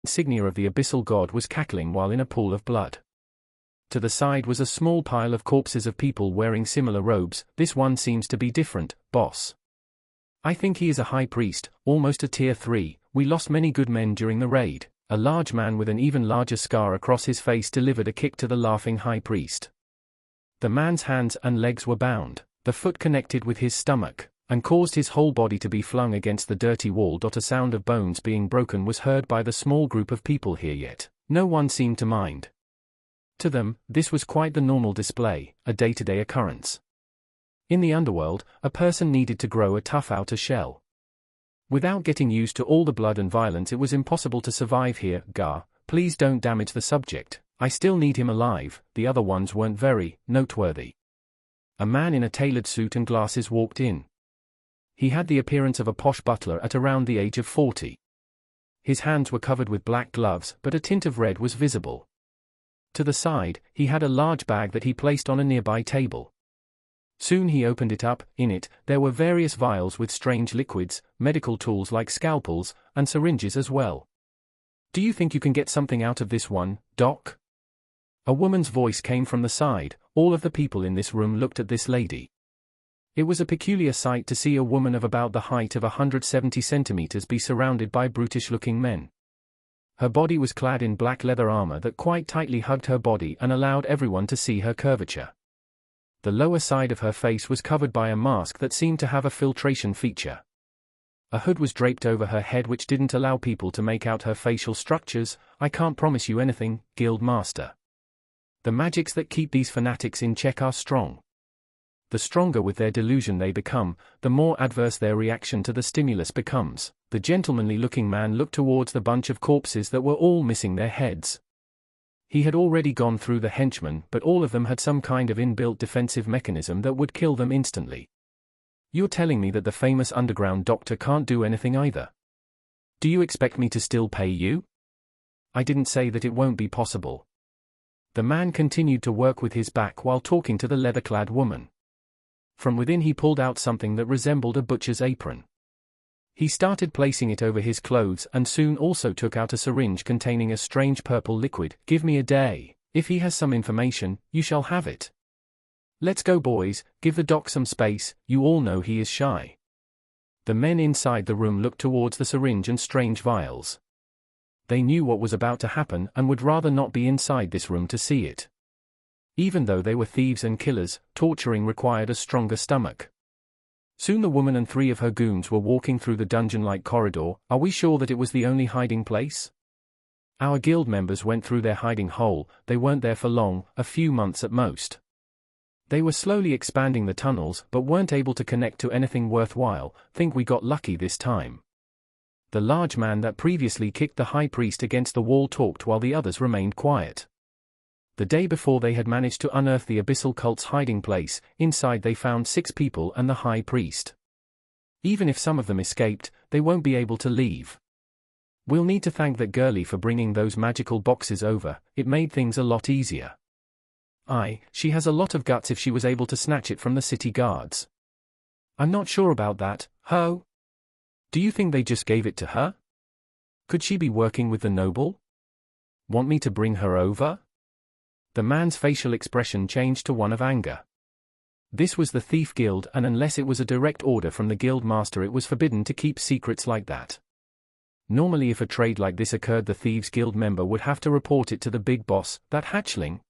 insignia of the abyssal god was cackling while in a pool of blood. To the side was a small pile of corpses of people wearing similar robes. This one seems to be different, boss. I think he is a high priest, almost a tier 3, we lost many good men during the raid. A large man with an even larger scar across his face delivered a kick to the laughing high priest. The man's hands and legs were bound, the foot connected with his stomach, and caused his whole body to be flung against the dirty wall. A sound of bones being broken was heard by the small group of people here, yet no one seemed to mind. To them, this was quite the normal display, a day-to-day occurrence. In the underworld, a person needed to grow a tough outer shell. Without getting used to all the blood and violence, it was impossible to survive here. Gar, please don't damage the subject, I still need him alive. The other ones weren't very noteworthy. A man in a tailored suit and glasses walked in. He had the appearance of a posh butler at around the age of 40. His hands were covered with black gloves, but a tint of red was visible. To the side, he had a large bag that he placed on a nearby table. Soon he opened it up. In it, there were various vials with strange liquids, medical tools like scalpels, and syringes as well. Do you think you can get something out of this one, Doc? A woman's voice came from the side. All of the people in this room looked at this lady. It was a peculiar sight to see a woman of about the height of 170 centimeters be surrounded by brutish-looking men. Her body was clad in black leather armor that quite tightly hugged her body and allowed everyone to see her curvature. The lower side of her face was covered by a mask that seemed to have a filtration feature. A hood was draped over her head which didn't allow people to make out her facial structures. I can't promise you anything, Guild Master. The magics that keep these fanatics in check are strong. The stronger with their delusion they become, the more adverse their reaction to the stimulus becomes. The gentlemanly-looking man looked towards the bunch of corpses that were all missing their heads. He had already gone through the henchmen, but all of them had some kind of inbuilt defensive mechanism that would kill them instantly. You're telling me that the famous underground doctor can't do anything either? Do you expect me to still pay you? I didn't say that it won't be possible. The man continued to work with his back while talking to the leather-clad woman. From within he pulled out something that resembled a butcher's apron. He started placing it over his clothes and soon also took out a syringe containing a strange purple liquid. Give me a day. If he has some information, you shall have it. Let's go, boys, give the doc some space, you all know he is shy. The men inside the room looked towards the syringe and strange vials. They knew what was about to happen and would rather not be inside this room to see it. Even though they were thieves and killers, torturing required a stronger stomach. Soon the woman and 3 of her goons were walking through the dungeon-like corridor. Are we sure that it was the only hiding place? Our guild members went through their hiding hole. They weren't there for long, a few months at most. They were slowly expanding the tunnels, but weren't able to connect to anything worthwhile. Think we got lucky this time. The large man that previously kicked the high priest against the wall talked while the others remained quiet. The day before they had managed to unearth the abyssal cult's hiding place. Inside they found 6 people and the high priest. Even if some of them escaped, they won't be able to leave. We'll need to thank that girlie for bringing those magical boxes over. It made things a lot easier. She has a lot of guts if she was able to snatch it from the city guards. I'm not sure about that, Ho. Do you think they just gave it to her? Could she be working with the noble? Want me to bring her over? The man's facial expression changed to one of anger. This was the Thief Guild, and unless it was a direct order from the guild master, it was forbidden to keep secrets like that. Normally if a trade like this occurred, the Thieves Guild member would have to report it to the big boss, that hatchling.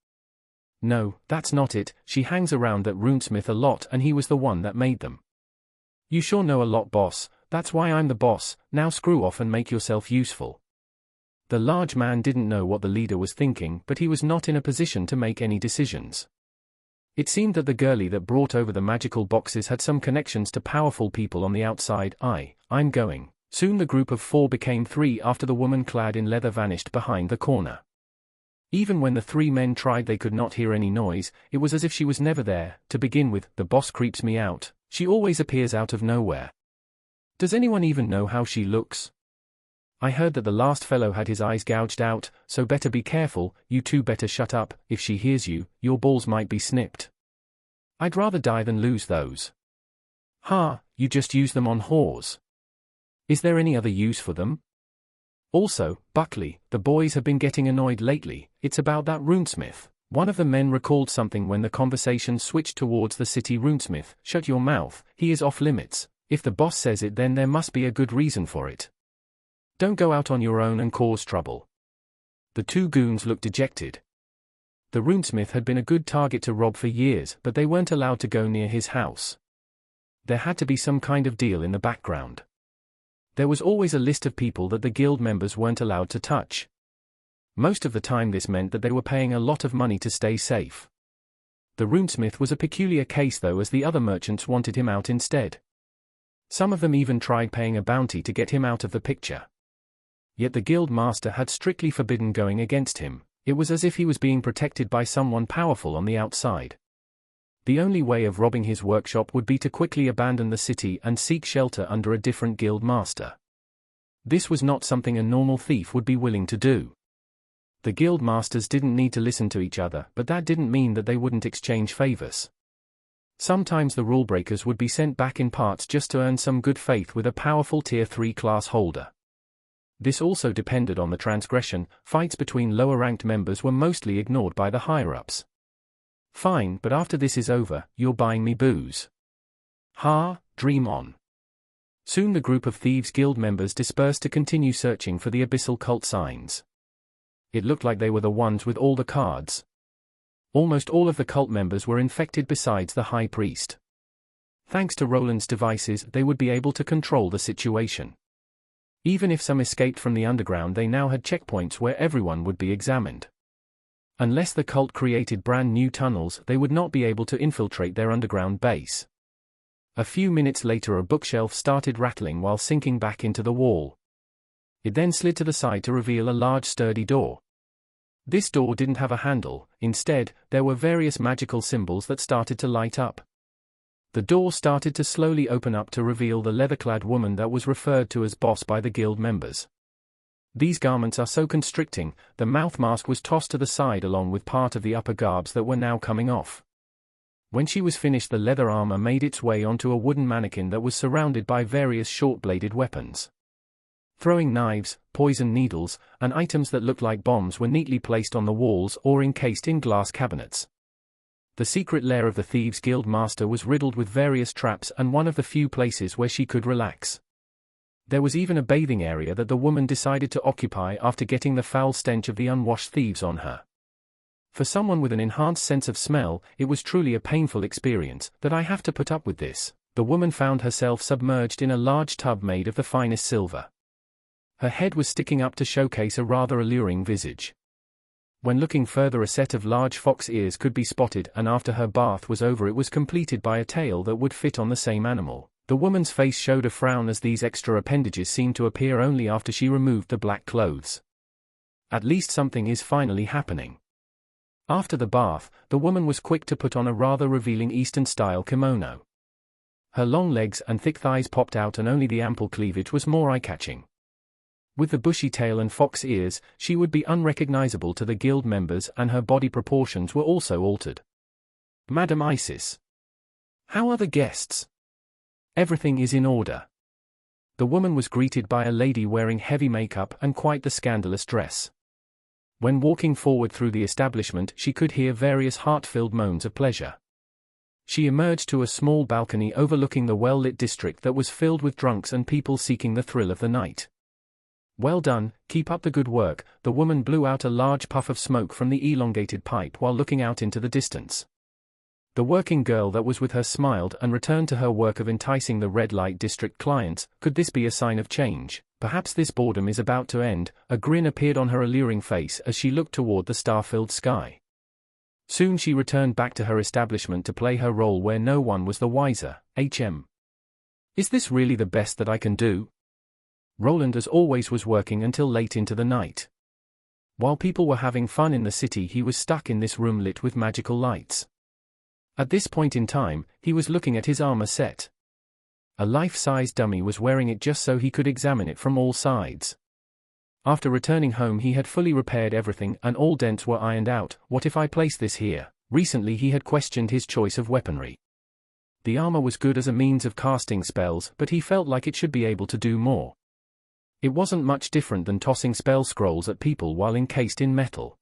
No, that's not it. She hangs around that Runesmith a lot and he was the one that made them. You sure know a lot, boss. That's why I'm the boss. Now screw off and make yourself useful. The large man didn't know what the leader was thinking, but he was not in a position to make any decisions. It seemed that the girlie that brought over the magical boxes had some connections to powerful people on the outside. I'm going. Soon the group of 4 became 3 after the woman clad in leather vanished behind the corner. Even when the 3 men tried, they could not hear any noise. It was as if she was never there. To begin with, the boss creeps me out. She always appears out of nowhere. Does anyone even know how she looks? I heard that the last fellow had his eyes gouged out, so better be careful. You 2 better shut up. If she hears you, your balls might be snipped. I'd rather die than lose those. You just use them on whores. Is there any other use for them? Also, Buckley, the boys have been getting annoyed lately. It's about that Runesmith. One of the men recalled something when the conversation switched towards the city. Runesmith, shut your mouth, he is off limits. If the boss says it, then there must be a good reason for it. Don't go out on your own and cause trouble. The two goons looked dejected. The Runesmith had been a good target to rob for years, but they weren't allowed to go near his house. There had to be some kind of deal in the background. There was always a list of people that the guild members weren't allowed to touch. Most of the time this meant that they were paying a lot of money to stay safe. The Runesmith was a peculiar case though, as the other merchants wanted him out instead. Some of them even tried paying a bounty to get him out of the picture. Yet the guild master had strictly forbidden going against him. It was as if he was being protected by someone powerful on the outside. The only way of robbing his workshop would be to quickly abandon the city and seek shelter under a different guild master. This was not something a normal thief would be willing to do. The guild masters didn't need to listen to each other, but that didn't mean that they wouldn't exchange favors. Sometimes the rule breakers would be sent back in parts just to earn some good faith with a powerful Tier 3 class holder. This also depended on the transgression. Fights between lower-ranked members were mostly ignored by the higher-ups. Fine, but after this is over, you're buying me booze. Ha, dream on. Soon the group of Thieves Guild members dispersed to continue searching for the abyssal cult signs. It looked like they were the ones with all the cards. Almost all of the cult members were infected besides the High Priest. Thanks to Roland's devices, they would be able to control the situation. Even if some escaped from the underground, they now had checkpoints where everyone would be examined. Unless the cult created brand new tunnels, they would not be able to infiltrate their underground base. A few minutes later a bookshelf started rattling while sinking back into the wall. It then slid to the side to reveal a large sturdy door. This door didn't have a handle. Instead, there were various magical symbols that started to light up. The door started to slowly open up to reveal the leather-clad woman that was referred to as boss by the guild members. These garments are so constricting. The mouth mask was tossed to the side along with part of the upper garbs that were now coming off. When she was finished, the leather armor made its way onto a wooden mannequin that was surrounded by various short-bladed weapons. Throwing knives, poison needles, and items that looked like bombs were neatly placed on the walls or encased in glass cabinets. The secret lair of the Thieves Guild master was riddled with various traps and one of the few places where she could relax. There was even a bathing area that the woman decided to occupy after getting the foul stench of the unwashed thieves on her. For someone with an enhanced sense of smell, it was truly a painful experience. That I have to put up with this. The woman found herself submerged in a large tub made of the finest silver. Her head was sticking up to showcase a rather alluring visage. When looking further, a set of large fox ears could be spotted, and after her bath was over it was completed by a tail that would fit on the same animal. The woman's face showed a frown as these extra appendages seemed to appear only after she removed the black clothes. At least something is finally happening. After the bath, the woman was quick to put on a rather revealing Eastern-style kimono. Her long legs and thick thighs popped out and only the ample cleavage was more eye-catching. With the bushy tail and fox ears, she would be unrecognizable to the guild members, and her body proportions were also altered. Madam Isis. How are the guests? Everything is in order. The woman was greeted by a lady wearing heavy makeup and quite the scandalous dress. When walking forward through the establishment, she could hear various heart-filled moans of pleasure. She emerged to a small balcony overlooking the well-lit district that was filled with drunks and people seeking the thrill of the night. Well done, keep up the good work. The woman blew out a large puff of smoke from the elongated pipe while looking out into the distance. The working girl that was with her smiled and returned to her work of enticing the red light district clients. Could this be a sign of change? Perhaps this boredom is about to end. A grin appeared on her alluring face as she looked toward the star-filled sky. Soon she returned back to her establishment to play her role where no one was the wiser. Is this really the best that I can do? Roland as always was working until late into the night. While people were having fun in the city, he was stuck in this room lit with magical lights. At this point in time, he was looking at his armor set. A life-size dummy was wearing it just so he could examine it from all sides. After returning home he had fully repaired everything and all dents were ironed out. What if I place this here? Recently he had questioned his choice of weaponry. The armor was good as a means of casting spells, but he felt like it should be able to do more. It wasn't much different than tossing spell scrolls at people while encased in metal.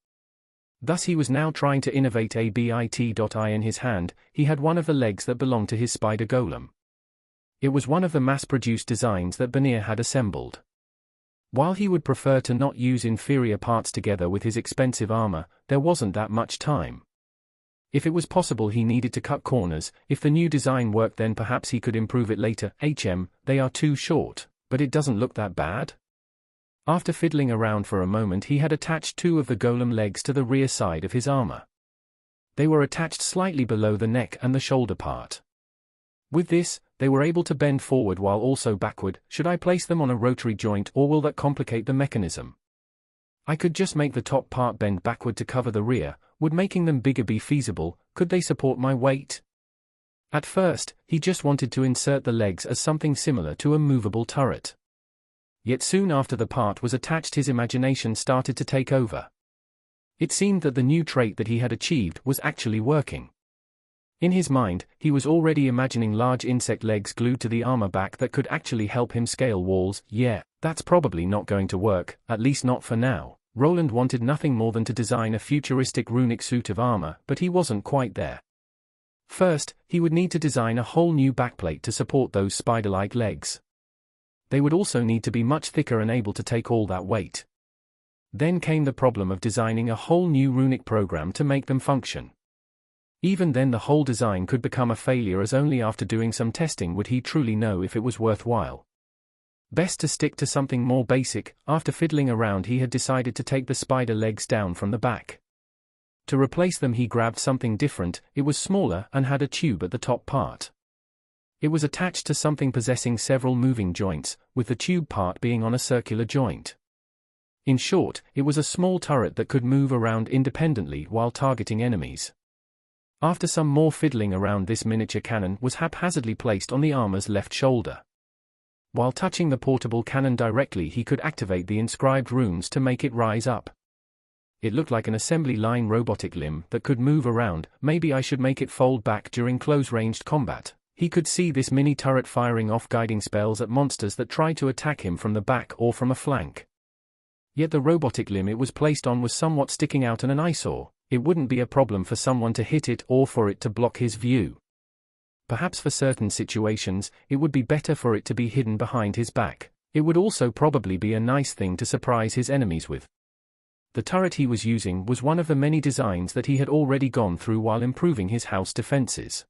Thus he was now trying to innovate a bit.I in his hand. He had one of the legs that belonged to his spider golem. It was one of the mass-produced designs that Banir had assembled. While he would prefer to not use inferior parts together with his expensive armor, there wasn't that much time. If it was possible he needed to cut corners. If the new design worked, then perhaps he could improve it later. They are too short, but it doesn't look that bad. After fiddling around for a moment, he had attached two of the golem legs to the rear side of his armor. They were attached slightly below the neck and the shoulder part. With this, they were able to bend forward while also backward. Should I place them on a rotary joint, or will that complicate the mechanism? I could just make the top part bend backward to cover the rear. Would making them bigger be feasible? Could they support my weight? At first, he just wanted to insert the legs as something similar to a movable turret. Yet soon after the part was attached, his imagination started to take over. It seemed that the new trait that he had achieved was actually working. In his mind, he was already imagining large insect legs glued to the armor back that could actually help him scale walls. Yeah, that's probably not going to work, at least not for now. Roland wanted nothing more than to design a futuristic runic suit of armor, but he wasn't quite there. First, he would need to design a whole new backplate to support those spider-like legs. They would also need to be much thicker and able to take all that weight. Then came the problem of designing a whole new runic program to make them function. Even then the whole design could become a failure, as only after doing some testing would he truly know if it was worthwhile. Best to stick to something more basic. After fiddling around, he had decided to take the spider legs down from the back. To replace them he grabbed something different. It was smaller and had a tube at the top part. It was attached to something possessing several moving joints, with the tube part being on a circular joint. In short, it was a small turret that could move around independently while targeting enemies. After some more fiddling around, this miniature cannon was haphazardly placed on the armor's left shoulder. While touching the portable cannon directly, he could activate the inscribed runes to make it rise up. It looked like an assembly line robotic limb that could move around. Maybe I should make it fold back during close-ranged combat. He could see this mini turret firing off guiding spells at monsters that tried to attack him from the back or from a flank. Yet the robotic limb it was placed on was somewhat sticking out, and an eyesore. It wouldn't be a problem for someone to hit it or for it to block his view. Perhaps for certain situations, it would be better for it to be hidden behind his back. It would also probably be a nice thing to surprise his enemies with. The turret he was using was one of the many designs that he had already gone through while improving his house defenses.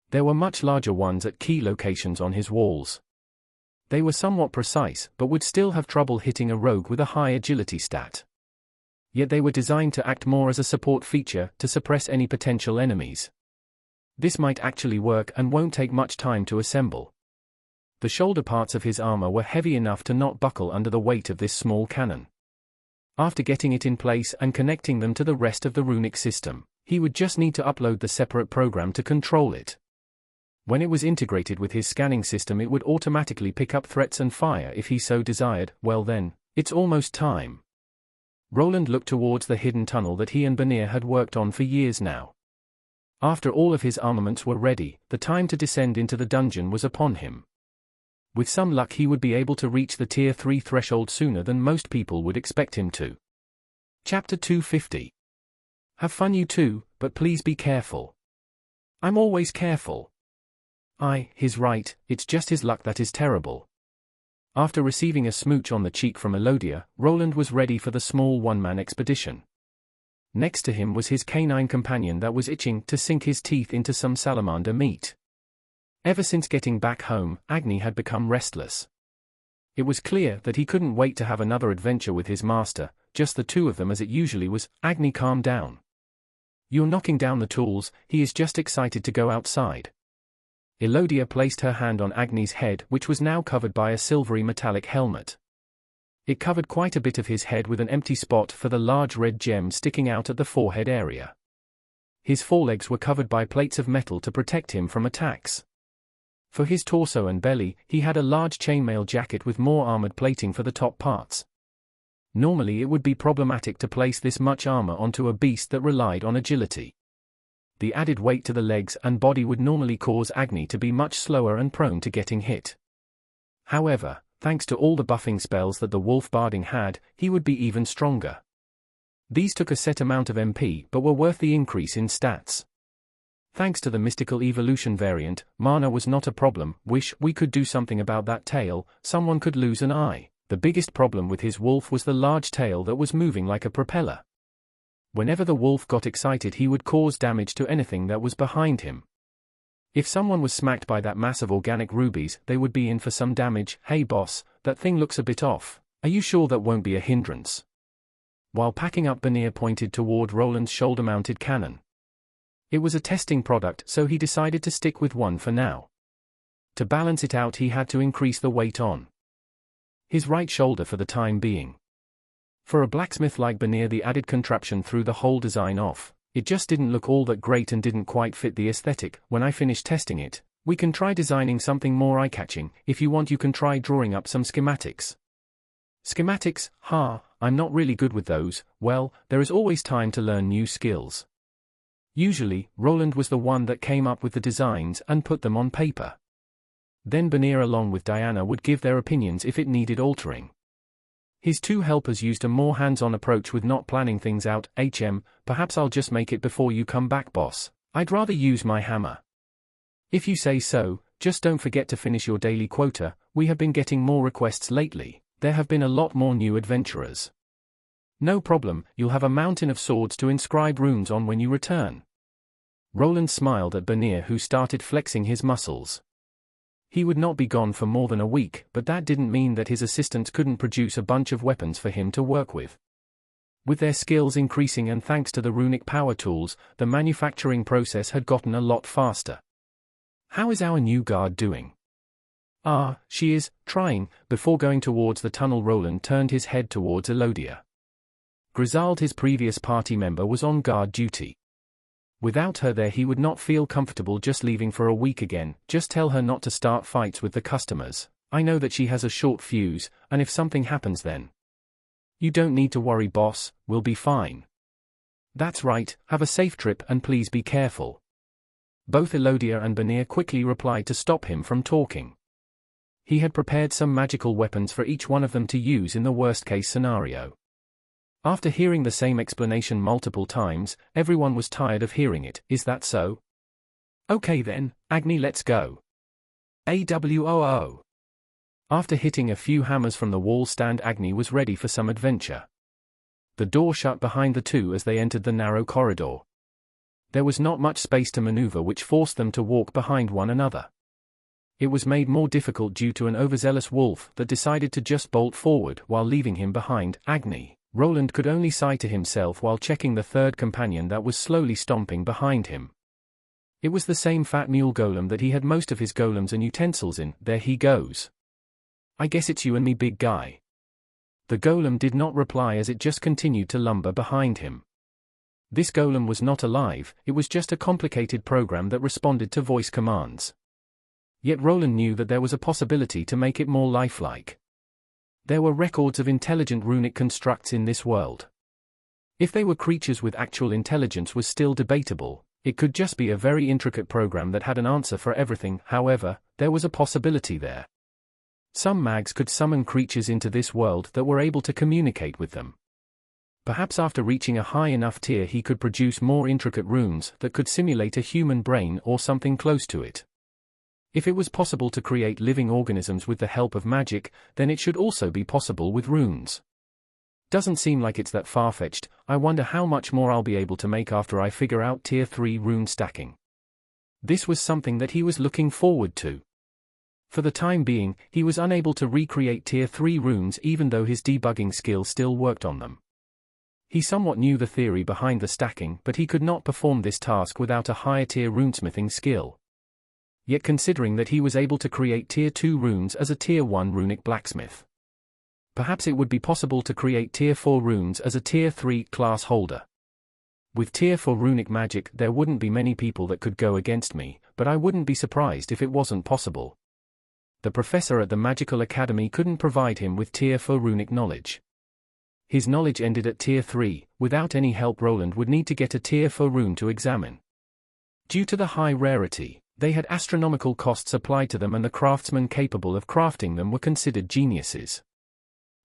There were much larger ones at key locations on his walls. They were somewhat precise, but would still have trouble hitting a rogue with a high agility stat. Yet they were designed to act more as a support feature, to suppress any potential enemies. This might actually work and won't take much time to assemble. The shoulder parts of his armor were heavy enough to not buckle under the weight of this small cannon. After getting it in place and connecting them to the rest of the runic system, he would just need to upload the separate program to control it. When it was integrated with his scanning system, it would automatically pick up threats and fire if he so desired. Well then, it's almost time. Roland looked towards the hidden tunnel that he and Banir had worked on for years now. After all of his armaments were ready, the time to descend into the dungeon was upon him. With some luck he would be able to reach the Tier 3 threshold sooner than most people would expect him to. Chapter 250. Have fun you too, but please be careful. I'm always careful. He's right, it's just his luck that is terrible. After receiving a smooch on the cheek from Elodia, Roland was ready for the small one-man expedition. Next to him was his canine companion that was itching to sink his teeth into some salamander meat. Ever since getting back home, Agni had become restless. It was clear that he couldn't wait to have another adventure with his master, just the two of them as it usually was. Agni, calm down. You're knocking down the tools. He is just excited to go outside. Elodia placed her hand on Agni's head, which was now covered by a silvery metallic helmet. It covered quite a bit of his head, with an empty spot for the large red gem sticking out at the forehead area. His forelegs were covered by plates of metal to protect him from attacks. For his torso and belly, he had a large chainmail jacket with more armored plating for the top parts. Normally it would be problematic to place this much armor onto a beast that relied on agility. The added weight to the legs and body would normally cause Agni to be much slower and prone to getting hit. However, thanks to all the buffing spells that the wolf barding had, he would be even stronger. These took a set amount of MP but were worth the increase in stats. Thanks to the mystical evolution variant, mana was not a problem. Wish we could do something about that tail. Someone could lose an eye. The biggest problem with his wolf was the large tail that was moving like a propeller. Whenever the wolf got excited, he would cause damage to anything that was behind him. If someone was smacked by that mass of organic rubies, they would be in for some damage. Hey boss, that thing looks a bit off. Are you sure that won't be a hindrance? While packing up, Banir pointed toward Roland's shoulder-mounted cannon. It was a testing product, so he decided to stick with one for now. To balance it out, he had to increase the weight on his right shoulder for the time being. For a blacksmith like Banir, the added contraption threw the whole design off. It just didn't look all that great and didn't quite fit the aesthetic. When I finish testing it, we can try designing something more eye-catching. If you want, you can try drawing up some schematics. Schematics? I'm not really good with those. Well, there is always time to learn new skills. Usually, Roland was the one that came up with the designs and put them on paper. Then Banir along with Diana would give their opinions if it needed altering. His two helpers used a more hands-on approach with not planning things out. Perhaps I'll just make it before you come back, boss. I'd rather use my hammer. If you say so, just don't forget to finish your daily quota. We have been getting more requests lately. There have been a lot more new adventurers. No problem, you'll have a mountain of swords to inscribe runes on when you return. Roland smiled at Banir, who started flexing his muscles. He would not be gone for more than a week, but that didn't mean that his assistants couldn't produce a bunch of weapons for him to work with. With their skills increasing and thanks to the runic power tools, the manufacturing process had gotten a lot faster. How is our new guard doing? She is trying. Before going towards the tunnel, Roland turned his head towards Elodia. Griselda, his previous party member, was on guard duty. Without her there, he would not feel comfortable just leaving for a week again. Just tell her not to start fights with the customers. I know that she has a short fuse, and if something happens then. You don't need to worry, boss, we'll be fine. That's right, have a safe trip and please be careful. Both Elodia and Banir quickly replied to stop him from talking. He had prepared some magical weapons for each one of them to use in the worst-case scenario. After hearing the same explanation multiple times, everyone was tired of hearing it. Is that so? Okay then, Agni, let's go. AWOO. After hitting a few hammers from the wall stand, Agni was ready for some adventure. The door shut behind the two as they entered the narrow corridor. There was not much space to maneuver, which forced them to walk behind one another. It was made more difficult due to an overzealous wolf that decided to just bolt forward while leaving him behind. Agni. Roland could only sigh to himself while checking the third companion that was slowly stomping behind him. It was the same fat mule golem that he had most of his golems and utensils in. There he goes. I guess it's you and me, big guy. The golem did not reply as it just continued to lumber behind him. This golem was not alive, it was just a complicated program that responded to voice commands. Yet Roland knew that there was a possibility to make it more lifelike. There were records of intelligent runic constructs in this world. If they were creatures with actual intelligence was still debatable. It could just be a very intricate program that had an answer for everything. However, there was a possibility there. Some mags could summon creatures into this world that were able to communicate with them. Perhaps after reaching a high enough tier he could produce more intricate runes that could simulate a human brain or something close to it. If it was possible to create living organisms with the help of magic, then it should also be possible with runes. Doesn't seem like it's that far-fetched. I wonder how much more I'll be able to make after I figure out tier 3 rune stacking. This was something that he was looking forward to. For the time being, he was unable to recreate tier 3 runes even though his debugging skill still worked on them. He somewhat knew the theory behind the stacking, but he could not perform this task without a higher tier runesmithing skill. Yet considering that he was able to create tier 2 runes as a tier 1 runic blacksmith, perhaps it would be possible to create tier 4 runes as a tier 3 class holder. With tier 4 runic magic there wouldn't be many people that could go against me, but I wouldn't be surprised if it wasn't possible. The professor at the Magical Academy couldn't provide him with tier 4 runic knowledge. His knowledge ended at tier 3, without any help Roland would need to get a tier 4 rune to examine. Due to the high rarity, They had astronomical costs applied to them, and the craftsmen capable of crafting them were considered geniuses.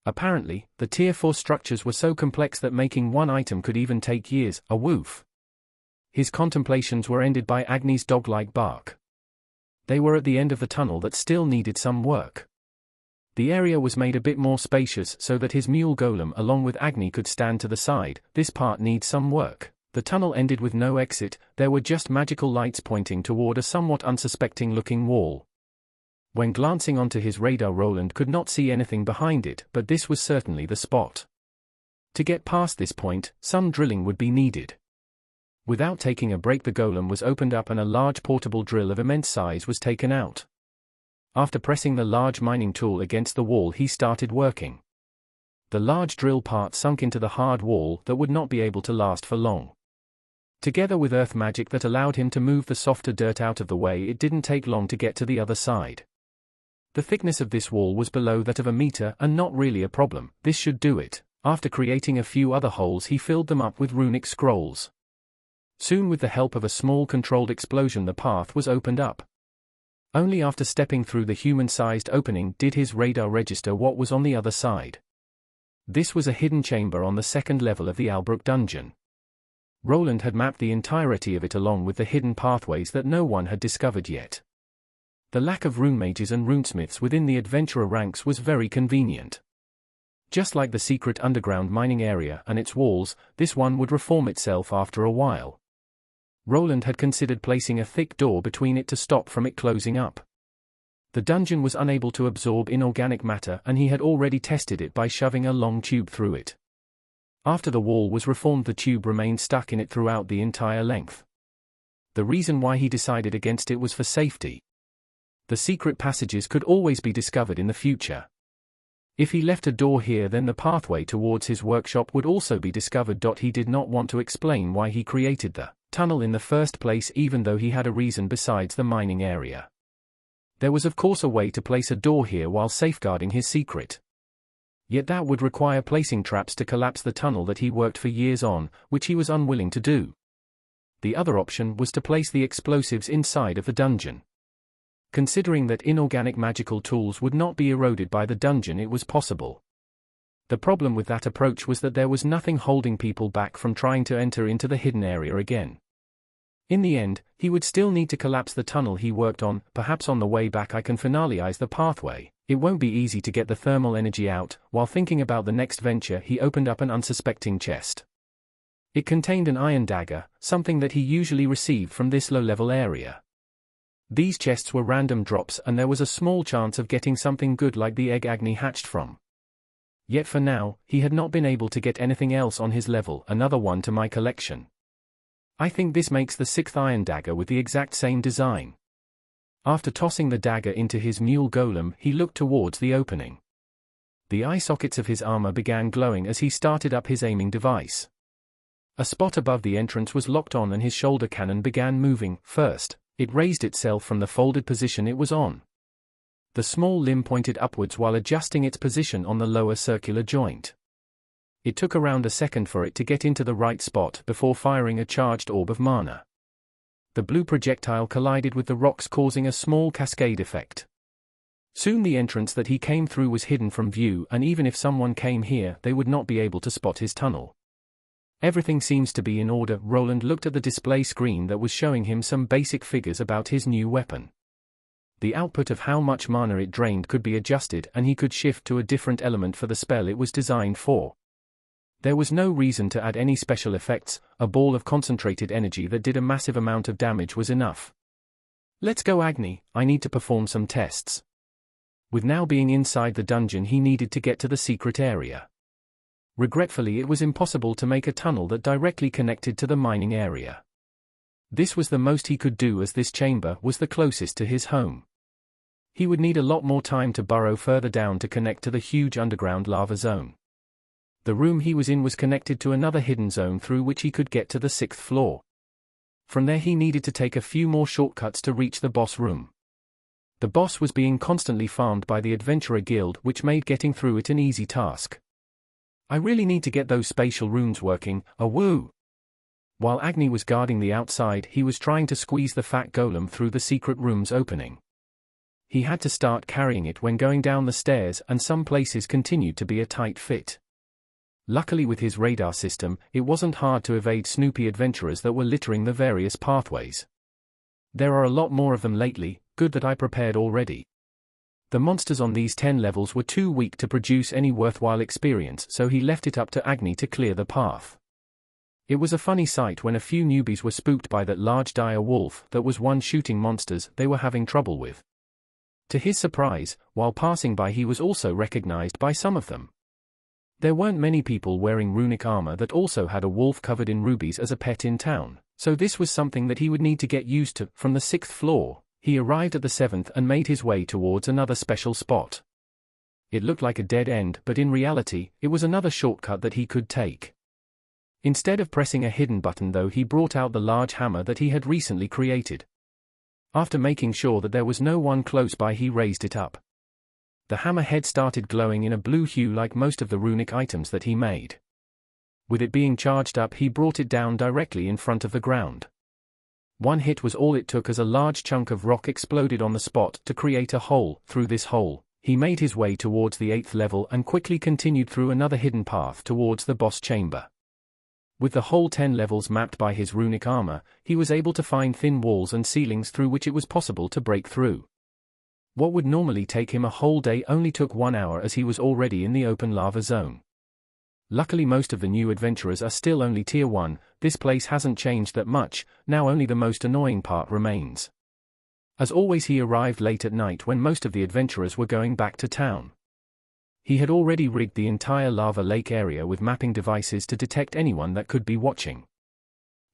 Apparently, the Tier 4 structures were so complex that making one item could even take years. A woof. His contemplations were ended by Agni's dog-like bark. They were at the end of the tunnel that still needed some work. The area was made a bit more spacious so that his mule golem along with Agni could stand to the side. This part needs some work. The tunnel ended with no exit, there were just magical lights pointing toward a somewhat unsuspecting-looking wall. When glancing onto his radar, Roland could not see anything behind it, but this was certainly the spot. To get past this point, some drilling would be needed. Without taking a break, the golem was opened up and a large portable drill of immense size was taken out. After pressing the large mining tool against the wall, he started working. The large drill part sunk into the hard wall that would not be able to last for long. Together with earth magic that allowed him to move the softer dirt out of the way, it didn't take long to get to the other side. The thickness of this wall was below that of a meter and not really a problem. This should do it. After creating a few other holes, he filled them up with runic scrolls. Soon, with the help of a small controlled explosion, the path was opened up. Only after stepping through the human-sized opening did his radar register what was on the other side. This was a hidden chamber on the second level of the Albrook dungeon. Roland had mapped the entirety of it along with the hidden pathways that no one had discovered yet. The lack of rune mages and runesmiths within the adventurer ranks was very convenient. Just like the secret underground mining area and its walls, this one would reform itself after a while. Roland had considered placing a thick door between it to stop from it closing up. The dungeon was unable to absorb inorganic matter, and he had already tested it by shoving a long tube through it. After the wall was reformed, the tube remained stuck in it throughout the entire length. The reason why he decided against it was for safety. The secret passages could always be discovered in the future. If he left a door here, then the pathway towards his workshop would also be discovered. He did not want to explain why he created the tunnel in the first place, even though he had a reason besides the mining area. There was of course a way to place a door here while safeguarding his secret. Yet that would require placing traps to collapse the tunnel that he worked for years on, which he was unwilling to do. The other option was to place the explosives inside of the dungeon. Considering that inorganic magical tools would not be eroded by the dungeon, it was possible. The problem with that approach was that there was nothing holding people back from trying to enter into the hidden area again. In the end, he would still need to collapse the tunnel he worked on. Perhaps on the way back I can finalize the pathway. It won't be easy to get the thermal energy out. While thinking about the next venture, he opened up an unsuspecting chest. It contained an iron dagger, something that he usually received from this low-level area. These chests were random drops, and there was a small chance of getting something good like the egg Agni hatched from. Yet for now, he had not been able to get anything else on his level. Another one to my collection. I think this makes the 6th iron dagger with the exact same design. After tossing the dagger into his mule golem, he looked towards the opening. The eye sockets of his armor began glowing as he started up his aiming device. A spot above the entrance was locked on and his shoulder cannon began moving. First, it raised itself from the folded position it was on. The small limb pointed upwards while adjusting its position on the lower circular joint. It took around a second for it to get into the right spot before firing a charged orb of mana. The blue projectile collided with the rocks, causing a small cascade effect. Soon the entrance that he came through was hidden from view, and even if someone came here, they would not be able to spot his tunnel. Everything seems to be in order. Roland looked at the display screen that was showing him some basic figures about his new weapon. The output of how much mana it drained could be adjusted, and he could shift to a different element for the spell it was designed for. There was no reason to add any special effects. A ball of concentrated energy that did a massive amount of damage was enough. Let's go, Agni, I need to perform some tests. With now being inside the dungeon, he needed to get to the secret area. Regretfully, it was impossible to make a tunnel that directly connected to the mining area. This was the most he could do, as this chamber was the closest to his home. He would need a lot more time to burrow further down to connect to the huge underground lava zone. The room he was in was connected to another hidden zone through which he could get to the 6th floor. From there he needed to take a few more shortcuts to reach the boss room. The boss was being constantly farmed by the Adventurer Guild, which made getting through it an easy task. I really need to get those spatial runes working. Woo! While Agni was guarding the outside, he was trying to squeeze the fat golem through the secret room's opening. He had to start carrying it when going down the stairs, and some places continued to be a tight fit. Luckily with his radar system, it wasn't hard to evade Snoopy adventurers that were littering the various pathways. There are a lot more of them lately, good that I prepared already. The monsters on these 10 levels were too weak to produce any worthwhile experience, so he left it up to Agni to clear the path. It was a funny sight when a few newbies were spooked by that large dire wolf that was one-shooting monsters they were having trouble with. To his surprise, while passing by he was also recognized by some of them. There weren't many people wearing runic armor that also had a wolf covered in rubies as a pet in town, so this was something that he would need to get used to. From the 6th floor, he arrived at the 7th and made his way towards another special spot. It looked like a dead end, but in reality, it was another shortcut that he could take. Instead of pressing a hidden button though, he brought out the large hammer that he had recently created. After making sure that there was no one close by, he raised it up. The hammer head started glowing in a blue hue like most of the runic items that he made. With it being charged up, he brought it down directly in front of the ground. One hit was all it took as a large chunk of rock exploded on the spot to create a hole. Through this hole, he made his way towards the 8th level and quickly continued through another hidden path towards the boss chamber. With the whole 10 levels mapped by his runic armor, he was able to find thin walls and ceilings through which it was possible to break through. What would normally take him a whole day only took 1 hour, as he was already in the open lava zone. Luckily most of the new adventurers are still only tier 1, this place hasn't changed that much, now only the most annoying part remains. As always, he arrived late at night when most of the adventurers were going back to town. He had already rigged the entire lava lake area with mapping devices to detect anyone that could be watching.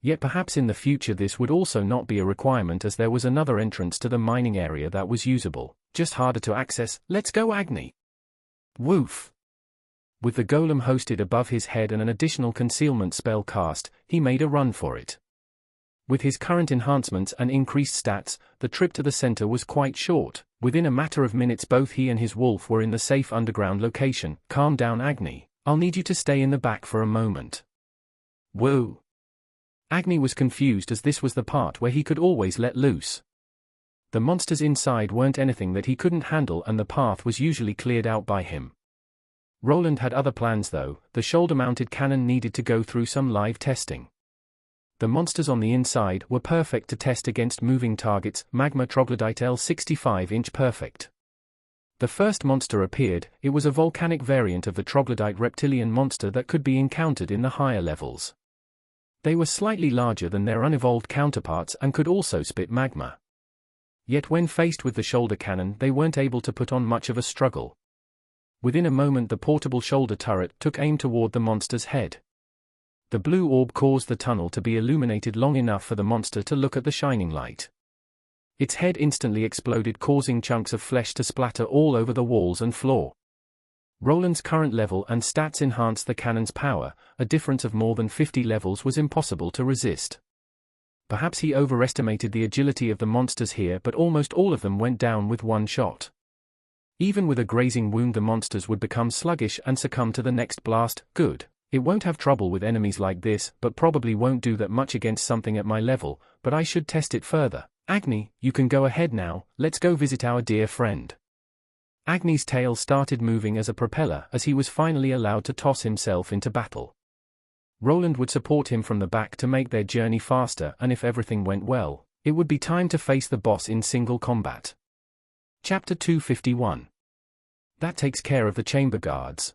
Yet perhaps in the future this would also not be a requirement, as there was another entrance to the mining area that was usable, just harder to access. Let's go, Agni! Woof! With the golem hosted above his head and an additional concealment spell cast, he made a run for it. With his current enhancements and increased stats, the trip to the center was quite short. Within a matter of minutes both he and his wolf were in the safe underground location. Calm down, Agni. I'll need you to stay in the back for a moment. Whoa! Agni was confused, as this was the part where he could always let loose. The monsters inside weren't anything that he couldn't handle, and the path was usually cleared out by him. Roland had other plans though. The shoulder-mounted cannon needed to go through some live testing. The monsters on the inside were perfect to test against moving targets. Magma Troglodyte L 65-inch perfect. The first monster appeared. It was a volcanic variant of the troglodyte reptilian monster that could be encountered in the higher levels. They were slightly larger than their unevolved counterparts and could also spit magma. Yet when faced with the shoulder cannon, they weren't able to put on much of a struggle. Within a moment the portable shoulder turret took aim toward the monster's head. The blue orb caused the tunnel to be illuminated long enough for the monster to look at the shining light. Its head instantly exploded, causing chunks of flesh to splatter all over the walls and floor. Roland's current level and stats enhanced the cannon's power. A difference of more than 50 levels was impossible to resist. Perhaps he overestimated the agility of the monsters here, but almost all of them went down with one shot. Even with a grazing wound, the monsters would become sluggish and succumb to the next blast. Good. It won't have trouble with enemies like this, but probably won't do that much against something at my level, but I should test it further. Agni, you can go ahead now. Let's go visit our dear friend. Agni's tail started moving as a propeller as he was finally allowed to toss himself into battle. Roland would support him from the back to make their journey faster, and if everything went well, it would be time to face the boss in single combat. Chapter 251. That takes care of the chamber guards.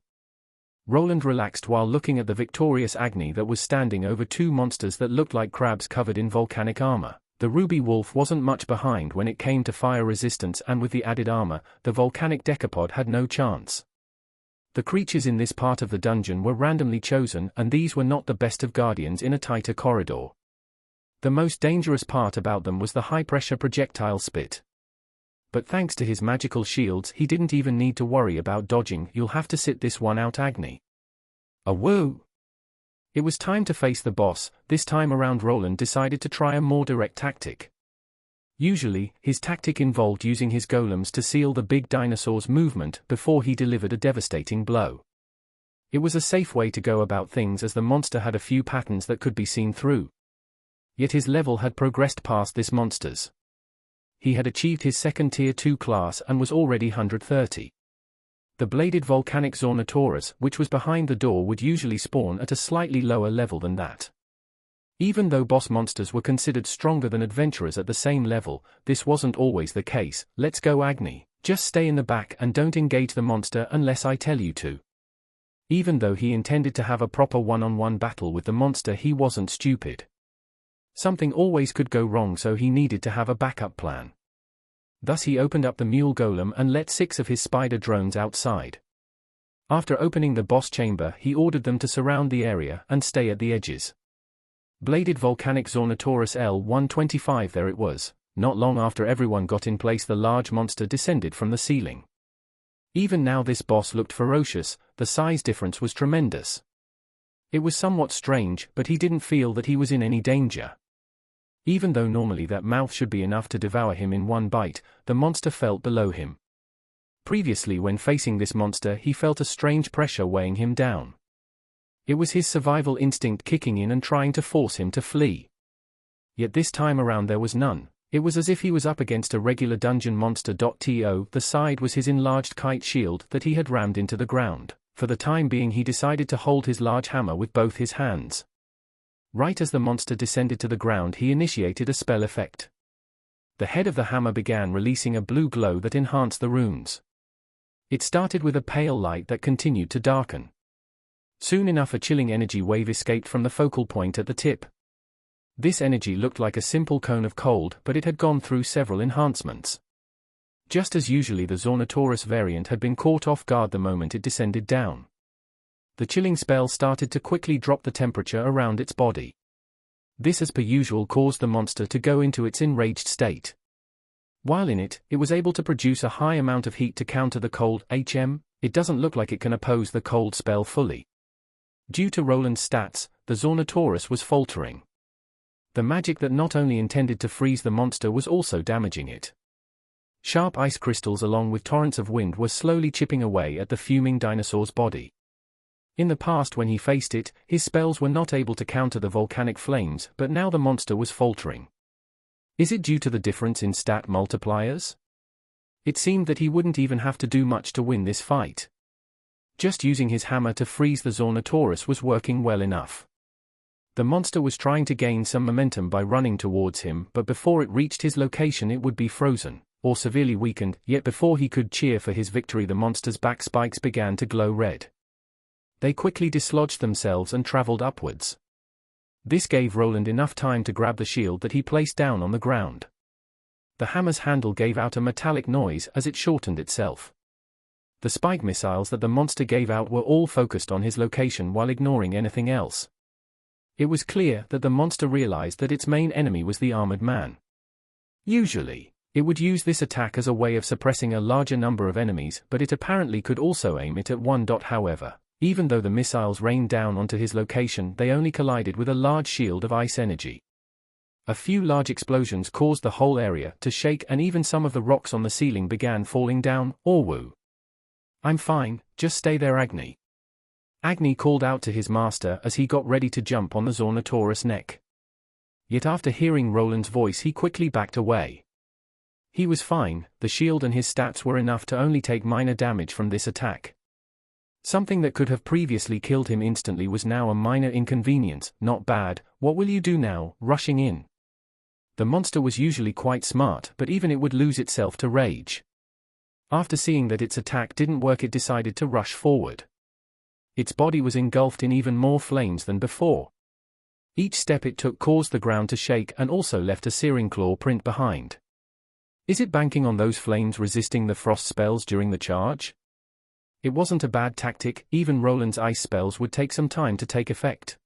Roland relaxed while looking at the victorious Agni that was standing over two monsters that looked like crabs covered in volcanic armor. The ruby wolf wasn't much behind when it came to fire resistance, and with the added armor, the volcanic decapod had no chance. The creatures in this part of the dungeon were randomly chosen, and these were not the best of guardians in a tighter corridor. The most dangerous part about them was the high-pressure projectile spit. But thanks to his magical shields, he didn't even need to worry about dodging. You'll have to sit this one out, Agni. Woo! It was time to face the boss. This time around Roland decided to try a more direct tactic. Usually, his tactic involved using his golems to seal the big dinosaur's movement before he delivered a devastating blow. It was a safe way to go about things, as the monster had a few patterns that could be seen through. Yet his level had progressed past this monster's. He had achieved his second Tier 2 class and was already 130. The bladed volcanic Zornotaurus, which was behind the door, would usually spawn at a slightly lower level than that. Even though boss monsters were considered stronger than adventurers at the same level, this wasn't always the case. Let's go, Agni. Just stay in the back and don't engage the monster unless I tell you to. Even though he intended to have a proper one-on-one battle with the monster, he wasn't stupid. Something always could go wrong, so he needed to have a backup plan. Thus he opened up the mule golem and let 6 of his spider drones outside. After opening the boss chamber, he ordered them to surround the area and stay at the edges. Bladed volcanic Zornotaurus L-125, there it was. Not long after everyone got in place, the large monster descended from the ceiling. Even now this boss looked ferocious, the size difference was tremendous. It was somewhat strange, but he didn't feel that he was in any danger. Even though normally that mouth should be enough to devour him in one bite, the monster felt below him. Previously, when facing this monster, he felt a strange pressure weighing him down. It was his survival instinct kicking in and trying to force him to flee. Yet this time around there was none. It was as if he was up against a regular dungeon monster. The side was his enlarged kite shield that he had rammed into the ground. For the time being he decided to hold his large hammer with both his hands. Right as the monster descended to the ground, he initiated a spell effect. The head of the hammer began releasing a blue glow that enhanced the runes. It started with a pale light that continued to darken. Soon enough a chilling energy wave escaped from the focal point at the tip. This energy looked like a simple cone of cold, but it had gone through several enhancements. Just as usually, the Zornotaurus variant had been caught off guard the moment it descended down. The chilling spell started to quickly drop the temperature around its body. This, as per usual, caused the monster to go into its enraged state. While in it, it was able to produce a high amount of heat to counter the cold. It doesn't look like it can oppose the cold spell fully. Due to Roland's stats, the Zornotaurus was faltering. The magic that not only intended to freeze the monster was also damaging it. Sharp ice crystals along with torrents of wind were slowly chipping away at the fuming dinosaur's body. In the past, when he faced it, his spells were not able to counter the volcanic flames, but now the monster was faltering. Is it due to the difference in stat multipliers? It seemed that he wouldn't even have to do much to win this fight. Just using his hammer to freeze the Zornotaurus was working well enough. The monster was trying to gain some momentum by running towards him, but before it reached his location it would be frozen, or severely weakened. Yet before he could cheer for his victory, the monster's back spikes began to glow red. They quickly dislodged themselves and traveled upwards. This gave Roland enough time to grab the shield that he placed down on the ground. The hammer's handle gave out a metallic noise as it shortened itself. The spike missiles that the monster gave out were all focused on his location while ignoring anything else. It was clear that the monster realized that its main enemy was the armored man. Usually, it would use this attack as a way of suppressing a larger number of enemies, but it apparently could also aim it at one. However, even though the missiles rained down onto his location, they only collided with a large shield of ice energy. A few large explosions caused the whole area to shake, and even some of the rocks on the ceiling began falling down. Orwu. I'm fine, just stay there, Agni. Agni called out to his master as he got ready to jump on the Zornotaurus' neck. Yet after hearing Roland's voice he quickly backed away. He was fine, the shield and his stats were enough to only take minor damage from this attack. Something that could have previously killed him instantly was now a minor inconvenience. Not bad. What will you do now? Rushing in. The monster was usually quite smart, but even it would lose itself to rage. After seeing that its attack didn't work, it decided to rush forward. Its body was engulfed in even more flames than before. Each step it took caused the ground to shake and also left a searing claw print behind. Is it banking on those flames resisting the frost spells during the charge? It wasn't a bad tactic. Even Roland's ice spells would take some time to take effect.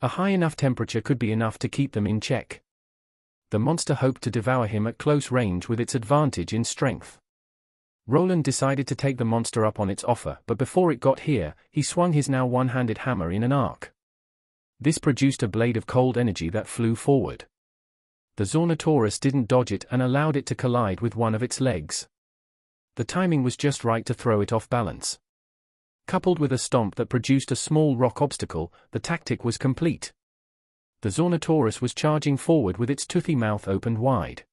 A high enough temperature could be enough to keep them in check. The monster hoped to devour him at close range with its advantage in strength. Roland decided to take the monster up on its offer, but before it got here, he swung his now one-handed hammer in an arc. This produced a blade of cold energy that flew forward. The Zornotaurus didn't dodge it and allowed it to collide with one of its legs. The timing was just right to throw it off balance. Coupled with a stomp that produced a small rock obstacle, the tactic was complete. The Zornotaurus was charging forward with its toothy mouth opened wide.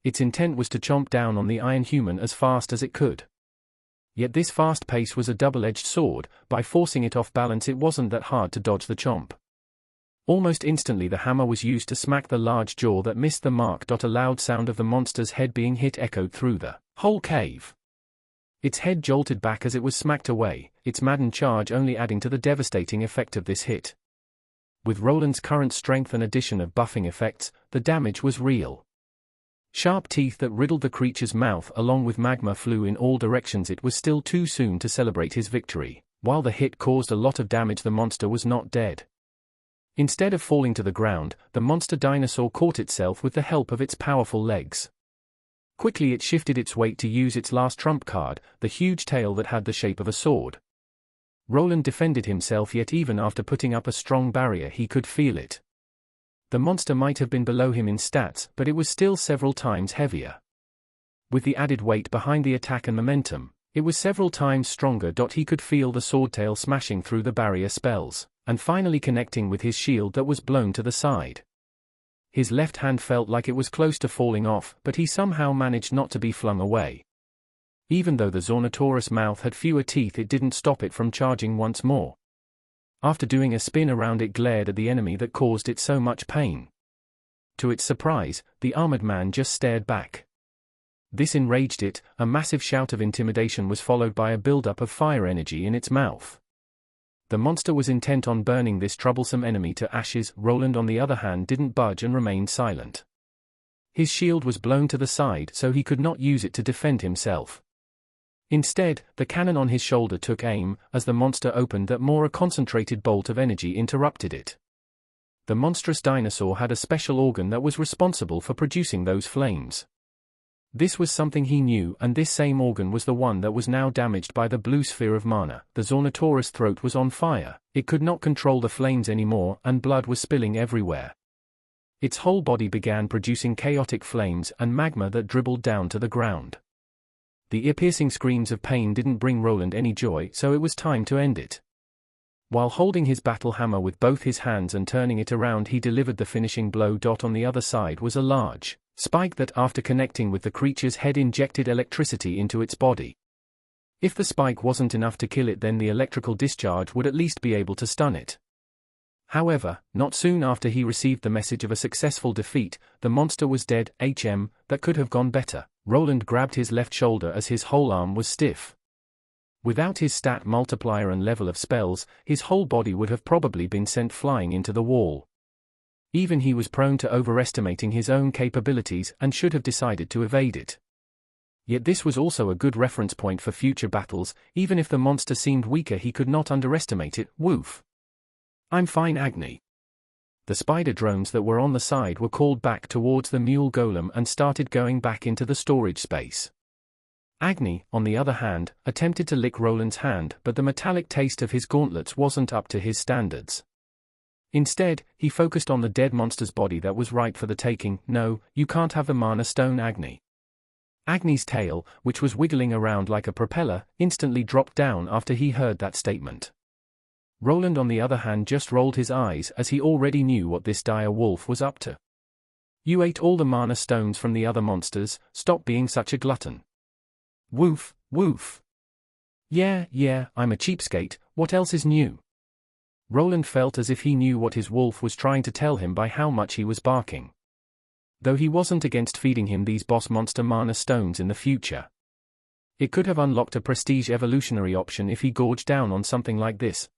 Its intent was to chomp down on the Iron Human as fast as it could. Yet this fast pace was a double-edged sword. By forcing it off balance, it wasn't that hard to dodge the chomp. Almost instantly the hammer was used to smack the large jaw that missed the mark. A loud sound of the monster's head being hit echoed through the whole cave. Its head jolted back as it was smacked away, its maddened charge only adding to the devastating effect of this hit. With Roland's current strength and addition of buffing effects, the damage was real. Sharp teeth that riddled the creature's mouth along with magma flew in all directions. It was still too soon to celebrate his victory. While the hit caused a lot of damage, the monster was not dead. Instead of falling to the ground, the monster dinosaur caught itself with the help of its powerful legs. Quickly it shifted its weight to use its last trump card, the huge tail that had the shape of a sword. Roland defended himself, yet even after putting up a strong barrier he could feel it. The monster might have been below him in stats, but it was still several times heavier. With the added weight behind the attack and momentum, it was several times stronger. He could feel the swordtail smashing through the barrier spells, and finally connecting with his shield that was blown to the side. His left hand felt like it was close to falling off, but he somehow managed not to be flung away. Even though the Zornotaurus' mouth had fewer teeth, it didn't stop it from charging once more. After doing a spin around, it glared at the enemy that caused it so much pain. To its surprise, the armored man just stared back. This enraged it. A massive shout of intimidation was followed by a buildup of fire energy in its mouth. The monster was intent on burning this troublesome enemy to ashes. Roland, on the other hand, didn't budge and remained silent. His shield was blown to the side, so he could not use it to defend himself. Instead, the cannon on his shoulder took aim. As the monster opened that more, a concentrated bolt of energy interrupted it. The monstrous dinosaur had a special organ that was responsible for producing those flames. This was something he knew, and this same organ was the one that was now damaged by the blue sphere of mana. The Zornotaurus' throat was on fire, it could not control the flames anymore, and blood was spilling everywhere. Its whole body began producing chaotic flames and magma that dribbled down to the ground. The ear-piercing screams of pain didn't bring Roland any joy, so it was time to end it. While holding his battle hammer with both his hands and turning it around, he delivered the finishing blow. On the other side was a large spike that, after connecting with the creature's head, injected electricity into its body. If the spike wasn't enough to kill it, then the electrical discharge would at least be able to stun it. However, not soon after he received the message of a successful defeat, the monster was dead. That could have gone better. Roland grabbed his left shoulder as his whole arm was stiff. Without his stat multiplier and level of spells, his whole body would have probably been sent flying into the wall. Even he was prone to overestimating his own capabilities and should have decided to evade it. Yet this was also a good reference point for future battles. Even if the monster seemed weaker, he could not underestimate it. Woof. I'm fine, Agni. The spider drones that were on the side were called back towards the mule golem and started going back into the storage space. Agni, on the other hand, attempted to lick Roland's hand, but the metallic taste of his gauntlets wasn't up to his standards. Instead, he focused on the dead monster's body that was ripe for the taking. No, you can't have the mana stone, Agni. Agni's tail, which was wiggling around like a propeller, instantly dropped down after he heard that statement. Roland, on the other hand, just rolled his eyes as he already knew what this dire wolf was up to. You ate all the mana stones from the other monsters, stop being such a glutton. Woof, woof. Yeah, I'm a cheapskate, what else is new? Roland felt as if he knew what his wolf was trying to tell him by how much he was barking. Though he wasn't against feeding him these boss monster mana stones in the future. It could have unlocked a prestige evolutionary option if he gorged down on something like this.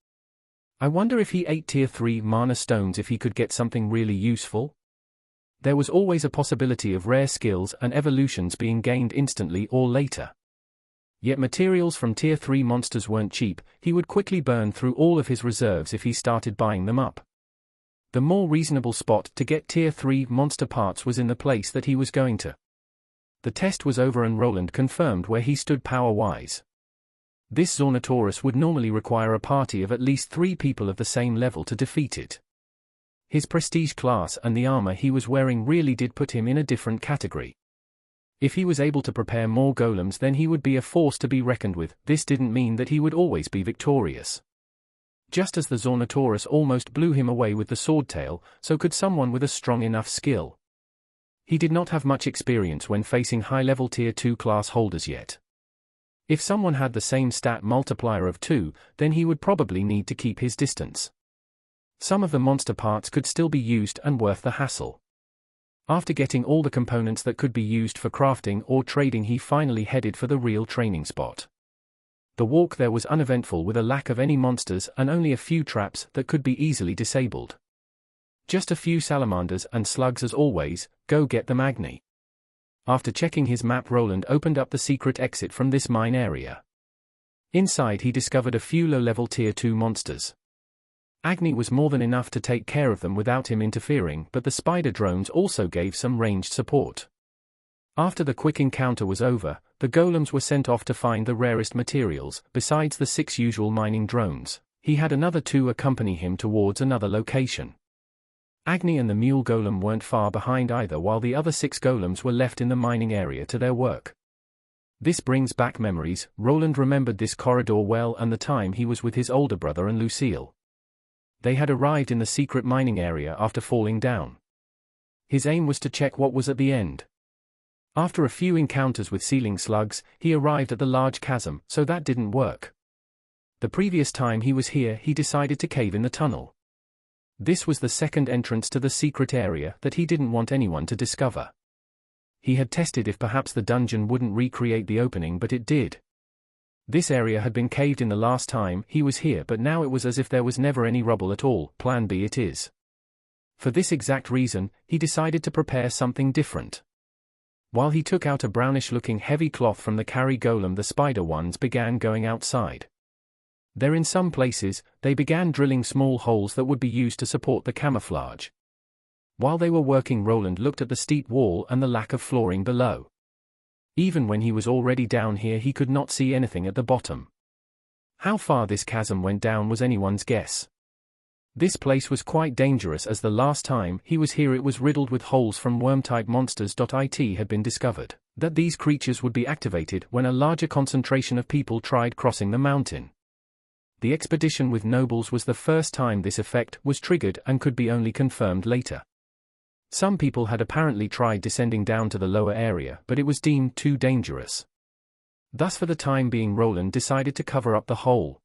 I wonder if he ate tier 3 mana stones if he could get something really useful? There was always a possibility of rare skills and evolutions being gained instantly or later. Yet materials from tier 3 monsters weren't cheap. He would quickly burn through all of his reserves if he started buying them up. The more reasonable spot to get tier 3 monster parts was in the place that he was going to. The test was over and Roland confirmed where he stood power-wise. This Zornotaurus would normally require a party of at least 3 people of the same level to defeat it. His prestige class and the armor he was wearing really did put him in a different category. If he was able to prepare more golems, then he would be a force to be reckoned with. This didn't mean that he would always be victorious. Just as the Zornotaurus almost blew him away with the swordtail, so could someone with a strong enough skill. He did not have much experience when facing high-level Tier 2 class holders yet. If someone had the same stat multiplier of 2, then he would probably need to keep his distance. Some of the monster parts could still be used and worth the hassle. After getting all the components that could be used for crafting or trading, he finally headed for the real training spot. The walk there was uneventful with a lack of any monsters and only a few traps that could be easily disabled. Just a few salamanders and slugs as always. Go get them, Agni. After checking his map, Roland opened up the secret exit from this mine area. Inside he discovered a few low-level Tier 2 monsters. Agni was more than enough to take care of them without him interfering, but the spider drones also gave some ranged support. After the quick encounter was over, the golems were sent off to find the rarest materials. Besides the 6 usual mining drones, he had another 2 accompany him towards another location. Agni and the mule golem weren't far behind either, while the other 6 golems were left in the mining area to their work. This brings back memories. Roland remembered this corridor well and the time he was with his older brother and Lucille. They had arrived in the secret mining area after falling down. His aim was to check what was at the end. After a few encounters with ceiling slugs, he arrived at the large chasm, so that didn't work. The previous time he was here, he decided to cave in the tunnel. This was the second entrance to the secret area that he didn't want anyone to discover. He had tested if perhaps the dungeon wouldn't recreate the opening, but it did. This area had been caved in the last time he was here, but now it was as if there was never any rubble at all. Plan B it is. For this exact reason, he decided to prepare something different. While he took out a brownish-looking heavy cloth from the carry golem, the spider ones began going outside. There in some places, they began drilling small holes that would be used to support the camouflage. While they were working, Roland looked at the steep wall and the lack of flooring below. Even when he was already down here, he could not see anything at the bottom. How far this chasm went down was anyone's guess. This place was quite dangerous, as the last time he was here it was riddled with holes from worm-type monsters. It had been discovered that these creatures would be activated when a larger concentration of people tried crossing the mountain. The expedition with nobles was the first time this effect was triggered and could be only confirmed later. Some people had apparently tried descending down to the lower area, but it was deemed too dangerous. Thus, for the time being, Roland decided to cover up the hole.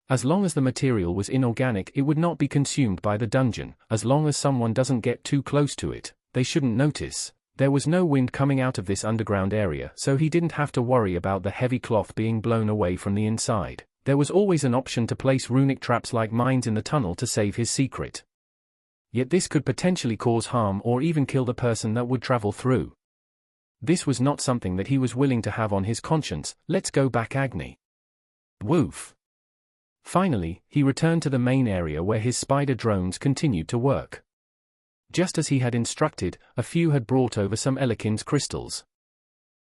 As long as the material was inorganic, it would not be consumed by the dungeon. As long as someone doesn't get too close to it, they shouldn't notice. There was no wind coming out of this underground area, so he didn't have to worry about the heavy cloth being blown away from the inside. There was always an option to place runic traps like mines in the tunnel to save his secret. Yet this could potentially cause harm or even kill the person that would travel through. This was not something that he was willing to have on his conscience. Let's go back, Agni. Woof. Finally, he returned to the main area where his spider drones continued to work. Just as he had instructed, a few had brought over some Elekins crystals.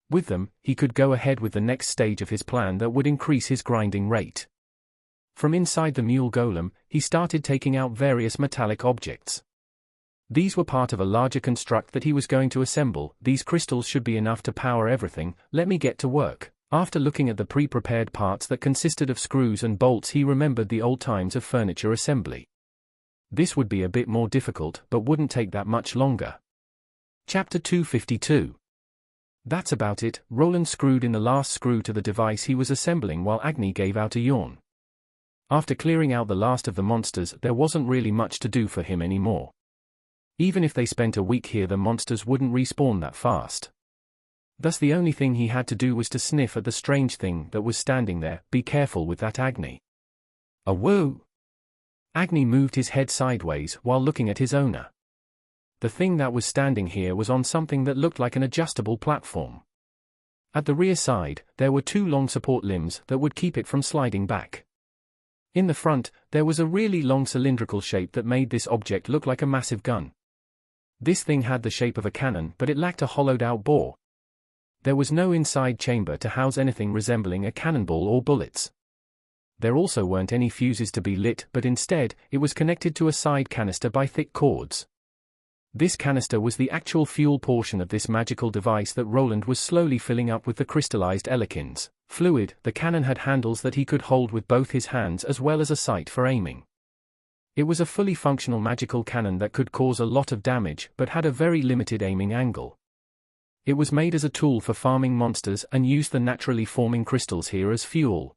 With them, he could go ahead with the next stage of his plan that would increase his grinding rate. From inside the mule golem, he started taking out various metallic objects. These were part of a larger construct that he was going to assemble. These crystals should be enough to power everything. Let me get to work. After looking at the pre-prepared parts that consisted of screws and bolts, he remembered the old times of furniture assembly. This would be a bit more difficult, but wouldn't take that much longer. Chapter 252. That's about it. Roland screwed in the last screw to the device he was assembling while Agni gave out a yawn. After clearing out the last of the monsters, there wasn't really much to do for him anymore. Even if they spent a week here, the monsters wouldn't respawn that fast. Thus the only thing he had to do was to sniff at the strange thing that was standing there. Be careful with that, Agni. A woo! Agni moved his head sideways while looking at his owner. The thing that was standing here was on something that looked like an adjustable platform. At the rear side, there were 2 long support limbs that would keep it from sliding back. In the front, there was a really long cylindrical shape that made this object look like a massive gun. This thing had the shape of a cannon, but it lacked a hollowed-out bore. There was no inside chamber to house anything resembling a cannonball or bullets. There also weren't any fuses to be lit, but instead, it was connected to a side canister by thick cords. This canister was the actual fuel portion of this magical device that Roland was slowly filling up with the crystallized Elekins. Fluid, the cannon had handles that he could hold with both his hands as well as a sight for aiming. It was a fully functional magical cannon that could cause a lot of damage but had a very limited aiming angle. It was made as a tool for farming monsters and used the naturally forming crystals here as fuel.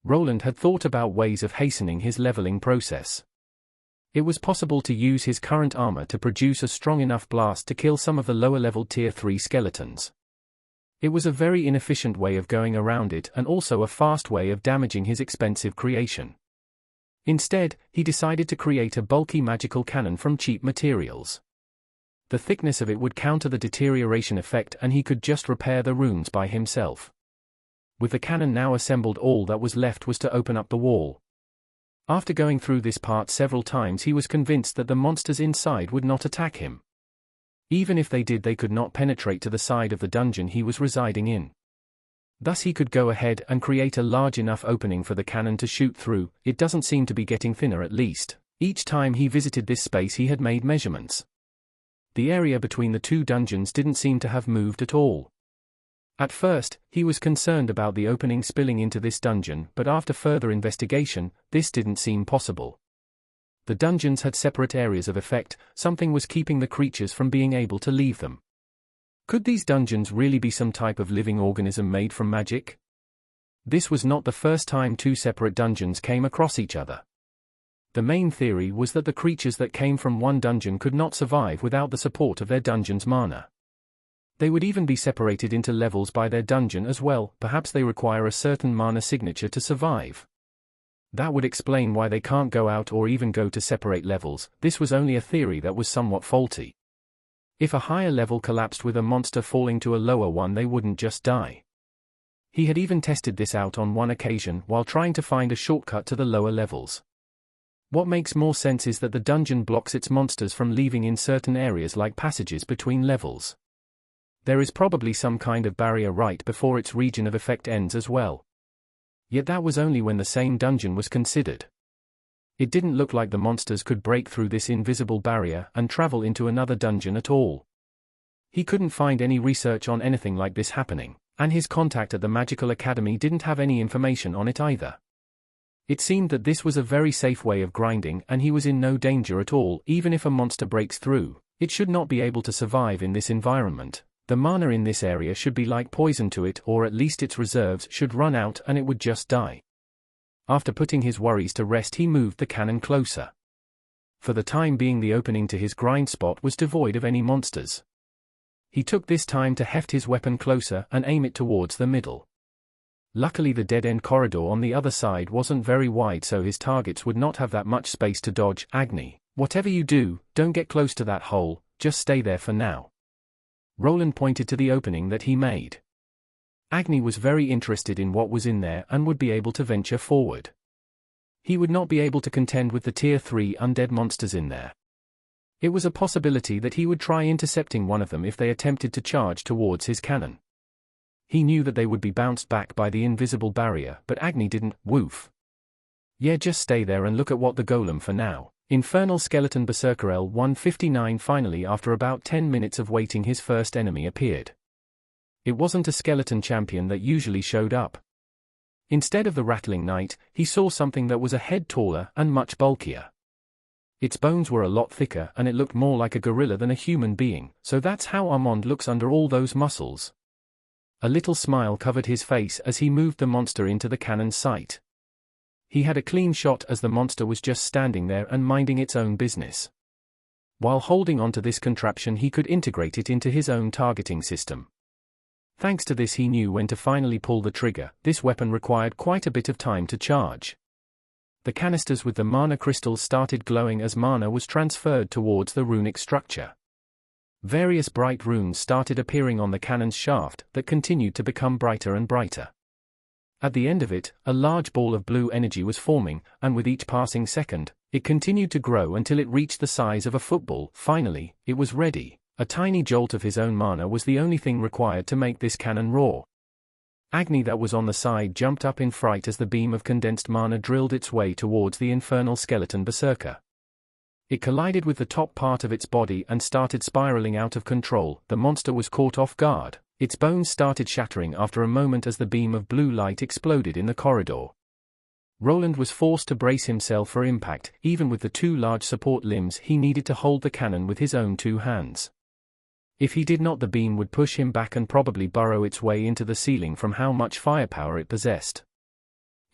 Roland had thought about ways of hastening his leveling process. It was possible to use his current armor to produce a strong enough blast to kill some of the lower-level Tier 3 skeletons. It was a very inefficient way of going around it and also a fast way of damaging his expensive creation. Instead, he decided to create a bulky magical cannon from cheap materials. The thickness of it would counter the deterioration effect and he could just repair the runes by himself. With the cannon now assembled, all that was left was to open up the wall. After going through this part several times, he was convinced that the monsters inside would not attack him. Even if they did, they could not penetrate to the side of the dungeon he was residing in. Thus he could go ahead and create a large enough opening for the cannon to shoot through. It doesn't seem to be getting thinner, at least. Each time he visited this space he had made measurements. The area between the two dungeons didn't seem to have moved at all. At first, he was concerned about the opening spilling into this dungeon, but after further investigation, this didn't seem possible. The dungeons had separate areas of effect, something was keeping the creatures from being able to leave them. Could these dungeons really be some type of living organism made from magic? This was not the first time two separate dungeons came across each other. The main theory was that the creatures that came from one dungeon could not survive without the support of their dungeon's mana. They would even be separated into levels by their dungeon as well, perhaps they require a certain mana signature to survive. That would explain why they can't go out or even go to separate levels. This was only a theory that was somewhat faulty. If a higher level collapsed with a monster falling to a lower one, they wouldn't just die. He had even tested this out on one occasion while trying to find a shortcut to the lower levels. What makes more sense is that the dungeon blocks its monsters from leaving in certain areas like passages between levels. There is probably some kind of barrier right before its region of effect ends as well. Yet that was only when the same dungeon was considered. It didn't look like the monsters could break through this invisible barrier and travel into another dungeon at all. He couldn't find any research on anything like this happening, and his contact at the Magical Academy didn't have any information on it either. It seemed that this was a very safe way of grinding and he was in no danger at all. Even if a monster breaks through, it should not be able to survive in this environment. The mana in this area should be like poison to it, or at least its reserves should run out and it would just die. After putting his worries to rest, he moved the cannon closer. For the time being, the opening to his grind spot was devoid of any monsters. He took this time to heft his weapon closer and aim it towards the middle. Luckily the dead-end corridor on the other side wasn't very wide, so his targets would not have that much space to dodge. Agni, whatever you do, don't get close to that hole, just stay there for now. Roland pointed to the opening that he made. Agni was very interested in what was in there and would be able to venture forward. He would not be able to contend with the Tier 3 undead monsters in there. It was a possibility that he would try intercepting one of them if they attempted to charge towards his cannon. He knew that they would be bounced back by the invisible barrier, but Agni didn't. Woof. Yeah, just stay there and look at what the golem for now. Infernal Skeleton Berserker L159. Finally, after about 10 minutes of waiting, his first enemy appeared. It wasn't a skeleton champion that usually showed up. Instead of the rattling knight, he saw something that was a head taller and much bulkier. Its bones were a lot thicker and it looked more like a gorilla than a human being, so that's how Armand looks under all those muscles. A little smile covered his face as he moved the monster into the cannon's sight. He had a clean shot as the monster was just standing there and minding its own business. While holding onto this contraption, he could integrate it into his own targeting system. Thanks to this, he knew when to finally pull the trigger. This weapon required quite a bit of time to charge. The canisters with the mana crystals started glowing as mana was transferred towards the runic structure. Various bright runes started appearing on the cannon's shaft that continued to become brighter and brighter. At the end of it, a large ball of blue energy was forming, and with each passing second, it continued to grow until it reached the size of a football. Finally, it was ready. A tiny jolt of his own mana was the only thing required to make this cannon roar. Agni, that was on the side, jumped up in fright as the beam of condensed mana drilled its way towards the Infernal Skeleton Berserker. It collided with the top part of its body and started spiraling out of control. The monster was caught off guard. Its bones started shattering after a moment as the beam of blue light exploded in the corridor. Roland was forced to brace himself for impact, even with the two large support limbs he needed to hold the cannon with his own two hands. If he did not, the beam would push him back and probably burrow its way into the ceiling from how much firepower it possessed.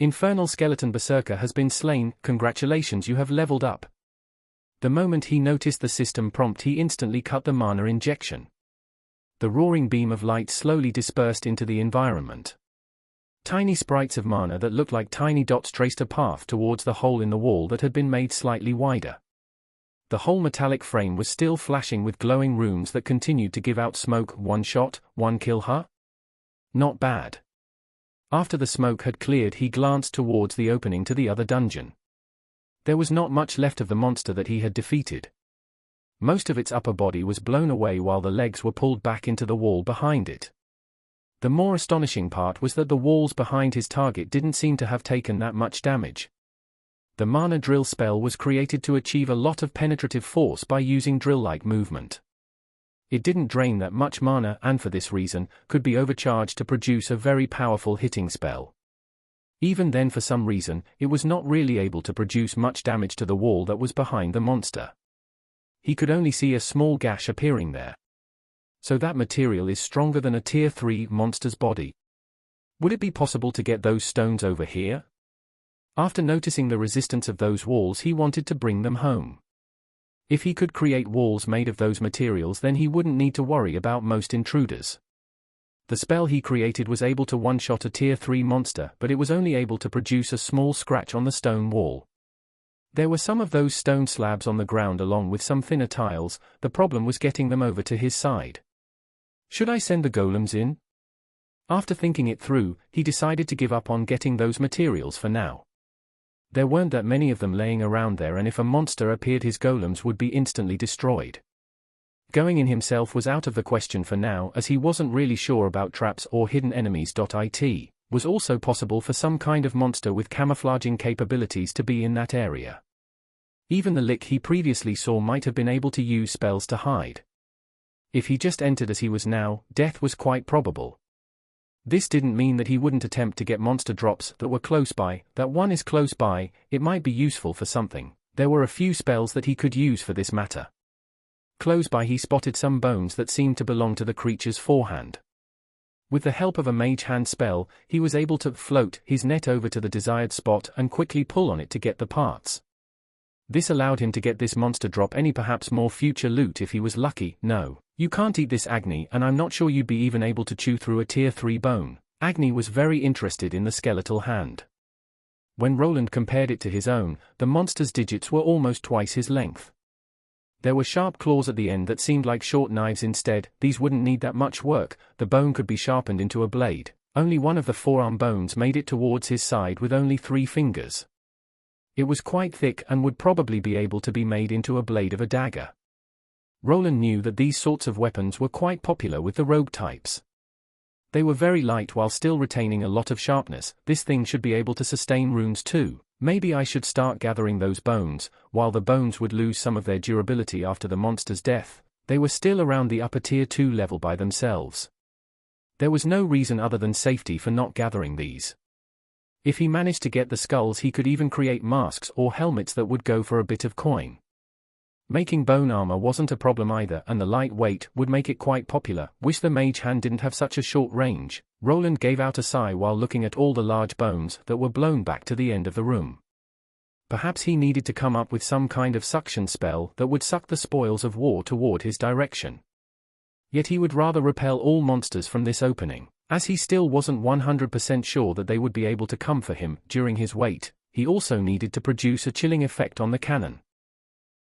Infernal Skeleton Berserker has been slain. Congratulations, you have leveled up. The moment he noticed the system prompt, he instantly cut the mana injection. The roaring beam of light slowly dispersed into the environment. Tiny sprites of mana that looked like tiny dots traced a path towards the hole in the wall that had been made slightly wider. The whole metallic frame was still flashing with glowing runes that continued to give out smoke. One shot, one kill, huh? Not bad. After the smoke had cleared, he glanced towards the opening to the other dungeon. There was not much left of the monster that he had defeated. Most of its upper body was blown away while the legs were pulled back into the wall behind it. The more astonishing part was that the walls behind his target didn't seem to have taken that much damage. The mana drill spell was created to achieve a lot of penetrative force by using drill-like movement. It didn't drain that much mana and for this reason, could be overcharged to produce a very powerful hitting spell. Even then, for some reason, it was not really able to produce much damage to the wall that was behind the monster. He could only see a small gash appearing there. So that material is stronger than a tier 3 monster's body. Would it be possible to get those stones over here? After noticing the resistance of those walls, he wanted to bring them home. If he could create walls made of those materials, then he wouldn't need to worry about most intruders. The spell he created was able to one-shot a tier 3 monster, but it was only able to produce a small scratch on the stone wall. There were some of those stone slabs on the ground along with some thinner tiles. The problem was getting them over to his side. Should I send the golems in? After thinking it through, he decided to give up on getting those materials for now. There weren't that many of them laying around there, and if a monster appeared, his golems would be instantly destroyed. Going in himself was out of the question for now, as he wasn't really sure about traps or hidden enemies. It was also possible for some kind of monster with camouflaging capabilities to be in that area. Even the lick he previously saw might have been able to use spells to hide. If he just entered as he was now, death was quite probable. This didn't mean that he wouldn't attempt to get monster drops that were close by. That one is close by, it might be useful for something. There were a few spells that he could use for this matter. Close by, he spotted some bones that seemed to belong to the creature's forehand. With the help of a mage hand spell, he was able to float his net over to the desired spot and quickly pull on it to get the parts. This allowed him to get this monster drop any perhaps more future loot if he was lucky. No, you can't eat this, Agni, and I'm not sure you'd be even able to chew through a tier 3 bone. Agni was very interested in the skeletal hand. When Roland compared it to his own, the monster's digits were almost twice his length. There were sharp claws at the end that seemed like short knives instead. These wouldn't need that much work. The bone could be sharpened into a blade. Only one of the forearm bones made it towards his side with only 3 fingers. It was quite thick and would probably be able to be made into a blade of a dagger. Roland knew that these sorts of weapons were quite popular with the rogue types. They were very light while still retaining a lot of sharpness. This thing should be able to sustain runes too. Maybe I should start gathering those bones. While the bones would lose some of their durability after the monster's death, they were still around the upper tier 2 level by themselves. There was no reason other than safety for not gathering these. If he managed to get the skulls, he could even create masks or helmets that would go for a bit of coin. Making bone armor wasn't a problem either, and the light weight would make it quite popular. Wish the mage hand didn't have such a short range. Roland gave out a sigh while looking at all the large bones that were blown back to the end of the room. Perhaps he needed to come up with some kind of suction spell that would suck the spoils of war toward his direction. Yet he would rather repel all monsters from this opening, as he still wasn't 100% sure that they would be able to come for him. During his wait, he also needed to produce a chilling effect on the cannon.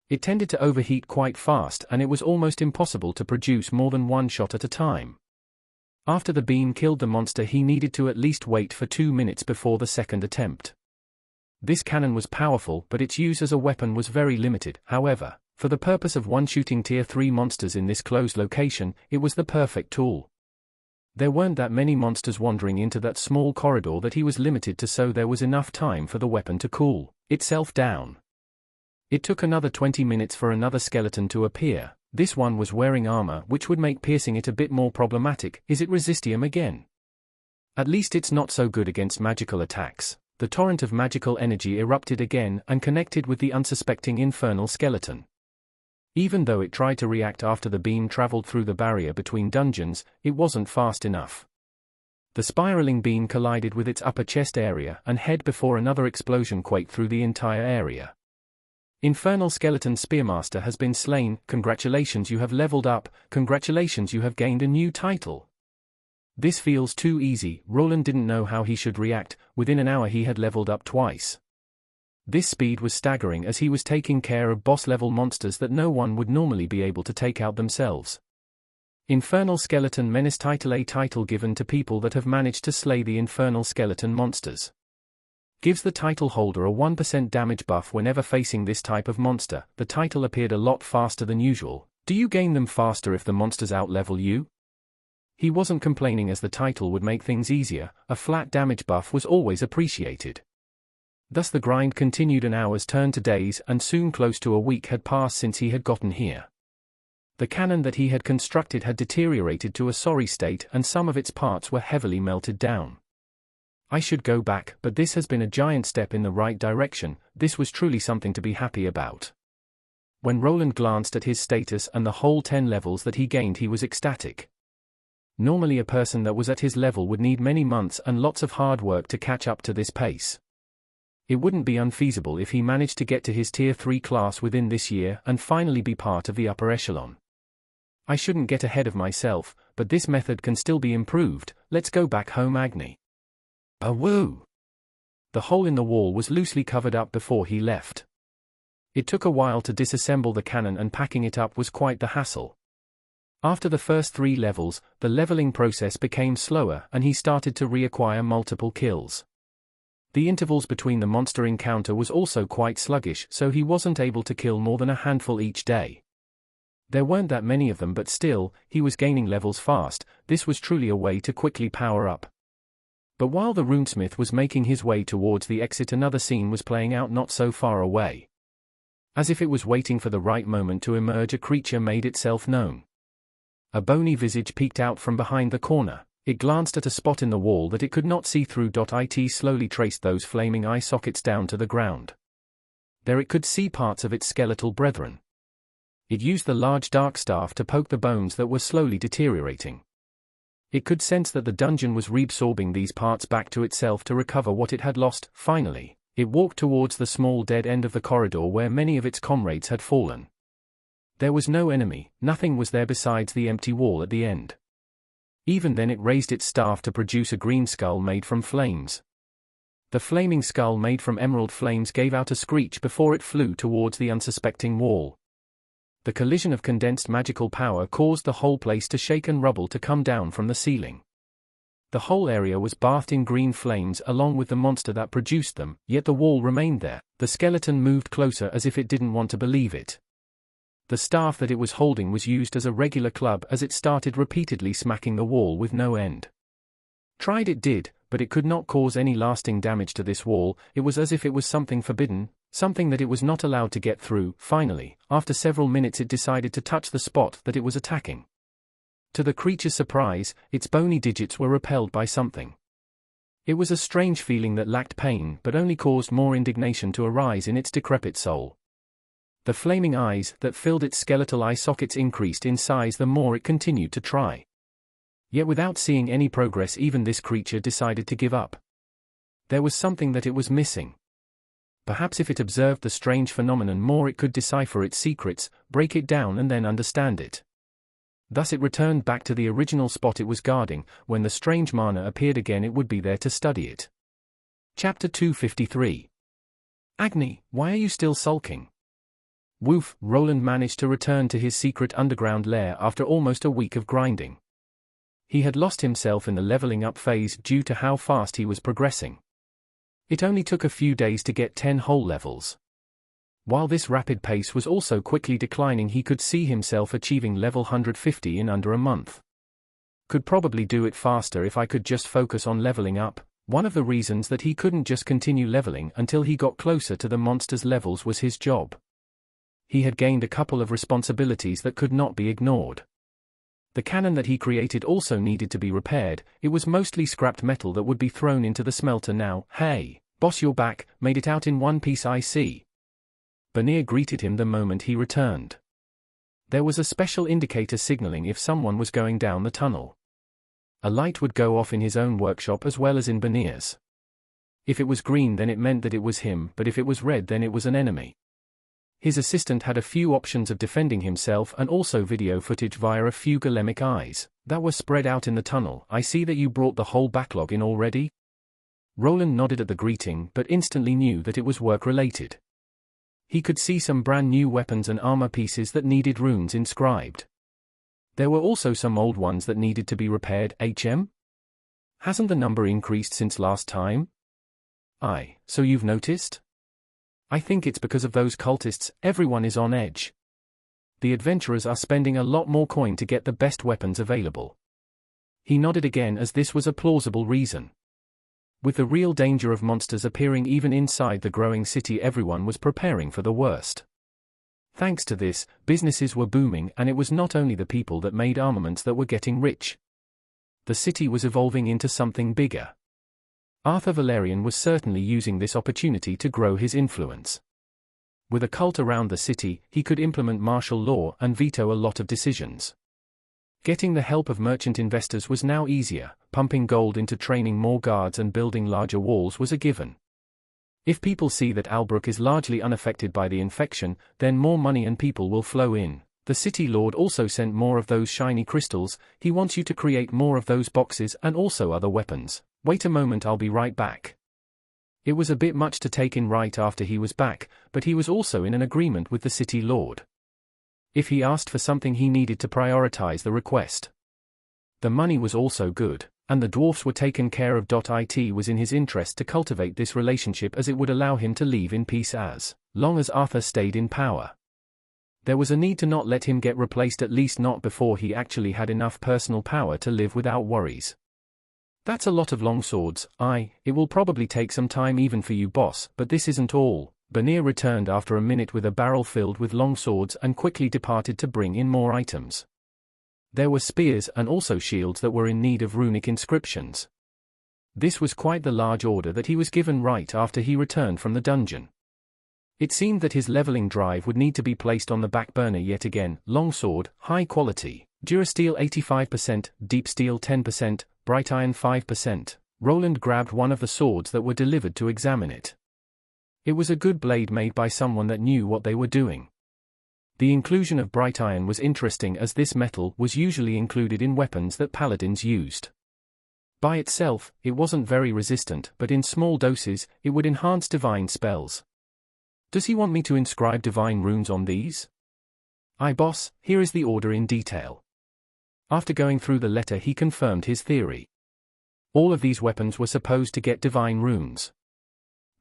It tended to overheat quite fast, and it was almost impossible to produce more than one shot at a time. After the beam killed the monster, he needed to at least wait for 2 minutes before the second attempt. This cannon was powerful, but its use as a weapon was very limited. However, for the purpose of one-shooting tier 3 monsters in this closed location, it was the perfect tool. There weren't that many monsters wandering into that small corridor that he was limited to, so there was enough time for the weapon to cool itself down. It took another 20 minutes for another skeleton to appear. This one was wearing armor, which would make piercing it a bit more problematic. Is it resistium again? At least it's not so good against magical attacks. The torrent of magical energy erupted again and connected with the unsuspecting infernal skeleton. Even though it tried to react after the beam traveled through the barrier between dungeons, it wasn't fast enough. The spiraling beam collided with its upper chest area and head before another explosion quaked through the entire area. Infernal Skeleton Spearmaster has been slain. Congratulations, you have leveled up. Congratulations, you have gained a new title. This feels too easy. Roland didn't know how he should react. Within an hour he had leveled up twice. This speed was staggering as he was taking care of boss-level monsters that no one would normally be able to take out themselves. Infernal Skeleton Menace Title, a title given to people that have managed to slay the Infernal Skeleton monsters. Gives the title holder a 1% damage buff whenever facing this type of monster. The title appeared a lot faster than usual. Do you gain them faster if the monsters outlevel you? He wasn't complaining as the title would make things easier. A flat damage buff was always appreciated. Thus the grind continued, and hours turned to days, and soon close to a week had passed since he had gotten here. The cannon that he had constructed had deteriorated to a sorry state, and some of its parts were heavily melted down. I should go back, but this has been a giant step in the right direction. This was truly something to be happy about. When Roland glanced at his status and the whole 10 levels that he gained, he was ecstatic. Normally a person that was at his level would need many months and lots of hard work to catch up to this pace. It wouldn't be unfeasible if he managed to get to his Tier 3 class within this year and finally be part of the upper echelon. I shouldn't get ahead of myself, but this method can still be improved. Let's go back home, Agni. Woo! The hole in the wall was loosely covered up before he left. It took a while to disassemble the cannon, and packing it up was quite the hassle. After the first 3 levels, the leveling process became slower and he started to reacquire multiple kills. The intervals between the monster encounter was also quite sluggish, so he wasn't able to kill more than a handful each day. There weren't that many of them, but still, he was gaining levels fast. This was truly a way to quickly power up. But while the Runesmith was making his way towards the exit, another scene was playing out not so far away. As if it was waiting for the right moment to emerge, a creature made itself known. A bony visage peeked out from behind the corner. It glanced at a spot in the wall that it could not see through. It slowly traced those flaming eye sockets down to the ground. There it could see parts of its skeletal brethren. It used the large dark staff to poke the bones that were slowly deteriorating. It could sense that the dungeon was reabsorbing these parts back to itself to recover what it had lost. Finally, it walked towards the small dead end of the corridor where many of its comrades had fallen. There was no enemy, nothing was there besides the empty wall at the end. Even then it raised its staff to produce a green skull made from flames. The flaming skull made from emerald flames gave out a screech before it flew towards the unsuspecting wall. The collision of condensed magical power caused the whole place to shake and rubble to come down from the ceiling. The whole area was bathed in green flames along with the monster that produced them, yet the wall remained there. The skeleton moved closer as if it didn't want to believe it. The staff that it was holding was used as a regular club as it started repeatedly smacking the wall with no end. Tried it did, but it could not cause any lasting damage to this wall. It was as if it was something forbidden, something that it was not allowed to get through. Finally, after several minutes it decided to touch the spot that it was attacking. To the creature's surprise, its bony digits were repelled by something. It was a strange feeling that lacked pain but only caused more indignation to arise in its decrepit soul. The flaming eyes that filled its skeletal eye sockets increased in size the more it continued to try. Yet without seeing any progress, even this creature decided to give up. There was something that it was missing. Perhaps if it observed the strange phenomenon more, it could decipher its secrets, break it down and then understand it. Thus it returned back to the original spot it was guarding. When the strange mana appeared again, it would be there to study it. Chapter 253. Agni, why are you still sulking? Woof, Roland managed to return to his secret underground lair after almost a week of grinding. He had lost himself in the leveling up phase due to how fast he was progressing. It only took a few days to get 10 whole levels. While this rapid pace was also quickly declining, he could see himself achieving level 150 in under a month. Could probably do it faster if I could just focus on leveling up. One of the reasons that he couldn't just continue leveling until he got closer to the monster's levels was his job. He had gained a couple of responsibilities that could not be ignored. The cannon that he created also needed to be repaired. It was mostly scrapped metal that would be thrown into the smelter now. "Hey, boss, you're back, made it out in one piece, I see." Bernier greeted him the moment he returned. There was a special indicator signaling if someone was going down the tunnel. A light would go off in his own workshop as well as in Bernier's. If it was green, then it meant that it was him, but if it was red, then it was an enemy. His assistant had a few options of defending himself and also video footage via a few golemic eyes that were spread out in the tunnel. "I see that you brought the whole backlog in already?" Roland nodded at the greeting but instantly knew that it was work-related. He could see some brand new weapons and armor pieces that needed runes inscribed. There were also some old ones that needed to be repaired. Hasn't the number increased since last time? So you've noticed? I think it's because of those cultists. Everyone is on edge. The adventurers are spending a lot more coin to get the best weapons available. He nodded again as this was a plausible reason. With the real danger of monsters appearing even inside the growing city, everyone was preparing for the worst. Thanks to this, businesses were booming, and it was not only the people that made armaments that were getting rich. The city was evolving into something bigger. Arthur Valerian was certainly using this opportunity to grow his influence. With a cult around the city, he could implement martial law and veto a lot of decisions. Getting the help of merchant investors was now easier. Pumping gold into training more guards and building larger walls was a given. If people see that Albrook is largely unaffected by the infection, then more money and people will flow in. The city lord also sent more of those shiny crystals. He wants you to create more of those boxes and also other weapons. Wait a moment, I'll be right back. It was a bit much to take in right after he was back, but he was also in an agreement with the city lord. If he asked for something, he needed to prioritize the request. The money was also good, and the dwarfs were taken care of. It was in his interest to cultivate this relationship as it would allow him to leave in peace as long as Arthur stayed in power. There was a need to not let him get replaced, at least not before he actually had enough personal power to live without worries. That's a lot of long swords. It will probably take some time even for you, boss, but this isn't all. Bernier returned after a minute with a barrel filled with long swords and quickly departed to bring in more items. There were spears and also shields that were in need of runic inscriptions. This was quite the large order that he was given right after he returned from the dungeon. It seemed that his leveling drive would need to be placed on the back burner yet again. Long sword, high quality, Durasteel 85%, deep steel 10%, bright iron 5%. Roland grabbed one of the swords that were delivered to examine it. It was a good blade made by someone that knew what they were doing. The inclusion of bright iron was interesting as this metal was usually included in weapons that paladins used. By itself, it wasn't very resistant, but in small doses, it would enhance divine spells. Does he want me to inscribe divine runes on these? Boss, here is the order in detail. After going through the letter, he confirmed his theory. All of these weapons were supposed to get divine runes.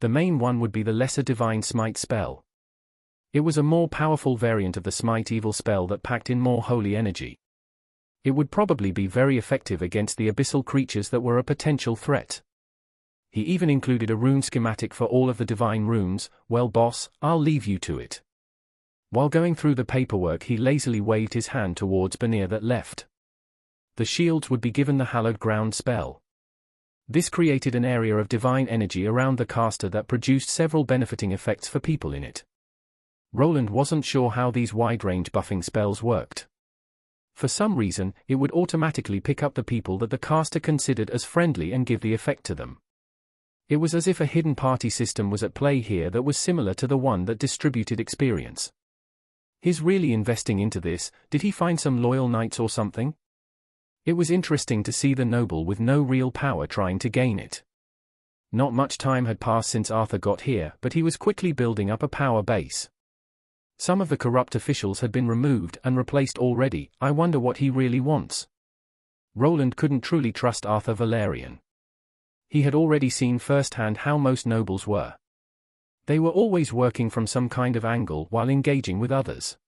The main one would be the Lesser Divine Smite spell. It was a more powerful variant of the Smite Evil spell that packed in more holy energy. It would probably be very effective against the abyssal creatures that were a potential threat. He even included a rune schematic for all of the divine runes. Well, boss, I'll leave you to it. While going through the paperwork, he lazily waved his hand towards Bernier that left. The shields would be given the Hallowed Ground spell. This created an area of divine energy around the caster that produced several benefiting effects for people in it. Roland wasn't sure how these wide-range buffing spells worked. For some reason, it would automatically pick up the people that the caster considered as friendly and give the effect to them. It was as if a hidden party system was at play here that was similar to the one that distributed experience. He's really investing into this. Did he find some loyal knights or something? It was interesting to see the noble with no real power trying to gain it. Not much time had passed since Arthur got here, but he was quickly building up a power base. Some of the corrupt officials had been removed and replaced already. I wonder what he really wants. Roland couldn't truly trust Arthur Valerian. He had already seen firsthand how most nobles were. They were always working from some kind of angle while engaging with others.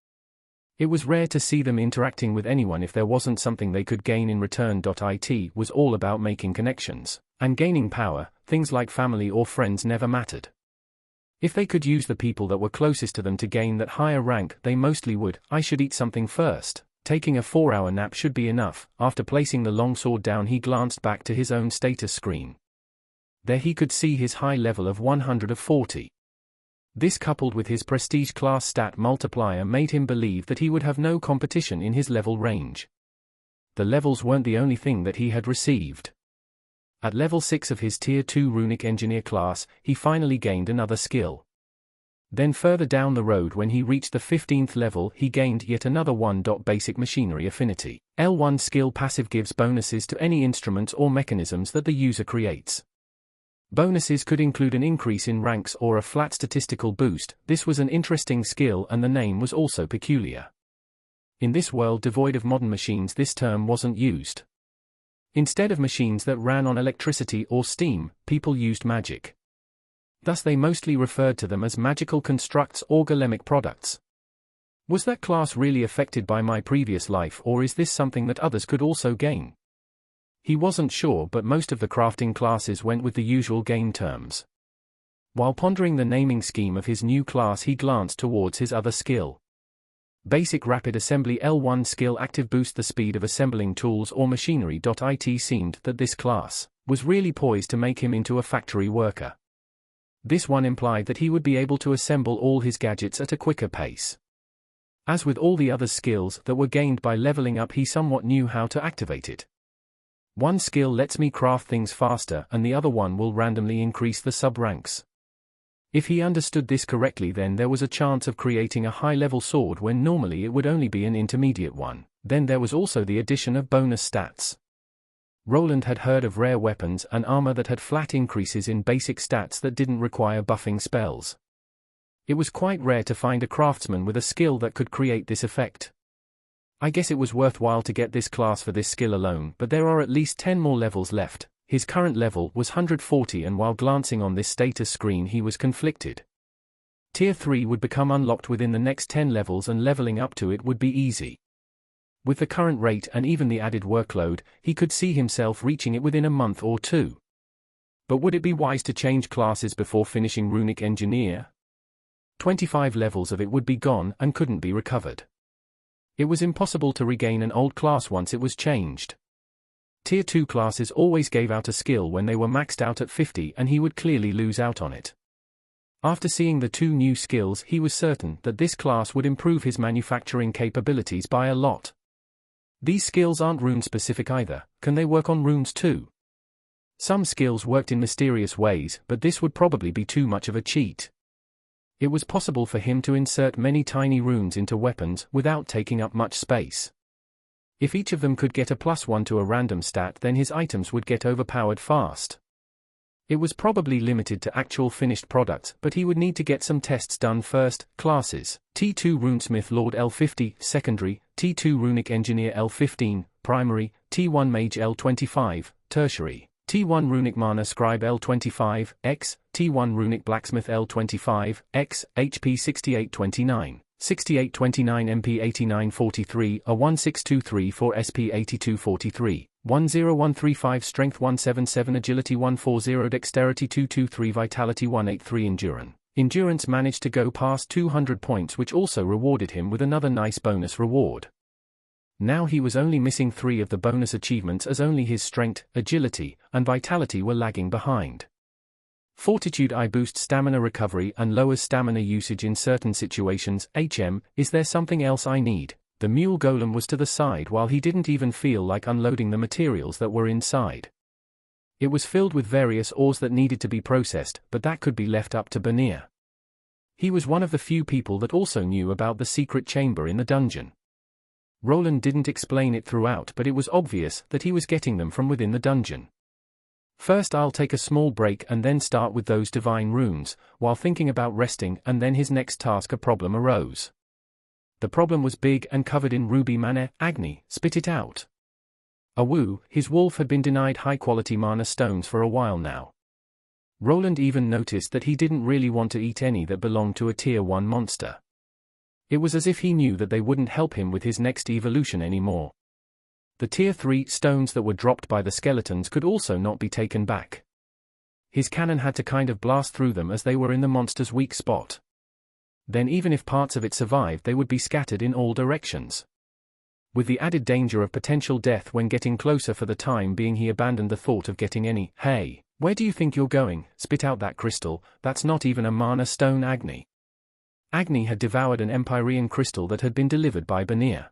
It was rare to see them interacting with anyone if there wasn't something they could gain in return. It was all about making connections and gaining power. Things like family or friends never mattered. If they could use the people that were closest to them to gain that higher rank, they mostly would. I should eat something first. Taking a 4-hour nap should be enough. After placing the longsword down, he glanced back to his own status screen. There he could see his high level of 140. This, coupled with his prestige class stat multiplier, made him believe that he would have no competition in his level range. The levels weren't the only thing that he had received. At level 6 of his Tier 2 Runic Engineer class, he finally gained another skill. Then further down the road, when he reached the 15th level, he gained yet another 1. Basic Machinery Affinity. L1 skill passive gives bonuses to any instruments or mechanisms that the user creates. Bonuses could include an increase in ranks or a flat statistical boost. This was an interesting skill, and the name was also peculiar. In this world devoid of modern machines, this term wasn't used. Instead of machines that ran on electricity or steam, people used magic. Thus they mostly referred to them as magical constructs or golemic products. Was that class really affected by my previous life, or is this something that others could also gain? He wasn't sure, but most of the crafting classes went with the usual game terms. While pondering the naming scheme of his new class, he glanced towards his other skill. Basic Rapid Assembly L1 skill active boost the speed of assembling tools or machinery. It seemed that this class was really poised to make him into a factory worker. This one implied that he would be able to assemble all his gadgets at a quicker pace. As with all the other skills that were gained by leveling up, he somewhat knew how to activate it. One skill lets me craft things faster, and the other one will randomly increase the sub-ranks. If he understood this correctly, then there was a chance of creating a high-level sword when normally it would only be an intermediate one. Then there was also the addition of bonus stats. Roland had heard of rare weapons and armor that had flat increases in basic stats that didn't require buffing spells. It was quite rare to find a craftsman with a skill that could create this effect. I guess it was worthwhile to get this class for this skill alone, but there are at least 10 more levels left. His current level was 140, and while glancing on this status screen he was conflicted. Tier 3 would become unlocked within the next 10 levels, and leveling up to it would be easy. With the current rate and even the added workload, he could see himself reaching it within a month or two. But would it be wise to change classes before finishing Runic Engineer? 25 levels of it would be gone and couldn't be recovered. It was impossible to regain an old class once it was changed. Tier 2 classes always gave out a skill when they were maxed out at 50, and he would clearly lose out on it. After seeing the 2 new skills, he was certain that this class would improve his manufacturing capabilities by a lot. These skills aren't rune-specific either. Can they work on runes too? Some skills worked in mysterious ways, but this would probably be too much of a cheat. It was possible for him to insert many tiny runes into weapons without taking up much space. If each of them could get a +1 to a random stat, then his items would get overpowered fast. It was probably limited to actual finished products, but he would need to get some tests done first. Classes: T2 Runesmith Lord L50, Secondary; T2 Runic Engineer L15, Primary; T1 Mage L25, Tertiary; T1 Runic Mana Scribe L25, X; T1 Runic Blacksmith L25, X, HP 6829. 6829 MP 8943 A 16234 SP 8243 10135 Strength 177 Agility 140 Dexterity 223 Vitality 183 Endurance managed to go past 200 points, which also rewarded him with another nice bonus reward. Now he was only missing 3 of the bonus achievements, as only his Strength, Agility, and Vitality were lagging behind. Fortitude I boosts stamina recovery and lowers stamina usage in certain situations. Is there something else I need? The mule golem was to the side while he didn't even feel like unloading the materials that were inside. It was filled with various ores that needed to be processed, but that could be left up to Banir. He was one of the few people that also knew about the secret chamber in the dungeon. Roland didn't explain it throughout, but it was obvious that he was getting them from within the dungeon. First I'll take a small break and then start with those divine runes. While thinking about resting, and then his next task, a problem arose. The problem was big and covered in ruby mana. Agni, spit it out. Awoo, his wolf had been denied high-quality mana stones for a while now. Roland even noticed that he didn't really want to eat any that belonged to a Tier 1 monster. It was as if he knew that they wouldn't help him with his next evolution anymore. The Tier 3 stones that were dropped by the skeletons could also not be taken back. His cannon had to kind of blast through them as they were in the monster's weak spot. Then even if parts of it survived, they would be scattered in all directions. With the added danger of potential death when getting closer, for the time being he abandoned the thought of getting any. Hey, where do you think you're going? Spit out that crystal, that's not even a mana stone. Agni had devoured an Empyrean crystal that had been delivered by Benir.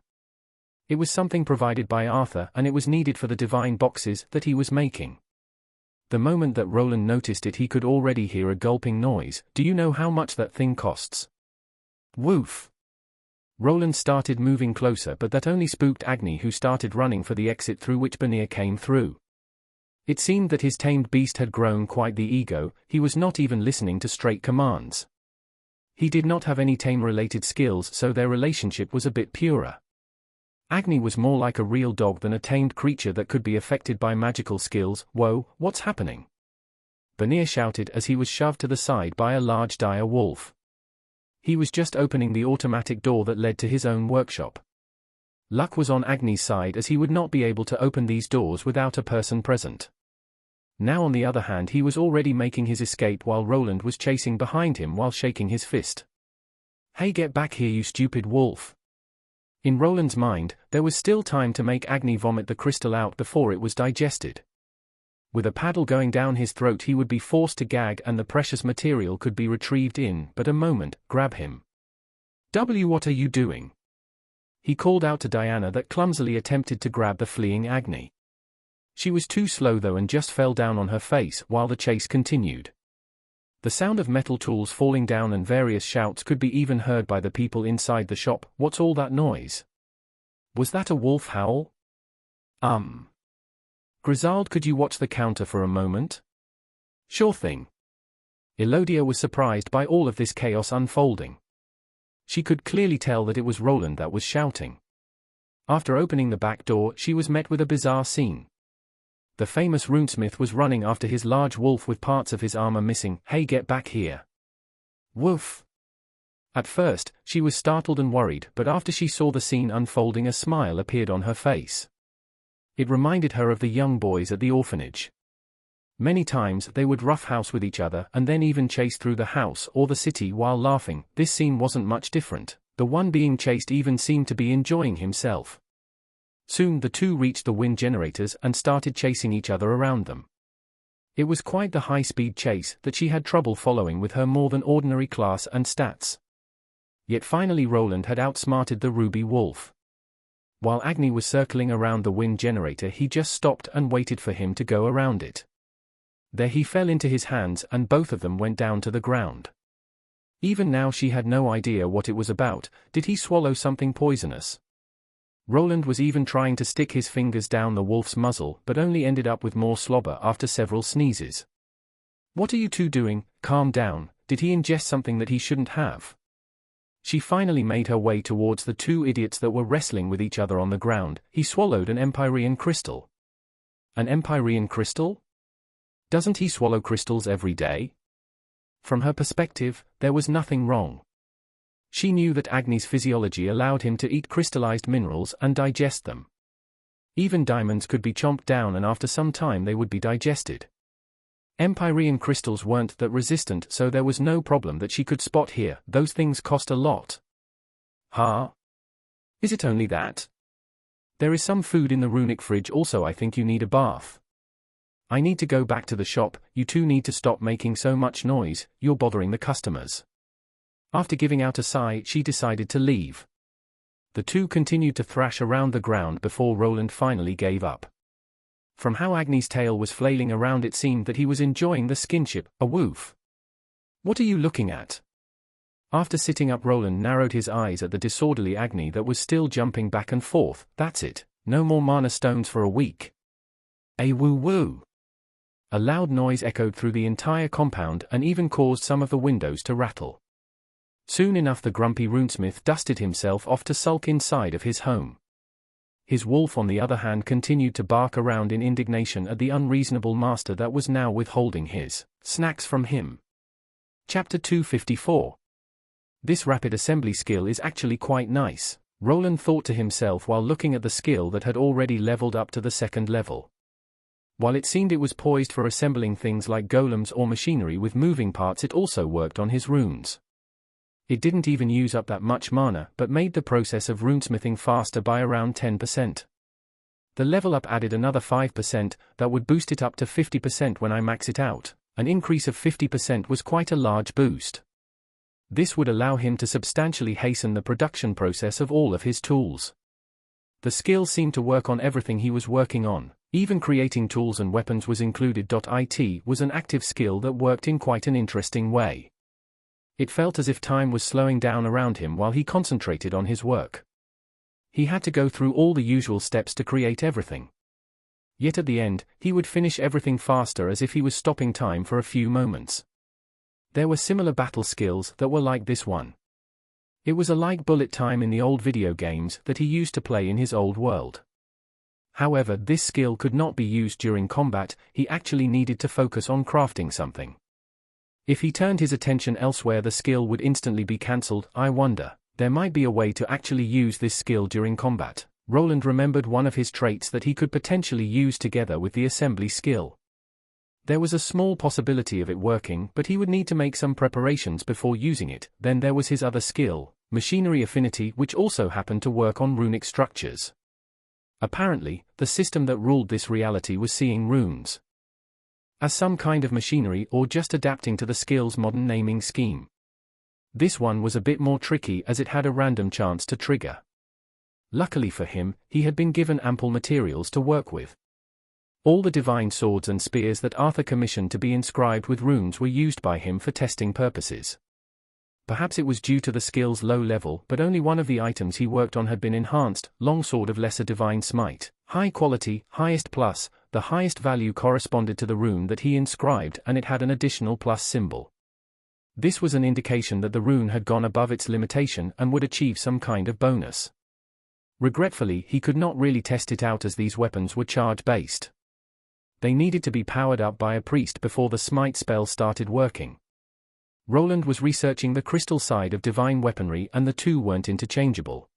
It was something provided by Arthur, and it was needed for the divine boxes that he was making. The moment that Roland noticed it, he could already hear a gulping noise. Do you know how much that thing costs? Woof. Roland started moving closer, but that only spooked Agni, who started running for the exit through which Benir came through. It seemed that his tamed beast had grown quite the ego. He was not even listening to straight commands. He did not have any tame-related skills, so their relationship was a bit purer. Agni was more like a real dog than a tamed creature that could be affected by magical skills. Whoa, what's happening? Benir shouted as he was shoved to the side by a large dire wolf. He was just opening the automatic door that led to his own workshop. Luck was on Agni's side, as he would not be able to open these doors without a person present. Now on the other hand, he was already making his escape while Roland was chasing behind him while shaking his fist. Hey, get back here, you stupid wolf. In Roland's mind, there was still time to make Agni vomit the crystal out before it was digested. With a paddle going down his throat, he would be forced to gag and the precious material could be retrieved in but a moment. Grab him. What are you doing? He called out to Diana, that clumsily attempted to grab the fleeing Agni. She was too slow though and just fell down on her face while the chase continued. The sound of metal tools falling down and various shouts could be even heard by the people inside the shop. What's all that noise? Was that a wolf howl? Griselda, could you watch the counter for a moment? Sure thing. Elodia was surprised by all of this chaos unfolding. She could clearly tell that it was Roland that was shouting. After opening the back door, she was met with a bizarre scene. The famous Runesmith was running after his large wolf with parts of his armor missing. Hey, get back here. Woof. At first, she was startled and worried, but after she saw the scene unfolding, a smile appeared on her face. It reminded her of the young boys at the orphanage. Many times they would roughhouse with each other and then even chase through the house or the city while laughing. This scene wasn't much different. The one being chased even seemed to be enjoying himself. Soon the two reached the wind generators and started chasing each other around them. It was quite the high-speed chase that she had trouble following with her more than ordinary class and stats. Yet finally Roland had outsmarted the ruby wolf. While Agni was circling around the wind generator, he just stopped and waited for him to go around it. There he fell into his hands and both of them went down to the ground. Even now she had no idea what it was about. Did he swallow something poisonous? Roland was even trying to stick his fingers down the wolf's muzzle but only ended up with more slobber after several sneezes. What are you two doing? Calm down. Did he ingest something that he shouldn't have? She finally made her way towards the two idiots that were wrestling with each other on the ground. He swallowed an Empyrean crystal. An Empyrean crystal? Doesn't he swallow crystals every day? From her perspective, there was nothing wrong. She knew that Agni's physiology allowed him to eat crystallized minerals and digest them. Even diamonds could be chomped down and after some time they would be digested. Empyrean crystals weren't that resistant, so there was no problem that she could spot here. Those things cost a lot. Huh? Is it only that? There is some food in the runic fridge also. I think you need a bath. I need to go back to the shop. You two need to stop making so much noise, you're bothering the customers. After giving out a sigh, she decided to leave. The two continued to thrash around the ground before Roland finally gave up. From how Agni's tail was flailing around, it seemed that he was enjoying the skinship. A woof. What are you looking at? After sitting up, Roland narrowed his eyes at the disorderly Agni that was still jumping back and forth. That's it. No more mana stones for a week. A woo-woo. A loud noise echoed through the entire compound and even caused some of the windows to rattle. Soon enough the grumpy Runesmith dusted himself off to sulk inside of his home. His wolf on the other hand continued to bark around in indignation at the unreasonable master that was now withholding his snacks from him. Chapter 254. This rapid assembly skill is actually quite nice, Roland thought to himself while looking at the skill that had already leveled up to the second level. While it seemed it was poised for assembling things like golems or machinery with moving parts, it also worked on his runes. It didn't even use up that much mana, but made the process of runesmithing faster by around 10%. The level up added another 5%, that would boost it up to 50% when I max it out. An increase of 50% was quite a large boost. This would allow him to substantially hasten the production process of all of his tools. The skill seemed to work on everything he was working on, even creating tools and weapons was included. It was an active skill that worked in quite an interesting way. It felt as if time was slowing down around him while he concentrated on his work. He had to go through all the usual steps to create everything. Yet at the end, he would finish everything faster, as if he was stopping time for a few moments. There were similar battle skills that were like this one. It was a like bullet time in the old video games that he used to play in his old world. However, this skill could not be used during combat. He actually needed to focus on crafting something. If he turned his attention elsewhere, the skill would instantly be cancelled. I wonder, there might be a way to actually use this skill during combat. Roland remembered one of his traits that he could potentially use together with the assembly skill. There was a small possibility of it working, but he would need to make some preparations before using it. Then there was his other skill, machinery affinity, which also happened to work on runic structures. Apparently, the system that ruled this reality was seeing runes as some kind of machinery, or just adapting to the skill's modern naming scheme. This one was a bit more tricky, as it had a random chance to trigger. Luckily for him, he had been given ample materials to work with. All the divine swords and spears that Arthur commissioned to be inscribed with runes were used by him for testing purposes. Perhaps it was due to the skill's low level, but only one of the items he worked on had been enhanced: longsword of lesser divine smite. High quality, highest plus, the highest value corresponded to the rune that he inscribed, and it had an additional plus symbol. This was an indication that the rune had gone above its limitation and would achieve some kind of bonus. Regretfully, he could not really test it out, as these weapons were charge-based. They needed to be powered up by a priest before the smite spell started working. Roland was researching the crystal side of divine weaponry, and the two weren't interchangeable.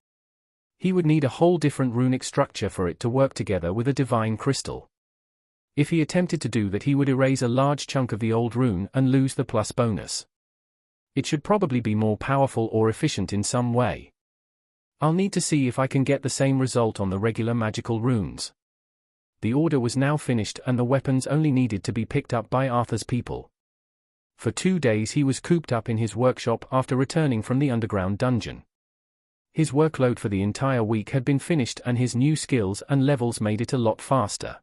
He would need a whole different runic structure for it to work together with a divine crystal. If he attempted to do that, he would erase a large chunk of the old rune and lose the plus bonus. It should probably be more powerful or efficient in some way. I'll need to see if I can get the same result on the regular magical runes. The order was now finished, and the weapons only needed to be picked up by Arthur's people. For 2 days he was cooped up in his workshop after returning from the underground dungeon. His workload for the entire week had been finished, and his new skills and levels made it a lot faster.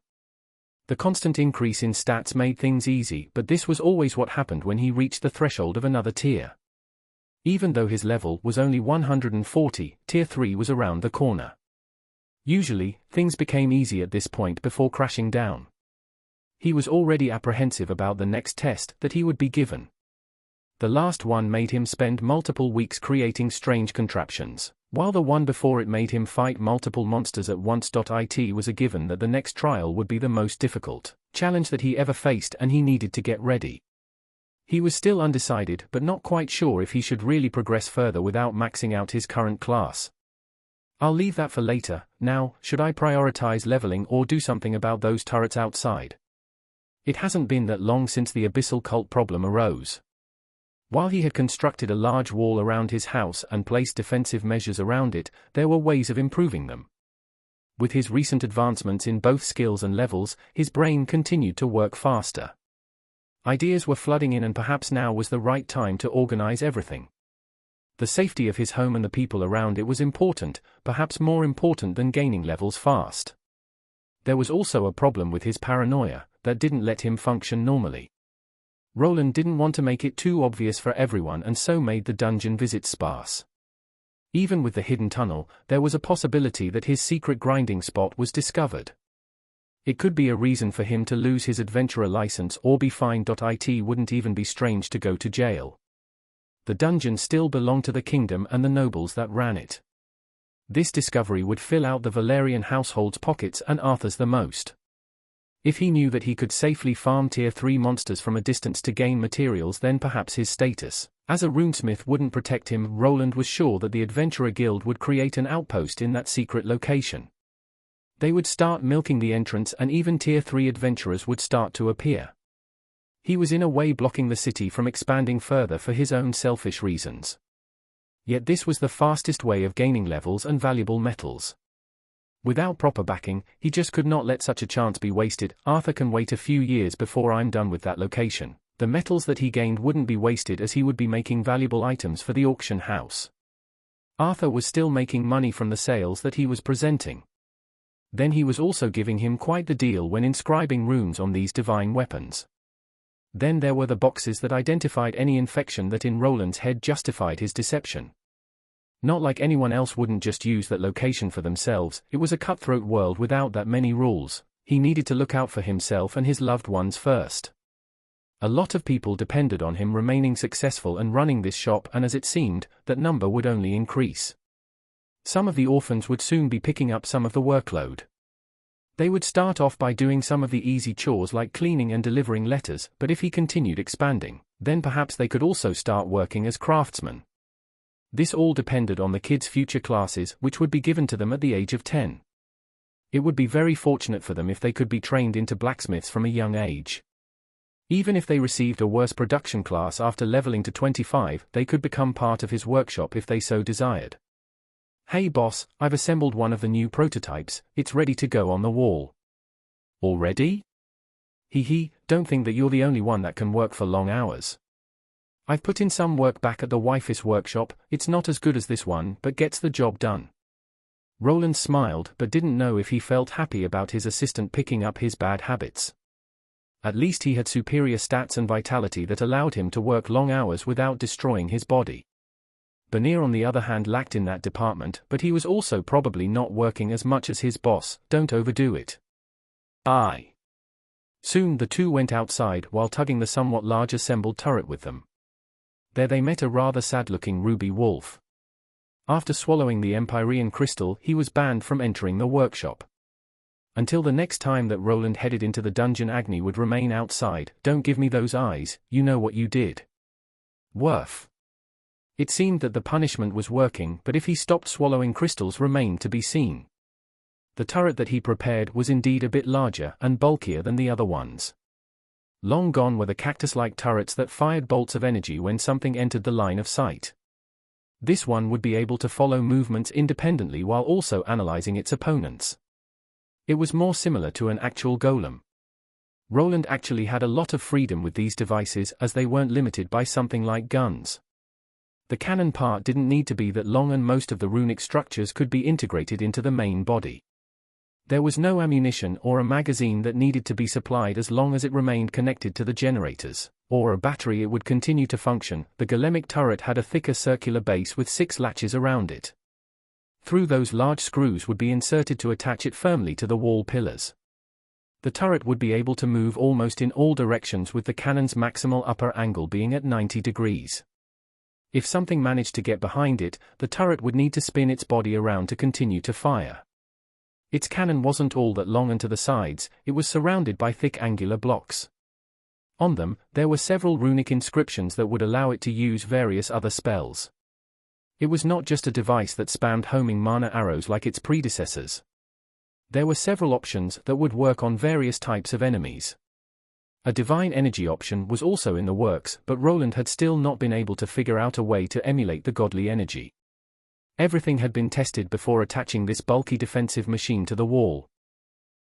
The constant increase in stats made things easy, but this was always what happened when he reached the threshold of another tier. Even though his level was only 140, Tier 3 was around the corner. Usually, things became easy at this point before crashing down. He was already apprehensive about the next test that he would be given. The last one made him spend multiple weeks creating strange contraptions, while the one before it made him fight multiple monsters at once. It was a given that the next trial would be the most difficult challenge that he ever faced, and he needed to get ready. He was still undecided, but not quite sure if he should really progress further without maxing out his current class. I'll leave that for later. Now, should I prioritize leveling or do something about those turrets outside? It hasn't been that long since the abyssal cult problem arose. While he had constructed a large wall around his house and placed defensive measures around it, there were ways of improving them. With his recent advancements in both skills and levels, his brain continued to work faster. Ideas were flooding in, and perhaps now was the right time to organize everything. The safety of his home and the people around it was important, perhaps more important than gaining levels fast. There was also a problem with his paranoia that didn't let him function normally. Roland didn't want to make it too obvious for everyone, and so made the dungeon visits sparse. Even with the hidden tunnel, there was a possibility that his secret grinding spot was discovered. It could be a reason for him to lose his adventurer license or be fined. It wouldn't even be strange to go to jail. The dungeon still belonged to the kingdom and the nobles that ran it. This discovery would fill out the Valerian household's pockets, and Arthur's the most. If he knew that he could safely farm Tier 3 monsters from a distance to gain materials, then perhaps his status as a runesmith wouldn't protect him. Roland was sure that the Adventurer Guild would create an outpost in that secret location. They would start milking the entrance and even Tier 3 adventurers would start to appear. He was in a way blocking the city from expanding further for his own selfish reasons. Yet this was the fastest way of gaining levels and valuable metals. Without proper backing, he just could not let such a chance be wasted. Arthur can wait a few years before I'm done with that location. The metals that he gained wouldn't be wasted as he would be making valuable items for the auction house. Arthur was still making money from the sales that he was presenting. Then he was also giving him quite the deal when inscribing runes on these divine weapons. Then there were the boxes that identified any infection that in Roland's head justified his deception. Not like anyone else wouldn't just use that location for themselves, it was a cutthroat world without that many rules. He needed to look out for himself and his loved ones first. A lot of people depended on him remaining successful and running this shop, and as it seemed, that number would only increase. Some of the orphans would soon be picking up some of the workload. They would start off by doing some of the easy chores like cleaning and delivering letters, but if he continued expanding, then perhaps they could also start working as craftsmen. This all depended on the kids' future classes, which would be given to them at the age of 10. It would be very fortunate for them if they could be trained into blacksmiths from a young age. Even if they received a worse production class after leveling to 25, they could become part of his workshop if they so desired. "Hey boss, I've assembled one of the new prototypes, it's ready to go on the wall." "Already?" "Hee, don't think that you're the only one that can work for long hours. I've put in some work back at the wife's workshop, it's not as good as this one but gets the job done." Roland smiled but didn't know if he felt happy about his assistant picking up his bad habits. At least he had superior stats and vitality that allowed him to work long hours without destroying his body. Bernir on the other hand lacked in that department, but he was also probably not working as much as his boss. Don't overdo it. Aye. Soon the two went outside while tugging the somewhat large assembled turret with them. There they met a rather sad-looking ruby wolf. After swallowing the Empyrean crystal, he was banned from entering the workshop. Until the next time that Roland headed into the dungeon, Agni would remain outside. "Don't give me those eyes, you know what you did." Worf. It seemed that the punishment was working, but if he stopped swallowing crystals remained to be seen. The turret that he prepared was indeed a bit larger and bulkier than the other ones. Long gone were the cactus-like turrets that fired bolts of energy when something entered the line of sight. This one would be able to follow movements independently while also analyzing its opponents. It was more similar to an actual golem. Roland actually had a lot of freedom with these devices as they weren't limited by something like guns. The cannon part didn't need to be that long and most of the runic structures could be integrated into the main body. There was no ammunition or a magazine that needed to be supplied as long as it remained connected to the generators, or a battery. It would continue to function. The golemic turret had a thicker circular base with 6 latches around it. Through those large screws would be inserted to attach it firmly to the wall pillars. The turret would be able to move almost in all directions with the cannon's maximal upper angle being at 90 degrees. If something managed to get behind it, the turret would need to spin its body around to continue to fire. Its cannon wasn't all that long and to the sides, it was surrounded by thick angular blocks. On them, there were several runic inscriptions that would allow it to use various other spells. It was not just a device that spammed homing mana arrows like its predecessors. There were several options that would work on various types of enemies. A divine energy option was also in the works, but Roland had still not been able to figure out a way to emulate the godly energy. Everything had been tested before attaching this bulky defensive machine to the wall.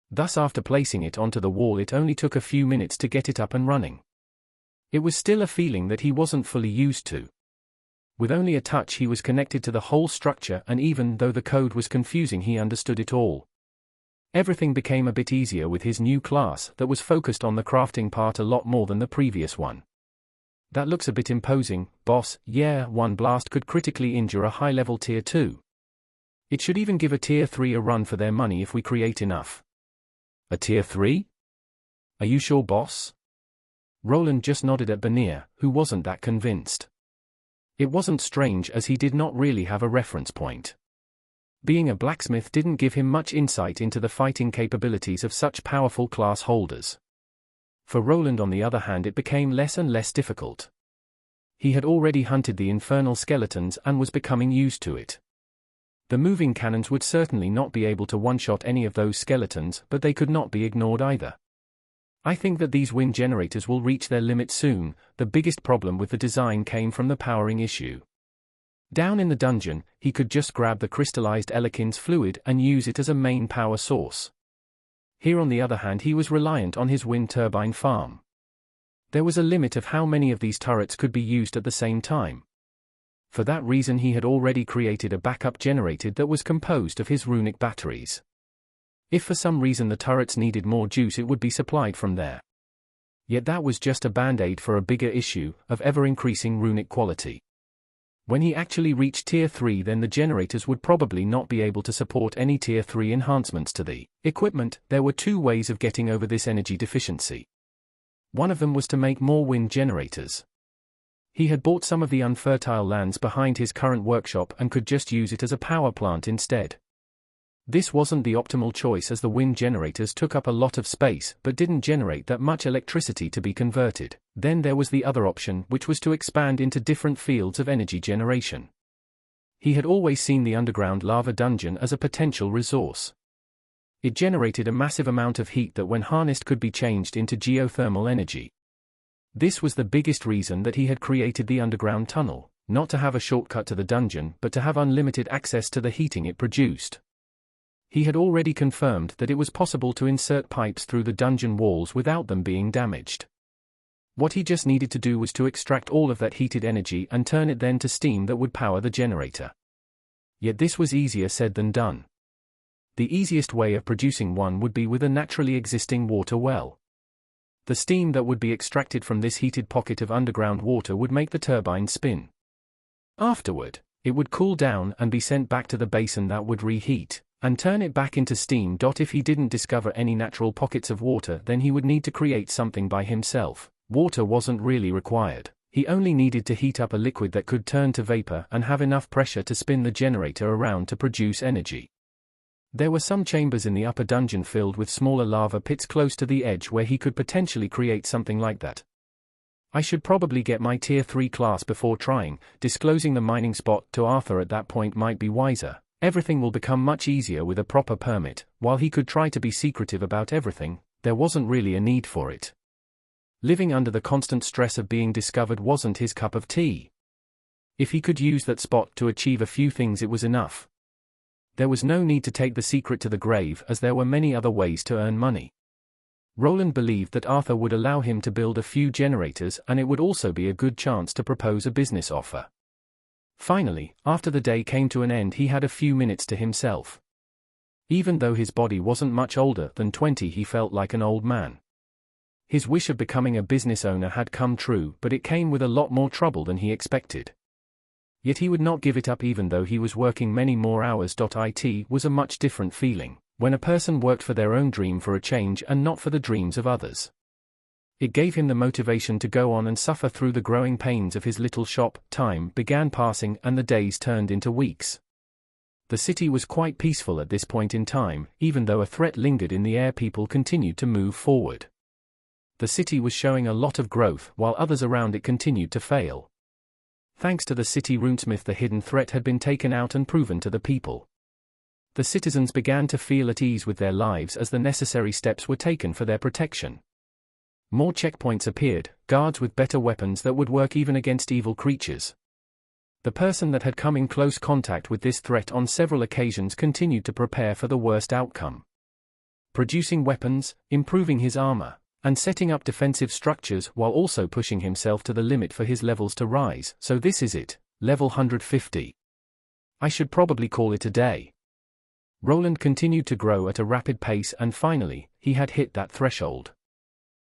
Thus after placing it onto the wall it only took a few minutes to get it up and running. It was still a feeling that he wasn't fully used to. With only a touch he was connected to the whole structure, and even though the code was confusing he understood it all. Everything became a bit easier with his new class that was focused on the crafting part a lot more than the previous one. "That looks a bit imposing, boss." "Yeah, one blast could critically injure a high-level tier 2. It should even give a tier 3 a run for their money if we create enough." "A tier 3? Are you sure, boss?" Roland just nodded at Bernir, who wasn't that convinced. It wasn't strange as he did not really have a reference point. Being a blacksmith didn't give him much insight into the fighting capabilities of such powerful class holders. For Roland on the other hand it became less and less difficult. He had already hunted the infernal skeletons and was becoming used to it. The moving cannons would certainly not be able to one-shot any of those skeletons, but they could not be ignored either. I think that these wind generators will reach their limit soon. The biggest problem with the design came from the powering issue. Down in the dungeon, he could just grab the crystallized Elekins fluid and use it as a main power source. Here on the other hand he was reliant on his wind turbine farm. There was a limit of how many of these turrets could be used at the same time. For that reason he had already created a backup generator that was composed of his runic batteries. If for some reason the turrets needed more juice, it would be supplied from there. Yet that was just a band-aid for a bigger issue of ever-increasing runic quality. When he actually reached Tier 3, then the generators would probably not be able to support any Tier 3 enhancements to the equipment. There were two ways of getting over this energy deficiency. One of them was to make more wind generators. He had bought some of the unfertile lands behind his current workshop and could just use it as a power plant instead. This wasn't the optimal choice, as the wind generators took up a lot of space but didn't generate that much electricity to be converted. Then there was the other option, which was to expand into different fields of energy generation. He had always seen the underground lava dungeon as a potential resource. It generated a massive amount of heat that when harnessed could be changed into geothermal energy. This was the biggest reason that he had created the underground tunnel, not to have a shortcut to the dungeon but to have unlimited access to the heating it produced. He had already confirmed that it was possible to insert pipes through the dungeon walls without them being damaged. What he just needed to do was to extract all of that heated energy and turn it then to steam that would power the generator. Yet this was easier said than done. The easiest way of producing one would be with a naturally existing water well. The steam that would be extracted from this heated pocket of underground water would make the turbine spin. Afterward, it would cool down and be sent back to the basin that would reheat and turn it back into steam. If he didn't discover any natural pockets of water, then he would need to create something by himself. Water wasn't really required. He only needed to heat up a liquid that could turn to vapor and have enough pressure to spin the generator around to produce energy. There were some chambers in the upper dungeon filled with smaller lava pits close to the edge where he could potentially create something like that. I should probably get my Tier 3 class before trying. Disclosing the mining spot to Arthur at that point might be wiser. Everything will become much easier with a proper permit. While he could try to be secretive about everything, there wasn't really a need for it. Living under the constant stress of being discovered wasn't his cup of tea. If he could use that spot to achieve a few things, it was enough. There was no need to take the secret to the grave, as there were many other ways to earn money. Roland believed that Arthur would allow him to build a few generators, and it would also be a good chance to propose a business offer. Finally, after the day came to an end, he had a few minutes to himself. Even though his body wasn't much older than 20, he felt like an old man. His wish of becoming a business owner had come true, but it came with a lot more trouble than he expected. Yet he would not give it up even though he was working many more hours. It was a much different feeling when a person worked for their own dream for a change and not for the dreams of others. It gave him the motivation to go on and suffer through the growing pains of his little shop. Time began passing and the days turned into weeks. The city was quite peaceful at this point in time. Even though a threat lingered in the air, people continued to move forward. The city was showing a lot of growth while others around it continued to fail. Thanks to the city Runesmith, the hidden threat had been taken out and proven to the people. The citizens began to feel at ease with their lives as the necessary steps were taken for their protection. More checkpoints appeared, guards with better weapons that would work even against evil creatures. The person that had come in close contact with this threat on several occasions continued to prepare for the worst outcome. Producing weapons, improving his armor, and setting up defensive structures while also pushing himself to the limit for his levels to rise. So this is it, level 150. I should probably call it a day. Roland continued to grow at a rapid pace and finally, he had hit that threshold.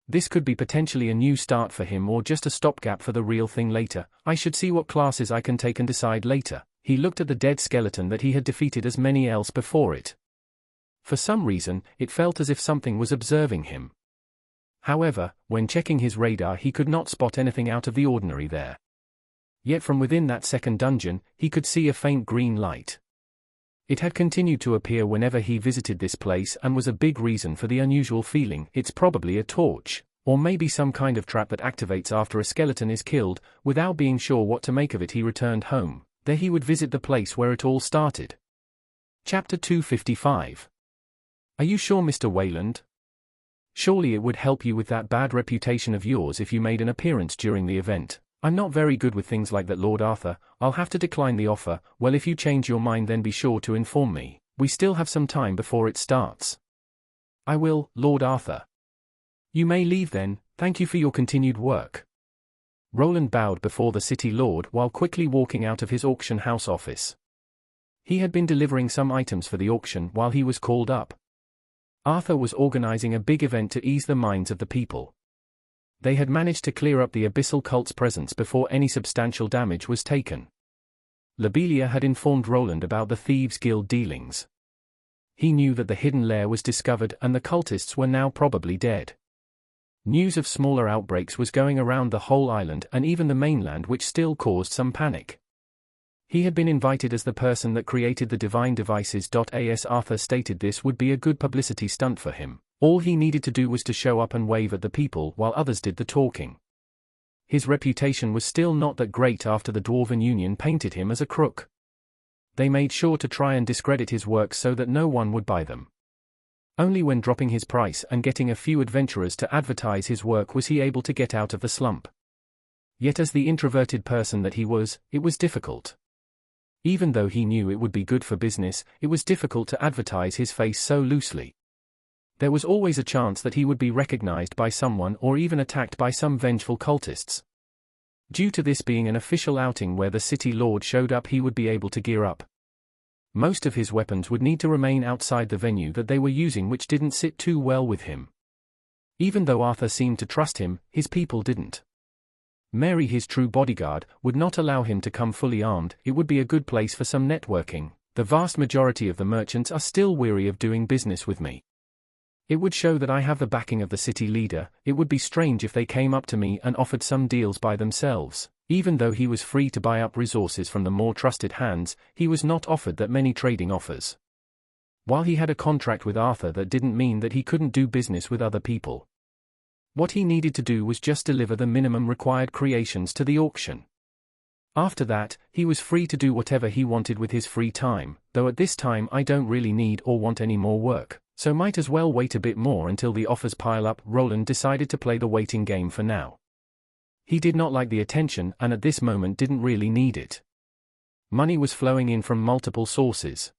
This could be potentially a new start for him or just a stopgap for the real thing later. I should see what classes I can take and decide later. He looked at the dead skeleton that he had defeated as many else before it. For some reason, it felt as if something was observing him. However, when checking his radar, he could not spot anything out of the ordinary there. Yet from within that second dungeon, he could see a faint green light. It had continued to appear whenever he visited this place and was a big reason for the unusual feeling. It's probably a torch, or maybe some kind of trap that activates after a skeleton is killed. Without being sure what to make of it, he returned home. There he would visit the place where it all started. Chapter 255. Are you sure, Mr. Wayland? Surely it would help you with that bad reputation of yours if you made an appearance during the event. I'm not very good with things like that, Lord Arthur. I'll have to decline the offer. Well, if you change your mind, then be sure to inform me. We still have some time before it starts. I will, Lord Arthur. You may leave then. Thank you for your continued work. Roland bowed before the city lord while quickly walking out of his auction house office. He had been delivering some items for the auction while he was called up. Arthur was organizing a big event to ease the minds of the people. They had managed to clear up the abyssal cult's presence before any substantial damage was taken. Lobelia had informed Roland about the Thieves' Guild dealings. He knew that the hidden lair was discovered and the cultists were now probably dead. News of smaller outbreaks was going around the whole island and even the mainland, which still caused some panic. He had been invited as the person that created the divine devices. As Arthur stated, this would be a good publicity stunt for him. All he needed to do was to show up and wave at the people while others did the talking. His reputation was still not that great after the Dwarven Union painted him as a crook. They made sure to try and discredit his works so that no one would buy them. Only when dropping his price and getting a few adventurers to advertise his work was he able to get out of the slump. Yet as the introverted person that he was, it was difficult. Even though he knew it would be good for business, it was difficult to advertise his face so loosely. There was always a chance that he would be recognized by someone or even attacked by some vengeful cultists. Due to this being an official outing where the city lord showed up, he would be able to gear up. Most of his weapons would need to remain outside the venue that they were using, which didn't sit too well with him. Even though Arthur seemed to trust him, his people didn't. Mary, his true bodyguard, would not allow him to come fully armed. It would be a good place for some networking. The vast majority of the merchants are still weary of doing business with me. It would show that I have the backing of the city leader. It would be strange if they came up to me and offered some deals by themselves. Even though he was free to buy up resources from the more trusted hands, he was not offered that many trading offers. While he had a contract with Arthur, that didn't mean that he couldn't do business with other people. What he needed to do was just deliver the minimum required creations to the auction. After that, he was free to do whatever he wanted with his free time, though at this time I don't really need or want any more work, so might as well wait a bit more until the offers pile up. Roland decided to play the waiting game for now. He did not like the attention and at this moment didn't really need it. Money was flowing in from multiple sources.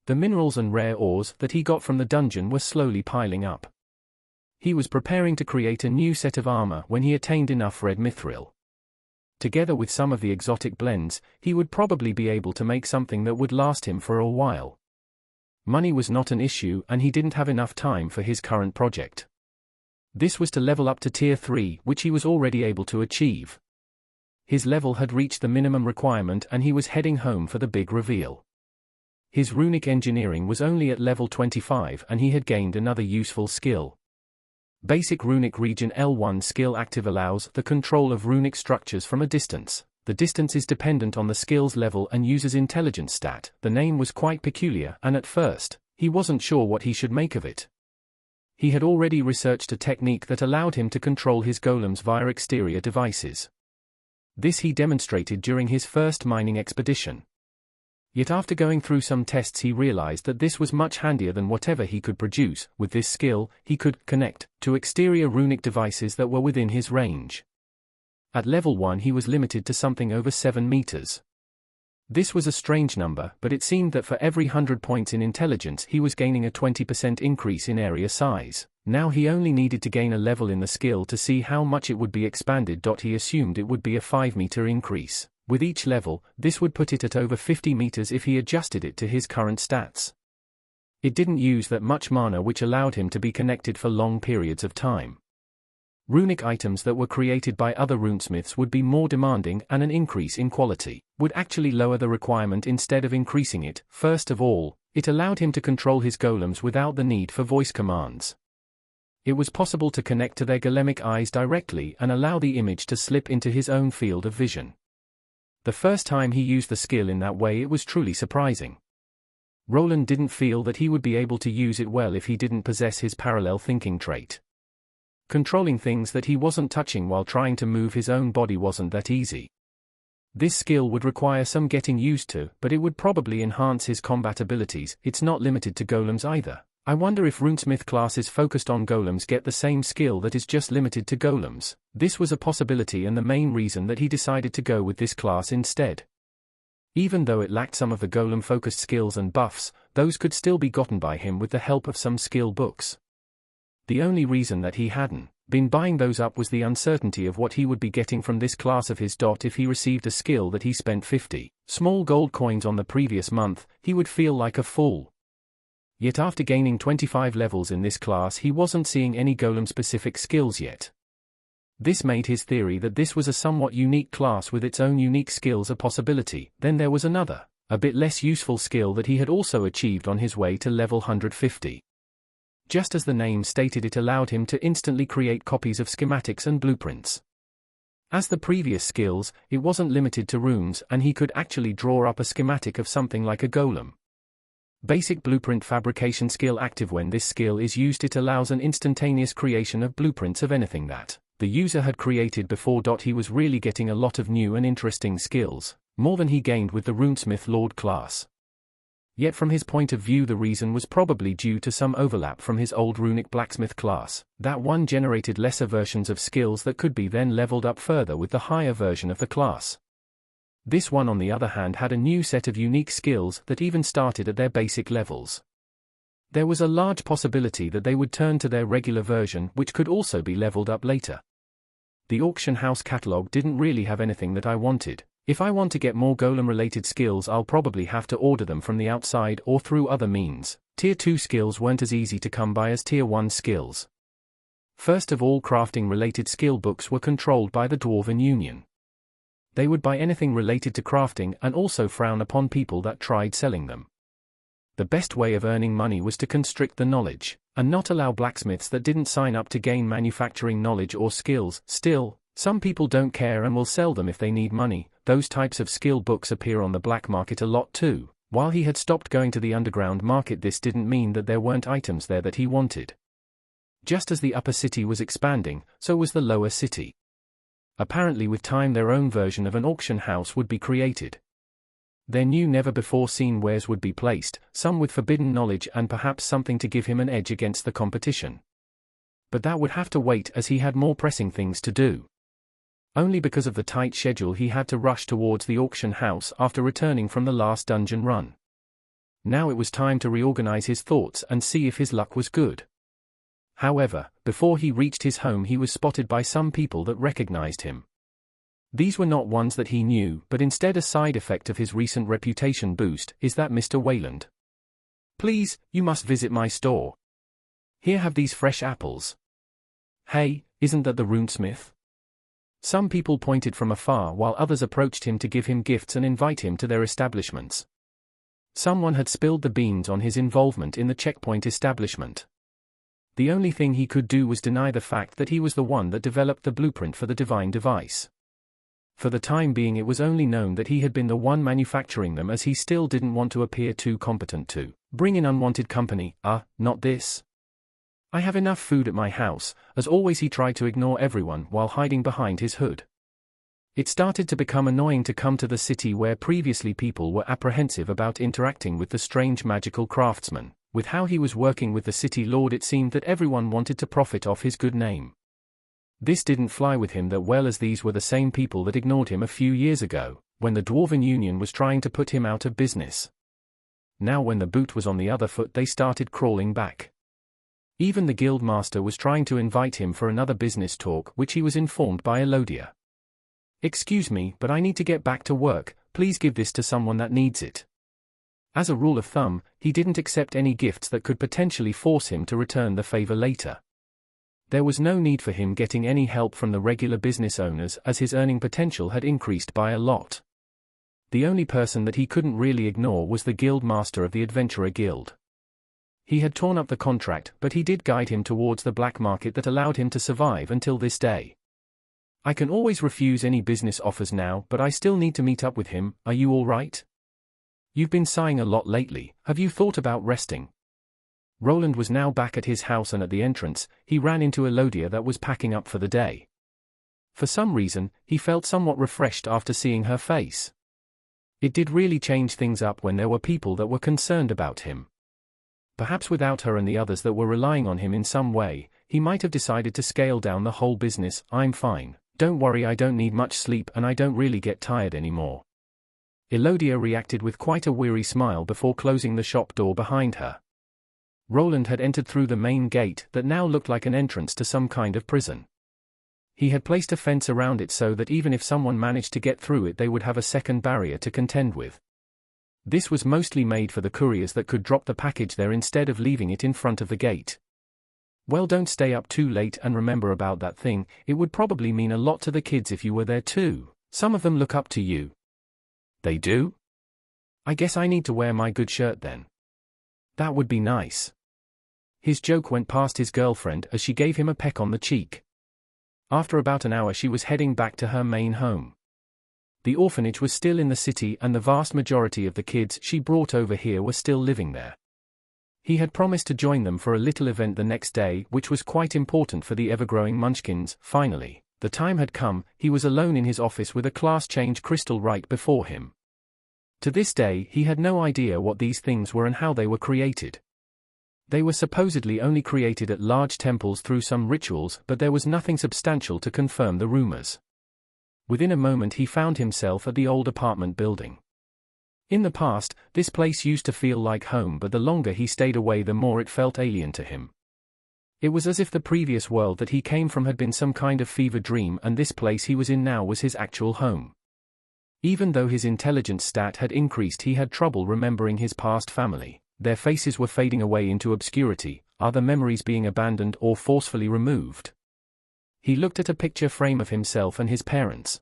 The minerals and rare ores that he got from the dungeon were slowly piling up. He was preparing to create a new set of armor when he attained enough red mithril. Together with some of the exotic blends, he would probably be able to make something that would last him for a while. Money was not an issue and he didn't have enough time for his current project. This was to level up to Tier 3, which he was already able to achieve. His level had reached the minimum requirement and he was heading home for the big reveal. His runic engineering was only at level 25 and he had gained another useful skill. Basic Runic Region L1 skill active allows the control of runic structures from a distance. The distance is dependent on the skill's level and uses intelligence stat. The name was quite peculiar and at first, he wasn't sure what he should make of it. He had already researched a technique that allowed him to control his golems via exterior devices. This he demonstrated during his first mining expedition. Yet after going through some tests he realized that this was much handier than whatever he could produce. With this skill, he could connect to exterior runic devices that were within his range. At level 1 he was limited to something over 7 meters. This was a strange number, but it seemed that for every 100 points in intelligence he was gaining a 20% increase in area size. Now he only needed to gain a level in the skill to see how much it would be expanded. He assumed it would be a 5-meter increase. With each level, this would put it at over 50 meters if he adjusted it to his current stats. It didn't use that much mana, which allowed him to be connected for long periods of time. Runic items that were created by other runesmiths would be more demanding and an increase in quality would actually lower the requirement instead of increasing it. First of all, it allowed him to control his golems without the need for voice commands. It was possible to connect to their golemic eyes directly and allow the image to slip into his own field of vision. The first time he used the skill in that way, it was truly surprising. Roland didn't feel that he would be able to use it well if he didn't possess his parallel thinking trait. Controlling things that he wasn't touching while trying to move his own body wasn't that easy. This skill would require some getting used to, but it would probably enhance his combat abilities. It's not limited to golems either. I wonder if Runesmith classes focused on golems get the same skill that is just limited to golems. This was a possibility and the main reason that he decided to go with this class instead. Even though it lacked some of the golem-focused skills and buffs, those could still be gotten by him with the help of some skill books. The only reason that he hadn't been buying those up was the uncertainty of what he would be getting from this class of his. If he received a skill that he spent 50 small gold coins on the previous month, he would feel like a fool. Yet after gaining 25 levels in this class, he wasn't seeing any golem-specific skills yet. This made his theory that this was a somewhat unique class with its own unique skills a possibility. Then there was another, a bit less useful skill that he had also achieved on his way to level 150. Just as the name stated, it allowed him to instantly create copies of schematics and blueprints. As the previous skills, it wasn't limited to runes, and he could actually draw up a schematic of something like a golem. Basic blueprint fabrication skill active. When this skill is used, it allows an instantaneous creation of blueprints of anything that the user had created before. He was really getting a lot of new and interesting skills, more than he gained with the Runesmith Lord class. Yet from his point of view, the reason was probably due to some overlap from his old runic blacksmith class. That one generated lesser versions of skills that could be then leveled up further with the higher version of the class. This one, on the other hand, had a new set of unique skills that even started at their basic levels. There was a large possibility that they would turn to their regular version, which could also be leveled up later. The auction house catalog didn't really have anything that I wanted. If I want to get more golem-related skills, I'll probably have to order them from the outside or through other means. Tier 2 skills weren't as easy to come by as Tier 1 skills. First of all, crafting-related skill books were controlled by the Dwarven Union. They would buy anything related to crafting and also frown upon people that tried selling them. The best way of earning money was to constrict the knowledge, and not allow blacksmiths that didn't sign up to gain manufacturing knowledge or skills. Still, some people don't care and will sell them if they need money. Those types of skill books appear on the black market a lot too. While he had stopped going to the underground market, this didn't mean that there weren't items there that he wanted. Just as the upper city was expanding, so was the lower city. Apparently with time their own version of an auction house would be created. Their new never-before-seen wares would be placed, some with forbidden knowledge and perhaps something to give him an edge against the competition. But that would have to wait, as he had more pressing things to do. Only because of the tight schedule he had to rush towards the auction house after returning from the last dungeon run. Now it was time to reorganize his thoughts and see if his luck was good. However, before he reached his home, he was spotted by some people that recognized him. These were not ones that he knew, but instead a side effect of his recent reputation boost. "Is that Mr. Wayland? Please, you must visit my store. Here, have these fresh apples." "Hey, isn't that the Runesmith?" Some people pointed from afar while others approached him to give him gifts and invite him to their establishments. Someone had spilled the beans on his involvement in the checkpoint establishment. The only thing he could do was deny the fact that he was the one that developed the blueprint for the divine device. For the time being it was only known that he had been the one manufacturing them, as he still didn't want to appear too competent to bring in unwanted company. Not this. I have enough food at my house." As always, he tried to ignore everyone while hiding behind his hood. It started to become annoying to come to the city where previously people were apprehensive about interacting with the strange magical craftsman. With how he was working with the city lord, it seemed that everyone wanted to profit off his good name. This didn't fly with him that well, as these were the same people that ignored him a few years ago, when the Dwarven Union was trying to put him out of business. Now when the boot was on the other foot, they started crawling back. Even the guild master was trying to invite him for another business talk, which he was informed by Elodia. "Excuse me, but I need to get back to work. Please give this to someone that needs it." As a rule of thumb, he didn't accept any gifts that could potentially force him to return the favor later. There was no need for him getting any help from the regular business owners, as his earning potential had increased by a lot. The only person that he couldn't really ignore was the guild master of the Adventurer Guild. He had torn up the contract, but he did guide him towards the black market that allowed him to survive until this day. "I can always refuse any business offers now, but I still need to meet up with him. Are you all right? You've been sighing a lot lately. Have you thought about resting?" Roland was now back at his house, and at the entrance, he ran into Elodia that was packing up for the day. For some reason, he felt somewhat refreshed after seeing her face. It did really change things up when there were people that were concerned about him. Perhaps without her and the others that were relying on him in some way, he might have decided to scale down the whole business. I'm fine, don't worry, I don't need much sleep and I don't really get tired anymore. Elodia reacted with quite a weary smile before closing the shop door behind her. Roland had entered through the main gate that now looked like an entrance to some kind of prison. He had placed a fence around it so that even if someone managed to get through it they would have a second barrier to contend with. This was mostly made for the couriers that could drop the package there instead of leaving it in front of the gate. Well, don't stay up too late and remember about that thing, it would probably mean a lot to the kids if you were there too. Some of them look up to you. They do? I guess I need to wear my good shirt then. That would be nice. His joke went past his girlfriend as she gave him a peck on the cheek. After about an hour she was heading back to her main home. The orphanage was still in the city and the vast majority of the kids she brought over here were still living there. He had promised to join them for a little event the next day, which was quite important for the ever-growing Munchkins. Finally, the time had come. He was alone in his office with a class change crystal right before him. To this day he had no idea what these things were and how they were created. They were supposedly only created at large temples through some rituals, but there was nothing substantial to confirm the rumors. Within a moment he found himself at the old apartment building. In the past, this place used to feel like home, but the longer he stayed away the more it felt alien to him. It was as if the previous world that he came from had been some kind of fever dream and this place he was in now was his actual home. Even though his intelligence stat had increased he had trouble remembering his past family. Their faces were fading away into obscurity, other memories being abandoned or forcefully removed. He looked at a picture frame of himself and his parents.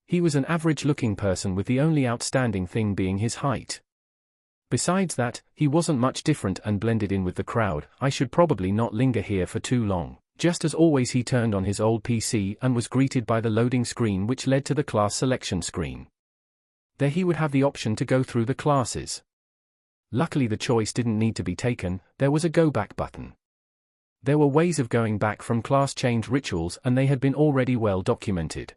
He was an average-looking person with the only outstanding thing being his height. Besides that, he wasn't much different and blended in with the crowd. I should probably not linger here for too long. Just as always he turned on his old PC and was greeted by the loading screen which led to the class selection screen. There he would have the option to go through the classes. Luckily the choice didn't need to be taken, there was a go back button. There were ways of going back from class change rituals and they had been already well documented.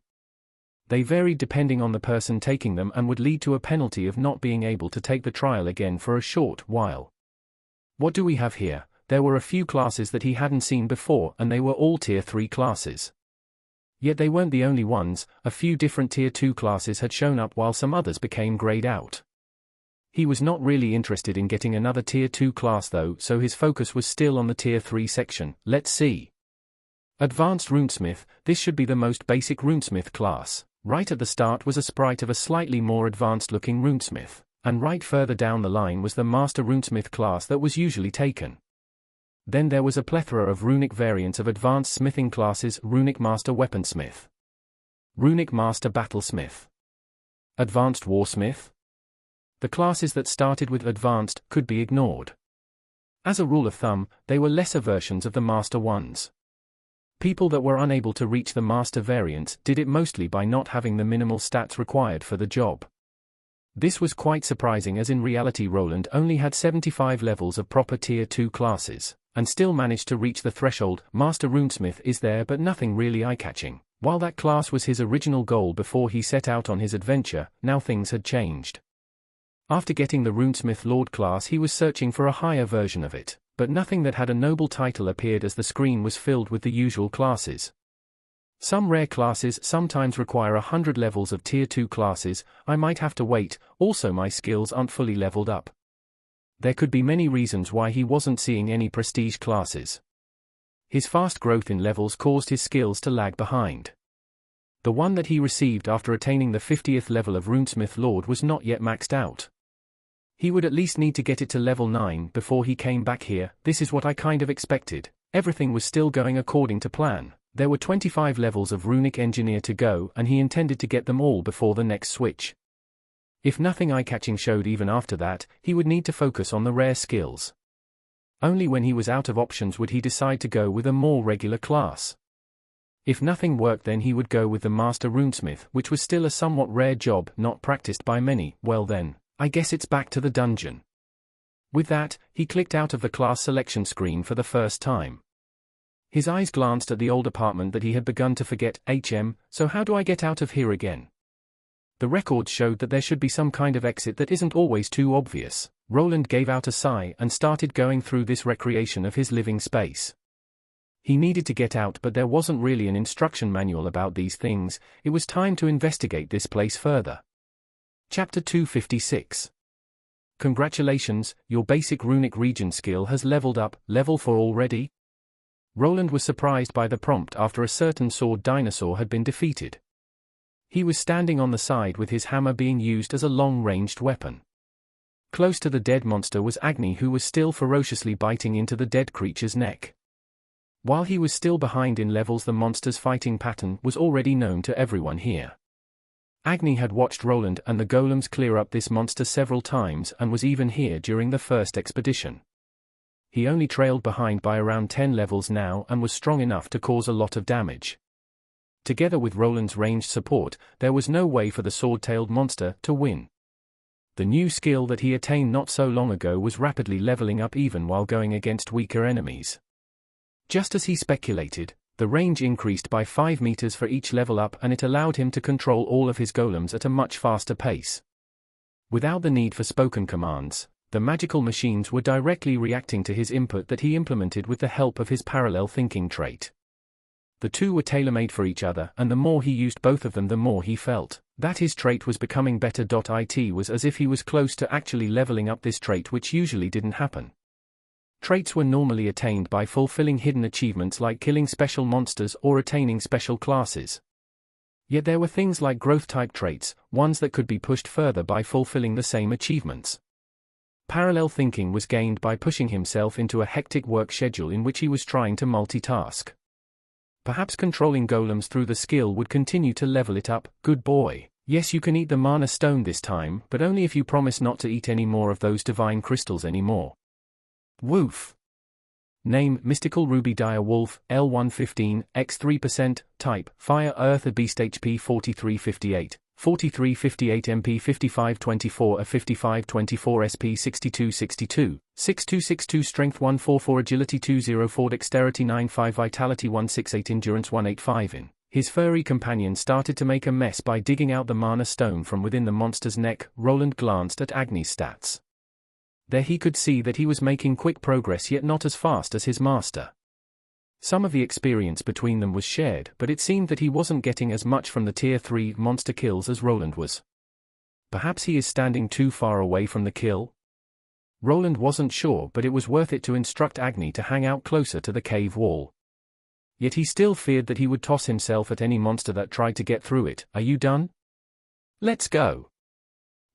They varied depending on the person taking them and would lead to a penalty of not being able to take the trial again for a short while. What do we have here? There were a few classes that he hadn't seen before and they were all Tier 3 classes. Yet they weren't the only ones, a few different Tier 2 classes had shown up while some others became grayed out. He was not really interested in getting another Tier 2 class though, so his focus was still on the Tier 3 section. Let's see. Advanced Runesmith, this should be the most basic Runesmith class. Right at the start was a sprite of a slightly more advanced looking Runesmith, and right further down the line was the Master Runesmith class that was usually taken. Then there was a plethora of runic variants of advanced smithing classes: Runic Master Weaponsmith, Runic Master Battlesmith, Advanced Warsmith. The classes that started with advanced could be ignored. As a rule of thumb, they were lesser versions of the master ones. People that were unable to reach the master variants did it mostly by not having the minimal stats required for the job. This was quite surprising as in reality Roland only had 75 levels of proper Tier 2 classes, and still managed to reach the threshold. Master Runesmith is there but nothing really eye-catching. While that class was his original goal before he set out on his adventure, now things had changed. After getting the Runesmith Lord class he was searching for a higher version of it, but nothing that had a noble title appeared as the screen was filled with the usual classes. Some rare classes sometimes require 100 levels of Tier 2 classes. I might have to wait, also my skills aren't fully leveled up. There could be many reasons why he wasn't seeing any prestige classes. His fast growth in levels caused his skills to lag behind. The one that he received after attaining the 50th level of Runesmith Lord was not yet maxed out. He would at least need to get it to level 9 before he came back here. This is what I kind of expected. Everything was still going according to plan. There were 25 levels of Runic Engineer to go and he intended to get them all before the next switch. If nothing eye-catching showed even after that, he would need to focus on the rare skills. Only when he was out of options would he decide to go with a more regular class. If nothing worked then he would go with the Master Runesmith, which was still a somewhat rare job not practiced by many. Well then, I guess it's back to the dungeon. With that, he clicked out of the class selection screen for the first time. His eyes glanced at the old apartment that he had begun to forget. So how do I get out of here again? The records showed that there should be some kind of exit that isn't always too obvious. Roland gave out a sigh and started going through this recreation of his living space. He needed to get out, but there wasn't really an instruction manual about these things. It was time to investigate this place further. Chapter 256. Congratulations, your basic runic region skill has leveled up, level 4 already? Roland was surprised by the prompt after a certain sword dinosaur had been defeated. He was standing on the side with his hammer being used as a long-ranged weapon. Close to the dead monster was Agni, who was still ferociously biting into the dead creature's neck. While he was still behind in levels, the monster's fighting pattern was already known to everyone here. Agni had watched Roland and the golems clear up this monster several times and was even here during the first expedition. He only trailed behind by around 10 levels now and was strong enough to cause a lot of damage. Together with Roland's ranged support, there was no way for the sword-tailed monster to win. The new skill that he attained not so long ago was rapidly leveling up even while going against weaker enemies. Just as he speculated, the range increased by 5 meters for each level up, and it allowed him to control all of his golems at a much faster pace. Without the need for spoken commands, the magical machines were directly reacting to his input that he implemented with the help of his parallel thinking trait. The two were tailor-made for each other, and the more he used both of them, the more he felt that his trait was becoming better. It was as if he was close to actually leveling up this trait, which usually didn't happen. Traits were normally attained by fulfilling hidden achievements like killing special monsters or attaining special classes. Yet there were things like growth-type traits, ones that could be pushed further by fulfilling the same achievements. Parallel thinking was gained by pushing himself into a hectic work schedule in which he was trying to multitask. Perhaps controlling golems through the skill would continue to level it up. Good boy. Yes, you can eat the mana stone this time, but only if you promise not to eat any more of those divine crystals anymore. Woof. Name: Mystical Ruby Dire Wolf, L115, X 3%, Type: Fire Earth Beast, HP 4358, 4358 MP 5524 A 5524 SP 6262, 6262 Strength 144 Agility 204 Dexterity 95 Vitality 168 Endurance 185 in. His furry companion started to make a mess by digging out the mana stone from within the monster's neck. Roland glanced at Agni's stats. There he could see that he was making quick progress, yet not as fast as his master. Some of the experience between them was shared, but it seemed that he wasn't getting as much from the Tier 3 monster kills as Roland was. Perhaps he is standing too far away from the kill? Roland wasn't sure, but it was worth it to instruct Agni to hang out closer to the cave wall. Yet he still feared that he would toss himself at any monster that tried to get through it. Are you done? Let's go.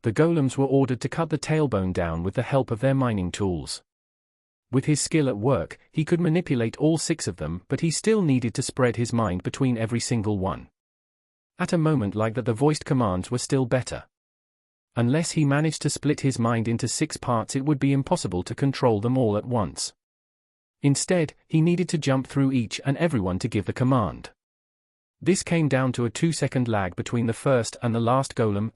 The golems were ordered to cut the tailbone down with the help of their mining tools. With his skill at work, he could manipulate all 6 of them, but he still needed to spread his mind between every single one. At a moment like that, the voiced commands were still better. Unless he managed to split his mind into 6 parts, it would be impossible to control them all at once. Instead, he needed to jump through each and everyone to give the command. This came down to a 2-second lag between the first and the last golem.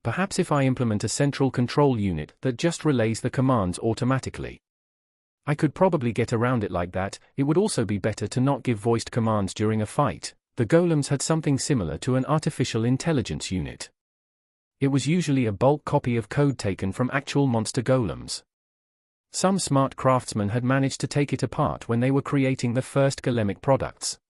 Perhaps if I implement a central control unit that just relays the commands automatically, I could probably get around it like that. It would also be better to not give voiced commands during a fight. The golems had something similar to an artificial intelligence unit. It was usually a bulk copy of code taken from actual monster golems. Some smart craftsmen had managed to take it apart when they were creating the first golemic products.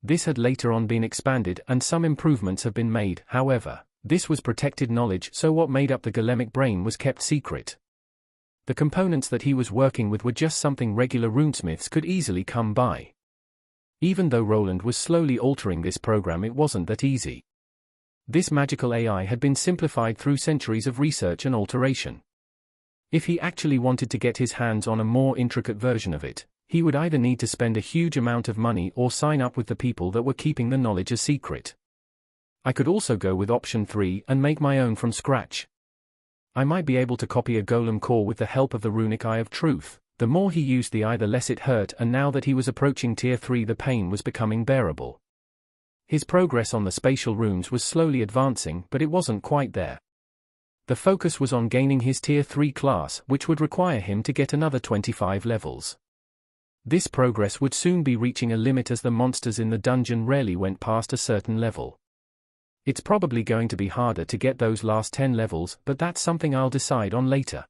This had later on been expanded and some improvements have been made. However, this was protected knowledge, so what made up the golemic brain was kept secret. The components that he was working with were just something regular runesmiths could easily come by. Even though Roland was slowly altering this program, it wasn't that easy. This magical AI had been simplified through centuries of research and alteration. If he actually wanted to get his hands on a more intricate version of it, he would either need to spend a huge amount of money or sign up with the people that were keeping the knowledge a secret. I could also go with option 3 and make my own from scratch. I might be able to copy a golem core with the help of the runic Eye of Truth. The more he used the eye, the less it hurt, and now that he was approaching Tier 3, the pain was becoming bearable. His progress on the spatial runes was slowly advancing, but it wasn't quite there. The focus was on gaining his Tier 3 class, which would require him to get another 25 levels. This progress would soon be reaching a limit as the monsters in the dungeon rarely went past a certain level. It's probably going to be harder to get those last 10 levels, but that's something I'll decide on later.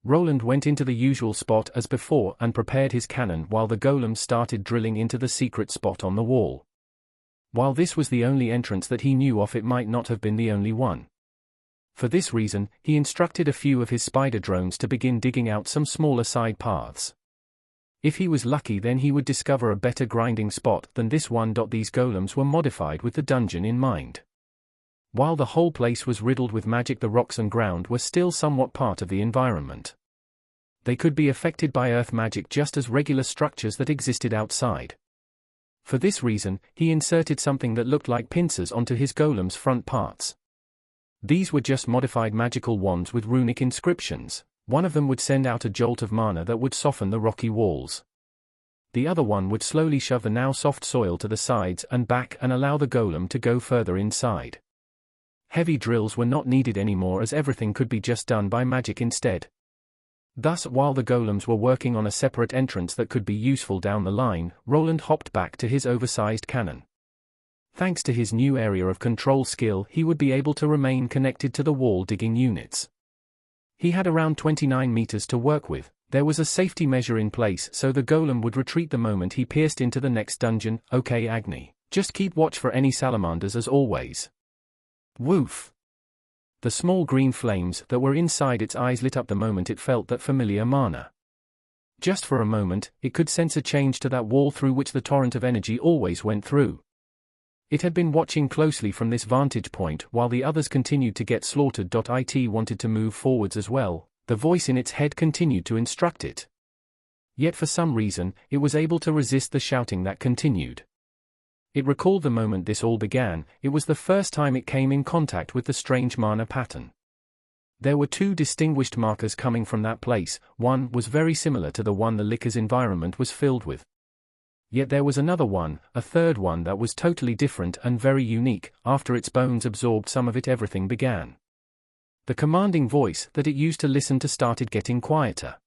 Roland went into the usual spot as before and prepared his cannon while the golems started drilling into the secret spot on the wall. While this was the only entrance that he knew of, it might not have been the only one. For this reason, he instructed a few of his spider drones to begin digging out some smaller side paths. If he was lucky, then he would discover a better grinding spot than this one. These golems were modified with the dungeon in mind. While the whole place was riddled with magic, the rocks and ground were still somewhat part of the environment. They could be affected by earth magic just as regular structures that existed outside. For this reason, he inserted something that looked like pincers onto his golem's front parts. These were just modified magical wands with runic inscriptions. One of them would send out a jolt of mana that would soften the rocky walls. The other one would slowly shove the now soft soil to the sides and back and allow the golem to go further inside. Heavy drills were not needed anymore as everything could be just done by magic instead. Thus, while the golems were working on a separate entrance that could be useful down the line, Roland hopped back to his oversized cannon. Thanks to his new area of control skill, he would be able to remain connected to the wall digging units. He had around 29 meters to work with. There was a safety measure in place so the golem would retreat the moment he pierced into the next dungeon. Okay, Agni, just keep watch for any salamanders as always. Woof! The small green flames that were inside its eyes lit up the moment it felt that familiar mana. Just for a moment, it could sense a change to that wall through which the torrent of energy always went through. It had been watching closely from this vantage point while the others continued to get slaughtered. It wanted to move forwards as well. The voice in its head continued to instruct it. Yet for some reason, it was able to resist the shouting that continued. It recalled the moment this all began. It was the first time it came in contact with the strange mana pattern. There were two distinguished markers coming from that place. One was very similar to the one the licker's environment was filled with. Yet there was another one, a third one that was totally different and very unique. After its bones absorbed some of it, everything began. The commanding voice that it used to listen to started getting quieter.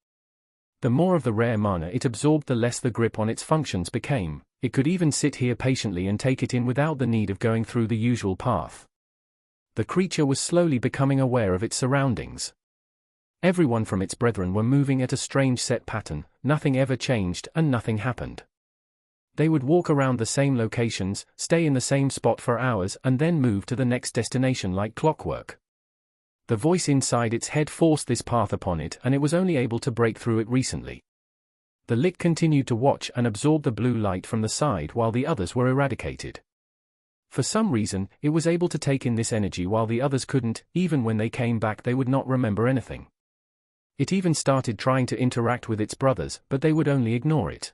The more of the rare mana it absorbed, the less the grip on its functions became. It could even sit here patiently and take it in without the need of going through the usual path. The creature was slowly becoming aware of its surroundings. Everyone from its brethren were moving at a strange set pattern. Nothing ever changed and nothing happened. They would walk around the same locations, stay in the same spot for hours and then move to the next destination like clockwork. The voice inside its head forced this path upon it and it was only able to break through it recently. The lick continued to watch and absorb the blue light from the side while the others were eradicated. For some reason, it was able to take in this energy while the others couldn't. Even when they came back, they would not remember anything. It even started trying to interact with its brothers, but they would only ignore it.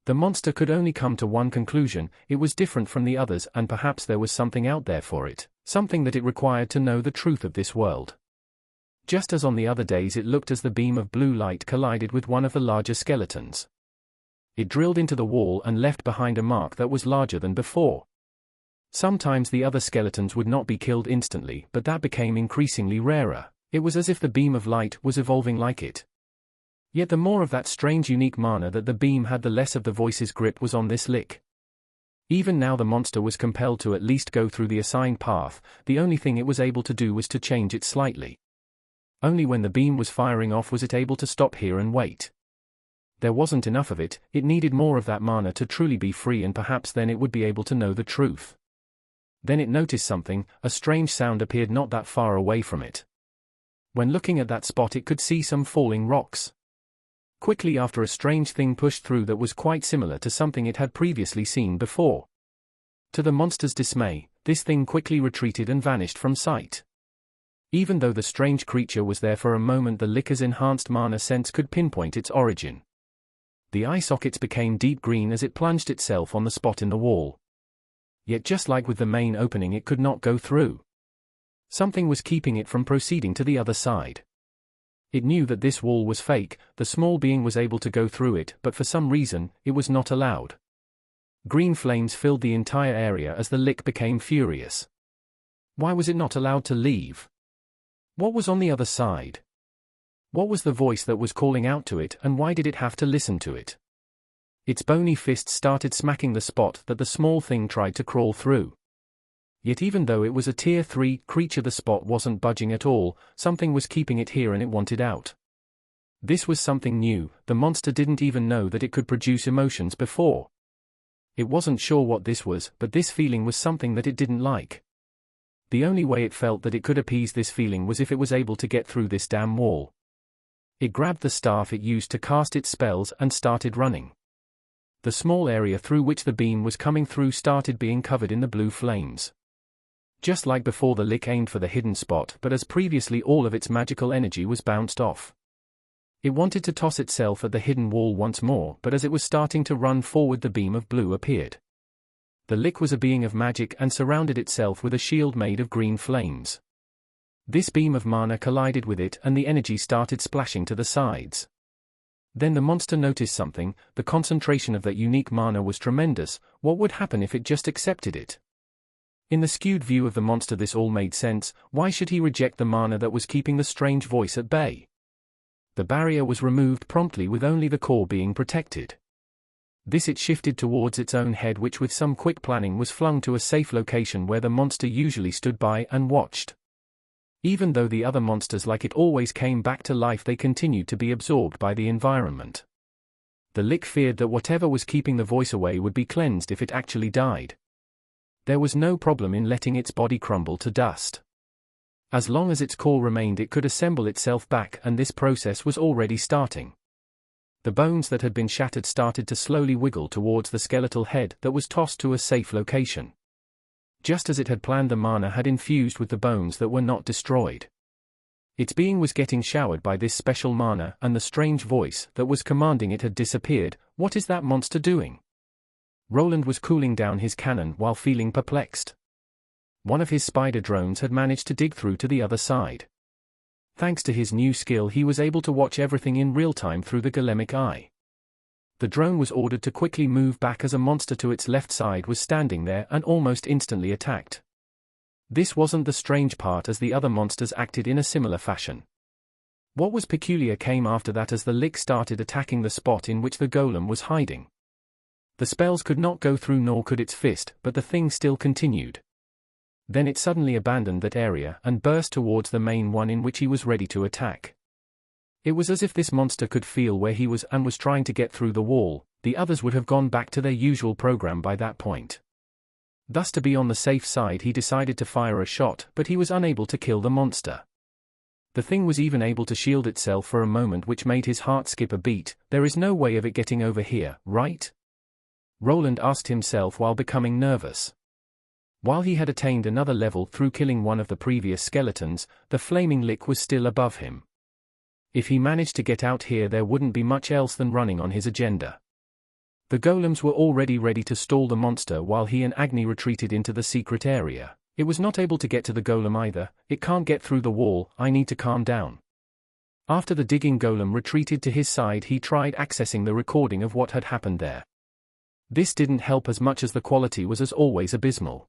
The monster could only come to one conclusion: it was different from the others and perhaps there was something out there for it, something that it required to know the truth of this world. Just as on the other days, it looked as the beam of blue light collided with one of the larger skeletons. It drilled into the wall and left behind a mark that was larger than before. Sometimes the other skeletons would not be killed instantly, but that became increasingly rarer. It was as if the beam of light was evolving like it. Yet the more of that strange unique mana that the beam had, the less of the voice's grip was on this lick. Even now the monster was compelled to at least go through the assigned path. The only thing it was able to do was to change it slightly. Only when the beam was firing off was it able to stop here and wait. There wasn't enough of it. It needed more of that mana to truly be free, and perhaps then it would be able to know the truth. Then it noticed something. A strange sound appeared not that far away from it. When looking at that spot, it could see some falling rocks. Quickly after, a strange thing pushed through that was quite similar to something it had previously seen before. To the monster's dismay, this thing quickly retreated and vanished from sight. Even though the strange creature was there for a moment, the licker's enhanced mana sense could pinpoint its origin. The eye sockets became deep green as it plunged itself on the spot in the wall. Yet just like with the main opening, it could not go through. Something was keeping it from proceeding to the other side. It knew that this wall was fake. The small being was able to go through it, but for some reason, it was not allowed. Green flames filled the entire area as the lick became furious. Why was it not allowed to leave? What was on the other side? What was the voice that was calling out to it, and why did it have to listen to it? Its bony fist started smacking the spot that the small thing tried to crawl through. Yet even though it was a Tier 3 creature, the spot wasn't budging at all. Something was keeping it here and it wanted out. This was something new. The monster didn't even know that it could produce emotions before. It wasn't sure what this was, but this feeling was something that it didn't like. The only way it felt that it could appease this feeling was if it was able to get through this damn wall. It grabbed the staff it used to cast its spells and started running. The small area through which the beam was coming through started being covered in the blue flames. Just like before, the Lick aimed for the hidden spot, but as previously, all of its magical energy was bounced off. It wanted to toss itself at the hidden wall once more, but as it was starting to run forward, the beam of blue appeared. The Lick was a being of magic and surrounded itself with a shield made of green flames. This beam of mana collided with it and the energy started splashing to the sides. Then the monster noticed something. The concentration of that unique mana was tremendous. What would happen if it just accepted it? In the skewed view of the monster, this all made sense. Why should he reject the mana that was keeping the strange voice at bay? The barrier was removed promptly, with only the core being protected. This it shifted towards its own head, which with some quick planning was flung to a safe location where the monster usually stood by and watched. Even though the other monsters, like it, always came back to life, they continued to be absorbed by the environment. The Lick feared that whatever was keeping the voice away would be cleansed if it actually died. There was no problem in letting its body crumble to dust. As long as its core remained, it could assemble itself back, and this process was already starting. The bones that had been shattered started to slowly wiggle towards the skeletal head that was tossed to a safe location. Just as it had planned, the mana had infused with the bones that were not destroyed. Its being was getting showered by this special mana, and the strange voice that was commanding it had disappeared. What is that monster doing? Roland was cooling down his cannon while feeling perplexed. One of his spider drones had managed to dig through to the other side. Thanks to his new skill, he was able to watch everything in real time through the golemic eye. The drone was ordered to quickly move back as a monster to its left side was standing there and almost instantly attacked. This wasn't the strange part, as the other monsters acted in a similar fashion. What was peculiar came after that, as the Lick started attacking the spot in which the golem was hiding. The spells could not go through, nor could its fist, but the thing still continued. Then it suddenly abandoned that area and burst towards the main one in which he was ready to attack. It was as if this monster could feel where he was and was trying to get through the wall. The others would have gone back to their usual program by that point. Thus, to be on the safe side, he decided to fire a shot, but he was unable to kill the monster. The thing was even able to shield itself for a moment, which made his heart skip a beat. There is no way of it getting over here, right? Roland asked himself while becoming nervous. While he had attained another level through killing one of the previous skeletons, the flaming Lick was still above him. If he managed to get out here, there wouldn't be much else than running on his agenda. The golems were already ready to stall the monster while he and Agni retreated into the secret area. It was not able to get to the golem either. It can't get through the wall. I need to calm down. After the digging golem retreated to his side, he tried accessing the recording of what had happened there. This didn't help, as much as the quality was as always abysmal.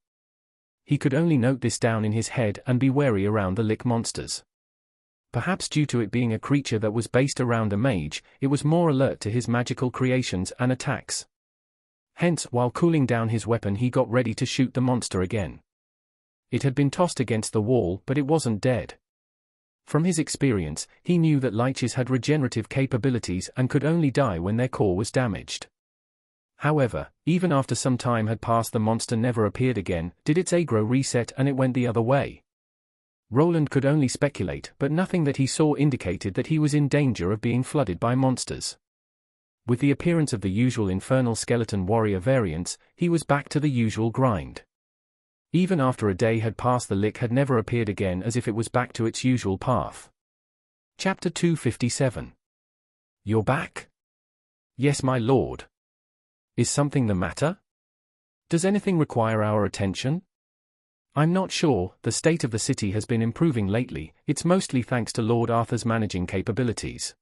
He could only note this down in his head and be wary around the Lick monsters. Perhaps due to it being a creature that was based around a mage, it was more alert to his magical creations and attacks. Hence, while cooling down his weapon, he got ready to shoot the monster again. It had been tossed against the wall, but it wasn't dead. From his experience, he knew that liches had regenerative capabilities and could only die when their core was damaged. However, even after some time had passed, the monster never appeared again. Did its aggro reset and it went the other way? Roland could only speculate, but nothing that he saw indicated that he was in danger of being flooded by monsters. With the appearance of the usual infernal skeleton warrior variants, he was back to the usual grind. Even after a day had passed, the Lick had never appeared again, as if it was back to its usual path. Chapter 257. You're back? Yes, my lord. Is something the matter? Does anything require our attention? I'm not sure. The state of the city has been improving lately. It's mostly thanks to Lord Arthur's managing capabilities.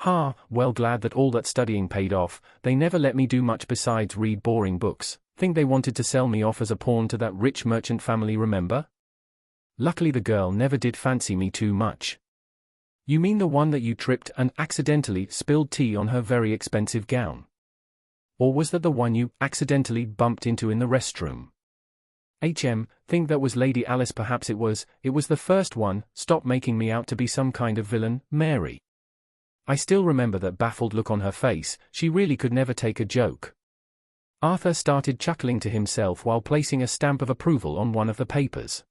Well, glad that all that studying paid off. They never let me do much besides read boring books. Think they wanted to sell me off as a pawn to that rich merchant family, remember? Luckily the girl never did fancy me too much. You mean the one that you tripped and accidentally spilled tea on her very expensive gown? Or was that the one you accidentally bumped into in the restroom? Think that was Lady Alice. Perhaps it was the first one. Stop making me out to be some kind of villain, Mary. I still remember that baffled look on her face. She really could never take a joke. Arthur started chuckling to himself while placing a stamp of approval on one of the papers.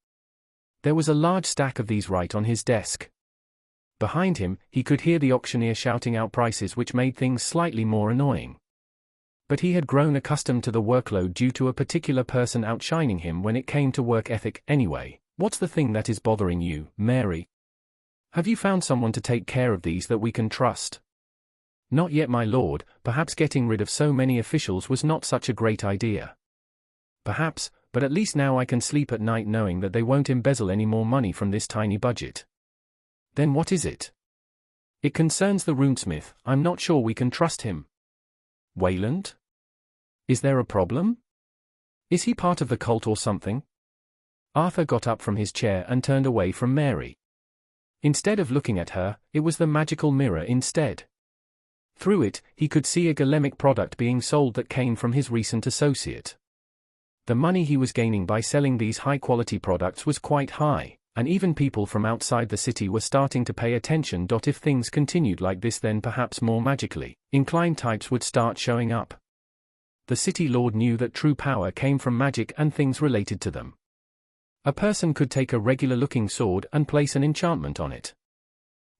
There was a large stack of these right on his desk. Behind him, he could hear the auctioneer shouting out prices, which made things slightly more annoying. But he had grown accustomed to the workload due to a particular person outshining him when it came to work ethic. Anyway, what's the thing that is bothering you, Mary? Have you found someone to take care of these that we can trust? Not yet, my lord. Perhaps getting rid of so many officials was not such a great idea. Perhaps, but at least now I can sleep at night knowing that they won't embezzle any more money from this tiny budget. Then what is it? It concerns the Runesmith. I'm not sure we can trust him. Wayland? Is there a problem? Is he part of the cult or something? Arthur got up from his chair and turned away from Mary. Instead of looking at her, it was the magical mirror instead. Through it, he could see a golemic product being sold that came from his recent associate. The money he was gaining by selling these high-quality products was quite high, and even people from outside the city were starting to pay attention. If things continued like this, then perhaps more magically inclined types would start showing up. The city lord knew that true power came from magic and things related to them. A person could take a regular-looking sword and place an enchantment on it.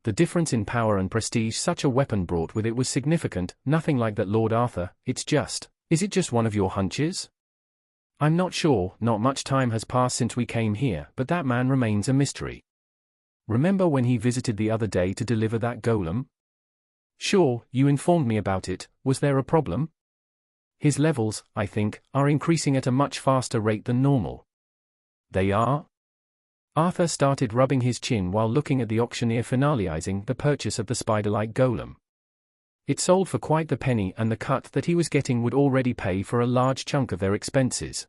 The difference in power and prestige such a weapon brought with it was significant. Nothing like that, Lord Arthur. Is it just one of your hunches? I'm not sure. Not much time has passed since we came here, but that man remains a mystery. Remember when he visited the other day to deliver that golem? Sure, you informed me about it. Was there a problem? His levels, I think, are increasing at a much faster rate than normal. They are? Arthur started rubbing his chin while looking at the auctioneer finalizing the purchase of the spider-like golem. It sold for quite the penny, and the cut that he was getting would already pay for a large chunk of their expenses.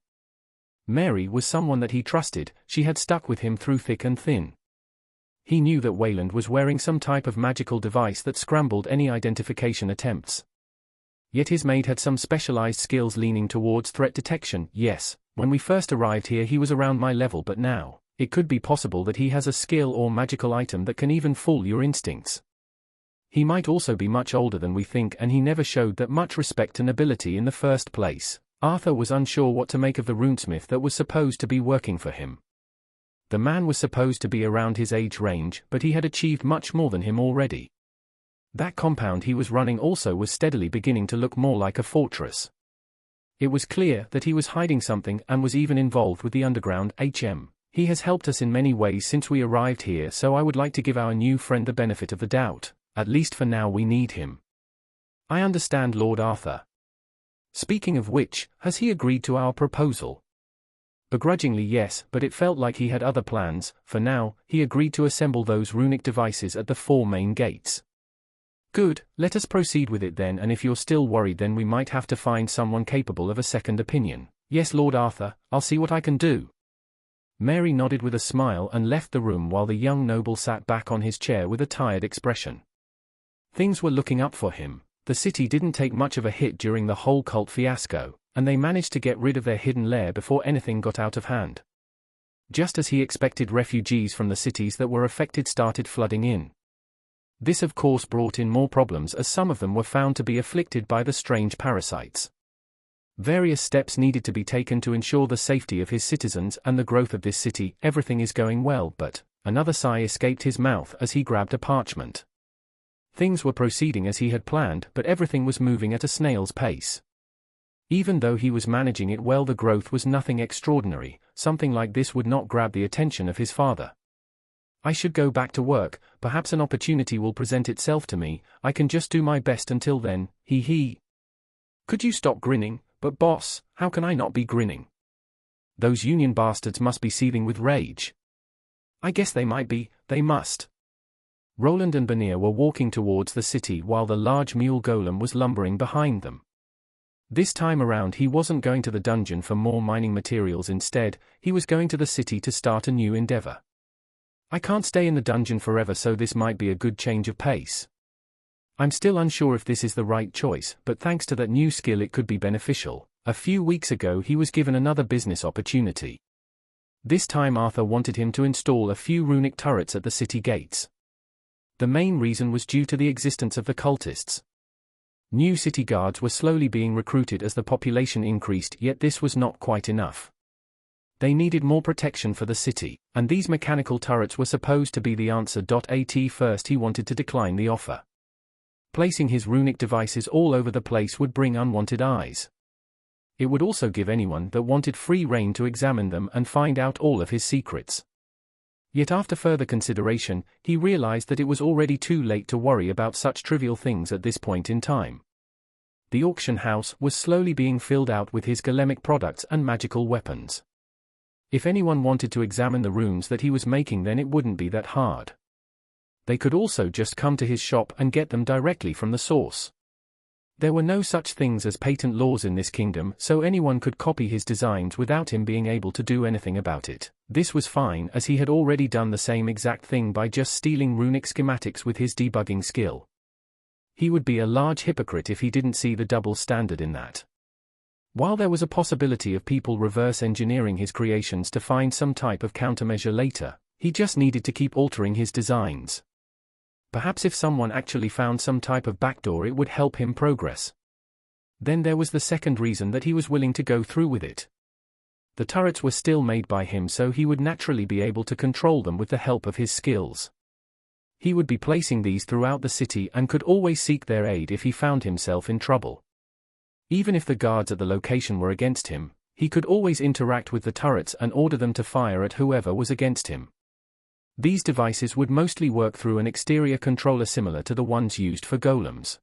Mary was someone that he trusted. She had stuck with him through thick and thin. He knew that Wayland was wearing some type of magical device that scrambled any identification attempts. Yet his maid had some specialized skills leaning towards threat detection. Yes, when we first arrived here he was around my level, but now, it could be possible that he has a skill or magical item that can even fool your instincts. He might also be much older than we think, and he never showed that much respect and ability in the first place. Arthur was unsure what to make of the runesmith that was supposed to be working for him. The man was supposed to be around his age range, but he had achieved much more than him already. That compound he was running also was steadily beginning to look more like a fortress. It was clear that he was hiding something and was even involved with the underground. He has helped us in many ways since we arrived here, so I would like to give our new friend the benefit of the doubt. At least for now we need him. I understand, Lord Arthur. Speaking of which, has he agreed to our proposal? Begrudgingly, yes, but it felt like he had other plans. For now, he agreed to assemble those runic devices at the 4 main gates. Good, let us proceed with it then, and if you're still worried then we might have to find someone capable of a second opinion. Yes, Lord Arthur, I'll see what I can do. Mary nodded with a smile and left the room while the young noble sat back on his chair with a tired expression. Things were looking up for him. The city didn't take much of a hit during the whole cult fiasco, and they managed to get rid of their hidden lair before anything got out of hand. Just as he expected, refugees from the cities that were affected started flooding in. This of course brought in more problems, as some of them were found to be afflicted by the strange parasites. Various steps needed to be taken to ensure the safety of his citizens and the growth of this city. Everything is going well, but another sigh escaped his mouth as he grabbed a parchment. Things were proceeding as he had planned, but everything was moving at a snail's pace. Even though he was managing it well, the growth was nothing extraordinary. Something like this would not grab the attention of his father. I should go back to work. Perhaps an opportunity will present itself to me. I can just do my best until then. Could you stop grinning? But boss, how can I not be grinning? Those union bastards must be seething with rage. I guess they might be. They must. Roland and Benier were walking towards the city while the large mule golem was lumbering behind them. This time around he wasn't going to the dungeon for more mining materials. Instead, he was going to the city to start a new endeavor. I can't stay in the dungeon forever, so this might be a good change of pace. I'm still unsure if this is the right choice, but thanks to that new skill it could be beneficial. A few weeks ago he was given another business opportunity. This time Arthur wanted him to install a few runic turrets at the city gates. The main reason was due to the existence of the cultists. New city guards were slowly being recruited as the population increased, yet this was not quite enough. They needed more protection for the city, and these mechanical turrets were supposed to be the answer. At first he wanted to decline the offer. Placing his runic devices all over the place would bring unwanted eyes. It would also give anyone that wanted free rein to examine them and find out all of his secrets. Yet after further consideration, he realized that it was already too late to worry about such trivial things at this point in time. The auction house was slowly being filled out with his golemic products and magical weapons. If anyone wanted to examine the runes that he was making, then it wouldn't be that hard. They could also just come to his shop and get them directly from the source. There were no such things as patent laws in this kingdom, so anyone could copy his designs without him being able to do anything about it. This was fine, as he had already done the same exact thing by just stealing runic schematics with his debugging skill. He would be a large hypocrite if he didn't see the double standard in that. While there was a possibility of people reverse engineering his creations to find some type of countermeasure later, he just needed to keep altering his designs. Perhaps if someone actually found some type of backdoor, it would help him progress. Then there was the second reason that he was willing to go through with it. The turrets were still made by him, so he would naturally be able to control them with the help of his skills. He would be placing these throughout the city and could always seek their aid if he found himself in trouble. Even if the guards at the location were against him, he could always interact with the turrets and order them to fire at whoever was against him. These devices would mostly work through an exterior controller similar to the ones used for golems.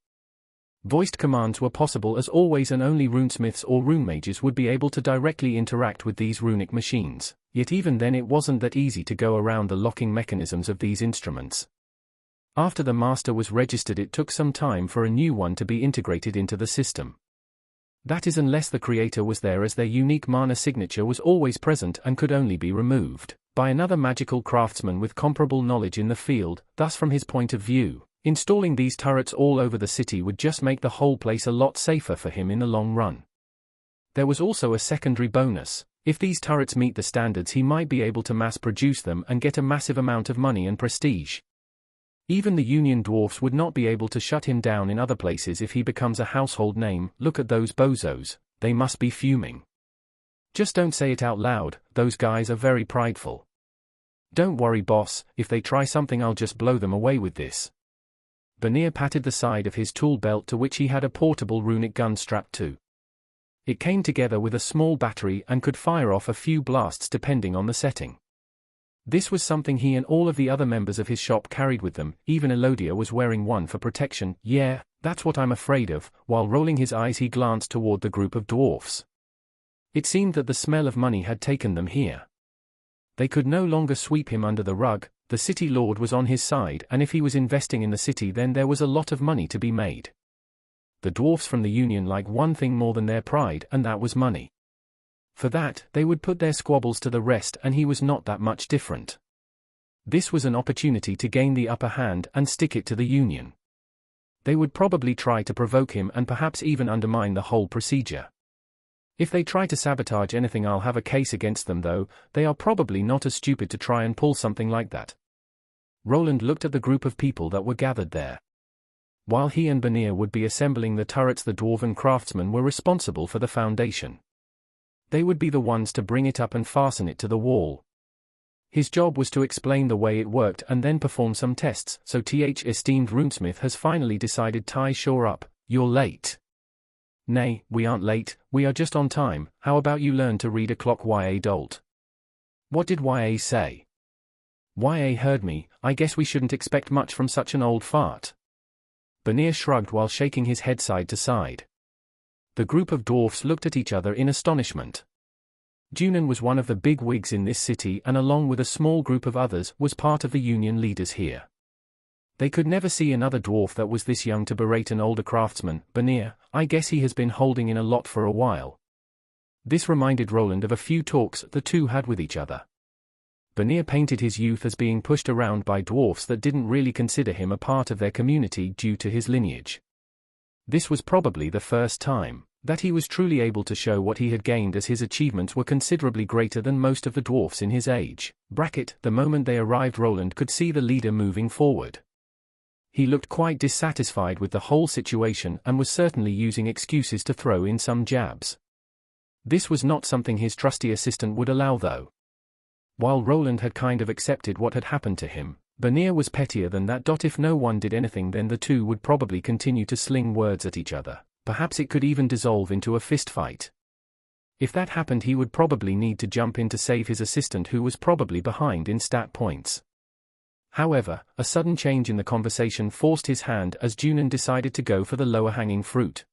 Voiced commands were possible as always, and only runesmiths or rune mages would be able to directly interact with these runic machines, yet even then it wasn't that easy to go around the locking mechanisms of these instruments. After the master was registered, it took some time for a new one to be integrated into the system. That is, unless the creator was there, as their unique mana signature was always present and could only be removed by another magical craftsman with comparable knowledge in the field. Thus, from his point of view, installing these turrets all over the city would just make the whole place a lot safer for him in the long run. There was also a secondary bonus. If these turrets meet the standards, he might be able to mass produce them and get a massive amount of money and prestige. Even the Union dwarfs would not be able to shut him down in other places if he becomes a household name. Look at those bozos, they must be fuming. Just don't say it out loud, those guys are very prideful. Don't worry, boss, if they try something I'll just blow them away with this. Banir patted the side of his tool belt, to which he had a portable runic gun strapped to. It came together with a small battery and could fire off a few blasts depending on the setting. This was something he and all of the other members of his shop carried with them. Even Elodia was wearing one for protection. Yeah, that's what I'm afraid of. While rolling his eyes, he glanced toward the group of dwarfs. It seemed that the smell of money had taken them here. They could no longer sweep him under the rug. The city lord was on his side, and if he was investing in the city, then there was a lot of money to be made. The dwarfs from the Union liked one thing more than their pride, and that was money. For that, they would put their squabbles to the rest, and he was not that much different. This was an opportunity to gain the upper hand and stick it to the Union. They would probably try to provoke him and perhaps even undermine the whole procedure. If they try to sabotage anything, I'll have a case against them, though. They are probably not as stupid to try and pull something like that. Roland looked at the group of people that were gathered there. While he and Banir would be assembling the turrets, the dwarven craftsmen were responsible for the foundation. They would be the ones to bring it up and fasten it to the wall. His job was to explain the way it worked and then perform some tests. So esteemed Runesmith has finally decided. Tie, shore up, you're late. Nay, we aren't late, we are just on time. How about you learn to read a clock, YA dolt? What did YA say? YA heard me. I guess we shouldn't expect much from such an old fart. Banir shrugged while shaking his head side to side. The group of dwarfs looked at each other in astonishment. Junan was one of the big wigs in this city, and along with a small group of others, was part of the Union leaders here. They could never see another dwarf that was this young to berate an older craftsman. Banir, I guess he has been holding in a lot for a while. This reminded Roland of a few talks the two had with each other. Banier painted his youth as being pushed around by dwarfs that didn't really consider him a part of their community due to his lineage. This was probably the first time that he was truly able to show what he had gained, as his achievements were considerably greater than most of the dwarfs in his age. The moment they arrived, Roland could see the leader moving forward. He looked quite dissatisfied with the whole situation and was certainly using excuses to throw in some jabs. This was not something his trusty assistant would allow, though. While Roland had kind of accepted what had happened to him, Banier was pettier than that. If no one did anything, then the two would probably continue to sling words at each other. Perhaps it could even dissolve into a fist fight. If that happened, he would probably need to jump in to save his assistant, who was probably behind in stat points. However, a sudden change in the conversation forced his hand as Junon decided to go for the lower hanging fruit.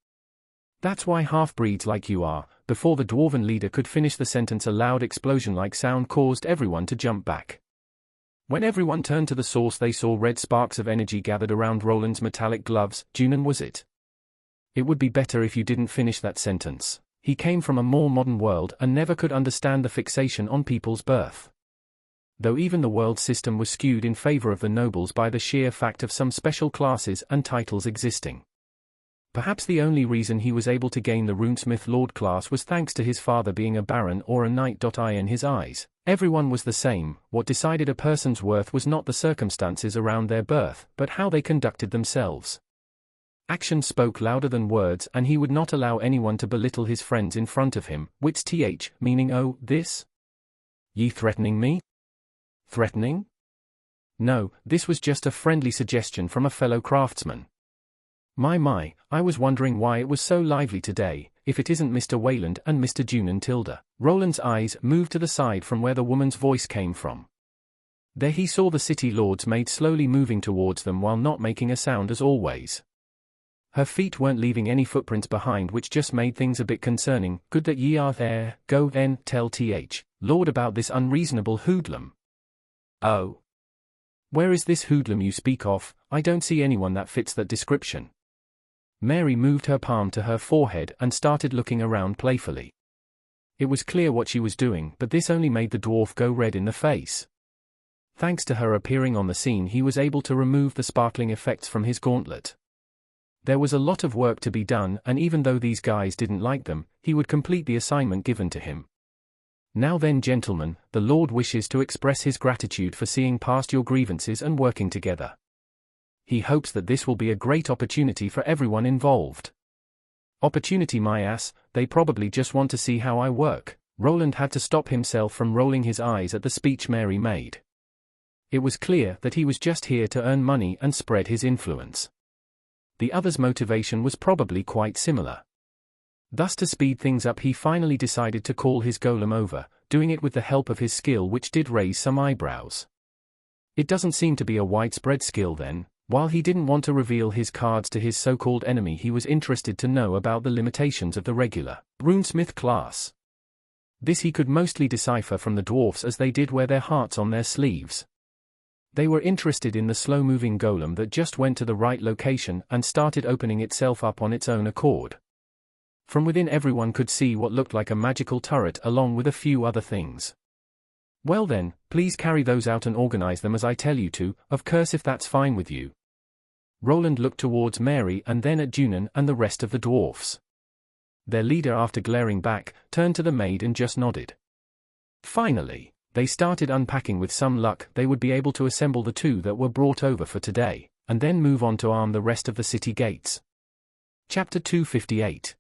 "That's why half-breeds like you are." Before the dwarven leader could finish the sentence, a loud explosion-like sound caused everyone to jump back. When everyone turned to the source, they saw red sparks of energy gathered around Roland's metallic gloves. "Junon, was it? It would be better if you didn't finish that sentence." He came from a more modern world and never could understand the fixation on people's birth. Though even the world system was skewed in favor of the nobles by the sheer fact of some special classes and titles existing. Perhaps the only reason he was able to gain the Runesmith Lord class was thanks to his father being a baron or a knight. In his eyes, everyone was the same. What decided a person's worth was not the circumstances around their birth, but how they conducted themselves. Action spoke louder than words, and he would not allow anyone to belittle his friends in front of him. Wits th, meaning oh, this? Ye threatening me? Threatening? No, this was just a friendly suggestion from a fellow craftsman. My, I was wondering why it was so lively today, if it isn't Mr. Wayland and Mr. Junon tilde. Roland's eyes moved to the side from where the woman's voice came from. There he saw the city lord's maid slowly moving towards them while not making a sound as always. Her feet weren't leaving any footprints behind, which just made things a bit concerning. "Good that ye are there. Go then, tell Lord about this unreasonable hoodlum." "Oh. Where is this hoodlum you speak of? I don't see anyone that fits that description." Mary moved her palm to her forehead and started looking around playfully. It was clear what she was doing, but this only made the dwarf go red in the face. Thanks to her appearing on the scene, he was able to remove the sparkling effects from his gauntlet. There was a lot of work to be done, and even though these guys didn't like them, he would complete the assignment given to him. "Now then, gentlemen, the Lord wishes to express his gratitude for seeing past your grievances and working together. He hopes that this will be a great opportunity for everyone involved." "Opportunity my ass, they probably just want to see how I work." Roland had to stop himself from rolling his eyes at the speech Mary made. It was clear that he was just here to earn money and spread his influence. The other's motivation was probably quite similar. Thus, to speed things up, he finally decided to call his golem over, doing it with the help of his skill, which did raise some eyebrows. It doesn't seem to be a widespread skill then. While he didn't want to reveal his cards to his so-called enemy, he was interested to know about the limitations of the regular Runesmith class. This he could mostly decipher from the dwarfs, as they did wear their hearts on their sleeves. They were interested in the slow-moving golem that just went to the right location and started opening itself up on its own accord. From within, everyone could see what looked like a magical turret along with a few other things. "Well then, please carry those out and organize them as I tell you to, of course, if that's fine with you." Roland looked towards Mary and then at Junon and the rest of the dwarfs. Their leader, after glaring back, turned to the maid and just nodded. Finally, they started unpacking. With some luck, they would be able to assemble the two that were brought over for today, and then move on to arm the rest of the city gates. Chapter 258.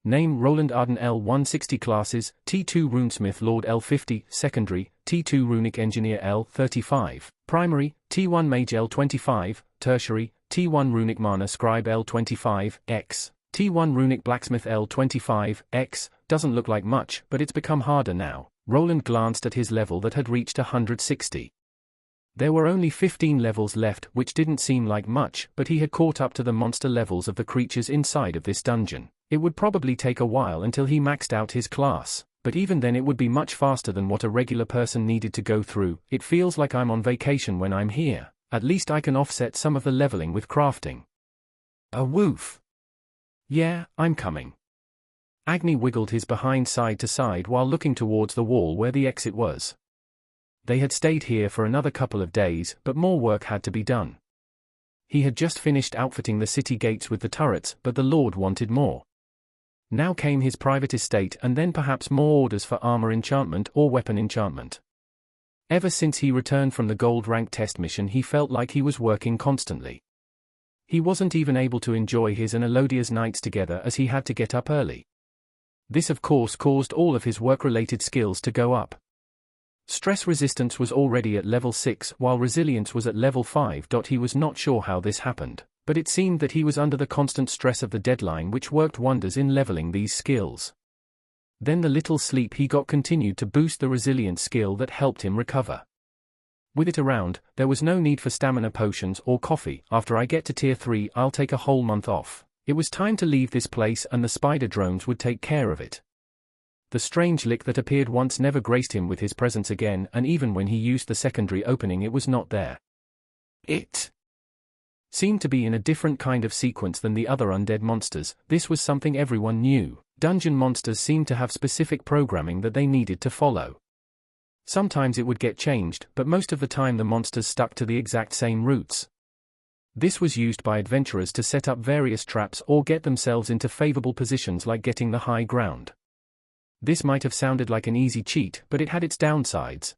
Name: Roland Arden. L160. Classes: T2 Runesmith Lord. L50. Secondary: T2 Runic Engineer. L35. Primary: T1 Mage. L25. Tertiary: T1 Runic Mana Scribe. L25, X. T1 Runic Blacksmith. L25, X. Doesn't look like much, but it's become harder now. Roland glanced at his level that had reached 160. There were only 15 levels left, which didn't seem like much, but he had caught up to the monster levels of the creatures inside of this dungeon. It would probably take a while until he maxed out his class, but even then it would be much faster than what a regular person needed to go through. "It feels like I'm on vacation when I'm here. At least I can offset some of the leveling with crafting." A woof. "Yeah, I'm coming." Agni wiggled his behind side to side while looking towards the wall where the exit was. They had stayed here for another couple of days, but more work had to be done. He had just finished outfitting the city gates with the turrets, but the Lord wanted more. Now came his private estate and then perhaps more orders for armor enchantment or weapon enchantment. Ever since he returned from the gold rank test mission, he felt like he was working constantly. He wasn't even able to enjoy his and Elodia's nights together as he had to get up early. This of course caused all of his work-related skills to go up. Stress resistance was already at level 6 while resilience was at level 5. He was not sure how this happened, but it seemed that he was under the constant stress of the deadline, which worked wonders in leveling these skills. Then the little sleep he got continued to boost the resilience skill that helped him recover. With it around, there was no need for stamina potions or coffee. After I get to tier 3, I'll take a whole month off. It was time to leave this place and the spider drones would take care of it. The strange lick that appeared once never graced him with his presence again, and even when he used the secondary opening it was not there. It seemed to be in a different kind of sequence than the other undead monsters. This was something everyone knew. Dungeon monsters seemed to have specific programming that they needed to follow. Sometimes it would get changed, but most of the time the monsters stuck to the exact same routes. This was used by adventurers to set up various traps or get themselves into favorable positions, like getting the high ground. This might have sounded like an easy cheat, but it had its downsides.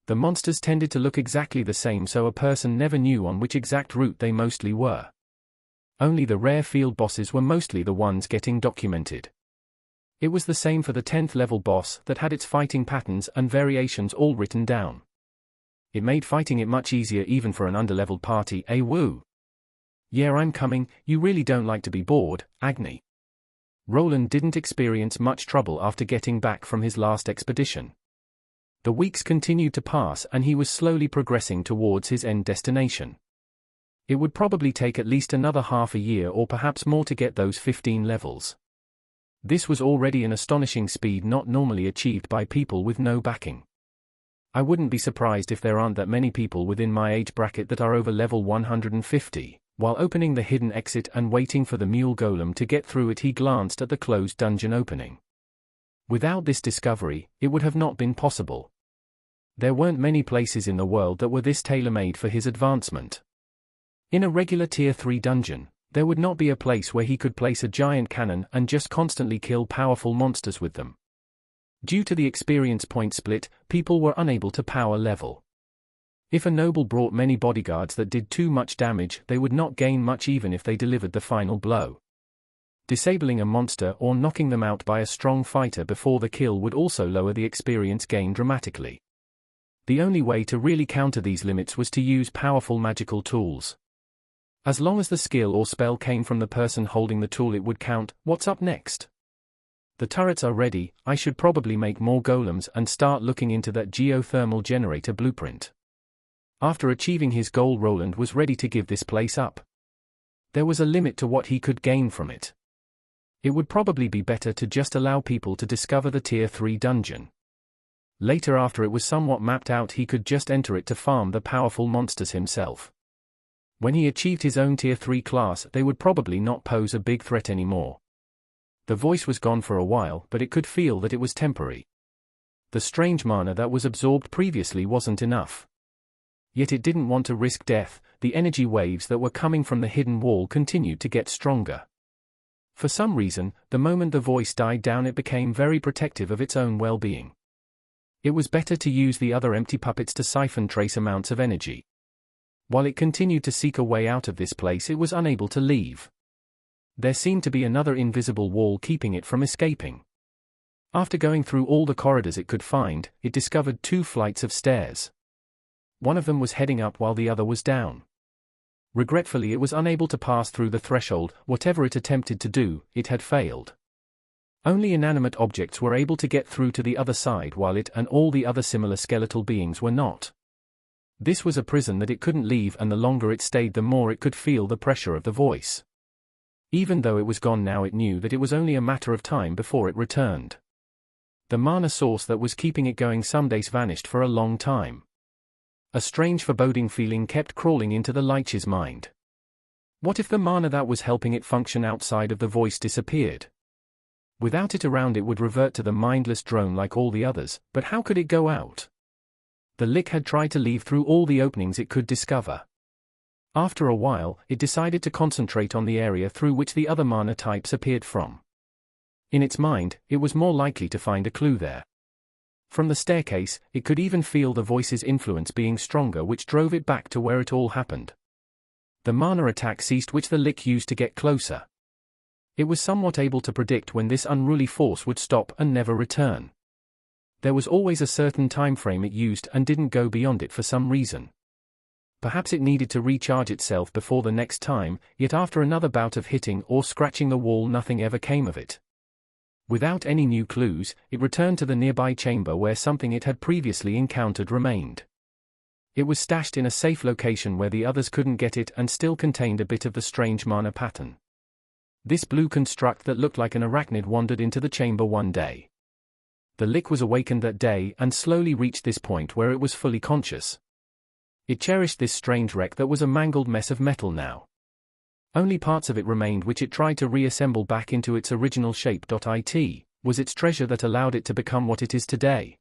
The monsters tended to look exactly the same, so a person never knew on which exact route they mostly were. Only the rare field bosses were mostly the ones getting documented. It was the same for the 10th level boss that had its fighting patterns and variations all written down. It made fighting it much easier even for an underleveled party. Woo! Yeah, I'm coming. You really don't like to be bored, Agni. Roland didn't experience much trouble after getting back from his last expedition. The weeks continued to pass and he was slowly progressing towards his end destination. It would probably take at least another half a year or perhaps more to get those 15 levels. This was already an astonishing speed not normally achieved by people with no backing. I wouldn't be surprised if there aren't that many people within my age bracket that are over level 150. While opening the hidden exit and waiting for the mule golem to get through it, he glanced at the closed dungeon opening. Without this discovery, it would have not been possible. There weren't many places in the world that were this tailor-made for his advancement. In a regular tier 3 dungeon, there would not be a place where he could place a giant cannon and just constantly kill powerful monsters with them. Due to the experience point split, people were unable to power level. If a noble brought many bodyguards that did too much damage, they would not gain much even if they delivered the final blow. Disabling a monster or knocking them out by a strong fighter before the kill would also lower the experience gain dramatically. The only way to really counter these limits was to use powerful magical tools. As long as the skill or spell came from the person holding the tool, it would count. What's up next? The turrets are ready. I should probably make more golems and start looking into that geothermal generator blueprint. After achieving his goal, Roland was ready to give this place up. There was a limit to what he could gain from it. It would probably be better to just allow people to discover the tier 3 dungeon. Later, after it was somewhat mapped out, he could just enter it to farm the powerful monsters himself. When he achieved his own tier 3 class, they would probably not pose a big threat anymore. The voice was gone for a while, but it could feel that it was temporary. The strange mana that was absorbed previously wasn't enough. Yet it didn't want to risk death. The energy waves that were coming from the hidden wall continued to get stronger. For some reason, the moment the voice died down, it became very protective of its own well-being. It was better to use the other empty puppets to siphon trace amounts of energy. While it continued to seek a way out of this place, it was unable to leave. There seemed to be another invisible wall keeping it from escaping. After going through all the corridors it could find, it discovered 2 flights of stairs. One of them was heading up while the other was down. Regretfully, it was unable to pass through the threshold. Whatever it attempted to do, it had failed. Only inanimate objects were able to get through to the other side, while it and all the other similar skeletal beings were not. This was a prison that it couldn't leave, and the longer it stayed, the more it could feel the pressure of the voice. Even though it was gone now, it knew that it was only a matter of time before it returned. The mana source that was keeping it going some days vanished for a long time. A strange foreboding feeling kept crawling into the Lich's mind. What if the mana that was helping it function outside of the voice disappeared? Without it around, it would revert to the mindless drone like all the others, but how could it go out? The Lick had tried to leave through all the openings it could discover. After a while, it decided to concentrate on the area through which the other mana types appeared from. In its mind, it was more likely to find a clue there. From the staircase, it could even feel the voice's influence being stronger, which drove it back to where it all happened. The mana attack ceased which the Lick used to get closer. It was somewhat able to predict when this unruly force would stop and never return. There was always a certain time frame it used and didn't go beyond it for some reason. Perhaps it needed to recharge itself before the next time, yet after another bout of hitting or scratching the wall nothing ever came of it. Without any new clues, it returned to the nearby chamber where something it had previously encountered remained. It was stashed in a safe location where the others couldn't get it and still contained a bit of the strange mana pattern. This blue construct that looked like an arachnid wandered into the chamber one day. The Lick was awakened that day and slowly reached this point where it was fully conscious. It cherished this strange wreck that was a mangled mess of metal now. Only parts of it remained which it tried to reassemble back into its original shape. It was its treasure that allowed it to become what it is today.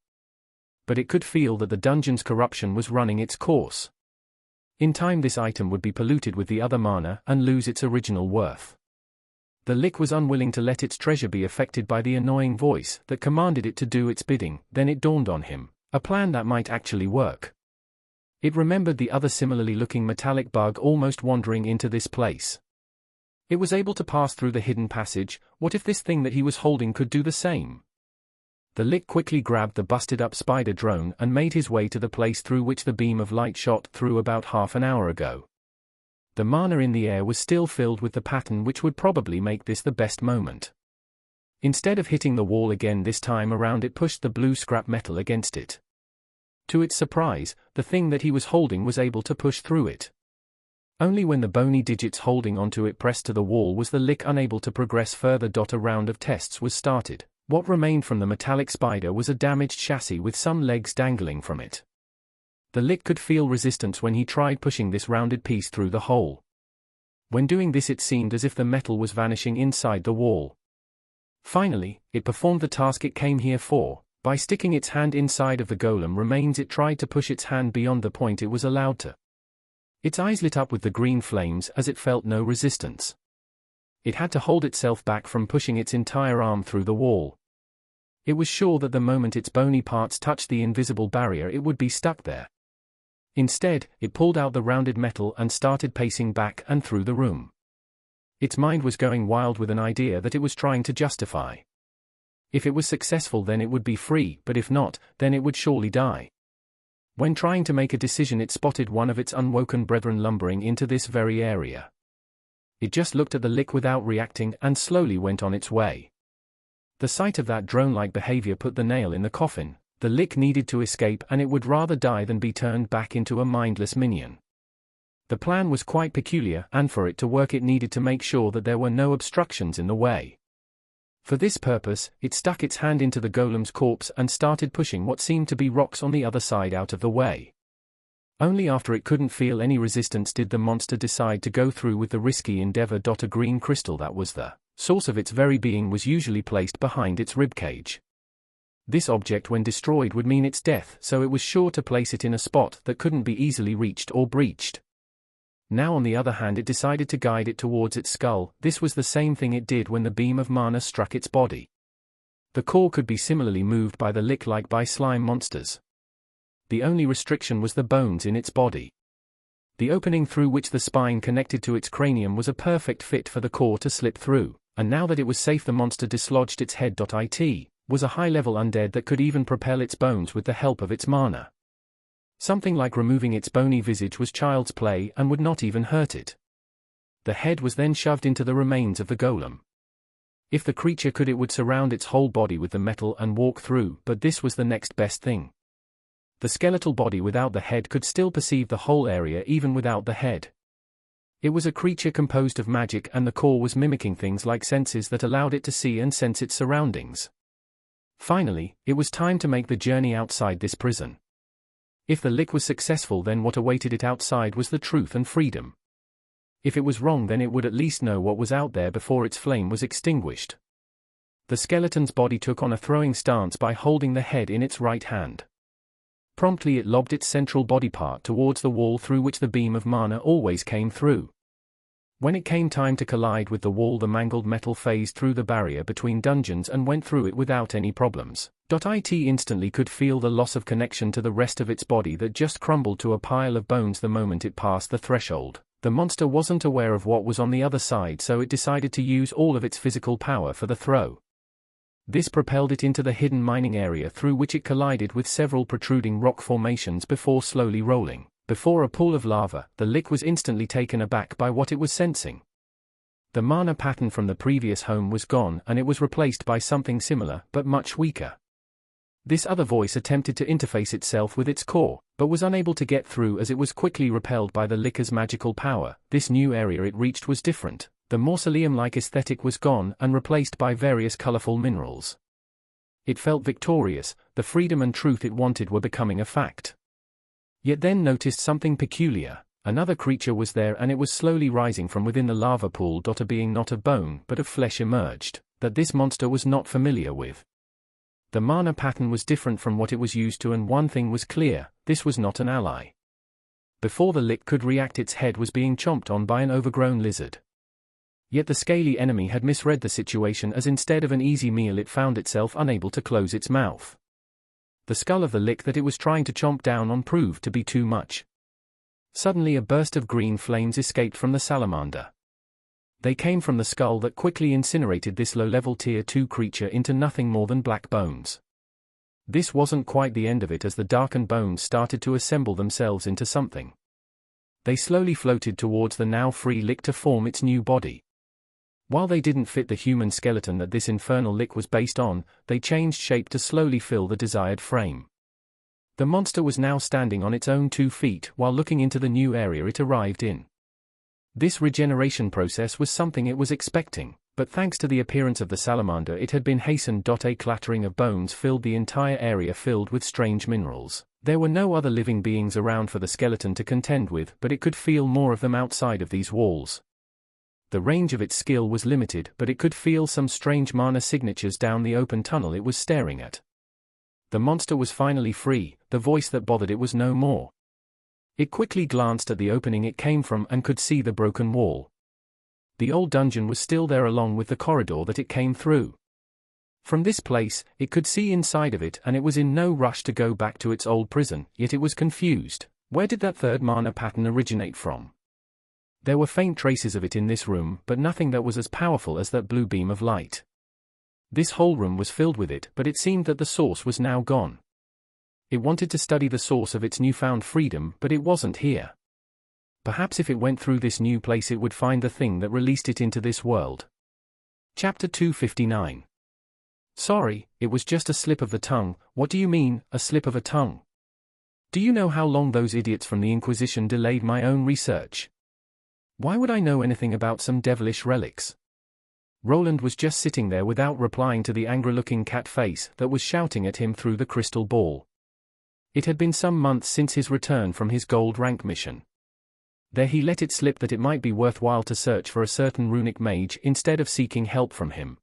But it could feel that the dungeon's corruption was running its course. In time this item would be polluted with the other mana and lose its original worth. The Lick was unwilling to let its treasure be affected by the annoying voice that commanded it to do its bidding. Then it dawned on him, a plan that might actually work. It remembered the other similarly looking metallic bug almost wandering into this place. It was able to pass through the hidden passage. What if this thing that he was holding could do the same? The Lick quickly grabbed the busted-up spider drone and made his way to the place through which the beam of light shot through about half an hour ago. The mana in the air was still filled with the pattern, which would probably make this the best moment. Instead of hitting the wall again this time around, it pushed the blue scrap metal against it. To its surprise, the thing that he was holding was able to push through it. Only when the bony digits holding onto it pressed to the wall was the Lick unable to progress further. A round of tests was started. What remained from the metallic spider was a damaged chassis with some legs dangling from it. The Lick could feel resistance when he tried pushing this rounded piece through the hole. When doing this, it seemed as if the metal was vanishing inside the wall. Finally, it performed the task it came here for. By sticking its hand inside of the golem remains, it tried to push its hand beyond the point it was allowed to. Its eyes lit up with the green flames as it felt no resistance. It had to hold itself back from pushing its entire arm through the wall. It was sure that the moment its bony parts touched the invisible barrier it would be stuck there. Instead, it pulled out the rounded metal and started pacing back and through the room. Its mind was going wild with an idea that it was trying to justify. If it was successful, then it would be free, but if not, then it would surely die. When trying to make a decision, it spotted one of its unwoken brethren lumbering into this very area. It just looked at the Lick without reacting and slowly went on its way. The sight of that drone-like behavior put the nail in the coffin. The Lick needed to escape, and it would rather die than be turned back into a mindless minion. The plan was quite peculiar, and for it to work it needed to make sure that there were no obstructions in the way. For this purpose, it stuck its hand into the golem's corpse and started pushing what seemed to be rocks on the other side out of the way. Only after it couldn't feel any resistance did the monster decide to go through with the risky endeavor. A green crystal that was the source of its very being was usually placed behind its ribcage. This object, when destroyed, would mean its death, so it was sure to place it in a spot that couldn't be easily reached or breached. Now on the other hand, it decided to guide it towards its skull. This was the same thing it did when the beam of mana struck its body. The core could be similarly moved by the Lick like by slime monsters. The only restriction was the bones in its body. The opening through which the spine connected to its cranium was a perfect fit for the core to slip through, and now that it was safe, the monster dislodged its head. It was a high-level undead that could even propel its bones with the help of its mana. Something like removing its bony visage was child's play and would not even hurt it. The head was then shoved into the remains of the golem. If the creature could, it would surround its whole body with the metal and walk through, but this was the next best thing. The skeletal body without the head could still perceive the whole area even without the head. It was a creature composed of magic, and the core was mimicking things like senses that allowed it to see and sense its surroundings. Finally, it was time to make the journey outside this prison. If the Lick was successful, then what awaited it outside was the truth and freedom. If it was wrong, then it would at least know what was out there before its flame was extinguished. The skeleton's body took on a throwing stance by holding the head in its right hand. Promptly it lobbed its central body part towards the wall through which the beam of mana always came through. When it came time to collide with the wall, the mangled metal phased through the barrier between dungeons and went through it without any problems. It instantly could feel the loss of connection to the rest of its body that just crumbled to a pile of bones the moment it passed the threshold. The monster wasn't aware of what was on the other side, so it decided to use all of its physical power for the throw. This propelled it into the hidden mining area through which it collided with several protruding rock formations before slowly rolling. Before a pool of lava, the lick was instantly taken aback by what it was sensing. The mana pattern from the previous home was gone and it was replaced by something similar, but much weaker. This other voice attempted to interface itself with its core, but was unable to get through as it was quickly repelled by the licker's magical power. This new area it reached was different. The mausoleum-like aesthetic was gone and replaced by various colorful minerals. It felt victorious, the freedom and truth it wanted were becoming a fact. Yet then noticed something peculiar. Another creature was there and it was slowly rising from within the lava pool. A being not of bone but of flesh emerged, that this monster was not familiar with. The mana pattern was different from what it was used to, and one thing was clear, this was not an ally. Before the lick could react, its head was being chomped on by an overgrown lizard. Yet the scaly enemy had misread the situation, as instead of an easy meal it found itself unable to close its mouth. The skull of the lick that it was trying to chomp down on proved to be too much. Suddenly a burst of green flames escaped from the salamander. They came from the skull that quickly incinerated this low-level Tier 2 creature into nothing more than black bones. This wasn't quite the end of it, as the darkened bones started to assemble themselves into something. They slowly floated towards the now free lick to form its new body. While they didn't fit the human skeleton that this infernal lick was based on, they changed shape to slowly fill the desired frame. The monster was now standing on its own 2 feet while looking into the new area it arrived in. This regeneration process was something it was expecting, but thanks to the appearance of the salamander it had been hastened. A clattering of bones filled the entire area, filled with strange minerals. There were no other living beings around for the skeleton to contend with, but it could feel more of them outside of these walls. The range of its skill was limited, but it could feel some strange mana signatures down the open tunnel it was staring at. The monster was finally free, the voice that bothered it was no more. It quickly glanced at the opening it came from and could see the broken wall. The old dungeon was still there along with the corridor that it came through. From this place, it could see inside of it, and it was in no rush to go back to its old prison, yet it was confused. Where did that third mana pattern originate from? There were faint traces of it in this room, but nothing that was as powerful as that blue beam of light. This whole room was filled with it, but it seemed that the source was now gone. It wanted to study the source of its newfound freedom, but it wasn't here. Perhaps if it went through this new place it would find the thing that released it into this world. Chapter 259. Sorry, it was just a slip of the tongue. What do you mean, a slip of a tongue? Do you know how long those idiots from the Inquisition delayed my own research? Why would I know anything about some devilish relics? Roland was just sitting there without replying to the angry-looking cat face that was shouting at him through the crystal ball. It had been some months since his return from his gold rank mission. There he let it slip that it might be worthwhile to search for a certain runic mage instead of seeking help from him.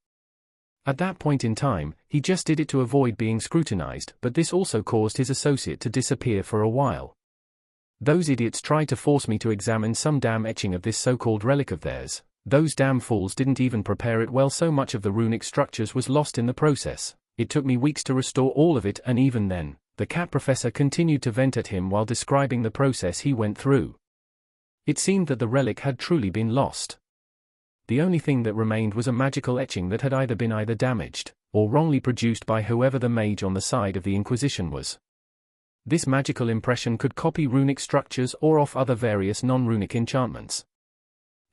At that point in time, he just did it to avoid being scrutinized, but this also caused his associate to disappear for a while. Those idiots tried to force me to examine some damn etching of this so-called relic of theirs. Those damn fools didn't even prepare it well, so much of the runic structures was lost in the process. It took me weeks to restore all of it, and even then, the cat professor continued to vent at him while describing the process he went through. It seemed that the relic had truly been lost. The only thing that remained was a magical etching that had either been damaged, or wrongly produced by whoever the mage on the side of the Inquisition was. This magical impression could copy runic structures or off other various non-runic enchantments.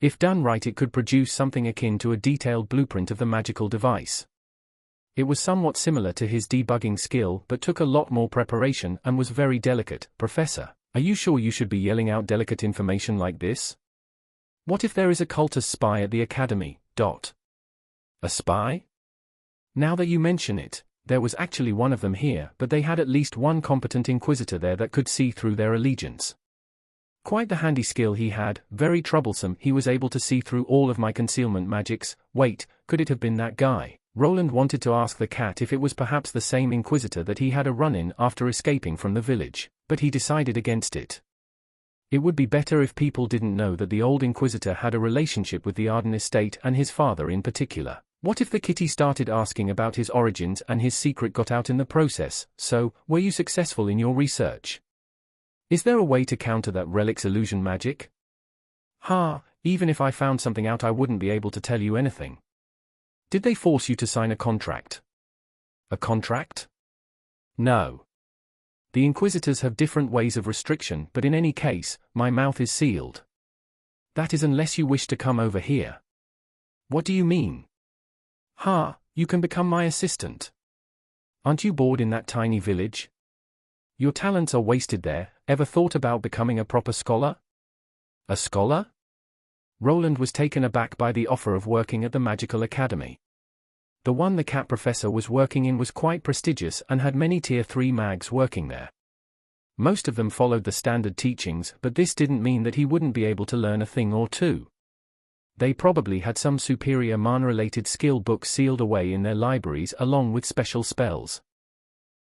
If done right, it could produce something akin to a detailed blueprint of the magical device. It was somewhat similar to his debugging skill, but took a lot more preparation and was very delicate. Professor, are you sure you should be yelling out delicate information like this? What if there is a cultist spy at the academy? A spy? Now that you mention it, there was actually one of them here, but they had at least one competent inquisitor there that could see through their allegiance. Quite the handy skill he had, very troublesome. He was able to see through all of my concealment magics. Wait, could it have been that guy? Roland wanted to ask the cat if it was perhaps the same Inquisitor that he had a run-in after escaping from the village, but he decided against it. It would be better if people didn't know that the old Inquisitor had a relationship with the Arden estate and his father in particular. What if the kitty started asking about his origins and his secret got out in the process? So, were you successful in your research? Is there a way to counter that relic's illusion magic? Even if I found something out I wouldn't be able to tell you anything. Did they force you to sign a contract? A contract? No. The Inquisitors have different ways of restriction, but in any case, my mouth is sealed. That is unless you wish to come over here. What do you mean? You can become my assistant. Aren't you bored in that tiny village? Your talents are wasted there. Ever thought about becoming a proper scholar? A scholar? Roland was taken aback by the offer of working at the Magical Academy. The one the cat professor was working in was quite prestigious and had many Tier 3 mags working there. Most of them followed the standard teachings, but this didn't mean that he wouldn't be able to learn a thing or two. They probably had some superior mana-related skill books sealed away in their libraries along with special spells.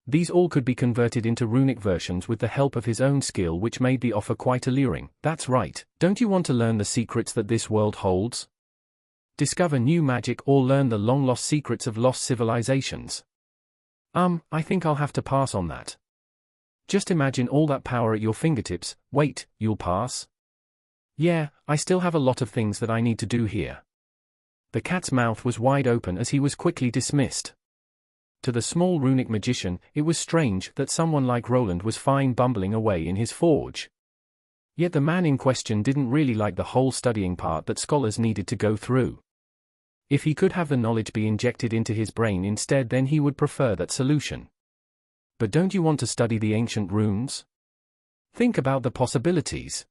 These all could be converted into runic versions with the help of his own skill, which made the offer quite alluring. That's right, don't you want to learn the secrets that this world holds? Discover new magic or learn the long-lost secrets of lost civilizations? I think I'll have to pass on that. Just imagine all that power at your fingertips. Wait, you'll pass? Yeah, I still have a lot of things that I need to do here. The cat's mouth was wide open as he was quickly dismissed. To the small runic magician, it was strange that someone like Roland was fine bumbling away in his forge. Yet the man in question didn't really like the whole studying part that scholars needed to go through. If he could have the knowledge be injected into his brain instead, then he would prefer that solution. But don't you want to study the ancient runes? Think about the possibilities.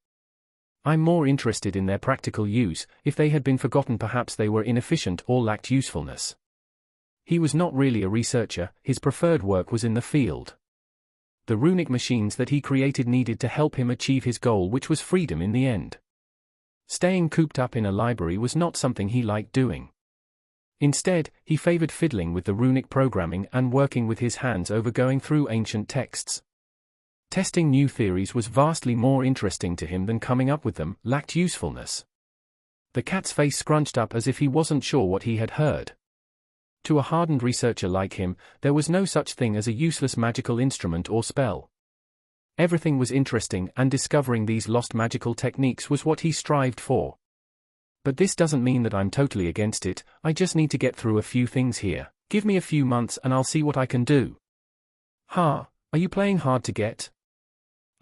I'm more interested in their practical use. If they had been forgotten, perhaps they were inefficient or lacked usefulness. He was not really a researcher, his preferred work was in the field. The runic machines that he created needed to help him achieve his goal, which was freedom in the end. Staying cooped up in a library was not something he liked doing. Instead, he favored fiddling with the runic programming and working with his hands over going through ancient texts. Testing new theories was vastly more interesting to him than coming up with them, lacked usefulness. The cat's face scrunched up as if he wasn't sure what he had heard. To a hardened researcher like him, there was no such thing as a useless magical instrument or spell. Everything was interesting, and discovering these lost magical techniques was what he strived for. But this doesn't mean that I'm totally against it. I just need to get through a few things here. Give me a few months and I'll see what I can do. Are you playing hard to get?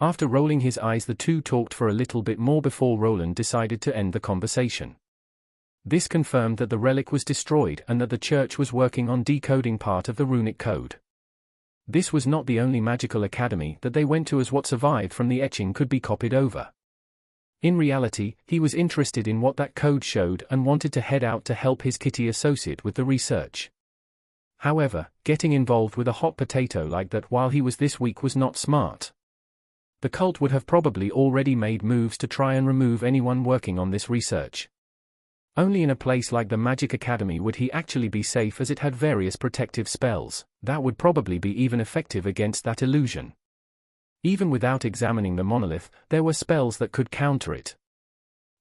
After rolling his eyes, the two talked for a little bit more before Roland decided to end the conversation. This confirmed that the relic was destroyed and that the church was working on decoding part of the runic code. This was not the only magical academy that they went to, as what survived from the etching could be copied over. In reality, he was interested in what that code showed and wanted to head out to help his kitty associate with the research. However, getting involved with a hot potato like that while he was this weak was not smart. The cult would have probably already made moves to try and remove anyone working on this research. Only in a place like the Magic Academy would he actually be safe, as it had various protective spells that would probably be even effective against that illusion. Even without examining the monolith, there were spells that could counter it.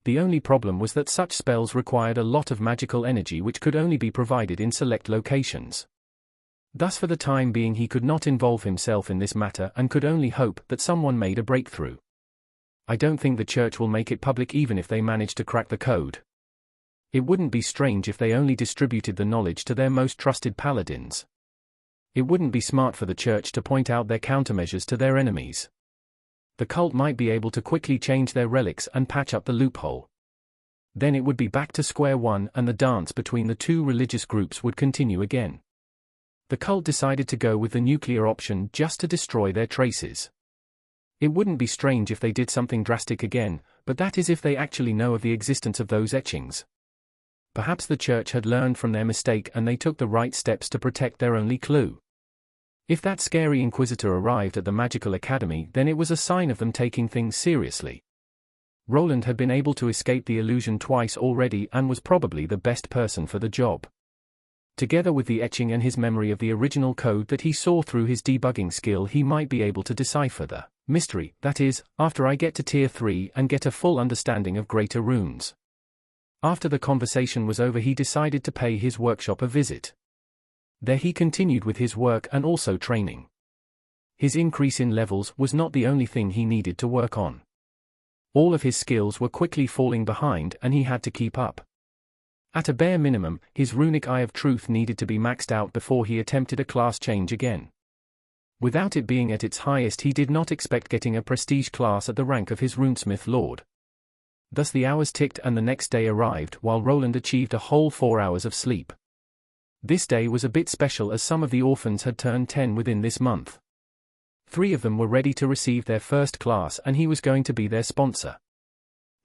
The only problem was that such spells required a lot of magical energy, which could only be provided in select locations. Thus, for the time being, he could not involve himself in this matter and could only hope that someone made a breakthrough. I don't think the church will make it public even if they manage to crack the code. It wouldn't be strange if they only distributed the knowledge to their most trusted paladins. It wouldn't be smart for the church to point out their countermeasures to their enemies. The cult might be able to quickly change their relics and patch up the loophole. Then it would be back to square one and the dance between the two religious groups would continue again. The cult decided to go with the nuclear option just to destroy their traces. It wouldn't be strange if they did something drastic again, but that is if they actually know of the existence of those etchings. Perhaps the church had learned from their mistake and they took the right steps to protect their only clue. If that scary Inquisitor arrived at the Magical Academy, then it was a sign of them taking things seriously. Roland had been able to escape the illusion twice already and was probably the best person for the job. Together with the etching and his memory of the original code that he saw through his debugging skill, he might be able to decipher the mystery, that is, after I get to Tier 3 and get a full understanding of greater runes. After the conversation was over, he decided to pay his workshop a visit. There he continued with his work and also training. His increase in levels was not the only thing he needed to work on. All of his skills were quickly falling behind and he had to keep up. At a bare minimum, his runic Eye of Truth needed to be maxed out before he attempted a class change again. Without it being at its highest, he did not expect getting a prestige class at the rank of his Runesmith Lord. Thus the hours ticked and the next day arrived while Roland achieved a whole 4 hours of sleep. This day was a bit special as some of the orphans had turned 10 within this month. 3 of them were ready to receive their first class and he was going to be their sponsor.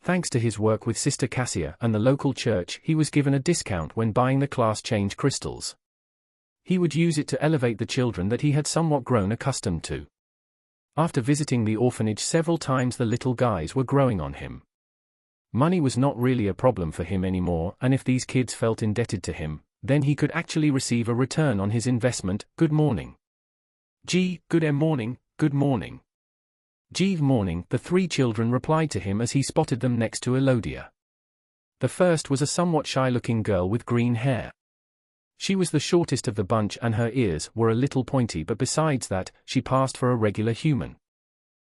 Thanks to his work with Sister Cassia and the local church, he was given a discount when buying the class change crystals. He would use it to elevate the children that he had somewhat grown accustomed to. After visiting the orphanage several times, the little guys were growing on him. Money was not really a problem for him anymore, and if these kids felt indebted to him, then he could actually receive a return on his investment. Good morning. Good morning, good morning. Morning, the 3 children replied to him as he spotted them next to Elodia. The first was a somewhat shy-looking girl with green hair. She was the shortest of the bunch and her ears were a little pointy, but besides that, she passed for a regular human.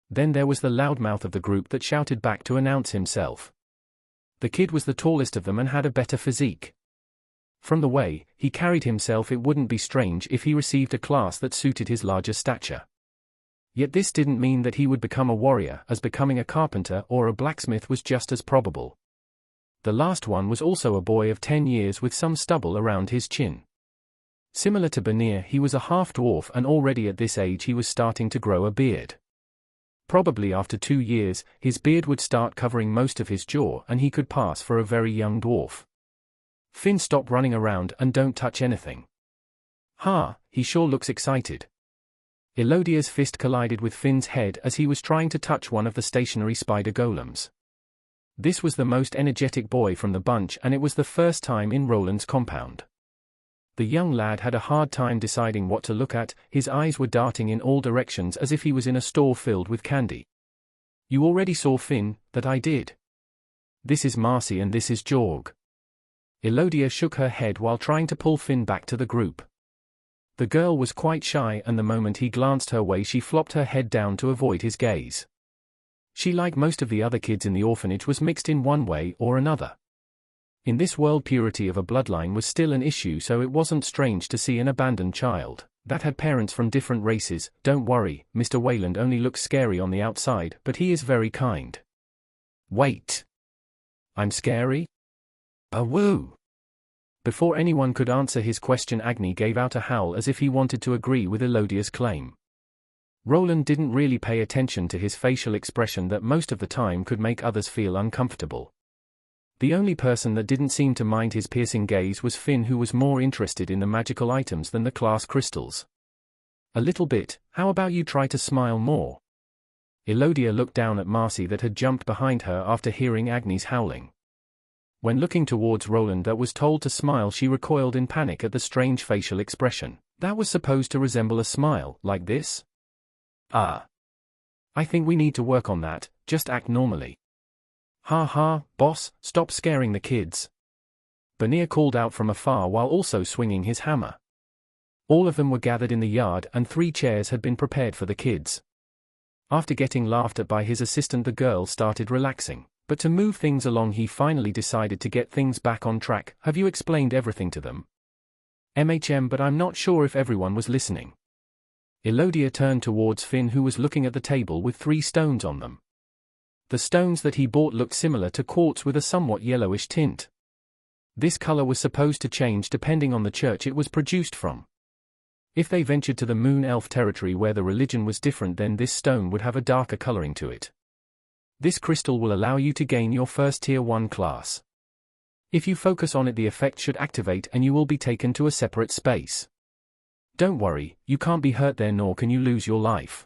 Then there was the loudmouth of the group that shouted back to announce himself. The kid was the tallest of them and had a better physique. From the way he carried himself, it wouldn't be strange if he received a class that suited his larger stature. Yet this didn't mean that he would become a warrior, as becoming a carpenter or a blacksmith was just as probable. The last one was also a boy of 10 years with some stubble around his chin. Similar to Banir, he was a half-dwarf and already at this age he was starting to grow a beard. Probably after 2 years, his beard would start covering most of his jaw and he could pass for a very young dwarf. Finn, stop running around and don't touch anything. He sure looks excited. Elodia's fist collided with Finn's head as he was trying to touch one of the stationary spider golems. This was the most energetic boy from the bunch and it was the first time in Roland's compound. The young lad had a hard time deciding what to look at, his eyes were darting in all directions as if he was in a store filled with candy. You already saw Finn. That I did. This is Marcy and this is Jorg. Elodia shook her head while trying to pull Finn back to the group. The girl was quite shy and the moment he glanced her way she flopped her head down to avoid his gaze. She, like most of the other kids in the orphanage, was mixed in one way or another. In this world, purity of a bloodline was still an issue, so it wasn't strange to see an abandoned child that had parents from different races. Don't worry, Mr. Wayland only looks scary on the outside, but he is very kind. Wait. I'm scary? Woo! Before anyone could answer his question, Agni gave out a howl as if he wanted to agree with Elodia's claim. Roland didn't really pay attention to his facial expression that most of the time could make others feel uncomfortable. The only person that didn't seem to mind his piercing gaze was Finn, who was more interested in the magical items than the class crystals. A little bit. How about you try to smile more? Elodia looked down at Marcy that had jumped behind her after hearing Agni's howling. When looking towards Roland that was told to smile, she recoiled in panic at the strange facial expression. That was supposed to resemble a smile, like this? I think we need to work on that, just act normally. Boss, stop scaring the kids. Banir called out from afar while also swinging his hammer. All of them were gathered in the yard and 3 chairs had been prepared for the kids. After getting laughed at by his assistant, the girl started relaxing. But to move things along, he finally decided to get things back on track. Have you explained everything to them? But I'm not sure if everyone was listening. Elodia turned towards Finn, who was looking at the table with 3 stones on them. The stones that he bought looked similar to quartz with a somewhat yellowish tint. This color was supposed to change depending on the church it was produced from. If they ventured to the Moon Elf territory where the religion was different, then this stone would have a darker coloring to it. This crystal will allow you to gain your first Tier 1 class. If you focus on it, the effect should activate and you will be taken to a separate space. Don't worry, you can't be hurt there nor can you lose your life.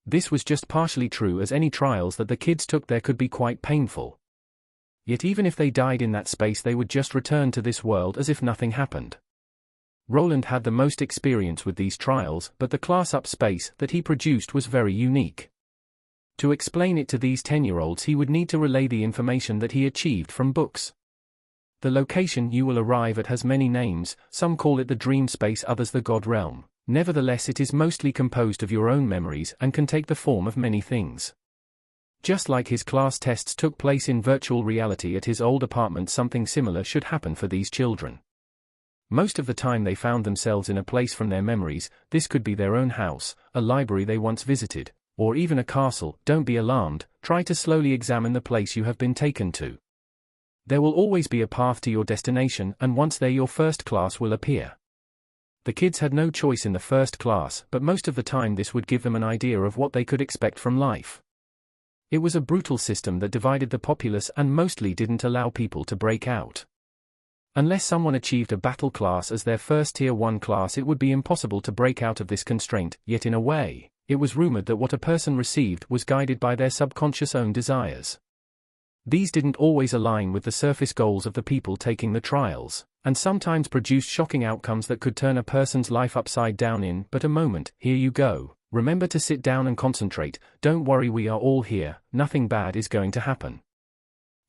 This was just partially true, as any trials that the kids took there could be quite painful. Yet even if they died in that space, they would just return to this world as if nothing happened. Roland had the most experience with these trials, but the class-up space that he produced was very unique. To explain it to these 10-year-olds, he would need to relay the information that he achieved from books. The location you will arrive at has many names, some call it the dream space, others the God realm. Nevertheless, it is mostly composed of your own memories and can take the form of many things. Just like his class tests took place in virtual reality at his old apartment, something similar should happen for these children. Most of the time they found themselves in a place from their memories. This could be their own house, a library they once visited, or even a castle. Don't be alarmed, try to slowly examine the place you have been taken to. There will always be a path to your destination, and once there your first class will appear. The kids had no choice in the first class, but most of the time this would give them an idea of what they could expect from life. It was a brutal system that divided the populace and mostly didn't allow people to break out. Unless someone achieved a battle class as their first Tier 1 class, it would be impossible to break out of this constraint, yet in a way, it was rumored that what a person received was guided by their subconscious own desires. These didn't always align with the surface goals of the people taking the trials, and sometimes produced shocking outcomes that could turn a person's life upside down in but a moment. Here you go. Remember to sit down and concentrate. Don't worry, we are all here, nothing bad is going to happen.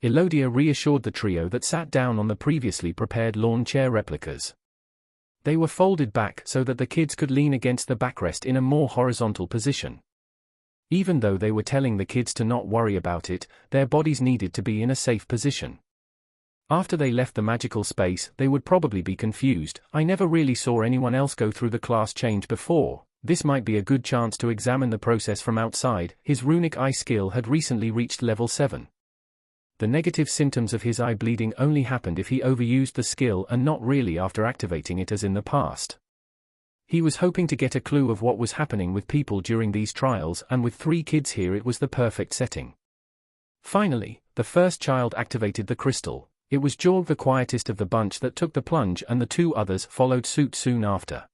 Elodia reassured the trio that sat down on the previously prepared lawn chair replicas. They were folded back so that the kids could lean against the backrest in a more horizontal position. Even though they were telling the kids to not worry about it, their bodies needed to be in a safe position. After they left the magical space, they would probably be confused. I never really saw anyone else go through the class change before. This might be a good chance to examine the process from outside. His runic eye skill had recently reached level 7. The negative symptoms of his eye bleeding only happened if he overused the skill and not really after activating it as in the past. He was hoping to get a clue of what was happening with people during these trials, and with 3 kids here it was the perfect setting. Finally, the first child activated the crystal. It was Jorg, the quietest of the bunch, that took the plunge, and the 2 others followed suit soon after.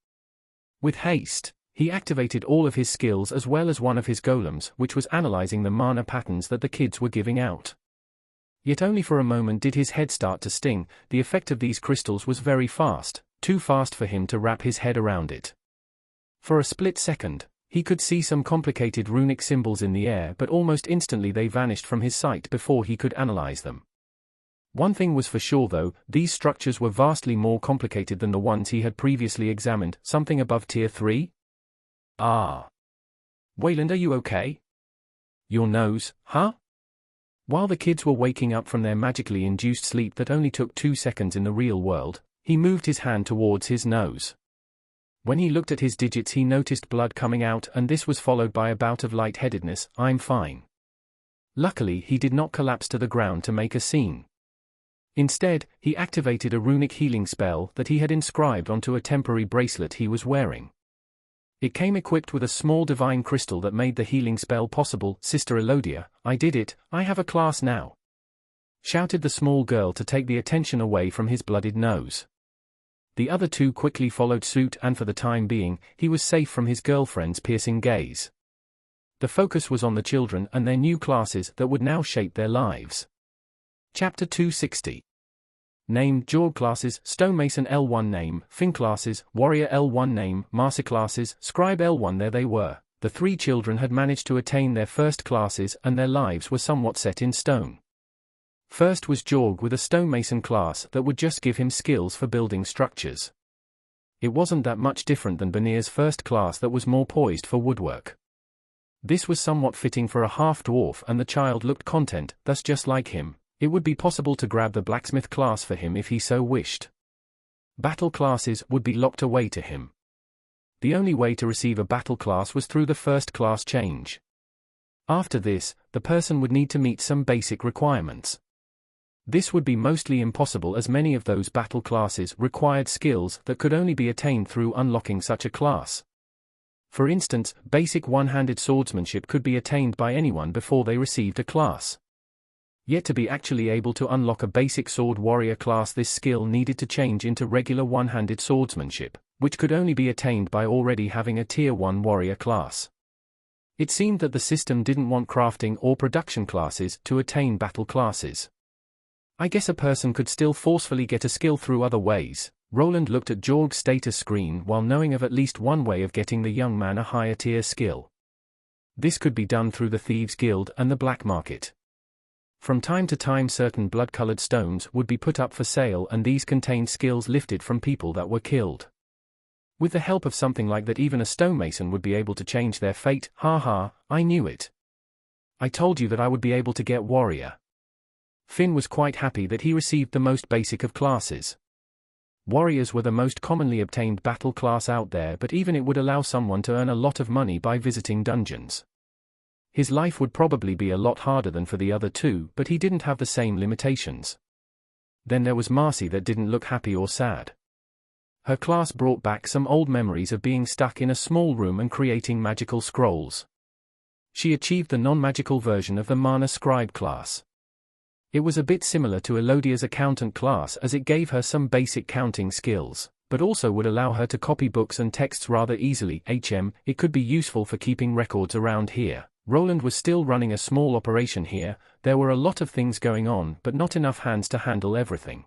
With haste, he activated all of his skills as well as one of his golems, which was analyzing the mana patterns that the kids were giving out. Yet only for a moment did his head start to sting. The effect of these crystals was very fast, too fast for him to wrap his head around it. For a split second, he could see some complicated runic symbols in the air, but almost instantly they vanished from his sight before he could analyze them. One thing was for sure though, these structures were vastly more complicated than the ones he had previously examined. Something above Tier 3? Ah. Wayland, are you okay? Your nose, huh? While the kids were waking up from their magically induced sleep that only took 2 seconds in the real world, he moved his hand towards his nose. When he looked at his digits he noticed blood coming out, and this was followed by a bout of lightheadedness. I'm fine. Luckily he did not collapse to the ground to make a scene. Instead, he activated a runic healing spell that he had inscribed onto a temporary bracelet he was wearing. It came equipped with a small divine crystal that made the healing spell possible. Sister Elodia, I did it, I have a class now, shouted the small girl to take the attention away from his blooded nose. The other 2 quickly followed suit, and for the time being, he was safe from his girlfriend's piercing gaze. The focus was on the children and their new classes that would now shape their lives. Chapter 260. Name: Jorg classes, Stonemason L1 name, Finn classes, Warrior L1 name, Master classes, Scribe L1. There they were. The 3 children had managed to attain their first classes and their lives were somewhat set in stone. First was Jorg with a stonemason class that would just give him skills for building structures. It wasn't that much different than Benir's first class that was more poised for woodwork. This was somewhat fitting for a half-dwarf, and the child looked content, thus just like him. It would be possible to grab the blacksmith class for him if he so wished. Battle classes would be locked away to him. The only way to receive a battle class was through the first class change. After this, the person would need to meet some basic requirements. This would be mostly impossible as many of those battle classes required skills that could only be attained through unlocking such a class. For instance, basic one-handed swordsmanship could be attained by anyone before they received a class. Yet to be actually able to unlock a basic sword warrior class, this skill needed to change into regular one-handed swordsmanship, which could only be attained by already having a Tier 1 warrior class. It seemed that the system didn't want crafting or production classes to attain battle classes. I guess a person could still forcefully get a skill through other ways, Roland looked at Jorg's status screen while knowing of at least one way of getting the young man a higher tier skill. This could be done through the Thieves' Guild and the black market. From time to time certain blood-colored stones would be put up for sale, and these contained skills lifted from people that were killed. With the help of something like that, even a stonemason would be able to change their fate. Ha, I knew it. I told you that I would be able to get warrior. Finn was quite happy that he received the most basic of classes. Warriors were the most commonly obtained battle class out there, but even it would allow someone to earn a lot of money by visiting dungeons. His life would probably be a lot harder than for the other two, but he didn't have the same limitations. Then there was Marcy that didn't look happy or sad. Her class brought back some old memories of being stuck in a small room and creating magical scrolls. She achieved the non-magical version of the Mana Scribe class. It was a bit similar to Elodia's accountant class, as it gave her some basic counting skills, but also would allow her to copy books and texts rather easily. It could be useful for keeping records around here. Roland was still running a small operation here. There were a lot of things going on, but not enough hands to handle everything.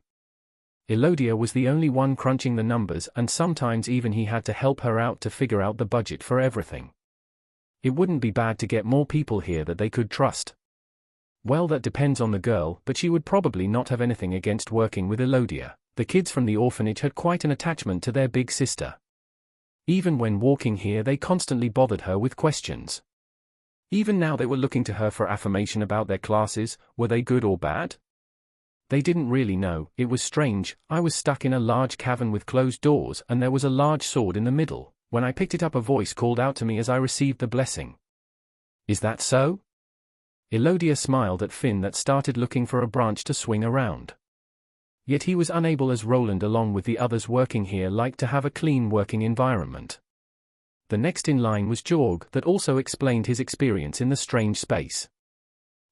Elodia was the only one crunching the numbers, and sometimes even he had to help her out to figure out the budget for everything. It wouldn't be bad to get more people here that they could trust. Well, that depends on the girl, but she would probably not have anything against working with Elodia. The kids from the orphanage had quite an attachment to their big sister. Even when walking here, they constantly bothered her with questions. Even now they were looking to her for affirmation about their classes. Were they good or bad? They didn't really know. It was strange. I was stuck in a large cavern with closed doors, and there was a large sword in the middle. When I picked it up, a voice called out to me as I received the blessing. Is that so? Elodia smiled at Finn that started looking for a branch to swing around. Yet he was unable, as Roland along with the others working here liked to have a clean working environment. The next in line was Jorg, that also explained his experience in the strange space.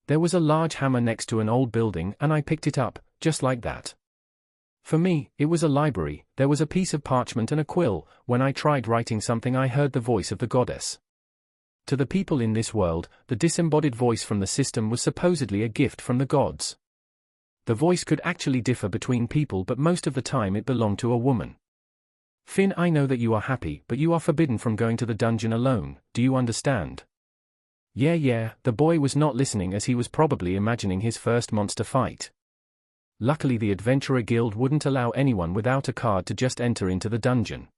There was a large hammer next to an old building, and I picked it up, just like that. For me, it was a library. There was a piece of parchment and a quill. When I tried writing something, I heard the voice of the goddess. To the people in this world, the disembodied voice from the system was supposedly a gift from the gods. The voice could actually differ between people, but most of the time it belonged to a woman. Finn, I know that you are happy, but you are forbidden from going to the dungeon alone. Do you understand? Yeah, the boy was not listening, as he was probably imagining his first monster fight. Luckily the Adventurer Guild wouldn't allow anyone without a card to just enter into the dungeon.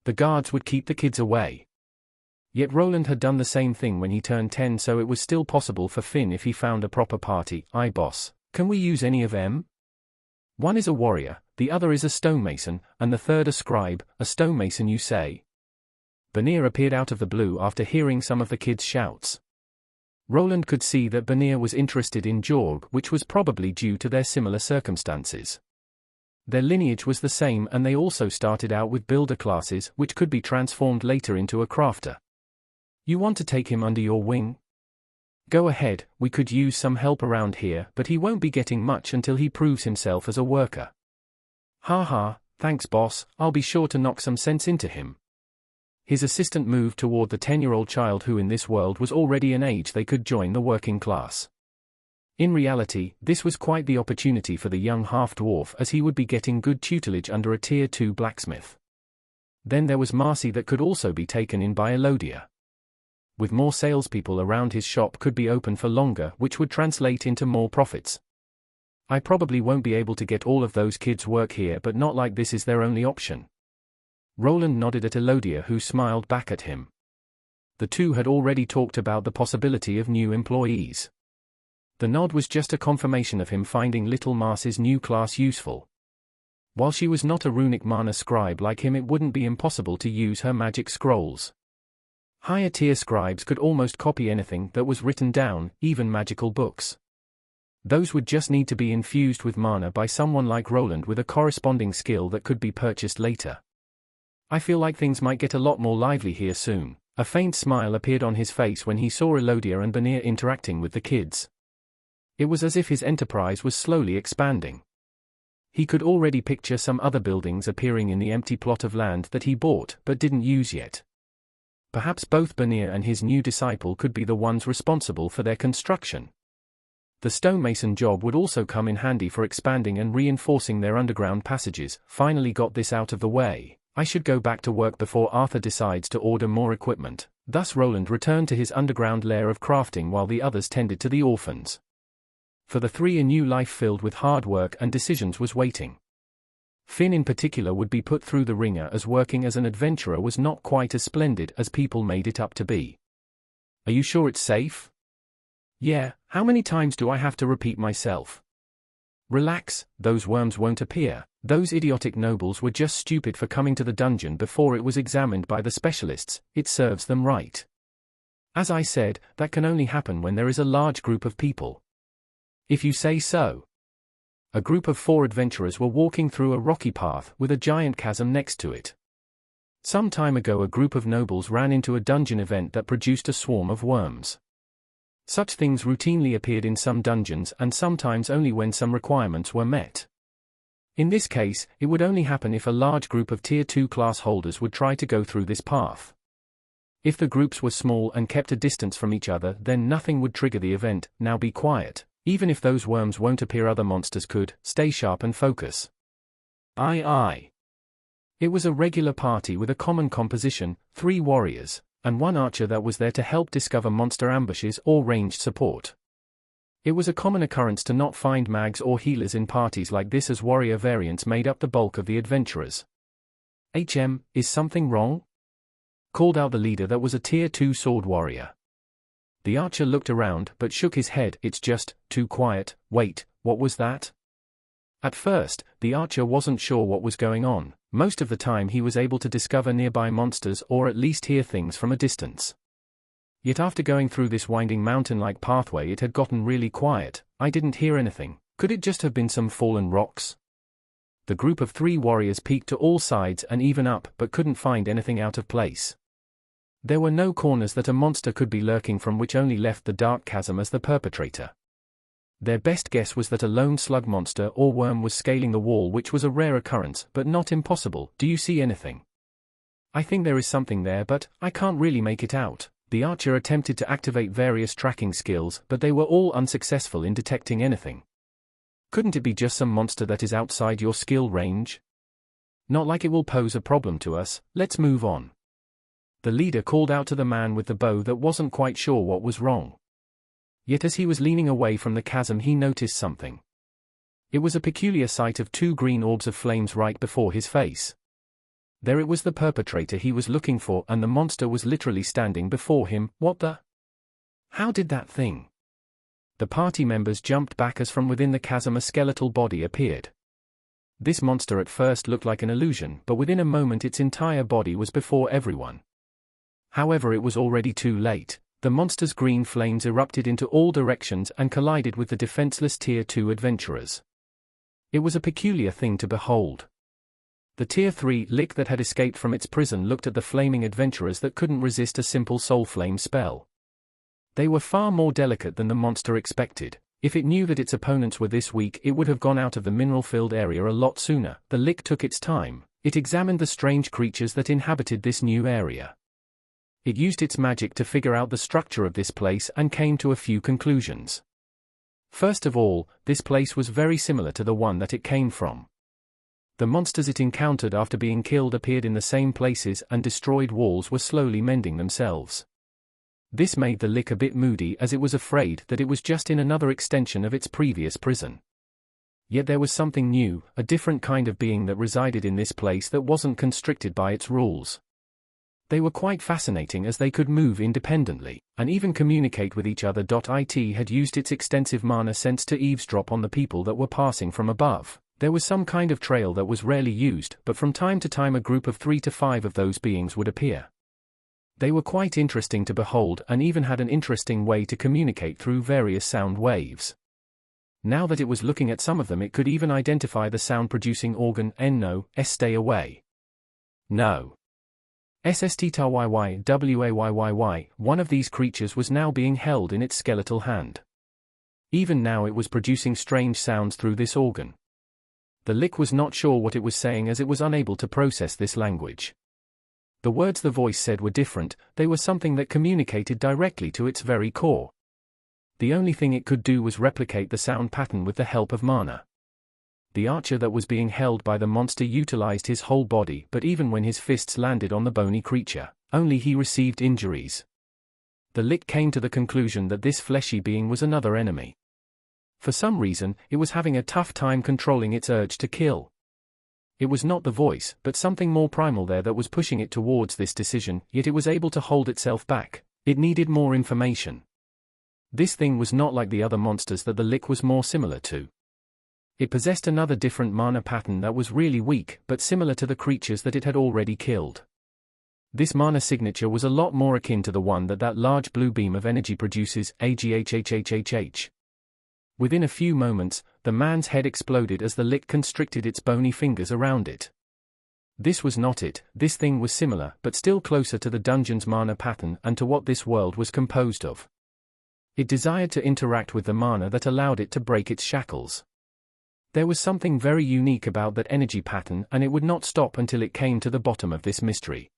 The guards would keep the kids away. Yet Roland had done the same thing when he turned 10, so it was still possible for Finn if he found a proper party. Boss, can we use any of them? One is a warrior, the other is a stonemason, and the third a scribe. A stonemason, you say? Banir appeared out of the blue after hearing some of the kids' shouts. Roland could see that Banir was interested in Jorg, which was probably due to their similar circumstances. Their lineage was the same, and they also started out with builder classes, which could be transformed later into a crafter. You want to take him under your wing? Go ahead, we could use some help around here, but he won't be getting much until he proves himself as a worker. Ha, thanks boss, I'll be sure to knock some sense into him. His assistant moved toward the 10-year-old child who in this world was already an age they could join the working class. In reality, this was quite the opportunity for the young half-dwarf, as he would be getting good tutelage under a Tier 2 blacksmith. Then there was Marcy that could also be taken in by Elodia. With more salespeople around, his shop could be open for longer, which would translate into more profits. I probably won't be able to get all of those kids work here, but not like this is their only option. Roland nodded at Elodia, who smiled back at him. The two had already talked about the possibility of new employees. The nod was just a confirmation of him finding little Marcy's new class useful. While she was not a runic mana scribe like him, it wouldn't be impossible to use her magic scrolls. Higher tier scribes could almost copy anything that was written down, even magical books. Those would just need to be infused with mana by someone like Roland with a corresponding skill that could be purchased later. I feel like things might get a lot more lively here soon. A faint smile appeared on his face when he saw Elodia and Banir interacting with the kids. It was as if his enterprise was slowly expanding. He could already picture some other buildings appearing in the empty plot of land that he bought but didn't use yet. Perhaps both Banir and his new disciple could be the ones responsible for their construction. The stonemason job would also come in handy for expanding and reinforcing their underground passages. Finally got this out of the way. I should go back to work before Arthur decides to order more equipment. Thus Roland returned to his underground lair of crafting while the others tended to the orphans. For the three, a new life filled with hard work and decisions was waiting. Finn in particular would be put through the ringer, as working as an adventurer was not quite as splendid as people made it up to be. Are you sure it's safe? Yeah, how many times do I have to repeat myself? Relax, those worms won't appear. Those idiotic nobles were just stupid for coming to the dungeon before it was examined by the specialists. It serves them right. As I said, that can only happen when there is a large group of people. If you say so. A group of 4 adventurers were walking through a rocky path with a giant chasm next to it. Some time ago a group of nobles ran into a dungeon event that produced a swarm of worms. Such things routinely appeared in some dungeons, and sometimes only when some requirements were met. In this case, it would only happen if a large group of Tier 2 class holders would try to go through this path. If the groups were small and kept a distance from each other, then nothing would trigger the event. Now be quiet. Even if those worms won't appear, other monsters could. Stay sharp and focus. Aye aye. It was a regular party with a common composition, 3 warriors, and 1 archer that was there to help discover monster ambushes or ranged support. It was a common occurrence to not find mags or healers in parties like this, as warrior variants made up the bulk of the adventurers. Is something wrong? Called out the leader that was a Tier 2 sword warrior. The archer looked around but shook his head. It's just too quiet. Wait, what was that? At first, the archer wasn't sure what was going on. Most of the time he was able to discover nearby monsters or at least hear things from a distance. Yet after going through this winding mountain-like pathway it had gotten really quiet. I didn't hear anything. Could it just have been some fallen rocks? The group of 3 warriors peeked to all sides and even up but couldn't find anything out of place. There were no corners that a monster could be lurking from, which only left the dark chasm as the perpetrator. Their best guess was that a lone slug monster or worm was scaling the wall, which was a rare occurrence, but not impossible. Do you see anything? I think there is something there, but I can't really make it out. The archer attempted to activate various tracking skills, but they were all unsuccessful in detecting anything. Couldn't it be just some monster that is outside your skill range? Not like it will pose a problem to us. Let's move on. The leader called out to the man with the bow that wasn't quite sure what was wrong. Yet as he was leaning away from the chasm he noticed something. It was a peculiar sight of 2 green orbs of flames right before his face. There it was, the perpetrator he was looking for, and the monster was literally standing before him. What the? How did that thing? The party members jumped back as from within the chasm a skeletal body appeared. This monster at first looked like an illusion, but within a moment its entire body was before everyone. However, it was already too late. The monster's green flames erupted into all directions and collided with the defenseless Tier 2 adventurers. It was a peculiar thing to behold. The Tier 3 lick that had escaped from its prison looked at the flaming adventurers that couldn't resist a simple soul flame spell. They were far more delicate than the monster expected. If it knew that its opponents were this weak, it would have gone out of the mineral-filled area a lot sooner. The lick took its time. It examined the strange creatures that inhabited this new area. It used its magic to figure out the structure of this place and came to a few conclusions. First of all, this place was very similar to the one that it came from. The monsters it encountered after being killed appeared in the same places, and destroyed walls were slowly mending themselves. This made the lick a bit moody, as it was afraid that it was just in another extension of its previous prison. Yet there was something new, a different kind of being that resided in this place that wasn't constricted by its rules. They were quite fascinating as they could move independently, and even communicate with each other. It had used its extensive mana sense to eavesdrop on the people that were passing from above. There was some kind of trail that was rarely used, but from time to time a group of 3 to 5 of those beings would appear. They were quite interesting to behold and even had an interesting way to communicate through various sound waves. Now that it was looking at some of them, it could even identify the sound-producing organ. No, stay away. No. SSTTYYWAYYY, one of these creatures was now being held in its skeletal hand. Even now it was producing strange sounds through this organ. The lick was not sure what it was saying, as it was unable to process this language. The words the voice said were different. They were something that communicated directly to its very core. The only thing it could do was replicate the sound pattern with the help of mana. The archer that was being held by the monster utilized his whole body, but even when his fists landed on the bony creature, only he received injuries. The Lick came to the conclusion that this fleshy being was another enemy. For some reason, it was having a tough time controlling its urge to kill. It was not the voice, but something more primal there that was pushing it towards this decision, yet it was able to hold itself back. It needed more information. This thing was not like the other monsters that the Lick was more similar to. It possessed another different mana pattern that was really weak, but similar to the creatures that it had already killed. This mana signature was a lot more akin to the one that large blue beam of energy produces, AGHHHHH. Within a few moments, the man's head exploded as the Lick constricted its bony fingers around it. This was not it. This thing was similar, but still closer to the dungeon's mana pattern and to what this world was composed of. It desired to interact with the mana that allowed it to break its shackles. There was something very unique about that energy pattern, and it would not stop until it came to the bottom of this mystery.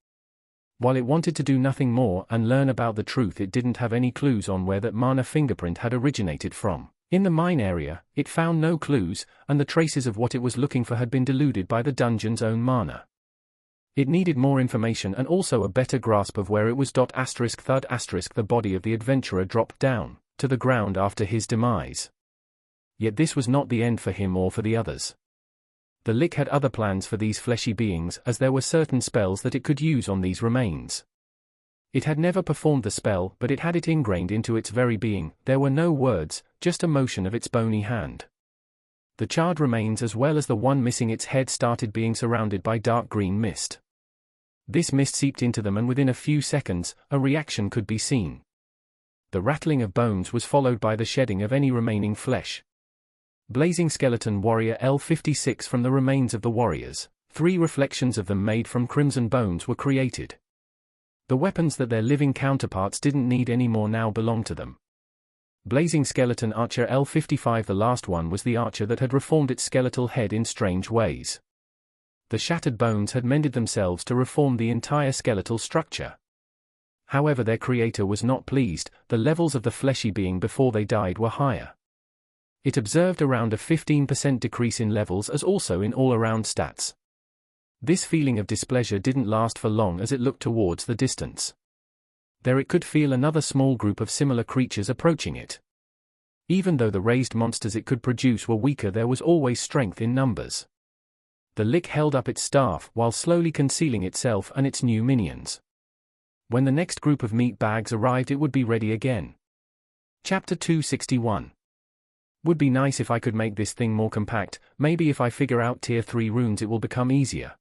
While it wanted to do nothing more and learn about the truth, it didn't have any clues on where that mana fingerprint had originated from. In the mine area, it found no clues, and the traces of what it was looking for had been diluted by the dungeon's own mana. It needed more information and also a better grasp of where it was. Thud. The body of the adventurer dropped down to the ground after his demise. Yet this was not the end for him or for the others. The Lick had other plans for these fleshy beings, as there were certain spells that it could use on these remains. It had never performed the spell, but it had it ingrained into its very being. There were no words, just a motion of its bony hand. The charred remains as well as the one missing its head started being surrounded by dark green mist. This mist seeped into them, and within a few seconds, a reaction could be seen. The rattling of bones was followed by the shedding of any remaining flesh. Blazing Skeleton Warrior L56. From the remains of the warriors, 3 reflections of them made from crimson bones were created. The weapons that their living counterparts didn't need anymore now belonged to them. Blazing Skeleton Archer L55. The last one was the archer that had reformed its skeletal head in strange ways. The shattered bones had mended themselves to reform the entire skeletal structure. However, their creator was not pleased. The levels of the fleshy being before they died were higher. It observed around a 15% decrease in levels as also in all-around stats. This feeling of displeasure didn't last for long as it looked towards the distance. There it could feel another small group of similar creatures approaching it. Even though the raised monsters it could produce were weaker, there was always strength in numbers. The Lick held up its staff while slowly concealing itself and its new minions. When the next group of meat bags arrived, it would be ready again. Chapter 261. Would be nice if I could make this thing more compact. Maybe if I figure out tier 3 runes it will become easier.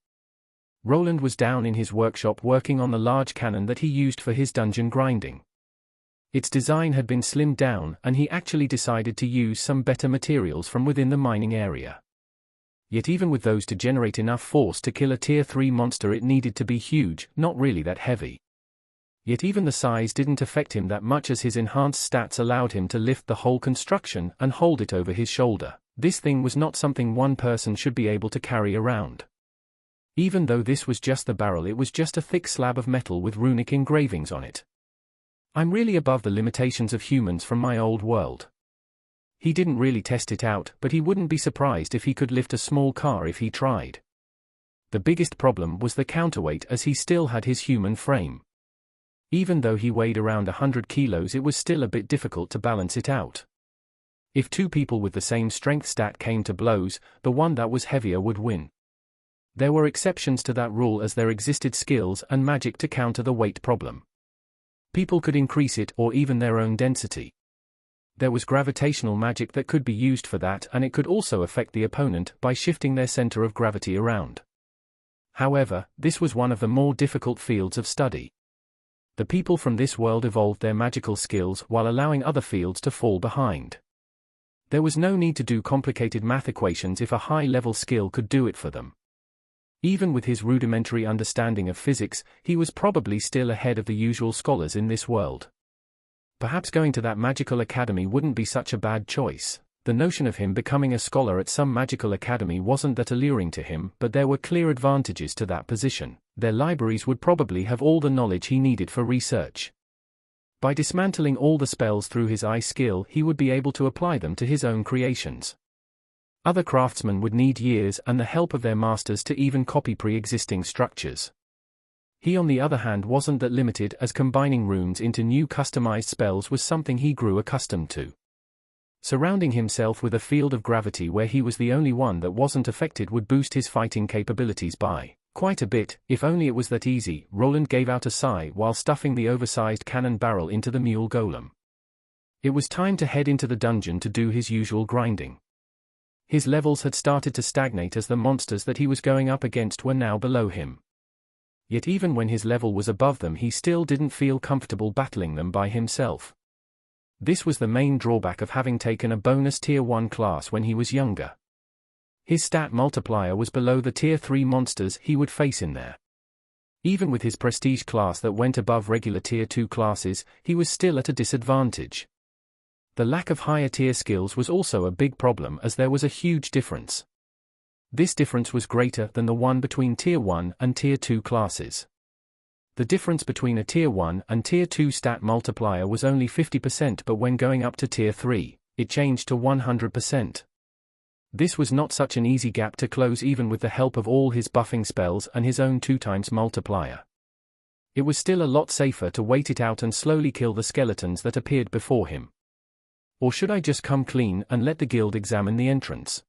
Roland was down in his workshop working on the large cannon that he used for his dungeon grinding. Its design had been slimmed down, and he actually decided to use some better materials from within the mining area. Yet even with those to generate enough force to kill a tier 3 monster, it needed to be huge, not really that heavy. Yet even the size didn't affect him that much, as his enhanced stats allowed him to lift the whole construction and hold it over his shoulder. This thing was not something one person should be able to carry around. Even though this was just the barrel, it was just a thick slab of metal with runic engravings on it. I'm really above the limitations of humans from my old world. He didn't really test it out, but he wouldn't be surprised if he could lift a small car if he tried. The biggest problem was the counterweight, as he still had his human frame. Even though he weighed around 100 kilos, it was still a bit difficult to balance it out. If 2 people with the same strength stat came to blows, the one that was heavier would win. There were exceptions to that rule, as there existed skills and magic to counter the weight problem. People could increase it or even their own density. There was gravitational magic that could be used for that, and it could also affect the opponent by shifting their center of gravity around. However, this was one of the more difficult fields of study. The people from this world evolved their magical skills while allowing other fields to fall behind. There was no need to do complicated math equations if a high-level skill could do it for them. Even with his rudimentary understanding of physics, he was probably still ahead of the usual scholars in this world. Perhaps going to that magical academy wouldn't be such a bad choice. The notion of him becoming a scholar at some magical academy wasn't that alluring to him, but there were clear advantages to that position. Their libraries would probably have all the knowledge he needed for research. By dismantling all the spells through his eye skill, he would be able to apply them to his own creations. Other craftsmen would need years and the help of their masters to even copy pre-existing structures. He on the other hand wasn't that limited, as combining runes into new customized spells was something he grew accustomed to. Surrounding himself with a field of gravity where he was the only one that wasn't affected would boost his fighting capabilities by quite a bit. If only it was that easy. Roland gave out a sigh while stuffing the oversized cannon barrel into the mule golem. It was time to head into the dungeon to do his usual grinding. His levels had started to stagnate as the monsters that he was going up against were now below him. Yet even when his level was above them, he still didn't feel comfortable battling them by himself. This was the main drawback of having taken a bonus Tier 1 class when he was younger. His stat multiplier was below the Tier 3 monsters he would face in there. Even with his prestige class that went above regular Tier 2 classes, he was still at a disadvantage. The lack of higher tier skills was also a big problem, as there was a huge difference. This difference was greater than the one between Tier 1 and Tier 2 classes. The difference between a Tier 1 and Tier 2 stat multiplier was only 50%, but when going up to Tier 3, it changed to 100%. This was not such an easy gap to close even with the help of all his buffing spells and his own 2x multiplier. It was still a lot safer to wait it out and slowly kill the skeletons that appeared before him. Or should I just come clean and let the guild examine the entrance?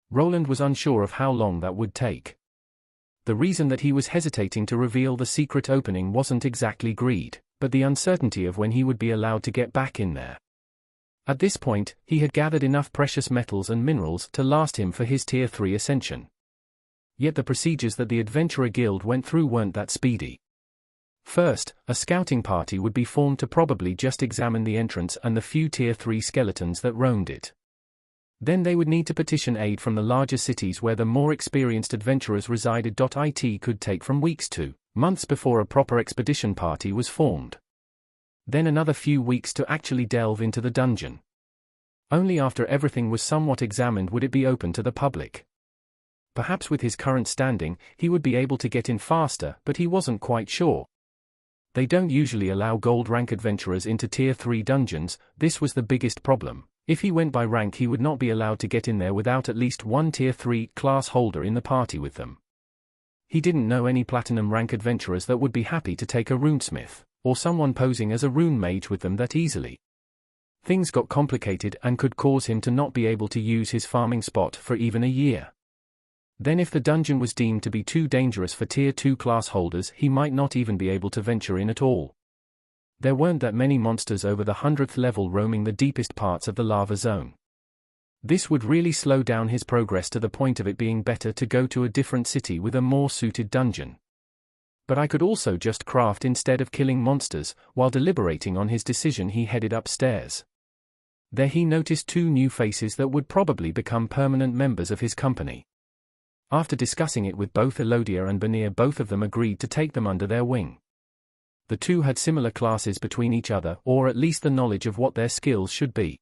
Roland was unsure of how long that would take. The reason that he was hesitating to reveal the secret opening wasn't exactly greed, but the uncertainty of when he would be allowed to get back in there. At this point, he had gathered enough precious metals and minerals to last him for his Tier 3 ascension. Yet the procedures that the Adventurer Guild went through weren't that speedy. First, a scouting party would be formed to probably just examine the entrance and the few Tier 3 skeletons that roamed it. Then they would need to petition aid from the larger cities where the more experienced adventurers resided. It could take from weeks to months before a proper expedition party was formed. Then another few weeks to actually delve into the dungeon. Only after everything was somewhat examined would it be open to the public. Perhaps with his current standing, he would be able to get in faster, but he wasn't quite sure. They don't usually allow gold rank adventurers into Tier 3 dungeons. This was the biggest problem. If he went by rank, he would not be allowed to get in there without at least one Tier 3 class holder in the party with them. He didn't know any platinum rank adventurers that would be happy to take a runesmith, or someone posing as a rune mage with them that easily. Things got complicated and could cause him to not be able to use his farming spot for even a year. Then if the dungeon was deemed to be too dangerous for Tier 2 class holders, he might not even be able to venture in at all. There weren't that many monsters over the 100th level roaming the deepest parts of the lava zone. This would really slow down his progress to the point of it being better to go to a different city with a more suited dungeon. But I could also just craft instead of killing monsters. While deliberating on his decision, he headed upstairs. There he noticed two new faces that would probably become permanent members of his company. After discussing it with both Elodia and Banir, both of them agreed to take them under their wing. The two had similar classes between each other, or at least the knowledge of what their skills should be.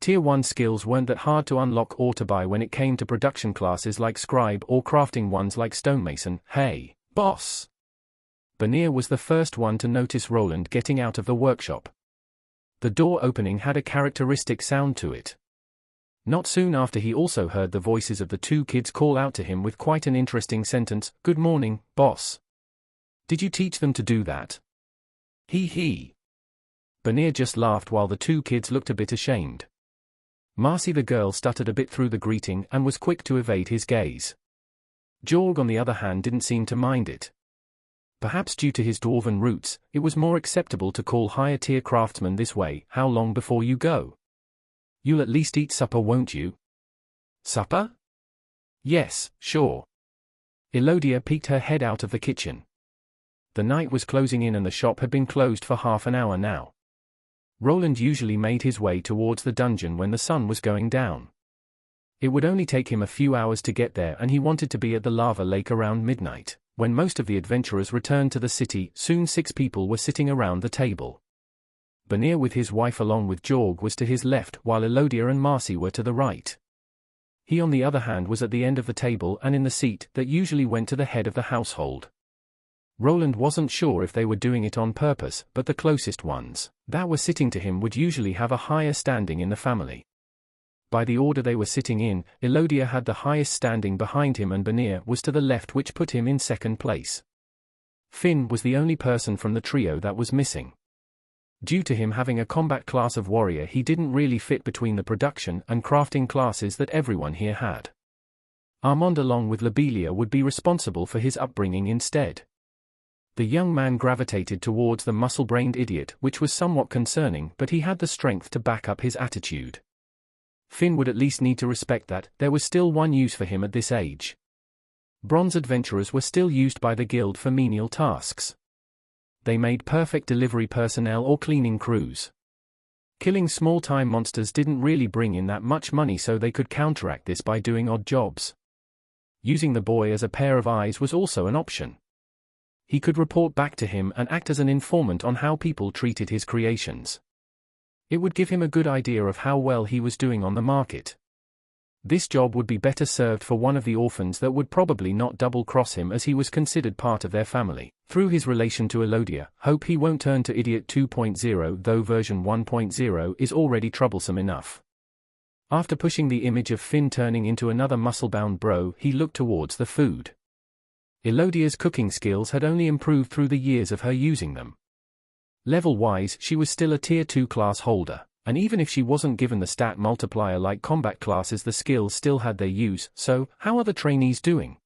Tier 1 skills weren't that hard to unlock or to buy when it came to production classes like Scribe or crafting ones like Stonemason. Hey, boss! Banir was the first one to notice Roland getting out of the workshop. The door opening had a characteristic sound to it. Not soon after, he also heard the voices of the two kids call out to him with quite an interesting sentence. "Good morning, boss. Did you teach them to do that?" He. Banir just laughed while the two kids looked a bit ashamed. Marcy the girl stuttered a bit through the greeting and was quick to evade his gaze. Jorg on the other hand didn't seem to mind it. Perhaps due to his dwarven roots, it was more acceptable to call higher tier craftsmen this way. "How long before you go? You'll at least eat supper, won't you?" "Supper? Yes, sure." Elodia peeked her head out of the kitchen. The night was closing in and the shop had been closed for half an hour now. Roland usually made his way towards the dungeon when the sun was going down. It would only take him a few hours to get there, and he wanted to be at the lava lake around midnight. When most of the adventurers returned to the city, soon 6 people were sitting around the table. Banir with his wife along with Jorg was to his left, while Elodia and Marcy were to the right. He on the other hand was at the end of the table and in the seat that usually went to the head of the household. Roland wasn't sure if they were doing it on purpose, but the closest ones that were sitting to him would usually have a higher standing in the family. By the order they were sitting in, Elodia had the highest standing behind him and Banir was to the left, which put him in second place. Finn was the only person from the trio that was missing. Due to him having a combat class of warrior, he didn't really fit between the production and crafting classes that everyone here had. Armand along with Lobelia would be responsible for his upbringing instead. The young man gravitated towards the muscle-brained idiot, which was somewhat concerning, but he had the strength to back up his attitude. Finn would at least need to respect that there was still one use for him at this age. Bronze adventurers were still used by the guild for menial tasks. They made perfect delivery personnel or cleaning crews. Killing small-time monsters didn't really bring in that much money, so they could counteract this by doing odd jobs. Using the boy as a pair of eyes was also an option. He could report back to him and act as an informant on how people treated his creations. It would give him a good idea of how well he was doing on the market. This job would be better served for one of the orphans that would probably not double-cross him, as he was considered part of their family. Through his relation to Elodia, hope he won't turn to Idiot 2.0, though version 1.0 is already troublesome enough. After pushing the image of Finn turning into another muscle-bound bro, he looked towards the food. Elodia's cooking skills had only improved through the years of her using them. Level-wise, she was still a Tier 2 class holder, and even if she wasn't given the stat multiplier like combat classes, the skills still had their use. So, how are the trainees doing?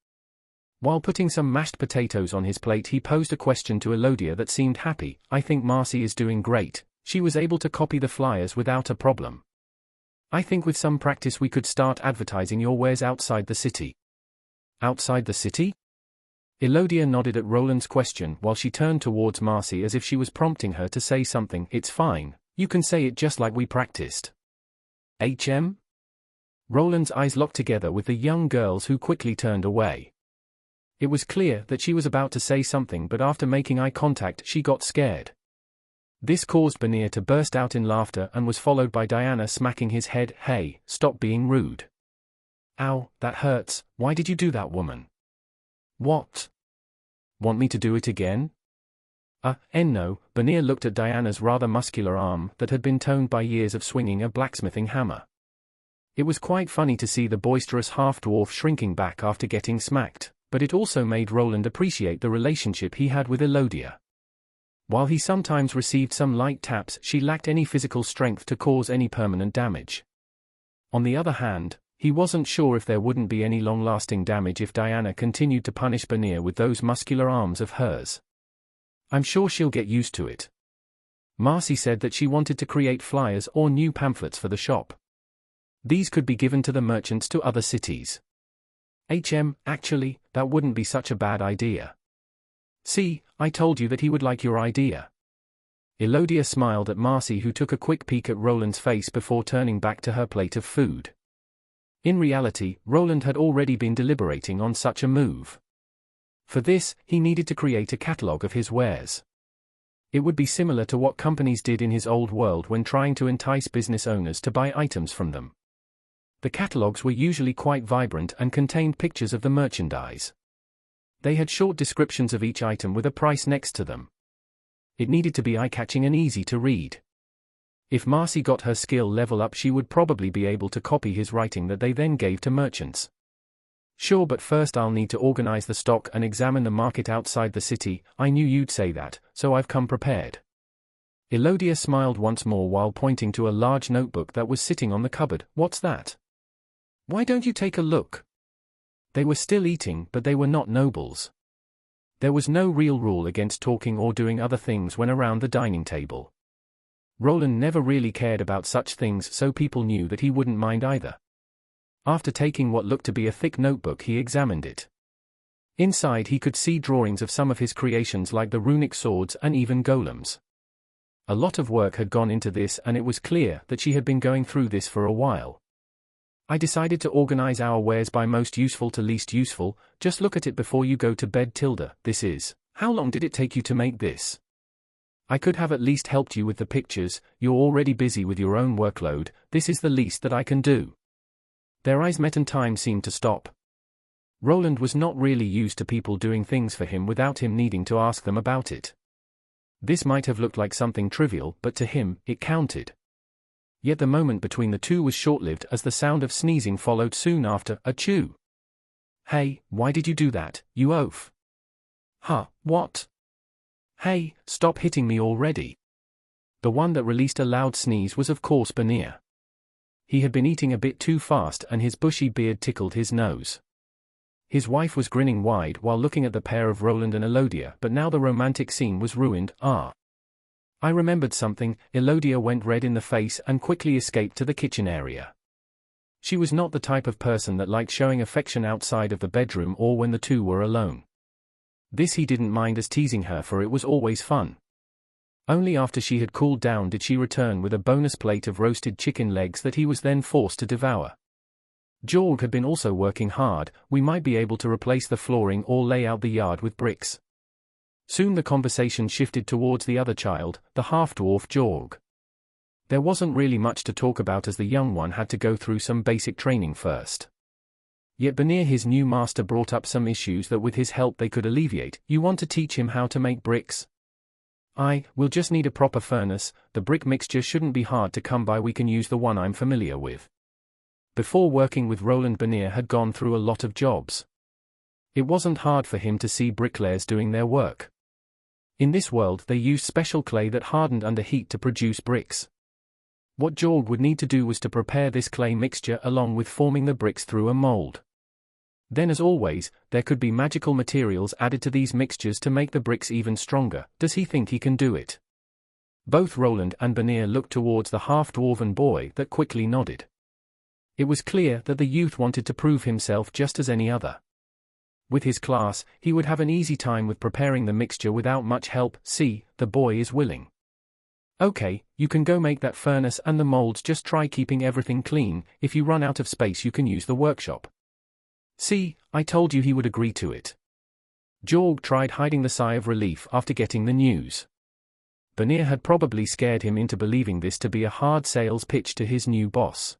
While putting some mashed potatoes on his plate, he posed a question to Elodia that seemed happy. I think Marcy is doing great. She was able to copy the flyers without a problem. I think with some practice we could start advertising your wares outside the city. Outside the city? Elodia nodded at Roland's question while she turned towards Marcy as if she was prompting her to say something. It's fine, you can say it just like we practiced. HM? Roland's eyes locked together with the young girl's, who quickly turned away. It was clear that she was about to say something, but after making eye contact she got scared. This caused Banir to burst out in laughter and was followed by Diana smacking his head. Hey, stop being rude. Ow, that hurts. Why did you do that, woman? What? Want me to do it again? No. Banir looked at Diana's rather muscular arm that had been toned by years of swinging a blacksmithing hammer. It was quite funny to see the boisterous half-dwarf shrinking back after getting smacked, but it also made Roland appreciate the relationship he had with Elodia. While he sometimes received some light taps, she lacked any physical strength to cause any permanent damage. On the other hand, he wasn't sure if there wouldn't be any long-lasting damage if Diana continued to punish Banir with those muscular arms of hers. I'm sure she'll get used to it. Marcy said that she wanted to create flyers or new pamphlets for the shop. These could be given to the merchants to other cities. Actually, that wouldn't be such a bad idea. See, I told you that he would like your idea. Elodia smiled at Marcy, who took a quick peek at Roland's face before turning back to her plate of food. In reality, Roland had already been deliberating on such a move. For this, he needed to create a catalogue of his wares. It would be similar to what companies did in his old world when trying to entice business owners to buy items from them. The catalogues were usually quite vibrant and contained pictures of the merchandise. They had short descriptions of each item with a price next to them. It needed to be eye-catching and easy to read. If Marcy got her skill level up, she would probably be able to copy his writing that they then gave to merchants. Sure, but first I'll need to organize the stock and examine the market outside the city. I knew you'd say that, so I've come prepared. Elodia smiled once more while pointing to a large notebook that was sitting on the cupboard. What's that? Why don't you take a look? They were still eating, but they were not nobles. There was no real rule against talking or doing other things when around the dining table. Roland never really cared about such things, so people knew that he wouldn't mind either. After taking what looked to be a thick notebook, he examined it. Inside he could see drawings of some of his creations like the runic swords and even golems. A lot of work had gone into this, and it was clear that she had been going through this for a while. I decided to organize our wares by most useful to least useful. Just look at it before you go to bed, Tilda. This is. How long did it take you to make this? I could have at least helped you with the pictures. You're already busy with your own workload. This is the least that I can do. Their eyes met and time seemed to stop. Roland was not really used to people doing things for him without him needing to ask them about it. This might have looked like something trivial, but to him, it counted. Yet the moment between the two was short-lived as the sound of sneezing followed soon after. Achoo! Hey, why did you do that, you oaf? Huh, what? Hey, stop hitting me already. The one that released a loud sneeze was of course Benier. He had been eating a bit too fast and his bushy beard tickled his nose. His wife was grinning wide while looking at the pair of Roland and Elodia, but now the romantic scene was ruined. I remembered something. Elodia went red in the face and quickly escaped to the kitchen area. She was not the type of person that liked showing affection outside of the bedroom or when the two were alone. This he didn't mind as teasing her, for it was always fun. Only after she had cooled down did she return with a bonus plate of roasted chicken legs that he was then forced to devour. Georg had been also working hard. We might be able to replace the flooring or lay out the yard with bricks. Soon the conversation shifted towards the other child, the half-dwarf Georg. There wasn't really much to talk about as the young one had to go through some basic training first. Yet Benier, his new master, brought up some issues that with his help they could alleviate. You want to teach him how to make bricks? We'll just need a proper furnace. The brick mixture shouldn't be hard to come by, we can use the one I'm familiar with. Before working with Roland, Benier had gone through a lot of jobs. It wasn't hard for him to see bricklayers doing their work. In this world they used special clay that hardened under heat to produce bricks. What Georg would need to do was to prepare this clay mixture along with forming the bricks through a mold. Then, as always, there could be magical materials added to these mixtures to make the bricks even stronger. Does he think he can do it? Both Roland and Benier looked towards the half-dwarven boy that quickly nodded. It was clear that the youth wanted to prove himself just as any other. With his class, he would have an easy time with preparing the mixture without much help. See, the boy is willing. Okay, you can go make that furnace and the molds, just try keeping everything clean. If you run out of space you can use the workshop. See, I told you he would agree to it. Georg tried hiding the sigh of relief after getting the news. Benier had probably scared him into believing this to be a hard sales pitch to his new boss.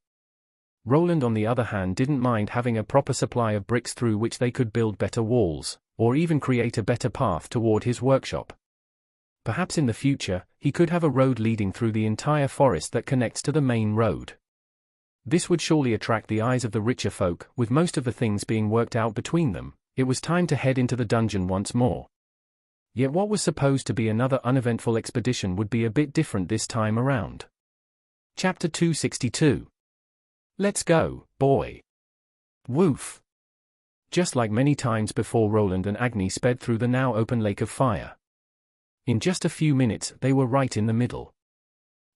Roland, on the other hand, didn't mind having a proper supply of bricks through which they could build better walls, or even create a better path toward his workshop. Perhaps in the future, he could have a road leading through the entire forest that connects to the main road. This would surely attract the eyes of the richer folk. With most of the things being worked out between them, it was time to head into the dungeon once more. Yet what was supposed to be another uneventful expedition would be a bit different this time around. Chapter 262. Let's go, boy. Woof. Just like many times before, Roland and Agni sped through the now open lake of fire. In just a few minutes, they were right in the middle.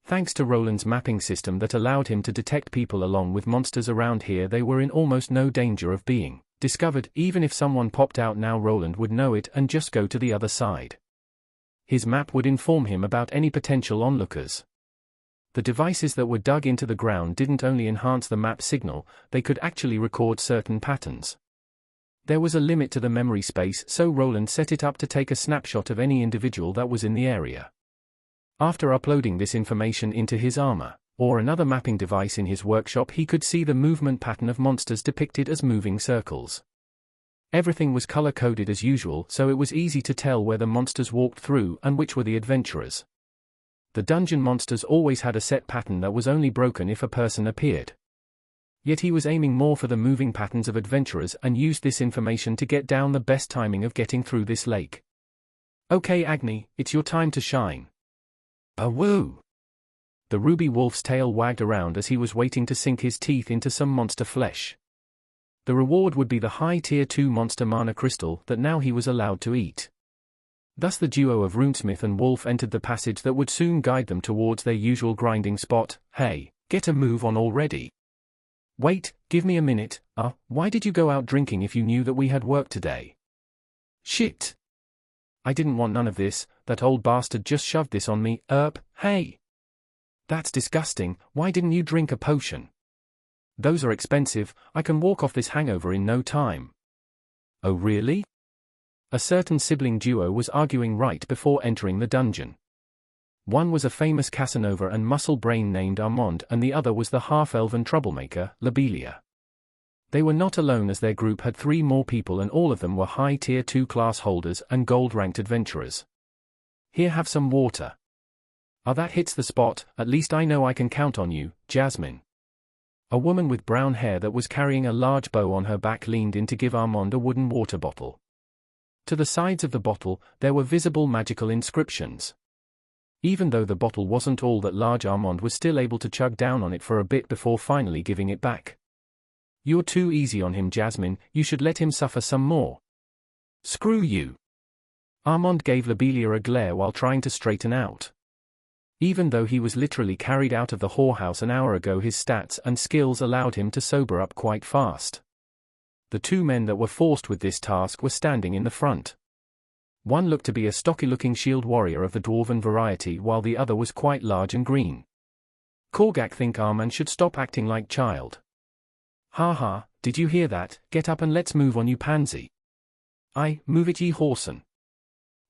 Thanks to Roland's mapping system that allowed him to detect people along with monsters around here, they were in almost no danger of being discovered. Even if someone popped out now, Roland would know it and just go to the other side. His map would inform him about any potential onlookers. The devices that were dug into the ground didn't only enhance the map signal, they could actually record certain patterns. There was a limit to the memory space, so Roland set it up to take a snapshot of any individual that was in the area. After uploading this information into his armor, or another mapping device in his workshop, he could see the movement pattern of monsters depicted as moving circles. Everything was color-coded as usual, so it was easy to tell where the monsters walked through and which were the adventurers. The dungeon monsters always had a set pattern that was only broken if a person appeared. Yet he was aiming more for the moving patterns of adventurers and used this information to get down the best timing of getting through this lake. Okay, Agni, it's your time to shine. Woo! The ruby wolf's tail wagged around as he was waiting to sink his teeth into some monster flesh. The reward would be the high tier 2 monster mana crystal that now he was allowed to eat. Thus the duo of Runesmith and Wolf entered the passage that would soon guide them towards their usual grinding spot. Hey, get a move on already. Wait, give me a minute. Why did you go out drinking if you knew that we had work today? Shit. I didn't want none of this, that old bastard just shoved this on me. Hey. That's disgusting. Why didn't you drink a potion? Those are expensive. I can walk off this hangover in no time. Oh really? A certain sibling duo was arguing right before entering the dungeon. One was a famous Casanova and muscle brain named Armand, and the other was the half-elven troublemaker, Lobelia. They were not alone, as their group had 3 more people, and all of them were high tier 2 class holders and gold-ranked adventurers. Here, have some water. That hits the spot. At least I know I can count on you, Jasmine. A woman with brown hair that was carrying a large bow on her back leaned in to give Armand a wooden water bottle. To the sides of the bottle, there were visible magical inscriptions. Even though the bottle wasn't all that large, Armand was still able to chug down on it for a bit before finally giving it back. You're too easy on him, Jasmine. You should let him suffer some more. Screw you. Armand gave Lobelia a glare while trying to straighten out. Even though he was literally carried out of the whorehouse an hour ago, his stats and skills allowed him to sober up quite fast. The 2 men that were forced with this task were standing in the front. One looked to be a stocky-looking shield warrior of the dwarven variety, while the other was quite large and green. Korgak think Armand should stop acting like child. Ha ha, did you hear that? Get up and let's move on, you pansy. Aye, move it, ye whoreson.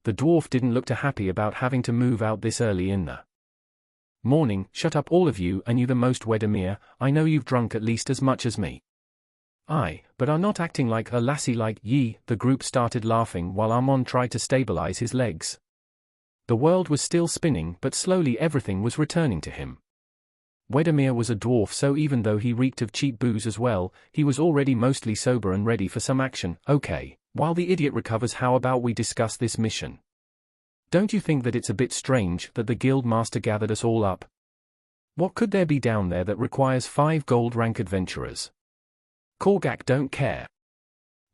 The dwarf didn't look too happy about having to move out this early in the morning. Shut up all of you, and you the most, Wedemir. I know you've drunk at least as much as me. Aye, but are not acting like a lassie like ye. The group started laughing while Armand tried to stabilize his legs. The world was still spinning, but slowly everything was returning to him. Wedemir was a dwarf, so even though he reeked of cheap booze as well, he was already mostly sober and ready for some action. Okay, while the idiot recovers, how about we discuss this mission? Don't you think that it's a bit strange that the guild master gathered us all up? What could there be down there that requires 5 gold rank adventurers? Korgak don't care.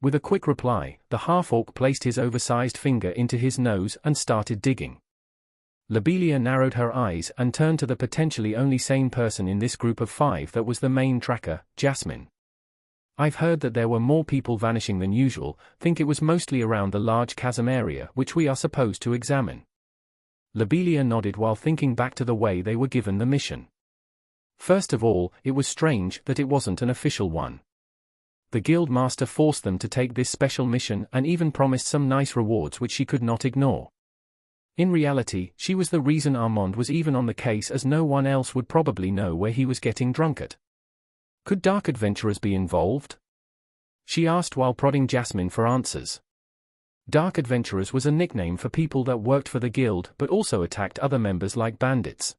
With a quick reply, the half-orc placed his oversized finger into his nose and started digging. Lobelia narrowed her eyes and turned to the potentially only sane person in this group of 5 that was the main tracker, Jasmine. I've heard that there were more people vanishing than usual. Think it was mostly around the large chasm area which we are supposed to examine. Lobelia nodded while thinking back to the way they were given the mission. First of all, it was strange that it wasn't an official one. The guild master forced them to take this special mission and even promised some nice rewards which she could not ignore. In reality, she was the reason Armand was even on the case, as no one else would probably know where he was getting drunk at. Could dark adventurers be involved? She asked while prodding Jasmine for answers. Dark adventurers was a nickname for people that worked for the guild but also attacked other members like bandits.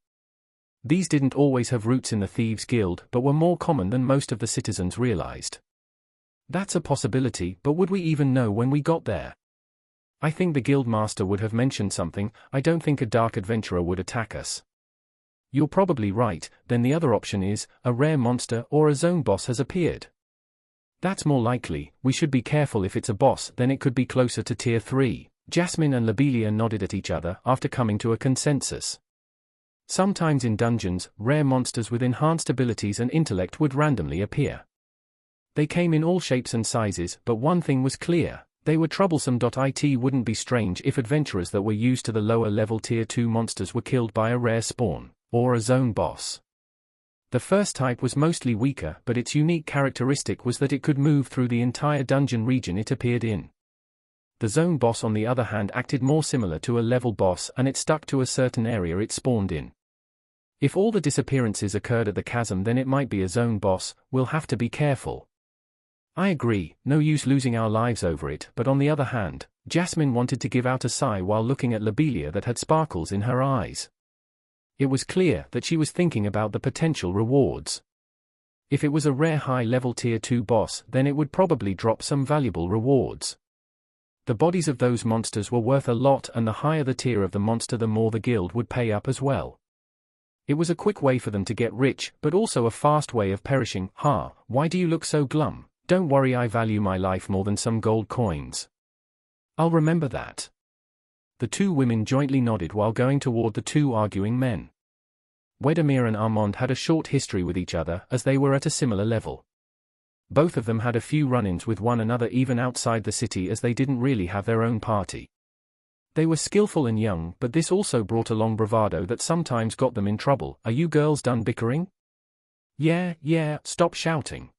These didn't always have roots in the Thieves' Guild but were more common than most of the citizens realized. That's a possibility, but would we even know when we got there? I think the guild master would have mentioned something. I don't think a dark adventurer would attack us. You're probably right. Then the other option is, a rare monster or a zone boss has appeared. That's more likely. We should be careful. If it's a boss, then it could be closer to tier 3. Jasmine and Lobelia nodded at each other after coming to a consensus. Sometimes in dungeons, rare monsters with enhanced abilities and intellect would randomly appear. They came in all shapes and sizes, but one thing was clear. They were troublesome. It wouldn't be strange if adventurers that were used to the lower level tier 2 monsters were killed by a rare spawn, or a zone boss. The first type was mostly weaker, but its unique characteristic was that it could move through the entire dungeon region it appeared in. The zone boss, on the other hand, acted more similar to a level boss, and it stuck to a certain area it spawned in. If all the disappearances occurred at the chasm, then it might be a zone boss. We'll have to be careful. I agree, no use losing our lives over it, but on the other hand, Jasmine wanted to give out a sigh while looking at Lobelia that had sparkles in her eyes. It was clear that she was thinking about the potential rewards. If it was a rare high-level tier 2 boss, then it would probably drop some valuable rewards. The bodies of those monsters were worth a lot, and the higher the tier of the monster, the more the guild would pay up as well. It was a quick way for them to get rich, but also a fast way of perishing. Why do you look so glum? Don't worry, I value my life more than some gold coins. I'll remember that. The 2 women jointly nodded while going toward the 2 arguing men. Wedemir and Armand had a short history with each other, as they were at a similar level. Both of them had a few run-ins with one another even outside the city, as they didn't really have their own party. They were skillful and young, but this also brought along bravado that sometimes got them in trouble. Are you girls done bickering? Yeah, stop shouting.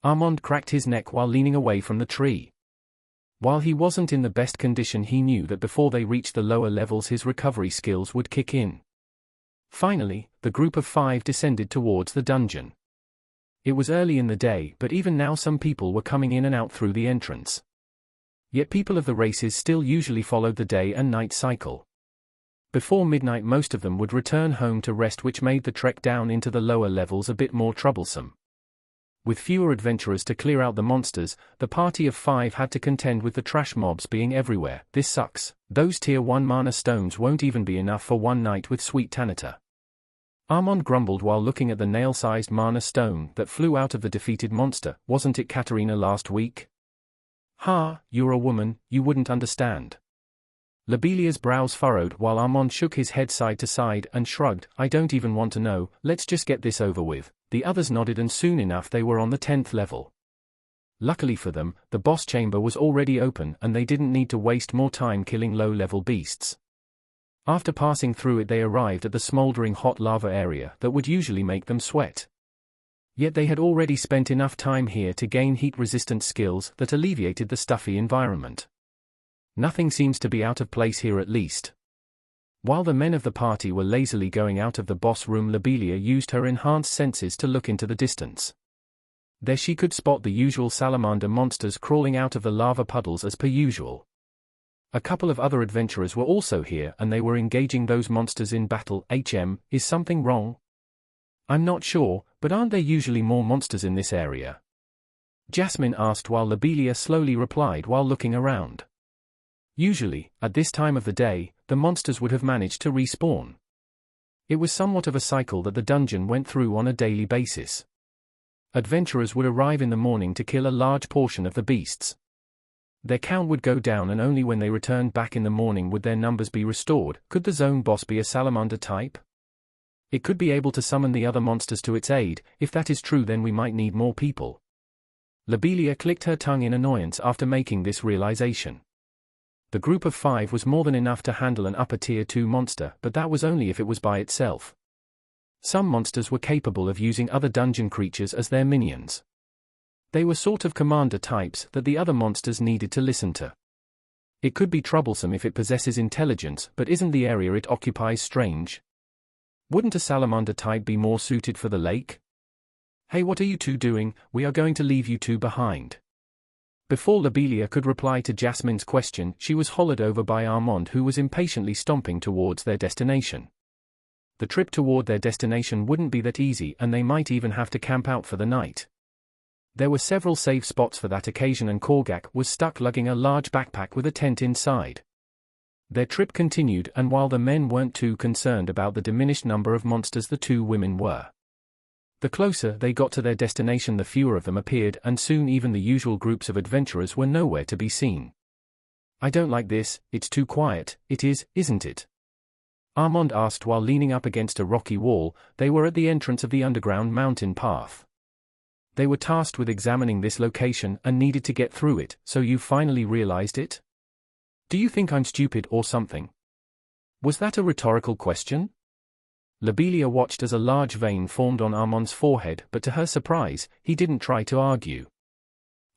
Armand cracked his neck while leaning away from the tree. While he wasn't in the best condition, he knew that before they reached the lower levels his recovery skills would kick in. Finally, the group of 5 descended towards the dungeon. It was early in the day, but even now some people were coming in and out through the entrance. Yet people of the races still usually followed the day and night cycle. Before midnight most of them would return home to rest, which made the trek down into the lower levels a bit more troublesome. With fewer adventurers to clear out the monsters, the party of 5 had to contend with the trash mobs being everywhere. This sucks. Those tier 1 mana stones won't even be enough for one night with Sweet Tanita. Armand grumbled while looking at the nail-sized mana stone that flew out of the defeated monster. Wasn't it Katarina last week? Ha, you're a woman, you wouldn't understand. Lobelia's brows furrowed while Armand shook his head side to side and shrugged. I don't even want to know, let's just get this over with. The others nodded and soon enough they were on the 10th level. Luckily for them, the boss chamber was already open and they didn't need to waste more time killing low-level beasts. After passing through it they arrived at the smoldering hot lava area that would usually make them sweat. Yet they had already spent enough time here to gain heat-resistant skills that alleviated the stuffy environment. Nothing seems to be out of place here at least. While the men of the party were lazily going out of the boss room, Lobelia used her enhanced senses to look into the distance. There she could spot the usual salamander monsters crawling out of the lava puddles as per usual. A couple of other adventurers were also here and they were engaging those monsters in battle. Is something wrong? I'm not sure, but aren't there usually more monsters in this area? Jasmine asked while Lobelia slowly replied while looking around. Usually, at this time of the day, the monsters would have managed to respawn. It was somewhat of a cycle that the dungeon went through on a daily basis. Adventurers would arrive in the morning to kill a large portion of the beasts. Their count would go down and only when they returned back in the morning would their numbers be restored. Could the zone boss be a salamander type? It could be able to summon the other monsters to its aid. If that is true, then we might need more people. Lobelia clicked her tongue in annoyance after making this realization. The group of 5 was more than enough to handle an upper tier 2 monster, but that was only if it was by itself. Some monsters were capable of using other dungeon creatures as their minions. They were sort of commander types that the other monsters needed to listen to. It could be troublesome if it possesses intelligence, but isn't the area it occupies strange? Wouldn't a salamander type be more suited for the lake? Hey, what are you two doing? We are going to leave you two behind. Before Lobelia could reply to Jasmine's question, she was hollered over by Armand, who was impatiently stomping towards their destination. The trip toward their destination wouldn't be that easy and they might even have to camp out for the night. There were several safe spots for that occasion and Korgak was stuck lugging a large backpack with a tent inside. Their trip continued, and while the men weren't too concerned about the diminished number of monsters, the two women were. The closer they got to their destination, the fewer of them appeared, and soon even the usual groups of adventurers were nowhere to be seen. I don't like this, it's too quiet. It is, isn't it? Armand asked while leaning up against a rocky wall. They were at the entrance of the underground mountain path. They were tasked with examining this location and needed to get through it. So you finally realized it? Do you think I'm stupid or something? Was that a rhetorical question? Lobelia watched as a large vein formed on Armand's forehead, but to her surprise, he didn't try to argue.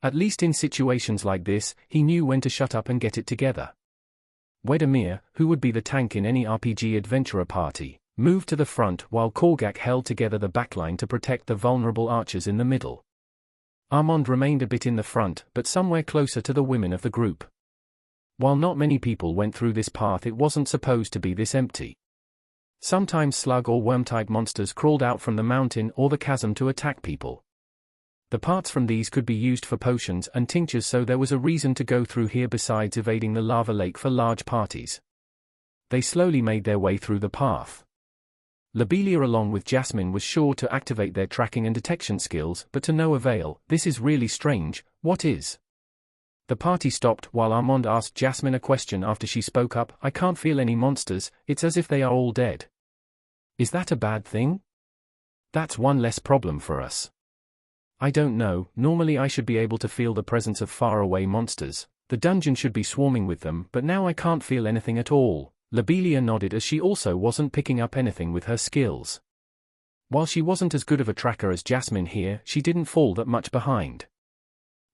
At least in situations like this, he knew when to shut up and get it together. Wedemir, who would be the tank in any RPG adventurer party, moved to the front while Korgak held together the backline to protect the vulnerable archers in the middle. Armand remained a bit in the front, but somewhere closer to the women of the group. While not many people went through this path, it wasn't supposed to be this empty. Sometimes slug or worm-type monsters crawled out from the mountain or the chasm to attack people. The parts from these could be used for potions and tinctures, so there was a reason to go through here besides evading the lava lake for large parties. They slowly made their way through the path. Lobelia along with Jasmine was sure to activate their tracking and detection skills, but to no avail. This is really strange. What is? The party stopped while Armand asked Jasmine a question. After she spoke up, I can't feel any monsters, it's as if they are all dead. Is that a bad thing? That's one less problem for us. I don't know, normally I should be able to feel the presence of faraway monsters. The dungeon should be swarming with them, but now I can't feel anything at all. Lobelia nodded as she also wasn't picking up anything with her skills. While she wasn't as good of a tracker as Jasmine here, she didn't fall that much behind.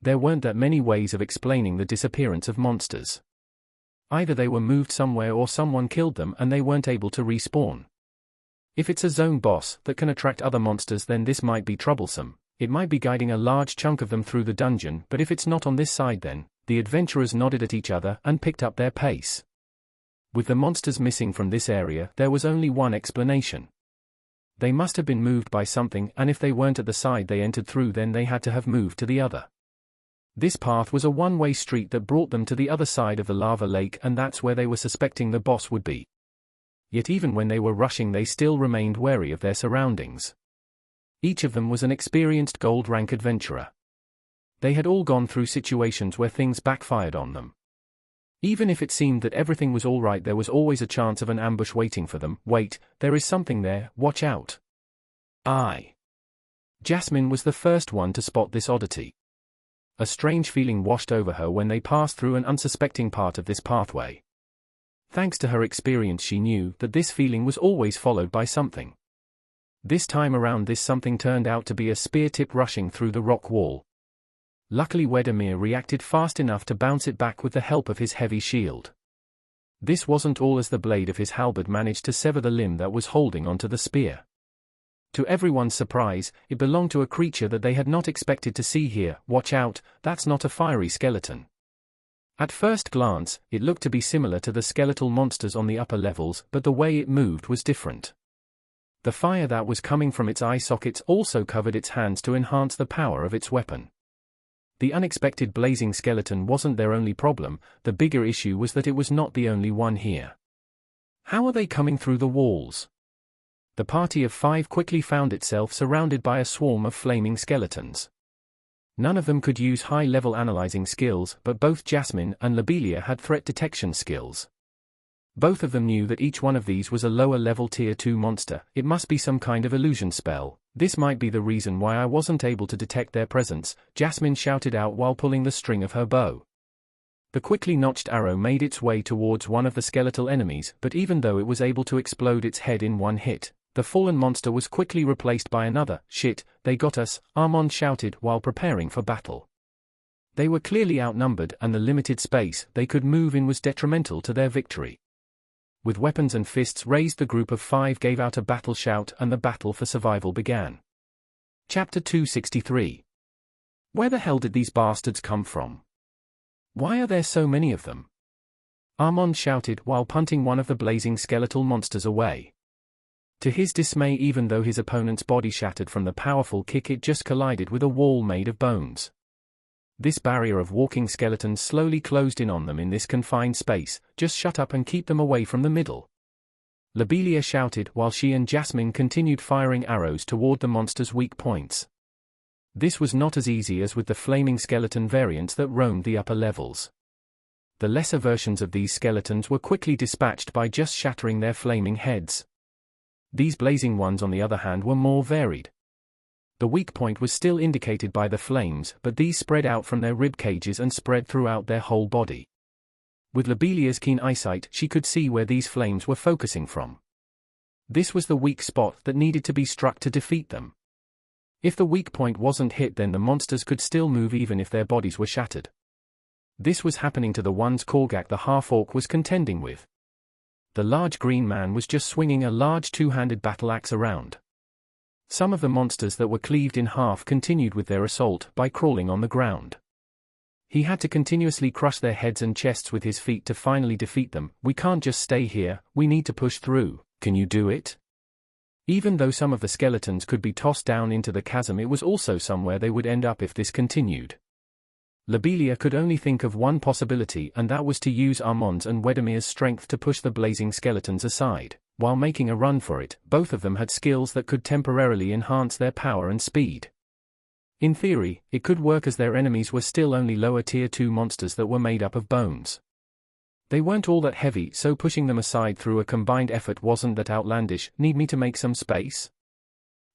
There weren't that many ways of explaining the disappearance of monsters. Either they were moved somewhere or someone killed them and they weren't able to respawn. If it's a zone boss that can attract other monsters, then this might be troublesome. It might be guiding a large chunk of them through the dungeon, but if it's not on this side then, the adventurers nodded at each other and picked up their pace. With the monsters missing from this area, there was only one explanation. They must have been moved by something, and if they weren't at the side they entered through, then they had to have moved to the other. This path was a one-way street that brought them to the other side of the lava lake, and that's where they were suspecting the boss would be. Yet even when they were rushing, they still remained wary of their surroundings. Each of them was an experienced gold-rank adventurer. They had all gone through situations where things backfired on them. Even if it seemed that everything was all right, there was always a chance of an ambush waiting for them. Wait, there is something there, watch out. Jasmine was the first one to spot this oddity. A strange feeling washed over her when they passed through an unsuspecting part of this pathway. Thanks to her experience, she knew that this feeling was always followed by something. This time around, this something turned out to be a spear tip rushing through the rock wall. Luckily, Wedemir reacted fast enough to bounce it back with the help of his heavy shield. This wasn't all, as the blade of his halberd managed to sever the limb that was holding onto the spear. To everyone's surprise, it belonged to a creature that they had not expected to see here. Watch out, that's not a fiery skeleton. At first glance, it looked to be similar to the skeletal monsters on the upper levels, but the way it moved was different. The fire that was coming from its eye sockets also covered its hands to enhance the power of its weapon. The unexpected blazing skeleton wasn't their only problem, the bigger issue was that it was not the only one here. How are they coming through the walls? The party of 5 quickly found itself surrounded by a swarm of flaming skeletons. None of them could use high-level analyzing skills, but both Jasmine and Lobelia had threat detection skills. Both of them knew that each one of these was a lower-level Tier 2 monster. It must be some kind of illusion spell. This might be the reason why I wasn't able to detect their presence, Jasmine shouted out while pulling the string of her bow. The quickly notched arrow made its way towards one of the skeletal enemies, but even though it was able to explode its head in one hit, the fallen monster was quickly replaced by another. Shit, they got us, Armand shouted while preparing for battle. They were clearly outnumbered, and the limited space they could move in was detrimental to their victory. With weapons and fists raised, the group of 5 gave out a battle shout, and the battle for survival began. Chapter 263. Where the hell did these bastards come from? Why are there so many of them? Armand shouted while punting one of the blazing skeletal monsters away. To his dismay, even though his opponent's body shattered from the powerful kick, it just collided with a wall made of bones. This barrier of walking skeletons slowly closed in on them in this confined space. Just shut up and keep them away from the middle. Lobelia shouted while she and Jasmine continued firing arrows toward the monster's weak points. This was not as easy as with the flaming skeleton variants that roamed the upper levels. The lesser versions of these skeletons were quickly dispatched by just shattering their flaming heads. These blazing ones, on the other hand, were more varied. The weak point was still indicated by the flames, but these spread out from their rib cages and spread throughout their whole body. With Lobelia's keen eyesight, she could see where these flames were focusing from. This was the weak spot that needed to be struck to defeat them. If the weak point wasn't hit, then the monsters could still move even if their bodies were shattered. This was happening to the ones Korgak the half-orc was contending with. The large green man was just swinging a large two-handed battle axe around. Some of the monsters that were cleaved in half continued with their assault by crawling on the ground. He had to continuously crush their heads and chests with his feet to finally defeat them. We can't just stay here, we need to push through. Can you do it? Even though some of the skeletons could be tossed down into the chasm, it was also somewhere they would end up if this continued. Lobelia could only think of one possibility, and that was to use Armand's and Wedemir's strength to push the blazing skeletons aside. While making a run for it, both of them had skills that could temporarily enhance their power and speed. In theory, it could work, as their enemies were still only lower tier 2 monsters that were made up of bones. They weren't all that heavy, so pushing them aside through a combined effort wasn't that outlandish. Need me to make some space?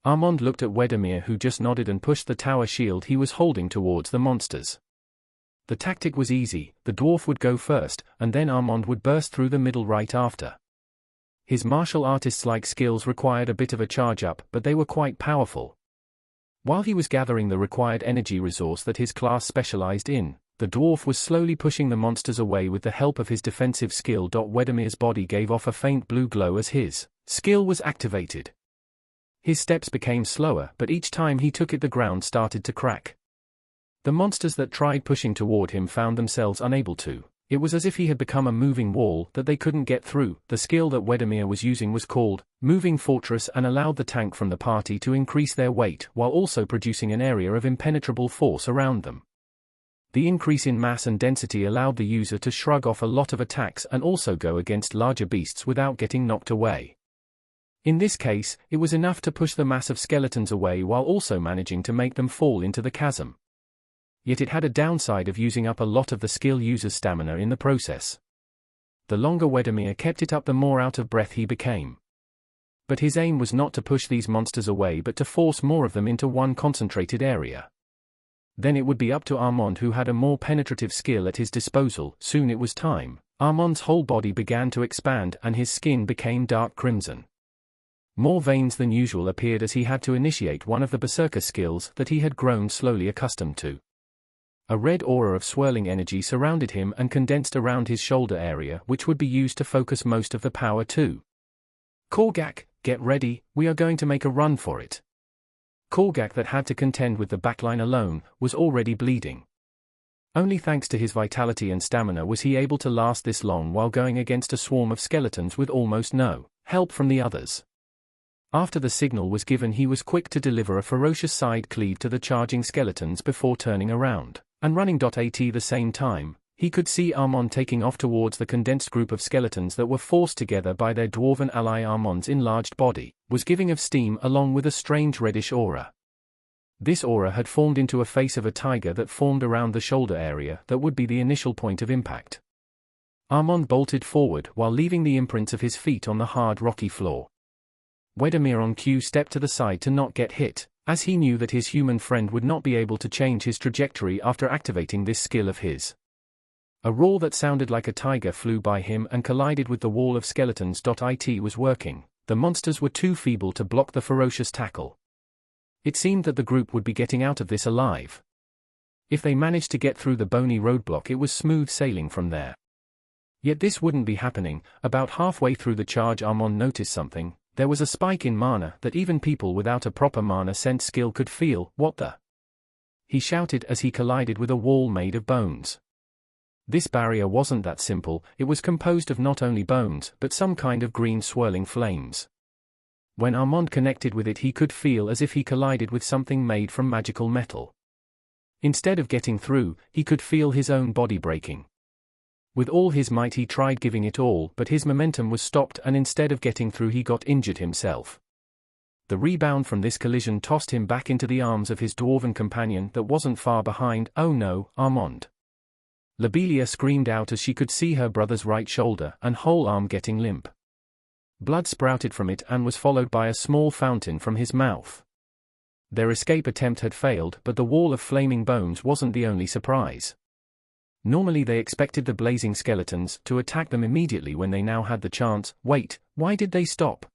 Armand looked at Wedemir, who just nodded and pushed the tower shield he was holding towards the monsters. The tactic was easy: the dwarf would go first, and then Armand would burst through the middle right after. His martial artist-like skills required a bit of a charge-up, but they were quite powerful. While he was gathering the required energy resource that his class specialized in, the dwarf was slowly pushing the monsters away with the help of his defensive skill. Wedemir's body gave off a faint blue glow as his skill was activated. His steps became slower, but each time he took it the ground started to crack. The monsters that tried pushing toward him found themselves unable to. It was as if he had become a moving wall that they couldn't get through. The skill that Wedemir was using was called Moving Fortress and allowed the tank from the party to increase their weight while also producing an area of impenetrable force around them. The increase in mass and density allowed the user to shrug off a lot of attacks and also go against larger beasts without getting knocked away. In this case, it was enough to push the mass of skeletons away while also managing to make them fall into the chasm. Yet it had a downside of using up a lot of the skill user's stamina in the process. The longer Wedemir kept it up, the more out of breath he became. But his aim was not to push these monsters away but to force more of them into one concentrated area. Then it would be up to Armand, who had a more penetrative skill at his disposal. Soon it was time. Armand's whole body began to expand and his skin became dark crimson. More veins than usual appeared as he had to initiate one of the berserker skills that he had grown slowly accustomed to. A red aura of swirling energy surrounded him and condensed around his shoulder area, which would be used to focus most of the power too. Korgak, get ready, we are going to make a run for it. Korgak, that had to contend with the backline alone, was already bleeding. Only thanks to his vitality and stamina was he able to last this long while going against a swarm of skeletons with almost no help from the others. After the signal was given, he was quick to deliver a ferocious side cleave to the charging skeletons before turning around and running. At the same time, he could see Armand taking off towards the condensed group of skeletons that were forced together by their dwarven ally. Armand's enlarged body was giving off steam along with a strange reddish aura. This aura had formed into a face of a tiger that formed around the shoulder area that would be the initial point of impact. Armand bolted forward while leaving the imprints of his feet on the hard rocky floor. Wedemir on cue stepped to the side to not get hit, as he knew that his human friend would not be able to change his trajectory after activating this skill of his. A roar that sounded like a tiger flew by him and collided with the wall of skeletons. It was working. The monsters were too feeble to block the ferocious tackle. It seemed that the group would be getting out of this alive. If they managed to get through the bony roadblock, it was smooth sailing from there. Yet this wouldn't be happening. About halfway through the charge, Armand noticed something. There was a spike in mana that even people without a proper mana sense skill could feel. What the? He shouted as he collided with a wall made of bones. This barrier wasn't that simple. It was composed of not only bones but some kind of green swirling flames. When Armand connected with it, he could feel as if he collided with something made from magical metal. Instead of getting through, he could feel his own body breaking. With all his might he tried giving it all, but his momentum was stopped and instead of getting through he got injured himself. The rebound from this collision tossed him back into the arms of his dwarven companion that wasn't far behind. Oh no, Armand! Lobelia screamed out as she could see her brother's right shoulder and whole arm getting limp. Blood sprouted from it and was followed by a small fountain from his mouth. Their escape attempt had failed, but the wall of flaming bones wasn't the only surprise. Normally they expected the blazing skeletons to attack them immediately when they now had the chance. Wait, why did they stop?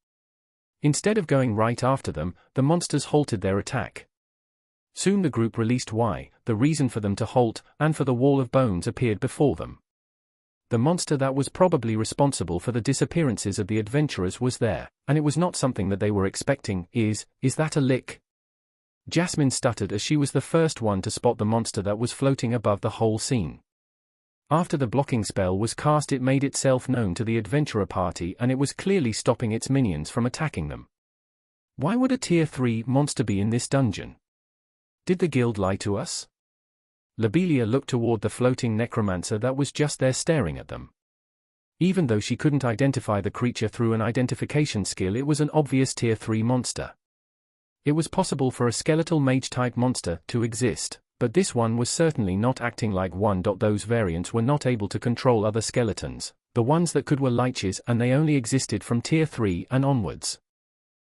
Instead of going right after them, the monsters halted their attack. Soon the group released why, the reason for them to halt, and for the wall of bones appeared before them. The monster that was probably responsible for the disappearances of the adventurers was there, and it was not something that they were expecting. Is that a lick? Jasmine stuttered as she was the first one to spot the monster that was floating above the whole scene. After the blocking spell was cast, it made itself known to the adventurer party and it was clearly stopping its minions from attacking them. Why would a tier 3 monster be in this dungeon? Did the guild lie to us? Lobelia looked toward the floating necromancer that was just there staring at them. Even though she couldn't identify the creature through an identification skill, it was an obvious tier 3 monster. It was possible for a skeletal mage-type monster to exist, but this one was certainly not acting like one. Those variants were not able to control other skeletons. The ones that could were liches and they only existed from tier 3 and onwards.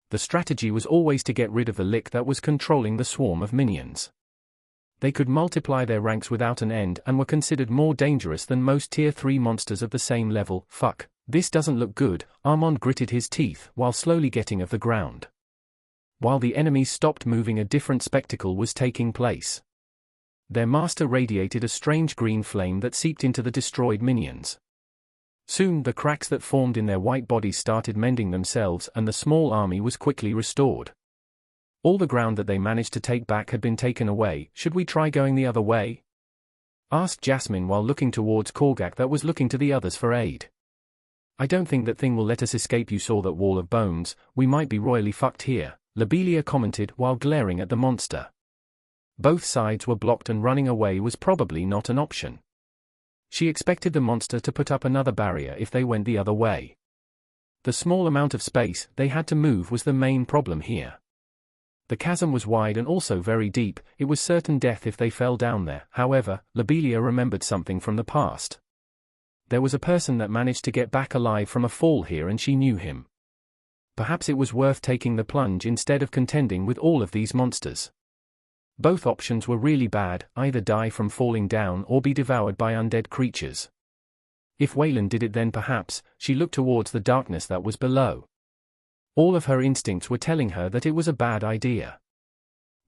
The strategy was always to get rid of the lick that was controlling the swarm of minions. They could multiply their ranks without an end and were considered more dangerous than most tier 3 monsters of the same level. Fuck, this doesn't look good. Armand gritted his teeth while slowly getting off the ground. While the enemies stopped moving, a different spectacle was taking place. Their master radiated a strange green flame that seeped into the destroyed minions. Soon the cracks that formed in their white bodies started mending themselves and the small army was quickly restored. All the ground that they managed to take back had been taken away. Should we try going the other way? Asked Jasmine while looking towards Korgak that was looking to the others for aid. I don't think that thing will let us escape. You saw that wall of bones, we might be royally fucked here, Lobelia commented while glaring at the monster. Both sides were blocked and running away was probably not an option. She expected the monster to put up another barrier if they went the other way. The small amount of space they had to move was the main problem here. The chasm was wide and also very deep. It was certain death if they fell down there. However, Lobelia remembered something from the past. There was a person that managed to get back alive from a fall here and she knew him. Perhaps it was worth taking the plunge instead of contending with all of these monsters. Both options were really bad, either die from falling down or be devoured by undead creatures. If Wayland did it, then perhaps. She looked towards the darkness that was below. All of her instincts were telling her that it was a bad idea.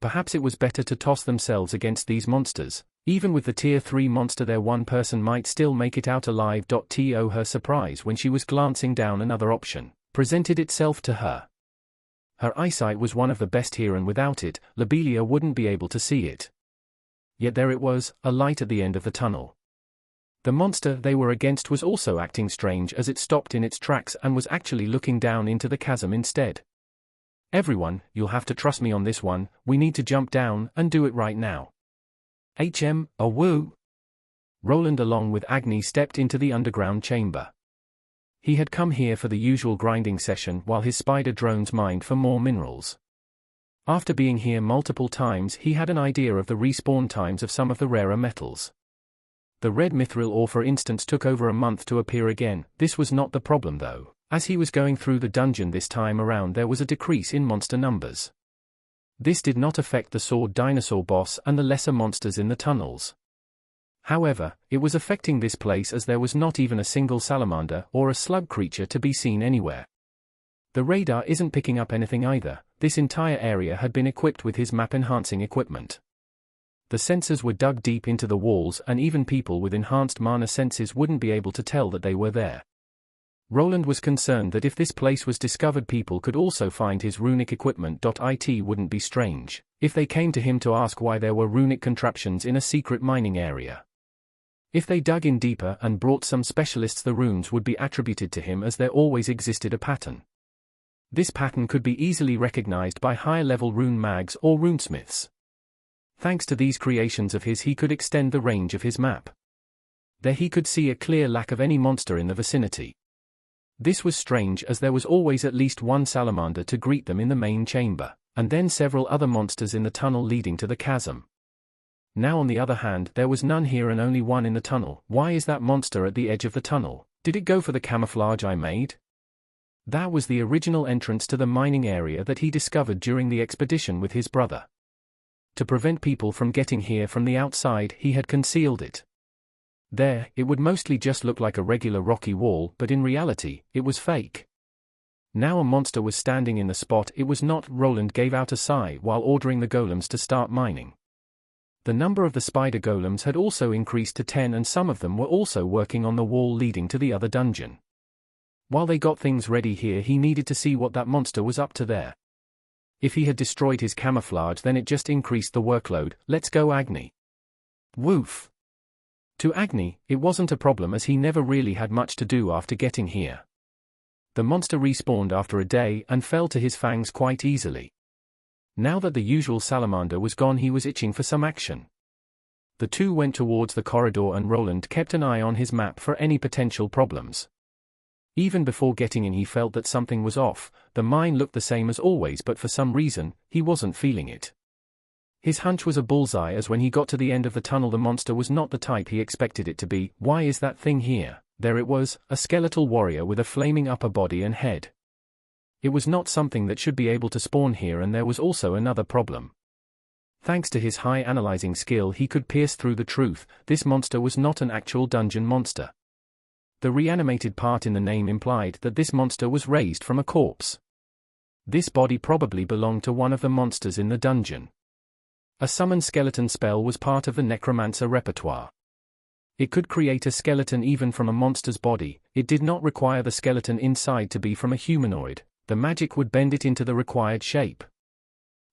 Perhaps it was better to toss themselves against these monsters. Even with the tier 3 monster there, one person might still make it out alive. To her surprise, when she was glancing down, another option presented itself to her. Her eyesight was one of the best here, and without it, Lobelia wouldn't be able to see it. Yet there it was, a light at the end of the tunnel. The monster they were against was also acting strange as it stopped in its tracks and was actually looking down into the chasm instead. Everyone, you'll have to trust me on this one. We need to jump down and do it right now. Woo! Roland along with Agni stepped into the underground chamber. He had come here for the usual grinding session while his spider drones mined for more minerals. After being here multiple times, he had an idea of the respawn times of some of the rarer metals. The red mithril ore, for instance, took over a month to appear again. This was not the problem though. As he was going through the dungeon this time around, there was a decrease in monster numbers. This did not affect the sword dinosaur boss and the lesser monsters in the tunnels. However, it was affecting this place as there was not even a single salamander or a slug creature to be seen anywhere. The radar isn't picking up anything either. This entire area had been equipped with his map-enhancing equipment. The sensors were dug deep into the walls, and even people with enhanced mana senses wouldn't be able to tell that they were there. Roland was concerned that if this place was discovered, people could also find his runic equipment. It wouldn't be strange if they came to him to ask why there were runic contraptions in a secret mining area. If they dug in deeper and brought some specialists, the runes would be attributed to him, as there always existed a pattern. This pattern could be easily recognized by higher-level rune mags or runesmiths. Thanks to these creations of his, he could extend the range of his map. There he could see a clear lack of any monster in the vicinity. This was strange, as there was always at least one salamander to greet them in the main chamber, and then several other monsters in the tunnel leading to the chasm. Now on the other hand, there was none here and only one in the tunnel. Why is that monster at the edge of the tunnel? Did it go for the camouflage I made? That was the original entrance to the mining area that he discovered during the expedition with his brother. To prevent people from getting here from the outside, he had concealed it. There, it would mostly just look like a regular rocky wall, but in reality, it was fake. Now a monster was standing in the spot it was not. Roland gave out a sigh while ordering the golems to start mining. The number of the spider golems had also increased to 10, and some of them were also working on the wall leading to the other dungeon. While they got things ready here, he needed to see what that monster was up to there. If he had destroyed his camouflage, then it just increased the workload. Let's go, Agni. Woof. To Agni, it wasn't a problem, as he never really had much to do after getting here. The monster respawned after a day and fell to his fangs quite easily. Now that the usual salamander was gone, he was itching for some action. The two went towards the corridor, and Roland kept an eye on his map for any potential problems. Even before getting in, he felt that something was off. The mine looked the same as always, but for some reason, he wasn't feeling it. His hunch was a bullseye, as when he got to the end of the tunnel, the monster was not the type he expected it to be. Why is that thing here? There it was, a skeletal warrior with a flaming upper body and head. It was not something that should be able to spawn here, and there was also another problem. Thanks to his high analyzing skill, he could pierce through the truth. This monster was not an actual dungeon monster. The reanimated part in the name implied that this monster was raised from a corpse. This body probably belonged to one of the monsters in the dungeon. A summon skeleton spell was part of the necromancer repertoire. It could create a skeleton even from a monster's body. It did not require the skeleton inside to be from a humanoid. The magic would bend it into the required shape.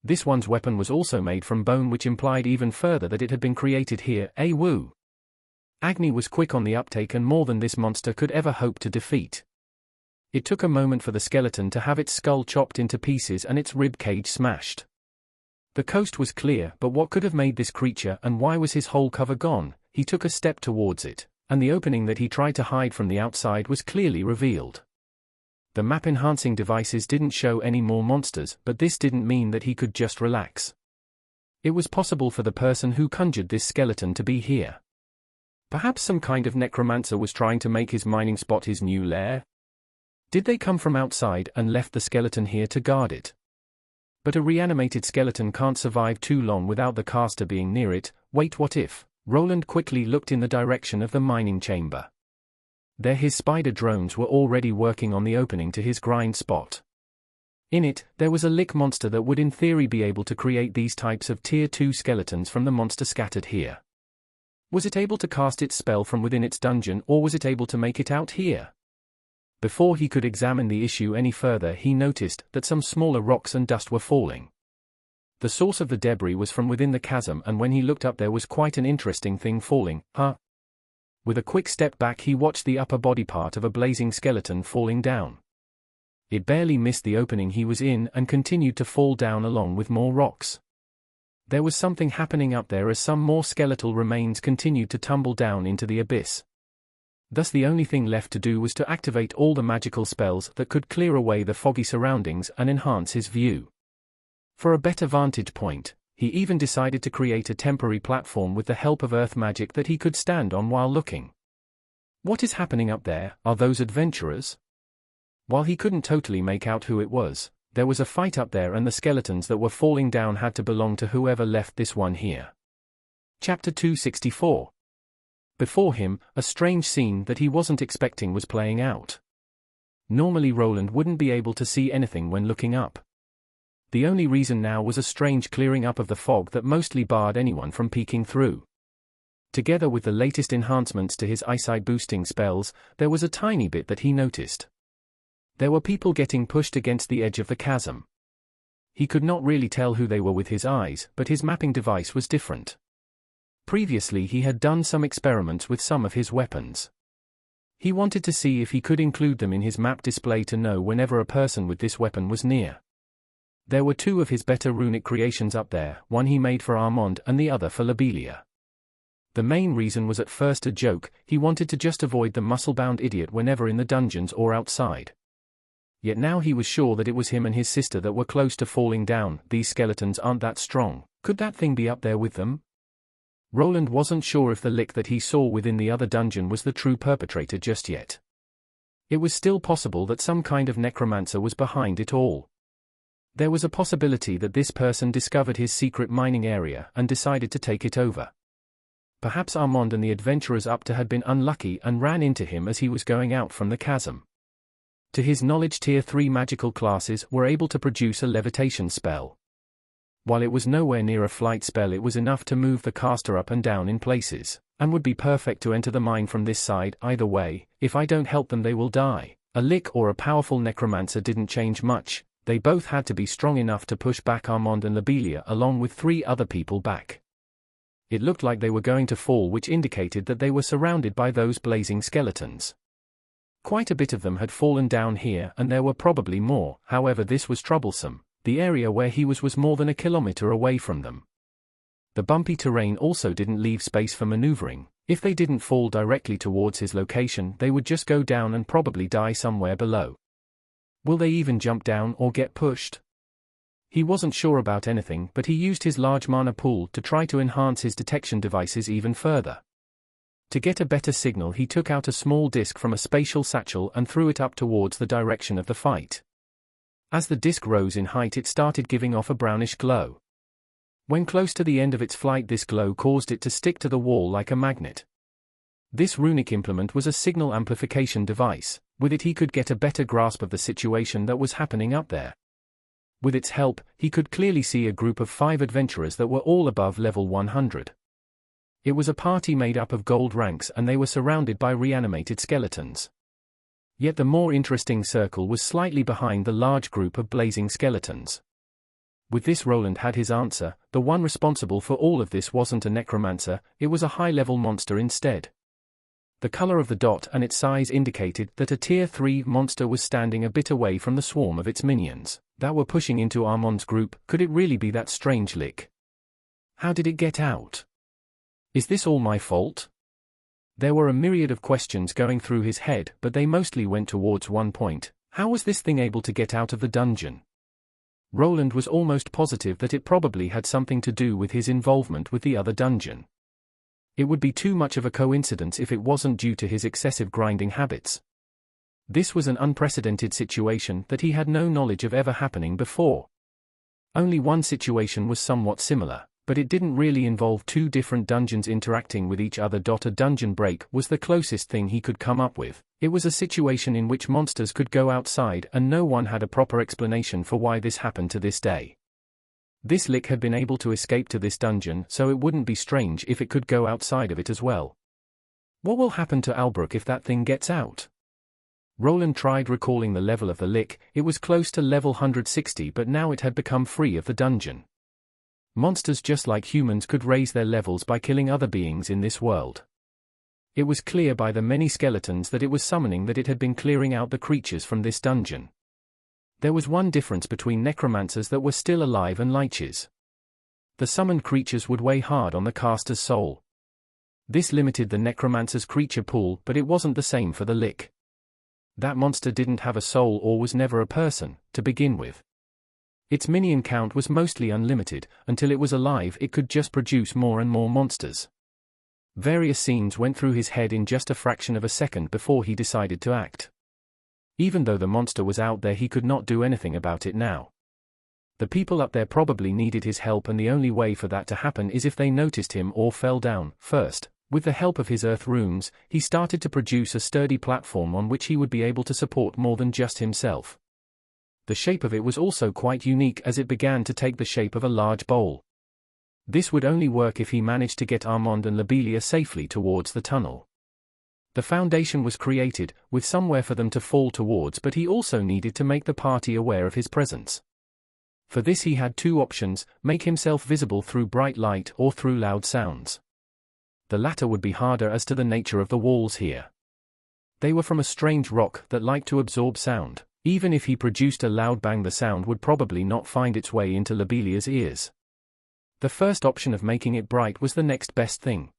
This one's weapon was also made from bone, which implied even further that it had been created here. Woo! Agni was quick on the uptake and more than this monster could ever hope to defeat. It took a moment for the skeleton to have its skull chopped into pieces and its rib cage smashed. The coast was clear, but what could have made this creature and why was his whole cover gone? He took a step towards it, and the opening that he tried to hide from the outside was clearly revealed. The map-enhancing devices didn't show any more monsters, but this didn't mean that he could just relax. It was possible for the person who conjured this skeleton to be here. Perhaps some kind of necromancer was trying to make his mining spot his new lair? Did they come from outside and left the skeleton here to guard it? But a reanimated skeleton can't survive too long without the caster being near it. Wait, what if? Roland quickly looked in the direction of the mining chamber. There his spider drones were already working on the opening to his grind spot. In it, there was a lick monster that would in theory be able to create these types of tier 2 skeletons from the monster scattered here. Was it able to cast its spell from within its dungeon, or was it able to make it out here? Before he could examine the issue any further, he noticed that some smaller rocks and dust were falling. The source of the debris was from within the chasm, and when he looked up there was quite an interesting thing falling. With a quick step back he watched the upper body part of a blazing skeleton falling down. It barely missed the opening he was in and continued to fall down along with more rocks. There was something happening up there as some more skeletal remains continued to tumble down into the abyss. Thus the only thing left to do was to activate all the magical spells that could clear away the foggy surroundings and enhance his view. For a better vantage point, he even decided to create a temporary platform with the help of earth magic that he could stand on while looking. What is happening up there? Are those adventurers? While he couldn't totally make out who it was, there was a fight up there and the skeletons that were falling down had to belong to whoever left this one here. Chapter 264. Before him, a strange scene that he wasn't expecting was playing out. Normally Roland wouldn't be able to see anything when looking up. The only reason now was a strange clearing up of the fog that mostly barred anyone from peeking through. Together with the latest enhancements to his eyesight boosting spells, there was a tiny bit that he noticed. There were people getting pushed against the edge of the chasm. He could not really tell who they were with his eyes, but his mapping device was different. Previously he had done some experiments with some of his weapons. He wanted to see if he could include them in his map display to know whenever a person with this weapon was near. There were two of his better runic creations up there, one he made for Armand and the other for Lobelia. The main reason was at first a joke, he wanted to just avoid the muscle-bound idiot whenever in the dungeons or outside. Yet now he was sure that it was him and his sister that were close to falling down. These skeletons aren't that strong. Could that thing be up there with them? Roland wasn't sure if the lick that he saw within the other dungeon was the true perpetrator just yet. It was still possible that some kind of necromancer was behind it all. There was a possibility that this person discovered his secret mining area and decided to take it over. Perhaps Armand and the adventurers up to had been unlucky and ran into him as he was going out from the chasm. To his knowledge, tier 3 magical classes were able to produce a levitation spell. While it was nowhere near a flight spell, it was enough to move the caster up and down in places, and would be perfect to enter the mine from this side. Either way, if I don't help them they will die. A lick or a powerful necromancer didn't change much, they both had to be strong enough to push back Armand and Lobelia along with 3 other people back. It looked like they were going to fall, which indicated that they were surrounded by those blazing skeletons. Quite a bit of them had fallen down here and there were probably more. However, this was troublesome. The area where he was more than a kilometer away from them. The bumpy terrain also didn't leave space for maneuvering. If they didn't fall directly towards his location, they would just go down and probably die somewhere below. Will they even jump down or get pushed? He wasn't sure about anything, but he used his large mana pool to try to enhance his detection devices even further. To get a better signal, he took out a small disc from a spatial satchel and threw it up towards the direction of the fight. As the disc rose in height, it started giving off a brownish glow. When close to the end of its flight, this glow caused it to stick to the wall like a magnet. This runic implement was a signal amplification device. With it he could get a better grasp of the situation that was happening up there. With its help, he could clearly see a group of 5 adventurers that were all above level 100. It was a party made up of gold ranks and they were surrounded by reanimated skeletons. Yet the more interesting circle was slightly behind the large group of blazing skeletons. With this Roland had his answer. The one responsible for all of this wasn't a necromancer, it was a high-level monster instead. The color of the dot and its size indicated that a Tier 3 monster was standing a bit away from the swarm of its minions that were pushing into Armand's group. Could it really be that strange lick? How did it get out? Is this all my fault? There were a myriad of questions going through his head, but they mostly went towards one point. How was this thing able to get out of the dungeon? Roland was almost positive that it probably had something to do with his involvement with the other dungeon. It would be too much of a coincidence if it wasn't due to his excessive grinding habits. This was an unprecedented situation that he had no knowledge of ever happening before. Only one situation was somewhat similar, but it didn't really involve two different dungeons interacting with each other. A dungeon break was the closest thing he could come up with. It was a situation in which monsters could go outside and no one had a proper explanation for why this happened to this day. This lick had been able to escape to this dungeon, so it wouldn't be strange if it could go outside of it as well. What will happen to Albrook if that thing gets out? Roland tried recalling the level of the lick. It was close to level 160, but now it had become free of the dungeon. Monsters just like humans could raise their levels by killing other beings in this world. It was clear by the many skeletons that it was summoning that it had been clearing out the creatures from this dungeon. There was one difference between necromancers that were still alive and liches. The summoned creatures would weigh hard on the caster's soul. This limited the necromancer's creature pool, but it wasn't the same for the lick. That monster didn't have a soul or was never a person, to begin with. Its minion count was mostly unlimited. Until it was alive, it could just produce more and more monsters. Various scenes went through his head in just a fraction of a second before he decided to act. Even though the monster was out there, he could not do anything about it now. The people up there probably needed his help, and the only way for that to happen is if they noticed him or fell down. First, with the help of his earth runes, he started to produce a sturdy platform on which he would be able to support more than just himself. The shape of it was also quite unique, as it began to take the shape of a large bowl. This would only work if he managed to get Armand and Lobelia safely towards the tunnel. The foundation was created, with somewhere for them to fall towards, but he also needed to make the party aware of his presence. For this he had two options: make himself visible through bright light or through loud sounds. The latter would be harder as to the nature of the walls here. They were from a strange rock that liked to absorb sound. Even if he produced a loud bang, the sound would probably not find its way into Lobelia's ears. The first option of making it bright was the next best thing.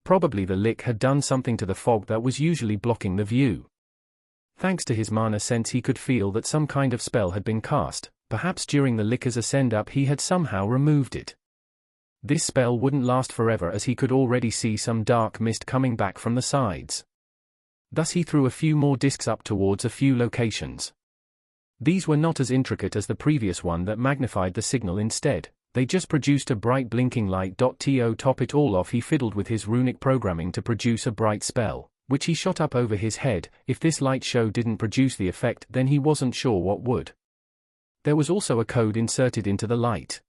Probably the lick had done something to the fog that was usually blocking the view. Thanks to his mana sense, he could feel that some kind of spell had been cast. Perhaps during the licker's ascend up he had somehow removed it. This spell wouldn't last forever, as he could already see some dark mist coming back from the sides. Thus he threw a few more discs up towards a few locations. These were not as intricate as the previous one that magnified the signal. Instead, they just produced a bright blinking light. To top it all off, he fiddled with his runic programming to produce a bright spell, which he shot up over his head. If this light show didn't produce the effect, then he wasn't sure what would. There was also a code inserted into the light.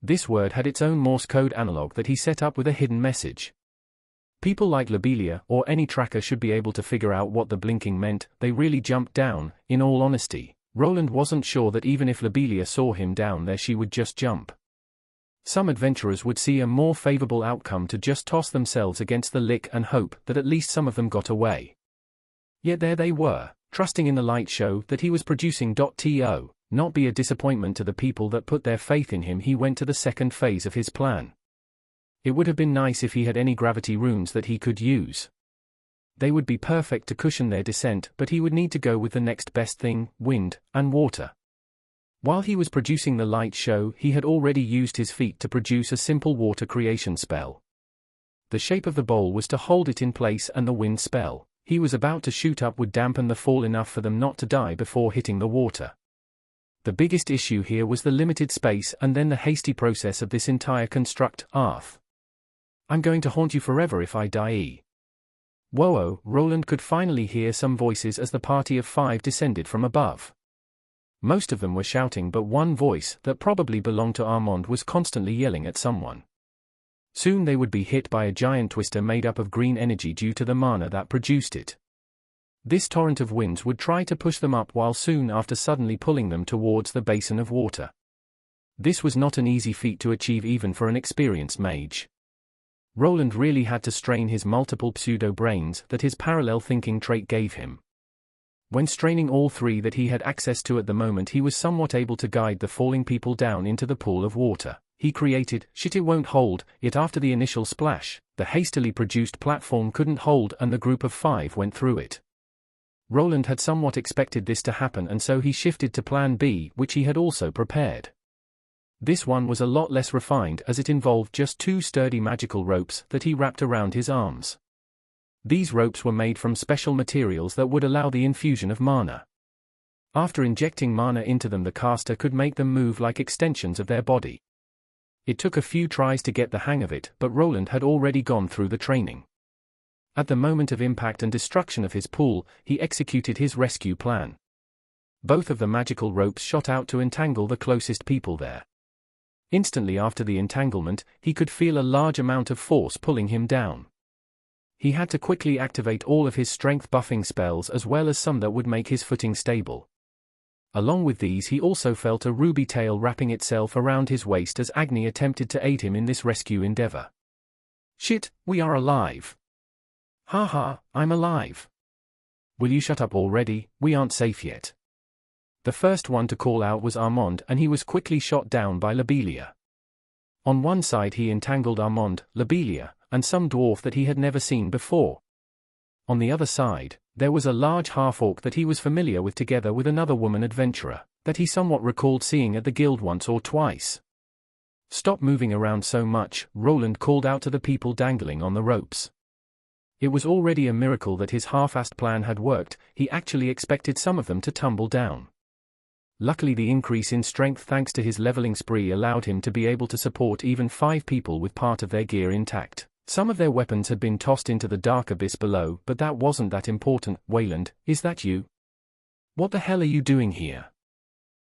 This word had its own Morse code analog that he set up with a hidden message. People like Lobelia or any tracker should be able to figure out what the blinking meant. They really jumped down. In all honesty, Roland wasn't sure that even if Lobelia saw him down there, she would just jump. Some adventurers would see a more favorable outcome to just toss themselves against the lick and hope that at least some of them got away. Yet there they were, trusting in the light show that he was producing. To not be a disappointment to the people that put their faith in him, he went to the second phase of his plan. It would have been nice if he had any gravity runes that he could use. They would be perfect to cushion their descent, but he would need to go with the next best thing: wind and water. While he was producing the light show, he had already used his feet to produce a simple water creation spell. The shape of the bowl was to hold it in place, and the wind spell he was about to shoot up would dampen the fall enough for them not to die before hitting the water. The biggest issue here was the limited space and then the hasty process of this entire construct. Arth. I'm going to haunt you forever if I die. Whoa! Roland could finally hear some voices as the party of 5 descended from above. Most of them were shouting, but one voice, that probably belonged to Armand, was constantly yelling at someone. Soon they would be hit by a giant twister made up of green energy due to the mana that produced it. This torrent of winds would try to push them up, while soon after suddenly pulling them towards the basin of water. This was not an easy feat to achieve even for an experienced mage. Roland really had to strain his multiple pseudo-brains that his parallel thinking trait gave him. When straining all three that he had access to at the moment, he was somewhat able to guide the falling people down into the pool of water. He created, shit, it won't hold, yet after the initial splash, the hastily produced platform couldn't hold and the group of 5 went through it. Roland had somewhat expected this to happen, and so he shifted to plan B, which he had also prepared. This one was a lot less refined, as it involved just 2 sturdy magical ropes that he wrapped around his arms. These ropes were made from special materials that would allow the infusion of mana. After injecting mana into them, the caster could make them move like extensions of their body. It took a few tries to get the hang of it, but Roland had already gone through the training. At the moment of impact and destruction of his pool, he executed his rescue plan. Both of the magical ropes shot out to entangle the closest people there. Instantly after the entanglement, he could feel a large amount of force pulling him down. He had to quickly activate all of his strength buffing spells as well as some that would make his footing stable. Along with these, he also felt a ruby tail wrapping itself around his waist as Agni attempted to aid him in this rescue endeavor. Shit, we are alive. Haha, I'm alive. Will you shut up already? We aren't safe yet. The first one to call out was Armand, and he was quickly shot down by Lobelia. On one side he entangled Armand, Lobelia, and some dwarf that he had never seen before. On the other side, there was a large half-orc that he was familiar with, together with another woman adventurer, that he somewhat recalled seeing at the guild once or twice. Stop moving around so much, Roland called out to the people dangling on the ropes. It was already a miracle that his half-assed plan had worked. He actually expected some of them to tumble down. Luckily, the increase in strength thanks to his leveling spree allowed him to be able to support even 5 people with part of their gear intact. Some of their weapons had been tossed into the dark abyss below, but that wasn't that important. Wayland, is that you? What the hell are you doing here?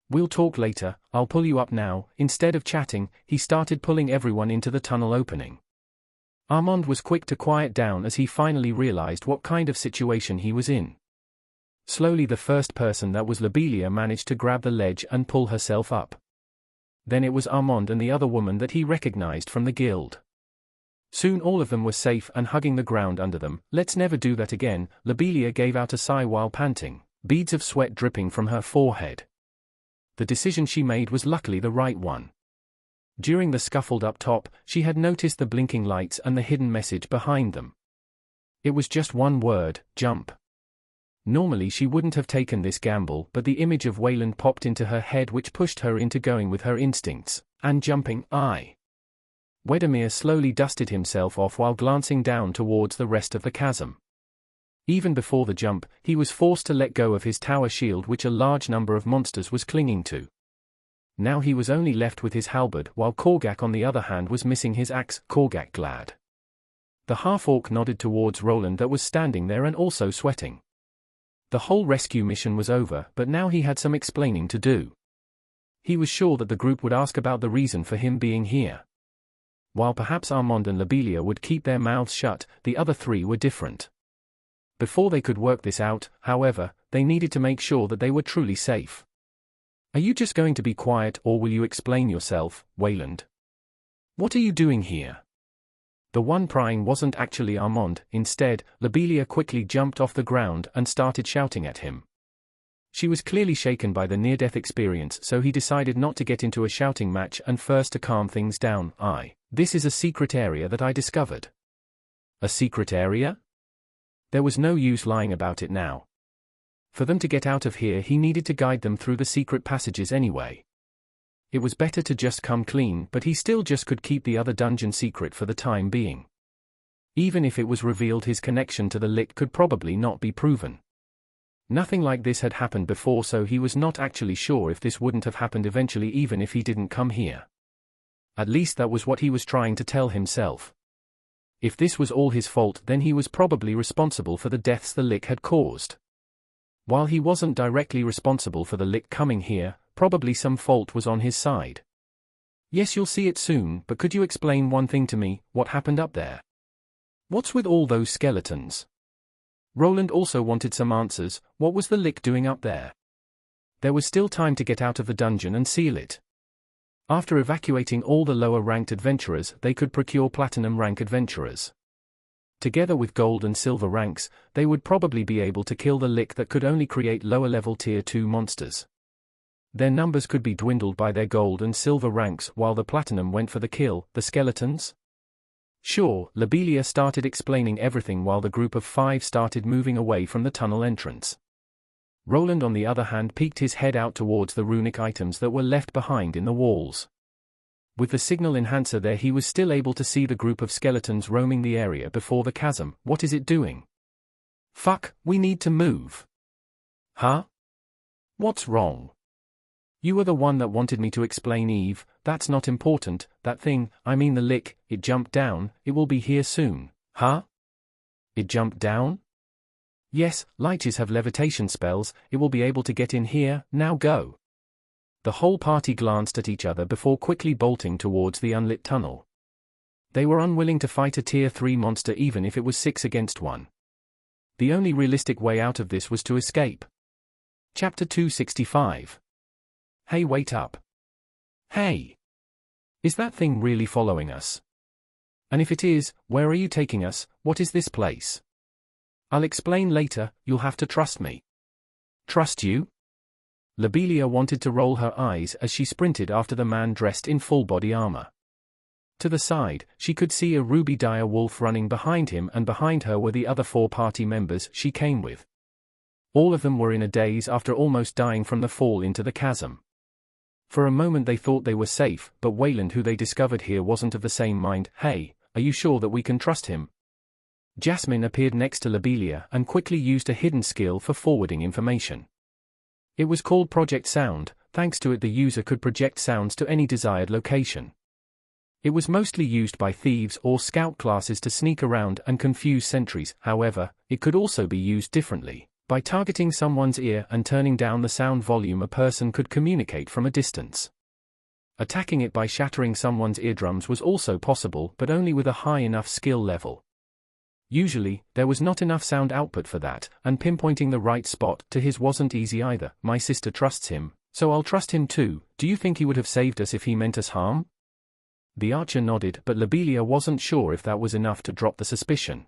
We'll talk later, I'll pull you up now. Instead of chatting, he started pulling everyone into the tunnel opening. Armand was quick to quiet down as he finally realized what kind of situation he was in. Slowly the first person, that was Lobelia, managed to grab the ledge and pull herself up. Then it was Armand and the other woman that he recognized from the guild. Soon all of them were safe and hugging the ground under them. Let's never do that again. Lobelia gave out a sigh while panting, beads of sweat dripping from her forehead. The decision she made was luckily the right one. During the scuffle up top, she had noticed the blinking lights and the hidden message behind them. It was just one word: jump. Normally she wouldn't have taken this gamble, but the image of Wayland popped into her head, which pushed her into going with her instincts and jumping. Wedemir slowly dusted himself off while glancing down towards the rest of the chasm. Even before the jump, he was forced to let go of his tower shield, which a large number of monsters was clinging to. Now he was only left with his halberd, while Korgak on the other hand was missing his axe. Korgak glad. The half-orc nodded towards Roland that was standing there and also sweating. The whole rescue mission was over, but now he had some explaining to do. He was sure that the group would ask about the reason for him being here. While perhaps Armand and Lobelia would keep their mouths shut, the other 3 were different. Before they could work this out, however, they needed to make sure that they were truly safe. Are you just going to be quiet, or will you explain yourself, Wayland? What are you doing here? The one prying wasn't actually Armand. Instead, Lobelia quickly jumped off the ground and started shouting at him. She was clearly shaken by the near-death experience, so he decided not to get into a shouting match and first to calm things down. This is a secret area that I discovered. A secret area? There was no use lying about it now. For them to get out of here, he needed to guide them through the secret passages anyway. It was better to just come clean, but he still just could keep the other dungeon secret for the time being. Even if it was revealed, his connection to the Lich could probably not be proven. Nothing like this had happened before, so he was not actually sure if this wouldn't have happened eventually even if he didn't come here. At least that was what he was trying to tell himself. If this was all his fault, then he was probably responsible for the deaths the Lich had caused. While he wasn't directly responsible for the Lich coming here, probably some fault was on his side. Yes, you'll see it soon, but could you explain one thing to me? What happened up there? What's with all those skeletons? Roland also wanted some answers. What was the Lich doing up there? There was still time to get out of the dungeon and seal it. After evacuating all the lower-ranked adventurers, they could procure platinum-rank adventurers. Together with gold and silver ranks, they would probably be able to kill the Lick that could only create lower-level Tier 2 monsters. Their numbers could be dwindled by their gold and silver ranks while the platinum went for the kill, the skeletons? Sure, Lobelia started explaining everything while the group of 5 started moving away from the tunnel entrance. Roland on the other hand peeked his head out towards the runic items that were left behind in the walls. With the signal enhancer there he was still able to see the group of skeletons roaming the area before the chasm. What is it doing? Fuck, we need to move. Huh? What's wrong? You were the one that wanted me to explain, Eve. That's not important. That thing, I mean the Lick, it jumped down, it will be here soon. Huh? It jumped down? Yes, liches have levitation spells, it will be able to get in here, now go. The whole party glanced at each other before quickly bolting towards the unlit tunnel. They were unwilling to fight a Tier 3 monster even if it was 6 against 1. The only realistic way out of this was to escape. Chapter 265. Hey, wait up. Hey! Is that thing really following us? And if it is, where are you taking us? What is this place? I'll explain later, you'll have to trust me. Trust you? Lobelia wanted to roll her eyes as she sprinted after the man dressed in full-body armor. To the side, she could see a ruby dire wolf running behind him, and behind her were the other 4 party members she came with. All of them were in a daze after almost dying from the fall into the chasm. For a moment they thought they were safe, but Wayland, who they discovered here, wasn't of the same mind. Hey, are you sure that we can trust him? Jasmine appeared next to Lobelia and quickly used a hidden skill for forwarding information. It was called Project Sound. Thanks to it the user could project sounds to any desired location. It was mostly used by thieves or scout classes to sneak around and confuse sentries. However, it could also be used differently. By targeting someone's ear and turning down the sound volume, a person could communicate from a distance. Attacking it by shattering someone's eardrums was also possible, but only with a high enough skill level. Usually, there was not enough sound output for that, and pinpointing the right spot to his wasn't easy either. My sister trusts him, so I'll trust him too. Do you think he would have saved us if he meant us harm? The archer nodded, but Lobelia wasn't sure if that was enough to drop the suspicion.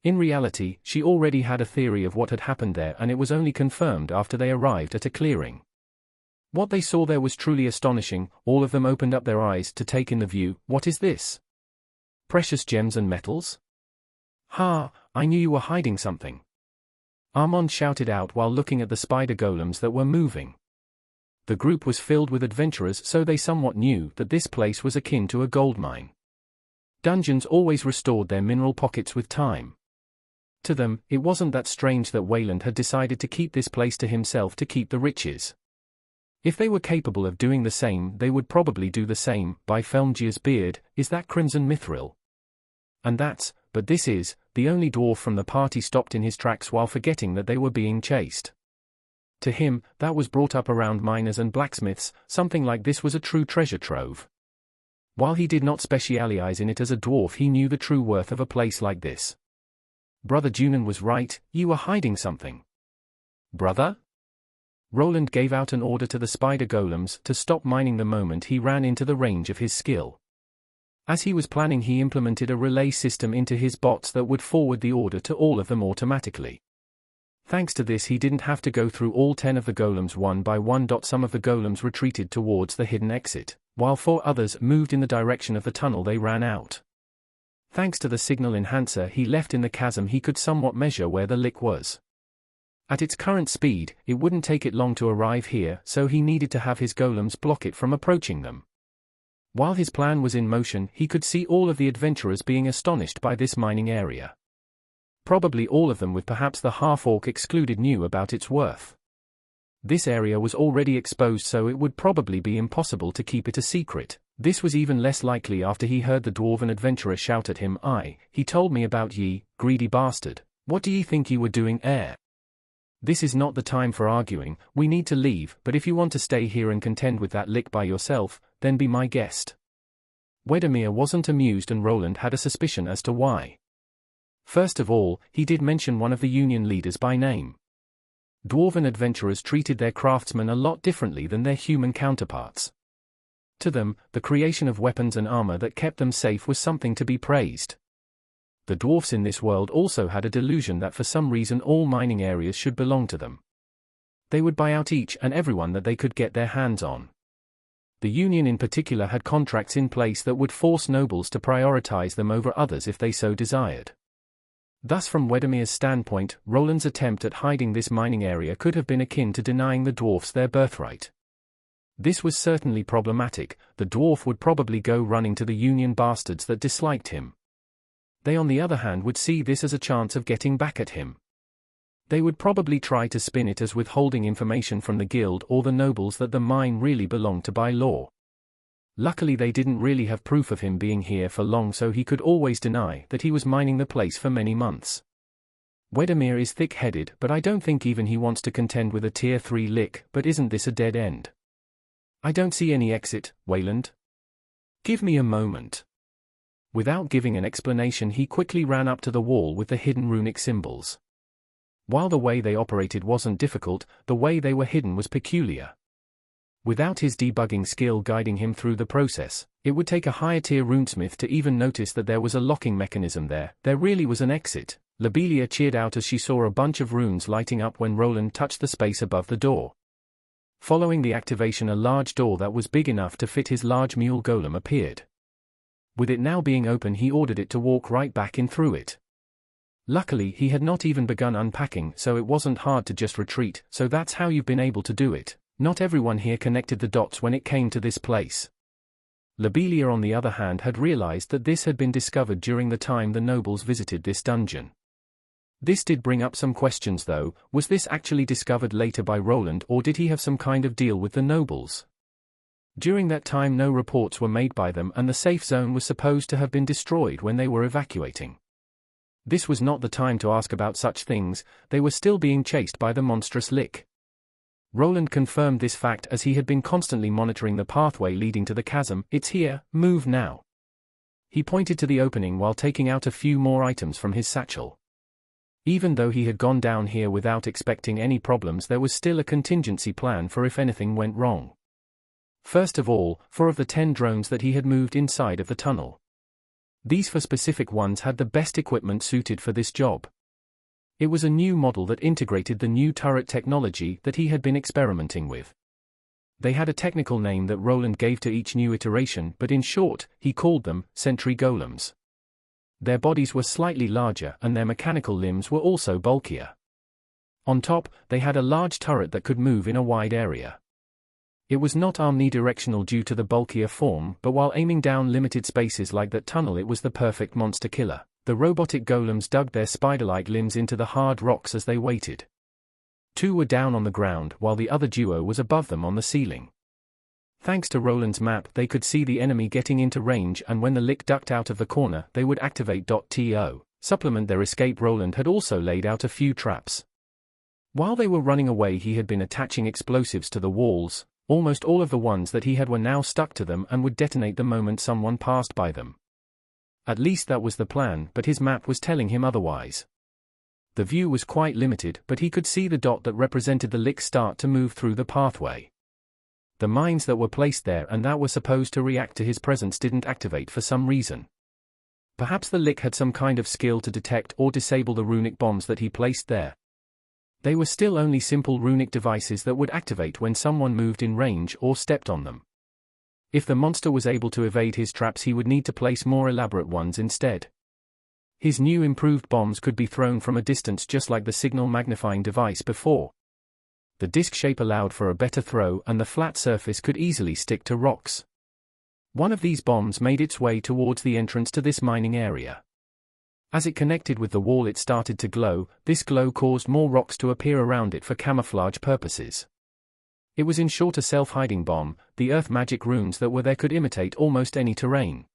In reality, she already had a theory of what had happened there, and it was only confirmed after they arrived at a clearing. What they saw there was truly astonishing. All of them opened up their eyes to take in the view. What is this? Precious gems and metals? Ha, I knew you were hiding something. Armand shouted out while looking at the spider golems that were moving. The group was filled with adventurers, so they somewhat knew that this place was akin to a gold mine. Dungeons always restored their mineral pockets with time. To them, it wasn't that strange that Wayland had decided to keep this place to himself to keep the riches. If they were capable of doing the same, they would probably do the same. By Felmgir's beard, is that crimson mithril? And that's, but this is, the only dwarf from the party stopped in his tracks while forgetting that they were being chased. To him, that was brought up around miners and blacksmiths. Something like this was a true treasure trove. While he did not specialize in it as a dwarf, he knew the true worth of a place like this. Brother Junan was right, you were hiding something. Brother? Roland gave out an order to the spider golems to stop mining the moment he ran into the range of his skill. As he was planning, he implemented a relay system into his bots that would forward the order to all of them automatically. Thanks to this, he didn't have to go through all 10 of the golems one by one. Some of the golems retreated towards the hidden exit, while 4 others moved in the direction of the tunnel they ran out. Thanks to the signal enhancer he left in the chasm, he could somewhat measure where the Lick was. At its current speed, it wouldn't take it long to arrive here, so he needed to have his golems block it from approaching them. While his plan was in motion, he could see all of the adventurers being astonished by this mining area. Probably all of them, with perhaps the half-orc excluded, knew about its worth. This area was already exposed, so it would probably be impossible to keep it a secret. This was even less likely after he heard the dwarven adventurer shout at him. He told me about ye, greedy bastard. What do ye think ye were doing, This is not the time for arguing. We need to leave, but if you want to stay here and contend with that Lick by yourself, then be my guest. Wedemir wasn't amused, and Roland had a suspicion as to why. First of all, he did mention one of the union leaders by name. Dwarven adventurers treated their craftsmen a lot differently than their human counterparts. To them, the creation of weapons and armor that kept them safe was something to be praised. The dwarfs in this world also had a delusion that for some reason all mining areas should belong to them. They would buy out each and everyone that they could get their hands on. The Union in particular had contracts in place that would force nobles to prioritize them over others if they so desired. Thus from Wedemir's standpoint, Roland's attempt at hiding this mining area could have been akin to denying the dwarfs their birthright. This was certainly problematic. The dwarf would probably go running to the Union bastards that disliked him. They on the other hand would see this as a chance of getting back at him. They would probably try to spin it as withholding information from the guild or the nobles that the mine really belonged to by law. Luckily they didn't really have proof of him being here for long, so he could always deny that he was mining the place for many months. Wedemir is thick-headed, but I don't think even he wants to contend with a tier 3 lick. But isn't this a dead end? I don't see any exit, Wayland. Give me a moment. Without giving an explanation, he quickly ran up to the wall with the hidden runic symbols. While the way they operated wasn't difficult, the way they were hidden was peculiar. Without his debugging skill guiding him through the process, it would take a higher-tier runesmith to even notice that there was a locking mechanism there. There really was an exit. Lobelia cheered out as she saw a bunch of runes lighting up when Roland touched the space above the door. Following the activation, a large door that was big enough to fit his large mule golem appeared. With it now being open, he ordered it to walk right back in through it. Luckily, he had not even begun unpacking, so it wasn't hard to just retreat. So that's how you've been able to do it. Not everyone here connected the dots when it came to this place. Lobelia on the other hand had realized that this had been discovered during the time the nobles visited this dungeon. This did bring up some questions though. Was this actually discovered later by Roland, or did he have some kind of deal with the nobles? During that time no reports were made by them, and the safe zone was supposed to have been destroyed when they were evacuating. This was not the time to ask about such things. They were still being chased by the monstrous lick. Roland confirmed this fact as he had been constantly monitoring the pathway leading to the chasm. It's here, move now. He pointed to the opening while taking out a few more items from his satchel. Even though he had gone down here without expecting any problems, there was still a contingency plan for if anything went wrong. First of all, 4 of the 10 drones that he had moved inside of the tunnel. These 4 specific ones had the best equipment suited for this job. It was a new model that integrated the new turret technology that he had been experimenting with. They had a technical name that Roland gave to each new iteration, but in short, he called them sentry golems. Their bodies were slightly larger and their mechanical limbs were also bulkier. On top, they had a large turret that could move in a wide area. It was not omnidirectional due to the bulkier form, but while aiming down limited spaces like that tunnel, it was the perfect monster killer. The robotic golems dug their spider-like limbs into the hard rocks as they waited. 2 were down on the ground while the other duo was above them on the ceiling. Thanks to Roland's map, they could see the enemy getting into range, and when the lick ducked out of the corner, they would activate .to supplement their escape. Roland had also laid out a few traps. While they were running away, he had been attaching explosives to the walls. Almost all of the ones that he had were now stuck to them and would detonate the moment someone passed by them. At least that was the plan, but his map was telling him otherwise. The view was quite limited, but he could see the dot that represented the lick start to move through the pathway. The mines that were placed there and that were supposed to react to his presence didn't activate for some reason. Perhaps the lick had some kind of skill to detect or disable the runic bombs that he placed there. They were still only simple runic devices that would activate when someone moved in range or stepped on them. If the monster was able to evade his traps, he would need to place more elaborate ones instead. His new improved bombs could be thrown from a distance just like the signal magnifying device before. The disc shape allowed for a better throw and the flat surface could easily stick to rocks. One of these bombs made its way towards the entrance to this mining area. As it connected with the wall, it started to glow. This glow caused more rocks to appear around it for camouflage purposes. It was in short a self-hiding bomb. The earth magic runes that were there could imitate almost any terrain.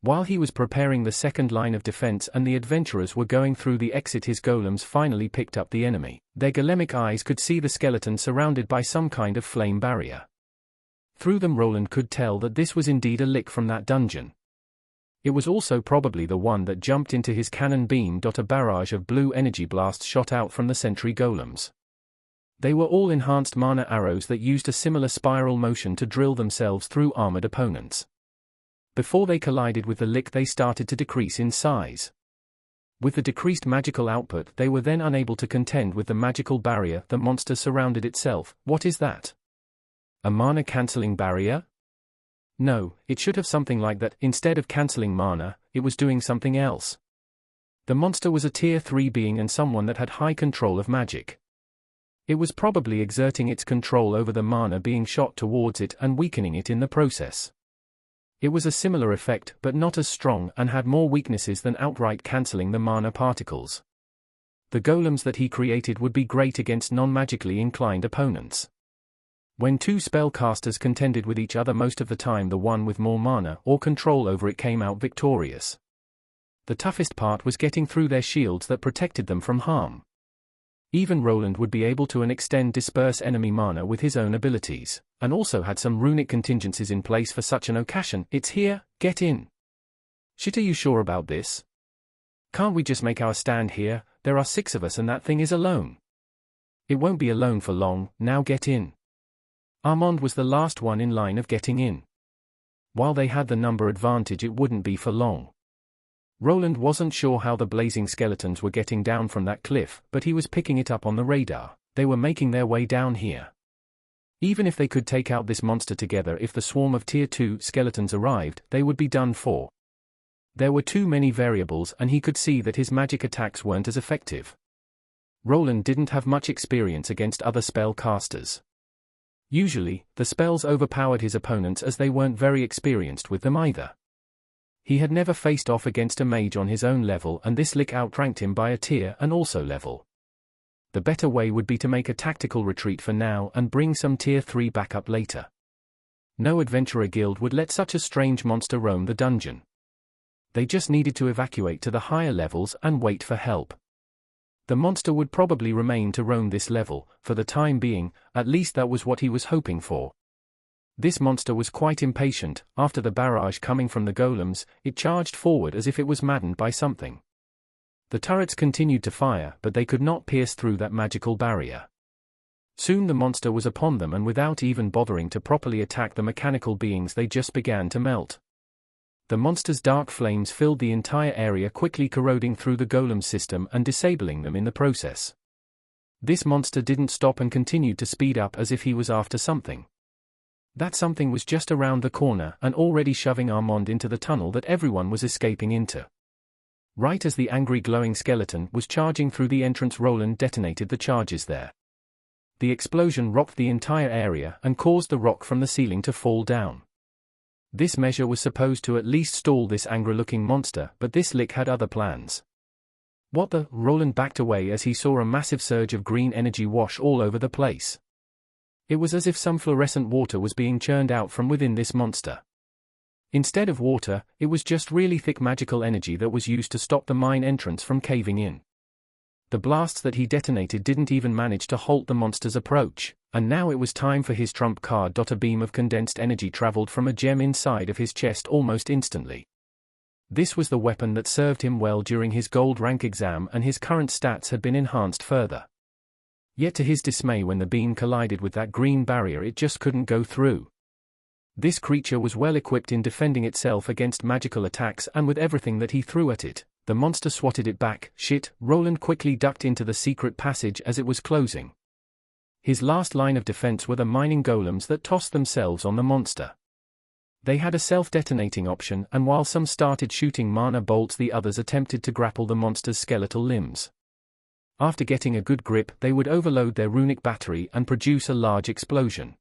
While he was preparing the second line of defense and the adventurers were going through the exit, his golems finally picked up the enemy. Their golemic eyes could see the skeleton surrounded by some kind of flame barrier. Through them Roland could tell that this was indeed a lick from that dungeon. It was also probably the one that jumped into his cannon beam. A barrage of blue energy blasts shot out from the sentry golems. They were all enhanced mana arrows that used a similar spiral motion to drill themselves through armored opponents. Before they collided with the lick, they started to decrease in size. With the decreased magical output, they were then unable to contend with the magical barrier the monster surrounded itself. What is that? A mana-cancelling barrier? No, it should have something like that. Instead of cancelling mana, it was doing something else. The monster was a tier 3 being and someone that had high control of magic. It was probably exerting its control over the mana being shot towards it and weakening it in the process. It was a similar effect but not as strong and had more weaknesses than outright cancelling the mana particles. The golems that he created would be great against non-magically inclined opponents. When two spellcasters contended with each other, most of the time the one with more mana or control over it came out victorious. The toughest part was getting through their shields that protected them from harm. Even Roland would be able to extend disperse enemy mana with his own abilities, and also had some runic contingencies in place for such an occasion. It's here, get in. Shit, are you sure about this? Can't we just make our stand here? There are 6 of us and that thing is alone. It won't be alone for long, now get in. Armand was the last one in line of getting in. While they had the number advantage, it wouldn't be for long. Roland wasn't sure how the blazing skeletons were getting down from that cliff, but he was picking it up on the radar. They were making their way down here. Even if they could take out this monster together, if the swarm of tier 2 skeletons arrived, they would be done for. There were too many variables and he could see that his magic attacks weren't as effective. Roland didn't have much experience against other spell casters. Usually, the spells overpowered his opponents as they weren't very experienced with them either. He had never faced off against a mage on his own level, and this lick outranked him by a tier and also level. The better way would be to make a tactical retreat for now and bring some tier 3 backup later. No adventurer guild would let such a strange monster roam the dungeon. They just needed to evacuate to the higher levels and wait for help. The monster would probably remain to roam this level, for the time being, at least that was what he was hoping for. This monster was quite impatient. After the barrage coming from the golems, it charged forward as if it was maddened by something. The turrets continued to fire, but they could not pierce through that magical barrier. Soon the monster was upon them, and without even bothering to properly attack the mechanical beings, they just began to melt. The monster's dark flames filled the entire area, quickly corroding through the golem system and disabling them in the process. This monster didn't stop and continued to speed up as if he was after something. That something was just around the corner and already shoving Armand into the tunnel that everyone was escaping into. Right as the angry glowing skeleton was charging through the entrance, Roland detonated the charges there. The explosion rocked the entire area and caused the rock from the ceiling to fall down. This measure was supposed to at least stall this angry-looking monster, but this lick had other plans. What the? Roland backed away as he saw a massive surge of green energy wash all over the place. It was as if some fluorescent water was being churned out from within this monster. Instead of water, it was just really thick magical energy that was used to stop the mine entrance from caving in. The blasts that he detonated didn't even manage to halt the monster's approach, and now it was time for his trump card. A beam of condensed energy traveled from a gem inside of his chest almost instantly. This was the weapon that served him well during his gold rank exam, and his current stats had been enhanced further. Yet to his dismay, when the beam collided with that green barrier, it just couldn't go through. This creature was well equipped in defending itself against magical attacks, and with everything that he threw at it, the monster swatted it back. Shit, Roland quickly ducked into the secret passage as it was closing. His last line of defense were the mining golems that tossed themselves on the monster. They had a self-detonating option, and while some started shooting mana bolts, the others attempted to grapple the monster's skeletal limbs. After getting a good grip, they would overload their runic battery and produce a large explosion.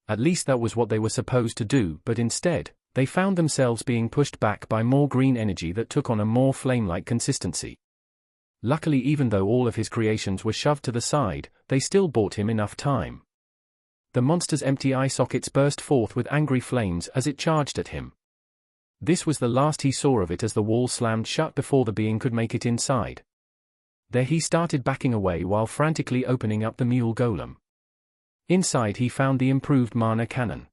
At least that was what they were supposed to do, but instead, they found themselves being pushed back by more green energy that took on a more flame-like consistency. Luckily, even though all of his creations were shoved to the side, they still bought him enough time. The monster's empty eye sockets burst forth with angry flames as it charged at him. This was the last he saw of it as the wall slammed shut before the being could make it inside. There he started backing away while frantically opening up the mule golem. Inside he found the improved mana cannon.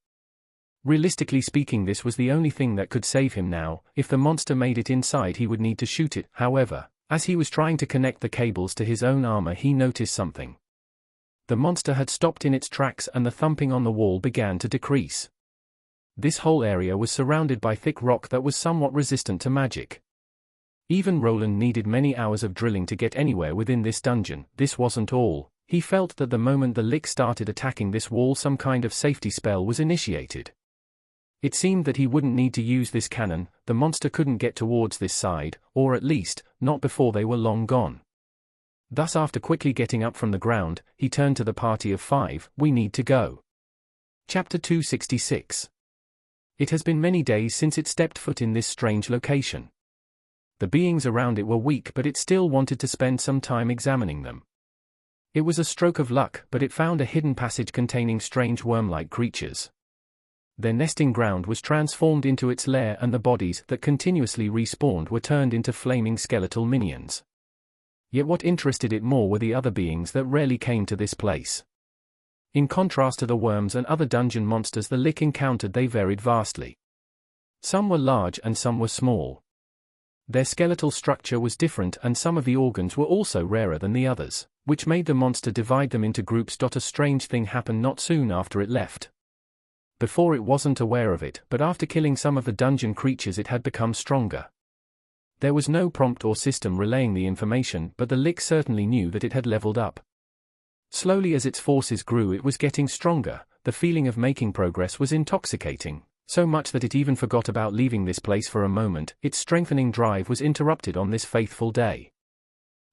Realistically speaking, this was the only thing that could save him now. If the monster made it inside, he would need to shoot it. However, as he was trying to connect the cables to his own armor, he noticed something. The monster had stopped in its tracks and the thumping on the wall began to decrease. This whole area was surrounded by thick rock that was somewhat resistant to magic. Even Roland needed many hours of drilling to get anywhere within this dungeon. This wasn't all. He felt that the moment the Lick started attacking this wall, some kind of safety spell was initiated. It seemed that he wouldn't need to use this cannon, the monster couldn't get towards this side, or at least, not before they were long gone. Thus, after quickly getting up from the ground, he turned to the party of 5, "We need to go." Chapter 266. It has been many days since it stepped foot in this strange location. The beings around it were weak, but it still wanted to spend some time examining them. It was a stroke of luck, but it found a hidden passage containing strange worm-like creatures. Their nesting ground was transformed into its lair, and the bodies that continuously respawned were turned into flaming skeletal minions. Yet what interested it more were the other beings that rarely came to this place. In contrast to the worms and other dungeon monsters the Lick encountered, they varied vastly. Some were large and some were small. Their skeletal structure was different, and some of the organs were also rarer than the others, which made the monster divide them into groups. A strange thing happened not soon after it left. Before, it wasn't aware of it, but after killing some of the dungeon creatures it had become stronger. There was no prompt or system relaying the information, but the Lick certainly knew that it had leveled up. Slowly as its forces grew it was getting stronger. The feeling of making progress was intoxicating, so much that it even forgot about leaving this place for a moment. Its strengthening drive was interrupted on this faithful day.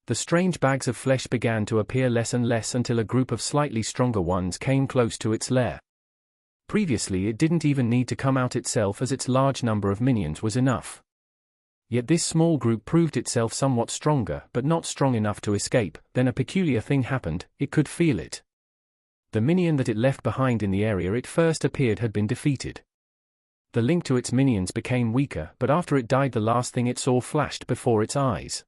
The strange bags of flesh began to appear less and less until a group of slightly stronger ones came close to its lair. Previously it didn't even need to come out itself, as its large number of minions was enough. Yet this small group proved itself somewhat stronger, but not strong enough to escape. Then a peculiar thing happened, it could feel it. The minion that it left behind in the area it first appeared had been defeated. The link to its minions became weaker, but after it died the last thing it saw flashed before its eyes.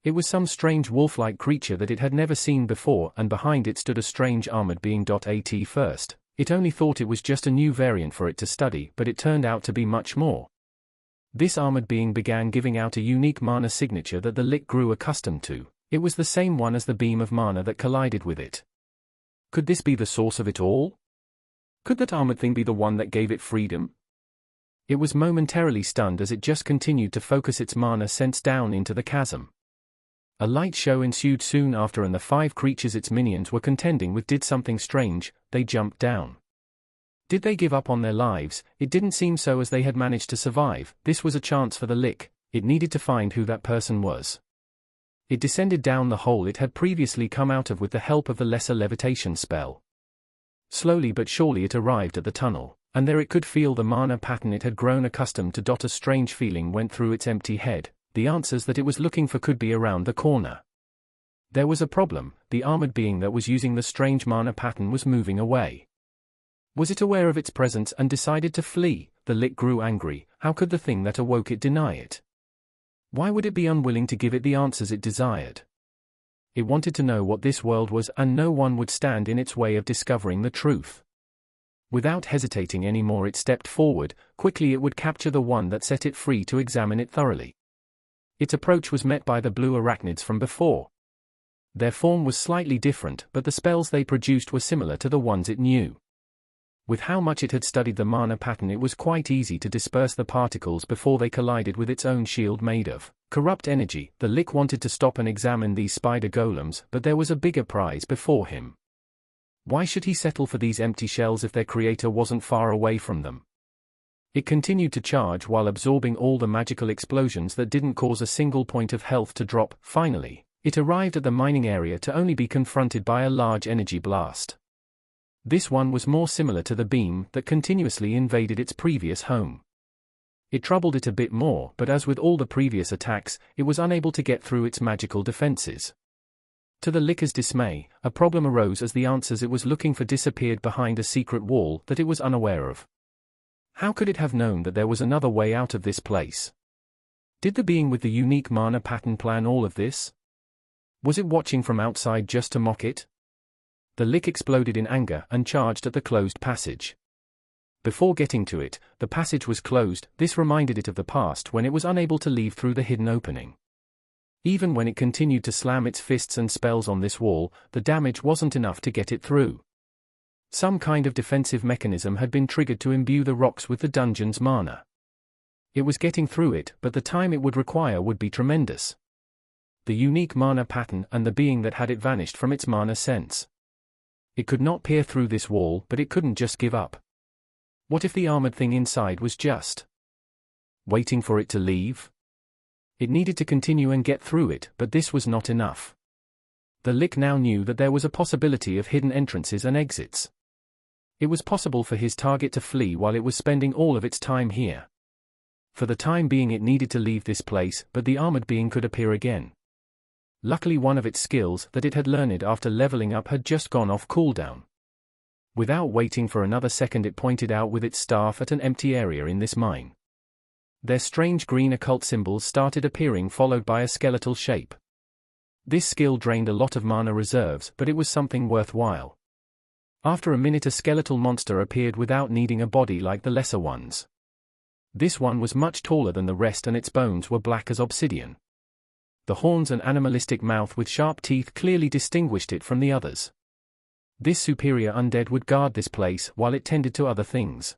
It was some strange wolf-like creature that it had never seen before, and behind it stood a strange armored being. At first, it only thought it was just a new variant for it to study, but it turned out to be much more. This armored being began giving out a unique mana signature that the Lick grew accustomed to. It was the same one as the beam of mana that collided with it. Could this be the source of it all? Could that armored thing be the one that gave it freedom? It was momentarily stunned as it just continued to focus its mana sense down into the chasm. A light show ensued soon after, and the 5 creatures its minions were contending with did something strange. They jumped down. Did they give up on their lives? It didn't seem so, as they had managed to survive. This was a chance for the Lick. It needed to find who that person was. It descended down the hole it had previously come out of with the help of the lesser levitation spell. Slowly but surely it arrived at the tunnel, and there it could feel the mana pattern it had grown accustomed to. A strange feeling went through its empty head. The answers that it was looking for could be around the corner. There was a problem. The armored being that was using the strange mana pattern was moving away. Was it aware of its presence and decided to flee? The Lick grew angry. How could the thing that awoke it deny it? Why would it be unwilling to give it the answers it desired? It wanted to know what this world was, and no one would stand in its way of discovering the truth. Without hesitating any more it stepped forward. Quickly it would capture the one that set it free to examine it thoroughly. Its approach was met by the blue arachnids from before. Their form was slightly different, but the spells they produced were similar to the ones it knew. With how much it had studied the mana pattern, it was quite easy to disperse the particles before they collided with its own shield made of corrupt energy. The Lick wanted to stop and examine these spider golems, but there was a bigger prize before him. Why should he settle for these empty shells if their creator wasn't far away from them? It continued to charge while absorbing all the magical explosions that didn't cause a single point of health to drop. Finally, it arrived at the mining area to only be confronted by a large energy blast. This one was more similar to the beam that continuously invaded its previous home. It troubled it a bit more, but as with all the previous attacks, it was unable to get through its magical defenses. To the Licker's dismay, a problem arose as the answers it was looking for disappeared behind a secret wall that it was unaware of. How could it have known that there was another way out of this place? Did the being with the unique mana pattern plan all of this? Was it watching from outside just to mock it? The Lick exploded in anger and charged at the closed passage. Before getting to it, the passage was closed. This reminded it of the past when it was unable to leave through the hidden opening. Even when it continued to slam its fists and spells on this wall, the damage wasn't enough to get it through. Some kind of defensive mechanism had been triggered to imbue the rocks with the dungeon's mana. It was getting through it, but the time it would require would be tremendous. The unique mana pattern and the being that had it vanished from its mana sense. It could not peer through this wall, but it couldn't just give up. What if the armored thing inside was just waiting for it to leave? It needed to continue and get through it, but this was not enough. The Lick now knew that there was a possibility of hidden entrances and exits. It was possible for his target to flee while it was spending all of its time here. For the time being it needed to leave this place, but the armored being could appear again. Luckily one of its skills that it had learned after leveling up had just gone off cooldown. Without waiting for another second it pointed out with its staff at an empty area in this mine. Their strange green occult symbols started appearing, followed by a skeletal shape. This skill drained a lot of mana reserves, but it was something worthwhile. After a minute a skeletal monster appeared without needing a body like the lesser ones. This one was much taller than the rest and its bones were black as obsidian. The horns and animalistic mouth with sharp teeth clearly distinguished it from the others. This superior undead would guard this place while it tended to other things.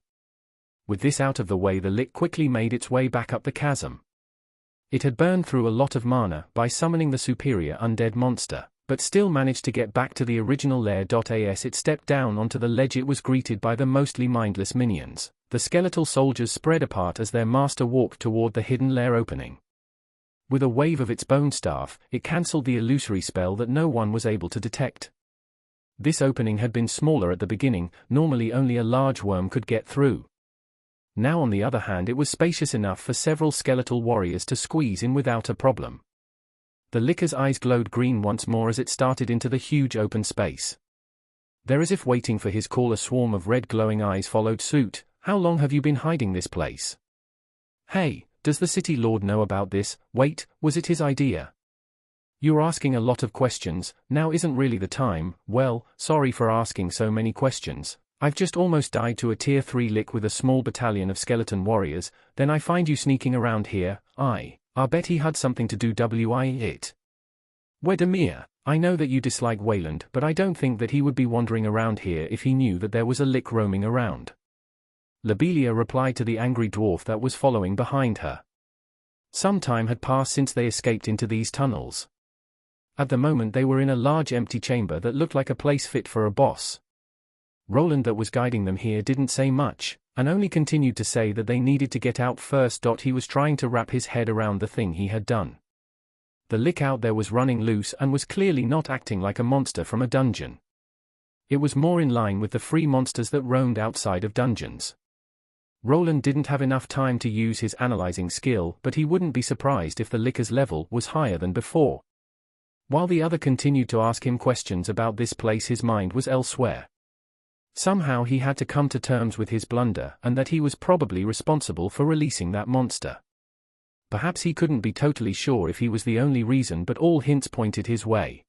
With this out of the way the Lick quickly made its way back up the chasm. It had burned through a lot of mana by summoning the superior undead monster, but still managed to get back to the original lair. As it stepped down onto the ledge it was greeted by the mostly mindless minions. The skeletal soldiers spread apart as their master walked toward the hidden lair opening. With a wave of its bone staff, it cancelled the illusory spell that no one was able to detect. This opening had been smaller at the beginning, normally only a large worm could get through. Now on the other hand it was spacious enough for several skeletal warriors to squeeze in without a problem. The Licker's eyes glowed green once more as it started into the huge open space. There, as if waiting for his call, a swarm of red glowing eyes followed suit. How long have you been hiding this place? Hey, does the city lord know about this? Wait, was it his idea? You're asking a lot of questions, now isn't really the time. Well, sorry for asking so many questions. I've just almost died to a tier 3 Lick with a small battalion of skeleton warriors, then I find you sneaking around here. I bet he had something to do with it. Wedemir, I know that you dislike Wayland, but I don't think that he would be wandering around here if he knew that there was a Lick roaming around. Lobelia replied to the angry dwarf that was following behind her. Some time had passed since they escaped into these tunnels. At the moment they were in a large empty chamber that looked like a place fit for a boss. Roland that was guiding them here didn't say much, and only continued to say that they needed to get out first. He was trying to wrap his head around the thing he had done. The Lick out there was running loose and was clearly not acting like a monster from a dungeon. It was more in line with the free monsters that roamed outside of dungeons. Roland didn't have enough time to use his analyzing skill, but he wouldn't be surprised if the Licker's level was higher than before. While the other continued to ask him questions about this place, his mind was elsewhere. Somehow he had to come to terms with his blunder and that he was probably responsible for releasing that monster. Perhaps he couldn't be totally sure if he was the only reason, but all hints pointed his way.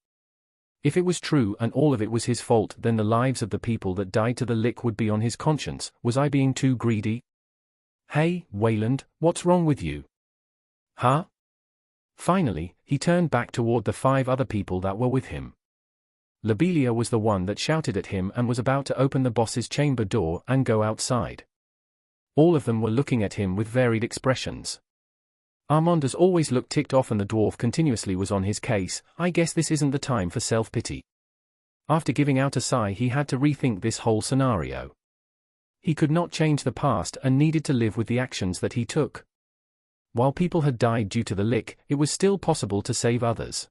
If it was true and all of it was his fault, then the lives of the people that died to the Lick would be on his conscience. Was I being too greedy? Hey, Wayland, what's wrong with you? Huh? Finally, he turned back toward the 5 other people that were with him. Lobelia was the one that shouted at him and was about to open the boss's chamber door and go outside. All of them were looking at him with varied expressions. Armand always looked ticked off and the dwarf continuously was on his case. I guess this isn't the time for self-pity. After giving out a sigh, he had to rethink this whole scenario. He could not change the past and needed to live with the actions that he took. While people had died due to the Lick, it was still possible to save others.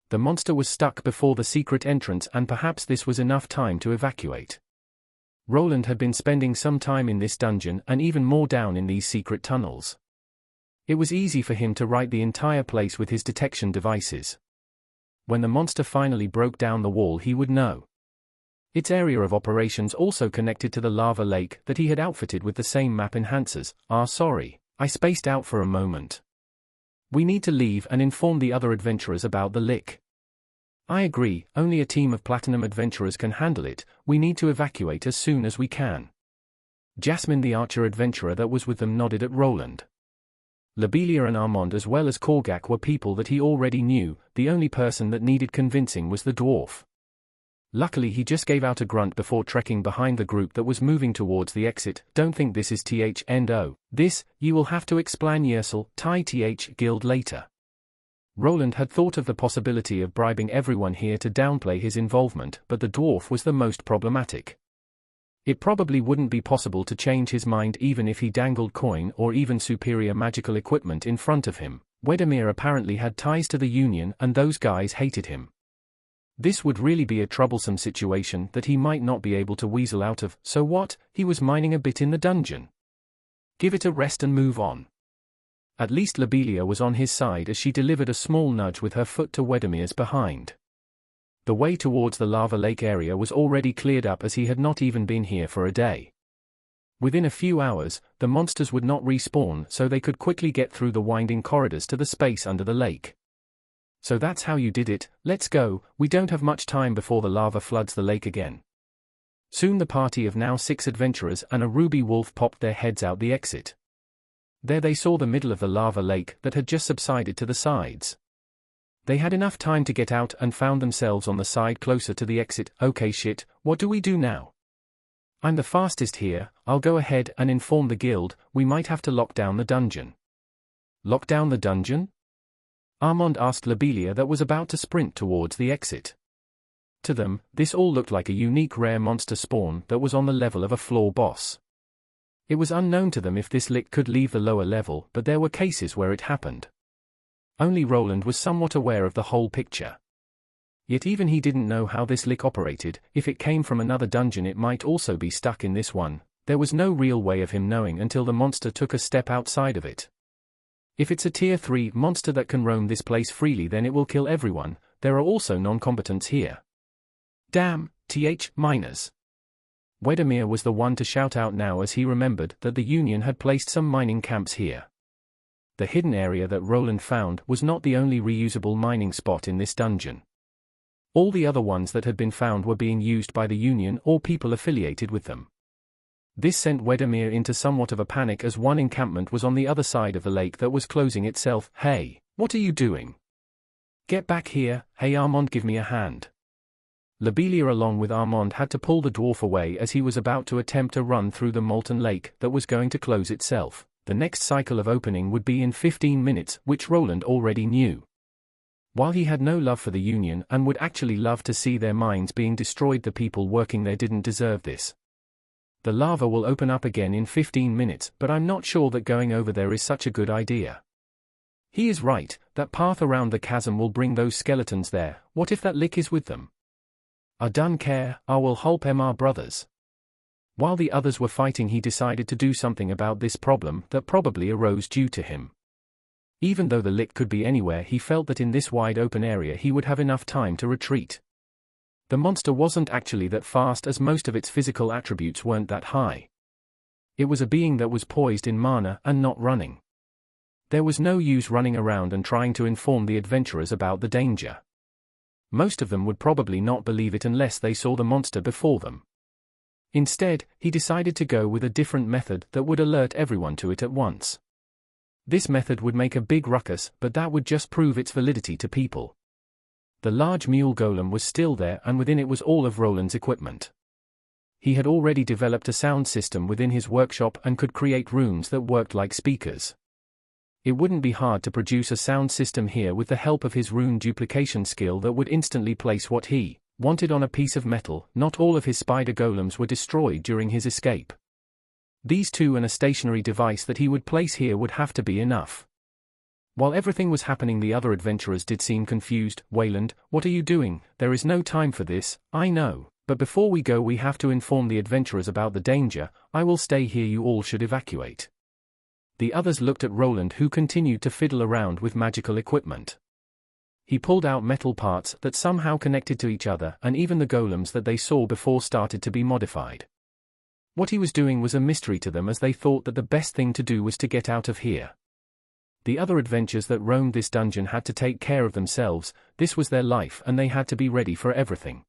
The monster was stuck before the secret entrance and perhaps this was enough time to evacuate. Roland had been spending some time in this dungeon and even more down in these secret tunnels. It was easy for him to right the entire place with his detection devices. When the monster finally broke down the wall he would know. Its area of operations also connected to the lava lake that he had outfitted with the same map enhancers. Sorry, I spaced out for a moment. We need to leave and inform the other adventurers about the Lick. I agree, only a team of platinum adventurers can handle it. We need to evacuate as soon as we can. Jasmine the archer adventurer that was with them nodded at Roland. Lobelia and Armand as well as Korgak were people that he already knew. The only person that needed convincing was the dwarf. Luckily he just gave out a grunt before trekking behind the group that was moving towards the exit. Don't think this is THNO. This, you will have to explain yourself, TH guild later. Roland had thought of the possibility of bribing everyone here to downplay his involvement, but the dwarf was the most problematic. It probably wouldn't be possible to change his mind even if he dangled coin or even superior magical equipment in front of him. Wedemir apparently had ties to the Union and those guys hated him. This would really be a troublesome situation that he might not be able to weasel out of. So what? He was mining a bit in the dungeon. Give it a rest and move on. At least Lobelia was on his side as she delivered a small nudge with her foot to Wedemir's behind. The way towards the lava lake area was already cleared up as he had not even been here for a day. Within a few hours, the monsters would not respawn so they could quickly get through the winding corridors to the space under the lake. So that's how you did it. Let's go, we don't have much time before the lava floods the lake again. Soon the party of now 6 adventurers and a ruby wolf popped their heads out the exit. There they saw the middle of the lava lake that had just subsided to the sides. They had enough time to get out and found themselves on the side closer to the exit. Okay shit, what do we do now? I'm the fastest here, I'll go ahead and inform the guild. We might have to lock down the dungeon. Lock down the dungeon? Armand asked Lobelia that was about to sprint towards the exit. To them, this all looked like a unique rare monster spawn that was on the level of a floor boss. It was unknown to them if this lick could leave the lower level, but there were cases where it happened. Only Roland was somewhat aware of the whole picture. Yet even he didn't know how this lick operated. If it came from another dungeon it might also be stuck in this one. There was no real way of him knowing until the monster took a step outside of it. If it's a tier 3 monster that can roam this place freely then it will kill everyone. There are also non-combatants here. Damn, miners. Wedemir was the one to shout out now as he remembered that the Union had placed some mining camps here. The hidden area that Roland found was not the only reusable mining spot in this dungeon. All the other ones that had been found were being used by the Union or people affiliated with them. This sent Wedemir into somewhat of a panic as one encampment was on the other side of the lake that was closing itself. Hey, what are you doing? Get back here. Hey Armand, give me a hand. Lobelia along with Armand had to pull the dwarf away as he was about to attempt a run through the molten lake that was going to close itself. The next cycle of opening would be in 15 minutes, which Roland already knew. While he had no love for the Union and would actually love to see their mines being destroyed, the people working there didn't deserve this. The lava will open up again in 15 minutes, but I'm not sure that going over there is such a good idea. He is right, that path around the chasm will bring those skeletons there. What if that lick is with them? I don't care, I will help our brothers. While the others were fighting he decided to do something about this problem that probably arose due to him. Even though the lick could be anywhere, he felt that in this wide open area he would have enough time to retreat. The monster wasn't actually that fast as most of its physical attributes weren't that high. It was a being that was poised in mana and not running. There was no use running around and trying to inform the adventurers about the danger. Most of them would probably not believe it unless they saw the monster before them. Instead, he decided to go with a different method that would alert everyone to it at once. This method would make a big ruckus, but that would just prove its validity to people. The large mule golem was still there and within it was all of Roland's equipment. He had already developed a sound system within his workshop and could create runes that worked like speakers. It wouldn't be hard to produce a sound system here with the help of his rune duplication skill that would instantly place what he wanted on a piece of metal. Not all of his spider golems were destroyed during his escape. These two and a stationary device that he would place here would have to be enough. While everything was happening the other adventurers did seem confused. Wayland, what are you doing? There is no time for this, I know, but before we go we have to inform the adventurers about the danger. I will stay here, you all should evacuate. The others looked at Roland, who continued to fiddle around with magical equipment. He pulled out metal parts that somehow connected to each other, and even the golems that they saw before started to be modified. What he was doing was a mystery to them as they thought that the best thing to do was to get out of here. The other adventurers that roamed this dungeon had to take care of themselves. This was their life and they had to be ready for everything.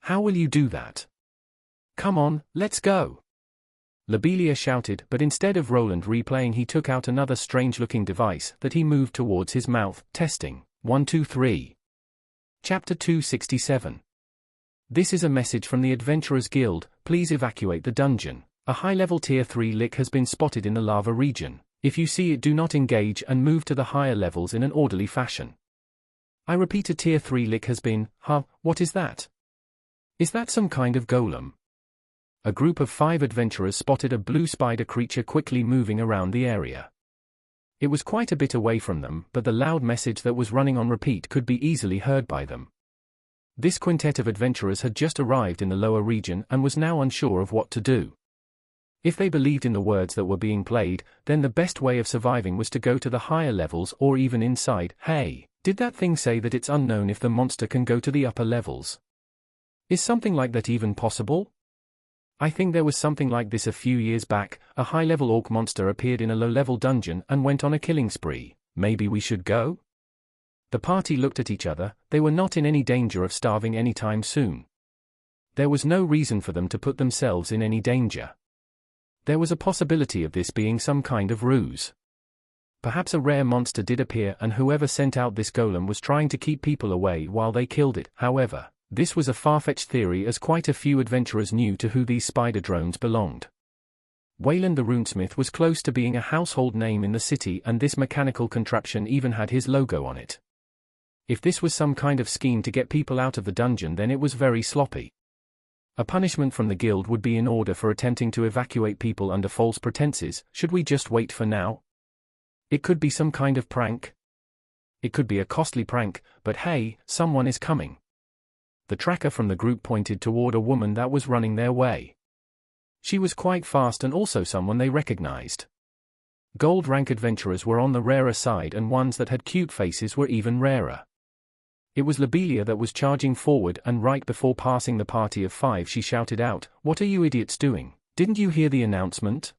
How will you do that? Come on, let's go. Lobelia shouted, but instead of Roland replaying, he took out another strange-looking device that he moved towards his mouth. Testing. 1 2 3. Chapter 267. This is a message from the Adventurers Guild. Please evacuate the dungeon. A high-level Tier 3 lick has been spotted in the lava region. If you see it, do not engage and move to the higher levels in an orderly fashion. I repeat, a Tier 3 lick has been. What is that? Is that some kind of golem? A group of 5 adventurers spotted a blue spider creature quickly moving around the area. It was quite a bit away from them, but the loud message that was running on repeat could be easily heard by them. This quintet of adventurers had just arrived in the lower region and was now unsure of what to do. If they believed in the words that were being played, then the best way of surviving was to go to the higher levels or even inside. Hey, did that thing say that it's unknown if the monster can go to the upper levels? Is something like that even possible? I think there was something like this a few years back. A high-level orc monster appeared in a low-level dungeon and went on a killing spree. Maybe we should go? The party looked at each other. They were not in any danger of starving anytime soon. There was no reason for them to put themselves in any danger. There was a possibility of this being some kind of ruse. Perhaps a rare monster did appear and whoever sent out this golem was trying to keep people away while they killed it. However, this was a far-fetched theory, as quite a few adventurers knew to who these spider drones belonged. Wayland the Runesmith was close to being a household name in the city, and this mechanical contraption even had his logo on it. If this was some kind of scheme to get people out of the dungeon, then it was very sloppy. A punishment from the guild would be in order for attempting to evacuate people under false pretenses. Should we just wait for now? It could be some kind of prank. It could be a costly prank, but hey, someone is coming. The tracker from the group pointed toward a woman that was running their way. She was quite fast and also someone they recognized. Gold rank adventurers were on the rarer side, and ones that had cute faces were even rarer. It was Lobelia that was charging forward, and right before passing the party of 5 she shouted out, "What are you idiots doing? Didn't you hear the announcement?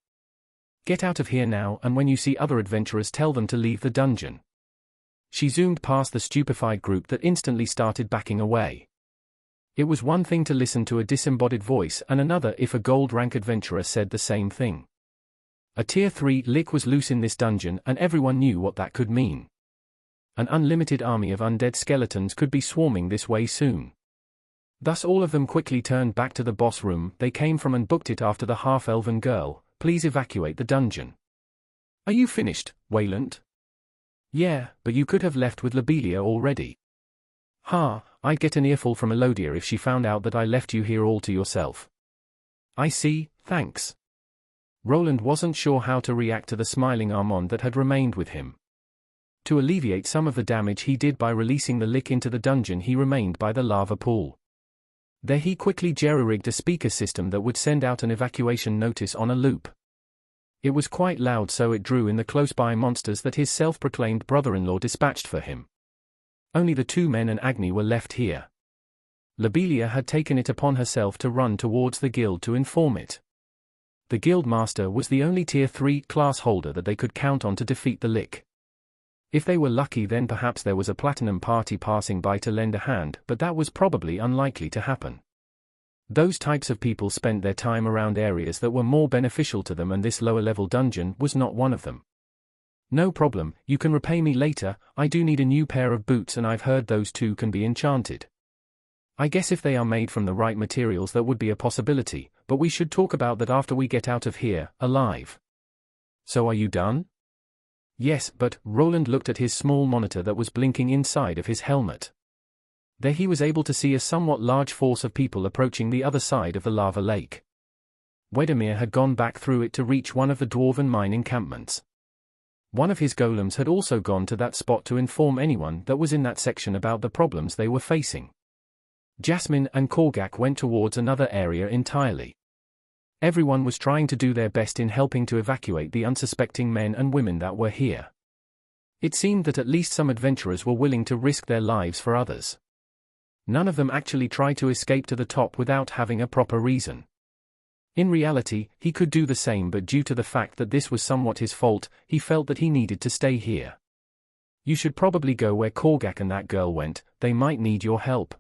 Get out of here now, and when you see other adventurers, tell them to leave the dungeon." She zoomed past the stupefied group that instantly started backing away. It was one thing to listen to a disembodied voice, and another if a gold rank adventurer said the same thing. A Tier 3 lick was loose in this dungeon, and everyone knew what that could mean. An unlimited army of undead skeletons could be swarming this way soon. Thus all of them quickly turned back to the boss room they came from and booked it after the half-elven girl. "Please evacuate the dungeon." "Are you finished, Wayland?" "Yeah, but you could have left with Lobelia already." "I'd get an earful from Elodia if she found out that I left you here all to yourself." "I see, thanks." Roland wasn't sure how to react to the smiling Armand that had remained with him. To alleviate some of the damage he did by releasing the lick into the dungeon, he remained by the lava pool. There he quickly jerry-rigged a speaker system that would send out an evacuation notice on a loop. It was quite loud, so it drew in the close-by monsters that his self-proclaimed brother-in-law dispatched for him. Only the 2 men and Agni were left here. Lobelia had taken it upon herself to run towards the guild to inform it. The guild master was the only Tier 3 class holder that they could count on to defeat the lick. If they were lucky, then perhaps there was a platinum party passing by to lend a hand, but that was probably unlikely to happen. Those types of people spent their time around areas that were more beneficial to them, and this lower-level dungeon was not one of them. "No problem, you can repay me later. I do need a new pair of boots, and I've heard those 2 can be enchanted. I guess if they are made from the right materials that would be a possibility, but we should talk about that after we get out of here, alive." "So are you done?" "Yes, but," Roland looked at his small monitor that was blinking inside of his helmet. There he was able to see a somewhat large force of people approaching the other side of the lava lake. Wedemir had gone back through it to reach one of the dwarven mine encampments. One of his golems had also gone to that spot to inform anyone that was in that section about the problems they were facing. Jasmine and Korgak went towards another area entirely. Everyone was trying to do their best in helping to evacuate the unsuspecting men and women that were here. It seemed that at least some adventurers were willing to risk their lives for others. None of them actually tried to escape to the top without having a proper reason. In reality, he could do the same, but due to the fact that this was somewhat his fault, he felt that he needed to stay here. "You should probably go where Korgak and that girl went, they might need your help."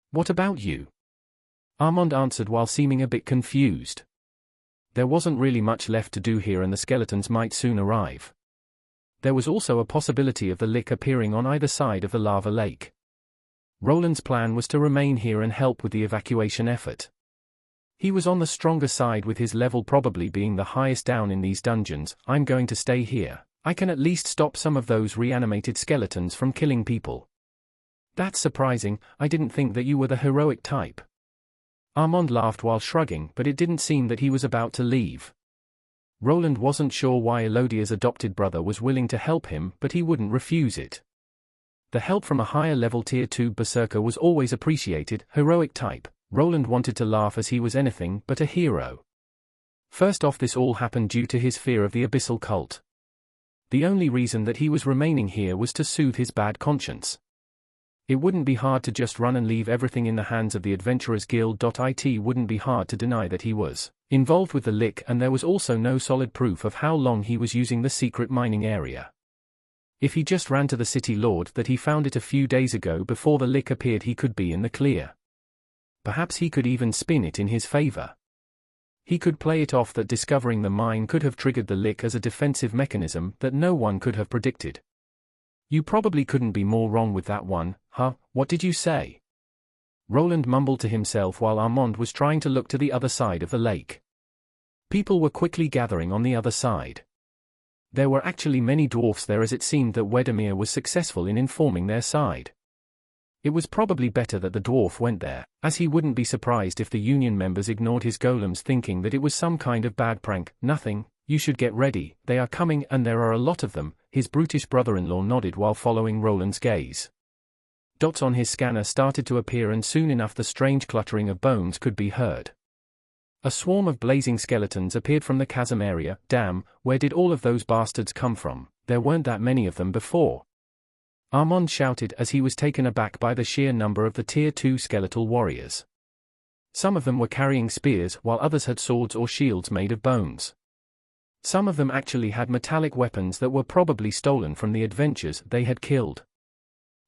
"What about you?" Armand answered while seeming a bit confused. There wasn't really much left to do here and the skeletons might soon arrive. There was also a possibility of the lick appearing on either side of the lava lake. Roland's plan was to remain here and help with the evacuation effort. He was on the stronger side with his level probably being the highest down in these dungeons. I'm going to stay here. I can at least stop some of those reanimated skeletons from killing people. That's surprising, I didn't think that you were the heroic type. Armand laughed while shrugging, but it didn't seem that he was about to leave. Roland wasn't sure why Elodia's adopted brother was willing to help him, but he wouldn't refuse it. The help from a higher level tier 2 berserker was always appreciated. Heroic type. Roland wanted to laugh as he was anything but a hero. First off, this all happened due to his fear of the abyssal cult. The only reason that he was remaining here was to soothe his bad conscience. It wouldn't be hard to just run and leave everything in the hands of the Adventurers Guild. It wouldn't be hard to deny that he was involved with the lick, and there was also no solid proof of how long he was using the secret mining area. If he just ran to the city lord that he found it a few days ago before the lick appeared, he could be in the clear. Perhaps he could even spin it in his favor. He could play it off that discovering the mine could have triggered the lick as a defensive mechanism that no one could have predicted. You probably couldn't be more wrong with that one, huh? What did you say? Roland mumbled to himself while Armand was trying to look to the other side of the lake. People were quickly gathering on the other side. There were actually many dwarfs there, as it seemed that Wedemir was successful in informing their side. It was probably better that the dwarf went there, as he wouldn't be surprised if the union members ignored his golems thinking that it was some kind of bad prank. Nothing, you should get ready, they are coming and there are a lot of them. His brutish brother-in-law nodded while following Roland's gaze. Dots on his scanner started to appear and soon enough the strange cluttering of bones could be heard. A swarm of blazing skeletons appeared from the chasm area. Damn, where did all of those bastards come from? There weren't that many of them before. Armand shouted as he was taken aback by the sheer number of the tier 2 skeletal warriors. Some of them were carrying spears while others had swords or shields made of bones. Some of them actually had metallic weapons that were probably stolen from the adventurers they had killed.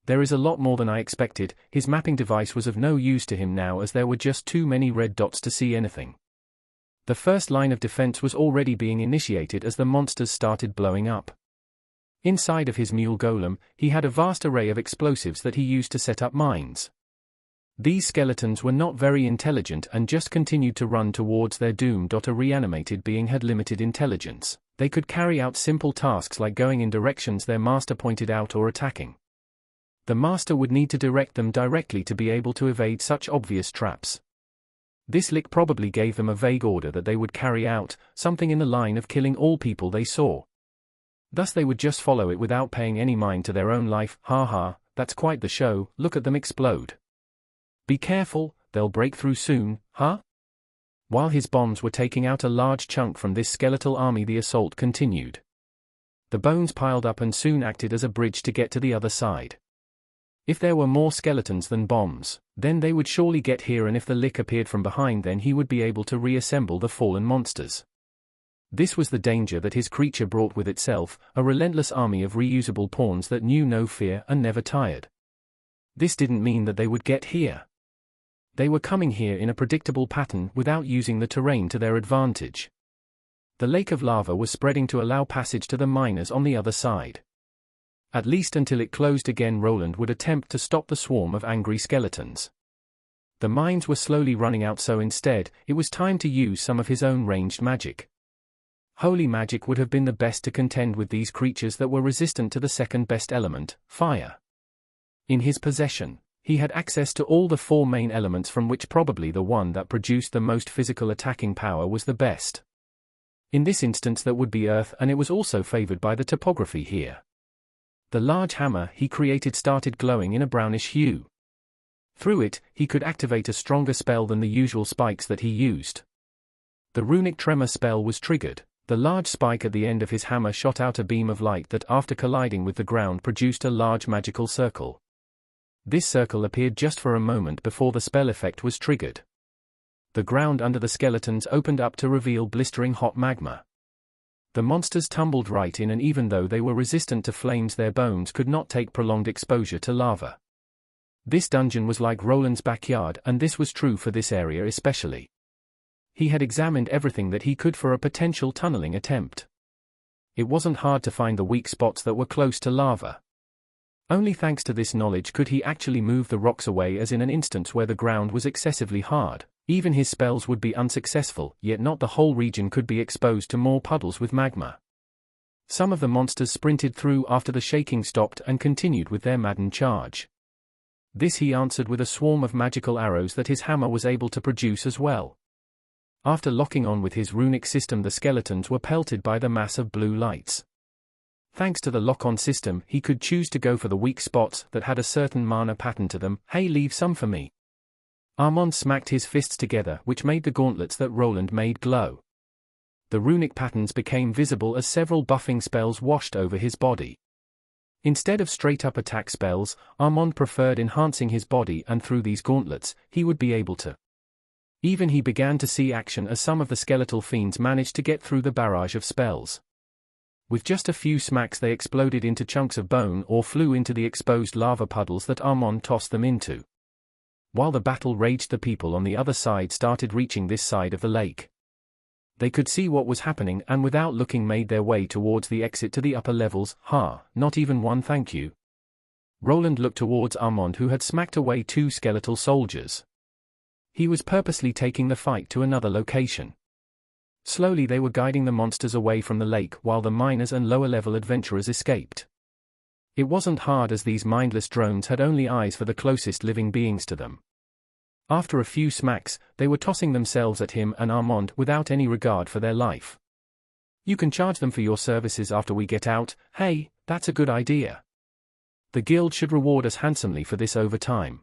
There is a lot more than I expected. His mapping device was of no use to him now as there were just too many red dots to see anything. The first line of defense was already being initiated as the monsters started blowing up. Inside of his mule golem, he had a vast array of explosives that he used to set up mines. These skeletons were not very intelligent and just continued to run towards their doom. A reanimated being had limited intelligence. They could carry out simple tasks like going in directions their master pointed out or attacking. The master would need to direct them directly to be able to evade such obvious traps. This lick probably gave them a vague order that they would carry out, something in the line of killing all people they saw. Thus they would just follow it without paying any mind to their own life. Ha ha, that's quite the show, look at them explode. Be careful, they'll break through soon, huh? While his bombs were taking out a large chunk from this skeletal army, the assault continued. The bones piled up and soon acted as a bridge to get to the other side. If there were more skeletons than bombs, then they would surely get here, and if the lick appeared from behind, then he would be able to reassemble the fallen monsters. This was the danger that his creature brought with itself, a relentless army of reusable pawns that knew no fear and never tired. This didn't mean that they would get here. They were coming here in a predictable pattern without using the terrain to their advantage. The lake of lava was spreading to allow passage to the miners on the other side. At least until it closed again, Roland would attempt to stop the swarm of angry skeletons. The mines were slowly running out, so instead, it was time to use some of his own ranged magic. Holy magic would have been the best to contend with these creatures that were resistant to the second best element, fire. In his possession, he had access to all the 4 main elements, from which probably the one that produced the most physical attacking power was the best. In this instance that would be earth, and it was also favored by the topography here. The large hammer he created started glowing in a brownish hue. Through it, he could activate a stronger spell than the usual spikes that he used. The runic tremor spell was triggered. The large spike at the end of his hammer shot out a beam of light that, after colliding with the ground, produced a large magical circle. This circle appeared just for a moment before the spell effect was triggered. The ground under the skeletons opened up to reveal blistering hot magma. The monsters tumbled right in, and even though they were resistant to flames, their bones could not take prolonged exposure to lava. This dungeon was like Roland's backyard, and this was true for this area especially. He had examined everything that he could for a potential tunneling attempt. It wasn't hard to find the weak spots that were close to lava. Only thanks to this knowledge could he actually move the rocks away, as in an instance where the ground was excessively hard, even his spells would be unsuccessful, yet not the whole region could be exposed to more puddles with magma. Some of the monsters sprinted through after the shaking stopped and continued with their maddened charge. This he answered with a swarm of magical arrows that his hammer was able to produce as well. After locking on with his runic system, the skeletons were pelted by the mass of blue lights. Thanks to the lock-on system, he could choose to go for the weak spots that had a certain mana pattern to them. Hey, leave some for me. Armand smacked his fists together, which made the gauntlets that Roland made glow. The runic patterns became visible as several buffing spells washed over his body. Instead of straight-up attack spells, Armand preferred enhancing his body, and through these gauntlets, he would be able to. Even he began to see action as some of the skeletal fiends managed to get through the barrage of spells. With just a few smacks they exploded into chunks of bone or flew into the exposed lava puddles that Armand tossed them into. While the battle raged, the people on the other side started reaching this side of the lake. They could see what was happening and without looking made their way towards the exit to the upper levels. Not even one thank you. Roland looked towards Armand, who had smacked away 2 skeletal soldiers. He was purposely taking the fight to another location. Slowly they were guiding the monsters away from the lake while the miners and lower-level adventurers escaped. It wasn't hard, as these mindless drones had only eyes for the closest living beings to them. After a few smacks, they were tossing themselves at him and Armand without any regard for their life. You can charge them for your services after we get out. Hey, that's a good idea. The guild should reward us handsomely for this over time.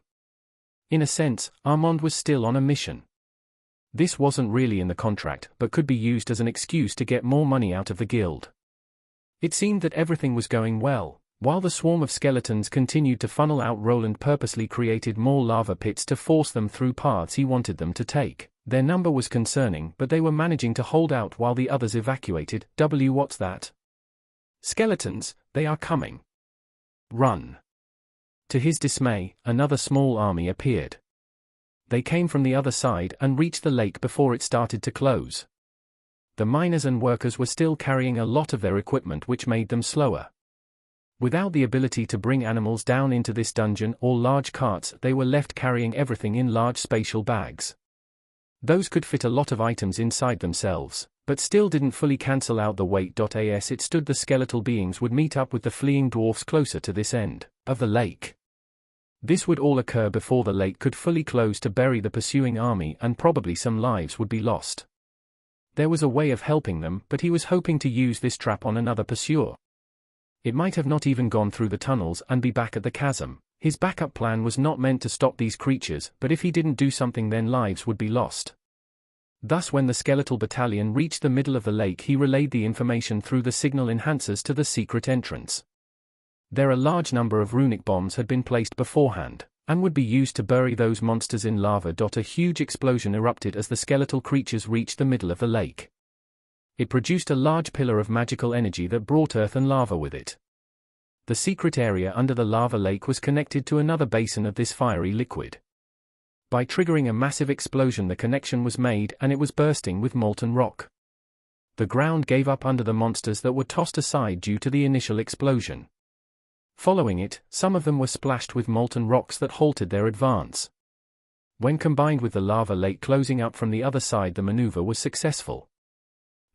In a sense, Armand was still on a mission. This wasn't really in the contract, but could be used as an excuse to get more money out of the guild. It seemed that everything was going well. While the swarm of skeletons continued to funnel out, Roland purposely created more lava pits to force them through paths he wanted them to take. Their number was concerning, but they were managing to hold out while the others evacuated. What's that? Skeletons, they are coming. Run. To his dismay, another small army appeared. They came from the other side and reached the lake before it started to close. The miners and workers were still carrying a lot of their equipment, which made them slower. Without the ability to bring animals down into this dungeon or large carts, they were left carrying everything in large spatial bags. Those could fit a lot of items inside themselves, but still didn't fully cancel out the weight. As it stood, the skeletal beings would meet up with the fleeing dwarfs closer to this end of the lake. This would all occur before the lake could fully close to bury the pursuing army, and probably some lives would be lost. There was a way of helping them, but he was hoping to use this trap on another pursuer. It might have not even gone through the tunnels and be back at the chasm. His backup plan was not meant to stop these creatures, but if he didn't do something, then lives would be lost. Thus, when the skeletal battalion reached the middle of the lake, he relayed the information through the signal enhancers to the secret entrance. There a large number of runic bombs had been placed beforehand, and would be used to bury those monsters in lava. A huge explosion erupted as the skeletal creatures reached the middle of the lake. It produced a large pillar of magical energy that brought earth and lava with it. The secret area under the lava lake was connected to another basin of this fiery liquid. By triggering a massive explosion, the connection was made and it was bursting with molten rock. The ground gave up under the monsters that were tossed aside due to the initial explosion. Following it, some of them were splashed with molten rocks that halted their advance. When combined with the lava lake closing up from the other side, the maneuver was successful.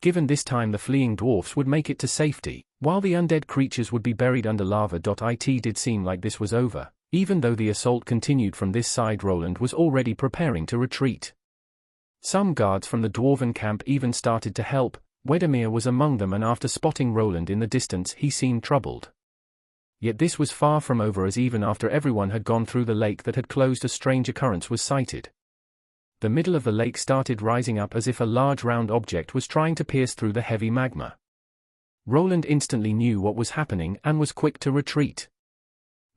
Given this time, the fleeing dwarfs would make it to safety, while the undead creatures would be buried under lava. It did seem like this was over. Even though the assault continued from this side, Roland was already preparing to retreat. Some guards from the dwarven camp even started to help. Wedemir was among them, and after spotting Roland in the distance, he seemed troubled. Yet this was far from over, as even after everyone had gone through the lake that had closed, a strange occurrence was sighted. The middle of the lake started rising up as if a large round object was trying to pierce through the heavy magma. Roland instantly knew what was happening and was quick to retreat.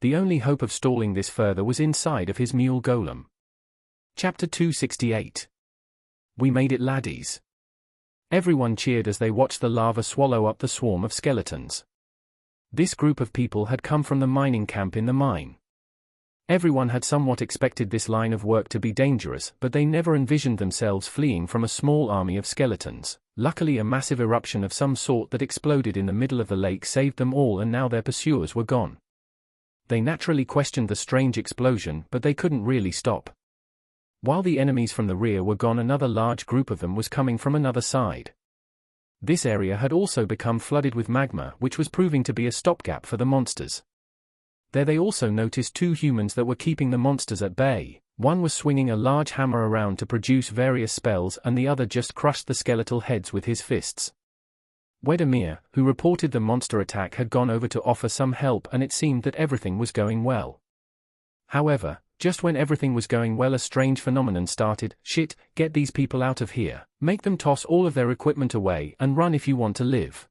The only hope of stalling this further was inside of his mule golem. Chapter 268. We made it, laddies. Everyone cheered as they watched the lava swallow up the swarm of skeletons. This group of people had come from the mining camp in the mine. Everyone had somewhat expected this line of work to be dangerous, but they never envisioned themselves fleeing from a small army of skeletons. Luckily, a massive eruption of some sort that exploded in the middle of the lake saved them all, and now their pursuers were gone. They naturally questioned the strange explosion, but they couldn't really stop. While the enemies from the rear were gone, another large group of them was coming from another side. This area had also become flooded with magma, which was proving to be a stopgap for the monsters. There they also noticed two humans that were keeping the monsters at bay. One was swinging a large hammer around to produce various spells, and the other just crushed the skeletal heads with his fists. Wedemir, who reported the monster attack, had gone over to offer some help, and it seemed that everything was going well. However, just when everything was going well, a strange phenomenon started. Shit, get these people out of here. Make them toss all of their equipment away and run if you want to live.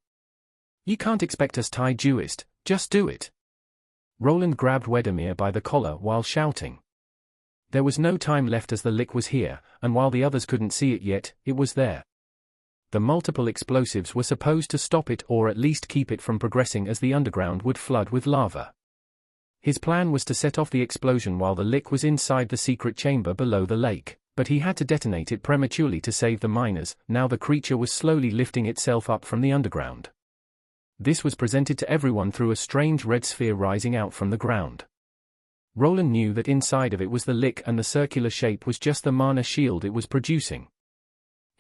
You can't expect us to Jewist, just do it. Roland grabbed Wedemir by the collar while shouting. There was no time left, as the lick was here, and while the others couldn't see it yet, it was there. The multiple explosives were supposed to stop it, or at least keep it from progressing, as the underground would flood with lava. His plan was to set off the explosion while the lick was inside the secret chamber below the lake, but he had to detonate it prematurely to save the miners. Now the creature was slowly lifting itself up from the underground. This was presented to everyone through a strange red sphere rising out from the ground. Roland knew that inside of it was the lick, and the circular shape was just the mana shield it was producing.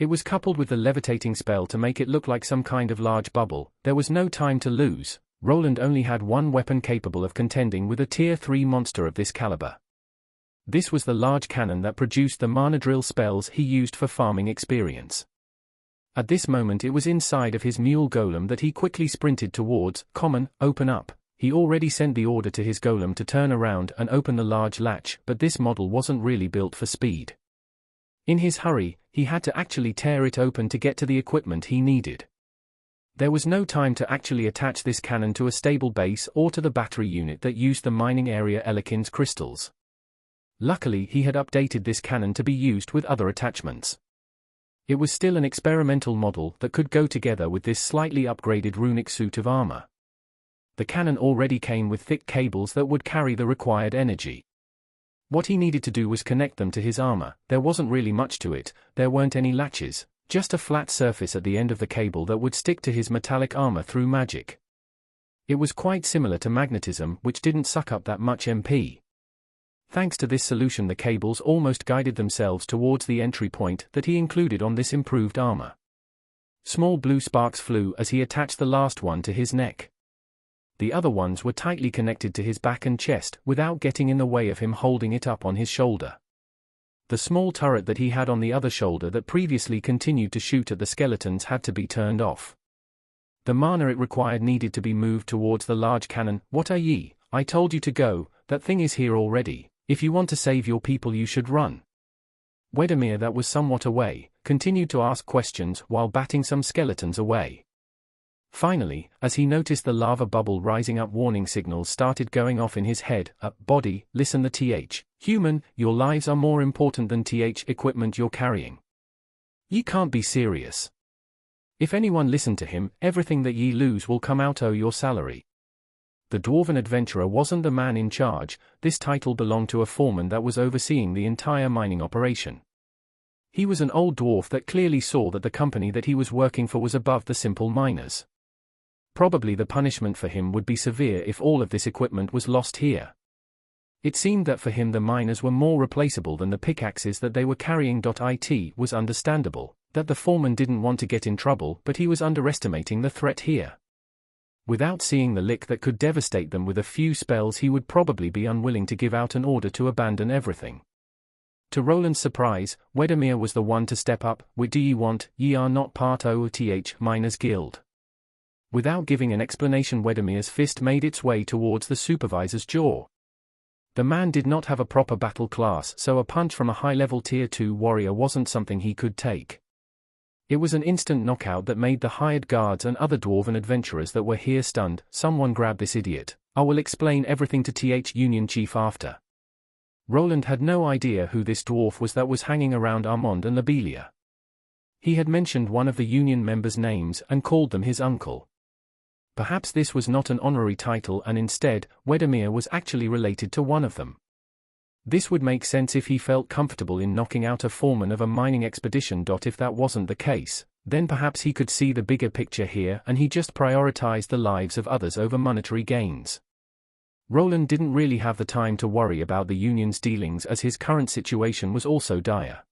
It was coupled with the levitating spell to make it look like some kind of large bubble. There was no time to lose. Roland only had one weapon capable of contending with a tier 3 monster of this caliber. This was the large cannon that produced the mana drill spells he used for farming experience. At this moment it was inside of his mule golem that he quickly sprinted towards. Common, open up. He already sent the order to his golem to turn around and open the large latch, but this model wasn't really built for speed. In his hurry, he had to actually tear it open to get to the equipment he needed. There was no time to actually attach this cannon to a stable base or to the battery unit that used the mining area Elekins crystals. Luckily, he had updated this cannon to be used with other attachments. It was still an experimental model that could go together with this slightly upgraded runic suit of armor. The cannon already came with thick cables that would carry the required energy. What he needed to do was connect them to his armor. There wasn't really much to it. There weren't any latches, just a flat surface at the end of the cable that would stick to his metallic armor through magic. It was quite similar to magnetism, which didn't suck up that much MP. Thanks to this solution, the cables almost guided themselves towards the entry point that he included on this improved armor. Small blue sparks flew as he attached the last one to his neck. The other ones were tightly connected to his back and chest without getting in the way of him holding it up on his shoulder. The small turret that he had on the other shoulder that previously continued to shoot at the skeletons had to be turned off. The mana it required needed to be moved towards the large cannon. What are ye? I told you to go, that thing is here already. If you want to save your people, you should run. Wedemir, that was somewhat away, continued to ask questions while batting some skeletons away. Finally, as he noticed the lava bubble rising up, warning signals started going off in his head. Body, listen, the TH. Human, your lives are more important than TH equipment you're carrying. Ye can't be serious. If anyone listened to him, everything that ye lose will come out o' your salary. The dwarven adventurer wasn't the man in charge. This title belonged to a foreman that was overseeing the entire mining operation. He was an old dwarf that clearly saw that the company that he was working for was above the simple miners. Probably the punishment for him would be severe if all of this equipment was lost here. It seemed that for him the miners were more replaceable than the pickaxes that they were carrying. It was understandable that the foreman didn't want to get in trouble, but he was underestimating the threat here. Without seeing the lick that could devastate them with a few spells, he would probably be unwilling to give out an order to abandon everything. To Roland's surprise, Wedemir was the one to step up. What do ye want? Ye are not part o' th Miners Guild. Without giving an explanation, Wedemir's fist made its way towards the supervisor's jaw. The man did not have a proper battle class, so a punch from a high-level tier 2 warrior wasn't something he could take. It was an instant knockout that made the hired guards and other dwarven adventurers that were here stunned. Someone grab this idiot. I will explain everything to th Union Chief after. Roland had no idea who this dwarf was that was hanging around Armand and Lobelia. He had mentioned one of the Union members' names and called them his uncle. Perhaps this was not an honorary title, and instead, Wedemir was actually related to one of them. This would make sense if he felt comfortable in knocking out a foreman of a mining expedition. If that wasn't the case, then perhaps he could see the bigger picture here and he just prioritized the lives of others over monetary gains. Roland didn't really have the time to worry about the union's dealings as his current situation was also dire.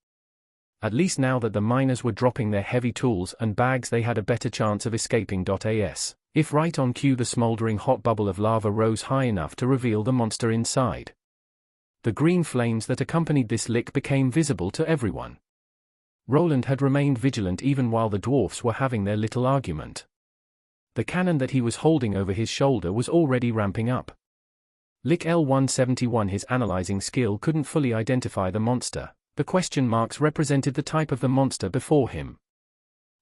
At least now that the miners were dropping their heavy tools and bags, they had a better chance of escaping. If right on cue the smoldering hot bubble of lava rose high enough to reveal the monster inside. The green flames that accompanied this lick became visible to everyone. Roland had remained vigilant even while the dwarfs were having their little argument. The cannon that he was holding over his shoulder was already ramping up. Lick L171. His analyzing skill couldn't fully identify the monster. The question marks represented the type of the monster before him.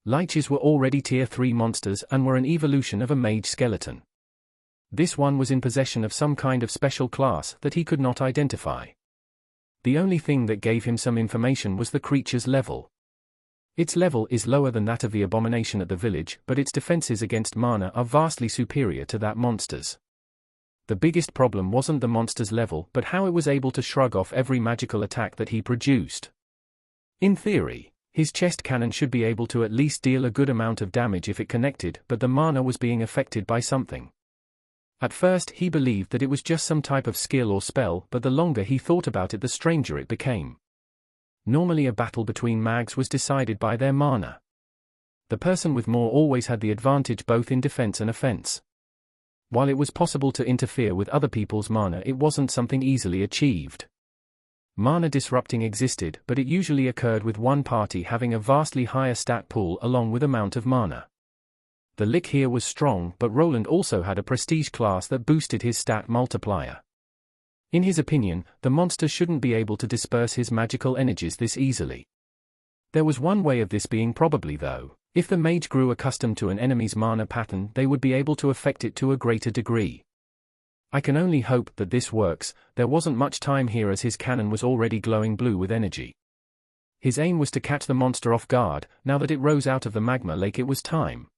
Liches were already tier 3 monsters and were an evolution of a mage skeleton. This one was in possession of some kind of special class that he could not identify. The only thing that gave him some information was the creature's level. Its level is lower than that of the abomination at the village, but its defenses against mana are vastly superior to that monster's. The biggest problem wasn't the monster's level but how it was able to shrug off every magical attack that he produced. In theory, his chest cannon should be able to at least deal a good amount of damage if it connected, but the mana was being affected by something. At first he believed that it was just some type of skill or spell, but the longer he thought about it the stranger it became. Normally a battle between mags was decided by their mana. The person with more always had the advantage both in defense and offense. While it was possible to interfere with other people's mana, it wasn't something easily achieved. Mana disrupting existed, but it usually occurred with one party having a vastly higher stat pool along with amount of mana. The lick here was strong, but Roland also had a prestige class that boosted his stat multiplier. In his opinion, the monster shouldn't be able to disperse his magical energies this easily. There was one way of this being probably though. If the mage grew accustomed to an enemy's mana pattern, they would be able to affect it to a greater degree. I can only hope that this works. There wasn't much time here as his cannon was already glowing blue with energy. His aim was to catch the monster off guard. Now that it rose out of the magma lake, it was time.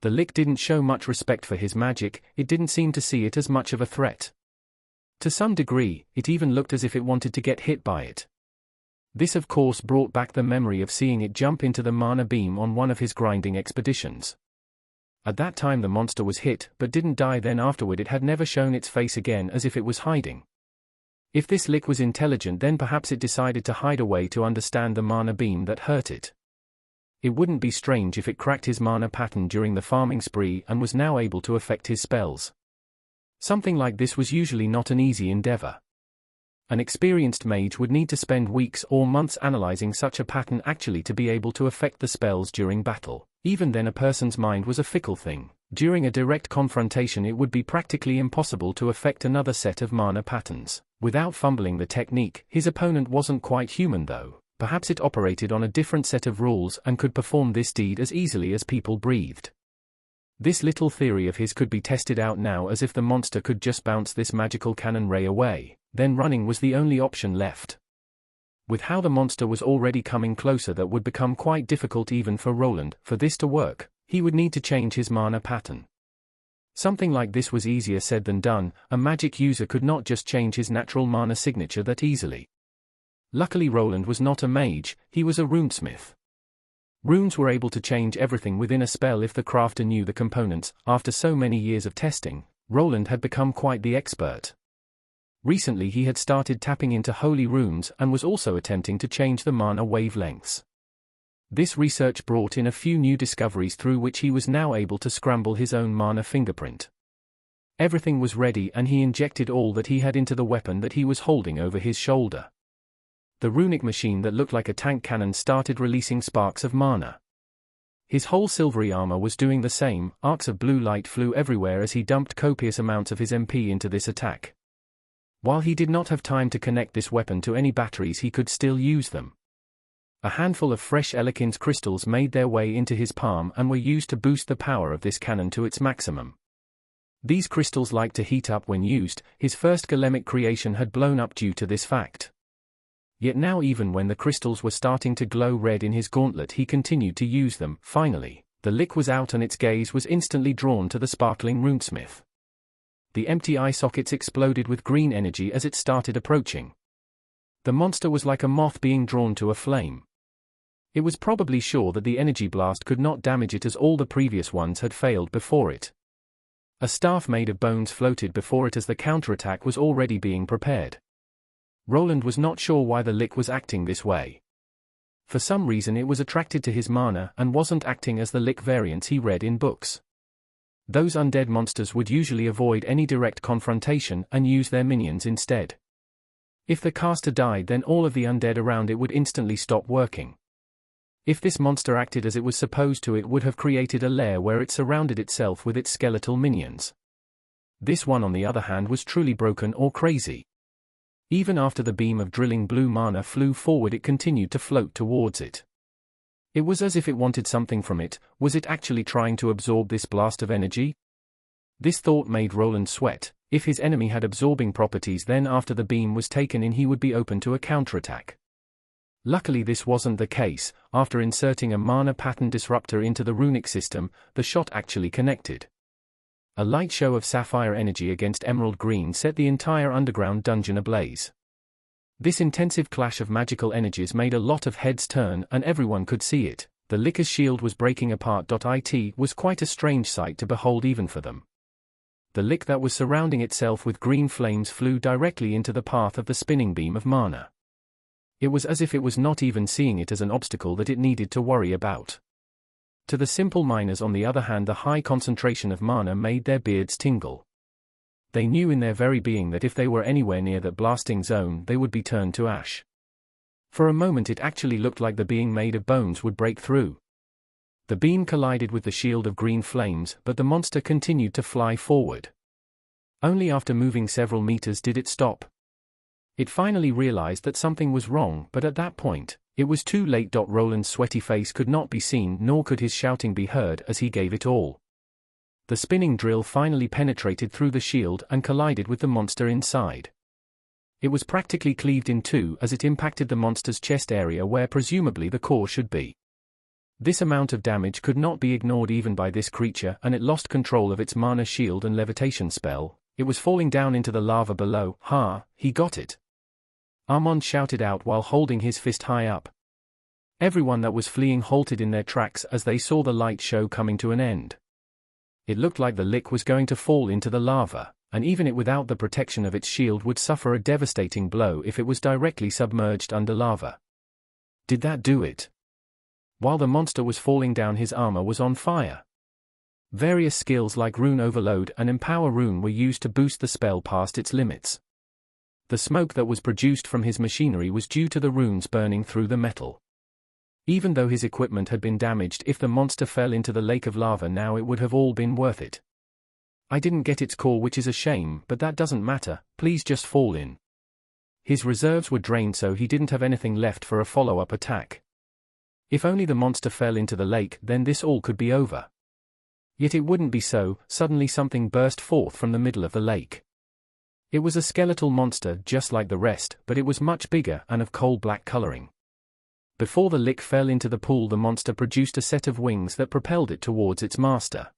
The lick didn't show much respect for his magic. It didn't seem to see it as much of a threat. To some degree, it even looked as if it wanted to get hit by it. This of course brought back the memory of seeing it jump into the mana beam on one of his grinding expeditions. At that time the monster was hit, but didn't die. Then afterward it had never shown its face again, as if it was hiding. If this lick was intelligent, then perhaps it decided to hide away to understand the mana beam that hurt it. It wouldn't be strange if it cracked his mana pattern during the farming spree and was now able to affect his spells. Something like this was usually not an easy endeavor. An experienced mage would need to spend weeks or months analyzing such a pattern actually to be able to affect the spells during battle. Even then a person's mind was a fickle thing. During a direct confrontation it would be practically impossible to affect another set of mana patterns without fumbling the technique. His opponent wasn't quite human though. Perhaps it operated on a different set of rules and could perform this deed as easily as people breathed. This little theory of his could be tested out now, as if the monster could just bounce this magical cannon ray away, then running was the only option left. With how the monster was already coming closer, that would become quite difficult even for Roland. For this to work, he would need to change his mana pattern. Something like this was easier said than done. A magic user could not just change his natural mana signature that easily. Luckily Roland was not a mage, he was a runesmith. Runes were able to change everything within a spell if the crafter knew the components. After so many years of testing, Roland had become quite the expert. Recently he had started tapping into holy runes and was also attempting to change the mana wavelengths. This research brought in a few new discoveries through which he was now able to scramble his own mana fingerprint. Everything was ready and he injected all that he had into the weapon that he was holding over his shoulder. The runic machine that looked like a tank cannon started releasing sparks of mana. His whole silvery armor was doing the same. Arcs of blue light flew everywhere as he dumped copious amounts of his MP into this attack. While he did not have time to connect this weapon to any batteries, he could still use them. A handful of fresh Elekins crystals made their way into his palm and were used to boost the power of this cannon to its maximum. These crystals liked to heat up when used. His first golemic creation had blown up due to this fact. Yet now, even when the crystals were starting to glow red in his gauntlet, he continued to use them. Finally, the lick was out and its gaze was instantly drawn to the sparkling runesmith. The empty eye sockets exploded with green energy as it started approaching. The monster was like a moth being drawn to a flame. It was probably sure that the energy blast could not damage it as all the previous ones had failed before it. A staff made of bones floated before it as the counterattack was already being prepared. Roland was not sure why the Lick was acting this way. For some reason it was attracted to his mana and wasn't acting as the Lick variants he read in books. Those undead monsters would usually avoid any direct confrontation and use their minions instead. If the caster died, then all of the undead around it would instantly stop working. If this monster acted as it was supposed to, it would have created a lair where it surrounded itself with its skeletal minions. This one on the other hand was truly broken or crazy. Even after the beam of drilling blue mana flew forward, it continued to float towards it. It was as if it wanted something from it. Was it actually trying to absorb this blast of energy? This thought made Roland sweat. If his enemy had absorbing properties, then after the beam was taken in he would be open to a counterattack. Luckily this wasn't the case. After inserting a mana pattern disruptor into the runic system, the shot actually connected. A light show of sapphire energy against emerald green set the entire underground dungeon ablaze. This intensive clash of magical energies made a lot of heads turn, and everyone could see it. The Licker's shield was breaking apart. It was quite a strange sight to behold even for them. The Lick that was surrounding itself with green flames flew directly into the path of the spinning beam of mana. It was as if it was not even seeing it as an obstacle that it needed to worry about. To the simple miners on the other hand, the high concentration of mana made their beards tingle. They knew in their very being that if they were anywhere near that blasting zone they would be turned to ash. For a moment it actually looked like the being made of bones would break through. The beam collided with the shield of green flames, but the monster continued to fly forward. Only after moving several meters did it stop. It finally realized that something was wrong, but at that point, it was too late. Roland's sweaty face could not be seen, nor could his shouting be heard as he gave it all. The spinning drill finally penetrated through the shield and collided with the monster inside. It was practically cleaved in two as it impacted the monster's chest area where presumably the core should be. This amount of damage could not be ignored even by this creature, and it lost control of its mana shield and levitation spell. It was falling down into the lava below. Ha, he got it! Armand shouted out while holding his fist high up. Everyone that was fleeing halted in their tracks as they saw the light show coming to an end. It looked like the Lick was going to fall into the lava, and even it without the protection of its shield would suffer a devastating blow if it was directly submerged under lava. Did that do it? While the monster was falling down, his armor was on fire. Various skills like Rune Overload and Empower Rune were used to boost the spell past its limits. The smoke that was produced from his machinery was due to the runes burning through the metal. Even though his equipment had been damaged, if the monster fell into the lake of lava now, it would have all been worth it. I didn't get its core, which is a shame, but that doesn't matter. Please just fall in. His reserves were drained, so he didn't have anything left for a follow-up attack. If only the monster fell into the lake, then this all could be over. Yet it wouldn't be so. Suddenly something burst forth from the middle of the lake. It was a skeletal monster just like the rest, but it was much bigger and of coal-black coloring. Before the Lick fell into the pool, the monster produced a set of wings that propelled it towards its master.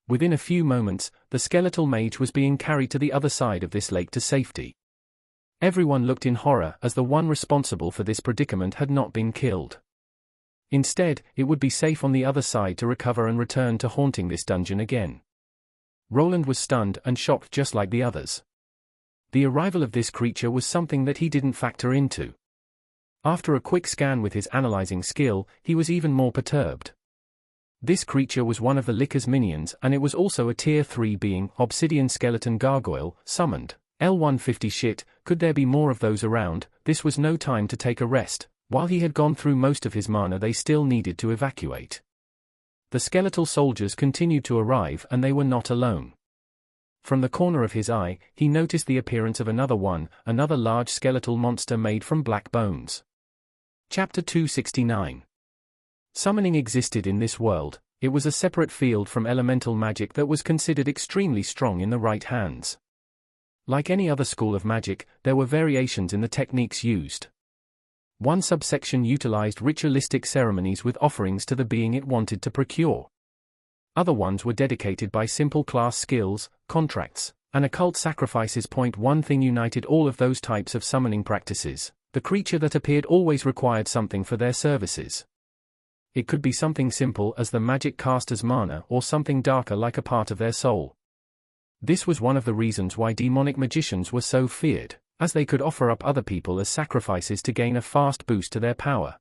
Within a few moments, the skeletal mage was being carried to the other side of this lake to safety. Everyone looked in horror as the one responsible for this predicament had not been killed. Instead, it would be safe on the other side to recover and return to haunting this dungeon again. Roland was stunned and shocked just like the others. The arrival of this creature was something that he didn't factor into. After a quick scan with his analyzing skill, he was even more perturbed. This creature was one of the Licker's minions, and it was also a tier 3 being, Obsidian Skeleton Gargoyle, summoned. L150 shit, could there be more of those around? This was no time to take a rest. While he had gone through most of his mana, they still needed to evacuate. The skeletal soldiers continued to arrive, and they were not alone. From the corner of his eye, he noticed the appearance of another large skeletal monster made from black bones. Chapter 269. Summoning existed in this world. It was a separate field from elemental magic that was considered extremely strong in the right hands. Like any other school of magic, there were variations in the techniques used. One subsection utilized ritualistic ceremonies with offerings to the being it wanted to procure. Other ones were dedicated by simple class skills, contracts, An occult sacrifices. One thing united all of those types of summoning practices: the creature that appeared always required something for their services. It could be something simple as the magic caster's mana, or something darker like a part of their soul. This was one of the reasons why demonic magicians were so feared, as they could offer up other people as sacrifices to gain a fast boost to their power.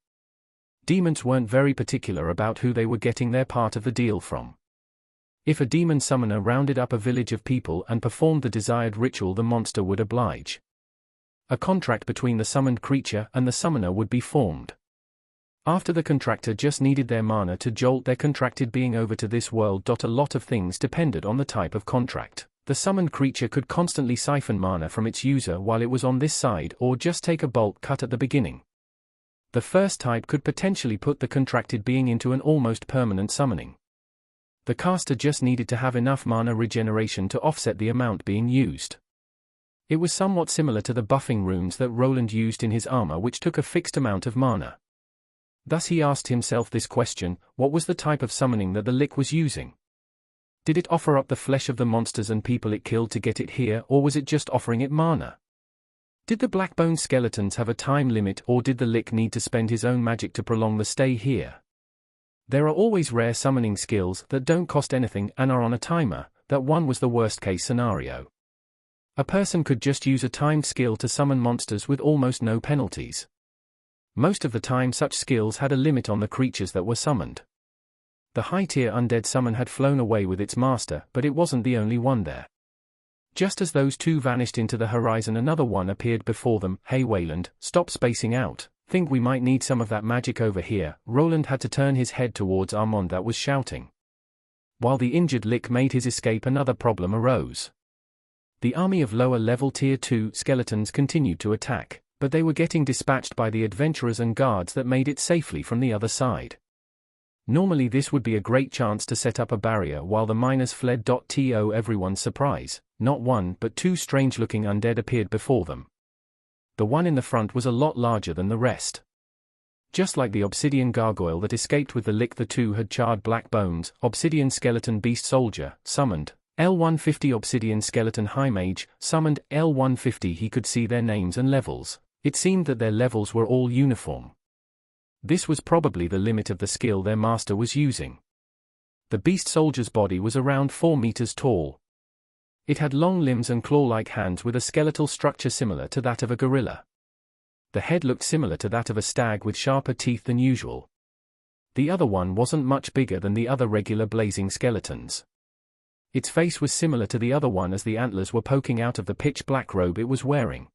Demons weren't very particular about who they were getting their part of the deal from. If a demon summoner rounded up a village of people and performed the desired ritual, the monster would oblige. A contract between the summoned creature and the summoner would be formed. After the contractor just needed their mana to jolt their contracted being over to this world. A lot of things depended on the type of contract. The summoned creature could constantly siphon mana from its user while it was on this side, or just take a bulk cut at the beginning. The first type could potentially put the contracted being into an almost permanent summoning. The caster just needed to have enough mana regeneration to offset the amount being used. It was somewhat similar to the buffing runes that Roland used in his armor, which took a fixed amount of mana. Thus he asked himself this question: what was the type of summoning that the Lich was using? Did it offer up the flesh of the monsters and people it killed to get it here, or was it just offering it mana? Did the Blackbone skeletons have a time limit, or did the Lich need to spend his own magic to prolong the stay here? There are always rare summoning skills that don't cost anything and are on a timer. That one was the worst case scenario. A person could just use a timed skill to summon monsters with almost no penalties. Most of the time such skills had a limit on the creatures that were summoned. The high-tier undead summon had flown away with its master, but it wasn't the only one there. Just as those two vanished into the horizon, another one appeared before them. "Hey Wayland, stop spacing out. Think we might need some of that magic over here." Roland had to turn his head towards Armand that was shouting. While the injured Lich made his escape, another problem arose. The army of lower-level Tier 2 skeletons continued to attack, but they were getting dispatched by the adventurers and guards that made it safely from the other side. Normally this would be a great chance to set up a barrier while the miners fled. To everyone's surprise, not one but two strange-looking undead appeared before them. The one in the front was a lot larger than the rest. Just like the obsidian gargoyle that escaped with the Lich, the two had charred black bones. Obsidian skeleton beast soldier, summoned. L150 obsidian skeleton high mage, summoned. L150. He could see their names and levels. It seemed that their levels were all uniform. This was probably the limit of the skill their master was using. The beast soldier's body was around 4 meters tall. It had long limbs and claw-like hands with a skeletal structure similar to that of a gorilla. The head looked similar to that of a stag with sharper teeth than usual. The other one wasn't much bigger than the other regular blazing skeletons. Its face was similar to the other one as the antlers were poking out of the pitch-black robe it was wearing.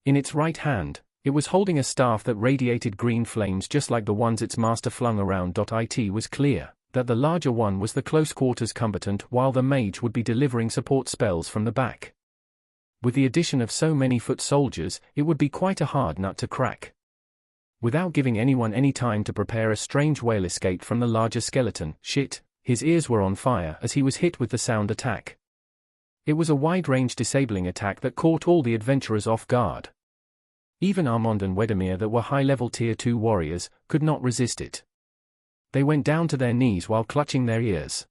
In its right hand, it was holding a staff that radiated green flames just like the ones its master flung around. It was clear that the larger one was the close-quarters combatant, while the mage would be delivering support spells from the back. With the addition of so many foot soldiers, it would be quite a hard nut to crack. Without giving anyone any time to prepare, a strange wail escaped from the larger skeleton. Shit! His ears were on fire as he was hit with the sound attack. It was a wide-range disabling attack that caught all the adventurers off guard. Even Armand and Wedemir, that were high-level Tier 2 warriors, could not resist it. They went down to their knees while clutching their ears.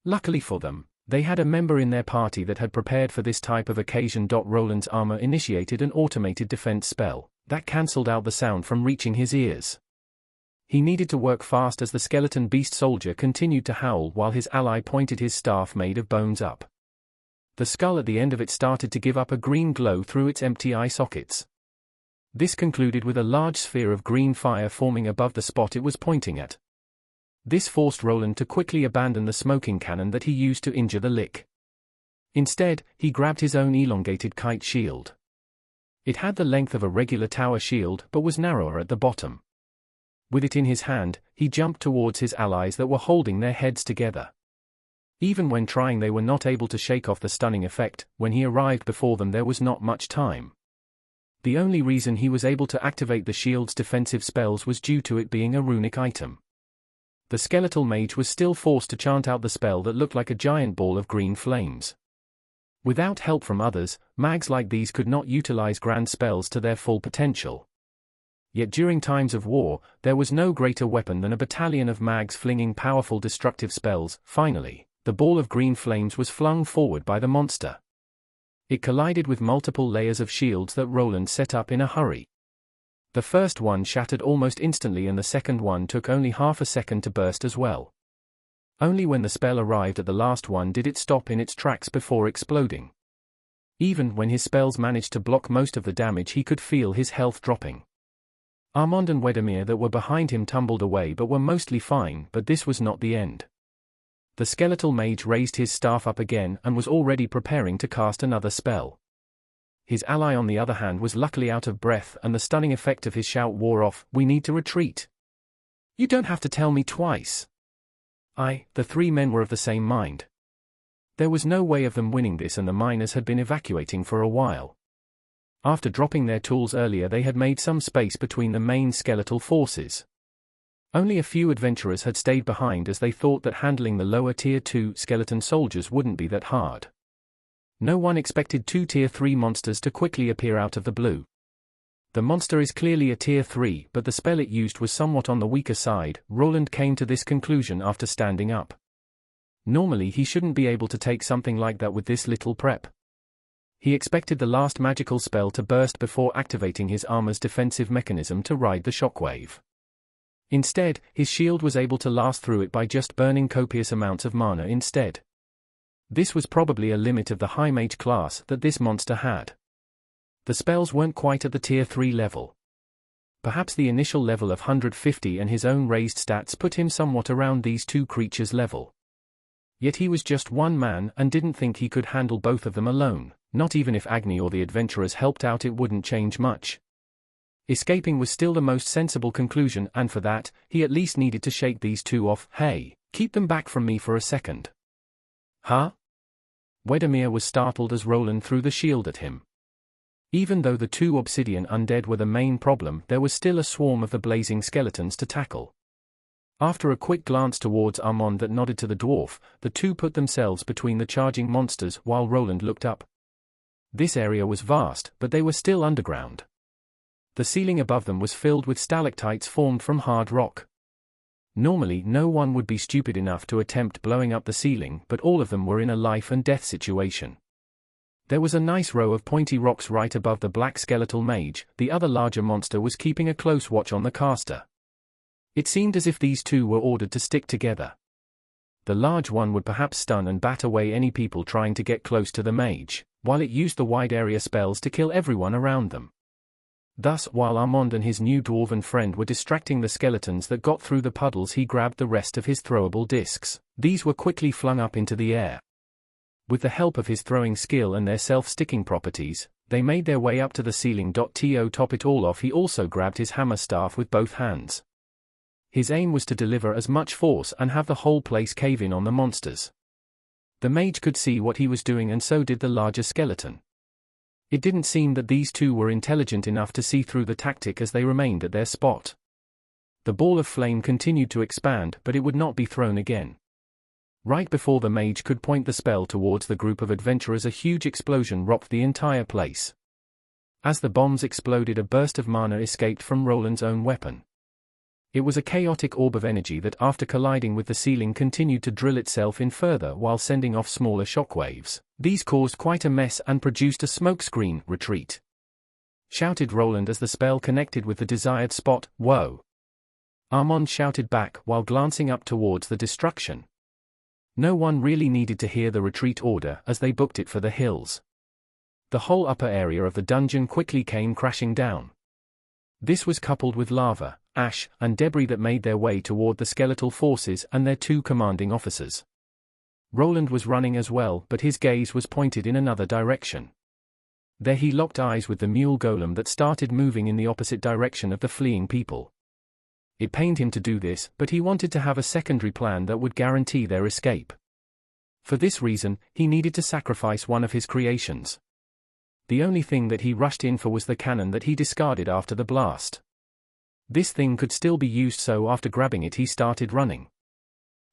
Luckily for them, they had a member in their party that had prepared for this type of occasion. Roland's armor initiated an automated defense spell that cancelled out the sound from reaching his ears. He needed to work fast as the skeleton beast soldier continued to howl while his ally pointed his staff made of bones up. The skull at the end of it started to give up a green glow through its empty eye sockets. This concluded with a large sphere of green fire forming above the spot it was pointing at. This forced Roland to quickly abandon the smoking cannon that he used to injure the Lich. Instead, he grabbed his own elongated kite shield. It had the length of a regular tower shield but was narrower at the bottom. With it in his hand, he jumped towards his allies that were holding their heads together. Even when trying, they were not able to shake off the stunning effect. When he arrived before them, there was not much time. The only reason he was able to activate the shield's defensive spells was due to it being a runic item. The skeletal mage was still forced to chant out the spell that looked like a giant ball of green flames. Without help from others, mags like these could not utilize grand spells to their full potential. Yet during times of war, there was no greater weapon than a battalion of mags flinging powerful destructive spells. Finally, The ball of green flames was flung forward by the monster. It collided with multiple layers of shields that Roland set up in a hurry. The first one shattered almost instantly and the second one took only half a second to burst as well. Only when the spell arrived at the last one did it stop in its tracks before exploding. Even when his spells managed to block most of the damage, he could feel his health dropping. Armand and Wedemere that were behind him tumbled away but were mostly fine, but this was not the end. The skeletal mage raised his staff up again and was already preparing to cast another spell. His ally on the other hand was luckily out of breath and the stunning effect of his shout wore off. "We need to retreat." "You don't have to tell me twice." The three men were of the same mind. There was no way of them winning this and the miners had been evacuating for a while. After dropping their tools earlier they had made some space between the main skeletal forces. Only a few adventurers had stayed behind as they thought that handling the lower Tier 2 skeleton soldiers wouldn't be that hard. No one expected two Tier 3 monsters to quickly appear out of the blue. The monster is clearly a Tier 3, but the spell it used was somewhat on the weaker side. Roland came to this conclusion after standing up. Normally he shouldn't be able to take something like that with this little prep. He expected the last magical spell to burst before activating his armor's defensive mechanism to ride the shockwave. Instead, his shield was able to last through it by just burning copious amounts of mana instead. This was probably a limit of the high mage class that this monster had. The spells weren't quite at the Tier 3 level. Perhaps the initial level of 150 and his own raised stats put him somewhat around these two creatures' level. Yet he was just one man and didn't think he could handle both of them alone. Not even if Agni or the adventurers helped out it wouldn't change much. Escaping was still the most sensible conclusion, and for that, he at least needed to shake these two off. "Hey, keep them back from me for a second." "Huh?" Wedemere was startled as Roland threw the shield at him. Even though the two obsidian undead were the main problem, there was still a swarm of the blazing skeletons to tackle. After a quick glance towards Armand that nodded to the dwarf, the two put themselves between the charging monsters while Roland looked up. This area was vast, but they were still underground. The ceiling above them was filled with stalactites formed from hard rock. Normally no one would be stupid enough to attempt blowing up the ceiling, but all of them were in a life and death situation. There was a nice row of pointy rocks right above the black skeletal mage. The other larger monster was keeping a close watch on the caster. It seemed as if these two were ordered to stick together. The large one would perhaps stun and bat away any people trying to get close to the mage, while it used the wide area spells to kill everyone around them. Thus, while Armand and his new dwarven friend were distracting the skeletons that got through the puddles, he grabbed the rest of his throwable discs. These were quickly flung up into the air. With the help of his throwing skill and their self-sticking properties, they made their way up to the ceiling. To top it all off, he also grabbed his hammer staff with both hands. His aim was to deliver as much force and have the whole place cave in on the monsters. The mage could see what he was doing and so did the larger skeleton. It didn't seem that these two were intelligent enough to see through the tactic as they remained at their spot. The ball of flame continued to expand, but it would not be thrown again. Right before the mage could point the spell towards the group of adventurers, a huge explosion rocked the entire place. As the bombs exploded, a burst of mana escaped from Roland's own weapon. It was a chaotic orb of energy that, after colliding with the ceiling, continued to drill itself in further while sending off smaller shockwaves. These caused quite a mess and produced a smokescreen. "Retreat!" shouted Roland as the spell connected with the desired spot. "Whoa!" Armand shouted back while glancing up towards the destruction. No one really needed to hear the retreat order as they booked it for the hills. The whole upper area of the dungeon quickly came crashing down. This was coupled with lava, ash, and debris that made their way toward the skeletal forces and their two commanding officers. Roland was running as well, but his gaze was pointed in another direction. There he locked eyes with the mule golem that started moving in the opposite direction of the fleeing people. It pained him to do this, but he wanted to have a secondary plan that would guarantee their escape. For this reason, he needed to sacrifice one of his creations. The only thing that he rushed in for was the cannon that he discarded after the blast. This thing could still be used, so after grabbing it he started running.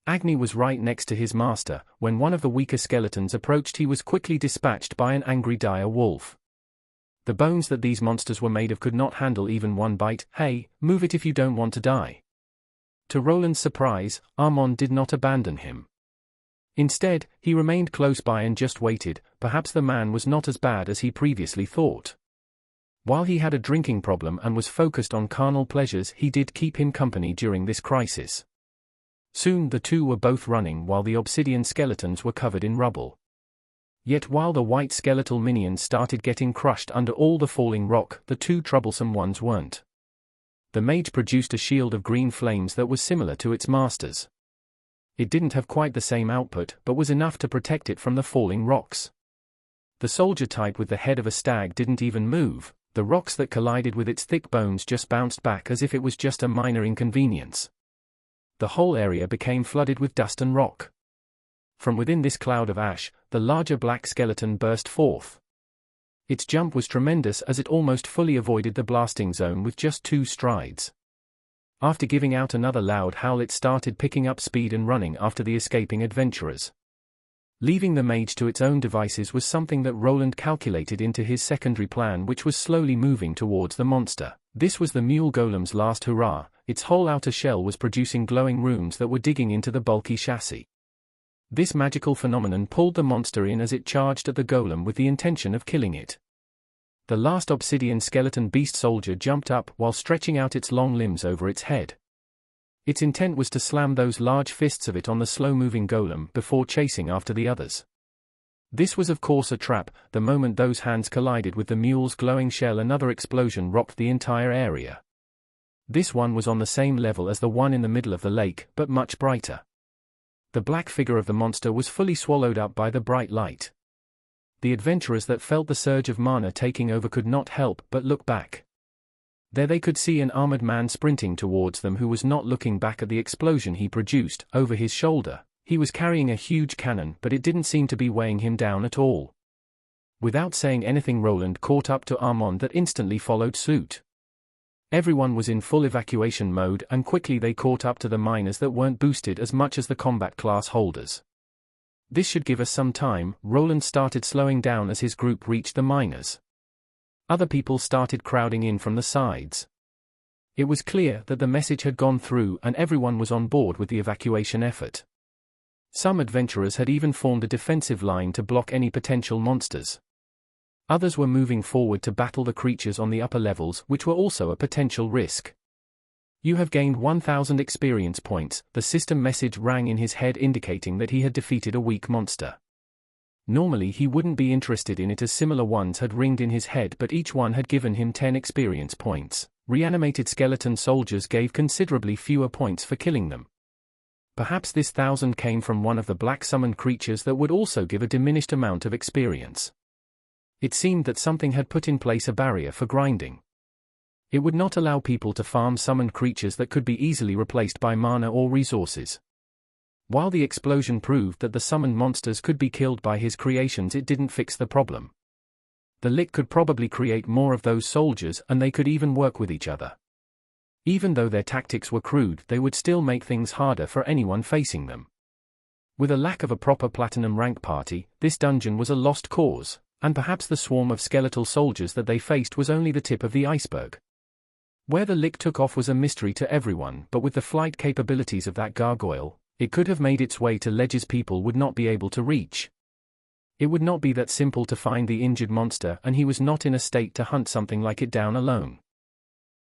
Agni was right next to his master. When one of the weaker skeletons approached, he was quickly dispatched by an angry dire wolf. The bones that these monsters were made of could not handle even one bite. "Hey, move it if you don't want to die." To Roland's surprise, Armand did not abandon him. Instead, he remained close by and just waited. Perhaps the man was not as bad as he previously thought. While he had a drinking problem and was focused on carnal pleasures, he did keep him company during this crisis. Soon the two were both running while the obsidian skeletons were covered in rubble. Yet while the white skeletal minions started getting crushed under all the falling rock, the two troublesome ones weren't. The mage produced a shield of green flames that was similar to its master's. It didn't have quite the same output, but was enough to protect it from the falling rocks. The soldier type with the head of a stag didn't even move. The rocks that collided with its thick bones just bounced back as if it was just a minor inconvenience. The whole area became flooded with dust and rock. From within this cloud of ash, the larger black skeleton burst forth. Its jump was tremendous as it almost fully avoided the blasting zone with just 2 strides. After giving out another loud howl, it started picking up speed and running after the escaping adventurers. Leaving the mage to its own devices was something that Roland calculated into his secondary plan, which was slowly moving towards the monster. This was the mule golem's last hurrah. Its whole outer shell was producing glowing runes that were digging into the bulky chassis. This magical phenomenon pulled the monster in as it charged at the golem with the intention of killing it. The last obsidian skeleton beast soldier jumped up while stretching out its long limbs over its head. Its intent was to slam those large fists of it on the slow-moving golem before chasing after the others. This was of course a trap. The moment those hands collided with the mule's glowing shell, another explosion rocked the entire area. This one was on the same level as the one in the middle of the lake, but much brighter. The black figure of the monster was fully swallowed up by the bright light. The adventurers that felt the surge of mana taking over could not help but look back. There they could see an armored man sprinting towards them who was not looking back at the explosion he produced. Over his shoulder, he was carrying a huge cannon, but it didn't seem to be weighing him down at all. Without saying anything, Roland caught up to Armand that instantly followed suit. Everyone was in full evacuation mode, and quickly they caught up to the miners that weren't boosted as much as the combat class holders. This should give us some time. Roland started slowing down as his group reached the miners. Other people started crowding in from the sides. It was clear that the message had gone through and everyone was on board with the evacuation effort. Some adventurers had even formed a defensive line to block any potential monsters. Others were moving forward to battle the creatures on the upper levels, which were also a potential risk. You have gained 1,000 experience points. The system message rang in his head indicating that he had defeated a weak monster. Normally he wouldn't be interested in it as similar ones had ringed in his head, but each one had given him 10 experience points. Reanimated skeleton soldiers gave considerably fewer points for killing them. Perhaps this 1,000 came from one of the black summoned creatures that would also give a diminished amount of experience. It seemed that something had put in place a barrier for grinding. It would not allow people to farm summoned creatures that could be easily replaced by mana or resources. While the explosion proved that the summoned monsters could be killed by his creations, it didn't fix the problem. The Lick could probably create more of those soldiers, and they could even work with each other. Even though their tactics were crude, they would still make things harder for anyone facing them. With a lack of a proper platinum rank party, this dungeon was a lost cause, and perhaps the swarm of skeletal soldiers that they faced was only the tip of the iceberg. Where the Lick took off was a mystery to everyone, but with the flight capabilities of that gargoyle, it could have made its way to ledges people would not be able to reach. It would not be that simple to find the injured monster, and he was not in a state to hunt something like it down alone.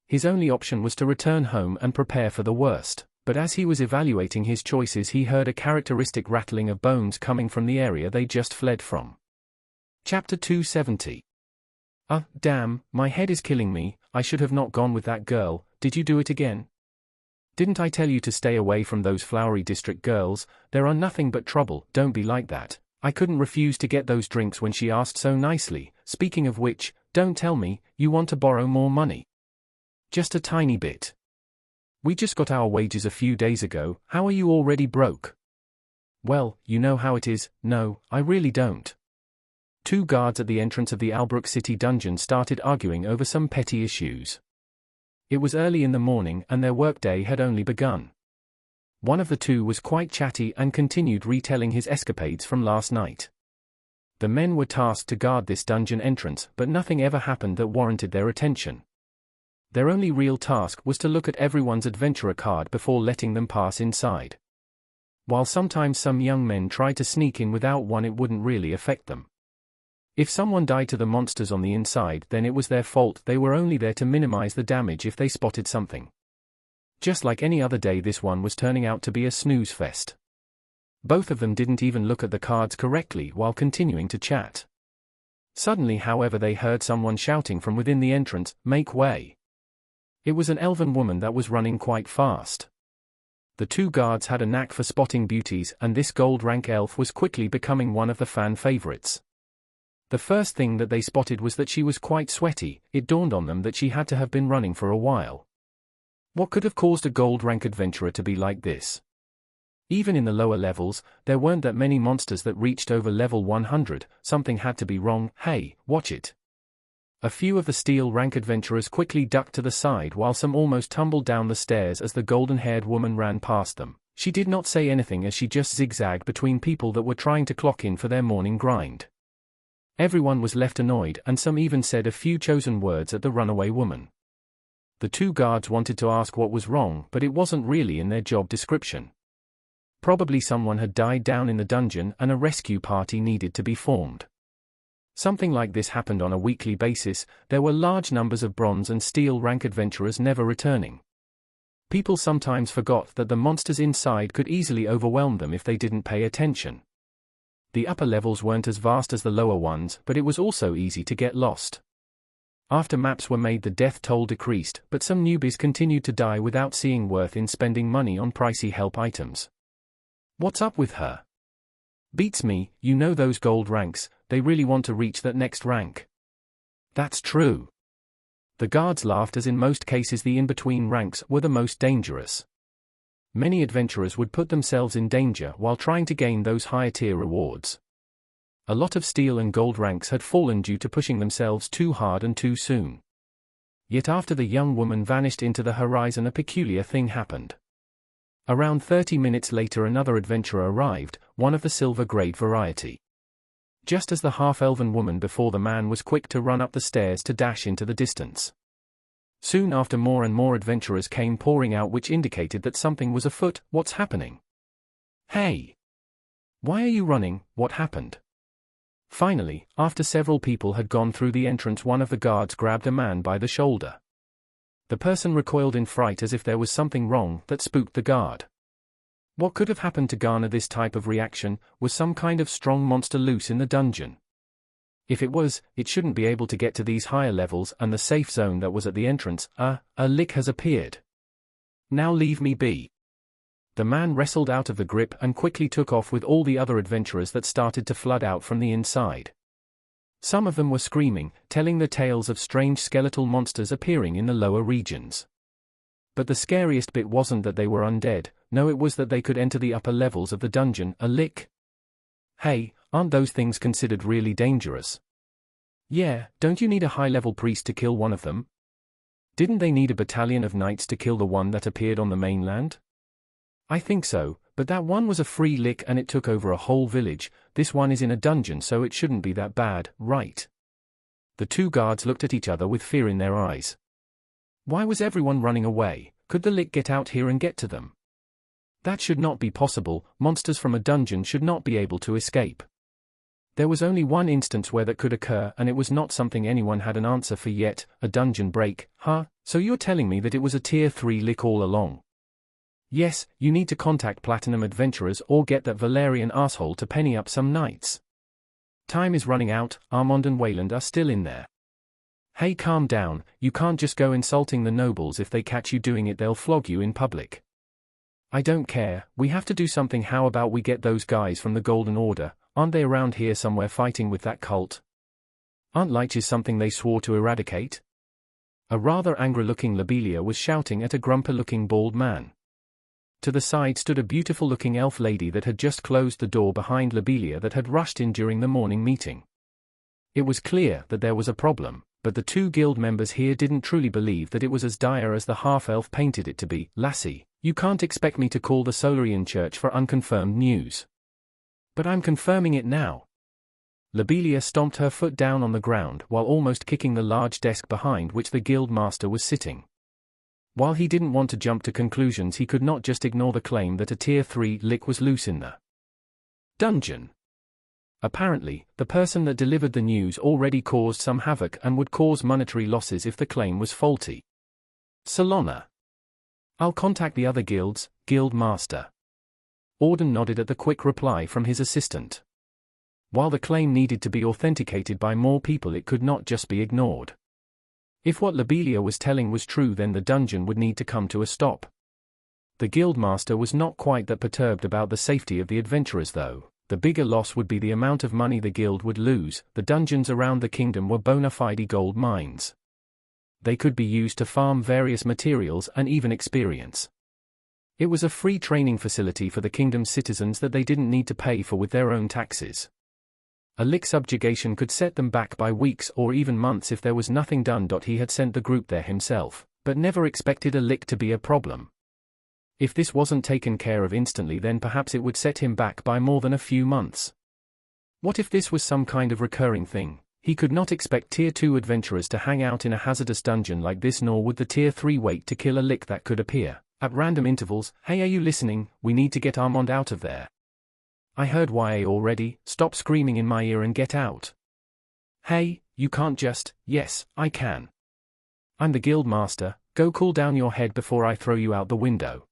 His only option was to return home and prepare for the worst, but as he was evaluating his choices, he heard a characteristic rattling of bones coming from the area they just fled from. Chapter 270. Damn, my head is killing me. I should have not gone with that girl. Did you do it again? Didn't I tell you to stay away from those flowery district girls? There are nothing but trouble. Don't be like that. I couldn't refuse to get those drinks when she asked so nicely. Speaking of which, don't tell me you want to borrow more money. Just a tiny bit. We just got our wages a few days ago. How are you already broke? Well, you know how it is. No, I really don't. 2 guards at the entrance of the Albrook City dungeon started arguing over some petty issues. It was early in the morning and their workday had only begun. One of the 2 was quite chatty and continued retelling his escapades from last night. The men were tasked to guard this dungeon entrance, but nothing ever happened that warranted their attention. Their only real task was to look at everyone's adventurer card before letting them pass inside. While sometimes some young men tried to sneak in without one, it wouldn't really affect them. If someone died to the monsters on the inside, then it was their fault. They were only there to minimize the damage if they spotted something. Just like any other day, this one was turning out to be a snooze fest. Both of them didn't even look at the cards correctly while continuing to chat. Suddenly, however, they heard someone shouting from within the entrance, "Make way!" It was an elven woman that was running quite fast. The two guards had a knack for spotting beauties, and this gold-rank elf was quickly becoming one of the fan favorites. The first thing that they spotted was that she was quite sweaty. It dawned on them that she had to have been running for a while. What could have caused a gold-rank adventurer to be like this? Even in the lower levels, there weren't that many monsters that reached over level 100, something had to be wrong. Hey, watch it. A few of the steel rank adventurers quickly ducked to the side while some almost tumbled down the stairs as the golden-haired woman ran past them. She did not say anything as she just zigzagged between people that were trying to clock in for their morning grind. Everyone was left annoyed, and some even said a few chosen words at the runaway woman. The two guards wanted to ask what was wrong, but it wasn't really in their job description. Probably someone had died down in the dungeon and a rescue party needed to be formed. Something like this happened on a weekly basis. There were large numbers of bronze and steel rank adventurers never returning. People sometimes forgot that the monsters inside could easily overwhelm them if they didn't pay attention. The upper levels weren't as vast as the lower ones, but it was also easy to get lost. After maps were made, the death toll decreased, but some newbies continued to die without seeing worth in spending money on pricey help items. What's up with her? Beats me. You know those gold ranks, they really want to reach that next rank. That's true. The guards laughed, as in most cases the in-between ranks were the most dangerous. Many adventurers would put themselves in danger while trying to gain those higher-tier rewards. A lot of steel and gold ranks had fallen due to pushing themselves too hard and too soon. Yet after the young woman vanished into the horizon, a peculiar thing happened. Around 30 minutes later, another adventurer arrived, one of the silver grade variety. Just as the half-elven woman before the man was quick to run up the stairs to dash into the distance. Soon after, more and more adventurers came pouring out, which indicated that something was afoot. What's happening? Hey! Why are you running? What happened? Finally, after several people had gone through the entrance, one of the guards grabbed a man by the shoulder. The person recoiled in fright as if there was something wrong that spooked the guard. What could have happened to garner this type of reaction? Was some kind of strong monster loose in the dungeon? If it was, it shouldn't be able to get to these higher levels and the safe zone that was at the entrance. A lick has appeared. Now leave me be. The man wrestled out of the grip and quickly took off with all the other adventurers that started to flood out from the inside. Some of them were screaming, telling the tales of strange skeletal monsters appearing in the lower regions. But the scariest bit wasn't that they were undead, no, it was that they could enter the upper levels of the dungeon. A lick? Hey, aren't those things considered really dangerous? Yeah, don't you need a high-level priest to kill one of them? Didn't they need a battalion of knights to kill the one that appeared on the mainland? I think so, but that one was a free lick and it took over a whole village. This one is in a dungeon, so it shouldn't be that bad, right? The two guards looked at each other with fear in their eyes. Why was everyone running away? Could the lick get out here and get to them? That should not be possible. Monsters from a dungeon should not be able to escape. There was only one instance where that could occur, and it was not something anyone had an answer for yet. A dungeon break, huh? So you're telling me that it was a tier 3 lick all along? Yes, you need to contact Platinum Adventurers or get that Valerian asshole to penny up some knights. Time is running out. Armand and Wayland are still in there. Hey, calm down. You can't just go insulting the nobles. If they catch you doing it, they'll flog you in public. I don't care, we have to do something. How about we get those guys from the Golden Order? Aren't they around here somewhere fighting with that cult? Aren't liches something they swore to eradicate? A rather angry-looking Lobelia was shouting at a grumpy-looking bald man. To the side stood a beautiful-looking elf lady that had just closed the door behind Lobelia that had rushed in during the morning meeting. It was clear that there was a problem, but the two guild members here didn't truly believe that it was as dire as the half-elf painted it to be. Lassie, you can't expect me to call the Solarian Church for unconfirmed news. But I'm confirming it now. Lobelia stomped her foot down on the ground while almost kicking the large desk behind which the guild master was sitting. While he didn't want to jump to conclusions, he could not just ignore the claim that a Tier 3 lick was loose in the dungeon. Apparently, the person that delivered the news already caused some havoc and would cause monetary losses if the claim was faulty. Solana. I'll contact the other guilds, Guild Master. Auden nodded at the quick reply from his assistant. While the claim needed to be authenticated by more people, it could not just be ignored. If what Lobelia was telling was true, then the dungeon would need to come to a stop. The Guildmaster was not quite that perturbed about the safety of the adventurers though. The bigger loss would be the amount of money the guild would lose. The dungeons around the kingdom were bona fide gold mines. They could be used to farm various materials and even experience. It was a free training facility for the kingdom's citizens that they didn't need to pay for with their own taxes. A lick subjugation could set them back by weeks or even months if there was nothing done. He had sent the group there himself, but never expected a lick to be a problem. If this wasn't taken care of instantly, then perhaps it would set him back by more than a few months. What if this was some kind of recurring thing? He could not expect Tier 2 adventurers to hang out in a hazardous dungeon like this, nor would the Tier 3 wait to kill a lick that could appear at random intervals. Hey, are you listening? We need to get Armand out of there. I heard YA already. Stop screaming in my ear and get out. Hey, you can't just. Yes, I can. I'm the guild master. Go cool down your head before I throw you out the window.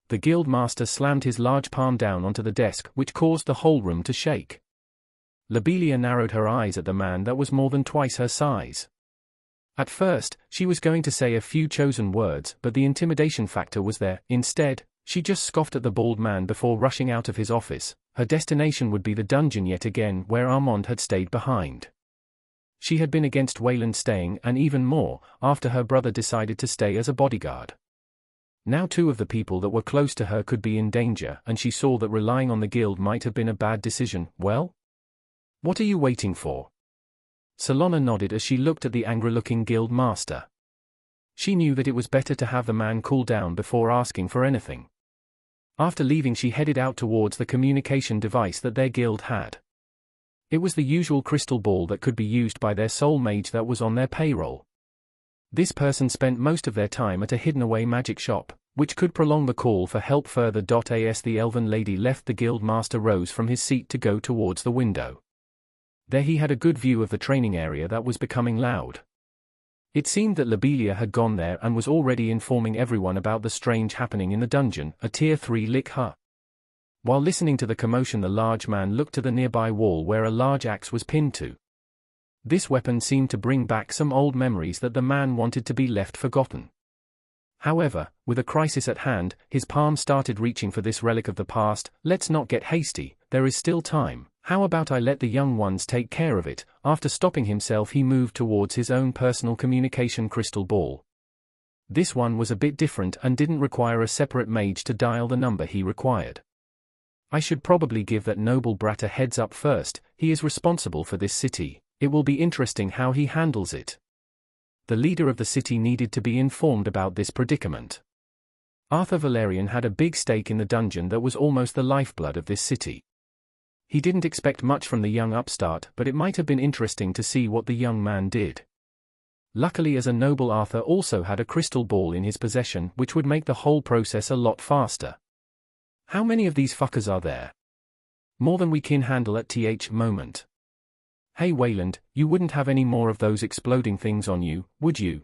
The guild master slammed his large palm down onto the desk, which caused the whole room to shake. Lobelia narrowed her eyes at the man that was more than twice her size. At first, she was going to say a few chosen words, but the intimidation factor was there. Instead, she just scoffed at the bald man before rushing out of his office. Her destination would be the dungeon yet again, where Armand had stayed behind. She had been against Wayland staying, and even more, after her brother decided to stay as a bodyguard. Now two of the people that were close to her could be in danger, and she saw that relying on the guild might have been a bad decision. Well? What are you waiting for? Solana nodded as she looked at the angry-looking guild master. She knew that it was better to have the man cool down before asking for anything. After leaving, she headed out towards the communication device that their guild had. It was the usual crystal ball that could be used by their soul mage that was on their payroll. This person spent most of their time at a hidden-away magic shop, which could prolong the call for help further. As the elven lady left, the guild master rose from his seat to go towards the window. There he had a good view of the training area that was becoming loud. It seemed that Lobelia had gone there and was already informing everyone about the strange happening in the dungeon, a Tier 3 lick. While listening to the commotion, the large man looked to the nearby wall where a large axe was pinned to. This weapon seemed to bring back some old memories that the man wanted to be left forgotten. However, with a crisis at hand, his palm started reaching for this relic of the past. Let's not get hasty, there is still time. How about I let the young ones take care of it? After stopping himself, he moved towards his own personal communication crystal ball. This one was a bit different and didn't require a separate mage to dial the number he required. I should probably give that noble brat a heads up first. He is responsible for this city. It will be interesting how he handles it. The leader of the city needed to be informed about this predicament. Arthur Valerian had a big stake in the dungeon that was almost the lifeblood of this city. He didn't expect much from the young upstart, but it might have been interesting to see what the young man did. Luckily, as a noble, Arthur also had a crystal ball in his possession, which would make the whole process a lot faster. How many of these fuckers are there? More than we can handle at moment. Hey Wayland, you wouldn't have any more of those exploding things on you, would you?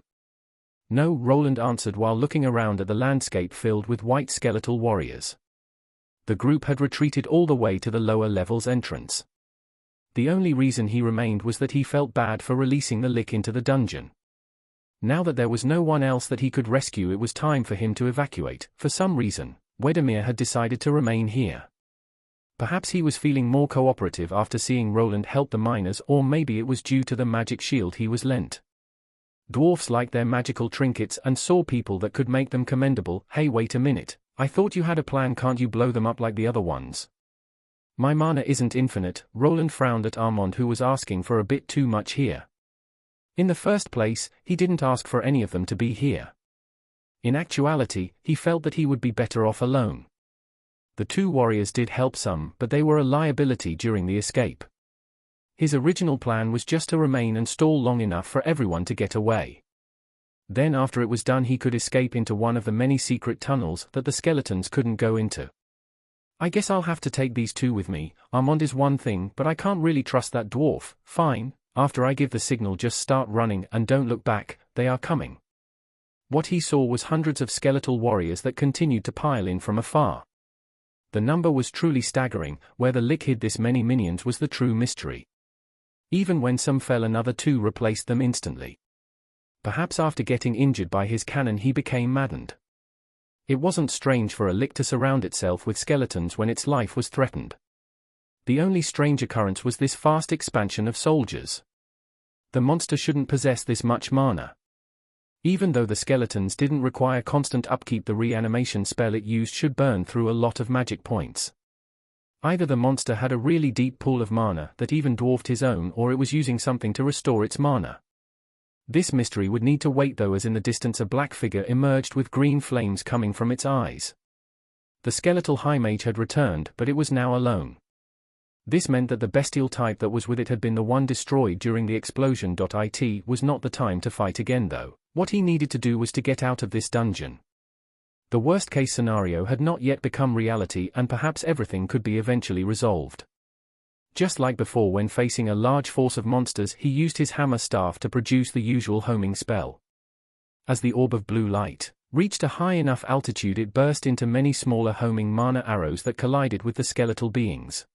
No, Roland answered while looking around at the landscape filled with white skeletal warriors. The group had retreated all the way to the lower level's entrance. The only reason he remained was that he felt bad for releasing the lick into the dungeon. Now that there was no one else that he could rescue, it was time for him to evacuate. For some reason, Wedemir had decided to remain here. Perhaps he was feeling more cooperative after seeing Roland help the miners, or maybe it was due to the magic shield he was lent. Dwarfs liked their magical trinkets and saw people that could make them commendable. Hey, wait a minute, I thought you had a plan. Can't you blow them up like the other ones? My mana isn't infinite. Roland frowned at Armand, who was asking for a bit too much here. In the first place, he didn't ask for any of them to be here. In actuality, he felt that he would be better off alone. The two warriors did help some, but they were a liability during the escape. His original plan was just to remain and stall long enough for everyone to get away. Then after it was done he could escape into one of the many secret tunnels that the skeletons couldn't go into. I guess I'll have to take these two with me. Armand is one thing, but I can't really trust that dwarf. Fine, after I give the signal just start running and don't look back, they are coming. What he saw was hundreds of skeletal warriors that continued to pile in from afar. The number was truly staggering. Where the Lick hid this many minions was the true mystery. Even when some fell, another two replaced them instantly. Perhaps after getting injured by his cannon he became maddened. It wasn't strange for a Lick to surround itself with skeletons when its life was threatened. The only strange occurrence was this fast expansion of soldiers. The monster shouldn't possess this much mana. Even though the skeletons didn't require constant upkeep, the reanimation spell it used should burn through a lot of magic points. Either the monster had a really deep pool of mana that even dwarfed his own, or it was using something to restore its mana. This mystery would need to wait though, as in the distance a black figure emerged with green flames coming from its eyes. The skeletal high mage had returned, but it was now alone. This meant that the bestial type that was with it had been the one destroyed during the explosion. It was not the time to fight again though. What he needed to do was to get out of this dungeon. The worst-case scenario had not yet become reality, and perhaps everything could be eventually resolved. Just like before, when facing a large force of monsters, he used his hammer staff to produce the usual homing spell. As the orb of blue light reached a high enough altitude, it burst into many smaller homing mana arrows that collided with the skeletal beings.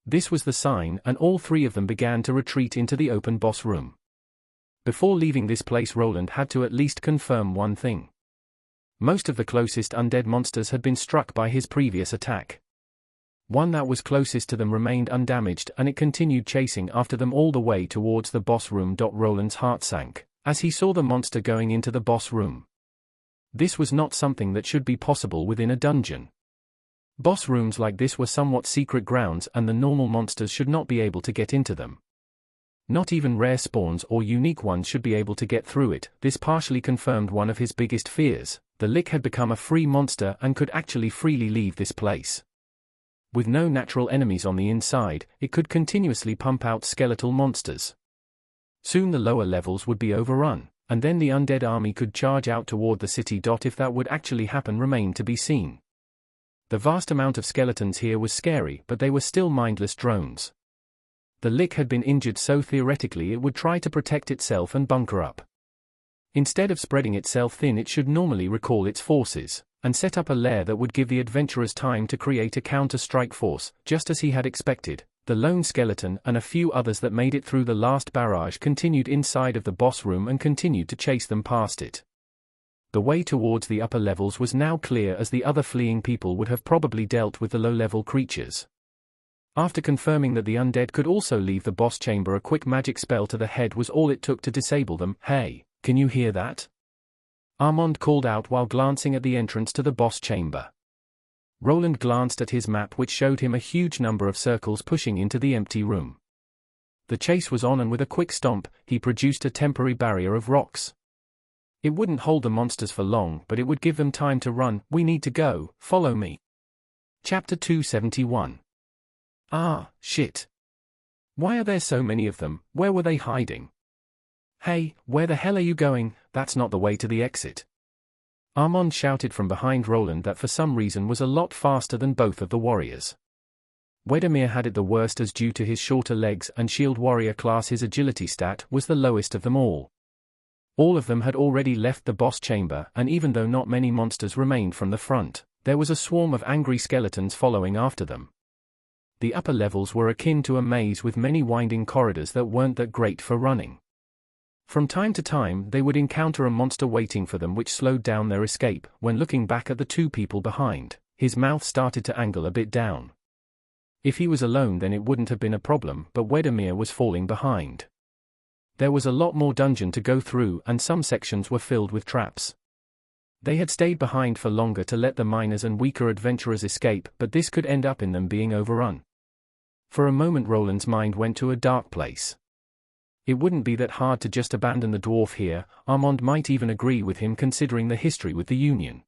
This was the sign, and all three of them began to retreat into the open boss room. Before leaving this place, Roland had to at least confirm one thing. Most of the closest undead monsters had been struck by his previous attack. One that was closest to them remained undamaged, and it continued chasing after them all the way towards the boss room. Roland's heart sank as he saw the monster going into the boss room. This was not something that should be possible within a dungeon. Boss rooms like this were somewhat secret grounds, and the normal monsters should not be able to get into them. Not even rare spawns or unique ones should be able to get through it. This partially confirmed one of his biggest fears. The Lick had become a free monster and could actually freely leave this place. With no natural enemies on the inside, it could continuously pump out skeletal monsters. Soon the lower levels would be overrun, and then the undead army could charge out toward the city. If that would actually happen remained to be seen. The vast amount of skeletons here was scary, but they were still mindless drones. The Lick had been injured, so theoretically it would try to protect itself and bunker up. Instead of spreading itself thin, it should normally recall its forces, and set up a lair that would give the adventurers time to create a counter-strike force. Just as he had expected, the lone skeleton and a few others that made it through the last barrage continued inside of the boss room and continued to chase them past it. The way towards the upper levels was now clear, as the other fleeing people would have probably dealt with the low-level creatures. After confirming that the undead could also leave the boss chamber, a quick magic spell to the head was all it took to disable them. "Hey, can you hear that?" Armand called out while glancing at the entrance to the boss chamber. Roland glanced at his map, which showed him a huge number of circles pushing into the empty room. The chase was on, and with a quick stomp, he produced a temporary barrier of rocks. It wouldn't hold the monsters for long, but it would give them time to run. "We need to go, follow me." Chapter 271. Ah, shit. Why are there so many of them? Where were they hiding? "Hey, where the hell are you going? That's not the way to the exit." Armand shouted from behind Roland that for some reason was a lot faster than both of the warriors. Wedemir had it the worst, as due to his shorter legs and shield warrior class his agility stat was the lowest of them all. All of them had already left the boss chamber, and even though not many monsters remained from the front, there was a swarm of angry skeletons following after them. The upper levels were akin to a maze with many winding corridors that weren't that great for running. From time to time they would encounter a monster waiting for them, which slowed down their escape. When looking back at the two people behind, his mouth started to angle a bit down. If he was alone then it wouldn't have been a problem, but Wedemir was falling behind. There was a lot more dungeon to go through, and some sections were filled with traps. They had stayed behind for longer to let the miners and weaker adventurers escape, but this could end up in them being overrun. For a moment Roland's mind went to a dark place. It wouldn't be that hard to just abandon the dwarf here. Armand might even agree with him, considering the history with the Union.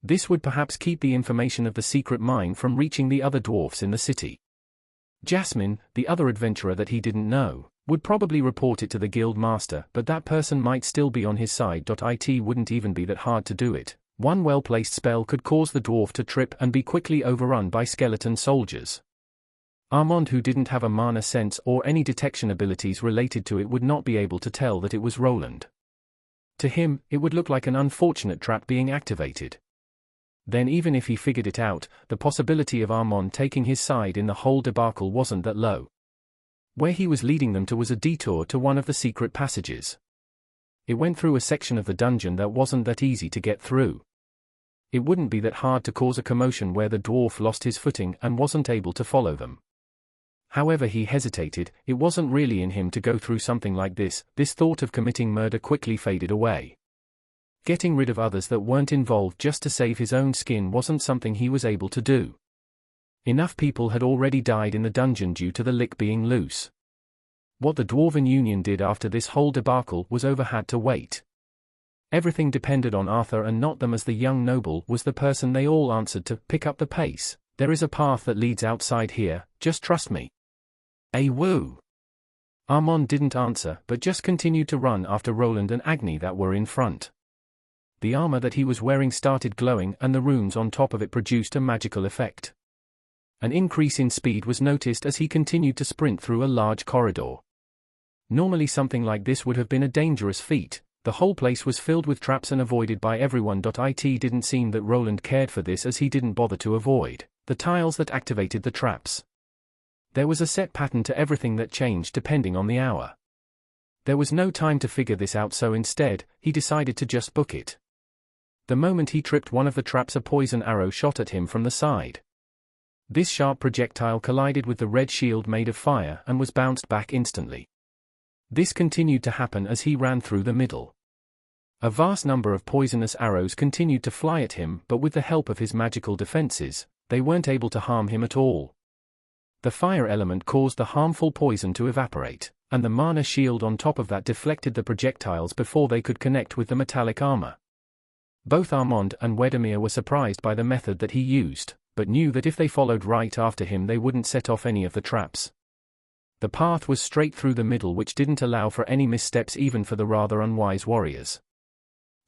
This would perhaps keep the information of the secret mine from reaching the other dwarfs in the city. Jasmine, the other adventurer that he didn't know, Would probably report it to the guild master, but that person might still be on his side. It wouldn't even be that hard to do it. One well-placed spell could cause the dwarf to trip and be quickly overrun by skeleton soldiers. Armand, who didn't have a mana sense or any detection abilities related to it, would not be able to tell that it was Roland. To him, it would look like an unfortunate trap being activated. Then even if he figured it out, the possibility of Armand taking his side in the whole debacle wasn't that low. Where he was leading them to was a detour to one of the secret passages. It went through a section of the dungeon that wasn't that easy to get through. It wouldn't be that hard to cause a commotion where the dwarf lost his footing and wasn't able to follow them. However, he hesitated. It wasn't really in him to go through something like this. This thought of committing murder quickly faded away. Getting rid of others that weren't involved just to save his own skin wasn't something he was able to do. Enough people had already died in the dungeon due to the lick being loose. What the Dwarven Union did after this whole debacle was over had to wait. Everything depended on Arthur and not them, as the young noble was the person they all answered to. Pick up the pace. There is a path that leads outside here, just trust me. Woo! Armand didn't answer but just continued to run after Roland and Agni that were in front. The armor that he was wearing started glowing and the runes on top of it produced a magical effect. An increase in speed was noticed as he continued to sprint through a large corridor. Normally something like this would have been a dangerous feat. The whole place was filled with traps and avoided by everyone. It didn't seem that Roland cared for this, as he didn't bother to avoid the tiles that activated the traps. There was a set pattern to everything that changed depending on the hour. There was no time to figure this out, so instead, he decided to just book it. The moment he tripped one of the traps, a poison arrow shot at him from the side. This sharp projectile collided with the red shield made of fire and was bounced back instantly. This continued to happen as he ran through the middle. A vast number of poisonous arrows continued to fly at him, but with the help of his magical defenses, they weren't able to harm him at all. The fire element caused the harmful poison to evaporate, and the mana shield on top of that deflected the projectiles before they could connect with the metallic armor. Both Armand and Wedemir were surprised by the method that he used, but knew that if they followed right after him they wouldn't set off any of the traps. The path was straight through the middle, which didn't allow for any missteps even for the rather unwise warriors.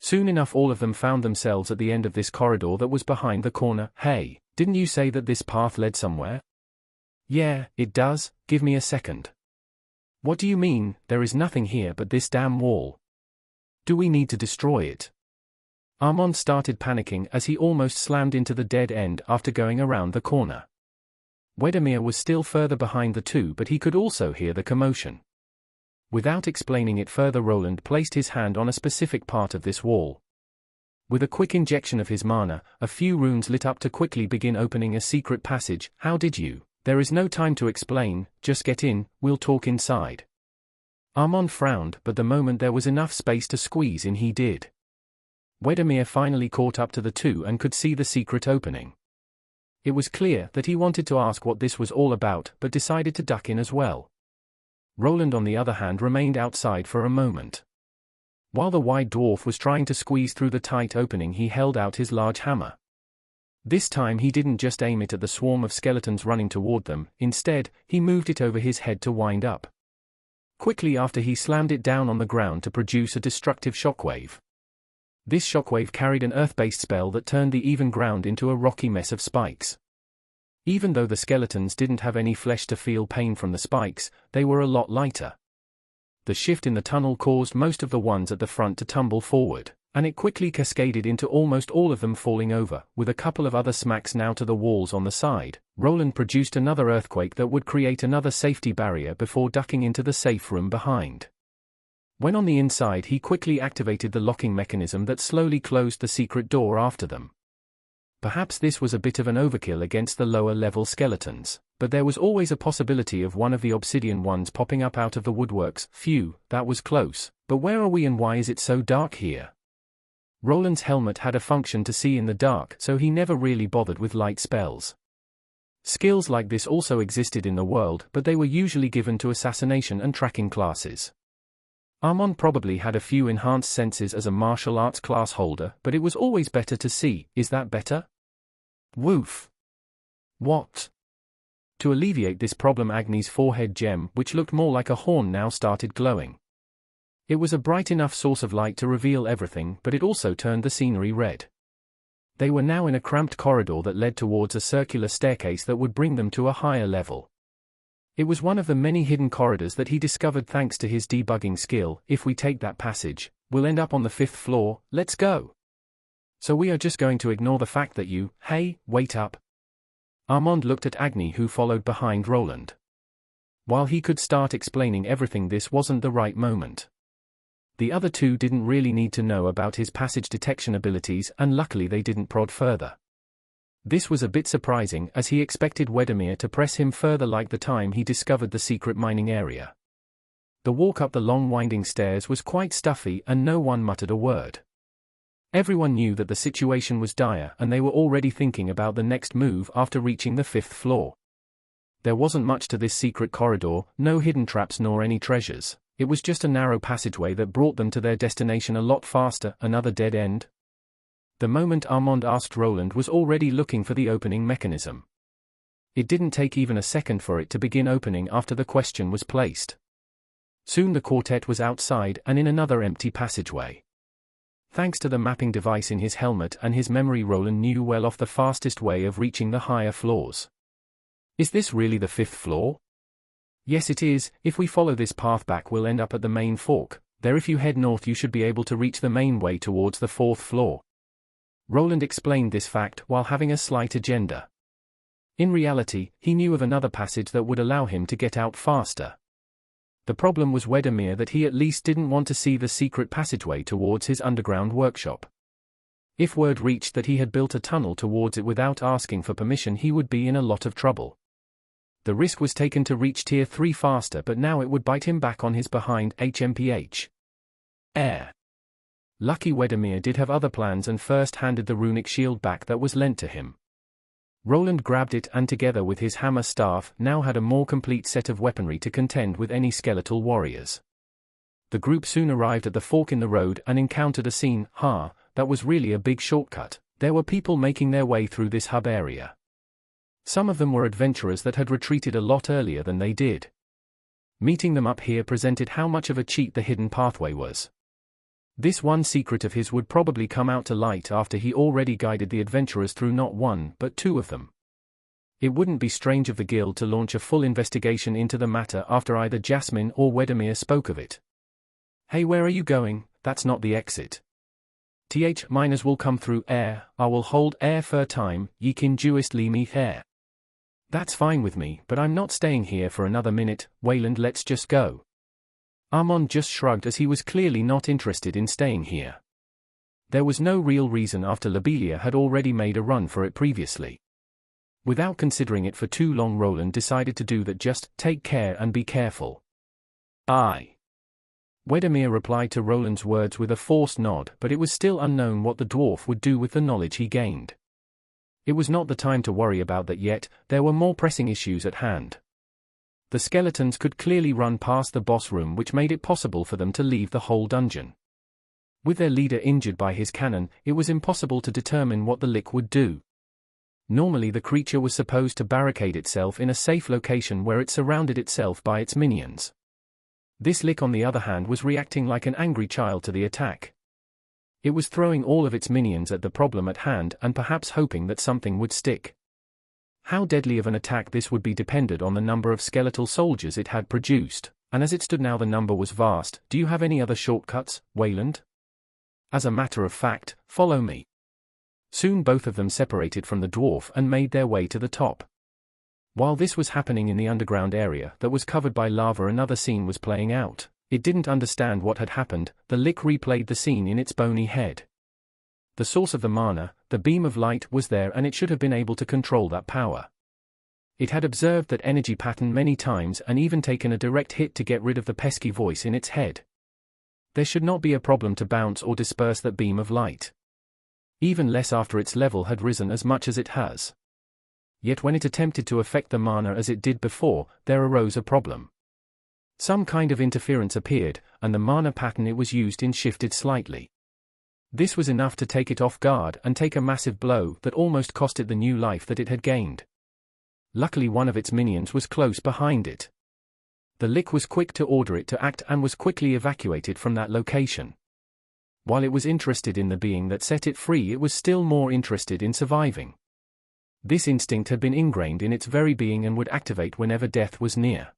Soon enough all of them found themselves at the end of this corridor that was behind the corner. Hey, didn't you say that this path led somewhere? Yeah, it does. Give me a second. What do you mean? There is nothing here but this damn wall. Do we need to destroy it? Armand started panicking as he almost slammed into the dead end after going around the corner. Wedemir was still further behind the two, but he could also hear the commotion. Without explaining it further, Roland placed his hand on a specific part of this wall. With a quick injection of his mana, a few runes lit up to quickly begin opening a secret passage. How did you? There is no time to explain, just get in, we'll talk inside. Armand frowned, but the moment there was enough space to squeeze in he did. Wedemir finally caught up to the two and could see the secret opening. It was clear that he wanted to ask what this was all about, but decided to duck in as well. Roland, on the other hand, remained outside for a moment. While the wide dwarf was trying to squeeze through the tight opening, he held out his large hammer. This time he didn't just aim it at the swarm of skeletons running toward them, instead, he moved it over his head to wind up. Quickly after, he slammed it down on the ground to produce a destructive shockwave. This shockwave carried an earth-based spell that turned the even ground into a rocky mess of spikes. Even though the skeletons didn't have any flesh to feel pain from the spikes, they were a lot lighter. The shift in the tunnel caused most of the ones at the front to tumble forward, and it quickly cascaded into almost all of them falling over. With a couple of other smacks now to the walls on the side, Roland produced another earthquake that would create another safety barrier before ducking into the safe room behind. When on the inside, he quickly activated the locking mechanism that slowly closed the secret door after them. Perhaps this was a bit of an overkill against the lower-level skeletons, but there was always a possibility of one of the obsidian ones popping up out of the woodworks. Phew, that was close. But where are we and why is it so dark here? Roland's helmet had a function to see in the dark, so he never really bothered with light spells. Skills like this also existed in the world, but they were usually given to assassination and tracking classes. Armand probably had a few enhanced senses as a martial arts class holder, but it was always better to see. Is that better? Woof. What? To alleviate this problem, Agni's forehead gem, which looked more like a horn, now started glowing. It was a bright enough source of light to reveal everything, but it also turned the scenery red. They were now in a cramped corridor that led towards a circular staircase that would bring them to a higher level. It was one of the many hidden corridors that he discovered thanks to his debugging skill. If we take that passage, we'll end up on the 5th floor. Let's go. So we are just going to ignore the fact that you— Hey, wait up. Armand looked at Agni, who followed behind Roland. While he could start explaining everything, this wasn't the right moment. The other two didn't really need to know about his passage detection abilities, and luckily they didn't prod further. This was a bit surprising, as he expected Wedemir to press him further like the time he discovered the secret mining area. The walk up the long winding stairs was quite stuffy, and no one muttered a word. Everyone knew that the situation was dire, and they were already thinking about the next move after reaching the 5th floor. There wasn't much to this secret corridor, no hidden traps nor any treasures. It was just a narrow passageway that brought them to their destination a lot faster. Another dead end? The moment Armand asked, Roland was already looking for the opening mechanism. It didn't take even a second for it to begin opening after the question was placed. Soon the quartet was outside and in another empty passageway. Thanks to the mapping device in his helmet and his memory, Roland knew well off the fastest way of reaching the higher floors. Is this really the 5th floor? Yes, it is. If we follow this path back, we'll end up at the main fork. There, if you head north, you should be able to reach the main way towards the 4th floor. Roland explained this fact while having a slight agenda. In reality, he knew of another passage that would allow him to get out faster. The problem was Wedemir, that he at least didn't want to see the secret passageway towards his underground workshop. If word reached that he had built a tunnel towards it without asking for permission, he would be in a lot of trouble. The risk was taken to reach Tier 3 faster, but now it would bite him back on his behind. HMPH. Air. Lucky Wedemir did have other plans and first handed the runic shield back that was lent to him. Roland grabbed it and, together with his hammer staff, now had a more complete set of weaponry to contend with any skeletal warriors. The group soon arrived at the fork in the road and encountered a scene. That was really a big shortcut. There were people making their way through this hub area. Some of them were adventurers that had retreated a lot earlier than they did. Meeting them up here presented how much of a cheat the hidden pathway was. This one secret of his would probably come out to light after he already guided the adventurers through not one, but two of them. It wouldn't be strange of the guild to launch a full investigation into the matter after either Jasmine or Wedemir spoke of it. Hey, where are you going? That's not the exit. Miners will come through air. I will hold air for time. Ye can juist leave me here. That's fine with me, but I'm not staying here for another minute. Wayland, let's just go. Armand just shrugged, as he was clearly not interested in staying here. There was no real reason after Lobelia had already made a run for it previously. Without considering it for too long, Roland decided to do that. Just take care and be careful. Aye. Wedemir replied to Roland's words with a forced nod, but it was still unknown what the dwarf would do with the knowledge he gained. It was not the time to worry about that yet. There were more pressing issues at hand. The skeletons could clearly run past the boss room, which made it possible for them to leave the whole dungeon. With their leader injured by his cannon, it was impossible to determine what the lick would do. Normally the creature was supposed to barricade itself in a safe location where it surrounded itself by its minions. This lick, on the other hand, was reacting like an angry child to the attack. It was throwing all of its minions at the problem at hand and perhaps hoping that something would stick. How deadly of an attack this would be depended on the number of skeletal soldiers it had produced, and as it stood now the number was vast. Do you have any other shortcuts, Wayland? As a matter of fact, follow me. Soon both of them separated from the dwarf and made their way to the top. While this was happening in the underground area that was covered by lava, another scene was playing out. It didn't understand what had happened. The lick replayed the scene in its bony head. The source of the mana, the beam of light, was there and it should have been able to control that power. It had observed that energy pattern many times and even taken a direct hit to get rid of the pesky voice in its head. There should not be a problem to bounce or disperse that beam of light. Even less after its level had risen as much as it has. Yet when it attempted to affect the mana as it did before, there arose a problem. Some kind of interference appeared, and the mana pattern it was used in shifted slightly. This was enough to take it off guard and take a massive blow that almost cost it the new life that it had gained. Luckily one of its minions was close behind it. The Lick was quick to order it to act and was quickly evacuated from that location. While it was interested in the being that set it free, it was still more interested in surviving. This instinct had been ingrained in its very being and would activate whenever death was near.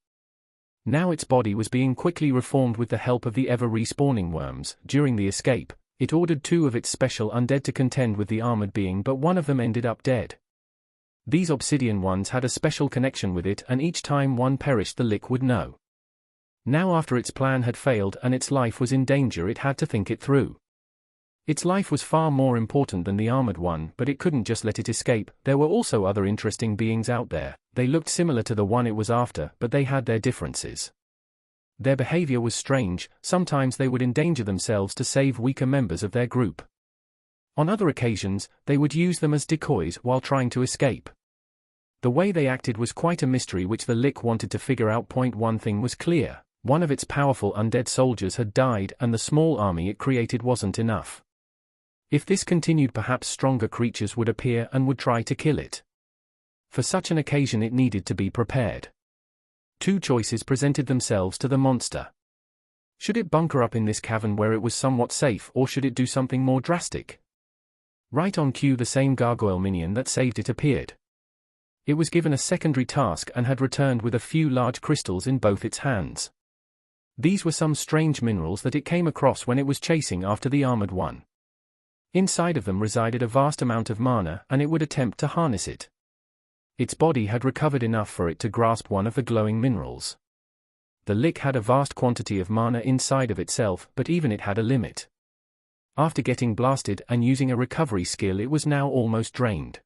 Now its body was being quickly reformed with the help of the ever-respawning worms. During the escape, it ordered 2 of its special undead to contend with the armored being, but one of them ended up dead. These obsidian ones had a special connection with it, and each time one perished the Lick would know. Now after its plan had failed and its life was in danger, it had to think it through. Its life was far more important than the armored one, but it couldn't just let it escape. There were also other interesting beings out there. They looked similar to the one it was after, but they had their differences. Their behavior was strange. Sometimes they would endanger themselves to save weaker members of their group. On other occasions, they would use them as decoys while trying to escape. The way they acted was quite a mystery which the Lick wanted to figure out. One thing was clear: one of its powerful undead soldiers had died, and the small army it created wasn't enough. If this continued, perhaps stronger creatures would appear and would try to kill it. For such an occasion it needed to be prepared. 2 choices presented themselves to the monster. Should it bunker up in this cavern where it was somewhat safe, or should it do something more drastic? Right on cue, the same gargoyle minion that saved it appeared. It was given a secondary task and had returned with a few large crystals in both its hands. These were some strange minerals that it came across when it was chasing after the armored one. Inside of them resided a vast amount of mana, and it would attempt to harness it. Its body had recovered enough for it to grasp one of the glowing minerals. The Lick had a vast quantity of mana inside of itself, but even it had a limit. After getting blasted and using a recovery skill, it was now almost drained.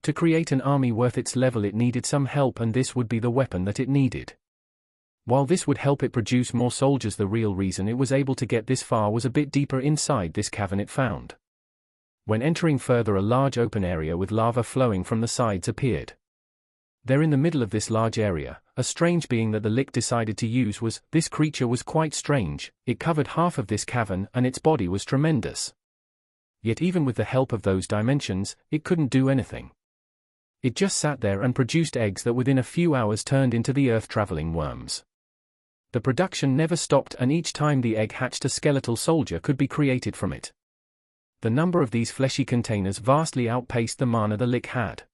To create an army worth its level, it needed some help, and this would be the weapon that it needed. While this would help it produce more soldiers, the real reason it was able to get this far was a bit deeper inside this cavern it found. When entering further, a large open area with lava flowing from the sides appeared. There in the middle of this large area, a strange being that the Lick decided to use was. This creature was quite strange. It covered half of this cavern and its body was tremendous. Yet even with the help of those dimensions, it couldn't do anything. It just sat there and produced eggs that within a few hours turned into the earth-traveling worms. The production never stopped, and each time the egg hatched, a skeletal soldier could be created from it. The number of these fleshy containers vastly outpaced the mana the Lick had.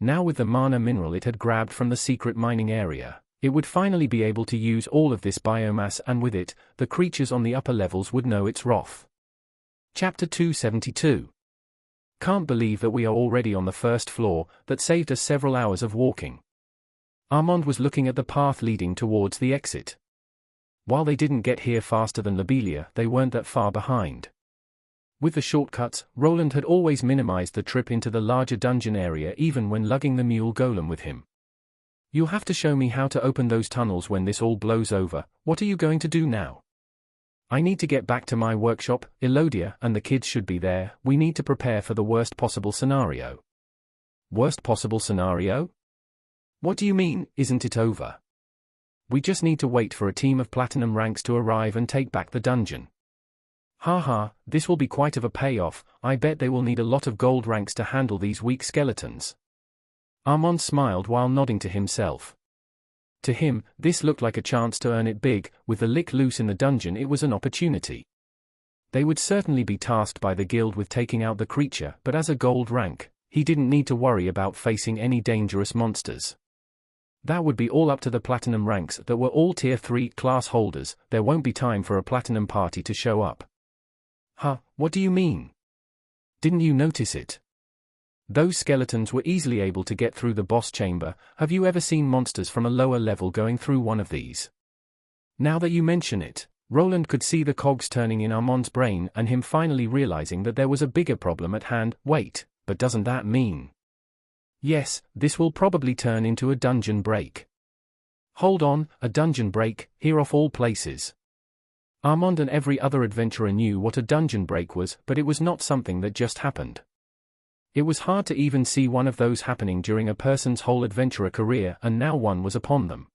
Now with the mana mineral it had grabbed from the secret mining area, it would finally be able to use all of this biomass, and with it, the creatures on the upper levels would know its wrath. Chapter 272. Can't believe that we are already on the first floor. That saved us several hours of walking. Armand was looking at the path leading towards the exit. While they didn't get here faster than Lobelia, they weren't that far behind. With the shortcuts, Roland had always minimized the trip into the larger dungeon area, even when lugging the mule golem with him. You'll have to show me how to open those tunnels when this all blows over. What are you going to do now? I need to get back to my workshop. Elodia and the kids should be there. We need to prepare for the worst possible scenario. Worst possible scenario? What do you mean, isn't it over? We just need to wait for a team of platinum ranks to arrive and take back the dungeon. Haha, this will be quite of a payoff. I bet they will need a lot of gold ranks to handle these weak skeletons. Armand smiled while nodding to himself. To him, this looked like a chance to earn it big. With the Lick loose in the dungeon, it was an opportunity. They would certainly be tasked by the guild with taking out the creature, but as a gold rank, he didn't need to worry about facing any dangerous monsters. That would be all up to the platinum ranks that were all tier 3 class holders. There won't be time for a platinum party to show up. Huh, what do you mean? Didn't you notice it? Those skeletons were easily able to get through the boss chamber. Have you ever seen monsters from a lower level going through one of these? Now that you mention it, Roland could see the cogs turning in Armand's brain and him finally realizing that there was a bigger problem at hand. Wait, but doesn't that mean? Yes, this will probably turn into a dungeon break. Hold on, a dungeon break, here of all places. Armand and every other adventurer knew what a dungeon break was, but it was not something that just happened. It was hard to even see one of those happening during a person's whole adventurer career, and now one was upon them.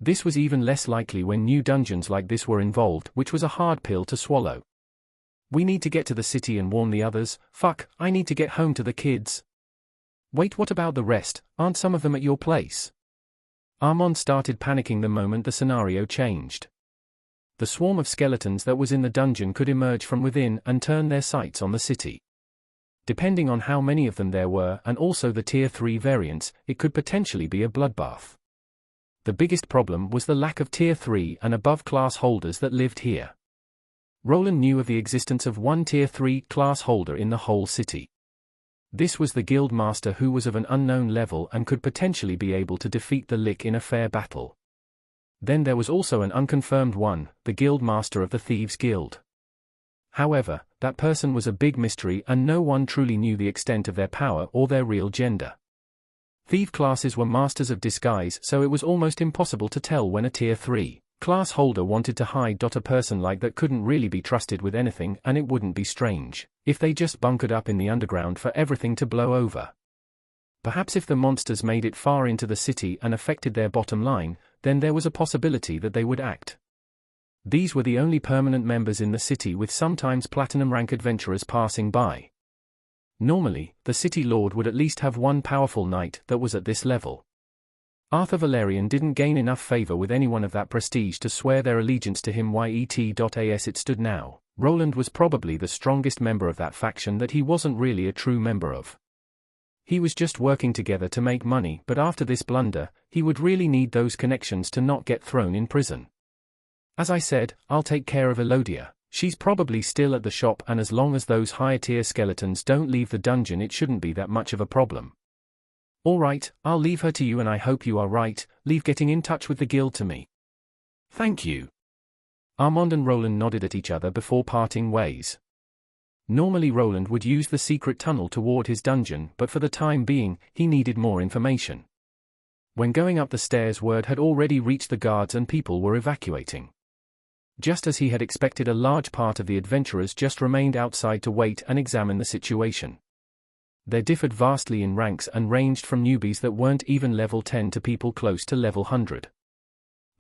This was even less likely when new dungeons like this were involved, which was a hard pill to swallow. We need to get to the city and warn the others. Fuck, I need to get home to the kids. Wait, what about the rest? Aren't some of them at your place? Armand started panicking the moment the scenario changed. The swarm of skeletons that was in the dungeon could emerge from within and turn their sights on the city. Depending on how many of them there were and also the Tier 3 variants, it could potentially be a bloodbath. The biggest problem was the lack of Tier 3 and above class holders that lived here. Roland knew of the existence of one Tier 3 class holder in the whole city. This was the guild master, who was of an unknown level and could potentially be able to defeat the Lick in a fair battle. Then there was also an unconfirmed one, the guild master of the Thieves Guild. However, that person was a big mystery and no one truly knew the extent of their power or their real gender. Thief classes were masters of disguise, so it was almost impossible to tell when a Tier 3 class holder wanted to hide. A person like that couldn't really be trusted with anything, and it wouldn't be strange if they just bunkered up in the underground for everything to blow over. Perhaps if the monsters made it far into the city and affected their bottom line, then there was a possibility that they would act. These were the only permanent members in the city, with sometimes platinum rank adventurers passing by. Normally, the city lord would at least have one powerful knight that was at this level. Arthur Valerian didn't gain enough favor with anyone of that prestige to swear their allegiance to him. As it stood now, Roland was probably the strongest member of that faction that he wasn't really a true member of. He was just working together to make money, but after this blunder, he would really need those connections to not get thrown in prison. As I said, I'll take care of Elodia. She's probably still at the shop, and as long as those higher tier skeletons don't leave the dungeon, it shouldn't be that much of a problem. Alright, I'll leave her to you, and I hope you are right. Leave getting in touch with the guild to me. Thank you. Armand and Roland nodded at each other before parting ways. Normally Roland would use the secret tunnel toward his dungeon, but for the time being, he needed more information. When going up the stairs, word had already reached the guards and people were evacuating. Just as he had expected, a large part of the adventurers just remained outside to wait and examine the situation. They differed vastly in ranks and ranged from newbies that weren't even level 10 to people close to level 100.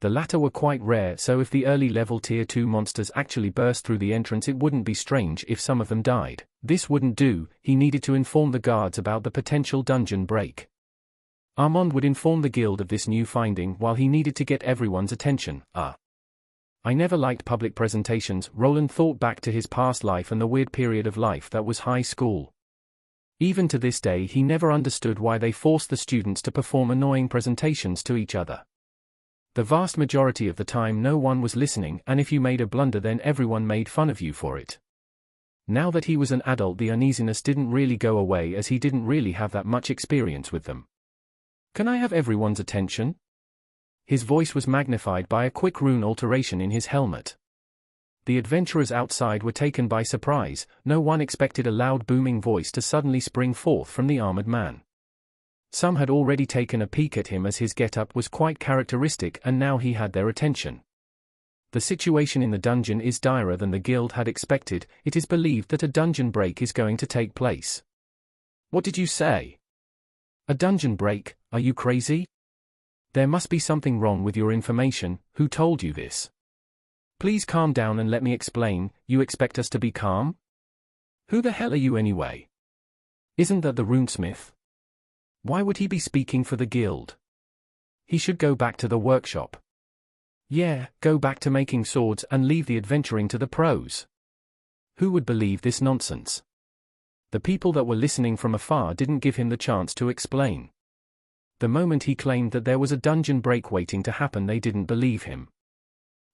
The latter were quite rare, so if the early level tier 2 monsters actually burst through the entrance, it wouldn't be strange if some of them died. This wouldn't do. He needed to inform the guards about the potential dungeon break. Armand would inform the guild of this new finding while he needed to get everyone's attention. I never liked public presentations. Roland thought back to his past life and the weird period of life that was high school. Even to this day, he never understood why they forced the students to perform annoying presentations to each other. The vast majority of the time no one was listening, and if you made a blunder then everyone made fun of you for it. Now that he was an adult, the uneasiness didn't really go away, as he didn't really have that much experience with them. Can I have everyone's attention? His voice was magnified by a quick rune alteration in his helmet. The adventurers outside were taken by surprise. No one expected a loud booming voice to suddenly spring forth from the armored man. Some had already taken a peek at him, as his get-up was quite characteristic, and now he had their attention. The situation in the dungeon is direr than the guild had expected. It is believed that a dungeon break is going to take place. What did you say? A dungeon break? Are you crazy? There must be something wrong with your information. Who told you this? Please calm down and let me explain. You expect us to be calm? Who the hell are you anyway? Isn't that the Runesmith? Why would he be speaking for the guild? He should go back to the workshop. Yeah, go back to making swords and leave the adventuring to the pros. Who would believe this nonsense? The people that were listening from afar didn't give him the chance to explain. The moment he claimed that there was a dungeon break waiting to happen, they didn't believe him.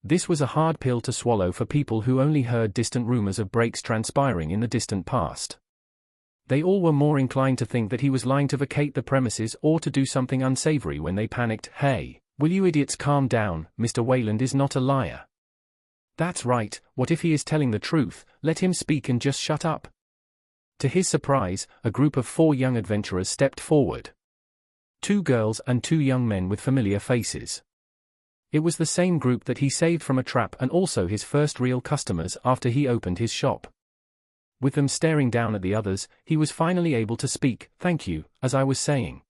This was a hard pill to swallow for people who only heard distant rumors of breaks transpiring in the distant past. They all were more inclined to think that he was lying to vacate the premises or to do something unsavory when they panicked. Hey, will you idiots calm down? Mr. Wayland is not a liar. That's right. What if he is telling the truth? Let him speak and just shut up. To his surprise, a group of 4 young adventurers stepped forward. 2 girls and 2 young men with familiar faces. It was the same group that he saved from a trap, and also his first real customers after he opened his shop. With them staring down at the others, he was finally able to speak. Thank you. As I was saying,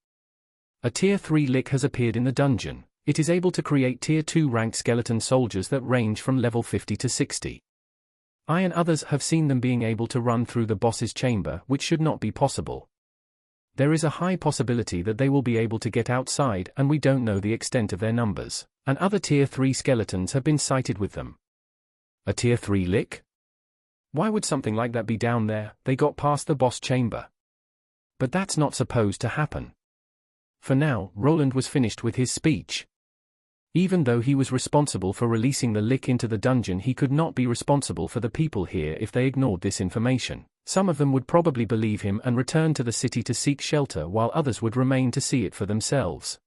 a tier 3 lick has appeared in the dungeon. It is able to create tier 2 ranked skeleton soldiers that range from level 50 to 60. I and others have seen them being able to run through the boss's chamber, which should not be possible. There is a high possibility that they will be able to get outside, and we don't know the extent of their numbers, and other Tier 3 skeletons have been sighted with them. A Tier 3 lick? Why would something like that be down there? They got past the boss chamber. But that's not supposed to happen. For now, Roland was finished with his speech. Even though he was responsible for releasing the lick into the dungeon, he could not be responsible for the people here if they ignored this information. Some of them would probably believe him and return to the city to seek shelter, while others would remain to see it for themselves.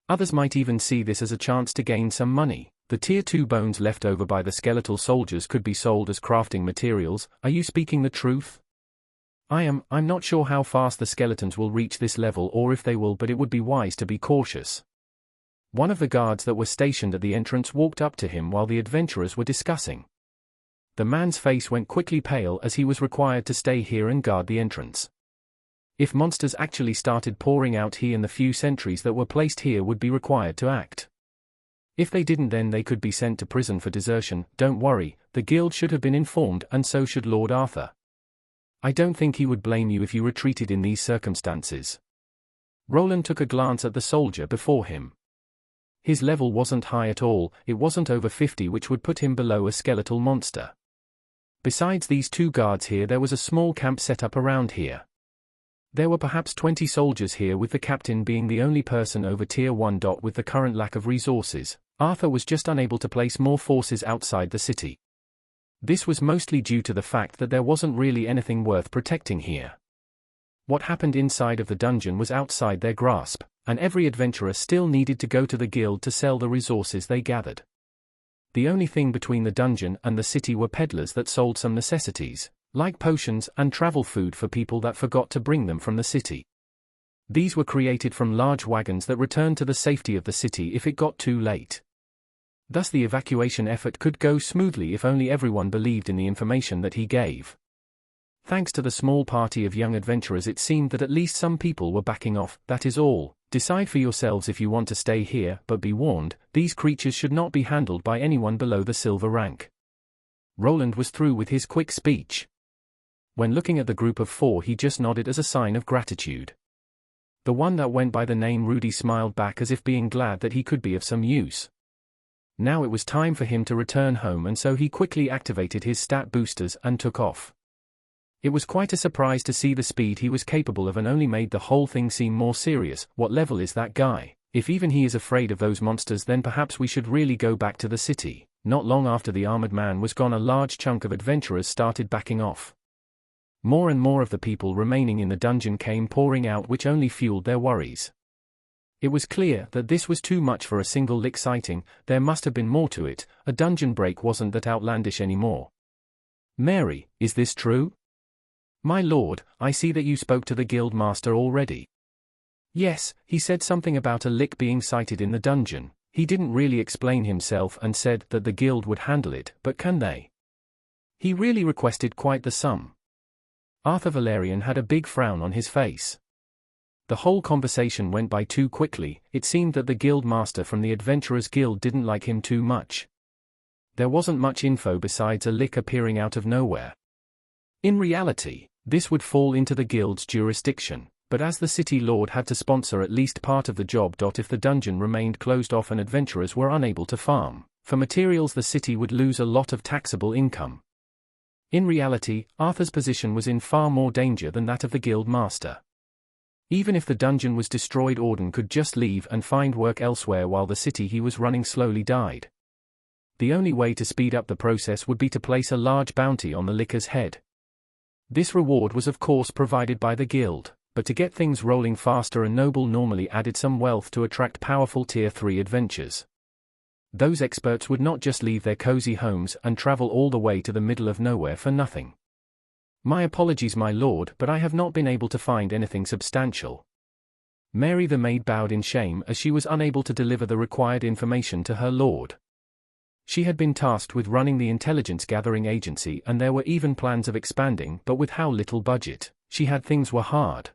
Others might even see this as a chance to gain some money. The Tier 2 bones left over by the skeletal soldiers could be sold as crafting materials. Are you speaking the truth? I'm not sure how fast the skeletons will reach this level or if they will, but it would be wise to be cautious. One of the guards that were stationed at the entrance walked up to him while the adventurers were discussing. The man's face went quickly pale as he was required to stay here and guard the entrance. If monsters actually started pouring out, he and the few sentries that were placed here would be required to act. If they didn't, then they could be sent to prison for desertion. Don't worry, the guild should have been informed, and so should Lord Arthur. I don't think he would blame you if you retreated in these circumstances. Roland took a glance at the soldier before him. His level wasn't high at all, it wasn't over 50, which would put him below a skeletal monster. Besides these two guards here, there was a small camp set up around here. There were perhaps 20 soldiers here, with the captain being the only person over Tier 1. With the current lack of resources, Arthur was just unable to place more forces outside the city. This was mostly due to the fact that there wasn't really anything worth protecting here. What happened inside of the dungeon was outside their grasp, and every adventurer still needed to go to the guild to sell the resources they gathered. The only thing between the dungeon and the city were peddlers that sold some necessities, like potions and travel food for people that forgot to bring them from the city. These were created from large wagons that returned to the safety of the city if it got too late. Thus the evacuation effort could go smoothly if only everyone believed in the information that he gave. Thanks to the small party of young adventurers, it seemed that at least some people were backing off. That is all. Decide for yourselves if you want to stay here, but be warned, these creatures should not be handled by anyone below the silver rank. Roland was through with his quick speech. When looking at the group of four, he just nodded as a sign of gratitude. The one that went by the name Rudy smiled back as if being glad that he could be of some use. Now it was time for him to return home, and so he quickly activated his stat boosters and took off. It was quite a surprise to see the speed he was capable of, and only made the whole thing seem more serious. What level is that guy? If even he is afraid of those monsters, then perhaps we should really go back to the city. Not long after the armored man was gone, a large chunk of adventurers started backing off. More and more of the people remaining in the dungeon came pouring out, which only fueled their worries. It was clear that this was too much for a single lick sighting. There must have been more to it. A dungeon break wasn't that outlandish anymore. Mary, is this true? My lord, I see that you spoke to the guild master already. Yes, he said something about a lick being sighted in the dungeon. He didn't really explain himself and said that the guild would handle it, but can they? He really requested quite the sum. Arthur Valerian had a big frown on his face. The whole conversation went by too quickly. It seemed that the guild master from the Adventurers Guild didn't like him too much. There wasn't much info besides a lick appearing out of nowhere. In reality, this would fall into the guild's jurisdiction, but as the city lord had to sponsor at least part of the job. If the dungeon remained closed off and adventurers were unable to farm for materials, the city would lose a lot of taxable income. In reality, Arthur's position was in far more danger than that of the guild master. Even if the dungeon was destroyed, Auden could just leave and find work elsewhere while the city he was running slowly died. The only way to speed up the process would be to place a large bounty on the licker's head. This reward was of course provided by the guild, but to get things rolling faster, a noble normally added some wealth to attract powerful Tier 3 adventures. Those experts would not just leave their cozy homes and travel all the way to the middle of nowhere for nothing. My apologies, my lord, but I have not been able to find anything substantial. Mary the maid bowed in shame as she was unable to deliver the required information to her lord. She had been tasked with running the intelligence gathering agency, and there were even plans of expanding, but with how little budget she had, things were hard.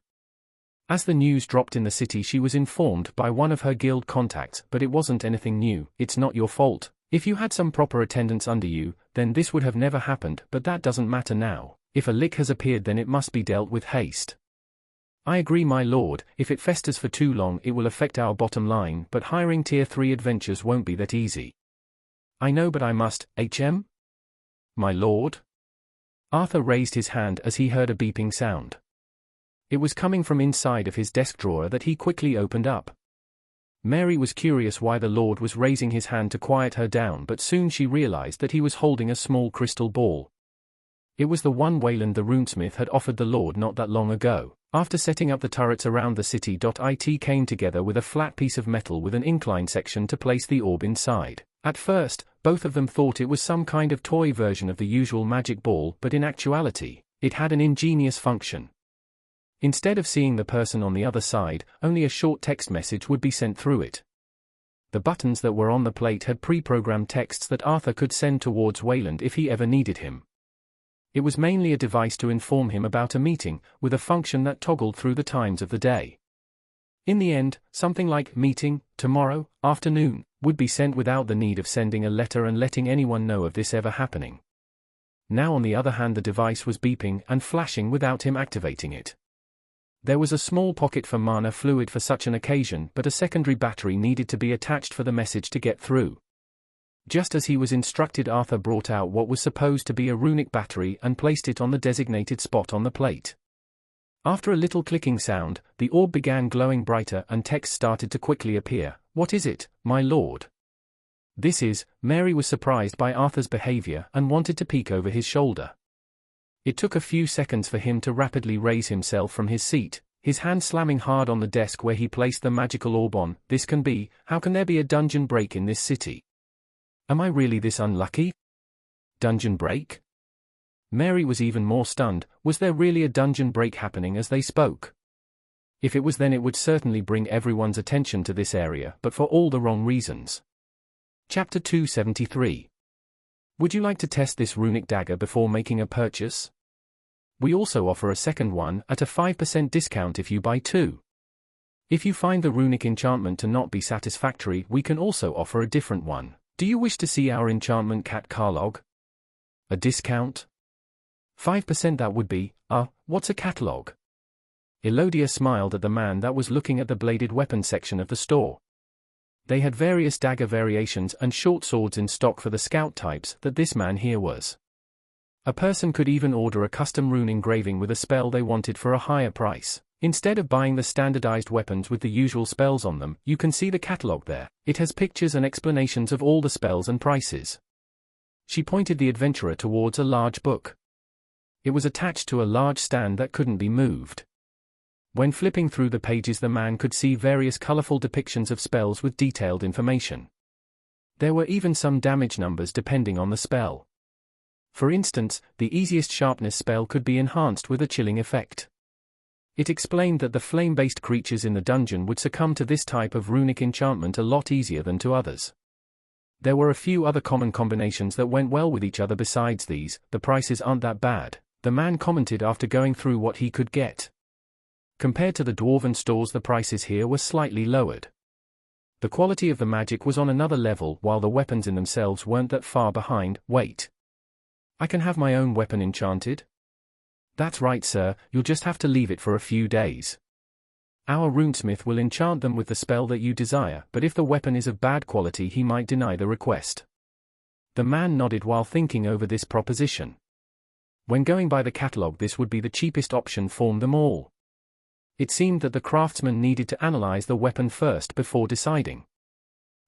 As the news dropped in the city, she was informed by one of her guild contacts, but it wasn't anything new. It's not your fault. If you had some proper attendants under you, then this would have never happened, but that doesn't matter now. If a lick has appeared, then it must be dealt with haste. I agree, my lord, if it festers for too long it will affect our bottom line, but hiring tier 3 adventures won't be that easy. I know, but I must, HM? My lord? Arthur raised his hand as he heard a beeping sound. It was coming from inside of his desk drawer that he quickly opened up. Mary was curious why the lord was raising his hand to quiet her down, but soon she realized that he was holding a small crystal ball. It was the one Wayland the Runesmith had offered the lord not that long ago. After setting up the turrets around the city, it came together with a flat piece of metal with an incline section to place the orb inside. At first, both of them thought it was some kind of toy version of the usual magic ball, but in actuality, it had an ingenious function. Instead of seeing the person on the other side, only a short text message would be sent through it. The buttons that were on the plate had pre-programmed texts that Arthur could send towards Wayland if he ever needed him. It was mainly a device to inform him about a meeting, with a function that toggled through the times of the day. In the end, something like "meeting, tomorrow, afternoon," would be sent without the need of sending a letter and letting anyone know of this ever happening. Now on the other hand, the device was beeping and flashing without him activating it. There was a small pocket for mana fluid for such an occasion, but a secondary battery needed to be attached for the message to get through. Just as he was instructed, Arthur brought out what was supposed to be a runic battery and placed it on the designated spot on the plate. After a little clicking sound, the orb began glowing brighter and text started to quickly appear. "What is it, my lord?" "This is..." Mary was surprised by Arthur's behavior and wanted to peek over his shoulder. It took a few seconds for him to rapidly raise himself from his seat, his hand slamming hard on the desk where he placed the magical orb on. "This can be, how can there be a dungeon break in this city? Am I really this unlucky? Dungeon break?" Mary was even more stunned. Was there really a dungeon break happening as they spoke? If it was, then it would certainly bring everyone's attention to this area, but for all the wrong reasons. Chapter 273. Would you like to test this runic dagger before making a purchase? We also offer a second one at a 5% discount if you buy two. If you find the runic enchantment to not be satisfactory, we can also offer a different one. Do you wish to see our enchantment catalog? A discount? 5%, that would be, what's a catalog? Elodia smiled at the man that was looking at the bladed weapon section of the store. They had various dagger variations and short swords in stock for the scout types that this man here was. A person could even order a custom rune engraving with a spell they wanted for a higher price. Instead of buying the standardized weapons with the usual spells on them, you can see the catalog there. It has pictures and explanations of all the spells and prices. She pointed the adventurer towards a large book. It was attached to a large stand that couldn't be moved. When flipping through the pages, the man could see various colorful depictions of spells with detailed information. There were even some damage numbers depending on the spell. For instance, the easiest sharpness spell could be enhanced with a chilling effect. It explained that the flame-based creatures in the dungeon would succumb to this type of runic enchantment a lot easier than to others. There were a few other common combinations that went well with each other besides these. "The prices aren't that bad," the man commented after going through what he could get. Compared to the dwarven stores, the prices here were slightly lowered. The quality of the magic was on another level, while the weapons in themselves weren't that far behind. "Wait. I can have my own weapon enchanted?" "That's right, sir, you'll just have to leave it for a few days. Our runesmith will enchant them with the spell that you desire, but if the weapon is of bad quality he might deny the request." The man nodded while thinking over this proposition. When going by the catalog, this would be the cheapest option for them all. It seemed that the craftsman needed to analyze the weapon first before deciding.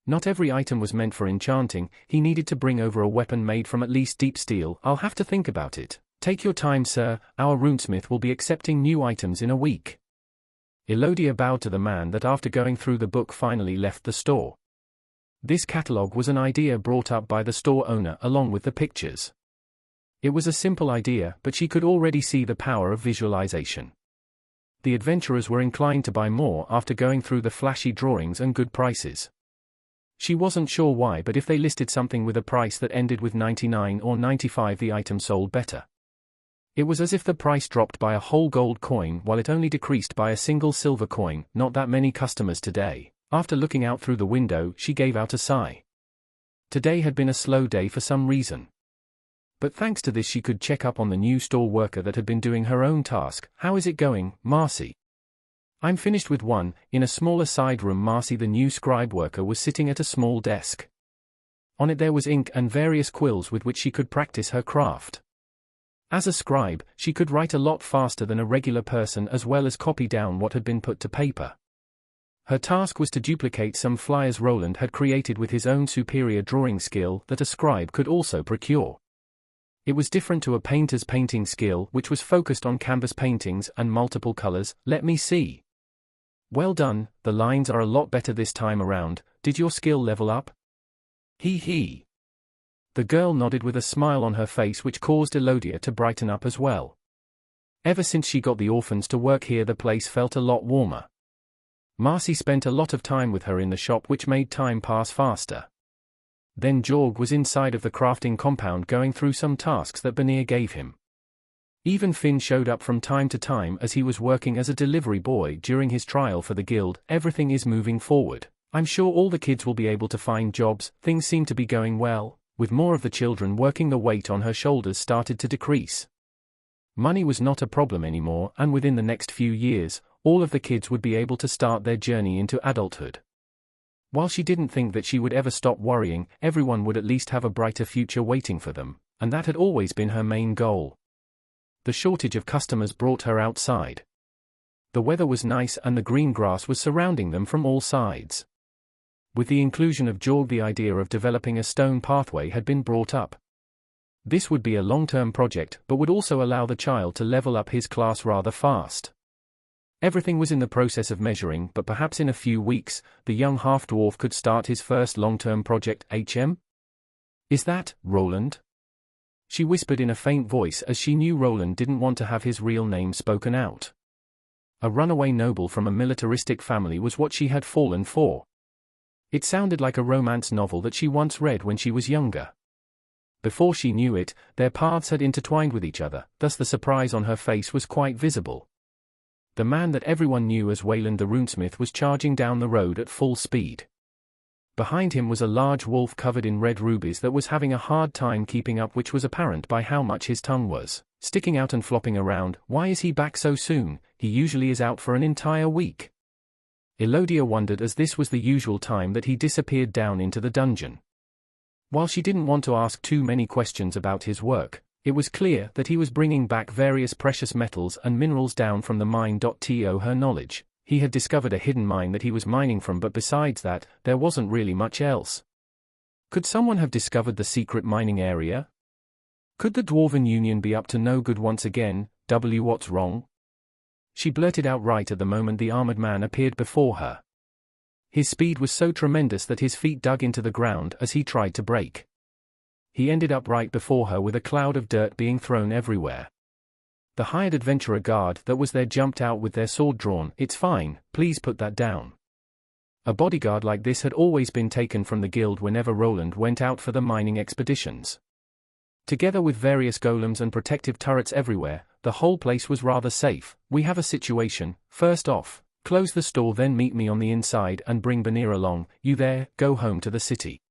Not every item was meant for enchanting, he needed to bring over a weapon made from at least deep steel. "I'll have to think about it." "Take your time, sir, our runesmith will be accepting new items in a week." Elodia bowed to the man that after going through the book finally left the store. This catalog was an idea brought up by the store owner along with the pictures. It was a simple idea, but she could already see the power of visualization. The adventurers were inclined to buy more after going through the flashy drawings and good prices. She wasn't sure why, but if they listed something with a price that ended with 99 or 95, the item sold better. It was as if the price dropped by a whole gold coin while it only decreased by a single silver coin. Not that many customers today. After looking out through the window, she gave out a sigh. Today had been a slow day for some reason. But thanks to this she could check up on the new store worker that had been doing her own task. "How is it going, Marcy?" I'm finished with one. In a smaller side room, Marcy, the new scribe worker, was sitting at a small desk. On it there was ink and various quills with which she could practice her craft. As a scribe, she could write a lot faster than a regular person as well as copy down what had been put to paper. Her task was to duplicate some flyers Roland had created with his own superior drawing skill that a scribe could also procure. It was different to a painter's painting skill, which was focused on canvas paintings and multiple colors. Let me see. Well done, the lines are a lot better this time around. Did your skill level up? He. The girl nodded with a smile on her face which caused Elodia to brighten up as well. Ever since she got the orphans to work here, the place felt a lot warmer. Marcy spent a lot of time with her in the shop, which made time pass faster. Then Jorg was inside of the crafting compound going through some tasks that Banir gave him. Even Finn showed up from time to time as he was working as a delivery boy during his trial for the guild. Everything is moving forward. I'm sure all the kids will be able to find jobs. Things seem to be going well. With more of the children working, the weight on her shoulders started to decrease. Money was not a problem anymore, and within the next few years, all of the kids would be able to start their journey into adulthood. While she didn't think that she would ever stop worrying, everyone would at least have a brighter future waiting for them, and that had always been her main goal. The shortage of customers brought her outside. The weather was nice and the green grass was surrounding them from all sides. With the inclusion of Jorg, the idea of developing a stone pathway had been brought up. This would be a long-term project, but would also allow the child to level up his class rather fast. Everything was in the process of measuring, but perhaps in a few weeks, the young half-dwarf could start his first long-term project. Is that Roland? She whispered in a faint voice as she knew Roland didn't want to have his real name spoken out. A runaway noble from a militaristic family was what she had fallen for. It sounded like a romance novel that she once read when she was younger. Before she knew it, their paths had intertwined with each other, thus the surprise on her face was quite visible. The man that everyone knew as Wayland the Runesmith was charging down the road at full speed. Behind him was a large wolf covered in red rubies that was having a hard time keeping up, which was apparent by how much his tongue was sticking out and flopping around. Why is he back so soon? He usually is out for an entire week. Elodia wondered, as this was the usual time that he disappeared down into the dungeon. While she didn't want to ask too many questions about his work, it was clear that he was bringing back various precious metals and minerals down from the mine. To her knowledge, he had discovered a hidden mine that he was mining from, but besides that, there wasn't really much else. Could someone have discovered the secret mining area? Could the Dwarven Union be up to no good once again? What's wrong? She blurted out right at the moment the armored man appeared before her. His speed was so tremendous that his feet dug into the ground as he tried to brake. He ended up right before her with a cloud of dirt being thrown everywhere. The hired adventurer guard that was there jumped out with their sword drawn. It's fine, please put that down. A bodyguard like this had always been taken from the guild whenever Roland went out for the mining expeditions. Together with various golems and protective turrets everywhere, the whole place was rather safe. We have a situation. First off, close the store, then meet me on the inside and bring Banir along. You there, go home to the city.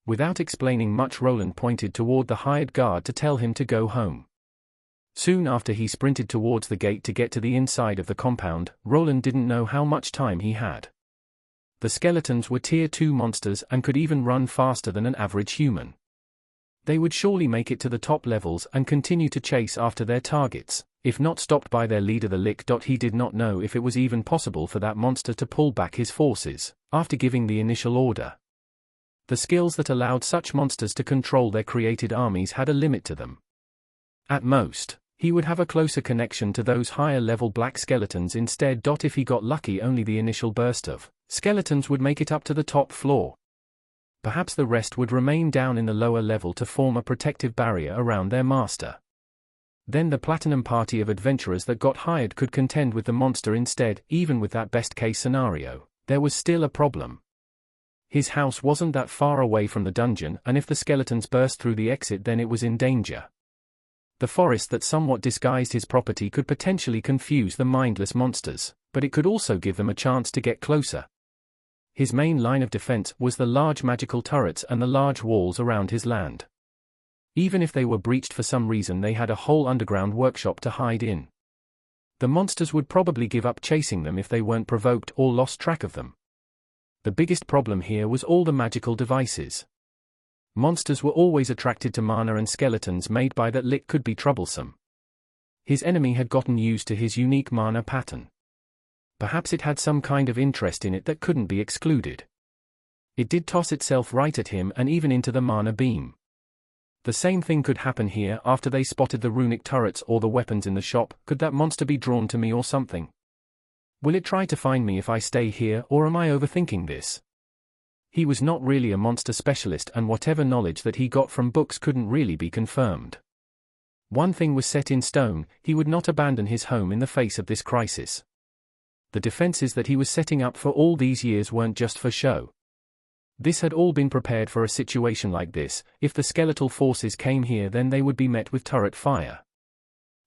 Without explaining much, Roland pointed toward the hired guard to tell him to go home. Soon after, he sprinted towards the gate to get to the inside of the compound. Roland didn't know how much time he had. The skeletons were tier 2 monsters and could even run faster than an average human. They would surely make it to the top levels and continue to chase after their targets, if not stopped by their leader the Lick. He did not know if it was even possible for that monster to pull back his forces after giving the initial order. The skills that allowed such monsters to control their created armies had a limit to them. At most, he would have a closer connection to those higher-level black skeletons instead. If he got lucky, only the initial burst of skeletons would make it up to the top floor. Perhaps the rest would remain down in the lower level to form a protective barrier around their master. Then the platinum party of adventurers that got hired could contend with the monster instead. Even with that best-case scenario, there was still a problem. His house wasn't that far away from the dungeon, and if the skeletons burst through the exit, then it was in danger. The forest that somewhat disguised his property could potentially confuse the mindless monsters, but it could also give them a chance to get closer. His main line of defense was the large magical turrets and the large walls around his land. Even if they were breached for some reason, they had a whole underground workshop to hide in. The monsters would probably give up chasing them if they weren't provoked or lost track of them. The biggest problem here was all the magical devices. Monsters were always attracted to mana, and skeletons made by that lick could be troublesome. His enemy had gotten used to his unique mana pattern. Perhaps it had some kind of interest in it that couldn't be excluded. It did toss itself right at him and even into the mana beam. The same thing could happen here after they spotted the runic turrets or the weapons in the shop. Could that monster be drawn to me or something? Will it try to find me if I stay here, or am I overthinking this? He was not really a monster specialist, and whatever knowledge that he got from books couldn't really be confirmed. One thing was set in stone: he would not abandon his home in the face of this crisis. The defenses that he was setting up for all these years weren't just for show. This had all been prepared for a situation like this. If the skeletal forces came here, then they would be met with turret fire.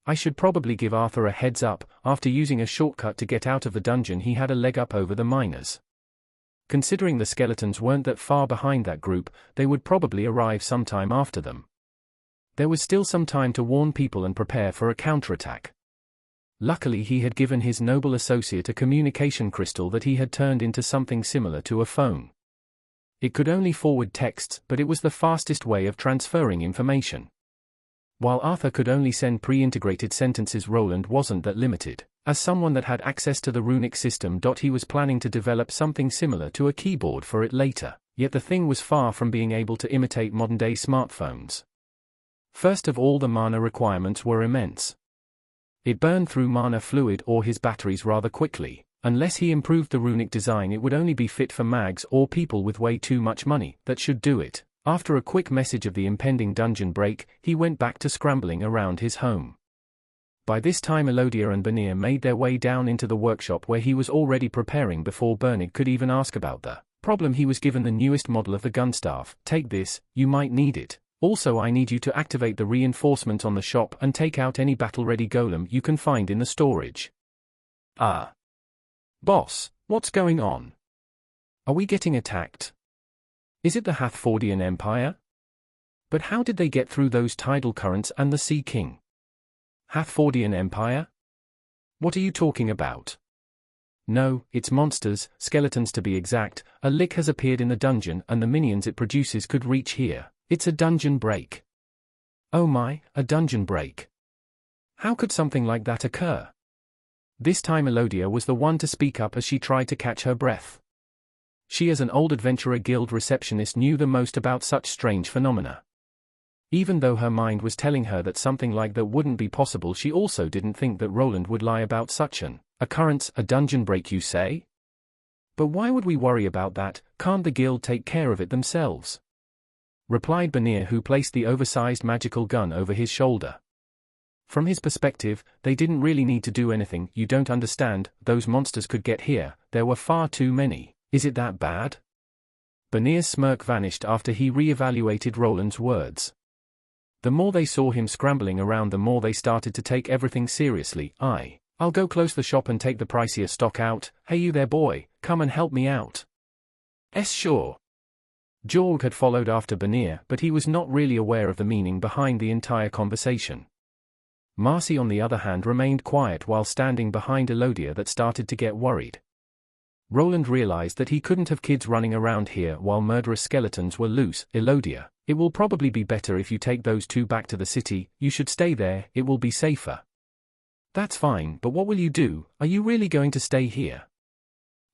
I should probably give Arthur a heads up. After using a shortcut to get out of the dungeon, he had a leg up over the miners. Considering the skeletons weren't that far behind that group, they would probably arrive sometime after them. There was still some time to warn people and prepare for a counterattack. Luckily, he had given his noble associate a communication crystal that he had turned into something similar to a phone. It could only forward texts, but it was the fastest way of transferring information. While Arthur could only send pre-integrated sentences, Roland wasn't that limited. As someone that had access to the runic system, he was planning to develop something similar to a keyboard for it later, yet the thing was far from being able to imitate modern-day smartphones. First of all, the mana requirements were immense. It burned through mana fluid or his batteries rather quickly. Unless he improved the runic design, it would only be fit for mags or people with way too much money that should do it. After a quick message of the impending dungeon break, he went back to scrambling around his home. By this time, Elodia and Banir made their way down into the workshop where he was already preparing before Bernard could even ask about the problem. He was given the newest model of the gunstaff. Take this, you might need it. Also, I need you to activate the reinforcement on the shop and take out any battle-ready golem you can find in the storage. Boss, what's going on? Are we getting attacked? Is it the Hathfordian Empire? But how did they get through those tidal currents and the Sea King? Hathfordian Empire? What are you talking about? No, it's monsters, skeletons to be exact. A lick has appeared in the dungeon and the minions it produces could reach here. It's a dungeon break. Oh my, a dungeon break. How could something like that occur? This time Elodia was the one to speak up as she tried to catch her breath. She, as an old Adventurer Guild receptionist, knew the most about such strange phenomena. Even though her mind was telling her that something like that wouldn't be possible, she also didn't think that Roland would lie about such an occurrence. A dungeon break, you say? But why would we worry about that? Can't the guild take care of it themselves? Replied Banir, who placed the oversized magical gun over his shoulder. From his perspective, they didn't really need to do anything. You don't understand, those monsters could get here, there were far too many. Is it that bad? Banir's smirk vanished after he re-evaluated Roland's words. The more they saw him scrambling around, the more they started to take everything seriously. I'll go close the shop and take the pricier stock out. Hey, you there, boy, come and help me out. Sure. Jorg had followed after Banir, but he was not really aware of the meaning behind the entire conversation. Marcy, on the other hand, remained quiet while standing behind Elodia that started to get worried. Roland realized that he couldn't have kids running around here while murderous skeletons were loose. Elodia, it will probably be better if you take those two back to the city. You should stay there, it will be safer. That's fine, but what will you do? Are you really going to stay here?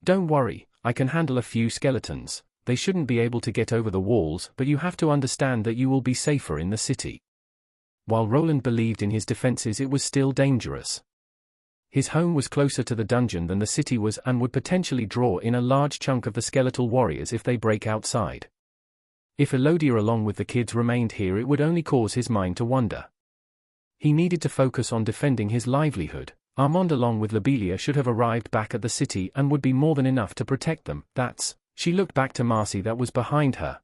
Don't worry, I can handle a few skeletons. They shouldn't be able to get over the walls, but you have to understand that you will be safer in the city. While Roland believed in his defenses, it was still dangerous. His home was closer to the dungeon than the city was and would potentially draw in a large chunk of the skeletal warriors if they break outside. If Elodia along with the kids remained here, it would only cause his mind to wander. He needed to focus on defending his livelihood. Armand along with Lobelia should have arrived back at the city and would be more than enough to protect them. She looked back to Marcy that was behind her.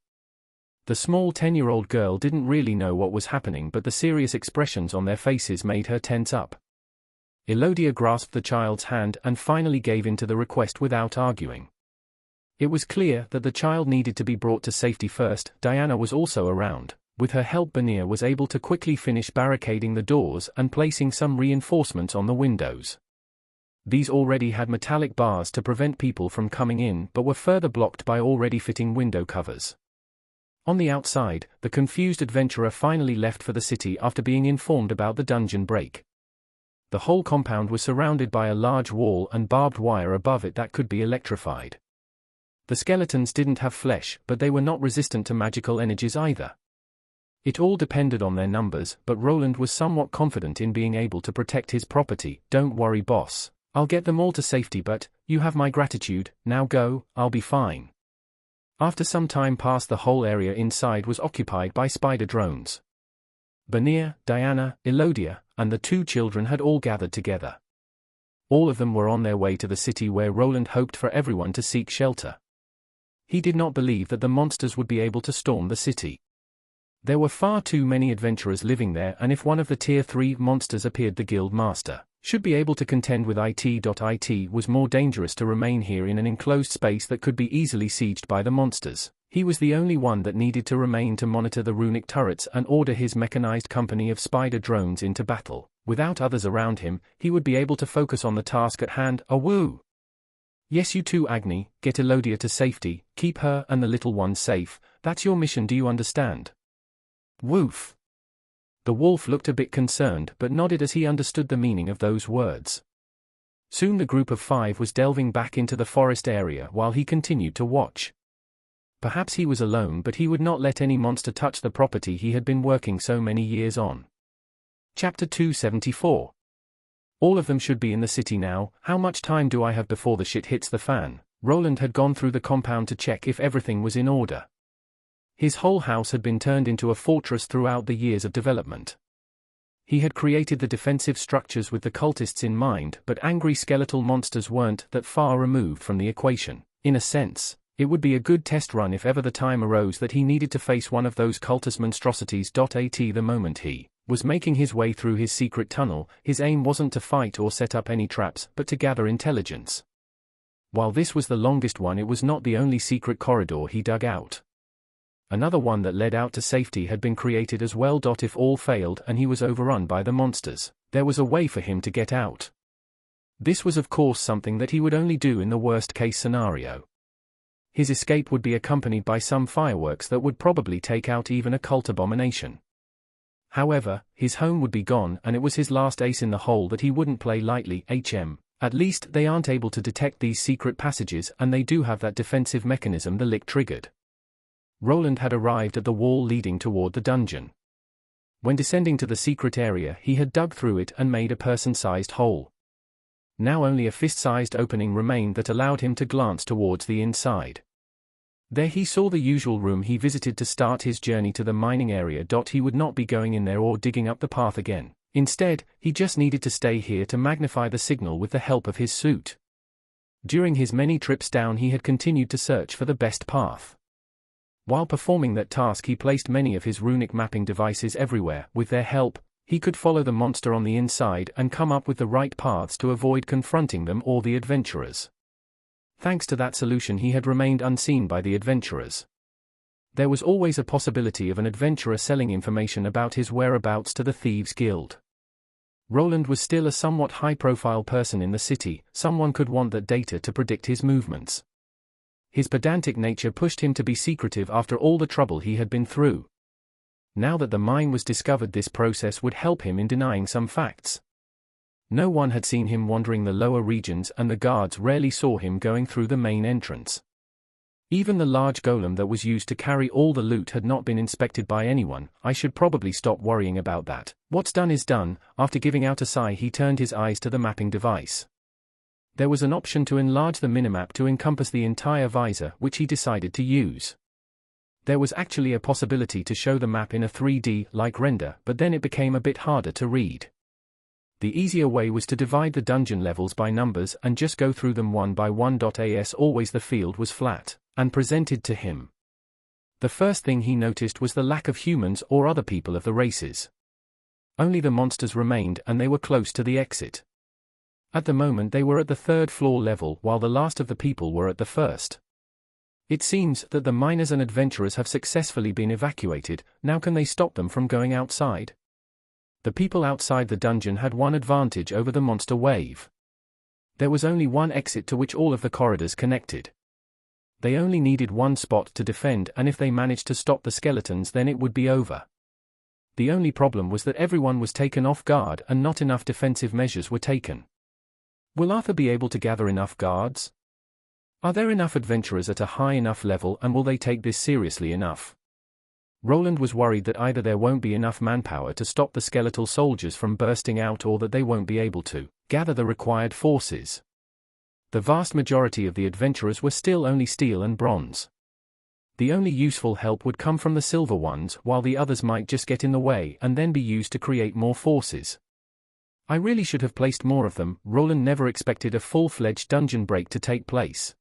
The small 10-year-old girl didn't really know what was happening, but the serious expressions on their faces made her tense up. Elodia grasped the child's hand and finally gave in to the request without arguing. It was clear that the child needed to be brought to safety first. Diana was also around. With her help, Banir was able to quickly finish barricading the doors and placing some reinforcements on the windows. These already had metallic bars to prevent people from coming in but were further blocked by already fitting window covers. On the outside, the confused adventurer finally left for the city after being informed about the dungeon break. The whole compound was surrounded by a large wall and barbed wire above it that could be electrified. The skeletons didn't have flesh, but they were not resistant to magical energies either. It all depended on their numbers, but Roland was somewhat confident in being able to protect his property. "Don't worry, boss. I'll get them all to safety, but you have my gratitude. Now go, I'll be fine." After some time passed, the whole area inside was occupied by spider drones. Bania, Diana, Elodia, and the two children had all gathered together. All of them were on their way to the city where Roland hoped for everyone to seek shelter. He did not believe that the monsters would be able to storm the city. There were far too many adventurers living there, and if one of the Tier 3 monsters appeared, the guild master should be able to contend with it. It was more dangerous to remain here in an enclosed space that could be easily sieged by the monsters. He was the only one that needed to remain to monitor the runic turrets and order his mechanized company of spider drones into battle. Without others around him, he would be able to focus on the task at hand. Woo! Yes, you too, Agni, get Elodia to safety, keep her and the little ones safe. That's your mission, do you understand? Woof. The wolf looked a bit concerned but nodded as he understood the meaning of those words. Soon the group of 5 was delving back into the forest area while he continued to watch. Perhaps he was alone, but he would not let any monster touch the property he had been working so many years on. Chapter 274. All of them should be in the city now. How much time do I have before the shit hits the fan? Roland had gone through the compound to check if everything was in order. His whole house had been turned into a fortress throughout the years of development. He had created the defensive structures with the cultists in mind, but angry skeletal monsters weren't that far removed from the equation. In a sense, it would be a good test run if ever the time arose that he needed to face one of those cultist monstrosities. The moment he was making his way through his secret tunnel, his aim wasn't to fight or set up any traps, but to gather intelligence. While this was the longest one, it was not the only secret corridor he dug out. Another one that led out to safety had been created as well. If all failed and he was overrun by the monsters, there was a way for him to get out. This was of course something that he would only do in the worst-case scenario. His escape would be accompanied by some fireworks that would probably take out even a cult abomination. However, his home would be gone, and it was his last ace in the hole that he wouldn't play lightly. At least they aren't able to detect these secret passages, and they do have that defensive mechanism the lick triggered. Roland had arrived at the wall leading toward the dungeon. When descending to the secret area, he had dug through it and made a person-sized hole. Now only a fist-sized opening remained that allowed him to glance towards the inside. There he saw the usual room he visited to start his journey to the mining area. He would not be going in there or digging up the path again. Instead, he just needed to stay here to magnify the signal with the help of his suit. During his many trips down, he had continued to search for the best path. While performing that task, he placed many of his runic mapping devices everywhere. With their help, he could follow the monster on the inside and come up with the right paths to avoid confronting them or the adventurers. Thanks to that solution, he had remained unseen by the adventurers. There was always a possibility of an adventurer selling information about his whereabouts to the Thieves' Guild. Roland was still a somewhat high-profile person in the city. Someone could want that data to predict his movements. His pedantic nature pushed him to be secretive after all the trouble he had been through. Now that the mine was discovered, this process would help him in denying some facts. No one had seen him wandering the lower regions, and the guards rarely saw him going through the main entrance. Even the large golem that was used to carry all the loot had not been inspected by anyone. I should probably stop worrying about that. What's done is done. After giving out a sigh, he turned his eyes to the mapping device. There was an option to enlarge the minimap to encompass the entire visor, which he decided to use. There was actually a possibility to show the map in a 3D-like render, but then it became a bit harder to read. The easier way was to divide the dungeon levels by numbers and just go through them one by one. As always, the field was flat and presented to him. The first thing he noticed was the lack of humans or other people of the races. Only the monsters remained, and they were close to the exit. At the moment they were at the 3rd floor level, while the last of the people were at the 1st. It seems that the miners and adventurers have successfully been evacuated. Now can they stop them from going outside? The people outside the dungeon had one advantage over the monster wave. There was only one exit to which all of the corridors connected. They only needed one spot to defend, and if they managed to stop the skeletons then it would be over. The only problem was that everyone was taken off guard and not enough defensive measures were taken. Will Arthur be able to gather enough guards? Are there enough adventurers at a high enough level, and will they take this seriously enough? Roland was worried that either there won't be enough manpower to stop the skeletal soldiers from bursting out, or that they won't be able to gather the required forces. The vast majority of the adventurers were still only steel and bronze. The only useful help would come from the silver ones, while the others might just get in the way and then be used to create more forces. I really should have placed more of them. Roland never expected a full-fledged dungeon break to take place.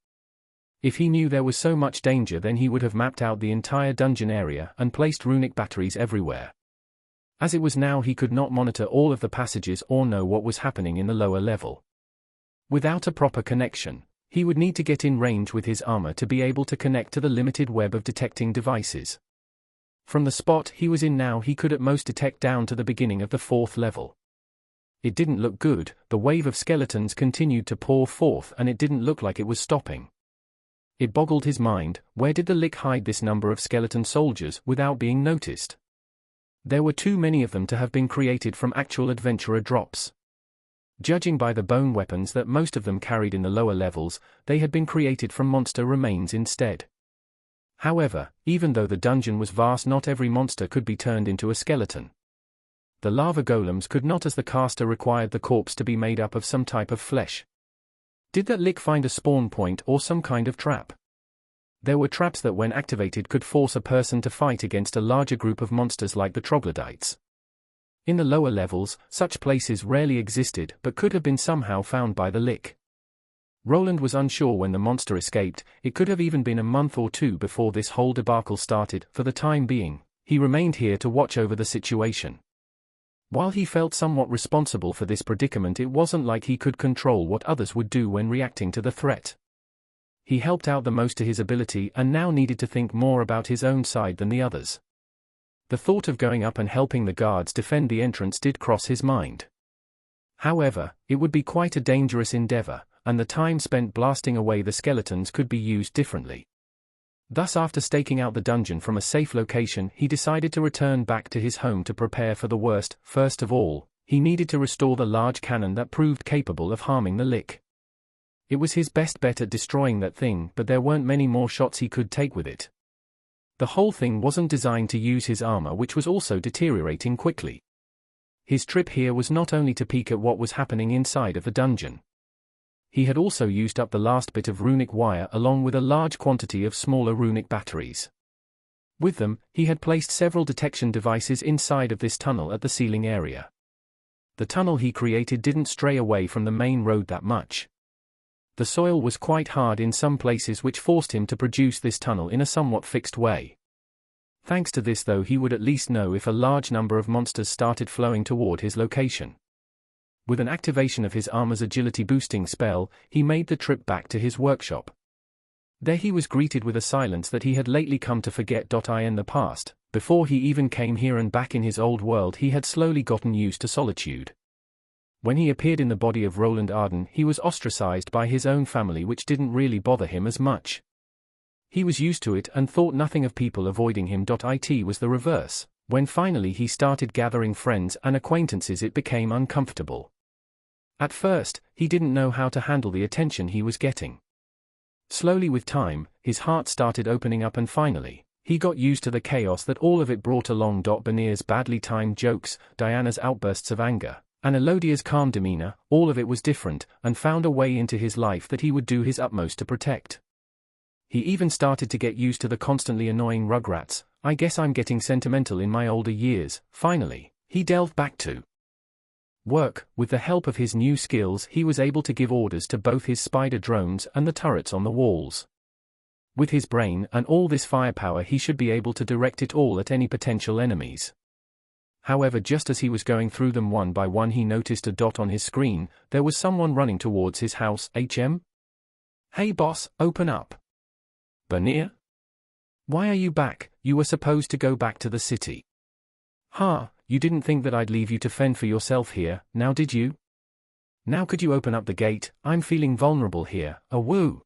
If he knew there was so much danger, then he would have mapped out the entire dungeon area and placed runic batteries everywhere. As it was now, he could not monitor all of the passages or know what was happening in the lower level. Without a proper connection, he would need to get in range with his armor to be able to connect to the limited web of detecting devices. From the spot he was in now, he could at most detect down to the beginning of the 4th level. It didn't look good. The wave of skeletons continued to pour forth, and it didn't look like it was stopping. It boggled his mind. Where did the Lick hide this number of skeleton soldiers without being noticed? There were too many of them to have been created from actual adventurer drops. Judging by the bone weapons that most of them carried in the lower levels, they had been created from monster remains instead. However, even though the dungeon was vast, not every monster could be turned into a skeleton. The lava golems could not, as the caster required the corpse to be made up of some type of flesh. Did that Lick find a spawn point or some kind of trap? There were traps that, when activated, could force a person to fight against a larger group of monsters like the troglodytes. In the lower levels, such places rarely existed but could have been somehow found by the Lick. Roland was unsure when the monster escaped. It could have even been a month or two before this whole debacle started. For the time being, he remained here to watch over the situation. While he felt somewhat responsible for this predicament, it wasn't like he could control what others would do when reacting to the threat. He helped out the most to his ability and now needed to think more about his own side than the others. The thought of going up and helping the guards defend the entrance did cross his mind. However, it would be quite a dangerous endeavor, and the time spent blasting away the skeletons could be used differently. Thus, after staking out the dungeon from a safe location, he decided to return back to his home to prepare for the worst. First of all, he needed to restore the large cannon that proved capable of harming the Lick. It was his best bet at destroying that thing, but there weren't many more shots he could take with it. The whole thing wasn't designed to use his armor, which was also deteriorating quickly. His trip here was not only to peek at what was happening inside of the dungeon. He had also used up the last bit of runic wire along with a large quantity of smaller runic batteries. With them, he had placed several detection devices inside of this tunnel at the ceiling area. The tunnel he created didn't stray away from the main road that much. The soil was quite hard in some places, which forced him to produce this tunnel in a somewhat fixed way. Thanks to this, though, he would at least know if a large number of monsters started flowing toward his location. With an activation of his armor's agility boosting spell, he made the trip back to his workshop. There he was greeted with a silence that he had lately come to forget. In the past, before he even came here and back in his old world, he had slowly gotten used to solitude. When he appeared in the body of Roland Arden, he was ostracized by his own family, which didn't really bother him as much. He was used to it and thought nothing of people avoiding him. It was the reverse. When finally he started gathering friends and acquaintances, it became uncomfortable. At first, he didn't know how to handle the attention he was getting. Slowly with time, his heart started opening up, and finally, he got used to the chaos that all of it brought along. Benir's badly timed jokes, Diana's outbursts of anger, and Elodia's calm demeanor, all of it was different, and found a way into his life that he would do his utmost to protect. He even started to get used to the constantly annoying rugrats. I guess I'm getting sentimental in my older years. Finally, he delved back to work. With the help of his new skills, he was able to give orders to both his spider drones and the turrets on the walls. With his brain and all this firepower, he should be able to direct it all at any potential enemies. However, just as he was going through them one by one, he noticed a dot on his screen. There was someone running towards his house. Hey boss, open up. Benir? Why are you back? You were supposed to go back to the city. You didn't think that I'd leave you to fend for yourself here, now did you? Now could you open up the gate? I'm feeling vulnerable here, woo.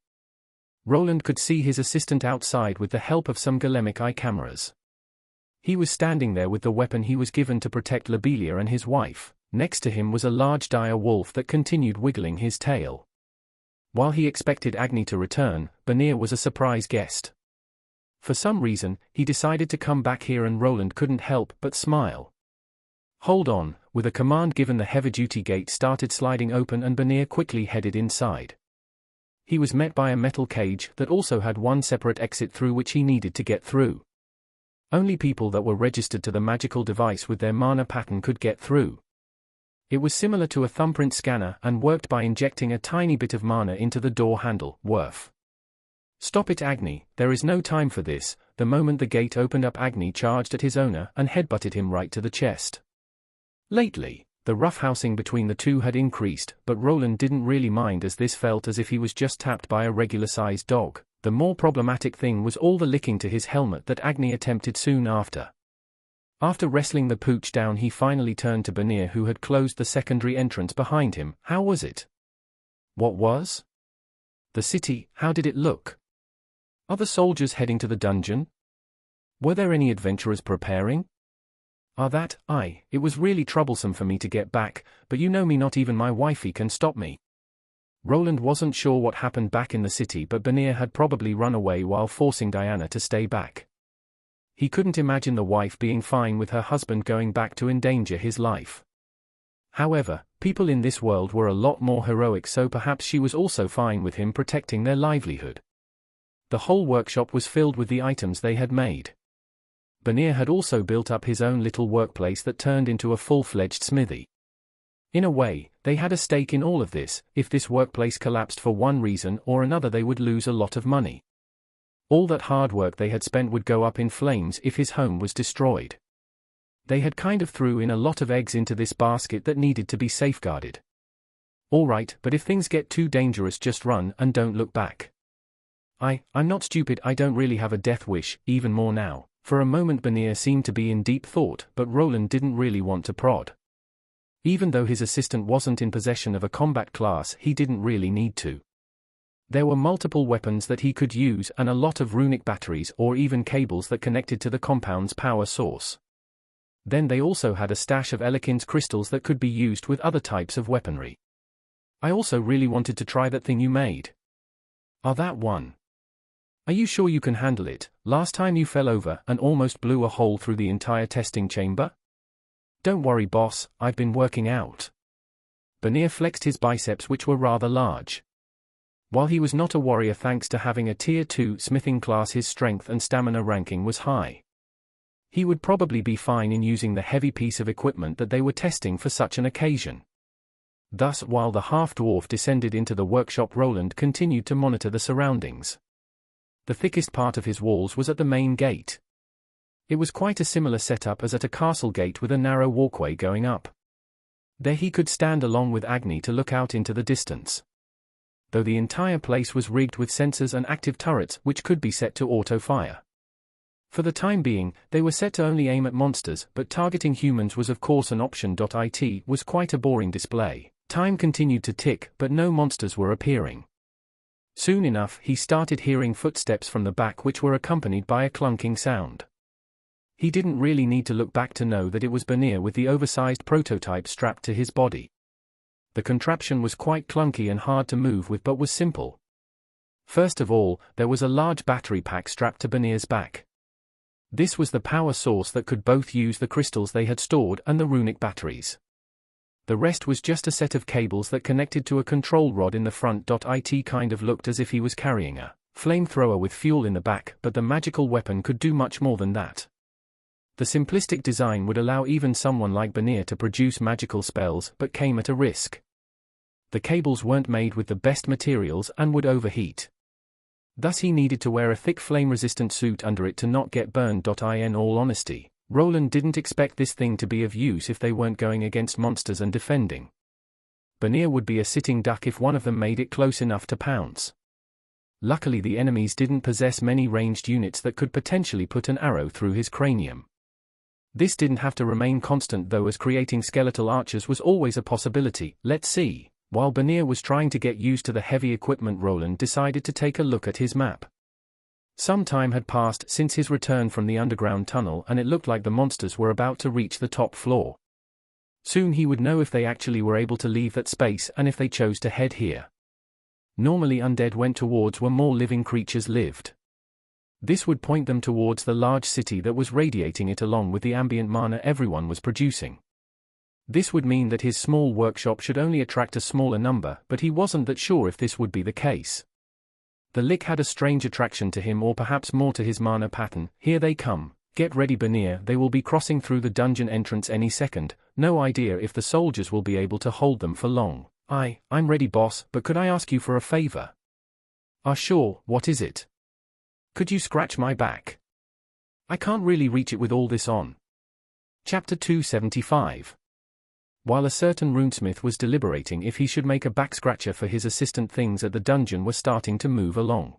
Roland could see his assistant outside with the help of some Golemic eye cameras. He was standing there with the weapon he was given to protect Lobelia and his wife. Next to him was a large dire wolf that continued wiggling his tail. While he expected Agni to return, Banir was a surprise guest. For some reason, he decided to come back here and Roland couldn't help but smile. Hold on, with a command given the heavy-duty gate started sliding open and Banir quickly headed inside. He was met by a metal cage that also had one separate exit through which he needed to get through. Only people that were registered to the magical device with their mana pattern could get through. It was similar to a thumbprint scanner and worked by injecting a tiny bit of mana into the door handle. Worf. Stop it, Agni, there is no time for this. The moment the gate opened up, Agni charged at his owner and headbutted him right to the chest. Lately, the roughhousing between the two had increased, but Roland didn't really mind as this felt as if he was just tapped by a regular-sized dog. The more problematic thing was all the licking to his helmet that Agni attempted soon after. After wrestling the pooch down, he finally turned to Banir, who had closed the secondary entrance behind him. How was it? What was? The city, how did it look? Are the soldiers heading to the dungeon? Were there any adventurers preparing? It was really troublesome for me to get back, but you know me, not even my wifey can stop me. Roland wasn't sure what happened back in the city, but Banir had probably run away while forcing Diana to stay back. He couldn't imagine the wife being fine with her husband going back to endanger his life. However, people in this world were a lot more heroic, so perhaps she was also fine with him protecting their livelihood. The whole workshop was filled with the items they had made. Banir had also built up his own little workplace that turned into a full-fledged smithy. In a way, they had a stake in all of this. If this workplace collapsed for one reason or another, they would lose a lot of money. All that hard work they had spent would go up in flames if his home was destroyed. They had kind of threw in a lot of eggs into this basket that needed to be safeguarded. Alright, but if things get too dangerous, just run and don't look back. I'm not stupid, I don't really have a death wish, even more now. For a moment Banir seemed to be in deep thought, but Roland didn't really want to prod. Even though his assistant wasn't in possession of a combat class, he didn't really need to. There were multiple weapons that he could use and a lot of runic batteries or even cables that connected to the compound's power source. Then they also had a stash of Elekin's crystals that could be used with other types of weaponry. I also really wanted to try that thing you made. That one. Are you sure you can handle it? Last time you fell over and almost blew a hole through the entire testing chamber? Don't worry, boss, I've been working out. Banir flexed his biceps, which were rather large. While he was not a warrior thanks to having a Tier 2 smithing class, his strength and stamina ranking was high. He would probably be fine in using the heavy piece of equipment that they were testing for such an occasion. Thus, while the half-dwarf descended into the workshop, Roland continued to monitor the surroundings. The thickest part of his walls was at the main gate. It was quite a similar setup as at a castle gate with a narrow walkway going up. There he could stand along with Agni to look out into the distance. Though the entire place was rigged with sensors and active turrets which could be set to auto-fire. For the time being, they were set to only aim at monsters, but targeting humans was of course an option. It was quite a boring display. Time continued to tick, but no monsters were appearing. Soon enough, he started hearing footsteps from the back which were accompanied by a clunking sound. He didn't really need to look back to know that it was Banir with the oversized prototype strapped to his body. The contraption was quite clunky and hard to move with, but was simple. First of all, there was a large battery pack strapped to Banir's back. This was the power source that could both use the crystals they had stored and the runic batteries. The rest was just a set of cables that connected to a control rod in the front. It kind of looked as if he was carrying a flamethrower with fuel in the back, but the magical weapon could do much more than that. The simplistic design would allow even someone like Banir to produce magical spells, but came at a risk. The cables weren't made with the best materials and would overheat. Thus he needed to wear a thick flame-resistant suit under it to not get burned. In all honesty, Roland didn't expect this thing to be of use if they weren't going against monsters and defending. Banir would be a sitting duck if one of them made it close enough to pounce. Luckily the enemies didn't possess many ranged units that could potentially put an arrow through his cranium. This didn't have to remain constant though, as creating skeletal archers was always a possibility. Let's see. While Bonnier was trying to get used to the heavy equipment, Roland decided to take a look at his map. Some time had passed since his return from the underground tunnel, and it looked like the monsters were about to reach the top floor. Soon he would know if they actually were able to leave that space and if they chose to head here. Normally undead went towards where more living creatures lived. This would point them towards the large city that was radiating it along with the ambient mana everyone was producing. This would mean that his small workshop should only attract a smaller number, but he wasn't that sure if this would be the case. The lick had a strange attraction to him, or perhaps more to his mana pattern. Here they come. Get ready, Bonnier, they will be crossing through the dungeon entrance any second. No idea if the soldiers will be able to hold them for long. I'm ready, boss, but could I ask you for a favor? Sure, what is it? Could you scratch my back? I can't really reach it with all this on. Chapter 275. While a certain Runesmith was deliberating if he should make a back scratcher for his assistant, things at the dungeon were starting to move along.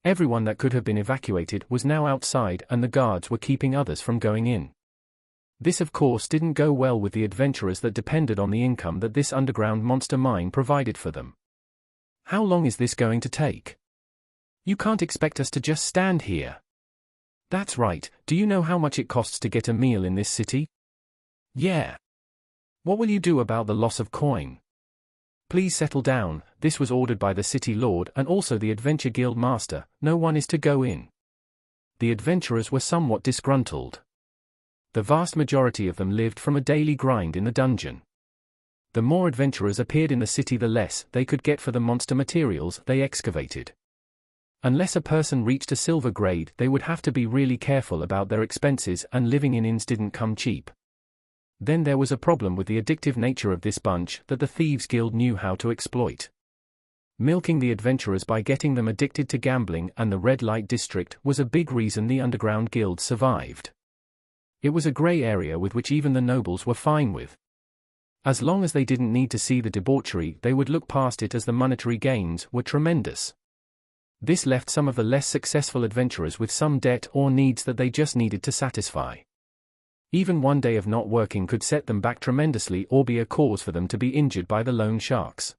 Everyone that could have been evacuated was now outside, and the guards were keeping others from going in. This of course didn't go well with the adventurers that depended on the income that this underground monster mine provided for them. How long is this going to take? You can't expect us to just stand here. That's right, do you know how much it costs to get a meal in this city? Yeah. What will you do about the loss of coin? Please settle down, this was ordered by the city lord and also the Adventure Guild master, no one is to go in. The adventurers were somewhat disgruntled. The vast majority of them lived from a daily grind in the dungeon. The more adventurers appeared in the city, the less they could get for the monster materials they excavated. Unless a person reached a silver grade, they would have to be really careful about their expenses, and living in inns didn't come cheap. Then there was a problem with the addictive nature of this bunch that the Thieves Guild knew how to exploit. Milking the adventurers by getting them addicted to gambling and the red light district was a big reason the underground guild survived. It was a grey area with which even the nobles were fine with. As long as they didn't need to see the debauchery, they would look past it, as the monetary gains were tremendous. This left some of the less successful adventurers with some debt or needs that they just needed to satisfy. Even one day of not working could set them back tremendously or be a cause for them to be injured by the loan sharks.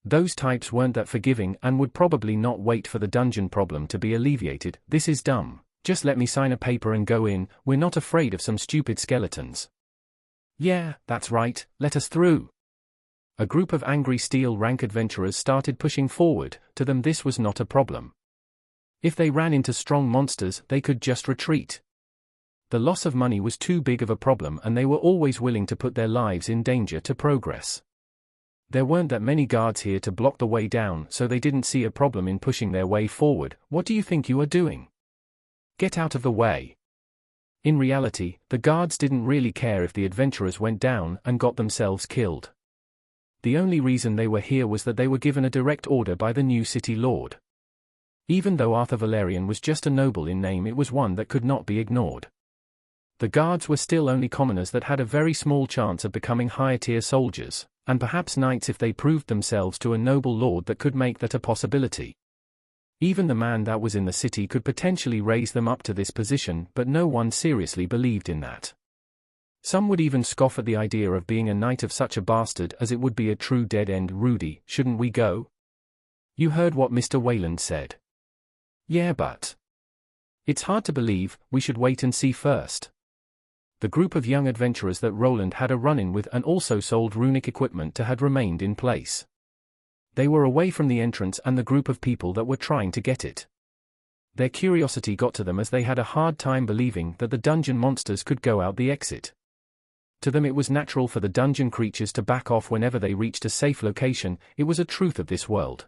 Those types weren't that forgiving and would probably not wait for the dungeon problem to be alleviated. This is dumb. Just let me sign a paper and go in, we're not afraid of some stupid skeletons. Yeah, that's right, let us through. A group of angry steel rank adventurers started pushing forward. To them this was not a problem. If they ran into strong monsters, they could just retreat. The loss of money was too big of a problem, and they were always willing to put their lives in danger to progress. There weren't that many guards here to block the way down, so they didn't see a problem in pushing their way forward. What do you think you are doing? Get out of the way. In reality, the guards didn't really care if the adventurers went down and got themselves killed. The only reason they were here was that they were given a direct order by the new city lord. Even though Arthur Valerian was just a noble in name, it was one that could not be ignored. The guards were still only commoners that had a very small chance of becoming higher-tier soldiers, and perhaps knights if they proved themselves to a noble lord that could make that a possibility. Even the man that was in the city could potentially raise them up to this position, but no one seriously believed in that. Some would even scoff at the idea of being a knight of such a bastard, as it would be a true dead end. Rudy, shouldn't we go? You heard what Mr. Wayland said. Yeah, but it's hard to believe, we should wait and see first. The group of young adventurers that Roland had a run-in with and also sold runic equipment to had remained in place. They were away from the entrance and the group of people that were trying to get it. Their curiosity got to them, as they had a hard time believing that the dungeon monsters could go out the exit. To them it was natural for the dungeon creatures to back off whenever they reached a safe location. It was a truth of this world.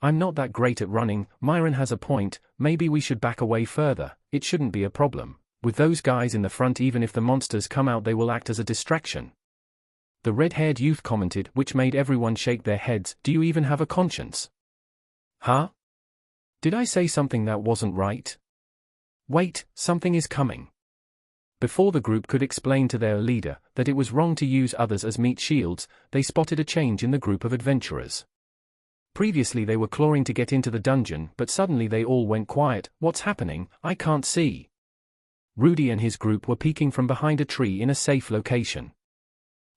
I'm not that great at running, Myron has a point, maybe we should back away further, it shouldn't be a problem. With those guys in the front, even if the monsters come out they will act as a distraction. The red-haired youth commented, which made everyone shake their heads. Do you even have a conscience? Huh? Did I say something that wasn't right? Wait, something is coming. Before the group could explain to their leader that it was wrong to use others as meat shields, they spotted a change in the group of adventurers. Previously they were clawing to get into the dungeon, but suddenly they all went quiet. What's happening? I can't see. Rudy and his group were peeking from behind a tree in a safe location.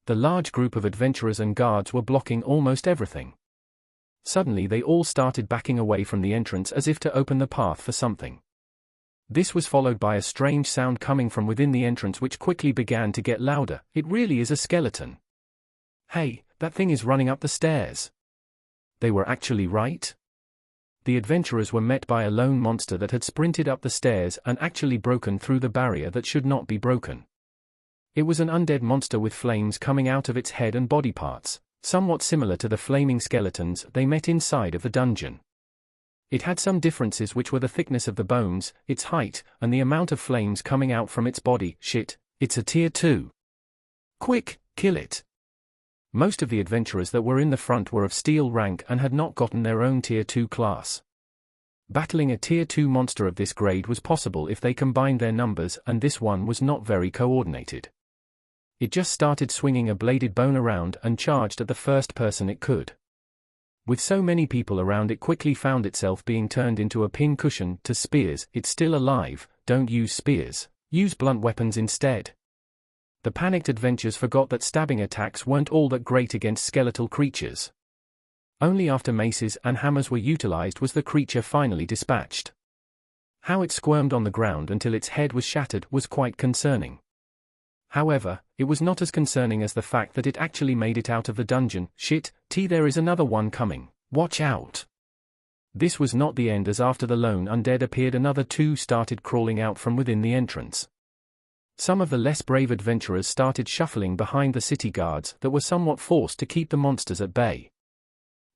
The large group of adventurers and guards were blocking almost everything. Suddenly they all started backing away from the entrance as if to open the path for something. This was followed by a strange sound coming from within the entrance which quickly began to get louder. It really is a skeleton. Hey, that thing is running up the stairs. They were actually right. The adventurers were met by a lone monster that had sprinted up the stairs and actually broken through the barrier that should not be broken. It was an undead monster with flames coming out of its head and body parts, somewhat similar to the flaming skeletons they met inside of the dungeon. It had some differences, which were the thickness of the bones, its height, and the amount of flames coming out from its body. Shit, it's a tier 2. Quick, kill it. Most of the adventurers that were in the front were of steel rank and had not gotten their own tier 2 class. Battling a tier 2 monster of this grade was possible if they combined their numbers, and this one was not very coordinated. It just started swinging a bladed bone around and charged at the first person it could. With so many people around, it quickly found itself being turned into a pin cushion to spears. It's still alive, don't use spears, use blunt weapons instead. The panicked adventurers forgot that stabbing attacks weren't all that great against skeletal creatures. Only after maces and hammers were utilized was the creature finally dispatched. How it squirmed on the ground until its head was shattered was quite concerning. However, it was not as concerning as the fact that it actually made it out of the dungeon. Shit, there is another one coming, watch out. This was not the end, as after the lone undead appeared, another 2 started crawling out from within the entrance. Some of the less brave adventurers started shuffling behind the city guards that were somewhat forced to keep the monsters at bay.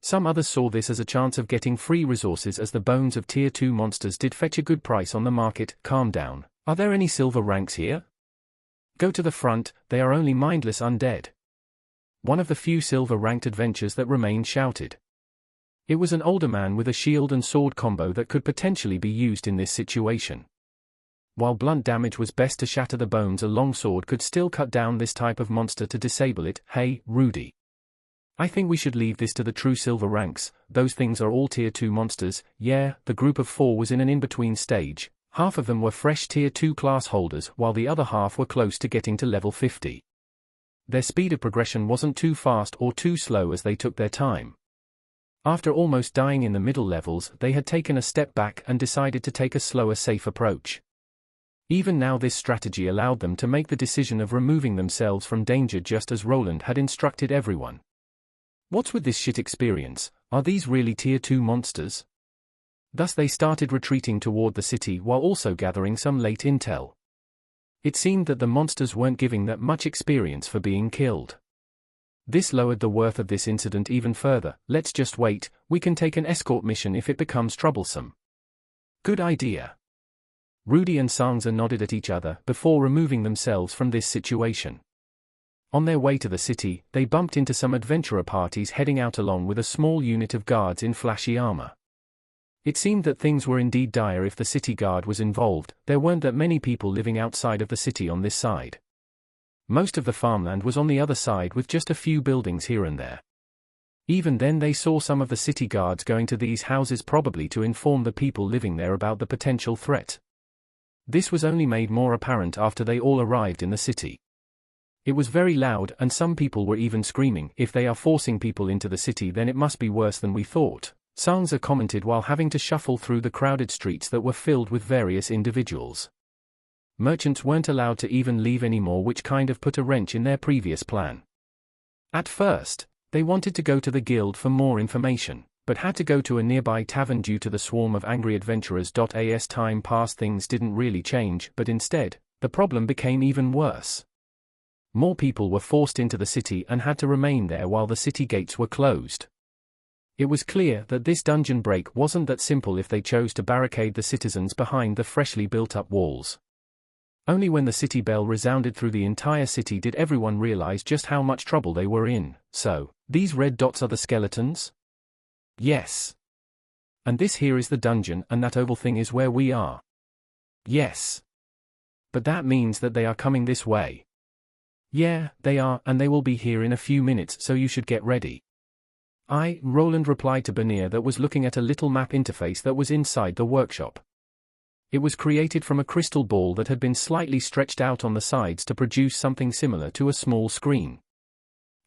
Some others saw this as a chance of getting free resources, as the bones of tier 2 monsters did fetch a good price on the market. Calm down, are there any silver ranks here? Go to the front, they are only mindless undead. One of the few silver-ranked adventurers that remained shouted. It was an older man with a shield and sword combo that could potentially be used in this situation. While blunt damage was best to shatter the bones, a long sword could still cut down this type of monster to disable it. Hey, Rudy. I think we should leave this to the true silver ranks, those things are all tier 2 monsters. Yeah, the group of 4 was in an in-between stage. Half of them were fresh tier 2 class holders, while the other half were close to getting to level 50. Their speed of progression wasn't too fast or too slow, as they took their time. After almost dying in the middle levels, they had taken a step back and decided to take a slower, safe approach. Even now, this strategy allowed them to make the decision of removing themselves from danger, just as Roland had instructed everyone. What's with this shit experience? Are these really tier 2 monsters? Thus they started retreating toward the city while also gathering some late intel. It seemed that the monsters weren't giving that much experience for being killed. This lowered the worth of this incident even further. Let's just wait, we can take an escort mission if it becomes troublesome. Good idea. Rudy and Sansa nodded at each other before removing themselves from this situation. On their way to the city, they bumped into some adventurer parties heading out along with a small unit of guards in flashy armor. It seemed that things were indeed dire if the city guard was involved. There weren't that many people living outside of the city on this side. Most of the farmland was on the other side, with just a few buildings here and there. Even then, they saw some of the city guards going to these houses, probably to inform the people living there about the potential threat. This was only made more apparent after they all arrived in the city. It was very loud, and some people were even screaming. If they are forcing people into the city, then it must be worse than we thought, Sansa commented while having to shuffle through the crowded streets that were filled with various individuals. Merchants weren't allowed to even leave anymore, which kind of put a wrench in their previous plan. At first, they wanted to go to the guild for more information, but had to go to a nearby tavern due to the swarm of angry adventurers. As time passed, things didn't really change, but instead, the problem became even worse. More people were forced into the city and had to remain there while the city gates were closed. It was clear that this dungeon break wasn't that simple if they chose to barricade the citizens behind the freshly built-up walls. Only when the city bell resounded through the entire city did everyone realize just how much trouble they were in. So, these red dots are the skeletons? Yes. And this here is the dungeon, and that oval thing is where we are? Yes. But that means that they are coming this way. Yeah, they are, and they will be here in a few minutes, so you should get ready. Roland replied to Benier, that was looking at a little map interface that was inside the workshop. It was created from a crystal ball that had been slightly stretched out on the sides to produce something similar to a small screen.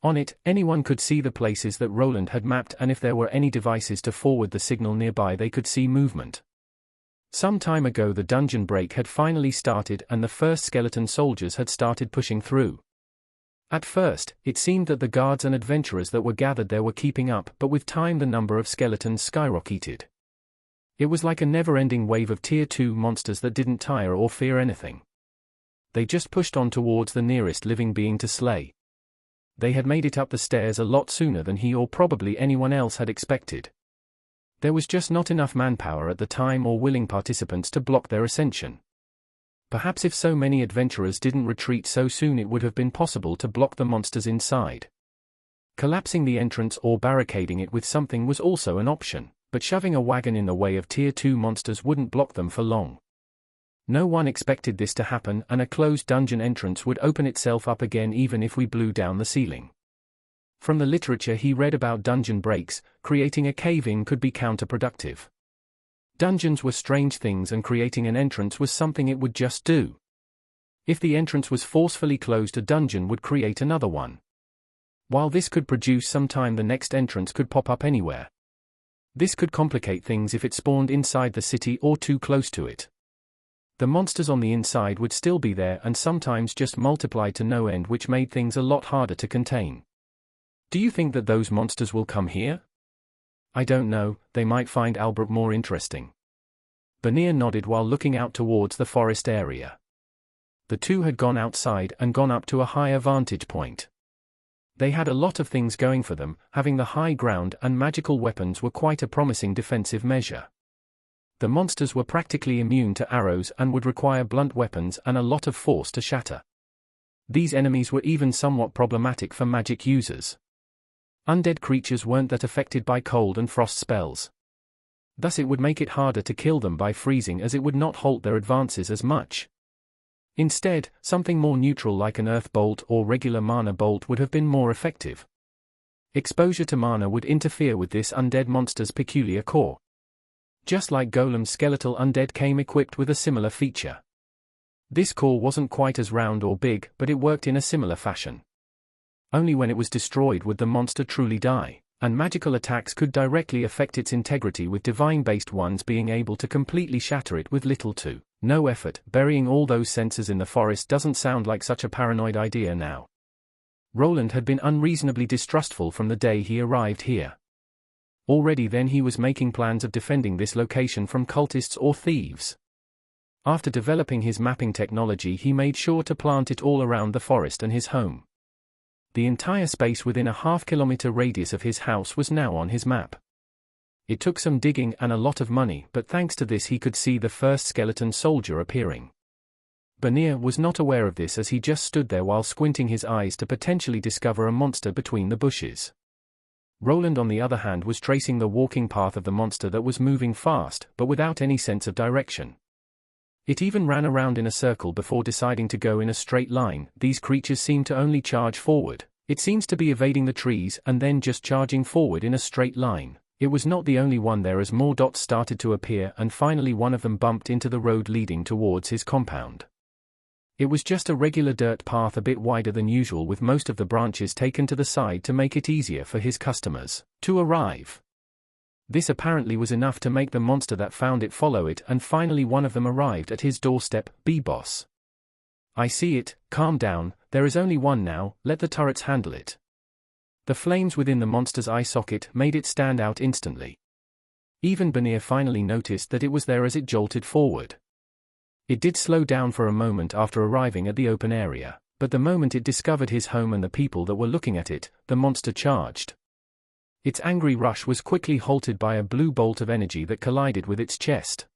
On it, anyone could see the places that Roland had mapped, and if there were any devices to forward the signal nearby, they could see movement. Some time ago the dungeon break had finally started and the first skeleton soldiers had started pushing through. At first, it seemed that the guards and adventurers that were gathered there were keeping up, but with time the number of skeletons skyrocketed. It was like a never-ending wave of Tier 2 monsters that didn't tire or fear anything. They just pushed on towards the nearest living being to slay. They had made it up the stairs a lot sooner than he or probably anyone else had expected. There was just not enough manpower at the time or willing participants to block their ascension. Perhaps if so many adventurers didn't retreat so soon, it would have been possible to block the monsters inside. Collapsing the entrance or barricading it with something was also an option, but shoving a wagon in the way of Tier 2 monsters wouldn't block them for long. No one expected this to happen, and a closed dungeon entrance would open itself up again even if we blew down the ceiling. From the literature he read about dungeon breaks, creating a cave-in could be counterproductive. Dungeons were strange things and creating an entrance was something it would just do. If the entrance was forcefully closed, a dungeon would create another one. While this could produce some time, the next entrance could pop up anywhere. This could complicate things if it spawned inside the city or too close to it. The monsters on the inside would still be there and sometimes just multiply to no end, which made things a lot harder to contain. Do you think that those monsters will come here? I don't know, they might find Albert more interesting. Bernier nodded while looking out towards the forest area. The two had gone outside and gone up to a higher vantage point. They had a lot of things going for them, having the high ground and magical weapons were quite a promising defensive measure. The monsters were practically immune to arrows and would require blunt weapons and a lot of force to shatter. These enemies were even somewhat problematic for magic users. Undead creatures weren't that affected by cold and frost spells. Thus it would make it harder to kill them by freezing, as it would not halt their advances as much. Instead, something more neutral like an earth bolt or regular mana bolt would have been more effective. Exposure to mana would interfere with this undead monster's peculiar core. Just like Golem's skeletal undead came equipped with a similar feature. This core wasn't quite as round or big, but it worked in a similar fashion. Only when it was destroyed would the monster truly die, and magical attacks could directly affect its integrity, with divine-based ones being able to completely shatter it with little to no effort. Burying all those sensors in the forest doesn't sound like such a paranoid idea now. Roland had been unreasonably distrustful from the day he arrived here. Already then he was making plans of defending this location from cultists or thieves. After developing his mapping technology, he made sure to plant it all around the forest and his home. The entire space within a half-kilometer radius of his house was now on his map. It took some digging and a lot of money, but thanks to this he could see the first skeleton soldier appearing. Bernier was not aware of this, as he just stood there while squinting his eyes to potentially discover a monster between the bushes. Roland, on the other hand, was tracing the walking path of the monster that was moving fast, but without any sense of direction. It even ran around in a circle before deciding to go in a straight line. These creatures seem to only charge forward. It seems to be evading the trees and then just charging forward in a straight line. It was not the only one there, as more dots started to appear, and finally one of them bumped into the road leading towards his compound. It was just a regular dirt path, a bit wider than usual, with most of the branches taken to the side to make it easier for his customers to arrive. This apparently was enough to make the monster that found it follow it, and finally one of them arrived at his doorstep. "B-boss. I see it, calm down, there is only one now, let the turrets handle it." The flames within the monster's eye socket made it stand out instantly. Even Bernier finally noticed that it was there as it jolted forward. It did slow down for a moment after arriving at the open area, but the moment it discovered his home and the people that were looking at it, the monster charged. Its angry rush was quickly halted by a blue bolt of energy that collided with its chest.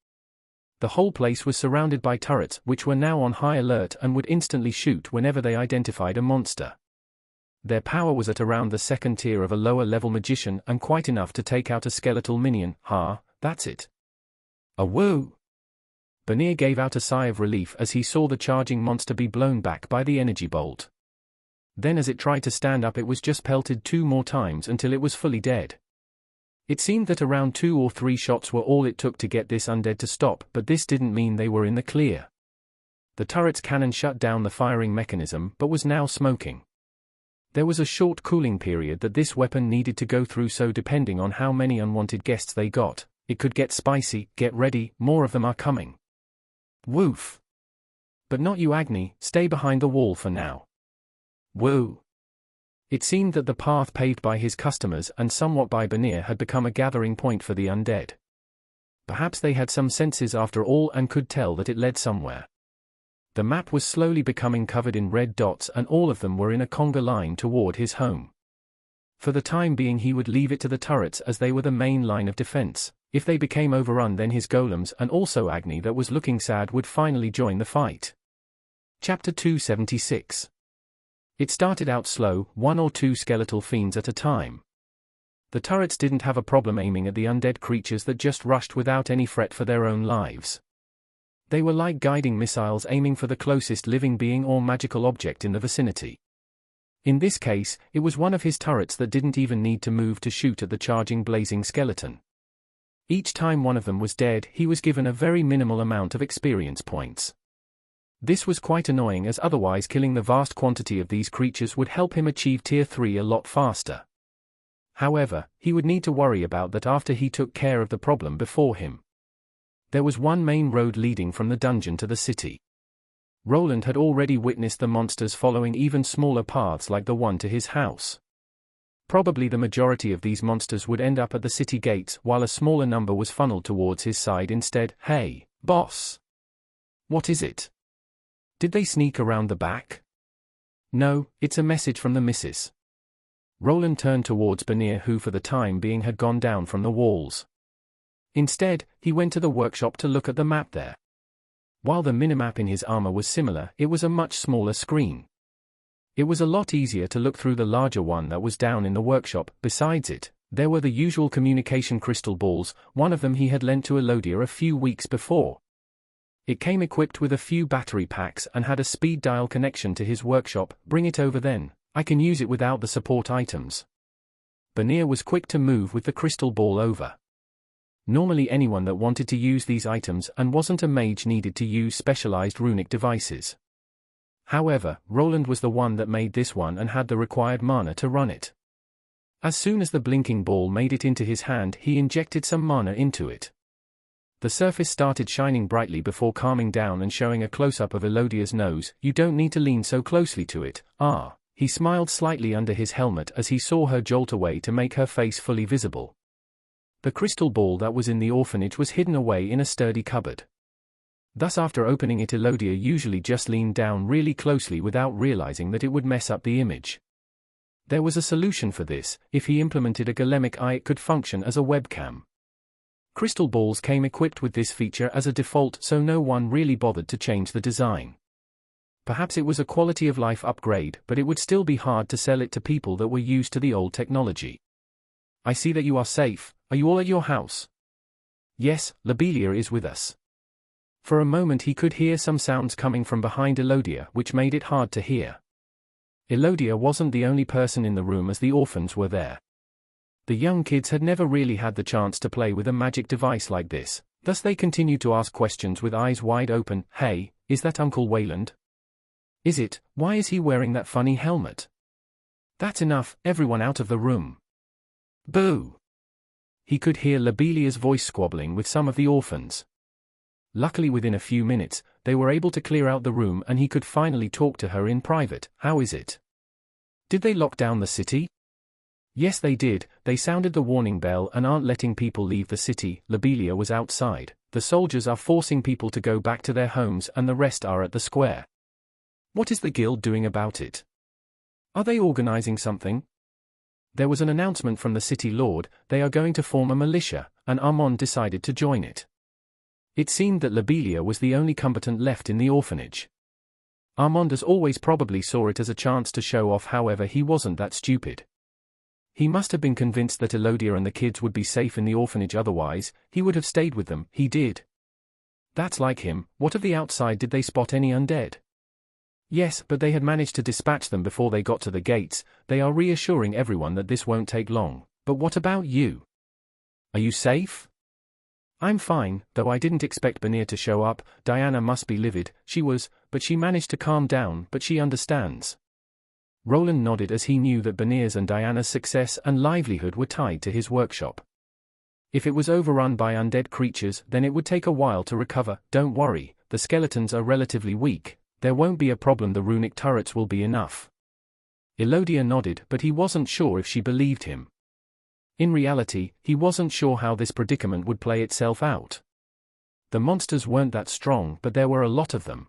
The whole place was surrounded by turrets, which were now on high alert and would instantly shoot whenever they identified a monster. Their power was at around the second tier of a lower-level magician, and quite enough to take out a skeletal minion. That's it. A woo! Bernier gave out a sigh of relief as he saw the charging monster be blown back by the energy bolt. Then as it tried to stand up, it was just pelted 2 more times until it was fully dead. It seemed that around 2 or 3 shots were all it took to get this undead to stop, but this didn't mean they were in the clear. The turret's cannon shut down the firing mechanism but was now smoking. There was a short cooling period that this weapon needed to go through, so depending on how many unwanted guests they got, it could get spicy. Get ready, more of them are coming. Woof. But not you, Agni, stay behind the wall for now. Woo. It seemed that the path paved by his customers and somewhat by Banir had become a gathering point for the undead. Perhaps they had some senses after all and could tell that it led somewhere. The map was slowly becoming covered in red dots, and all of them were in a conga line toward his home. For the time being he would leave it to the turrets, as they were the main line of defense. If they became overrun, then his golems and also Agni, that was looking sad, would finally join the fight. Chapter 276. It started out slow, 1 or 2 skeletal fiends at a time. The turrets didn't have a problem aiming at the undead creatures that just rushed without any fret for their own lives. They were like guiding missiles aiming for the closest living being or magical object in the vicinity. In this case, it was one of his turrets that didn't even need to move to shoot at the charging blazing skeleton. Each time one of them was dead, he was given a very minimal amount of experience points. This was quite annoying, as otherwise killing the vast quantity of these creatures would help him achieve tier 3 a lot faster. However, he would need to worry about that after he took care of the problem before him. There was one main road leading from the dungeon to the city. Roland had already witnessed the monsters following even smaller paths like the one to his house. Probably the majority of these monsters would end up at the city gates, while a smaller number was funneled towards his side instead. Hey, boss! What is it? Did they sneak around the back? No, it's a message from the missus. Roland turned towards Banir, who for the time being had gone down from the walls. Instead, he went to the workshop to look at the map there. While the minimap in his armor was similar, it was a much smaller screen. It was a lot easier to look through the larger one that was down in the workshop. Besides it, there were the usual communication crystal balls. One of them he had lent to Elodia a few weeks before. It came equipped with a few battery packs and had a speed dial connection to his workshop. Bring it over then, I can use it without the support items. Banir was quick to move with the crystal ball over. Normally anyone that wanted to use these items and wasn't a mage needed to use specialized runic devices. However, Roland was the one that made this one and had the required mana to run it. As soon as the blinking ball made it into his hand, he injected some mana into it. The surface started shining brightly before calming down and showing a close-up of Elodia's nose. You don't need to lean so closely to it. He smiled slightly under his helmet as he saw her jolt away to make her face fully visible. The crystal ball that was in the orphanage was hidden away in a sturdy cupboard. Thus after opening it, Elodia usually just leaned down really closely without realizing that it would mess up the image. There was a solution for this. If he implemented a golemic eye, it could function as a webcam. Crystal balls came equipped with this feature as a default, so no one really bothered to change the design. Perhaps it was a quality of life upgrade, but it would still be hard to sell it to people that were used to the old technology. I see that you are safe. Are you all at your house? Yes, Lobelia is with us. For a moment he could hear some sounds coming from behind Elodia, which made it hard to hear. Elodia wasn't the only person in the room, as the orphans were there. The young kids had never really had the chance to play with a magic device like this, thus they continued to ask questions with eyes wide open. Hey, is that Uncle Wayland? Is it? Why is he wearing that funny helmet? That's enough, everyone out of the room. Boo! He could hear Lobelia's voice squabbling with some of the orphans. Luckily within a few minutes, they were able to clear out the room and he could finally talk to her in private. How is it? Did they lock down the city? Yes, they did. They sounded the warning bell and aren't letting people leave the city. Lobelia was outside. The soldiers are forcing people to go back to their homes and the rest are at the square. What is the guild doing about it? Are they organizing something? There was an announcement from the city lord. They are going to form a militia, and Armand decided to join it. It seemed that Lobelia was the only combatant left in the orphanage. Armand as always probably saw it as a chance to show off, however he wasn't that stupid. He must have been convinced that Elodia and the kids would be safe in the orphanage, otherwise, he would have stayed with them. He did. That's like him. What of the outside? Did they spot any undead? Yes, but they had managed to dispatch them before they got to the gates. They are reassuring everyone that this won't take long. But what about you? Are you safe? I'm fine, though I didn't expect Banir to show up. Diana must be livid. She was, but she managed to calm down, but she understands. Roland nodded as he knew that Benir's and Diana's success and livelihood were tied to his workshop. If it was overrun by undead creatures, then it would take a while to recover. Don't worry, the skeletons are relatively weak. There won't be a problem, the runic turrets will be enough. Elodia nodded, but he wasn't sure if she believed him. In reality, he wasn't sure how this predicament would play itself out. The monsters weren't that strong, but there were a lot of them.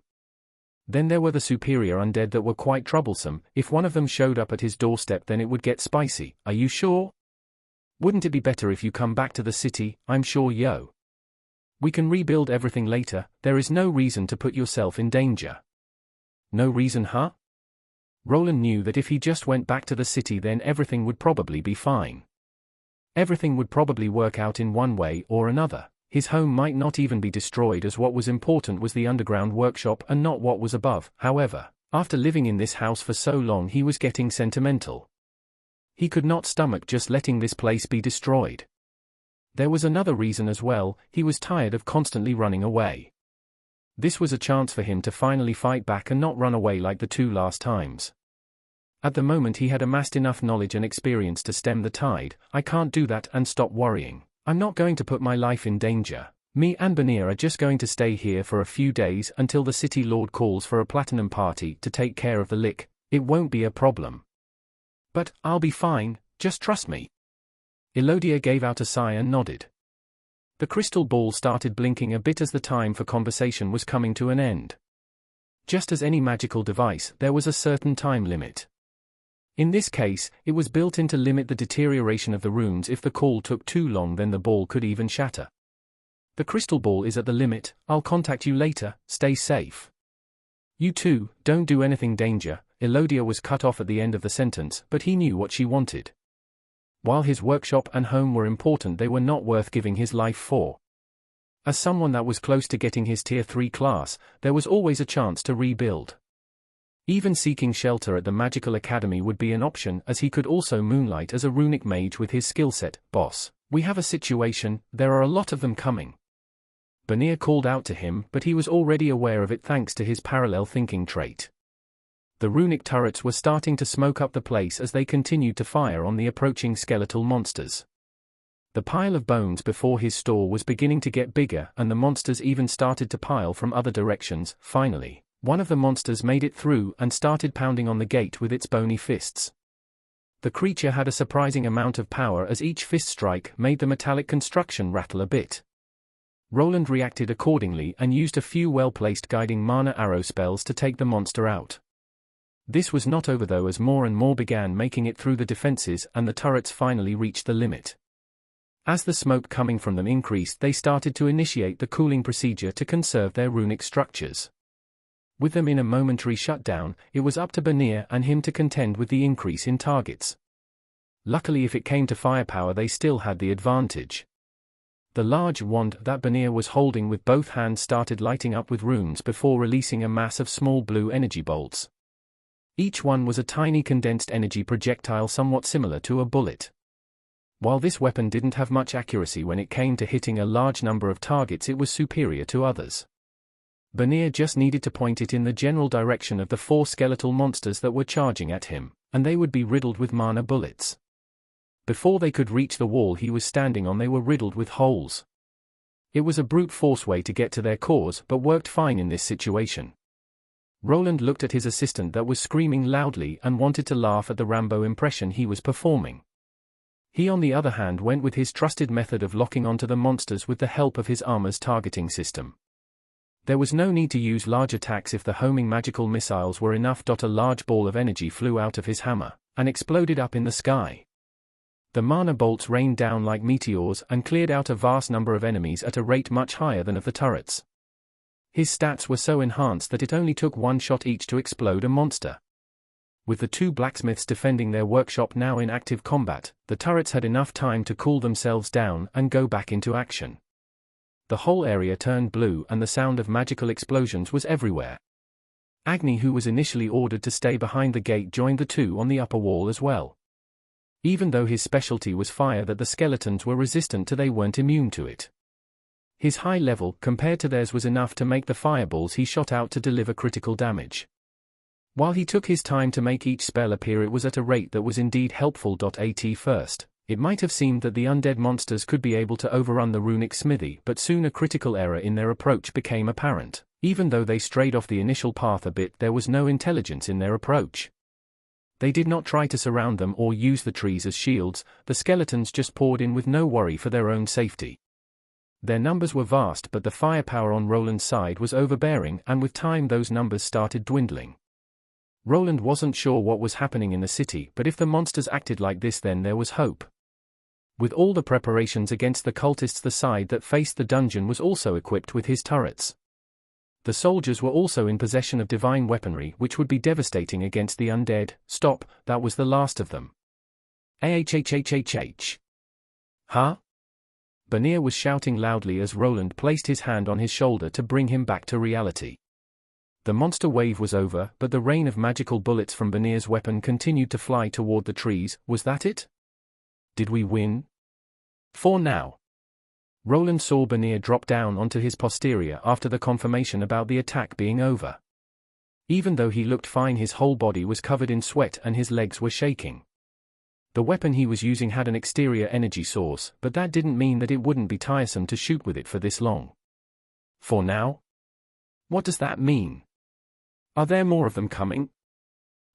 Then there were the superior undead that were quite troublesome. If one of them showed up at his doorstep, then it would get spicy. Are you sure? Wouldn't it be better if you come back to the city? I'm sure, yo. We can rebuild everything later. There is no reason to put yourself in danger. No reason, huh? Roland knew that if he just went back to the city, then everything would probably be fine. Everything would probably work out in one way or another. His home might not even be destroyed, as what was important was the underground workshop and not what was above. However, after living in this house for so long, he was getting sentimental. He could not stomach just letting this place be destroyed. There was another reason as well. He was tired of constantly running away. This was a chance for him to finally fight back and not run away like the two last times. At the moment he had amassed enough knowledge and experience to stem the tide. I can't do that and stop worrying. I'm not going to put my life in danger. Me and Benir are just going to stay here for a few days until the city lord calls for a platinum party to take care of the lick. It won't be a problem. But I'll be fine, just trust me. Elodia gave out a sigh and nodded. The crystal ball started blinking a bit as the time for conversation was coming to an end. Just as any magical device, there was a certain time limit. In this case, it was built in to limit the deterioration of the runes. If the call took too long, then the ball could even shatter. The crystal ball is at the limit. I'll contact you later. Stay safe. You too, don't do anything danger. Elodia was cut off at the end of the sentence, but he knew what she wanted. While his workshop and home were important, they were not worth giving his life for. As someone that was close to getting his tier 3 class, there was always a chance to rebuild. Even seeking shelter at the magical academy would be an option, as he could also moonlight as a runic mage with his skill set. Boss, we have a situation, there are a lot of them coming. Benir called out to him, but he was already aware of it thanks to his parallel thinking trait. The runic turrets were starting to smoke up the place as they continued to fire on the approaching skeletal monsters. The pile of bones before his store was beginning to get bigger, and the monsters even started to pile from other directions. Finally, one of the monsters made it through and started pounding on the gate with its bony fists. The creature had a surprising amount of power, as each fist strike made the metallic construction rattle a bit. Roland reacted accordingly and used a few well-placed guiding mana arrow spells to take the monster out. This was not over though, as more and more began making it through the defenses and the turrets finally reached the limit. As the smoke coming from them increased, they started to initiate the cooling procedure to conserve their runic structures. With them in a momentary shutdown, it was up to Benir and him to contend with the increase in targets. Luckily, if it came to firepower, they still had the advantage. The large wand that Benir was holding with both hands started lighting up with runes before releasing a mass of small blue energy bolts. Each one was a tiny condensed energy projectile somewhat similar to a bullet. While this weapon didn't have much accuracy when it came to hitting a large number of targets, it was superior to others. Benir just needed to point it in the general direction of the 4 skeletal monsters that were charging at him, and they would be riddled with mana bullets. Before they could reach the wall he was standing on, they were riddled with holes. It was a brute force way to get to their cores, but worked fine in this situation. Roland looked at his assistant that was screaming loudly and wanted to laugh at the Rambo impression he was performing. He on the other hand went with his trusted method of locking onto the monsters with the help of his armor's targeting system. There was no need to use large attacks if the homing magical missiles were enough. A large ball of energy flew out of his hammer and exploded up in the sky. The mana bolts rained down like meteors and cleared out a vast number of enemies at a rate much higher than of the turrets. His stats were so enhanced that it only took 1 shot each to explode a monster. With the 2 blacksmiths defending their workshop now in active combat, the turrets had enough time to cool themselves down and go back into action. The whole area turned blue and the sound of magical explosions was everywhere. Agni, who was initially ordered to stay behind the gate, joined the 2 on the upper wall as well. Even though his specialty was fire that the skeletons were resistant to, they weren't immune to it. His high level, compared to theirs, was enough to make the fireballs he shot out to deliver critical damage. While he took his time to make each spell appear, it was at a rate that was indeed helpful. At first, it might have seemed that the undead monsters could be able to overrun the runic smithy, but soon a critical error in their approach became apparent. Even though they strayed off the initial path a bit, there was no intelligence in their approach. They did not try to surround them or use the trees as shields, the skeletons just poured in with no worry for their own safety. Their numbers were vast, but the firepower on Roland's side was overbearing, and with time those numbers started dwindling. Roland wasn't sure what was happening in the city, but if the monsters acted like this, then there was hope. With all the preparations against the cultists, the side that faced the dungeon was also equipped with his turrets. The soldiers were also in possession of divine weaponry, which would be devastating against the undead. Stop, that was the last of them. Ahhhhhh. Huh? Banir was shouting loudly as Roland placed his hand on his shoulder to bring him back to reality. The monster wave was over, but the rain of magical bullets from Banir's weapon continued to fly toward the trees. Was that it? Did we win? For now. Roland saw Banir drop down onto his posterior after the confirmation about the attack being over. Even though he looked fine, his whole body was covered in sweat and his legs were shaking. The weapon he was using had an exterior energy source, but that didn't mean that it wouldn't be tiresome to shoot with it for this long. For now? What does that mean? Are there more of them coming?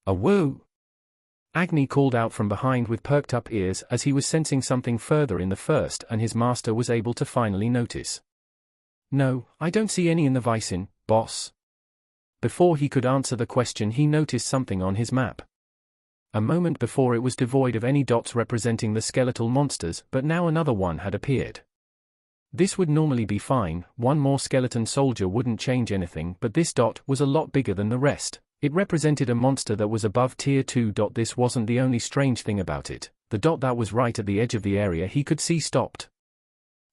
A woo! Agni called out from behind with perked up ears as he was sensing something further in the first, and his master was able to finally notice. No, I don't see any in the Vicin, boss. Before he could answer the question, he noticed something on his map. A moment before it was devoid of any dots representing the skeletal monsters, but now another one had appeared. This would normally be fine, one more skeleton soldier wouldn't change anything, but this dot was a lot bigger than the rest. It represented a monster that was above tier 2. This wasn't the only strange thing about it. The dot that was right at the edge of the area he could see stopped.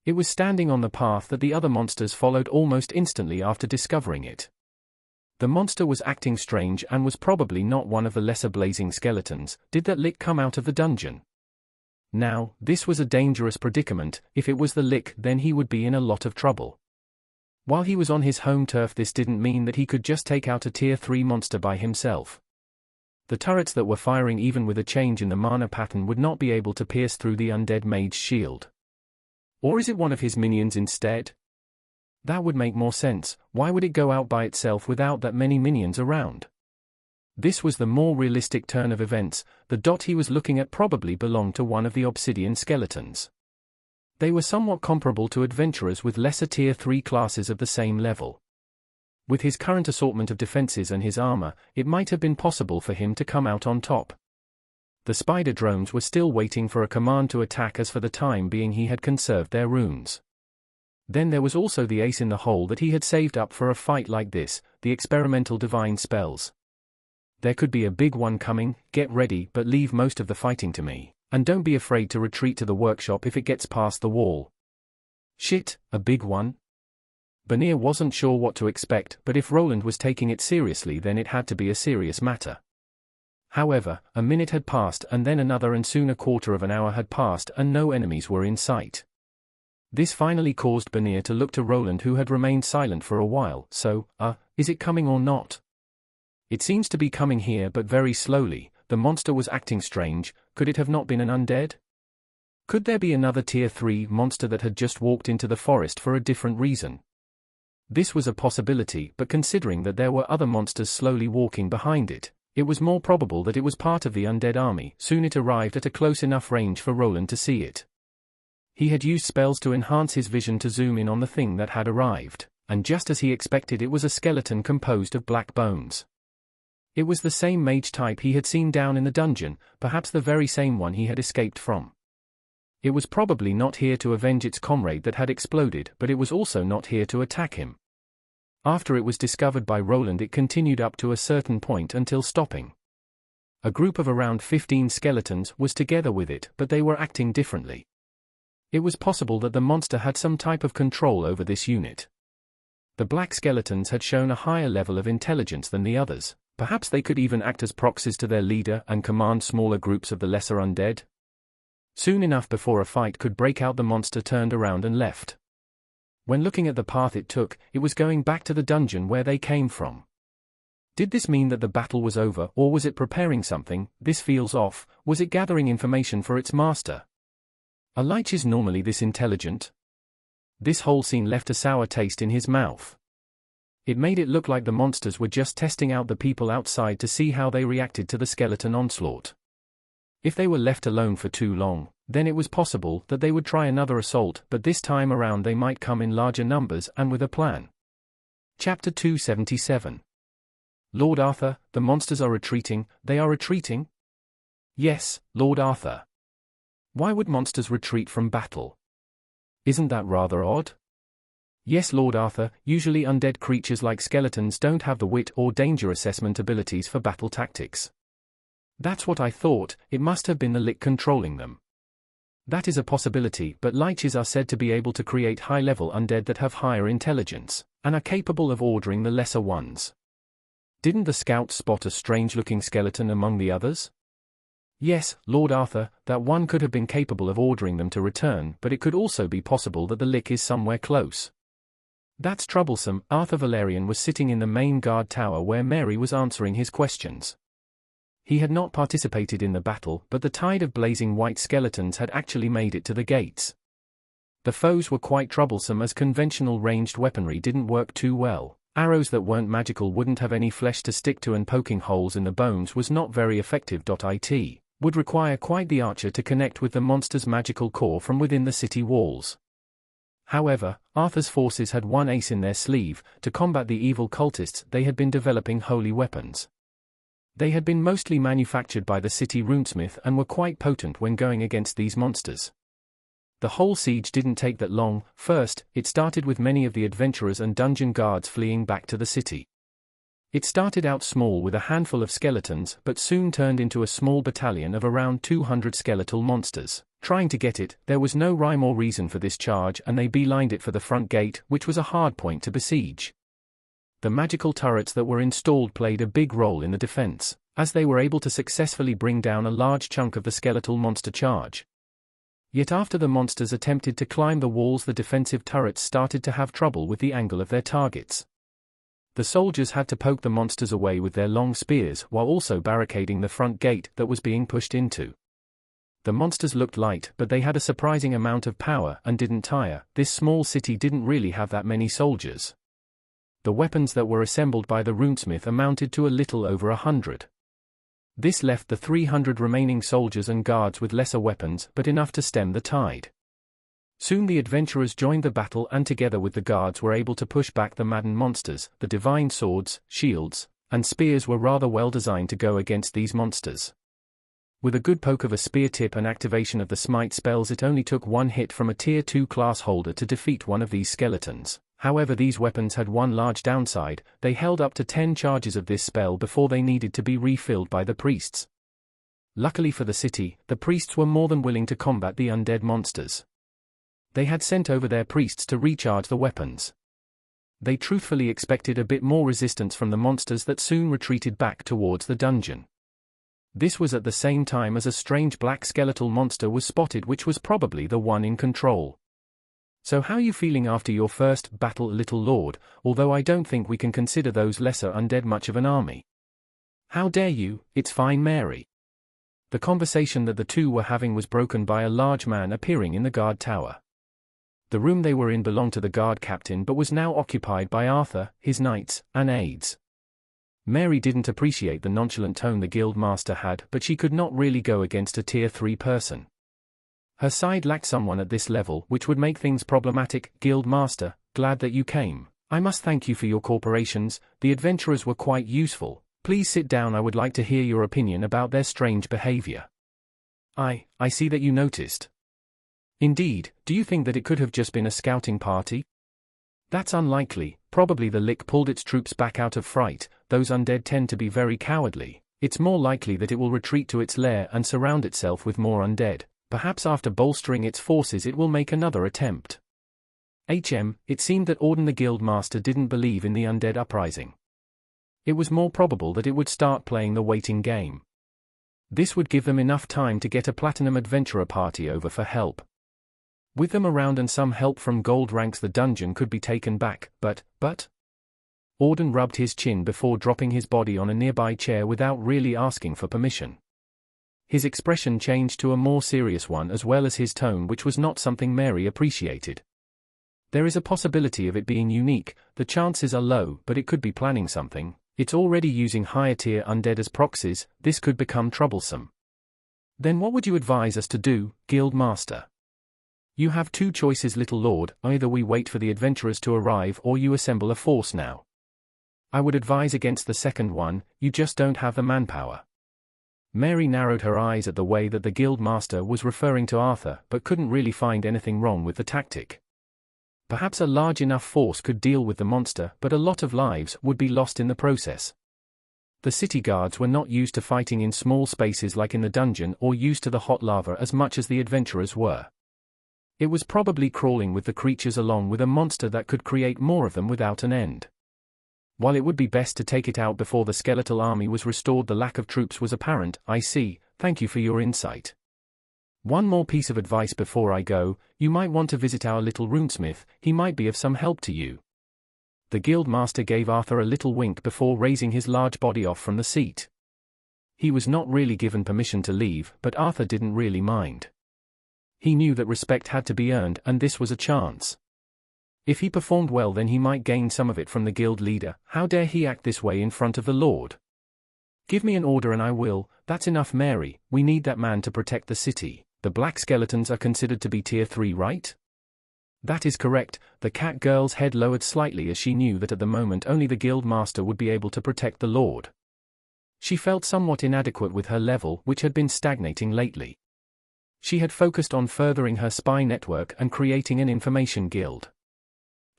It was standing on the path that the other monsters followed almost instantly after discovering it. The monster was acting strange and was probably not one of the lesser blazing skeletons. Did that lick come out of the dungeon? Now, this was a dangerous predicament. If it was the lick, then he would be in a lot of trouble. While he was on his home turf, this didn't mean that he could just take out a tier 3 monster by himself. The turrets that were firing, even with a change in the mana pattern, would not be able to pierce through the undead mage's shield. Or is it one of his minions instead? That would make more sense. Why would it go out by itself without that many minions around? This was the more realistic turn of events. The dot he was looking at probably belonged to one of the obsidian skeletons. They were somewhat comparable to adventurers with lesser tier 3 classes of the same level. With his current assortment of defenses and his armor, it might have been possible for him to come out on top. The spider drones were still waiting for a command to attack, as for the time being he had conserved their runes. Then there was also the ace in the hole that he had saved up for a fight like this, the experimental divine spells. There could be a big one coming. Get ready, but leave most of the fighting to me. And don't be afraid to retreat to the workshop if it gets past the wall. Shit, a big one? Banir wasn't sure what to expect, but if Roland was taking it seriously, then it had to be a serious matter. However, a minute had passed and then another, and soon a quarter of an hour had passed and no enemies were in sight. This finally caused Banir to look to Roland, who had remained silent for a while. So, is it coming or not? It seems to be coming here, but very slowly. The monster was acting strange. Could it have not been an undead? Could there be another tier 3 monster that had just walked into the forest for a different reason? This was a possibility, but considering that there were other monsters slowly walking behind it, it was more probable that it was part of the undead army. Soon it arrived at a close enough range for Roland to see it. He had used spells to enhance his vision to zoom in on the thing that had arrived, and just as he expected, it was a skeleton composed of black bones. It was the same mage type he had seen down in the dungeon, perhaps the very same one he had escaped from. It was probably not here to avenge its comrade that had exploded, but it was also not here to attack him. After it was discovered by Roland, it continued up to a certain point until stopping. A group of around 15 skeletons was together with it, but they were acting differently. It was possible that the monster had some type of control over this unit. The black skeletons had shown a higher level of intelligence than the others. Perhaps they could even act as proxies to their leader and command smaller groups of the lesser undead. Soon enough before a fight could break out, the monster turned around and left. When looking at the path it took, it was going back to the dungeon where they came from. Did this mean that the battle was over, or was it preparing something? This feels off. Was it gathering information for its master? Are liches normally this intelligent? This whole scene left a sour taste in his mouth. It made it look like the monsters were just testing out the people outside to see how they reacted to the skeleton onslaught. If they were left alone for too long, then it was possible that they would try another assault, but this time around they might come in larger numbers and with a plan. Chapter 277. Lord Arthur, the monsters are retreating. They are retreating? Yes, Lord Arthur. Why would monsters retreat from battle? Isn't that rather odd? Yes, Lord Arthur, usually undead creatures like skeletons don't have the wit or danger assessment abilities for battle tactics. That's what I thought. It must have been the lich controlling them. That is a possibility, but liches are said to be able to create high-level undead that have higher intelligence, and are capable of ordering the lesser ones. Didn't the scouts spot a strange-looking skeleton among the others? Yes, Lord Arthur, that one could have been capable of ordering them to return, but it could also be possible that the lich is somewhere close. That's troublesome. Arthur Valerian was sitting in the main guard tower where Mary was answering his questions. He had not participated in the battle, but the tide of blazing white skeletons had actually made it to the gates. The foes were quite troublesome as conventional ranged weaponry didn't work too well. Arrows that weren't magical wouldn't have any flesh to stick to, and poking holes in the bones was not very effective. It would require quite the archer to connect with the monster's magical core from within the city walls. However, Arthur's forces had one ace in their sleeve. To combat the evil cultists, they had been developing holy weapons. They had been mostly manufactured by the city Runesmith and were quite potent when going against these monsters. The whole siege didn't take that long. First, it started with many of the adventurers and dungeon guards fleeing back to the city. It started out small with a handful of skeletons, but soon turned into a small battalion of around 200 skeletal monsters. Trying to get it, there was no rhyme or reason for this charge, and they beelined it for the front gate, which was a hard point to besiege. The magical turrets that were installed played a big role in the defense, as they were able to successfully bring down a large chunk of the skeletal monster charge. Yet after the monsters attempted to climb the walls, the defensive turrets started to have trouble with the angle of their targets. The soldiers had to poke the monsters away with their long spears while also barricading the front gate that was being pushed into. The monsters looked light, but they had a surprising amount of power and didn't tire. This small city didn't really have that many soldiers. The weapons that were assembled by the runesmith amounted to a little over 100. This left the 300 remaining soldiers and guards with lesser weapons, but enough to stem the tide. Soon the adventurers joined the battle and together with the guards were able to push back the maddened monsters. The divine swords, shields, and spears were rather well designed to go against these monsters. With a good poke of a spear tip and activation of the smite spells, it only took one hit from a tier 2 class holder to defeat one of these skeletons. However, these weapons had one large downside: they held up to 10 charges of this spell before they needed to be refilled by the priests. Luckily for the city, the priests were more than willing to combat the undead monsters. They had sent over their priests to recharge the weapons. They truthfully expected a bit more resistance from the monsters that soon retreated back towards the dungeon. This was at the same time as a strange black skeletal monster was spotted, which was probably the one in control. So how are you feeling after your first battle, little lord? Although I don't think we can consider those lesser undead much of an army. How dare you? It's fine, Mary. The conversation that the two were having was broken by a large man appearing in the guard tower. The room they were in belonged to the guard captain but was now occupied by Arthur, his knights, and aides. Mary didn't appreciate the nonchalant tone the guild master had, but she could not really go against a tier 3 person. Her side lacked someone at this level, which would make things problematic. Guild master, glad that you came. I must thank you for your cooperations. The adventurers were quite useful. Please sit down. I would like to hear your opinion about their strange behavior. I see that you noticed. Indeed, do you think that it could have just been a scouting party? That's unlikely. Probably the lich pulled its troops back out of fright. Those undead tend to be very cowardly. It's more likely that it will retreat to its lair and surround itself with more undead. Perhaps after bolstering its forces it will make another attempt. It seemed that Auden the guild master didn't believe in the undead uprising. It was more probable that it would start playing the waiting game. This would give them enough time to get a platinum adventurer party over for help. With them around and some help from gold ranks, the dungeon could be taken back, but Auden rubbed his chin before dropping his body on a nearby chair without really asking for permission. His expression changed to a more serious one as well as his tone, which was not something Mary appreciated. There is a possibility of it being unique, the chances are low, but it could be planning something. It's already using higher-tier undead as proxies, this could become troublesome. Then what would you advise us to do, Guild Master? You have two choices, little lord, either we wait for the adventurers to arrive or you assemble a force now. I would advise against the second one, you just don't have the manpower. Mary narrowed her eyes at the way that the Guild Master was referring to Arthur, but couldn't really find anything wrong with the tactic. Perhaps a large enough force could deal with the monster, but a lot of lives would be lost in the process. The city guards were not used to fighting in small spaces like in the dungeon or used to the hot lava as much as the adventurers were. It was probably crawling with the creatures along with a monster that could create more of them without an end. While it would be best to take it out before the skeletal army was restored, the lack of troops was apparent. I see, thank you for your insight. One more piece of advice before I go, you might want to visit our little Runesmith, he might be of some help to you. The Guild Master gave Arthur a little wink before raising his large body off from the seat. He was not really given permission to leave, but Arthur didn't really mind. He knew that respect had to be earned, and this was a chance. If he performed well, then he might gain some of it from the guild leader. How dare he act this way in front of the Lord? Give me an order and I will. That's enough, Mary, we need that man to protect the city. The black skeletons are considered to be tier 3, right? That is correct. The cat girl's head lowered slightly as she knew that at the moment only the guild master would be able to protect the Lord. She felt somewhat inadequate with her level, which had been stagnating lately. She had focused on furthering her spy network and creating an information guild.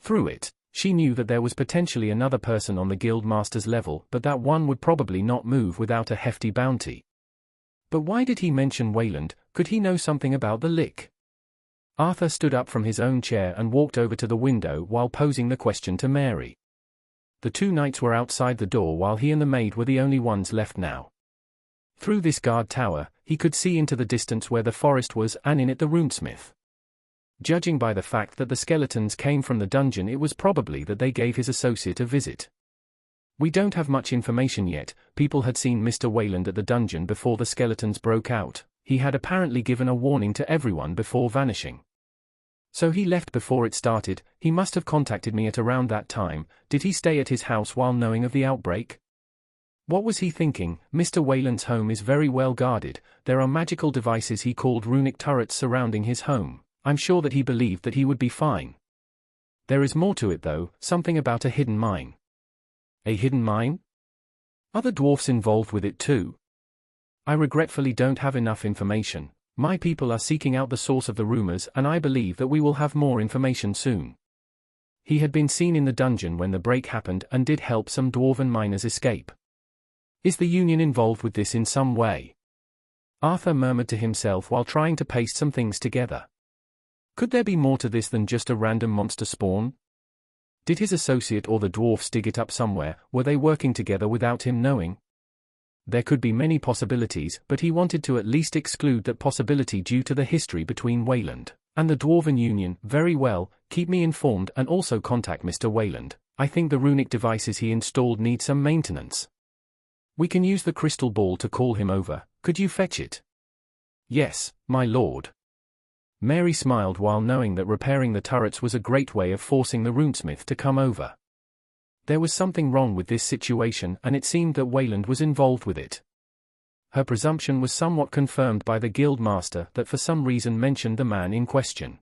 Through it, she knew that there was potentially another person on the guild master's level, but that one would probably not move without a hefty bounty. But why did he mention Wayland? Could he know something about the lick? Arthur stood up from his own chair and walked over to the window while posing the question to Mary. The two knights were outside the door while he and the maid were the only ones left now. Through this guard tower, he could see into the distance where the forest was and in it the Runesmith. Judging by the fact that the skeletons came from the dungeon, it was probably that they gave his associate a visit. We don't have much information yet. People had seen Mr. Wayland at the dungeon before the skeletons broke out. He had apparently given a warning to everyone before vanishing. So he left before it started. He must have contacted me at around that time. Did he stay at his house while knowing of the outbreak? What was he thinking? Mr. Wayland's home is very well guarded. There are magical devices he called runic turrets surrounding his home. I'm sure that he believed that he would be fine. There is more to it though, something about a hidden mine. A hidden mine? Are the dwarfs involved with it too? I regretfully don't have enough information. My people are seeking out the source of the rumors and I believe that we will have more information soon. He had been seen in the dungeon when the break happened and did help some dwarven miners escape. Is the Union involved with this in some way? Arthur murmured to himself while trying to paste some things together. Could there be more to this than just a random monster spawn? Did his associate or the dwarfs dig it up somewhere? Were they working together without him knowing? There could be many possibilities, but he wanted to at least exclude that possibility due to the history between Wayland and the Dwarven Union. Very well, keep me informed and also contact Mr. Wayland. I think the runic devices he installed need some maintenance. We can use the crystal ball to call him over. Could you fetch it? Yes, my lord. Mary smiled while knowing that repairing the turrets was a great way of forcing the runesmith to come over. There was something wrong with this situation and it seemed that Wayland was involved with it. Her presumption was somewhat confirmed by the guild master that for some reason mentioned the man in question.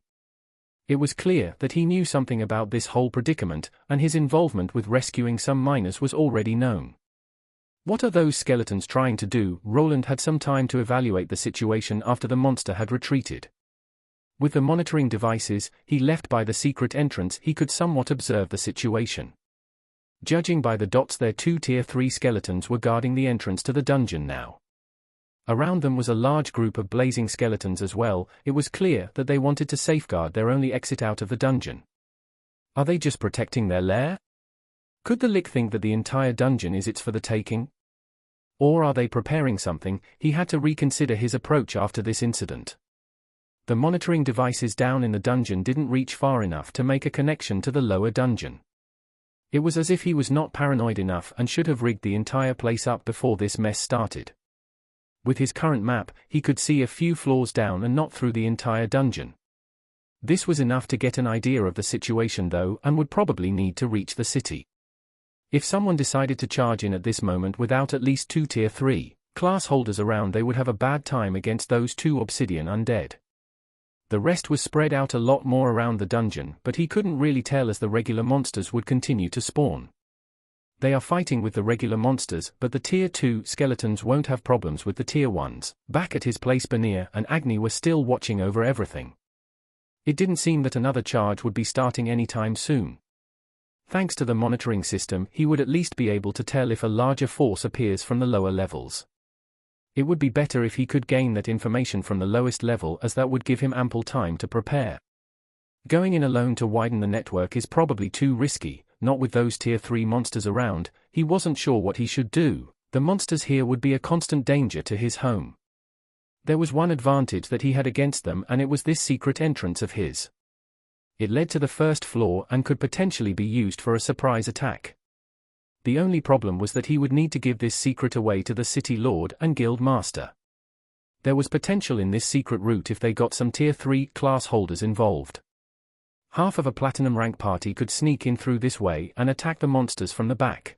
It was clear that he knew something about this whole predicament, and his involvement with rescuing some miners was already known. What are those skeletons trying to do? Roland had some time to evaluate the situation after the monster had retreated. With the monitoring devices he left by the secret entrance, he could somewhat observe the situation. Judging by the dots, their 2 tier 3 skeletons were guarding the entrance to the dungeon now. Around them was a large group of blazing skeletons as well. It was clear that they wanted to safeguard their only exit out of the dungeon. Are they just protecting their lair? Could the Lick think that the entire dungeon is its for the taking? Or are they preparing something? He had to reconsider his approach after this incident. The monitoring devices down in the dungeon didn't reach far enough to make a connection to the lower dungeon. It was as if he was not paranoid enough and should have rigged the entire place up before this mess started. With his current map, he could see a few floors down and not through the entire dungeon. This was enough to get an idea of the situation though, and would probably need to reach the city. If someone decided to charge in at this moment without at least 2 tier 3 class holders around, they would have a bad time against those 2 obsidian undead. The rest was spread out a lot more around the dungeon, but he couldn't really tell as the regular monsters would continue to spawn. They are fighting with the regular monsters, but the tier 2 skeletons won't have problems with the tier 1s. Back at his place, Banir and Agni were still watching over everything. It didn't seem that another charge would be starting anytime soon. Thanks to the monitoring system, he would at least be able to tell if a larger force appears from the lower levels. It would be better if he could gain that information from the lowest level, as that would give him ample time to prepare. Going in alone to widen the network is probably too risky, not with those tier 3 monsters around. He wasn't sure what he should do. The monsters here would be a constant danger to his home. There was one advantage that he had against them, and it was this secret entrance of his. It led to the first floor and could potentially be used for a surprise attack. The only problem was that he would need to give this secret away to the city lord and guild master. There was potential in this secret route if they got some tier 3 class holders involved. Half of a platinum rank party could sneak in through this way and attack the monsters from the back.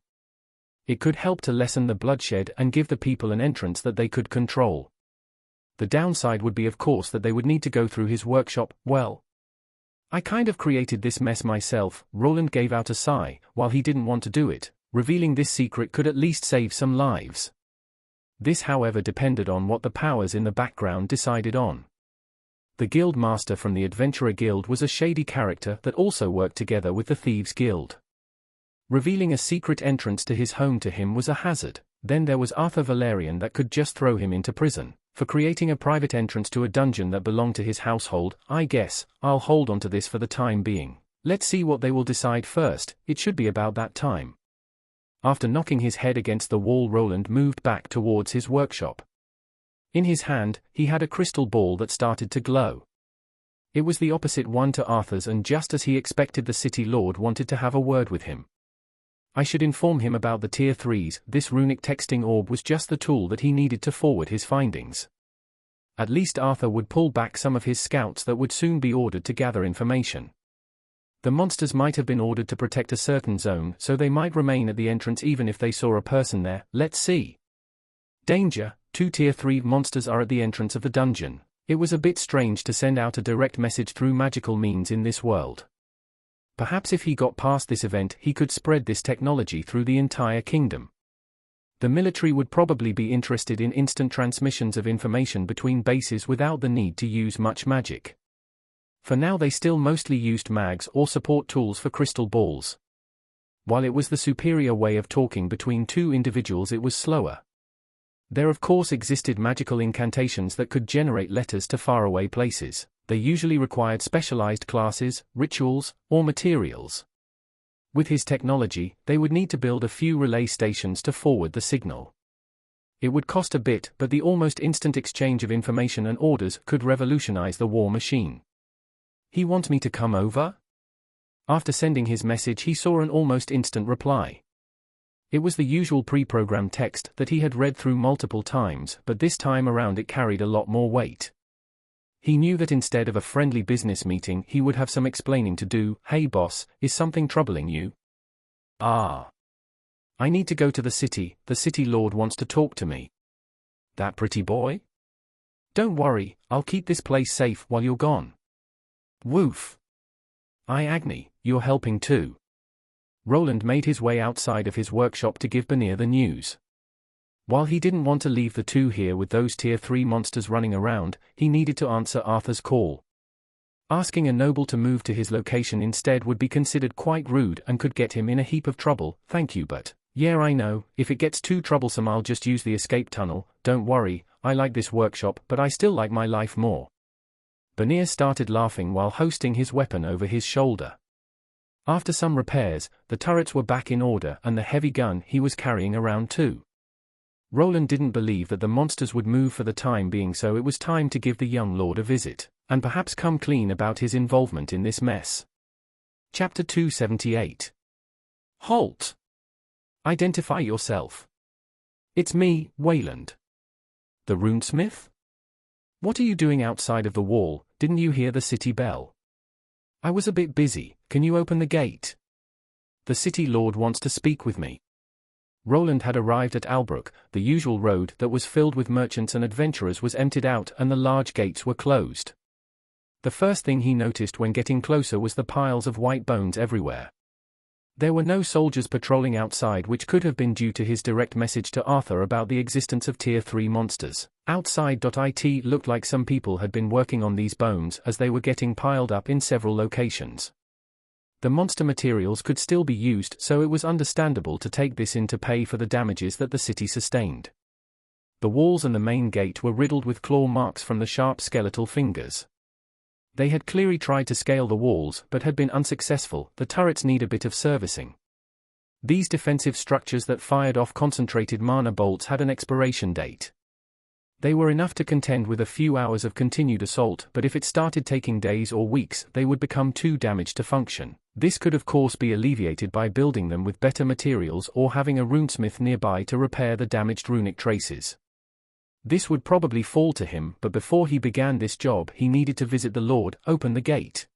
It could help to lessen the bloodshed and give the people an entrance that they could control. The downside would be, of course, that they would need to go through his workshop. Well, I kind of created this mess myself. Roland gave out a sigh, while he didn't want to do it. Revealing this secret could at least save some lives. This, however, depended on what the powers in the background decided on. The guild master from the Adventurer Guild was a shady character that also worked together with the Thieves Guild. Revealing a secret entrance to his home to him was a hazard. Then there was Arthur Valerian that could just throw him into prison for creating a private entrance to a dungeon that belonged to his household. I guess I'll hold on to this for the time being. Let's see what they will decide first. It should be about that time. After knocking his head against the wall, Roland moved back towards his workshop. In his hand, he had a crystal ball that started to glow. It was the opposite one to Arthur's, and just as he expected, the city lord wanted to have a word with him. I should inform him about the tier 3s. This runic texting orb was just the tool that he needed to forward his findings. At least Arthur would pull back some of his scouts that would soon be ordered to gather information. The monsters might have been ordered to protect a certain zone, so they might remain at the entrance even if they saw a person there. Let's see. Danger, 2 tier 3 monsters are at the entrance of the dungeon. It was a bit strange to send out a direct message through magical means in this world. Perhaps if he got past this event, he could spread this technology through the entire kingdom. The military would probably be interested in instant transmissions of information between bases without the need to use much magic. For now they still mostly used mags or support tools for crystal balls. While it was the superior way of talking between 2 individuals, it was slower. There of course existed magical incantations that could generate letters to faraway places. They usually required specialized classes, rituals, or materials. With his technology, they would need to build a few relay stations to forward the signal. It would cost a bit, but the almost instant exchange of information and orders could revolutionize the war machine. He wants me to come over? After sending his message, he saw an almost instant reply. It was the usual pre-programmed text that he had read through multiple times, but this time around it carried a lot more weight. He knew that instead of a friendly business meeting, he would have some explaining to do. Hey boss, is something troubling you? I need to go to the city lord wants to talk to me. That pretty boy? Don't worry, I'll keep this place safe while you're gone. Woof. Agni, you're helping too. Roland made his way outside of his workshop to give Banir the news. While he didn't want to leave the 2 here with those tier 3 monsters running around, he needed to answer Arthur's call. Asking a noble to move to his location instead would be considered quite rude and could get him in a heap of trouble. Thank you, but yeah, I know, if it gets too troublesome I'll just use the escape tunnel. Don't worry, I like this workshop, but I still like my life more. Banir started laughing while hoisting his weapon over his shoulder. After some repairs, the turrets were back in order and the heavy gun he was carrying around too. Roland didn't believe that the monsters would move for the time being, so it was time to give the young lord a visit, and perhaps come clean about his involvement in this mess. Chapter 278. Halt! Identify yourself. It's me, Wayland. The Runesmith? What are you doing outside of the wall? Didn't you hear the city bell? I was a bit busy. Can you open the gate? The city lord wants to speak with me. Roland had arrived at Albrook. The usual road that was filled with merchants and adventurers was emptied out and the large gates were closed. The first thing he noticed when getting closer was the piles of white bones everywhere. There were no soldiers patrolling outside, which could have been due to his direct message to Arthur about the existence of Tier 3 monsters. Outside.it looked like some people had been working on these bones as they were getting piled up in several locations. The monster materials could still be used, so it was understandable to take this in to pay for the damages that the city sustained. The walls and the main gate were riddled with claw marks from the sharp skeletal fingers. They had clearly tried to scale the walls but had been unsuccessful. The turrets need a bit of servicing. These defensive structures that fired off concentrated mana bolts had an expiration date. They were enough to contend with a few hours of continued assault, but if it started taking days or weeks, they would become too damaged to function. This could of course be alleviated by building them with better materials or having a runesmith nearby to repair the damaged runic traces. This would probably fall to him, but before he began this job he needed to visit the Lord. Open the gate.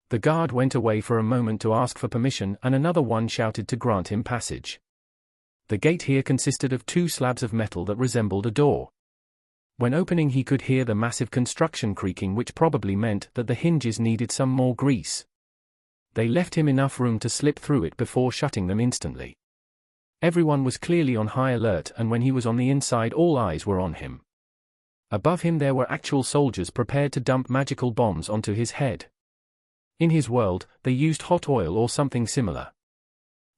The guard went away for a moment to ask for permission and another one shouted to grant him passage. The gate here consisted of 2 slabs of metal that resembled a door. When opening he could hear the massive construction creaking, which probably meant that the hinges needed some more grease. They left him enough room to slip through it before shutting them instantly. Everyone was clearly on high alert, and when he was on the inside all eyes were on him. Above him there were actual soldiers prepared to dump magical bombs onto his head. In his world, they used hot oil or something similar.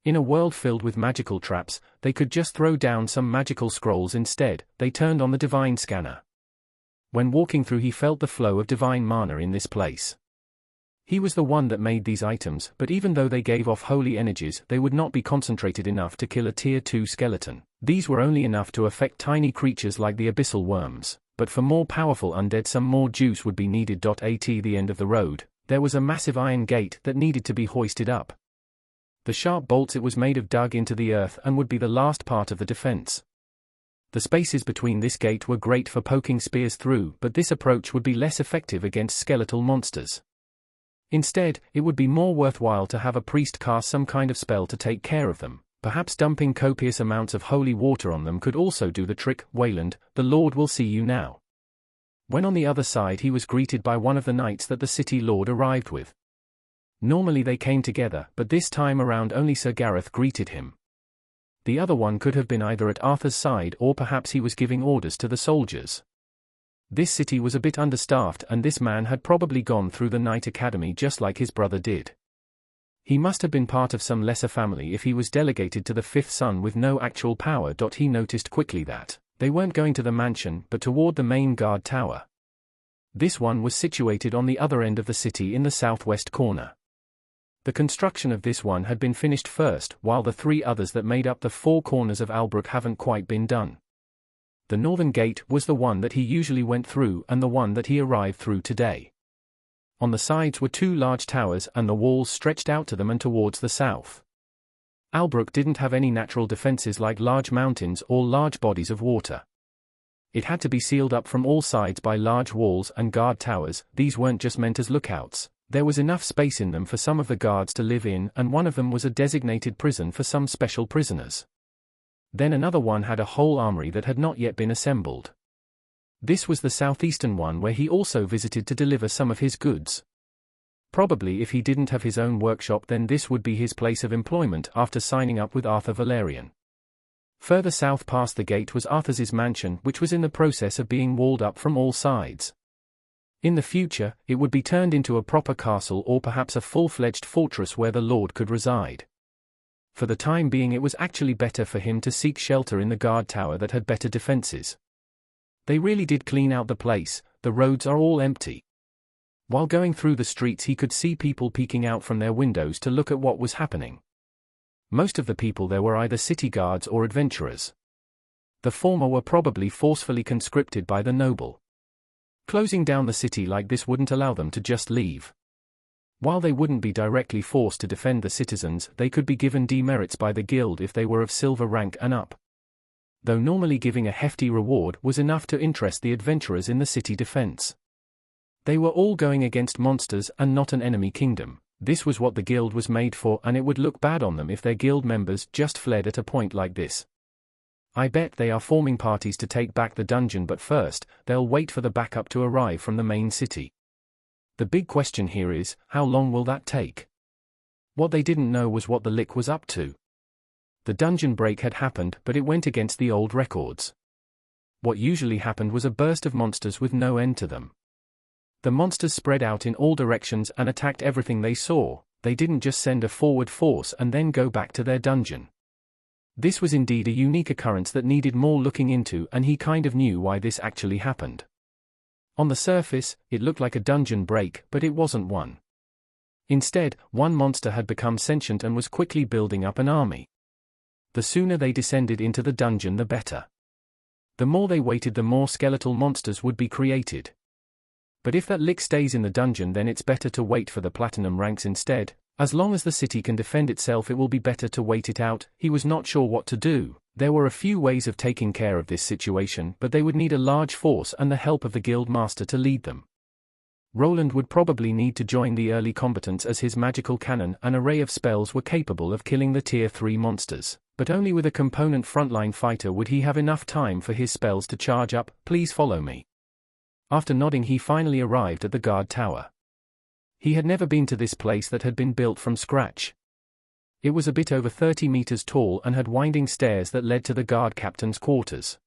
In a world filled with magical traps, they could just throw down some magical scrolls instead. They turned on the divine scanner. When walking through he felt the flow of divine mana in this place. He was the one that made these items, but even though they gave off holy energies, they would not be concentrated enough to kill a Tier 2 skeleton. These were only enough to affect tiny creatures like the abyssal worms, but for more powerful undead some more juice would be needed. At the end of the road, there was a massive iron gate that needed to be hoisted up. The sharp bolts it was made of dug into the earth and would be the last part of the defense. The spaces between this gate were great for poking spears through, but this approach would be less effective against skeletal monsters. Instead, it would be more worthwhile to have a priest cast some kind of spell to take care of them. Perhaps dumping copious amounts of holy water on them could also do the trick. Wayland, the Lord will see you now. When on the other side he was greeted by one of the knights that the city lord arrived with. Normally they came together, but this time around only Sir Gareth greeted him. The other one could have been either at Arthur's side or perhaps he was giving orders to the soldiers. This city was a bit understaffed and this man had probably gone through the Knight Academy just like his brother did. He must have been part of some lesser family if he was delegated to the 5th son with no actual power. He noticed quickly that they weren't going to the mansion but toward the main guard tower. This one was situated on the other end of the city in the southwest corner. The construction of this one had been finished first, while the 3 others that made up the 4 corners of Albrook haven't quite been done. The northern gate was the one that he usually went through and the one that he arrived through today. On the sides were 2 large towers and the walls stretched out to them and towards the south. Albrook didn't have any natural defenses like large mountains or large bodies of water. It had to be sealed up from all sides by large walls and guard towers. These weren't just meant as lookouts. There was enough space in them for some of the guards to live in, and one of them was a designated prison for some special prisoners. Then another one had a whole armory that had not yet been assembled. This was the southeastern one where he also visited to deliver some of his goods. Probably if he didn't have his own workshop then this would be his place of employment after signing up with Arthur Valerian. Further south past the gate was Arthur's mansion, which was in the process of being walled up from all sides. In the future, it would be turned into a proper castle or perhaps a full-fledged fortress where the Lord could reside. For the time being it was actually better for him to seek shelter in the guard tower that had better defenses. They really did clean out the place. The roads are all empty. While going through the streets he could see people peeking out from their windows to look at what was happening. Most of the people there were either city guards or adventurers. The former were probably forcefully conscripted by the noble. Closing down the city like this wouldn't allow them to just leave. While they wouldn't be directly forced to defend the citizens, they could be given demerits by the guild if they were of silver rank and up. Though normally giving a hefty reward was enough to interest the adventurers in the city defense. They were all going against monsters and not an enemy kingdom. This was what the guild was made for, and it would look bad on them if their guild members just fled at a point like this. I bet they are forming parties to take back the dungeon, but first, they'll wait for the backup to arrive from the main city. The big question here is, how long will that take? What they didn't know was what the Lick was up to. The dungeon break had happened, but it went against the old records. What usually happened was a burst of monsters with no end to them. The monsters spread out in all directions and attacked everything they saw. They didn't just send a forward force and then go back to their dungeon. This was indeed a unique occurrence that needed more looking into, and he kind of knew why this actually happened. On the surface, it looked like a dungeon break, but it wasn't one. Instead, one monster had become sentient and was quickly building up an army. The sooner they descended into the dungeon, the better. The more they waited, the more skeletal monsters would be created. But if that Lick stays in the dungeon, then it's better to wait for the platinum ranks instead. As long as the city can defend itself, it will be better to wait it out. He was not sure what to do. There were a few ways of taking care of this situation, but they would need a large force and the help of the guild master to lead them. Roland would probably need to join the early combatants, as his magical cannon and array of spells were capable of killing the tier 3 monsters, but only with a component frontline fighter would he have enough time for his spells to charge up. Please follow me. After nodding, he finally arrived at the guard tower. He had never been to this place that had been built from scratch. It was a bit over 30 meters tall and had winding stairs that led to the guard captain's quarters.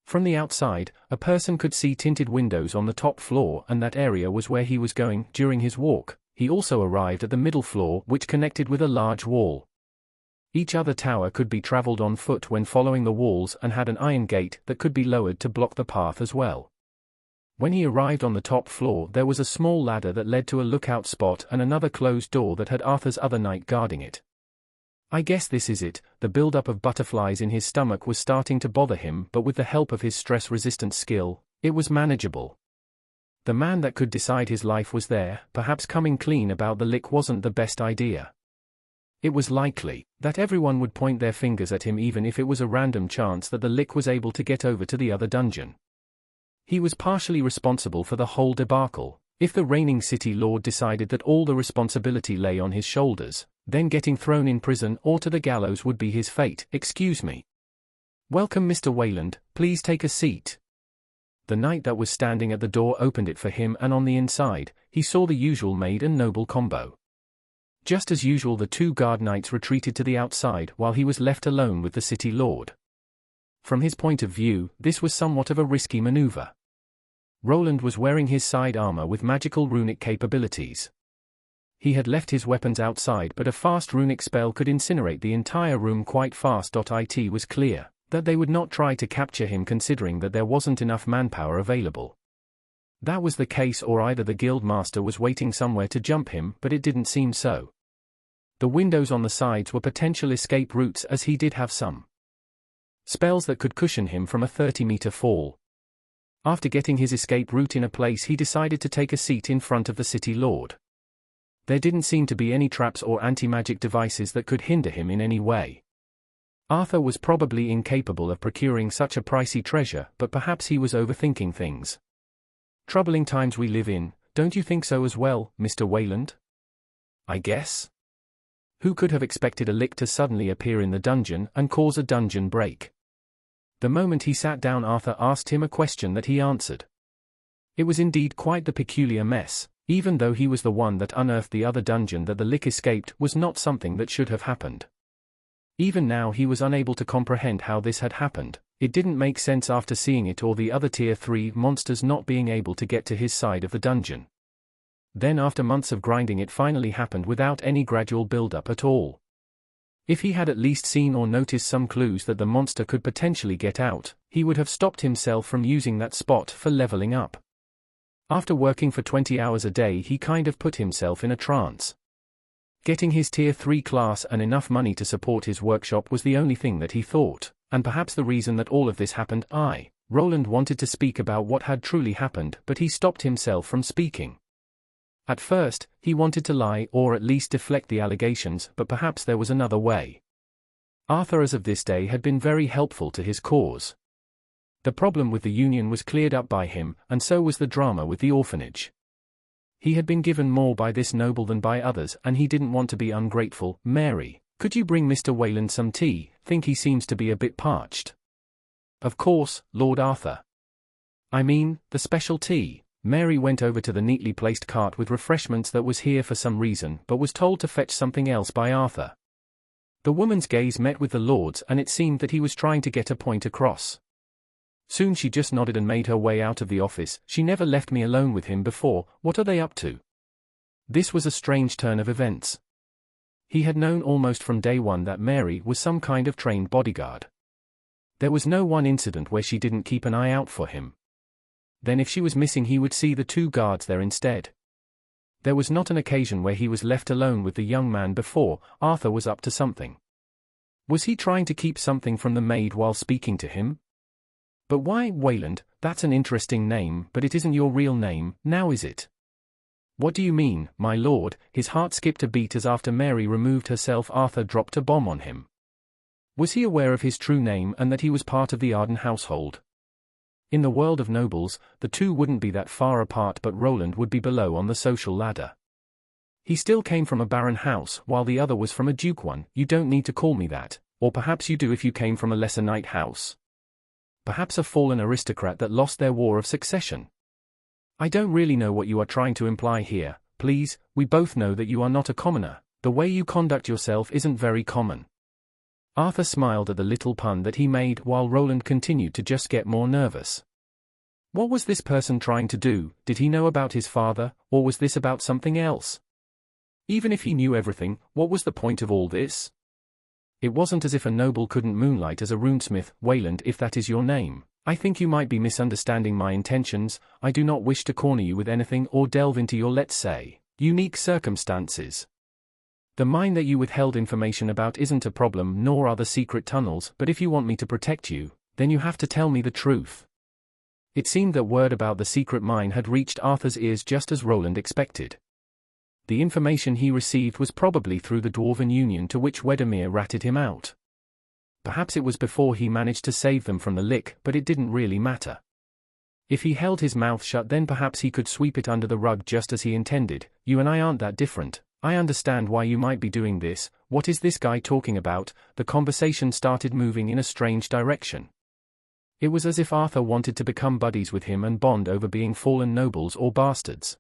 From the outside, a person could see tinted windows on the top floor, and that area was where he was going. During his walk, he also arrived at the middle floor, which connected with a large wall. Each other tower could be traveled on foot when following the walls, and had an iron gate that could be lowered to block the path as well. When he arrived on the top floor, there was a small ladder that led to a lookout spot and another closed door that had Arthur's other knight guarding it. I guess this is it. The buildup of butterflies in his stomach was starting to bother him, but with the help of his stress-resistant skill, it was manageable. The man that could decide his life was there. Perhaps coming clean about the Lick wasn't the best idea. It was likely that everyone would point their fingers at him, even if it was a random chance that the Lick was able to get over to the other dungeon. He was partially responsible for the whole debacle. If the reigning city lord decided that all the responsibility lay on his shoulders, then getting thrown in prison or to the gallows would be his fate. Excuse me. Welcome, Mr. Wayland, please take a seat. The knight that was standing at the door opened it for him, and on the inside, he saw the usual maid and noble combo. Just as usual, the two guard knights retreated to the outside while he was left alone with the city lord. From his point of view, this was somewhat of a risky maneuver. Roland was wearing his side armor with magical runic capabilities. He had left his weapons outside, but a fast runic spell could incinerate the entire room quite fast. It was clear that they would not try to capture him, considering that there wasn't enough manpower available. That was the case, or either the guild master was waiting somewhere to jump him, but it didn't seem so. The windows on the sides were potential escape routes, as he did have some spells that could cushion him from a 30-meter fall. After getting his escape route in a place, he decided to take a seat in front of the city lord. There didn't seem to be any traps or anti-magic devices that could hinder him in any way. Arthur was probably incapable of procuring such a pricey treasure, but perhaps he was overthinking things. Troubling times we live in, don't you think so as well, Mr. Wayland? I guess. Who could have expected a Lick to suddenly appear in the dungeon and cause a dungeon break? The moment he sat down, Arthur asked him a question that he answered. It was indeed quite the peculiar mess. Even though he was the one that unearthed the other dungeon, that the Lick escaped was not something that should have happened. Even now he was unable to comprehend how this had happened. It didn't make sense after seeing it, or the other tier 3 monsters not being able to get to his side of the dungeon. Then after months of grinding, it finally happened without any gradual build-up at all. If he had at least seen or noticed some clues that the monster could potentially get out, he would have stopped himself from using that spot for leveling up. After working for 20 hours a day, he kind of put himself in a trance. Getting his tier 3 class and enough money to support his workshop was the only thing that he thought, and perhaps the reason that all of this happened. Roland wanted to speak about what had truly happened, but he stopped himself from speaking. At first, he wanted to lie or at least deflect the allegations, but perhaps there was another way. Arthur as of this day had been very helpful to his cause. The problem with the union was cleared up by him, and so was the drama with the orphanage. He had been given more by this noble than by others, and he didn't want to be ungrateful. "Mary, could you bring Mr. Wayland some tea? Think he seems to be a bit parched." "Of course, Lord Arthur. I mean, the special tea." Mary went over to the neatly placed cart with refreshments that was here for some reason, but was told to fetch something else by Arthur. The woman's gaze met with the Lord's, and it seemed that he was trying to get a point across. Soon she just nodded and made her way out of the office. "She never left me alone with him before. What are they up to?" This was a strange turn of events. He had known almost from day one that Mary was some kind of trained bodyguard. There was no one incident where she didn't keep an eye out for him. Then if she was missing, he would see the two guards there instead. There was not an occasion where he was left alone with the young man before. Arthur was up to something. Was he trying to keep something from the maid while speaking to him? "But why, Wayland, that's an interesting name, but it isn't your real name, now is it?" "What do you mean, my lord?" His heart skipped a beat as after Mary removed herself Arthur dropped a bomb on him. Was he aware of his true name and that he was part of the Arden household? In the world of nobles, the two wouldn't be that far apart, but Roland would be below on the social ladder. He still came from a baron house, while the other was from a duke one. "You don't need to call me that, or perhaps you do if you came from a lesser knight house. Perhaps a fallen aristocrat that lost their war of succession. I don't really know what you are trying to imply here. Please, we both know that you are not a commoner. The way you conduct yourself isn't very common." Arthur smiled at the little pun that he made, while Roland continued to just get more nervous. What was this person trying to do? Did he know about his father, or was this about something else? Even if he knew everything, what was the point of all this? It wasn't as if a noble couldn't moonlight as a runesmith. "Wayland, if that is your name, I think you might be misunderstanding my intentions. I do not wish to corner you with anything or delve into your, let's say, unique circumstances. The mine that you withheld information about isn't a problem, nor are the secret tunnels, but if you want me to protect you, then you have to tell me the truth." It seemed that word about the secret mine had reached Arthur's ears just as Roland expected. The information he received was probably through the Dwarven Union, to which Wedemere ratted him out. Perhaps it was before he managed to save them from the lick, but it didn't really matter. If he held his mouth shut, then perhaps he could sweep it under the rug just as he intended. "You and I aren't that different. I understand why you might be doing this. What is this guy talking about?" The conversation started moving in a strange direction. It was as if Arthur wanted to become buddies with him and bond over being fallen nobles or bastards.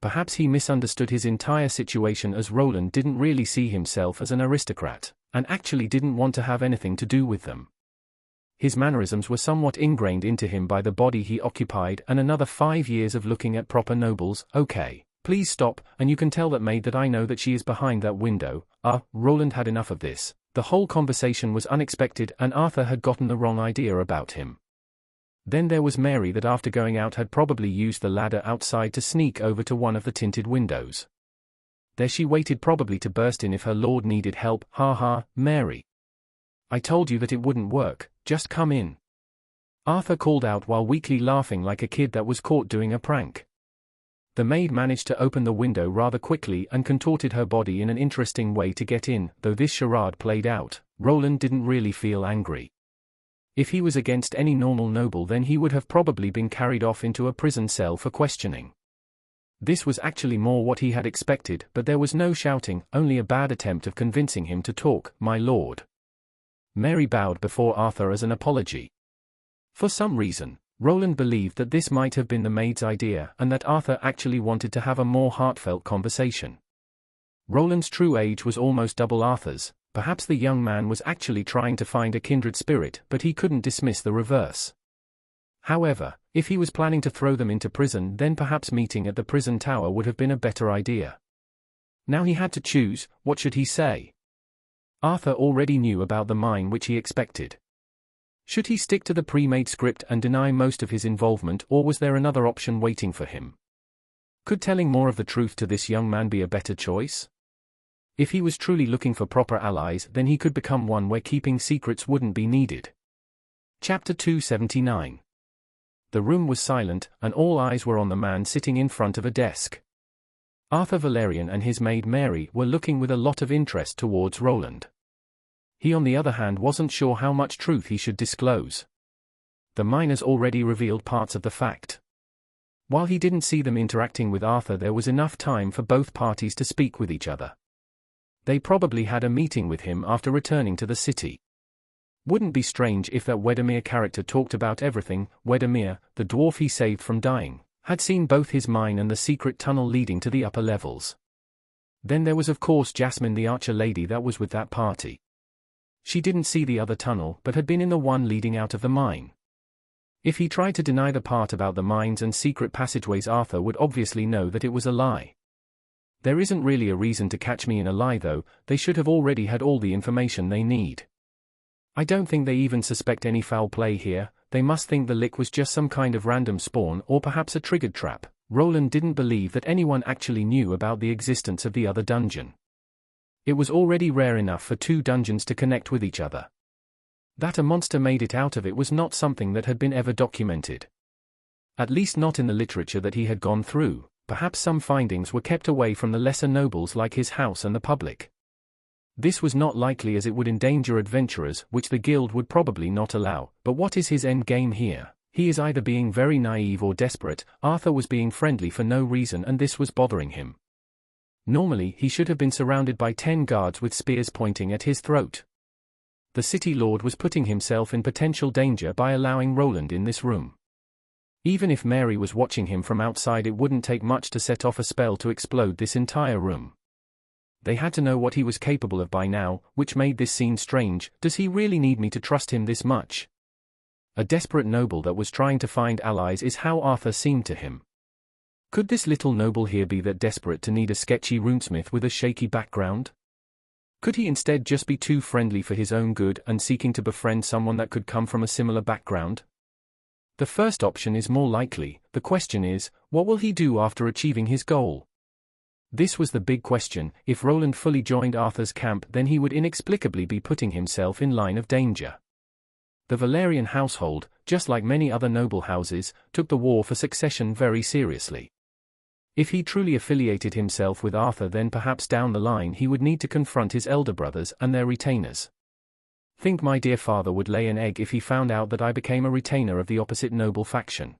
Perhaps he misunderstood his entire situation, as Roland didn't really see himself as an aristocrat, and actually didn't want to have anything to do with them. His mannerisms were somewhat ingrained into him by the body he occupied and another 5 years of looking at proper nobles. "Okay. Please stop, and you can tell that maid that I know that she is behind that window." Roland had enough of this. The whole conversation was unexpected, and Arthur had gotten the wrong idea about him. Then there was Mary, that after going out had probably used the ladder outside to sneak over to one of the tinted windows. There she waited, probably to burst in if her lord needed help. "Ha ha, Mary. I told you that it wouldn't work, just come in," Arthur called out while weakly laughing like a kid that was caught doing a prank. The maid managed to open the window rather quickly and contorted her body in an interesting way to get in. Though this charade played out, Roland didn't really feel angry. If he was against any normal noble, then he would have probably been carried off into a prison cell for questioning. This was actually more what he had expected, but there was no shouting, only a bad attempt of convincing him to talk. "My lord." Mary bowed before Arthur as an apology. For some reason, Roland believed that this might have been the maid's idea and that Arthur actually wanted to have a more heartfelt conversation. Roland's true age was almost double Arthur's. Perhaps the young man was actually trying to find a kindred spirit, but he couldn't dismiss the reverse. However, if he was planning to throw them into prison, then perhaps meeting at the prison tower would have been a better idea. Now he had to choose. What should he say? Arthur already knew about the mine, which he expected. Should he stick to the pre-made script and deny most of his involvement, or was there another option waiting for him? Could telling more of the truth to this young man be a better choice? If he was truly looking for proper allies, then he could become one where keeping secrets wouldn't be needed. Chapter 279. The room was silent, and all eyes were on the man sitting in front of a desk. Arthur Valerian and his maid Mary were looking with a lot of interest towards Roland. He on the other hand wasn't sure how much truth he should disclose. The miners already revealed parts of the fact. While he didn't see them interacting with Arthur, there was enough time for both parties to speak with each other. They probably had a meeting with him after returning to the city. Wouldn't be strange if that Wedemere character talked about everything. Wedemere, the dwarf he saved from dying, had seen both his mine and the secret tunnel leading to the upper levels. Then there was of course Jasmine, the archer lady that was with that party. She didn't see the other tunnel but had been in the one leading out of the mine. If he tried to deny the part about the mines and secret passageways, Arthur would obviously know that it was a lie. There isn't really a reason to catch me in a lie though. They should have already had all the information they need. I don't think they even suspect any foul play here. They must think the lick was just some kind of random spawn or perhaps a triggered trap. Roland didn't believe that anyone actually knew about the existence of the other dungeon. It was already rare enough for two dungeons to connect with each other. That a monster made it out of it was not something that had been ever documented. At least not in the literature that he had gone through. Perhaps some findings were kept away from the lesser nobles like his house and the public. This was not likely as it would endanger adventurers, which the guild would probably not allow. But what is his end game here? He is either being very naive or desperate. Arthur was being friendly for no reason and this was bothering him. Normally he should have been surrounded by 10 guards with spears pointing at his throat. The city lord was putting himself in potential danger by allowing Roland in this room. Even if Mary was watching him from outside, it wouldn't take much to set off a spell to explode this entire room. They had to know what he was capable of by now, which made this scene strange. Does he really need me to trust him this much? A desperate noble that was trying to find allies is how Arthur seemed to him. Could this little noble here be that desperate to need a sketchy runesmith with a shaky background? Could he instead just be too friendly for his own good and seeking to befriend someone that could come from a similar background? The first option is more likely. The question is, what will he do after achieving his goal? This was the big question. If Roland fully joined Arthur's camp, then he would inexplicably be putting himself in line of danger. The Valerian household, just like many other noble houses, took the war for succession very seriously. If he truly affiliated himself with Arthur, then perhaps down the line he would need to confront his elder brothers and their retainers. Think my dear father would lay an egg if he found out that I became a retainer of the opposite noble faction.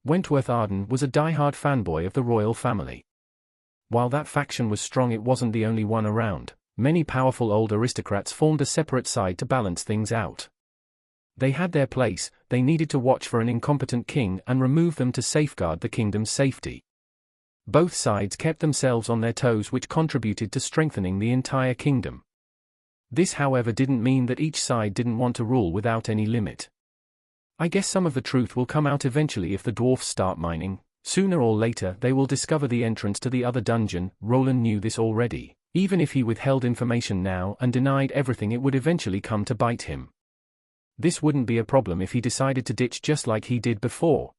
Wentworth Arden was a die-hard fanboy of the royal family. While that faction was strong, it wasn't the only one around. Many powerful old aristocrats formed a separate side to balance things out. They had their place. They needed to watch for an incompetent king and remove them to safeguard the kingdom's safety. Both sides kept themselves on their toes, which contributed to strengthening the entire kingdom. This, however, didn't mean that each side didn't want to rule without any limit. I guess some of the truth will come out eventually if the dwarfs start mining. Sooner or later they will discover the entrance to the other dungeon. Roland knew this already. Even if he withheld information now and denied everything, it would eventually come to bite him. This wouldn't be a problem if he decided to ditch just like he did before.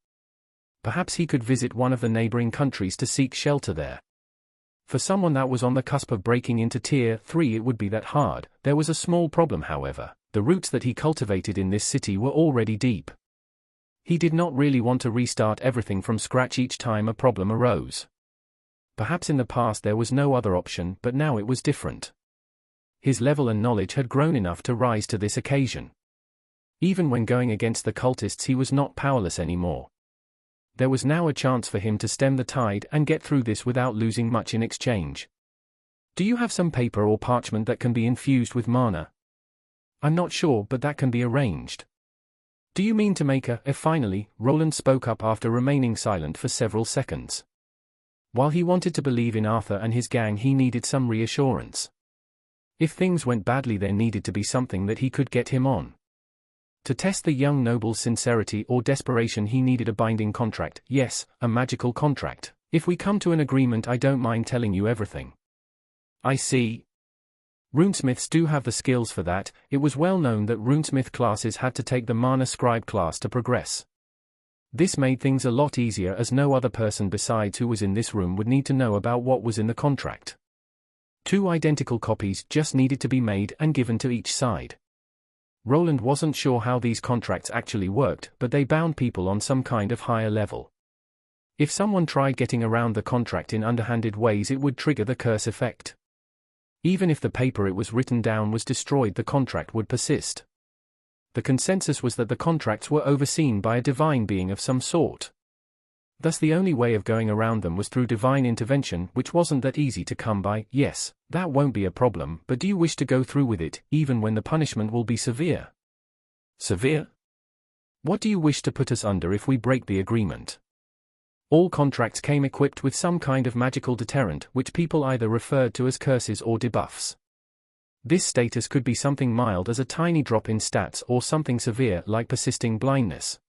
Perhaps he could visit one of the neighboring countries to seek shelter there. For someone that was on the cusp of breaking into Tier 3, it would be that hard. There was a small problem, however. The roots that he cultivated in this city were already deep. He did not really want to restart everything from scratch each time a problem arose. Perhaps in the past there was no other option, but now it was different. His level and knowledge had grown enough to rise to this occasion. Even when going against the cultists, he was not powerless anymore. There was now a chance for him to stem the tide and get through this without losing much in exchange. Do you have some paper or parchment that can be infused with mana? I'm not sure, but that can be arranged. Do you mean to make a... Finally, Roland spoke up after remaining silent for several seconds. While he wanted to believe in Arthur and his gang, he needed some reassurance. If things went badly, there needed to be something that he could get him on. To test the young noble's sincerity or desperation, he needed a binding contract. Yes, a magical contract. If we come to an agreement, I don't mind telling you everything. I see. Runesmiths do have the skills for that. It was well known that runesmith classes had to take the Mana Scribe class to progress. This made things a lot easier, as no other person besides who was in this room would need to know about what was in the contract. 2 identical copies just needed to be made and given to each side. Roland wasn't sure how these contracts actually worked, but they bound people on some kind of higher level. If someone tried getting around the contract in underhanded ways, it would trigger the curse effect. Even if the paper it was written down was destroyed, the contract would persist. The consensus was that the contracts were overseen by a divine being of some sort. Thus the only way of going around them was through divine intervention, which wasn't that easy to come by. Yes, that won't be a problem, but do you wish to go through with it, even when the punishment will be severe? Severe? What do you wish to put us under if we break the agreement? All contracts came equipped with some kind of magical deterrent, which people either referred to as curses or debuffs. This status could be something mild as a tiny drop in stats or something severe like persisting blindness.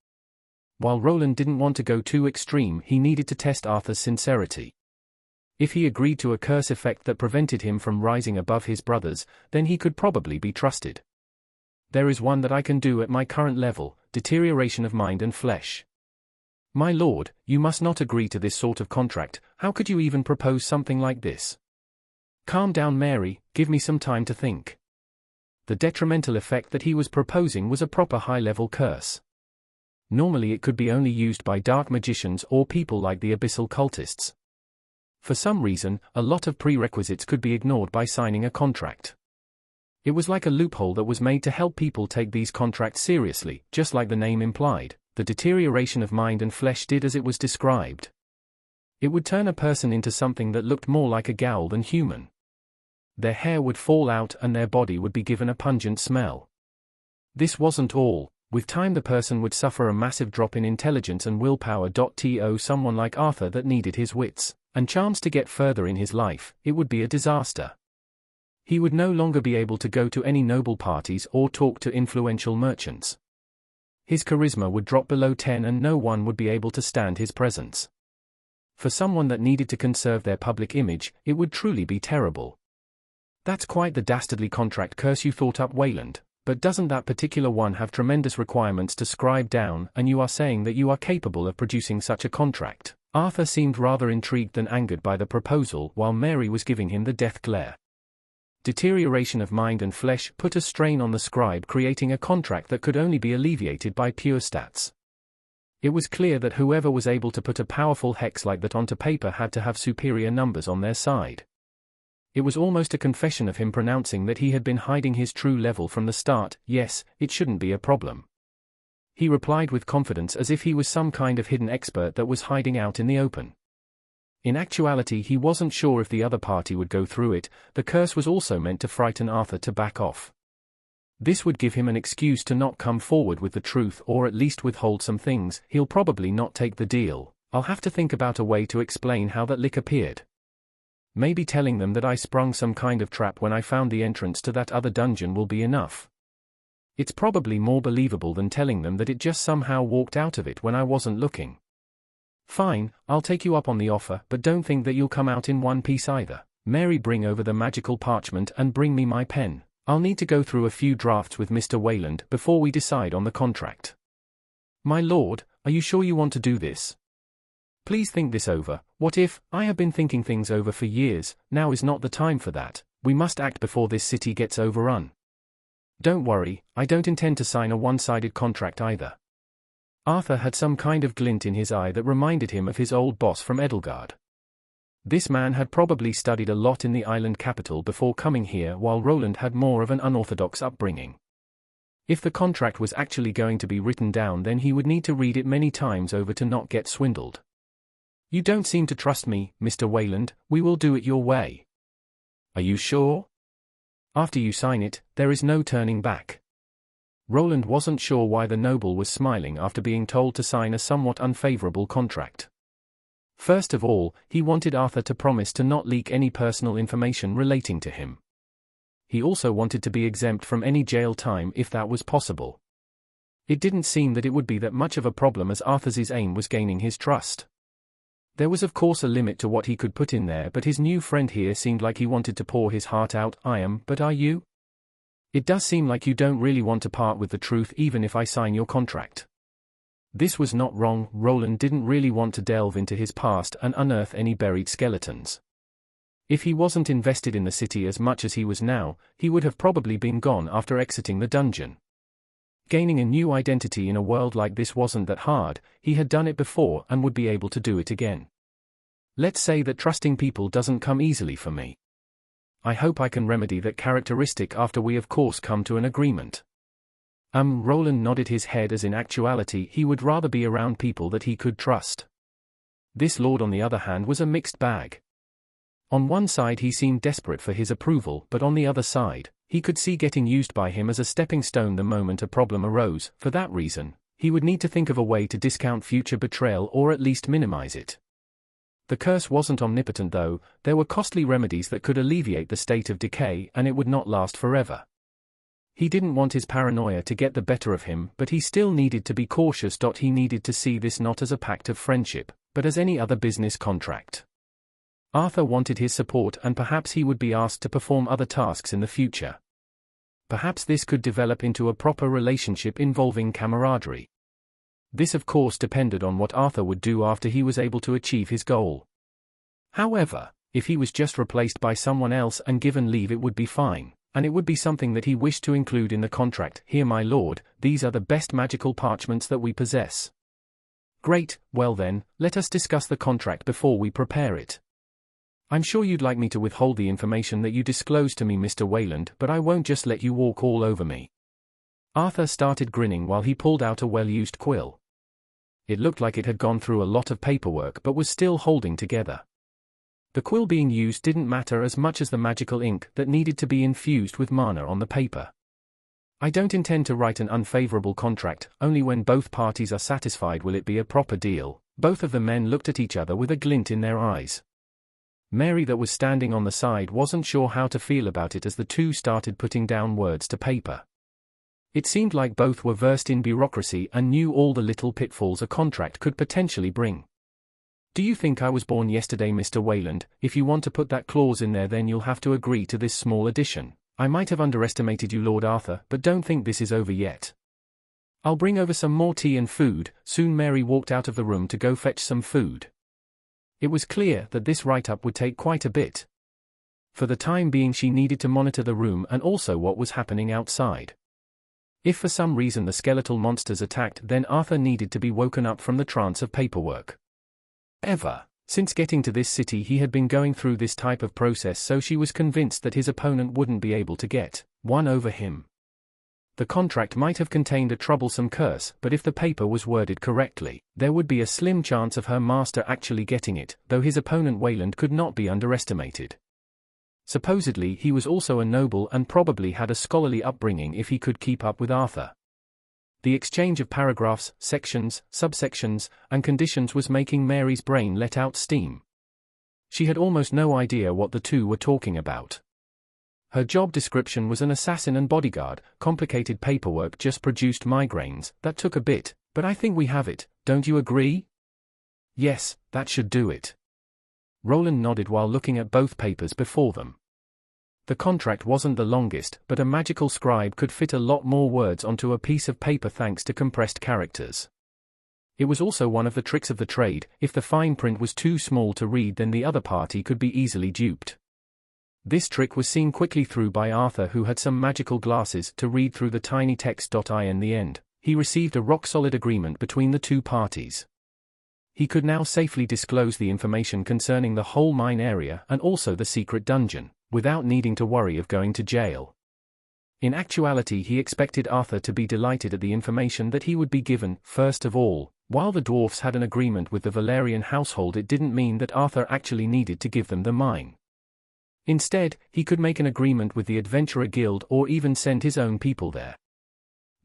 While Roland didn't want to go too extreme, he needed to test Arthur's sincerity. If he agreed to a curse effect that prevented him from rising above his brothers, then he could probably be trusted. There is one that I can do at my current level, deterioration of mind and flesh. My lord, you must not agree to this sort of contract. How could you even propose something like this? Calm down, Mary, give me some time to think. The detrimental effect that he was proposing was a proper high-level curse. Normally it could be only used by dark magicians or people like the abyssal cultists. For some reason, a lot of prerequisites could be ignored by signing a contract. It was like a loophole that was made to help people take these contracts seriously, just like the name implied. The deterioration of mind and flesh did as it was described. It would turn a person into something that looked more like a ghoul than human. Their hair would fall out and their body would be given a pungent smell. This wasn't all. With time the person would suffer a massive drop in intelligence and willpower. To someone like Arthur that needed his wits and charms to get further in his life, it would be a disaster. He would no longer be able to go to any noble parties or talk to influential merchants. His charisma would drop below 10 and no one would be able to stand his presence. For someone that needed to conserve their public image, it would truly be terrible. That's quite the dastardly contract curse you thought up, Wayland, but doesn't that particular one have tremendous requirements to scribe down, and you are saying that you are capable of producing such a contract? Arthur seemed rather intrigued than angered by the proposal, while Mary was giving him the death glare. Deterioration of mind and flesh put a strain on the scribe, creating a contract that could only be alleviated by pure stats. It was clear that whoever was able to put a powerful hex like that onto paper had to have superior numbers on their side. It was almost a confession of him pronouncing that he had been hiding his true level from the start. Yes, it shouldn't be a problem. He replied with confidence as if he was some kind of hidden expert that was hiding out in the open. In actuality, he wasn't sure if the other party would go through it. The curse was also meant to frighten Arthur to back off. This would give him an excuse to not come forward with the truth, or at least withhold some things. He'll probably not take the deal. I'll have to think about a way to explain how that lick appeared. Maybe telling them that I sprung some kind of trap when I found the entrance to that other dungeon will be enough. It's probably more believable than telling them that it just somehow walked out of it when I wasn't looking. Fine, I'll take you up on the offer, but don't think that you'll come out in one piece either. Mary, bring over the magical parchment and bring me my pen. I'll need to go through a few drafts with Mr. Wayland before we decide on the contract. My lord, are you sure you want to do this? Please think this over. What if? I have been thinking things over for years. Now is not the time for that. We must act before this city gets overrun. Don't worry, I don't intend to sign a one-sided contract either. Arthur had some kind of glint in his eye that reminded him of his old boss from Edelgard. This man had probably studied a lot in the island capital before coming here, while Roland had more of an unorthodox upbringing. If the contract was actually going to be written down, then he would need to read it many times over to not get swindled. You don't seem to trust me, Mr. Wayland. We will do it your way. Are you sure? After you sign it, there is no turning back. Roland wasn't sure why the noble was smiling after being told to sign a somewhat unfavorable contract. First of all, he wanted Arthur to promise to not leak any personal information relating to him. He also wanted to be exempt from any jail time if that was possible. It didn't seem that it would be that much of a problem, as Arthur's aim was gaining his trust. There was of course a limit to what he could put in there, but his new friend here seemed like he wanted to pour his heart out. But are you? It does seem like you don't really want to part with the truth even if I sign your contract. This was not wrong. Roland didn't really want to delve into his past and unearth any buried skeletons. If he wasn't invested in the city as much as he was now, he would have probably been gone after exiting the dungeon. Gaining a new identity in a world like this wasn't that hard, he had done it before and would be able to do it again. Let's say that trusting people doesn't come easily for me. I hope I can remedy that characteristic after we of course come to an agreement. Roland nodded his head, as in actuality he would rather be around people that he could trust. This lord on the other hand was a mixed bag. On one side he seemed desperate for his approval, but on the other side, he could see getting used by him as a stepping stone the moment a problem arose. For that reason, he would need to think of a way to discount future betrayal or at least minimize it. The curse wasn't omnipotent though, there were costly remedies that could alleviate the state of decay, and it would not last forever. He didn't want his paranoia to get the better of him, but he still needed to be cautious. He needed to see this not as a pact of friendship, but as any other business contract. Arthur wanted his support, and perhaps he would be asked to perform other tasks in the future. Perhaps this could develop into a proper relationship involving camaraderie. This of course depended on what Arthur would do after he was able to achieve his goal. However, if he was just replaced by someone else and given leave, it would be fine, and it would be something that he wished to include in the contract. Here, my lord, these are the best magical parchments that we possess. Great, well then, let us discuss the contract before we prepare it. I'm sure you'd like me to withhold the information that you disclosed to me, Mr. Wayland, but I won't just let you walk all over me. Arthur started grinning while he pulled out a well-used quill. It looked like it had gone through a lot of paperwork but was still holding together. The quill being used didn't matter as much as the magical ink that needed to be infused with mana on the paper. I don't intend to write an unfavorable contract, only when both parties are satisfied will it be a proper deal. Both of the men looked at each other with a glint in their eyes. Mary, that was standing on the side, wasn't sure how to feel about it as the two started putting down words to paper. It seemed like both were versed in bureaucracy and knew all the little pitfalls a contract could potentially bring. Do you think I was born yesterday, Mr. Wayland? If you want to put that clause in there, then you'll have to agree to this small addition. I might have underestimated you, Lord Arthur, but don't think this is over yet. I'll bring over some more tea and food. Soon Mary walked out of the room to go fetch some food. It was clear that this write-up would take quite a bit. For the time being she needed to monitor the room and also what was happening outside. If for some reason the skeletal monsters attacked, then Arthur needed to be woken up from the trance of paperwork. Since getting to this city he had been going through this type of process, so she was convinced that his opponent wouldn't be able to get one over him. The contract might have contained a troublesome curse, but if the paper was worded correctly, there would be a slim chance of her master actually getting it, though his opponent Wayland could not be underestimated. Supposedly he was also a noble and probably had a scholarly upbringing if he could keep up with Arthur. The exchange of paragraphs, sections, subsections, and conditions was making Mary's brain let out steam. She had almost no idea what the two were talking about. Her job description was an assassin and bodyguard. Complicated paperwork just produced migraines. That took a bit, but I think we have it, don't you agree? Yes, that should do it. Roland nodded while looking at both papers before them. The contract wasn't the longest, but a magical scribe could fit a lot more words onto a piece of paper thanks to compressed characters. It was also one of the tricks of the trade. If the fine print was too small to read, then the other party could be easily duped. This trick was seen quickly through by Arthur, who had some magical glasses to read through the tiny text. In the end, he received a rock-solid agreement between the two parties. He could now safely disclose the information concerning the whole mine area and also the secret dungeon, without needing to worry of going to jail. In actuality, he expected Arthur to be delighted at the information that he would be given. First of all, while the dwarfs had an agreement with the Valerian household, it didn't mean that Arthur actually needed to give them the mine. Instead, he could make an agreement with the Adventurer Guild or even send his own people there.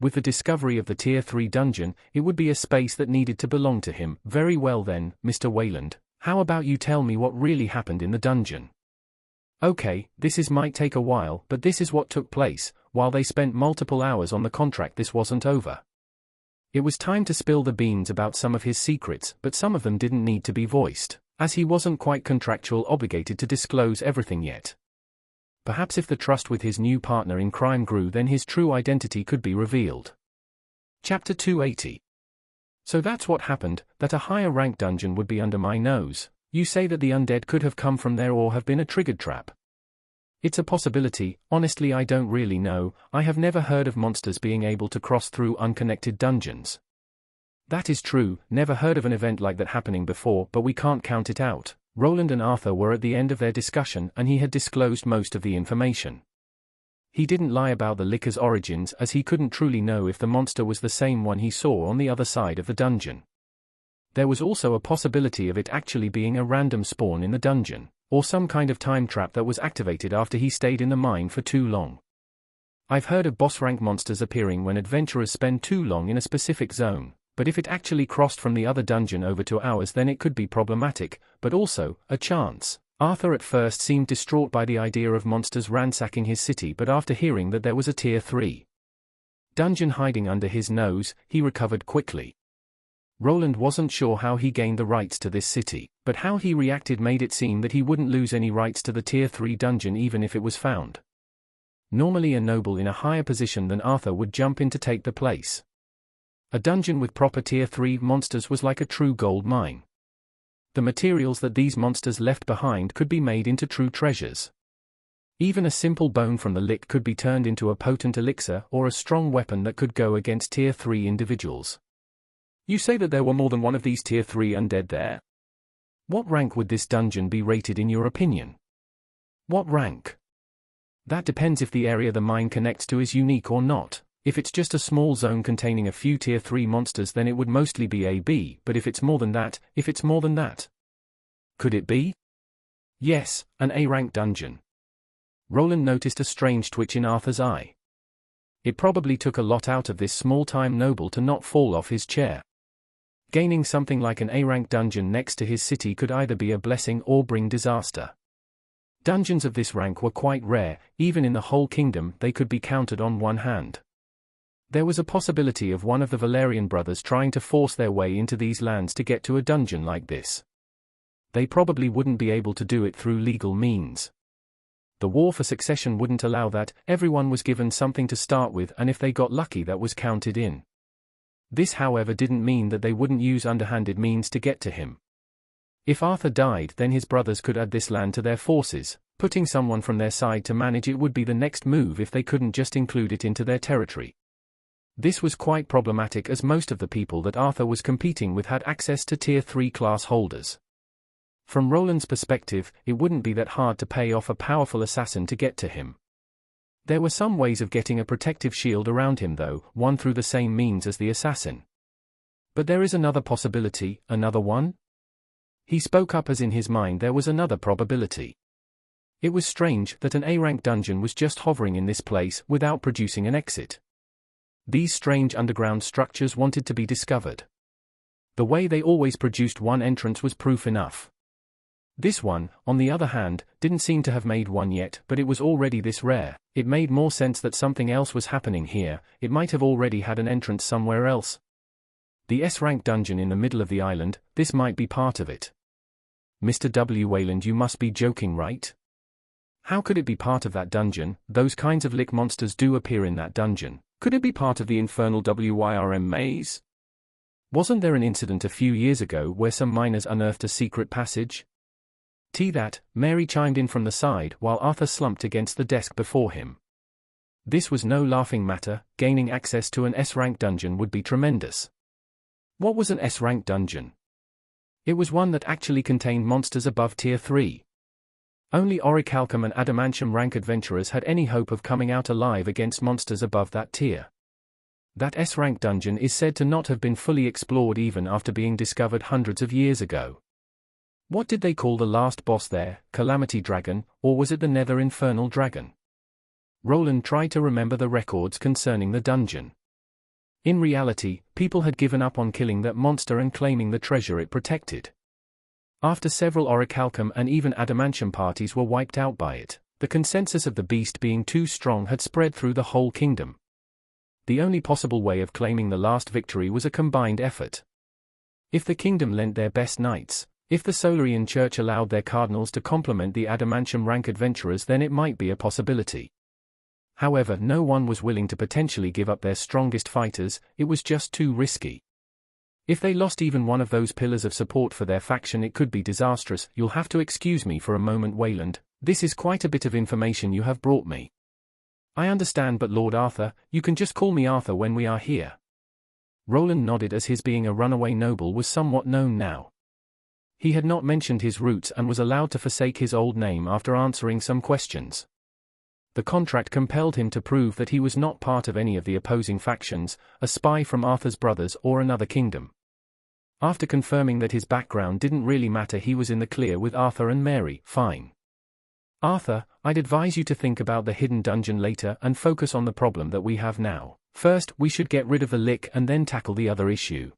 With the discovery of the Tier 3 dungeon, it would be a space that needed to belong to him. Very well then, Mr. Wayland, how about you tell me what really happened in the dungeon? Okay, might take a while, but this is what took place. While they spent multiple hours on the contract, this wasn't over. It was time to spill the beans about some of his secrets, but some of them didn't need to be voiced, as he wasn't quite contractual obligated to disclose everything yet. Perhaps if the trust with his new partner in crime grew, then his true identity could be revealed. Chapter 280. So that's what happened, that a higher rank dungeon would be under my nose. You say that the undead could have come from there or have been a triggered trap. It's a possibility, honestly I don't really know, I have never heard of monsters being able to cross through unconnected dungeons. That is true, never heard of an event like that happening before, but we can't count it out. Roland and Arthur were at the end of their discussion and he had disclosed most of the information. He didn't lie about the liquor's origins as he couldn't truly know if the monster was the same one he saw on the other side of the dungeon. There was also a possibility of it actually being a random spawn in the dungeon, or some kind of time trap that was activated after he stayed in the mine for too long. I've heard of boss rank monsters appearing when adventurers spend too long in a specific zone, but if it actually crossed from the other dungeon over to ours then it could be problematic, but also, a chance. Arthur at first seemed distraught by the idea of monsters ransacking his city, but after hearing that there was a tier 3 dungeon hiding under his nose, he recovered quickly. Roland wasn't sure how he gained the rights to this city, but how he reacted made it seem that he wouldn't lose any rights to the tier 3 dungeon even if it was found. Normally a noble in a higher position than Arthur would jump in to take the place. A dungeon with proper tier 3 monsters was like a true gold mine. The materials that these monsters left behind could be made into true treasures. Even a simple bone from the lick could be turned into a potent elixir or a strong weapon that could go against tier 3 individuals. You say that there were more than one of these tier 3 undead there? What rank would this dungeon be rated in your opinion? What rank? That depends if the area the mine connects to is unique or not. If it's just a small zone containing a few tier 3 monsters then it would mostly be AB, but if it's more than that. Could it be? Yes, an A-rank dungeon. Roland noticed a strange twitch in Arthur's eye. It probably took a lot out of this small-time noble to not fall off his chair. Gaining something like an A-rank dungeon next to his city could either be a blessing or bring disaster. Dungeons of this rank were quite rare, even in the whole kingdom they could be counted on one hand. There was a possibility of one of the Valerian brothers trying to force their way into these lands to get to a dungeon like this. They probably wouldn't be able to do it through legal means. The war for succession wouldn't allow that, everyone was given something to start with and if they got lucky that was counted in. This however didn't mean that they wouldn't use underhanded means to get to him. If Arthur died then his brothers could add this land to their forces, putting someone from their side to manage it would be the next move if they couldn't just include it into their territory. This was quite problematic as most of the people that Arthur was competing with had access to tier 3 class holders. From Roland's perspective, it wouldn't be that hard to pay off a powerful assassin to get to him. There were some ways of getting a protective shield around him though, one through the same means as the assassin. But there is another possibility, another one? He spoke up as in his mind there was another probability. It was strange that an A-rank dungeon was just hovering in this place without producing an exit. These strange underground structures wanted to be discovered. The way they always produced one entrance was proof enough. This one, on the other hand, didn't seem to have made one yet, but it was already this rare. It made more sense that something else was happening here, it might have already had an entrance somewhere else. The S-rank dungeon in the middle of the island, this might be part of it. Mr. W. Wayland, you must be joking, right? How could it be part of that dungeon? Those kinds of lick monsters do appear in that dungeon. Could it be part of the infernal WYRM maze? Wasn't there an incident a few years ago where some miners unearthed a secret passage? That, Mary chimed in from the side while Arthur slumped against the desk before him. This was no laughing matter, gaining access to an S-rank dungeon would be tremendous. What was an S-rank dungeon? It was one that actually contained monsters above tier 3. Only Orichalcum and Adamantium rank adventurers had any hope of coming out alive against monsters above that tier. That S-rank dungeon is said to not have been fully explored even after being discovered hundreds of years ago. What did they call the last boss there, Calamity Dragon, or was it the Nether Infernal Dragon? Roland tried to remember the records concerning the dungeon. In reality, people had given up on killing that monster and claiming the treasure it protected. After several Orichalcum and even Adamantium parties were wiped out by it, the consensus of the beast being too strong had spread through the whole kingdom. The only possible way of claiming the last victory was a combined effort. If the kingdom lent their best knights, if the Solarian Church allowed their cardinals to complement the Adamantium rank adventurers, then it might be a possibility. However, no one was willing to potentially give up their strongest fighters, it was just too risky. If they lost even one of those pillars of support for their faction, it could be disastrous. You'll have to excuse me for a moment, Wayland, This is quite a bit of information you have brought me. I understand, but Lord Arthur, you can just call me Arthur when we are here. Roland nodded, as his being a runaway noble was somewhat known now. He had not mentioned his roots and was allowed to forsake his old name after answering some questions. The contract compelled him to prove that he was not part of any of the opposing factions, a spy from Arthur's brothers or another kingdom. After confirming that his background didn't really matter, he was in the clear with Arthur and Mary. Fine. Arthur, I'd advise you to think about the hidden dungeon later and focus on the problem that we have now. First, we should get rid of the lick and then tackle the other issue.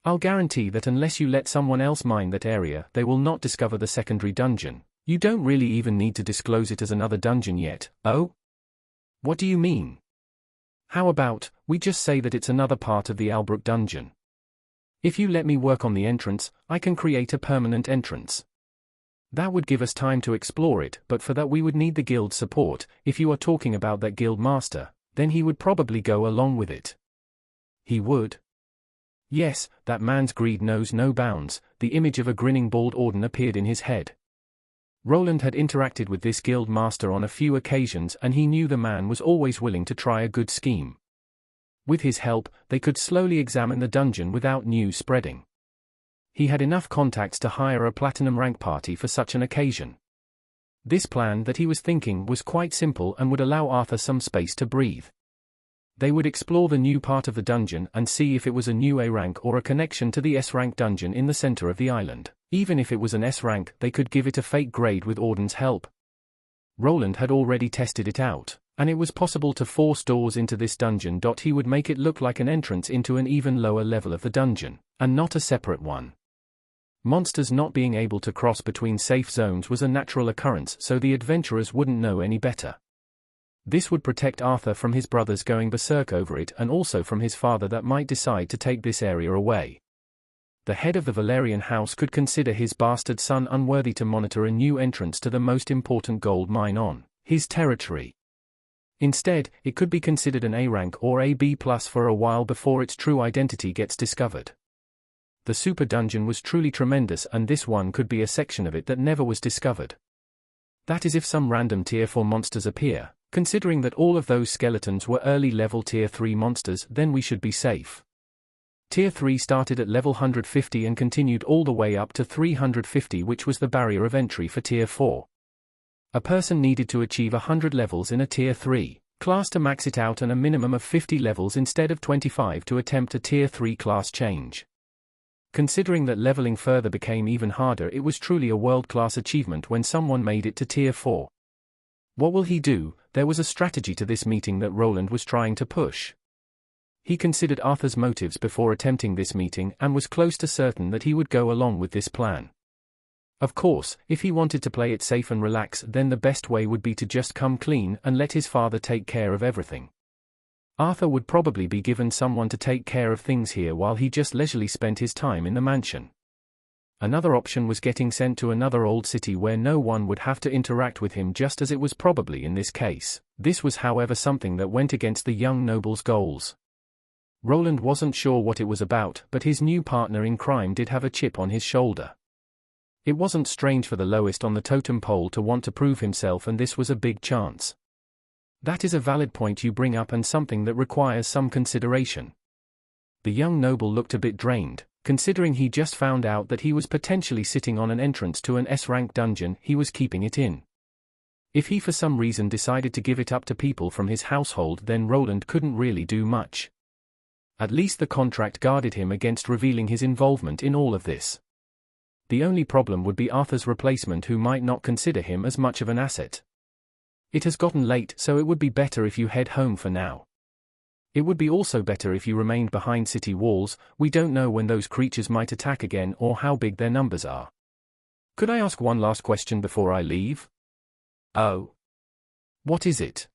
I'll guarantee that unless you let someone else mine that area, they will not discover the secondary dungeon. You don't really even need to disclose it as another dungeon yet. Oh? What do you mean? How about, we just say that it's another part of the Albrook dungeon? If you let me work on the entrance, I can create a permanent entrance. That would give us time to explore it, but for that we would need the guild's support. If you are talking about that guild master, then he would probably go along with it. He would? Yes, that man's greed knows no bounds. The image of a grinning bald Auden appeared in his head. Roland had interacted with this guild master on a few occasions, and he knew the man was always willing to try a good scheme. With his help, they could slowly examine the dungeon without news spreading. He had enough contacts to hire a platinum rank party for such an occasion. This plan that he was thinking was quite simple and would allow Arthur some space to breathe. They would explore the new part of the dungeon and see if it was a new A rank or a connection to the S rank dungeon in the center of the island. Even if it was an S rank, they could give it a fake grade with Auden's help. Roland had already tested it out, and it was possible to force doors into this dungeon. He would make it look like an entrance into an even lower level of the dungeon, and not a separate one. Monsters not being able to cross between safe zones was a natural occurrence, so the adventurers wouldn't know any better. This would protect Arthur from his brothers going berserk over it, and also from his father that might decide to take this area away. The head of the Valerian house could consider his bastard son unworthy to monitor a new entrance to the most important gold mine on his territory. Instead, it could be considered an A rank or a B+ for a while before its true identity gets discovered. The super dungeon was truly tremendous, and this one could be a section of it that never was discovered. That is if some random tier 4 monsters appear. Considering that all of those skeletons were early level tier 3 monsters, then we should be safe. Tier 3 started at level 150 and continued all the way up to 350, which was the barrier of entry for tier 4. A person needed to achieve 100 levels in a tier 3 class to max it out, and a minimum of 50 levels instead of 25 to attempt a tier 3 class change. Considering that leveling further became even harder, it was truly a world-class achievement when someone made it to tier 4. What will he do? There was a strategy to this meeting that Roland was trying to push. He considered Arthur's motives before attempting this meeting and was close to certain that he would go along with this plan. Of course, if he wanted to play it safe and relax, then the best way would be to just come clean and let his father take care of everything. Arthur would probably be given someone to take care of things here while he just leisurely spent his time in the mansion. Another option was getting sent to another old city where no one would have to interact with him, just as it was probably in this case. This was, however, something that went against the young noble's goals. Roland wasn't sure what it was about, but his new partner in crime did have a chip on his shoulder. It wasn't strange for the lowest on the totem pole to want to prove himself, and this was a big chance. That is a valid point you bring up, and something that requires some consideration. The young noble looked a bit drained. Considering he just found out that he was potentially sitting on an entrance to an S-rank dungeon, he was keeping it in. If he for some reason decided to give it up to people from his household, then Roland couldn't really do much. At least the contract guarded him against revealing his involvement in all of this. The only problem would be Arthur's replacement, who might not consider him as much of an asset. It has gotten late, so it would be better if you head home for now. It would be also better if you remained behind city walls. We don't know when those creatures might attack again or how big their numbers are. Could I ask one last question before I leave? Oh. What is it?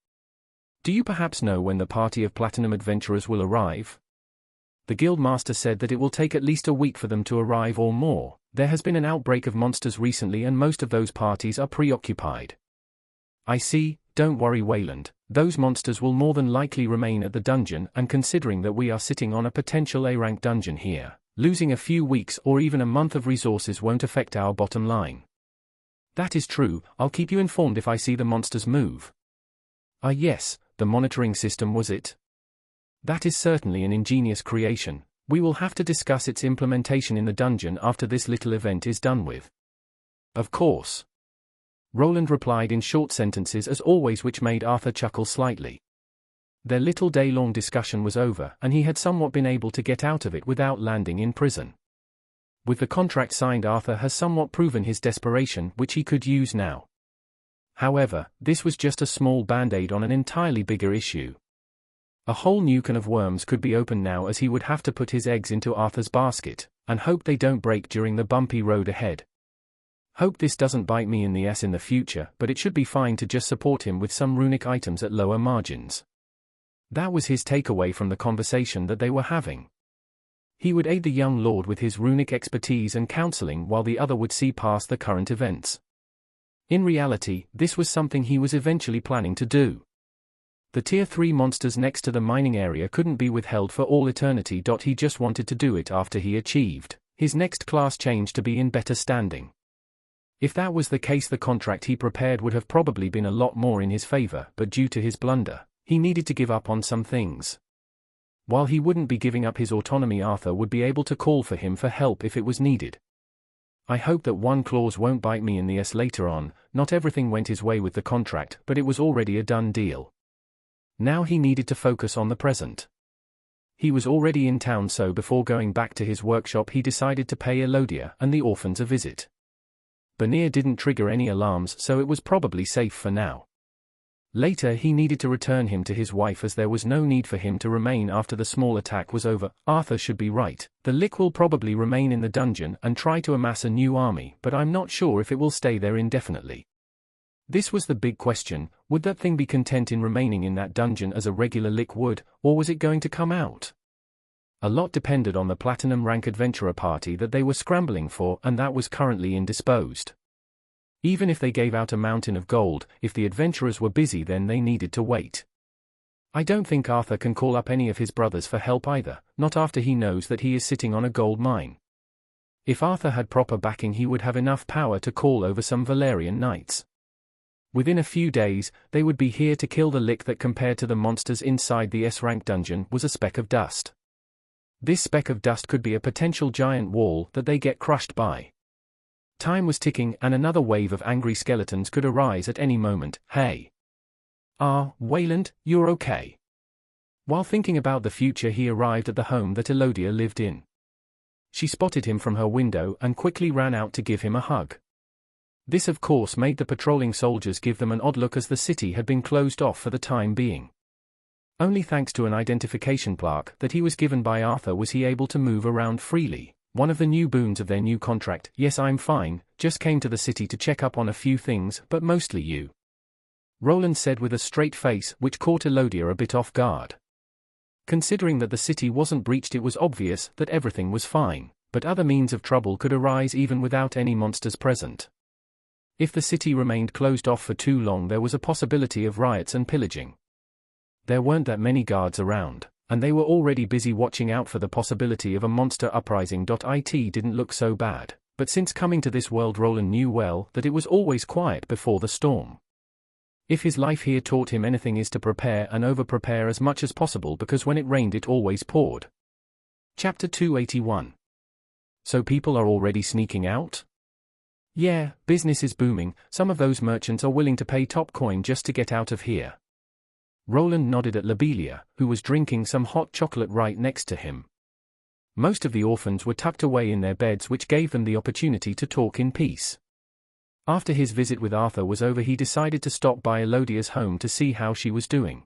Do you perhaps know when the party of platinum adventurers will arrive? The guildmaster said that it will take at least a week for them to arrive or more. There has been an outbreak of monsters recently, and most of those parties are preoccupied. I see. Don't worry, Wayland. Those monsters will more than likely remain at the dungeon, and considering that we are sitting on a potential A-rank dungeon here, losing a few weeks or even a month of resources won't affect our bottom line. That is true, I'll keep you informed if I see the monsters move. Ah yes, the monitoring system was it? That is certainly an ingenious creation. We will have to discuss its implementation in the dungeon after this little event is done with. Of course. Roland replied in short sentences as always, which made Arthur chuckle slightly. Their little day-long discussion was over, and he had somewhat been able to get out of it without landing in prison. With the contract signed, Arthur has somewhat proven his desperation, which he could use now. However, this was just a small band-aid on an entirely bigger issue. A whole new can of worms could be opened now, as he would have to put his eggs into Arthur's basket, and hope they don't break during the bumpy road ahead. Hope this doesn't bite me in the ass in the future, but it should be fine to just support him with some runic items at lower margins. That was his takeaway from the conversation that they were having. He would aid the young lord with his runic expertise and counseling, while the other would see past the current events. In reality, this was something he was eventually planning to do. The Tier 3 monsters next to the mining area couldn't be withheld for all eternity. He just wanted to do it after he achieved his next class change to be in better standing. If that was the case, the contract he prepared would have probably been a lot more in his favor, but due to his blunder, he needed to give up on some things. While he wouldn't be giving up his autonomy, Arthur would be able to call for him for help if it was needed. I hope that one clause won't bite me in the ass later on. Not everything went his way with the contract, but it was already a done deal. Now he needed to focus on the present. He was already in town, so before going back to his workshop he decided to pay Elodia and the orphans a visit. Bonnier didn't trigger any alarms, so it was probably safe for now. Later he needed to return him to his wife, as there was no need for him to remain after the small attack was over. Arthur should be right. The Lick will probably remain in the dungeon and try to amass a new army, but I'm not sure if it will stay there indefinitely. This was the big question: would that thing be content in remaining in that dungeon as a regular Lick would, or was it going to come out? A lot depended on the platinum rank adventurer party that they were scrambling for, and that was currently indisposed. Even if they gave out a mountain of gold, if the adventurers were busy, then they needed to wait. I don't think Arthur can call up any of his brothers for help either, not after he knows that he is sitting on a gold mine. If Arthur had proper backing, he would have enough power to call over some Valerian knights. Within a few days, they would be here to kill the Lick that, compared to the monsters inside the S-rank dungeon, was a speck of dust. This speck of dust could be a potential giant wall that they get crushed by. Time was ticking, and another wave of angry skeletons could arise at any moment. Hey! Wayland, you're okay. While thinking about the future, he arrived at the home that Elodia lived in. She spotted him from her window and quickly ran out to give him a hug. This of course made the patrolling soldiers give them an odd look, as the city had been closed off for the time being. Only thanks to an identification plaque that he was given by Arthur was he able to move around freely. One of the new boons of their new contract. Yes, I'm fine, just came to the city to check up on a few things, but mostly you. Roland said with a straight face, which caught Elodia a bit off guard. Considering that the city wasn't breached, it was obvious that everything was fine, but other means of trouble could arise even without any monsters present. If the city remained closed off for too long, there was a possibility of riots and pillaging. There weren't that many guards around, and they were already busy watching out for the possibility of a monster uprising. It didn't look so bad, but since coming to this world, Roland knew well that it was always quiet before the storm. If his life here taught him anything, is to prepare and over-prepare as much as possible, because when it rained it always poured. Chapter 281. So people are already sneaking out? Yeah, business is booming. Some of those merchants are willing to pay top coin just to get out of here. Roland nodded at Lobelia, who was drinking some hot chocolate right next to him. Most of the orphans were tucked away in their beds, which gave them the opportunity to talk in peace. After his visit with Arthur was over, he decided to stop by Elodia's home to see how she was doing.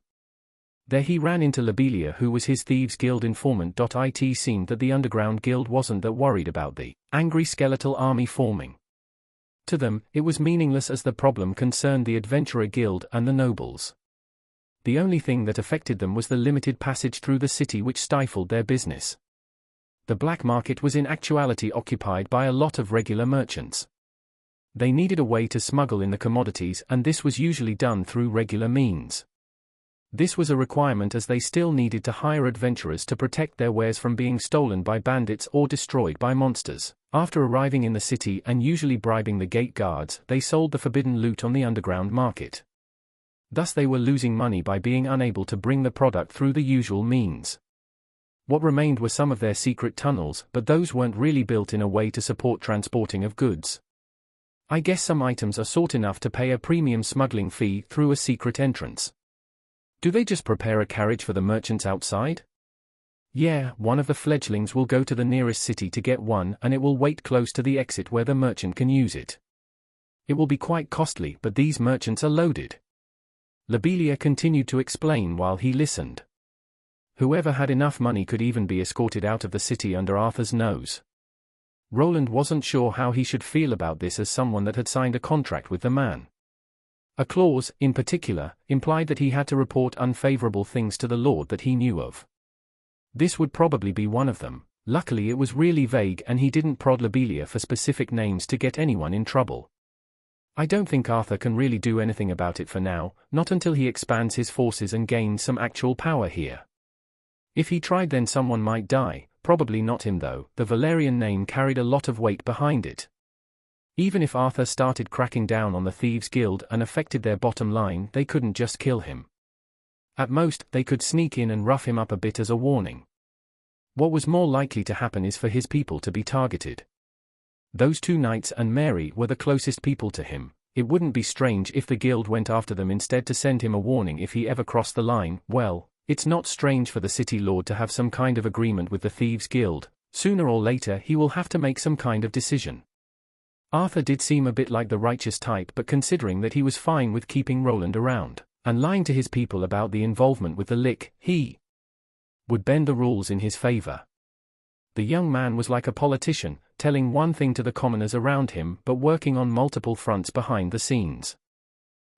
There he ran into Lobelia, who was his Thieves Guild informant. It seemed that the underground guild wasn't that worried about the angry skeletal army forming. To them, it was meaningless, as the problem concerned the Adventurer Guild and the nobles. The only thing that affected them was the limited passage through the city, which stifled their business. The black market was in actuality occupied by a lot of regular merchants. They needed a way to smuggle in the commodities, and this was usually done through regular means. This was a requirement as they still needed to hire adventurers to protect their wares from being stolen by bandits or destroyed by monsters. After arriving in the city and usually bribing the gate guards, they sold the forbidden loot on the underground market. Thus they were losing money by being unable to bring the product through the usual means. What remained were some of their secret tunnels, but those weren't really built in a way to support transporting of goods. I guess some items are sought enough to pay a premium smuggling fee through a secret entrance. Do they just prepare a carriage for the merchants outside? Yeah, one of the fledglings will go to the nearest city to get one, and it will wait close to the exit where the merchant can use it. It will be quite costly, but these merchants are loaded. Lobelia continued to explain while he listened. Whoever had enough money could even be escorted out of the city under Arthur's nose. Roland wasn't sure how he should feel about this as someone that had signed a contract with the man. A clause, in particular, implied that he had to report unfavorable things to the Lord that he knew of. This would probably be one of them. Luckily it was really vague and he didn't prod Lobelia for specific names to get anyone in trouble. I don't think Arthur can really do anything about it for now, not until he expands his forces and gains some actual power here. If he tried then someone might die, probably not him though. The Valerian name carried a lot of weight behind it. Even if Arthur started cracking down on the Thieves' Guild and affected their bottom line, they couldn't just kill him. At most, they could sneak in and rough him up a bit as a warning. What was more likely to happen is for his people to be targeted. Those two knights and Mary were the closest people to him. It wouldn't be strange if the guild went after them instead to send him a warning if he ever crossed the line. Well, it's not strange for the city lord to have some kind of agreement with the Thieves' Guild. Sooner or later he will have to make some kind of decision. Arthur did seem a bit like the righteous type, but considering that he was fine with keeping Roland around and lying to his people about the involvement with the Lick, he would bend the rules in his favor. The young man was like a politician, telling one thing to the commoners around him but working on multiple fronts behind the scenes.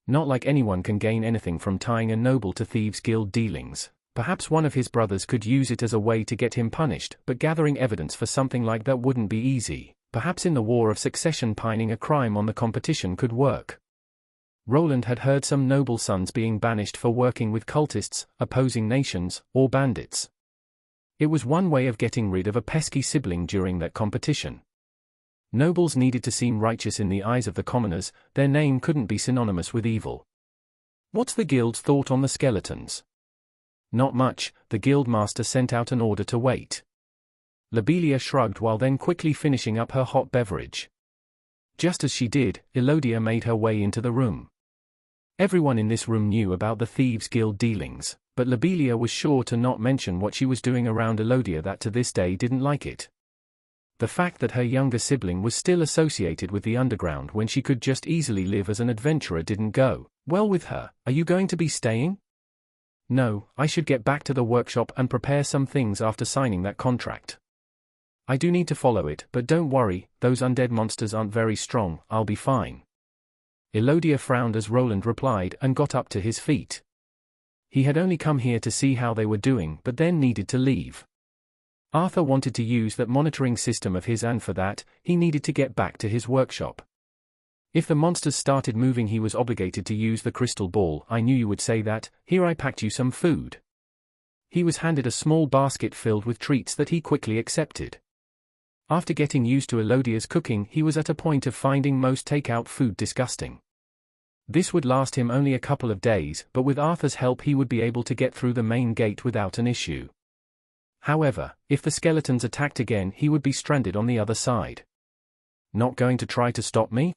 Not like anyone can gain anything from tying a noble to Thieves' Guild dealings. Perhaps one of his brothers could use it as a way to get him punished, but gathering evidence for something like that wouldn't be easy. Perhaps in the War of Succession pining a crime on the competition could work. Roland had heard some noble sons being banished for working with cultists, opposing nations, or bandits. It was one way of getting rid of a pesky sibling during that competition. Nobles needed to seem righteous in the eyes of the commoners, their name couldn't be synonymous with evil. What's the guild's thought on the skeletons? Not much. The guildmaster sent out an order to wait. Lobelia shrugged while then quickly finishing up her hot beverage. Just as she did, Elodia made her way into the room. Everyone in this room knew about the Thieves' Guild dealings, but Lobelia was sure to not mention what she was doing around Elodia that to this day didn't like it. The fact that her younger sibling was still associated with the underground when she could just easily live as an adventurer didn't go well with her. Are you going to be staying? No, I should get back to the workshop and prepare some things after signing that contract. I do need to follow it, but don't worry, those undead monsters aren't very strong, I'll be fine. Elodia frowned as Roland replied and got up to his feet. He had only come here to see how they were doing but then needed to leave. Arthur wanted to use that monitoring system of his and for that, he needed to get back to his workshop. If the monsters started moving he was obligated to use the crystal ball. I knew you would say that. Here, I packed you some food. He was handed a small basket filled with treats that he quickly accepted. After getting used to Elodia's cooking he was at a point of finding most takeout food disgusting. This would last him only a couple of days, but with Arthur's help he would be able to get through the main gate without an issue. However, if the skeletons attacked again he would be stranded on the other side. Not going to try to stop me?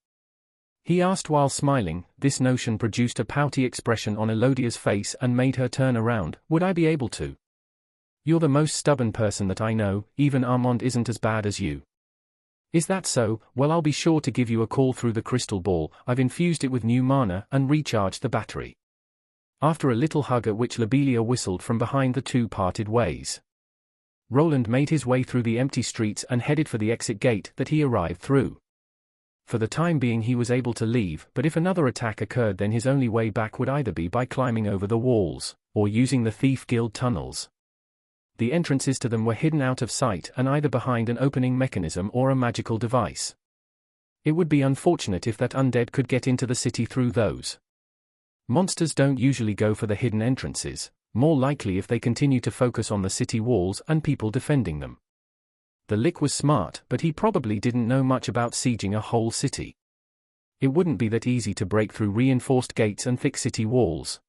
He asked while smiling. This notion produced a pouty expression on Elodia's face and made her turn around. Would I be able to? You're the most stubborn person that I know, even Armand isn't as bad as you. Is that so? Well, I'll be sure to give you a call through the crystal ball. I've infused it with new mana and recharged the battery. After a little hug at which Lobelia whistled from behind the two parted ways. Roland made his way through the empty streets and headed for the exit gate that he arrived through. For the time being he was able to leave, but if another attack occurred then his only way back would either be by climbing over the walls, or using the Thief Guild tunnels. The entrances to them were hidden out of sight and either behind an opening mechanism or a magical device. It would be unfortunate if that undead could get into the city through those. Monsters don't usually go for the hidden entrances, more likely if they continue to focus on the city walls and people defending them. The Lick was smart, but he probably didn't know much about sieging a whole city. It wouldn't be that easy to break through reinforced gates and thick city walls.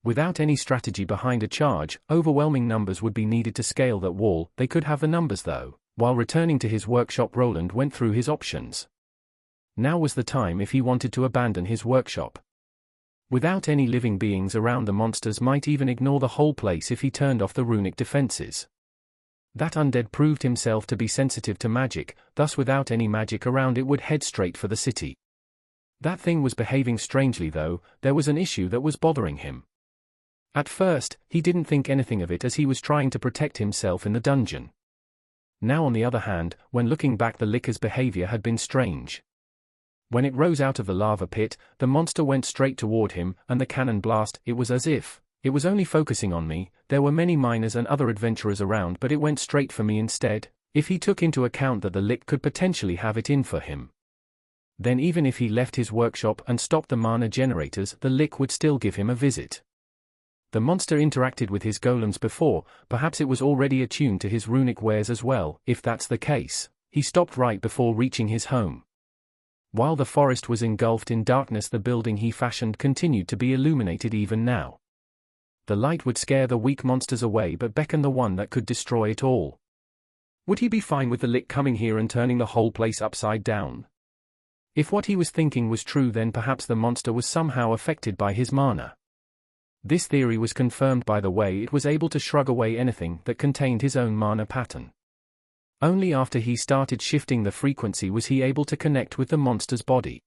Without any strategy behind a charge, overwhelming numbers would be needed to scale that wall. They could have the numbers though. While returning to his workshop, Roland went through his options. Now was the time if he wanted to abandon his workshop. Without any living beings around, the monsters might even ignore the whole place if he turned off the runic defenses. That undead proved himself to be sensitive to magic, thus without any magic around it would head straight for the city. That thing was behaving strangely though. There was an issue that was bothering him. At first, he didn't think anything of it as he was trying to protect himself in the dungeon. Now on the other hand, when looking back, the Licker's behavior had been strange. When it rose out of the lava pit, the monster went straight toward him, and the cannon blast, it was as if it was only focusing on me. There were many miners and other adventurers around, but it went straight for me instead. If he took into account that the Lick could potentially have it in for him, then even if he left his workshop and stopped the mana generators, the Lick would still give him a visit. The monster interacted with his golems before, perhaps it was already attuned to his runic wares as well. If that's the case, he stopped right before reaching his home. While the forest was engulfed in darkness, the building he fashioned continued to be illuminated even now. The light would scare the weak monsters away but beckon the one that could destroy it all. Would he be fine with the Lick coming here and turning the whole place upside down? If what he was thinking was true, then perhaps the monster was somehow affected by his mana. This theory was confirmed by the way it was able to shrug away anything that contained his own mana pattern. Only after he started shifting the frequency was he able to connect with the monster's body.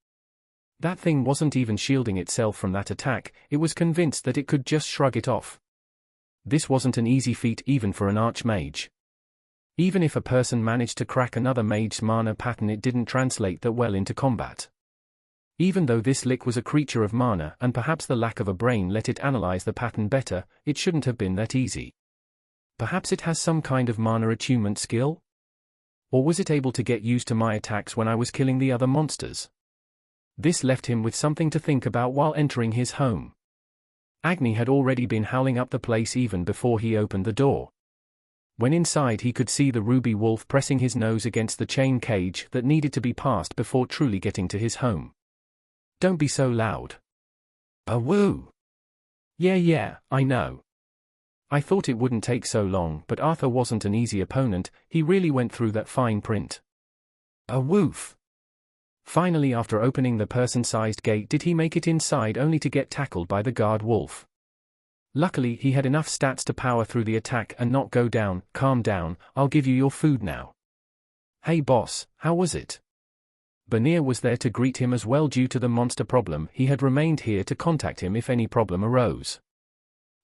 That thing wasn't even shielding itself from that attack, it was convinced that it could just shrug it off. This wasn't an easy feat even for an archmage. Even if a person managed to crack another mage's mana pattern, it didn't translate that well into combat. Even though this Lick was a creature of mana and perhaps the lack of a brain let it analyze the pattern better, it shouldn't have been that easy. Perhaps it has some kind of mana attunement skill? Or was it able to get used to my attacks when I was killing the other monsters? This left him with something to think about while entering his home. Agni had already been howling up the place even before he opened the door. When inside, he could see the ruby wolf pressing his nose against the chain cage that needed to be passed before truly getting to his home. Don't be so loud. Woo! Yeah, I know. I thought it wouldn't take so long, but Arthur wasn't an easy opponent. He really went through that fine print. Woof! Finally, after opening the person-sized gate, did he make it inside only to get tackled by the guard wolf. Luckily, he had enough stats to power through the attack and not go down. Calm down, I'll give you your food now. Hey boss, how was it? Banir was there to greet him as well. Due to the monster problem, he had remained here to contact him if any problem arose.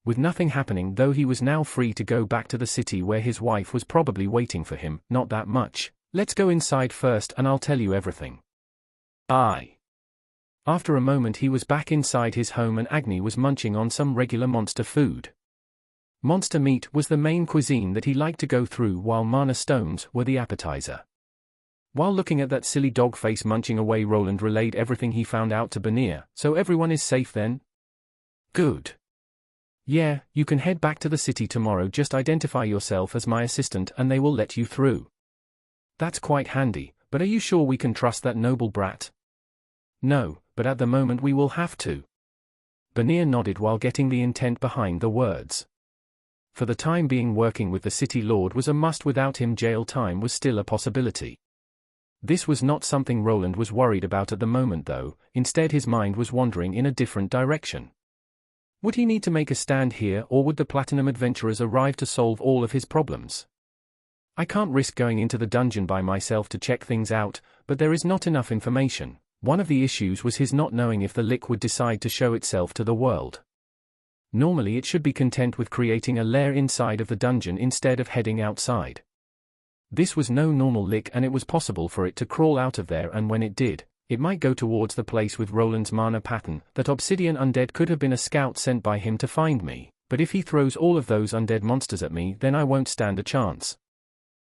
With nothing happening though, he was now free to go back to the city where his wife was probably waiting for him. Not that much. Let's go inside first and I'll tell you everything. Aye. After a moment he was back inside his home and Agni was munching on some regular monster food. Monster meat was the main cuisine that he liked to go through, while mana stones were the appetizer. While looking at that silly dog face munching away, Roland relayed everything he found out to Banir. So everyone is safe then? Good. Yeah, you can head back to the city tomorrow. Just identify yourself as my assistant and they will let you through. That's quite handy, but are you sure we can trust that noble brat? No, but at the moment we will have to. Banir nodded while getting the intent behind the words. For the time being, working with the city lord was a must. Without him, jail time was still a possibility. This was not something Roland was worried about at the moment though. Instead, his mind was wandering in a different direction. Would he need to make a stand here, or would the Platinum Adventurers arrive to solve all of his problems? I can't risk going into the dungeon by myself to check things out, but there is not enough information. One of the issues was his not knowing if the Lick would decide to show itself to the world. Normally it should be content with creating a lair inside of the dungeon instead of heading outside. This was no normal Lick and it was possible for it to crawl out of there, and when it did, it might go towards the place with Roland's mana pattern. That obsidian undead could have been a scout sent by him to find me, but if he throws all of those undead monsters at me, then I won't stand a chance.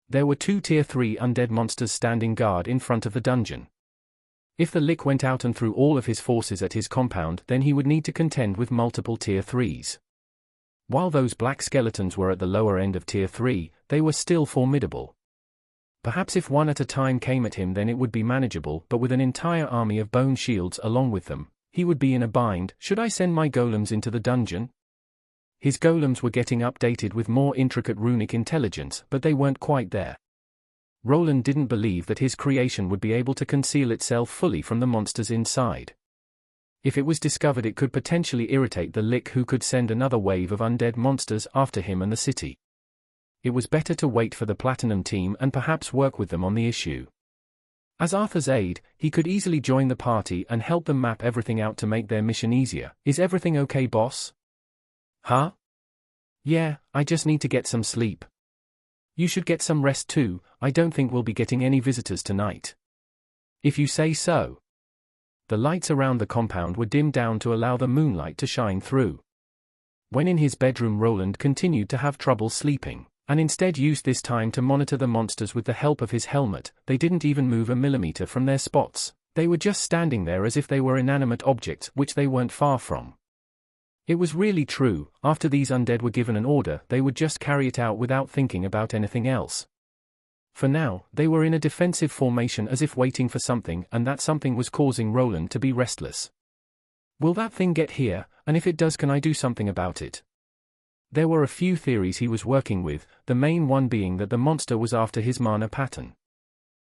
There were 2 tier 3 undead monsters standing guard in front of the dungeon. If the Lick went out and threw all of his forces at his compound, then he would need to contend with multiple Tier 3s. While those black skeletons were at the lower end of Tier 3, they were still formidable. Perhaps if one at a time came at him then it would be manageable, but with an entire army of bone shields along with them, he would be in a bind. Should I send my golems into the dungeon? His golems were getting updated with more intricate runic intelligence, but they weren't quite there. Roland didn't believe that his creation would be able to conceal itself fully from the monsters inside. If it was discovered, it could potentially irritate the Lick, who could send another wave of undead monsters after him and the city. It was better to wait for the Platinum team and perhaps work with them on the issue. As Arthur's aide, he could easily join the party and help them map everything out to make their mission easier. Is everything okay, boss? Huh? Yeah, I just need to get some sleep. You should get some rest too. I don't think we'll be getting any visitors tonight. If you say so. The lights around the compound were dimmed down to allow the moonlight to shine through. When in his bedroom, Roland continued to have trouble sleeping, and instead used this time to monitor the monsters with the help of his helmet. They didn't even move a millimeter from their spots. They were just standing there as if they were inanimate objects, which they weren't far from. It was really true. After these undead were given an order, they would just carry it out without thinking about anything else. For now, they were in a defensive formation as if waiting for something, and that something was causing Roland to be restless. Will that thing get here, and if it does, can I do something about it? There were a few theories he was working with, the main one being that the monster was after his mana pattern.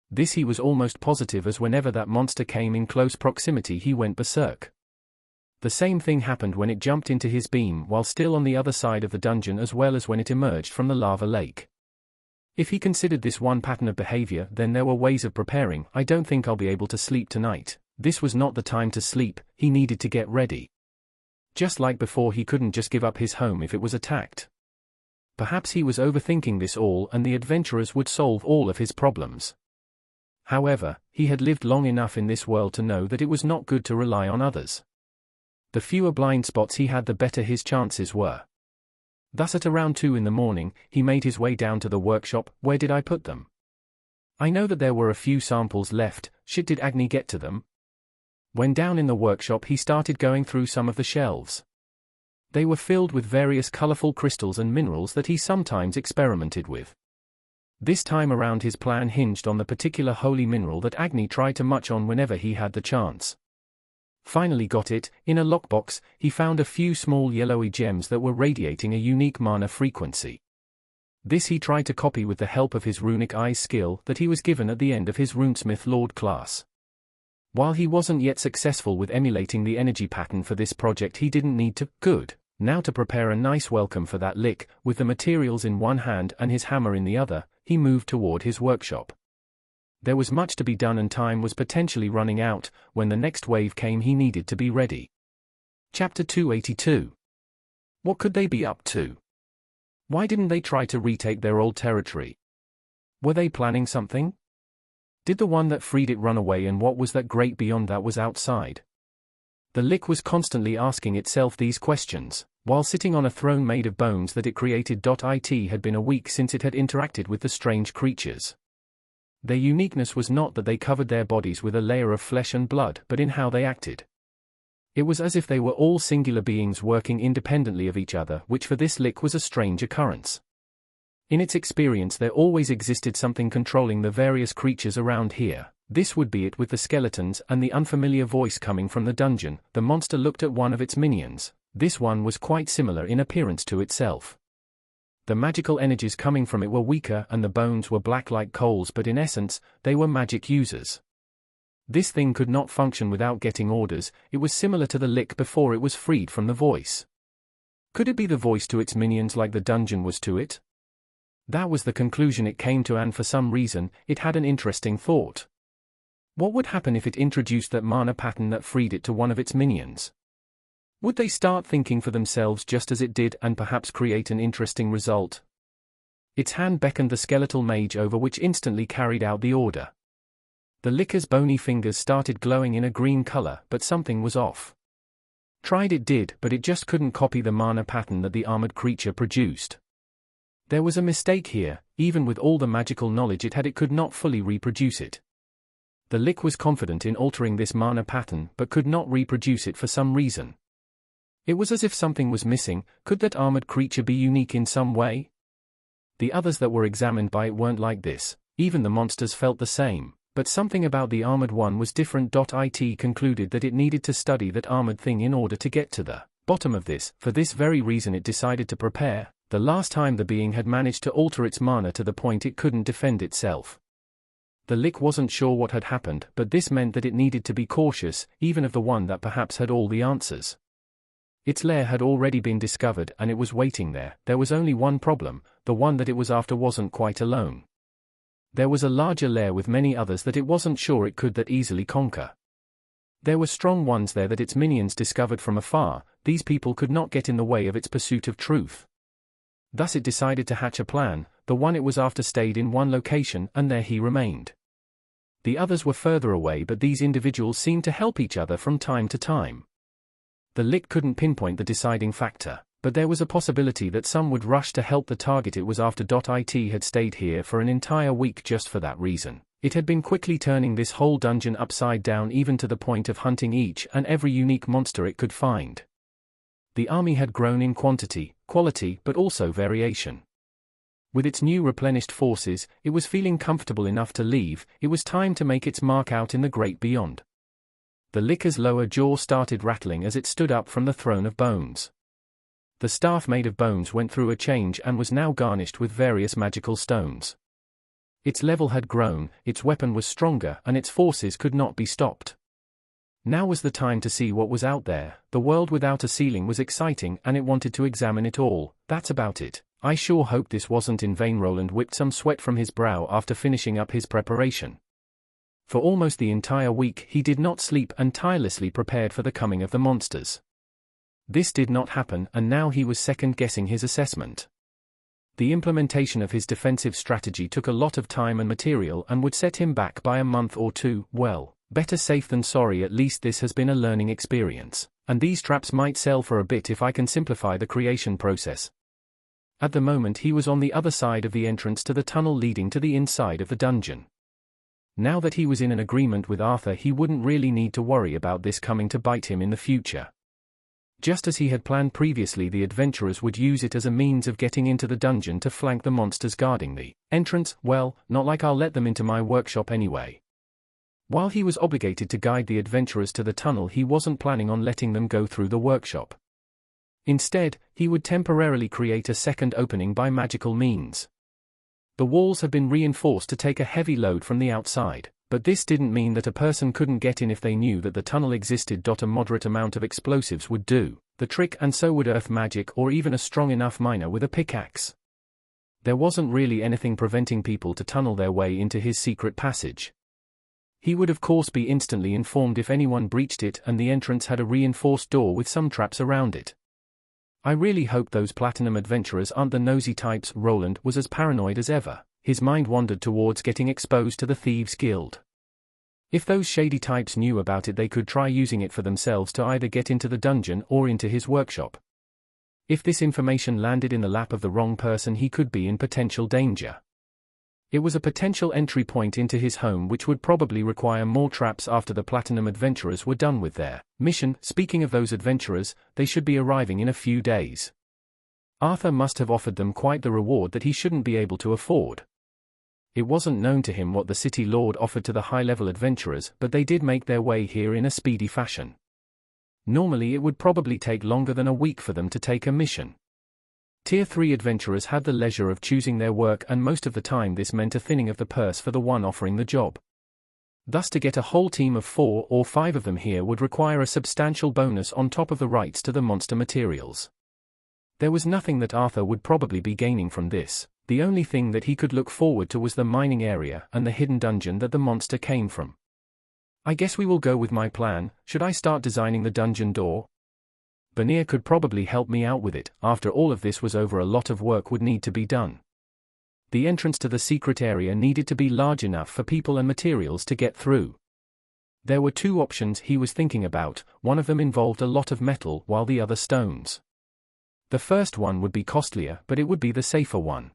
This he was almost positive, as whenever that monster came in close proximity he went berserk. The same thing happened when it jumped into his beam while still on the other side of the dungeon, as well as when it emerged from the lava lake. If he considered this one pattern of behavior, then there were ways of preparing. I don't think I'll be able to sleep tonight. This was not the time to sleep, he needed to get ready. Just like before, he couldn't just give up his home if it was attacked. Perhaps he was overthinking this all, and the adventurers would solve all of his problems. However, he had lived long enough in this world to know that it was not good to rely on others. The fewer blind spots he had, the better his chances were. Thus at around 2 in the morning, he made his way down to the workshop. Where did I put them? I know that there were a few samples left. Shit, did Agni get to them? When down in the workshop, he started going through some of the shelves. They were filled with various colorful crystals and minerals that he sometimes experimented with. This time around his plan hinged on the particular holy mineral that Agni tried to munch on whenever he had the chance. Finally got it. In a lockbox, he found a few small yellowy gems that were radiating a unique mana frequency. This he tried to copy with the help of his runic eyes skill that he was given at the end of his Runesmith Lord class. While he wasn't yet successful with emulating the energy pattern for this project, he didn't need to. Good. Now to prepare a nice welcome for that Lick, with the materials in one hand and his hammer in the other, he moved toward his workshop. There was much to be done and time was potentially running out. When the next wave came, he needed to be ready. Chapter 282. What could they be up to? Why didn't they try to retake their old territory? Were they planning something? Did the one that freed it run away, and what was that great beyond that was outside? The Lick was constantly asking itself these questions, while sitting on a throne made of bones that it created. It had been a week since it had interacted with the strange creatures. Their uniqueness was not that they covered their bodies with a layer of flesh and blood, but in how they acted. It was as if they were all singular beings working independently of each other, which for this Lick was a strange occurrence. In its experience, there always existed something controlling the various creatures around here. This would be it with the skeletons and the unfamiliar voice coming from the dungeon. The monster looked at one of its minions. This one was quite similar in appearance to itself. The magical energies coming from it were weaker and the bones were black like coals, but in essence, they were magic users. This thing could not function without getting orders. It was similar to the Lick before it was freed from the voice. Could it be the voice to its minions like the dungeon was to it? That was the conclusion it came to, and for some reason, it had an interesting thought. What would happen if it introduced that mana pattern that freed it to one of its minions? Would they start thinking for themselves just as it did and perhaps create an interesting result? Its hand beckoned the skeletal mage over, which instantly carried out the order. The Licker's bony fingers started glowing in a green color, but something was off. Tried it did, but it just couldn't copy the mana pattern that the armored creature produced. There was a mistake here. Even with all the magical knowledge it had, it could not fully reproduce it. The Lick was confident in altering this mana pattern but could not reproduce it for some reason. It was as if something was missing. Could that armored creature be unique in some way? The others that were examined by it weren't like this. Even the monsters felt the same, but something about the armored one was different. It concluded that it needed to study that armored thing in order to get to the bottom of this. For this very reason it decided to prepare. The last time the being had managed to alter its mana to the point it couldn't defend itself. The Lick wasn't sure what had happened, but this meant that it needed to be cautious, even of the one that perhaps had all the answers. Its lair had already been discovered and it was waiting there. There was only one problem: the one that it was after wasn't quite alone. There was a larger lair with many others that it wasn't sure it could that easily conquer. There were strong ones there that its minions discovered from afar. These people could not get in the way of its pursuit of truth. Thus it decided to hatch a plan. The one it was after stayed in one location and there he remained. The others were further away, but these individuals seemed to help each other from time to time. The Lick couldn't pinpoint the deciding factor, but there was a possibility that some would rush to help the target it was after. It had stayed here for an entire week just for that reason. It had been quickly turning this whole dungeon upside down, even to the point of hunting each and every unique monster it could find. The army had grown in quantity, quality, but also variation. With its new replenished forces, it was feeling comfortable enough to leave. It was time to make its mark out in the great beyond. The Licker's lower jaw started rattling as it stood up from the throne of bones. The staff made of bones went through a change and was now garnished with various magical stones. Its level had grown, its weapon was stronger, and its forces could not be stopped. Now was the time to see what was out there. The world without a ceiling was exciting and it wanted to examine it all. That's about it. I sure hope this wasn't in vain. Roland whipped some sweat from his brow after finishing up his preparation. For almost the entire week he did not sleep and tirelessly prepared for the coming of the monsters. This did not happen, and now he was second-guessing his assessment. The implementation of his defensive strategy took a lot of time and material and would set him back by a month or two. Well, better safe than sorry. At least this has been a learning experience, and these traps might sell for a bit if I can simplify the creation process. At the moment he was on the other side of the entrance to the tunnel leading to the inside of the dungeon. Now that he was in an agreement with Arthur, he wouldn't really need to worry about this coming to bite him in the future. Just as he had planned previously, the adventurers would use it as a means of getting into the dungeon to flank the monsters guarding the entrance. Well, not like I'll let them into my workshop anyway. While he was obligated to guide the adventurers to the tunnel, he wasn't planning on letting them go through the workshop. Instead, he would temporarily create a second opening by magical means. The walls had been reinforced to take a heavy load from the outside, but this didn't mean that a person couldn't get in if they knew that the tunnel existed. A moderate amount of explosives would do the trick, and so would earth magic or even a strong enough miner with a pickaxe. There wasn't really anything preventing people to tunnel their way into his secret passage. He would of course be instantly informed if anyone breached it, and the entrance had a reinforced door with some traps around it. I really hope those platinum adventurers aren't the nosy types. Roland was as paranoid as ever. His mind wandered towards getting exposed to the Thieves' Guild. If those shady types knew about it, they could try using it for themselves to either get into the dungeon or into his workshop. If this information landed in the lap of the wrong person, he could be in potential danger. It was a potential entry point into his home, which would probably require more traps after the platinum adventurers were done with their mission. Speaking of those adventurers, they should be arriving in a few days. Arthur must have offered them quite the reward that he shouldn't be able to afford. It wasn't known to him what the city lord offered to the high-level adventurers, but they did make their way here in a speedy fashion. Normally it would probably take longer than a week for them to take a mission. Tier 3 adventurers had the leisure of choosing their work, and most of the time this meant a thinning of the purse for the one offering the job. Thus, to get a whole team of 4 or 5 of them here would require a substantial bonus on top of the rights to the monster materials. There was nothing that Arthur would probably be gaining from this. The only thing that he could look forward to was the mining area and the hidden dungeon that the monster came from. I guess we will go with my plan. Should I start designing the dungeon door? Vanir could probably help me out with it. After all of this was over, a lot of work would need to be done. The entrance to the secret area needed to be large enough for people and materials to get through. There were 2 options he was thinking about. One of them involved a lot of metal, while the other stones. The first one would be costlier, but it would be the safer one.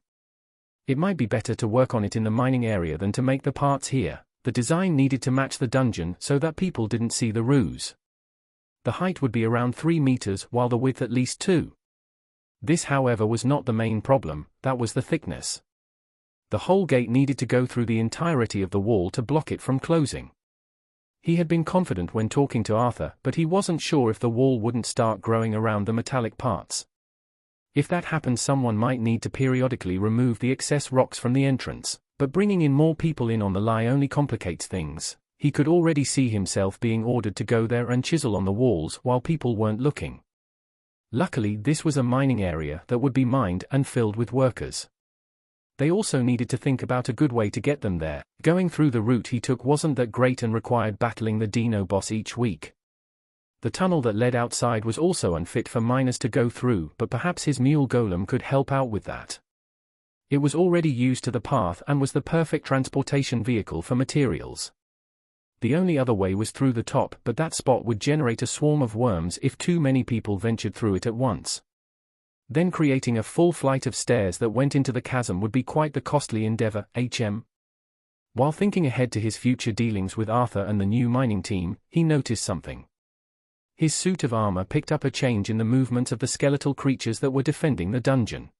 It might be better to work on it in the mining area than to make the parts here. The design needed to match the dungeon so that people didn't see the ruse. The height would be around 3 meters while the width at least 2. This, however, was not the main problem, that was the thickness. The whole gate needed to go through the entirety of the wall to block it from closing. He had been confident when talking to Arthur, but he wasn't sure if the wall wouldn't start growing around the metallic parts. If that happened, someone might need to periodically remove the excess rocks from the entrance, but bringing in more people in on the lie only complicates things. He could already see himself being ordered to go there and chisel on the walls while people weren't looking. Luckily, this was a mining area that would be mined and filled with workers. They also needed to think about a good way to get them there. Going through the route he took wasn't that great and required battling the Dino boss each week. The tunnel that led outside was also unfit for miners to go through, but perhaps his mule golem could help out with that. It was already used to the path and was the perfect transportation vehicle for materials. The only other way was through the top, but that spot would generate a swarm of worms if too many people ventured through it at once. Then creating a full flight of stairs that went into the chasm would be quite the costly endeavor. While thinking ahead to his future dealings with Arthur and the new mining team, he noticed something. His suit of armor picked up a change in the movements of the skeletal creatures that were defending the dungeon.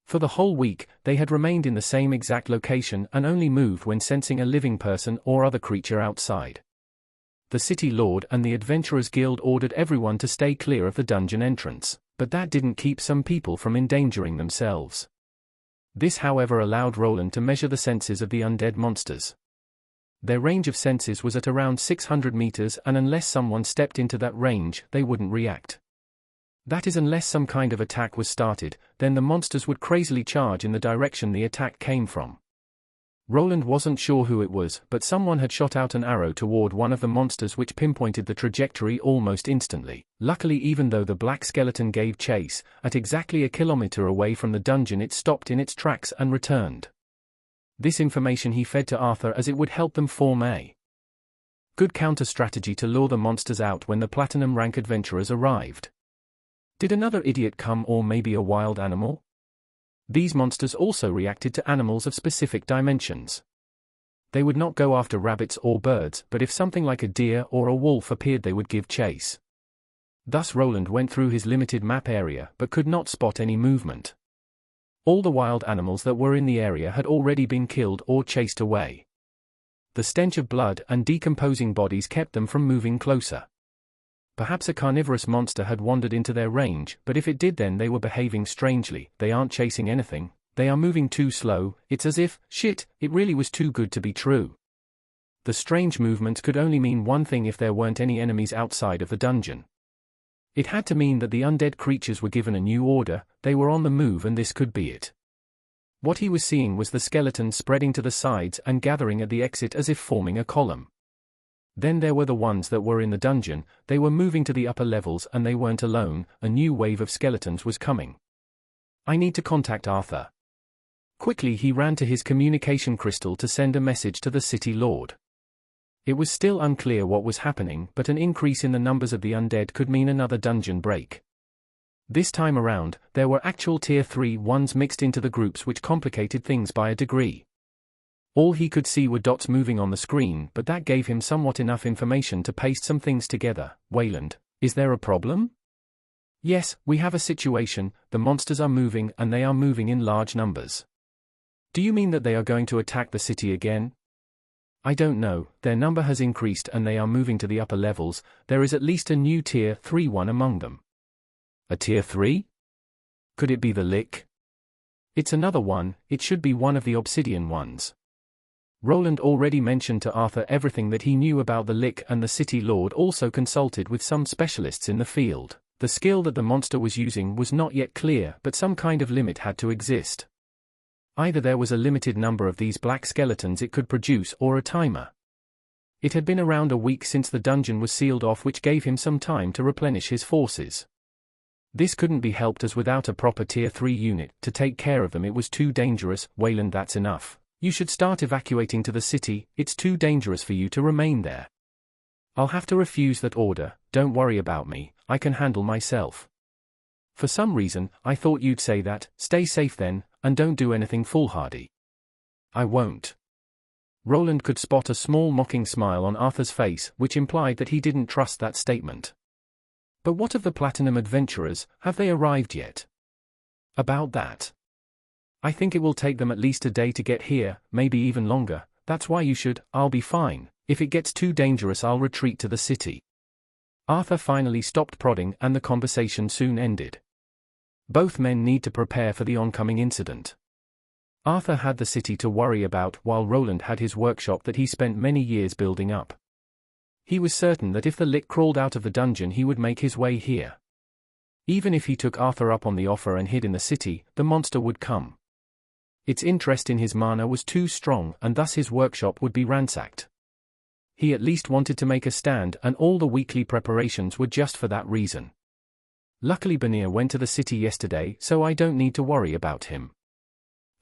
For the whole week, they had remained in the same exact location and only moved when sensing a living person or other creature outside. The City Lord and the Adventurers Guild ordered everyone to stay clear of the dungeon entrance, but that didn't keep some people from endangering themselves. This, however, allowed Roland to measure the senses of the undead monsters. Their range of senses was at around 600 meters, and unless someone stepped into that range, they wouldn't react. That is, unless some kind of attack was started, then the monsters would crazily charge in the direction the attack came from. Roland wasn't sure who it was, but someone had shot out an arrow toward one of the monsters which pinpointed the trajectory almost instantly. Luckily, even though the black skeleton gave chase, at exactly a kilometer away from the dungeon it stopped in its tracks and returned. This information he fed to Arthur as it would help them form a good counter-strategy to lure the monsters out when the platinum rank adventurers arrived. Did another idiot come, or maybe a wild animal? These monsters also reacted to animals of specific dimensions. They would not go after rabbits or birds, but if something like a deer or a wolf appeared they would give chase. Thus Roland went through his limited map area but could not spot any movement. All the wild animals that were in the area had already been killed or chased away. The stench of blood and decomposing bodies kept them from moving closer. Perhaps a carnivorous monster had wandered into their range, but if it did, then they were behaving strangely. They aren't chasing anything, they are moving too slow. It's as if, shit, it really was too good to be true. The strange movements could only mean one thing: if there weren't any enemies outside of the dungeon. It had to mean that the undead creatures were given a new order, they were on the move, and this could be it. What he was seeing was the skeletons spreading to the sides and gathering at the exit as if forming a column. Then there were the ones that were in the dungeon. They were moving to the upper levels, and they weren't alone. A new wave of skeletons was coming. I need to contact Arthur. Quickly he ran to his communication crystal to send a message to the City Lord. It was still unclear what was happening, but an increase in the numbers of the undead could mean another dungeon break. This time around, there were actual Tier 3 ones mixed into the groups, which complicated things by a degree. All he could see were dots moving on the screen, but that gave him somewhat enough information to paste some things together. Wayland, is there a problem? Yes, we have a situation. The monsters are moving, and they are moving in large numbers. Do you mean that they are going to attack the city again? I don't know. Their number has increased and they are moving to the upper levels. There is at least a new Tier 3 one among them. A Tier 3? Could it be the Lick? It's another one. It should be one of the obsidian ones. Roland already mentioned to Arthur everything that he knew about the Lick, and the City Lord also consulted with some specialists in the field. The skill that the monster was using was not yet clear, but some kind of limit had to exist. Either there was a limited number of these black skeletons it could produce, or a timer. It had been around a week since the dungeon was sealed off, which gave him some time to replenish his forces. This couldn't be helped, as without a proper Tier 3 unit to take care of them it was too dangerous. Wayland, that's enough. You should start evacuating to the city. It's too dangerous for you to remain there. I'll have to refuse that order. Don't worry about me, I can handle myself. For some reason, I thought you'd say that. Stay safe then, and don't do anything foolhardy. I won't. Roland could spot a small mocking smile on Arthur's face, which implied that he didn't trust that statement. But what of the Platinum adventurers, have they arrived yet? About that. I think it will take them at least a day to get here, maybe even longer. That's why you should. I'll be fine. If it gets too dangerous, I'll retreat to the city. Arthur finally stopped prodding and the conversation soon ended. Both men need to prepare for the oncoming incident. Arthur had the city to worry about while Roland had his workshop that he spent many years building up. He was certain that if the Lick crawled out of the dungeon he would make his way here. Even if he took Arthur up on the offer and hid in the city, the monster would come. Its interest in his mana was too strong and thus his workshop would be ransacked. He at least wanted to make a stand and all the weekly preparations were just for that reason. Luckily Banir went to the city yesterday, so I don't need to worry about him.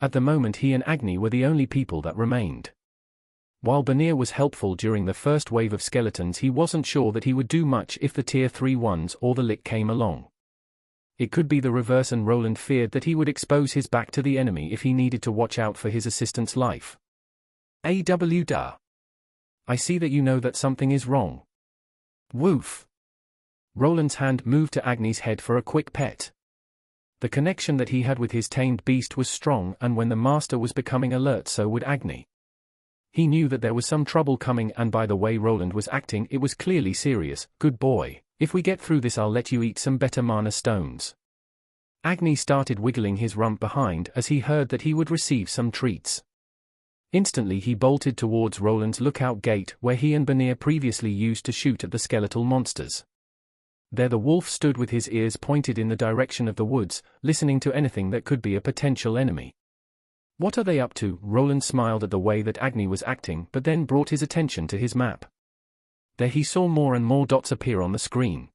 At the moment he and Agni were the only people that remained. While Banir was helpful during the first wave of skeletons, he wasn't sure that he would do much if the tier 3 ones or the Lick came along. It could be the reverse and Roland feared that he would expose his back to the enemy if he needed to watch out for his assistant's life. AW. I see that you know that something is wrong. Woof. Roland's hand moved to Agni's head for a quick pet. The connection that he had with his tamed beast was strong, and when the master was becoming alert, so would Agni. He knew that there was some trouble coming, and by the way Roland was acting, it was clearly serious. Good boy. If we get through this, I'll let you eat some better mana stones. Agni started wiggling his rump behind as he heard that he would receive some treats. Instantly he bolted towards Roland's lookout gate, where he and Banir previously used to shoot at the skeletal monsters. There the wolf stood with his ears pointed in the direction of the woods, listening to anything that could be a potential enemy. What are they up to? Roland smiled at the way that Agni was acting, but then brought his attention to his map. There he saw more and more dots appear on the screen.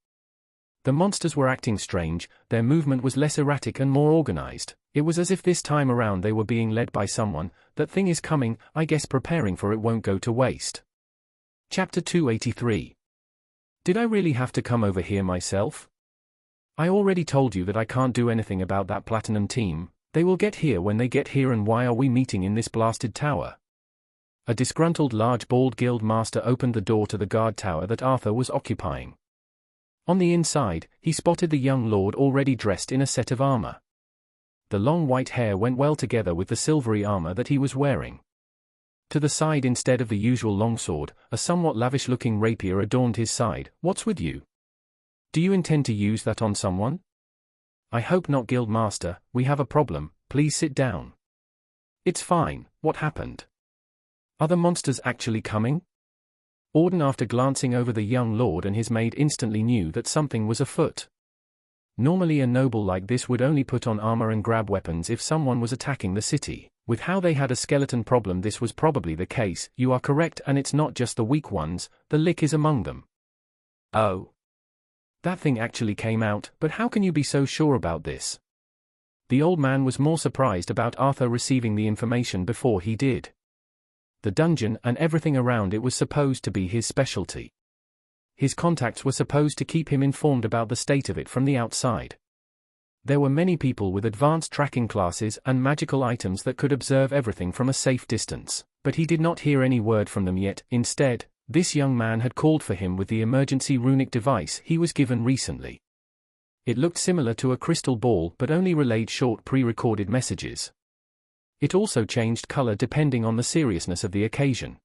The monsters were acting strange, their movement was less erratic and more organized. It was as if this time around they were being led by someone. That thing is coming, I guess preparing for it won't go to waste. Chapter 283. Did I really have to come over here myself? I already told you that I can't do anything about that Platinum team. They will get here when they get here, and why are we meeting in this blasted tower? A disgruntled large bald guild master opened the door to the guard tower that Arthur was occupying. On the inside, he spotted the young lord already dressed in a set of armor. The long white hair went well together with the silvery armor that he was wearing. To the side, instead of the usual longsword, a somewhat lavish-looking rapier adorned his side. What's with you? Do you intend to use that on someone? I hope not, guild master. We have a problem. Please sit down. It's fine. What happened? Are the monsters actually coming? Auden, after glancing over the young lord and his maid, instantly knew that something was afoot. Normally a noble like this would only put on armor and grab weapons if someone was attacking the city. With how they had a skeleton problem, this was probably the case. You are correct, and it's not just the weak ones, the Lick is among them. Oh. That thing actually came out, but how can you be so sure about this? The old man was more surprised about Arthur receiving the information before he did. The dungeon and everything around it was supposed to be his specialty. His contacts were supposed to keep him informed about the state of it from the outside. There were many people with advanced tracking classes and magical items that could observe everything from a safe distance, but he did not hear any word from them yet. Instead, this young man had called for him with the emergency runic device he was given recently. It looked similar to a crystal ball but only relayed short pre-recorded messages. It also changed color depending on the seriousness of the occasion.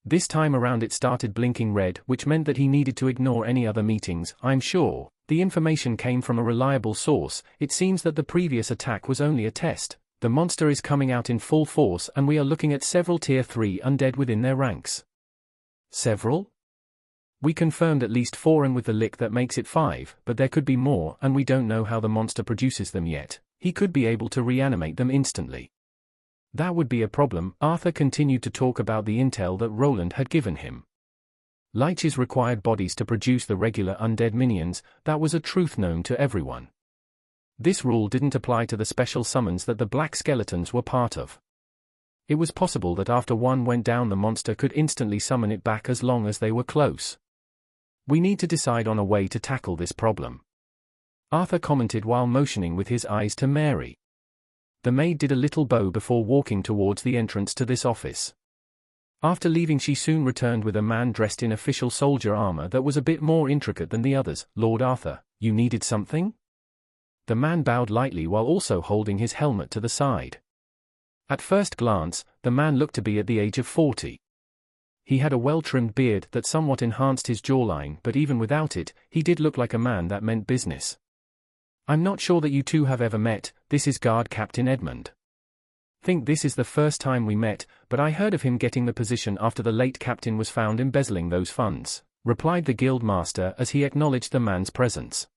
This time around it started blinking red, which meant that he needed to ignore any other meetings. I'm sure the information came from a reliable source. It seems that the previous attack was only a test. The monster is coming out in full force, and we are looking at several tier 3 undead within their ranks. Several? We confirmed at least 4, and with the Lick that makes it 5, but there could be more, and we don't know how the monster produces them yet. He could be able to reanimate them instantly. That would be a problem. Arthur continued to talk about the intel that Roland had given him. Liches required bodies to produce the regular undead minions. That was a truth known to everyone. This rule didn't apply to the special summons that the black skeletons were part of. It was possible that after one went down, the monster could instantly summon it back as long as they were close. We need to decide on a way to tackle this problem, Arthur commented while motioning with his eyes to Mary. The maid did a little bow before walking towards the entrance to this office. After leaving, she soon returned with a man dressed in official soldier armor that was a bit more intricate than the others. "Lord Arthur, you needed something?" The man bowed lightly while also holding his helmet to the side. At first glance, the man looked to be at the age of 40. He had a well-trimmed beard that somewhat enhanced his jawline, but even without it, he did look like a man that meant business. "I'm not sure that you two have ever met. This is Guard Captain Edmund. Think this is the first time we met, but I heard of him getting the position after the late captain was found embezzling those funds," replied the guild master as he acknowledged the man's presence.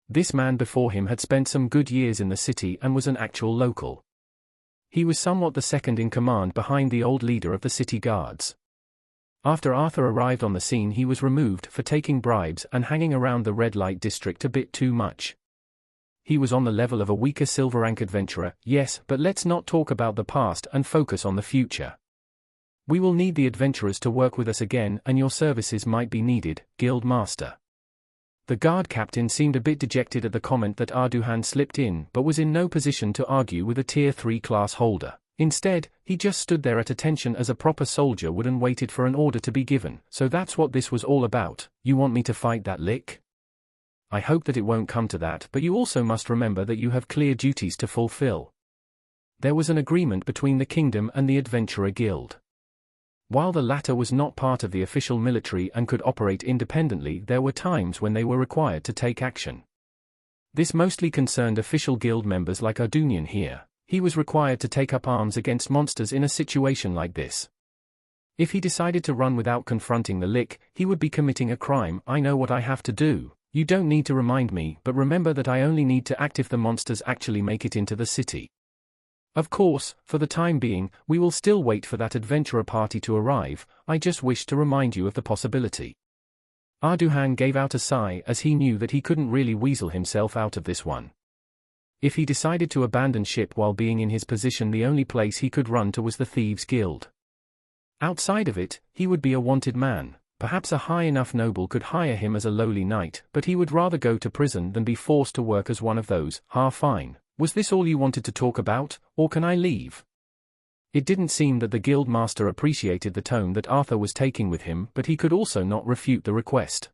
This man before him had spent some good years in the city and was an actual local. He was somewhat the second in command behind the old leader of the city guards. After Arthur arrived on the scene, he was removed for taking bribes and hanging around the red light district a bit too much. He was on the level of a weaker silver rank adventurer, yes, but let's not talk about the past and focus on the future. We will need the adventurers to work with us again, and your services might be needed, Guild Master. The guard captain seemed a bit dejected at the comment that Arduhan slipped in, but was in no position to argue with a Tier 3 class holder. Instead, he just stood there at attention as a proper soldier would and waited for an order to be given. "So that's what this was all about. You want me to fight that lick? I hope that it won't come to that, but you also must remember that you have clear duties to fulfill." There was an agreement between the kingdom and the Adventurer Guild. While the latter was not part of the official military and could operate independently, there were times when they were required to take action. This mostly concerned official guild members like Ardunian here. He was required to take up arms against monsters in a situation like this. If he decided to run without confronting the lick, he would be committing a crime. "I know what I have to do. You don't need to remind me, but remember that I only need to act if the monsters actually make it into the city. Of course, for the time being, we will still wait for that adventurer party to arrive. I just wish to remind you of the possibility." Arduhan gave out a sigh as he knew that he couldn't really weasel himself out of this one. If he decided to abandon ship while being in his position, the only place he could run to was the Thieves' Guild. Outside of it, he would be a wanted man. Perhaps a high enough noble could hire him as a lowly knight, but he would rather go to prison than be forced to work as one of those. Fine. Was this all you wanted to talk about, or can I leave? It didn't seem that the guild master appreciated the tone that Arthur was taking with him, but he could also not refute the request.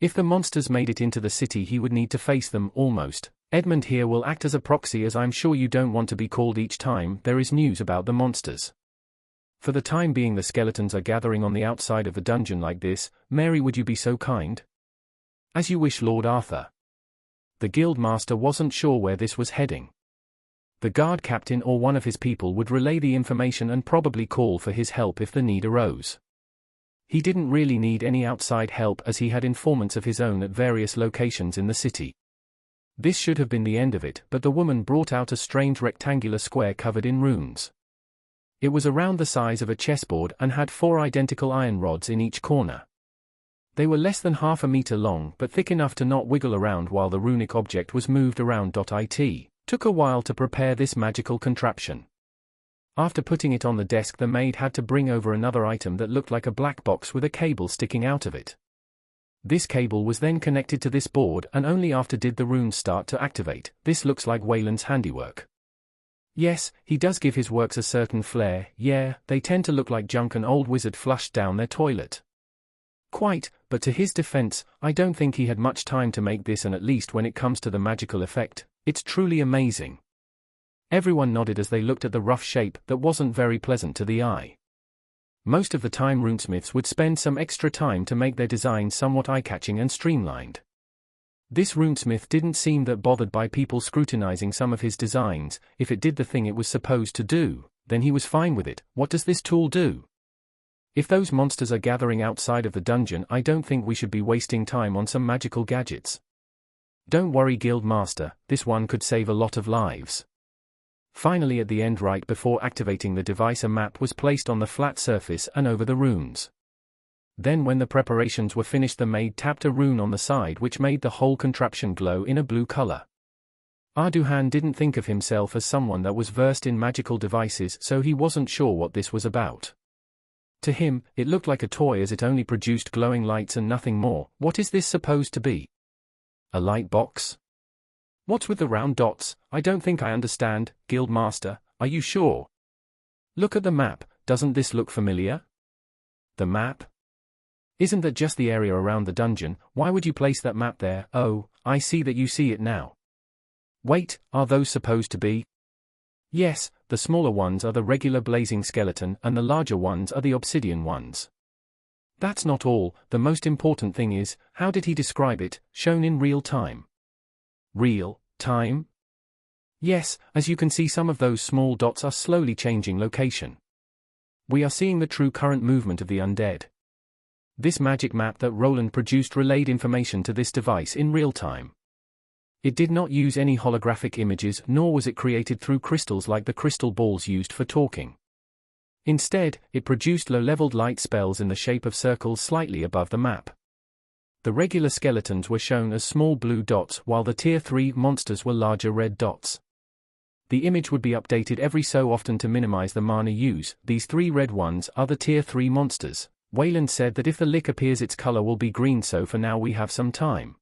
If the monsters made it into the city, he would need to face them, almost. Edmund here will act as a proxy, as I'm sure you don't want to be called each time there is news about the monsters. For the time being, the skeletons are gathering on the outside of the dungeon like this. Mary, would you be so kind? As you wish, Lord Arthur. The guild master wasn't sure where this was heading. The guard captain or one of his people would relay the information and probably call for his help if the need arose. He didn't really need any outside help, as he had informants of his own at various locations in the city. This should have been the end of it, but the woman brought out a strange rectangular square covered in runes. It was around the size of a chessboard and had 4 identical iron rods in each corner. They were less than half a meter long, but thick enough to not wiggle around while the runic object was moved around. It took a while to prepare this magical contraption. After putting it on the desk, the maid had to bring over another item that looked like a black box with a cable sticking out of it. This cable was then connected to this board, and only after did the runes start to activate. This looks like Wayland's handiwork. Yes, he does give his works a certain flair. Yeah, they tend to look like junk an old wizard flushed down their toilet. Quite, but to his defense, I don't think he had much time to make this, and at least when it comes to the magical effect, it's truly amazing. Everyone nodded as they looked at the rough shape that wasn't very pleasant to the eye. Most of the time, runesmiths would spend some extra time to make their designs somewhat eye-catching and streamlined. This runesmith didn't seem that bothered by people scrutinizing some of his designs. If it did the thing it was supposed to do, then he was fine with it. What does this tool do? If those monsters are gathering outside of the dungeon, I don't think we should be wasting time on some magical gadgets. Don't worry, Guild Master, this one could save a lot of lives. Finally, at the end, right before activating the device, a map was placed on the flat surface and over the runes. Then when the preparations were finished, the maid tapped a rune on the side which made the whole contraption glow in a blue color. Arduhan didn't think of himself as someone that was versed in magical devices, so he wasn't sure what this was about. To him, it looked like a toy, as it only produced glowing lights and nothing more. What is this supposed to be? A light box? What's with the round dots? I don't think I understand. Guild Master, are you sure? Look at the map. doesn't this look familiar? The map? Isn't that just the area around the dungeon? Why would you place that map there? Oh, I see that you see it now. Wait, are those supposed to be? Yes, the smaller ones are the regular blazing skeleton and the larger ones are the obsidian ones. That's not all, the most important thing is, how did he describe it, shown in real time? Real time? Yes, as you can see, some of those small dots are slowly changing location. We are seeing the true current movement of the undead. This magic map that Roland produced relayed information to this device in real time. It did not use any holographic images, nor was it created through crystals like the crystal balls used for talking. Instead, it produced low-leveled light spells in the shape of circles slightly above the map. The regular skeletons were shown as small blue dots, while the Tier 3 monsters were larger red dots. The image would be updated every so often to minimize the mana use. These 3 red ones are the Tier 3 monsters. Wayland said that if the lick appears, its color will be green, so for now we have some time.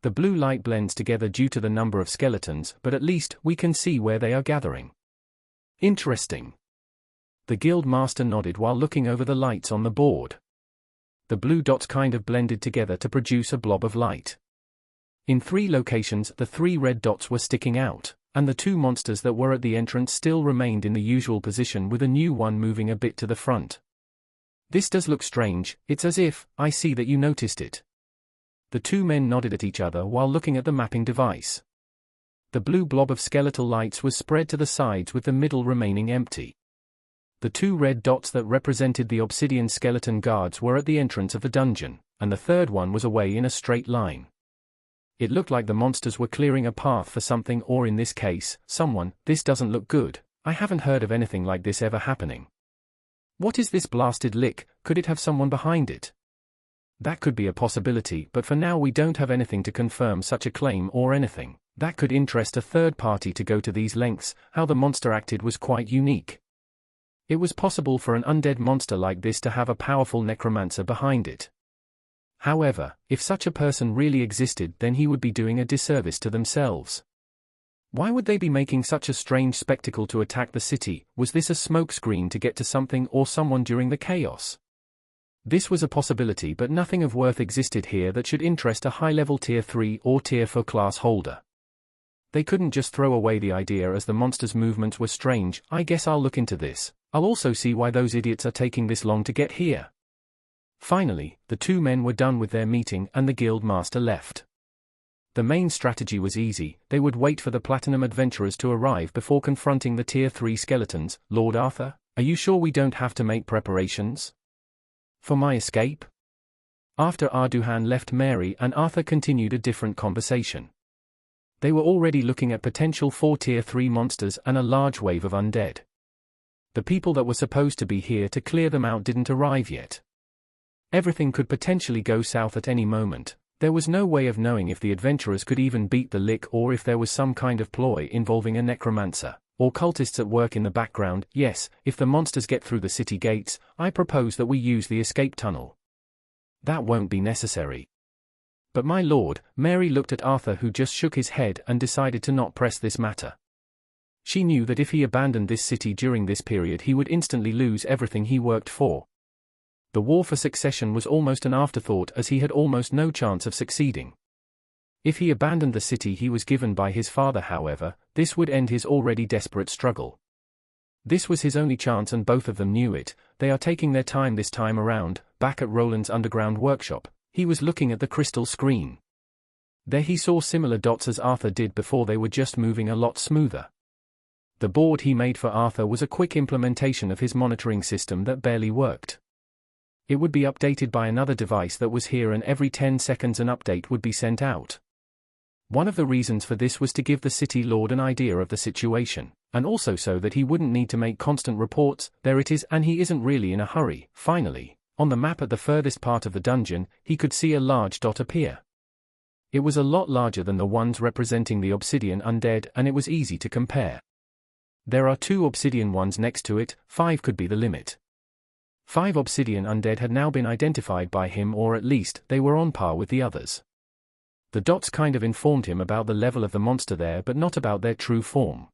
The blue light blends together due to the number of skeletons, but at least we can see where they are gathering. Interesting. The guild master nodded while looking over the lights on the board. The blue dots kind of blended together to produce a blob of light. In 3 locations, the 3 red dots were sticking out, and the 2 monsters that were at the entrance still remained in the usual position, with a new one moving a bit to the front. This does look strange. It's as if, I see that you noticed it. The 2 men nodded at each other while looking at the mapping device. The blue blob of skeletal lights was spread to the sides, with the middle remaining empty. The 2 red dots that represented the obsidian skeleton guards were at the entrance of the dungeon, and the third one was away in a straight line. It looked like the monsters were clearing a path for something, or in this case, someone. This doesn't look good. I haven't heard of anything like this ever happening. What is this blasted lick? Could it have someone behind it? That could be a possibility, but for now we don't have anything to confirm such a claim or anything that could interest a third party to go to these lengths. How the monster acted was quite unique. It was possible for an undead monster like this to have a powerful necromancer behind it. However, if such a person really existed, then he would be doing a disservice to themselves. Why would they be making such a strange spectacle to attack the city? Was this a smokescreen to get to something or someone during the chaos? This was a possibility, but nothing of worth existed here that should interest a high-level Tier 3 or Tier 4 class holder. They couldn't just throw away the idea as the monster's movements were strange. I guess I'll look into this. I'll also see why those idiots are taking this long to get here. Finally, the 2 men were done with their meeting and the guild master left. The main strategy was easy. They would wait for the Platinum adventurers to arrive before confronting the Tier 3 skeletons. Lord Arthur, are you sure we don't have to make preparations for my escape? After Arduhan left, Mary and Arthur continued a different conversation. They were already looking at potential for Tier 3 monsters and a large wave of undead. The people that were supposed to be here to clear them out didn't arrive yet. Everything could potentially go south at any moment. There was no way of knowing if the adventurers could even beat the lick, or if there was some kind of ploy involving a necromancer or cultists at work in the background. Yes, if the monsters get through the city gates, I propose that we use the escape tunnel. That won't be necessary. But my lord, Mary looked at Arthur, who just shook his head and decided to not press this matter. She knew that if he abandoned this city during this period, he would instantly lose everything he worked for. The war for succession was almost an afterthought, as he had almost no chance of succeeding. If he abandoned the city he was given by his father, however, this would end his already desperate struggle. This was his only chance, and both of them knew it. They are taking their time this time around. Back at Roland's underground workshop, he was looking at the crystal screen. There he saw similar dots as Arthur did before. They were just moving a lot smoother. The board he made for Arthur was a quick implementation of his monitoring system that barely worked. It would be updated by another device that was here, and every 10 seconds an update would be sent out. One of the reasons for this was to give the city lord an idea of the situation, and also so that he wouldn't need to make constant reports. There it is, and he isn't really in a hurry. Finally, on the map at the furthest part of the dungeon, he could see a large dot appear. It was a lot larger than the ones representing the obsidian undead, and it was easy to compare. There are 2 obsidian ones next to it. 5 could be the limit. 5 obsidian undead had now been identified by him, or at least, they were on par with the others. The dots kind of informed him about the level of the monster there, but not about their true form.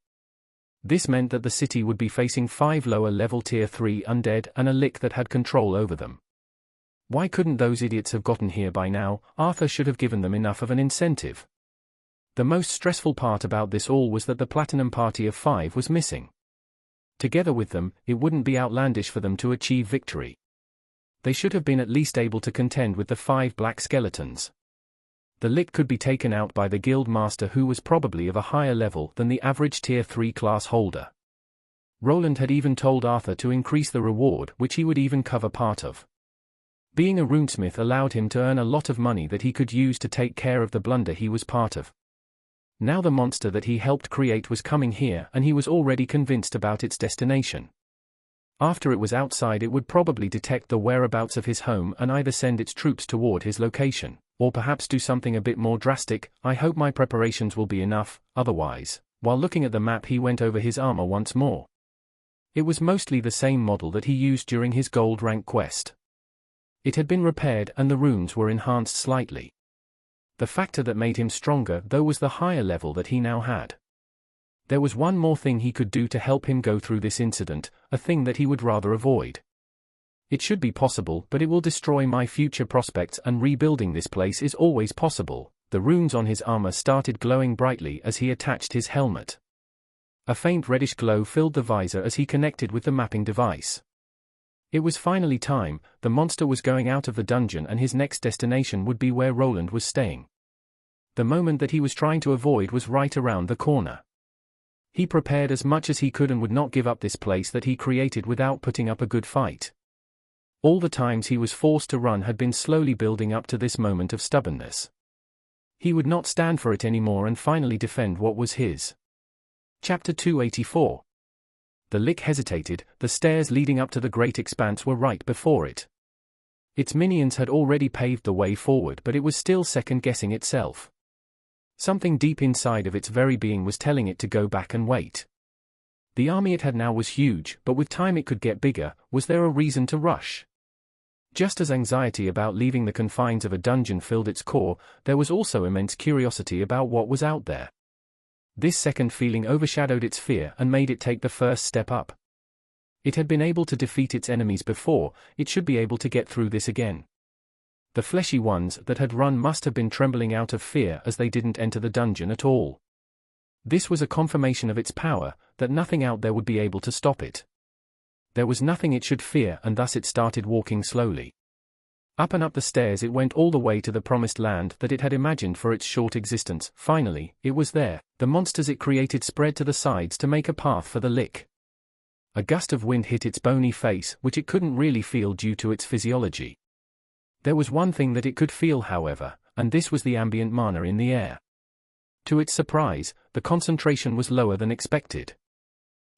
This meant that the city would be facing 5 lower-level Tier 3 undead and a lick that had control over them. Why couldn't those idiots have gotten here by now? Arthur should have given them enough of an incentive. The most stressful part about this all was that the Platinum Party of 5 was missing. Together with them, it wouldn't be outlandish for them to achieve victory. They should have been at least able to contend with the 5 black skeletons. The lick could be taken out by the guild master, who was probably of a higher level than the average Tier 3 class holder. Roland had even told Arthur to increase the reward, which he would even cover part of. Being a runesmith allowed him to earn a lot of money that he could use to take care of the blunder he was part of. Now the monster that he helped create was coming here, and he was already convinced about its destination. After it was outside, it would probably detect the whereabouts of his home and either send its troops toward his location, or perhaps do something a bit more drastic. I hope my preparations will be enough, otherwise. While looking at the map, he went over his armor once more. It was mostly the same model that he used during his gold rank quest. It had been repaired and the runes were enhanced slightly. The factor that made him stronger, though, was the higher level that he now had. There was one more thing he could do to help him go through this incident, a thing that he would rather avoid. It should be possible, but it will destroy my future prospects, and rebuilding this place is always possible. The runes on his armor started glowing brightly as he attached his helmet. A faint reddish glow filled the visor as he connected with the mapping device. It was finally time. The monster was going out of the dungeon and his next destination would be where Roland was staying. The moment that he was trying to avoid was right around the corner. He prepared as much as he could and would not give up this place that he created without putting up a good fight. All the times he was forced to run had been slowly building up to this moment of stubbornness. He would not stand for it anymore and finally defend what was his. Chapter 284. The lick hesitated. The stairs leading up to the great expanse were right before it. Its minions had already paved the way forward, but it was still second-guessing itself. Something deep inside of its very being was telling it to go back and wait. The army it had now was huge, but with time it could get bigger. Was there a reason to rush? Just as anxiety about leaving the confines of a dungeon filled its core, there was also immense curiosity about what was out there. This second feeling overshadowed its fear and made it take the first step up. It had been able to defeat its enemies before, it should be able to get through this again. The fleshy ones that had run must have been trembling out of fear as they didn't enter the dungeon at all. This was a confirmation of its power, that nothing out there would be able to stop it. There was nothing it should fear, and thus it started walking slowly. Up and up the stairs it went, all the way to the promised land that it had imagined for its short existence. Finally, it was there. The monsters it created spread to the sides to make a path for the lick. A gust of wind hit its bony face, which it couldn't really feel due to its physiology. There was one thing that it could feel, however, and this was the ambient mana in the air. To its surprise, the concentration was lower than expected.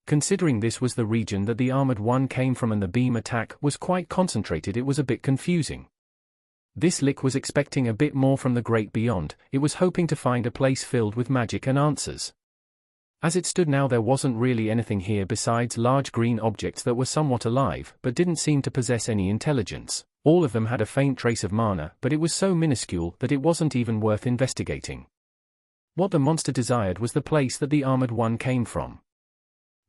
Considering this was the region that the armored one came from and the beam attack was quite concentrated, it was a bit confusing. This lick was expecting a bit more from the great beyond. It was hoping to find a place filled with magic and answers. As it stood now, there wasn't really anything here besides large green objects that were somewhat alive, but didn't seem to possess any intelligence. All of them had a faint trace of mana, but it was so minuscule that it wasn't even worth investigating. What the monster desired was the place that the armored one came from.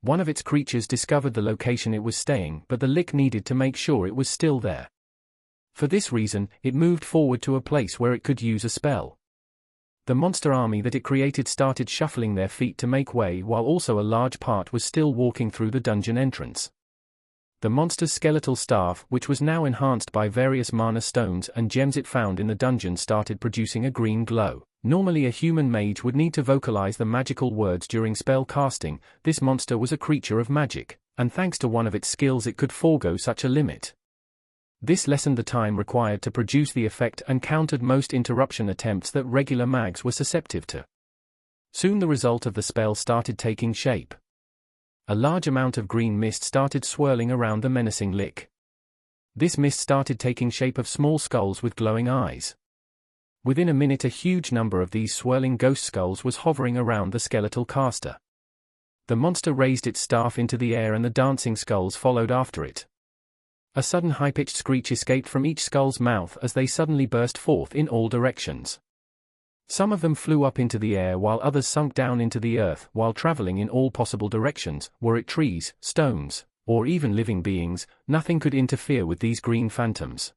One of its creatures discovered the location it was staying, but the lick needed to make sure it was still there. For this reason, it moved forward to a place where it could use a spell. The monster army that it created started shuffling their feet to make way, while also a large part was still walking through the dungeon entrance. The monster's skeletal staff, which was now enhanced by various mana stones and gems it found in the dungeon, started producing a green glow. Normally a human mage would need to vocalize the magical words during spell casting. This monster was a creature of magic, and thanks to one of its skills it could forego such a limit. This lessened the time required to produce the effect and countered most interruption attempts that regular mags were susceptible to. Soon the result of the spell started taking shape. A large amount of green mist started swirling around the menacing lick. This mist started taking shape of small skulls with glowing eyes. Within a minute a huge number of these swirling ghost skulls was hovering around the skeletal caster. The monster raised its staff into the air and the dancing skulls followed after it. A sudden high-pitched screech escaped from each skull's mouth as they suddenly burst forth in all directions. Some of them flew up into the air while others sunk down into the earth while traveling in all possible directions. Were it trees, stones, or even living beings, nothing could interfere with these green phantoms.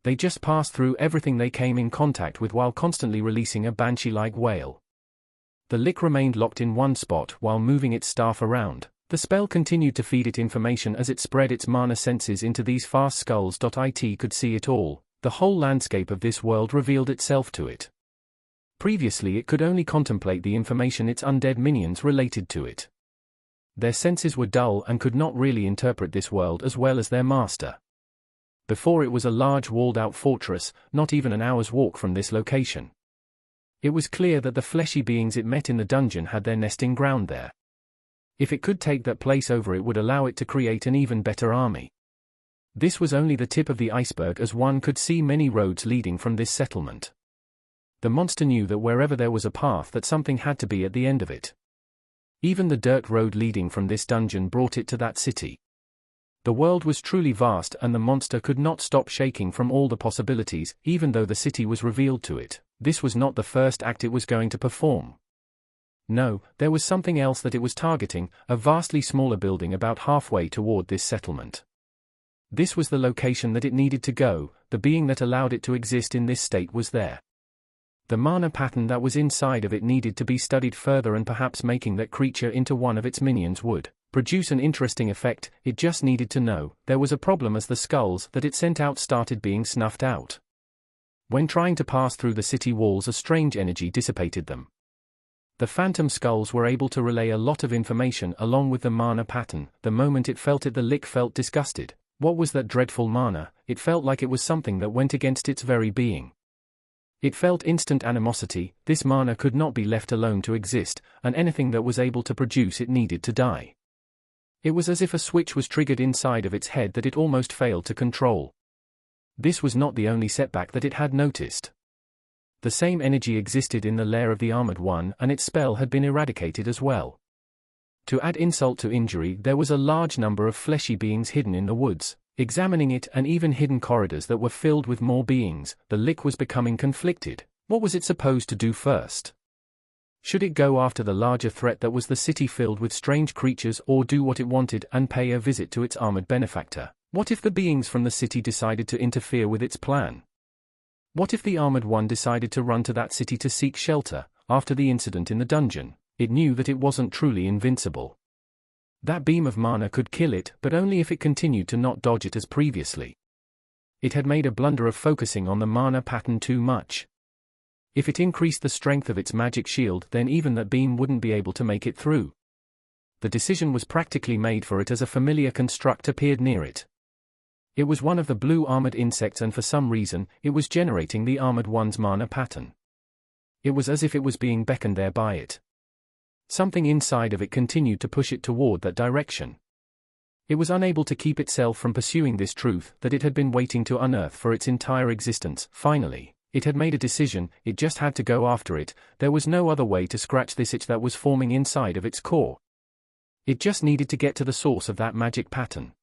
They just passed through everything they came in contact with while constantly releasing a banshee-like wail. The lick remained locked in one spot while moving its staff around. The spell continued to feed it information as it spread its mana senses into these fast skulls. It could see it all. The whole landscape of this world revealed itself to it. Previously it could only contemplate the information its undead minions related to it. Their senses were dull and could not really interpret this world as well as their master. Before it was a large walled-out fortress, not even an hour's walk from this location. It was clear that the fleshy beings it met in the dungeon had their nesting ground there. If it could take that place over, it would allow it to create an even better army. This was only the tip of the iceberg, as one could see many roads leading from this settlement. The monster knew that wherever there was a path, that something had to be at the end of it. Even the dirt road leading from this dungeon brought it to that city. The world was truly vast, and the monster could not stop shaking from all the possibilities. Even though the city was revealed to it, this was not the first act it was going to perform. No, there was something else that it was targeting, a vastly smaller building about halfway toward this settlement. This was the location that it needed to go. The being that allowed it to exist in this state was there. The mana pattern that was inside of it needed to be studied further, and perhaps making that creature into one of its minions would produce an interesting effect. It just needed to know there was a problem as the skulls that it sent out started being snuffed out. When trying to pass through the city walls, a strange energy dissipated them. The phantom skulls were able to relay a lot of information along with the mana pattern. The moment it felt it, the lick felt disgusted. What was that dreadful mana? It felt like it was something that went against its very being. It felt instant animosity. This mana could not be left alone to exist, and anything that was able to produce it needed to die. It was as if a switch was triggered inside of its head that it almost failed to control. This was not the only setback that it had noticed. The same energy existed in the lair of the Armored One, and its spell had been eradicated as well. To add insult to injury, there was a large number of fleshy beings hidden in the woods. Examining it, and even hidden corridors that were filled with more beings, the lick was becoming conflicted. What was it supposed to do first? Should it go after the larger threat that was the city filled with strange creatures, or do what it wanted and pay a visit to its armored benefactor? What if the beings from the city decided to interfere with its plan? What if the Armored One decided to run to that city to seek shelter? After the incident in the dungeon, it knew that it wasn't truly invincible. That beam of mana could kill it, but only if it continued to not dodge it as previously. It had made a blunder of focusing on the mana pattern too much. If it increased the strength of its magic shield, then even that beam wouldn't be able to make it through. The decision was practically made for it as a familiar construct appeared near it. It was one of the blue armored insects, and for some reason, it was generating the Armored One's mana pattern. It was as if it was being beckoned there by it. Something inside of it continued to push it toward that direction. It was unable to keep itself from pursuing this truth that it had been waiting to unearth for its entire existence. Finally, it had made a decision. It just had to go after it. There was no other way to scratch this itch that was forming inside of its core. It just needed to get to the source of that magic pattern.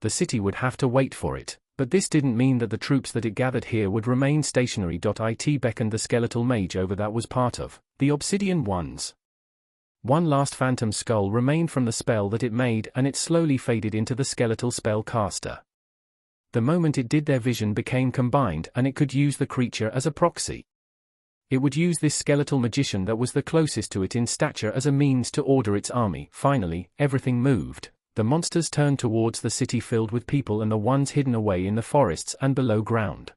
The city would have to wait for it, but this didn't mean that the troops that it gathered here would remain stationary. It beckoned the skeletal mage over that was part of the Obsidian Ones. One last phantom skull remained from the spell that it made, and it slowly faded into the skeletal spell caster. The moment it did, their vision became combined, and it could use the creature as a proxy. It would use this skeletal magician that was the closest to it in stature as a means to order its army. Finally, everything moved. The monsters turned towards the city filled with people and the ones hidden away in the forests and below ground.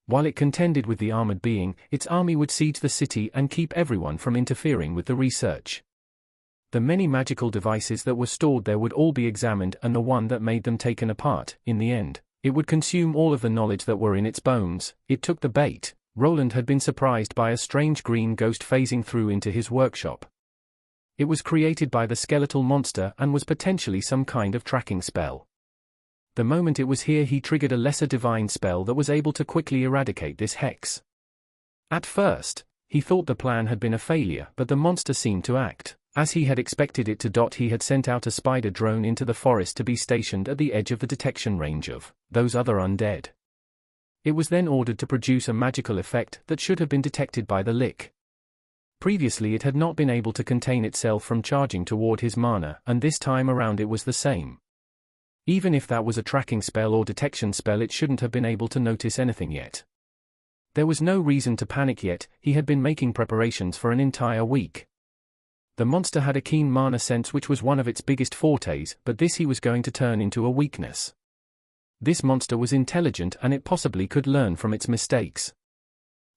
While it contended with the armored being, its army would siege the city and keep everyone from interfering with the research. The many magical devices that were stored there would all be examined, and the one that made them taken apart. In the end, it would consume all of the knowledge that were in its bones. It took the bait. Roland had been surprised by a strange green ghost phasing through into his workshop. It was created by the skeletal monster and was potentially some kind of tracking spell. The moment it was here, he triggered a lesser divine spell that was able to quickly eradicate this hex. At first, he thought the plan had been a failure, but the monster seemed to act as he had expected it to. He had sent out a spider drone into the forest to be stationed at the edge of the detection range of those other undead. It was then ordered to produce a magical effect that should have been detected by the lick. Previously it had not been able to contain itself from charging toward his mana, and this time around it was the same. Even if that was a tracking spell or detection spell, it shouldn't have been able to notice anything yet. There was no reason to panic yet, he had been making preparations for an entire week. The monster had a keen mana sense which was one of its biggest fortes, but this he was going to turn into a weakness. This monster was intelligent and it possibly could learn from its mistakes.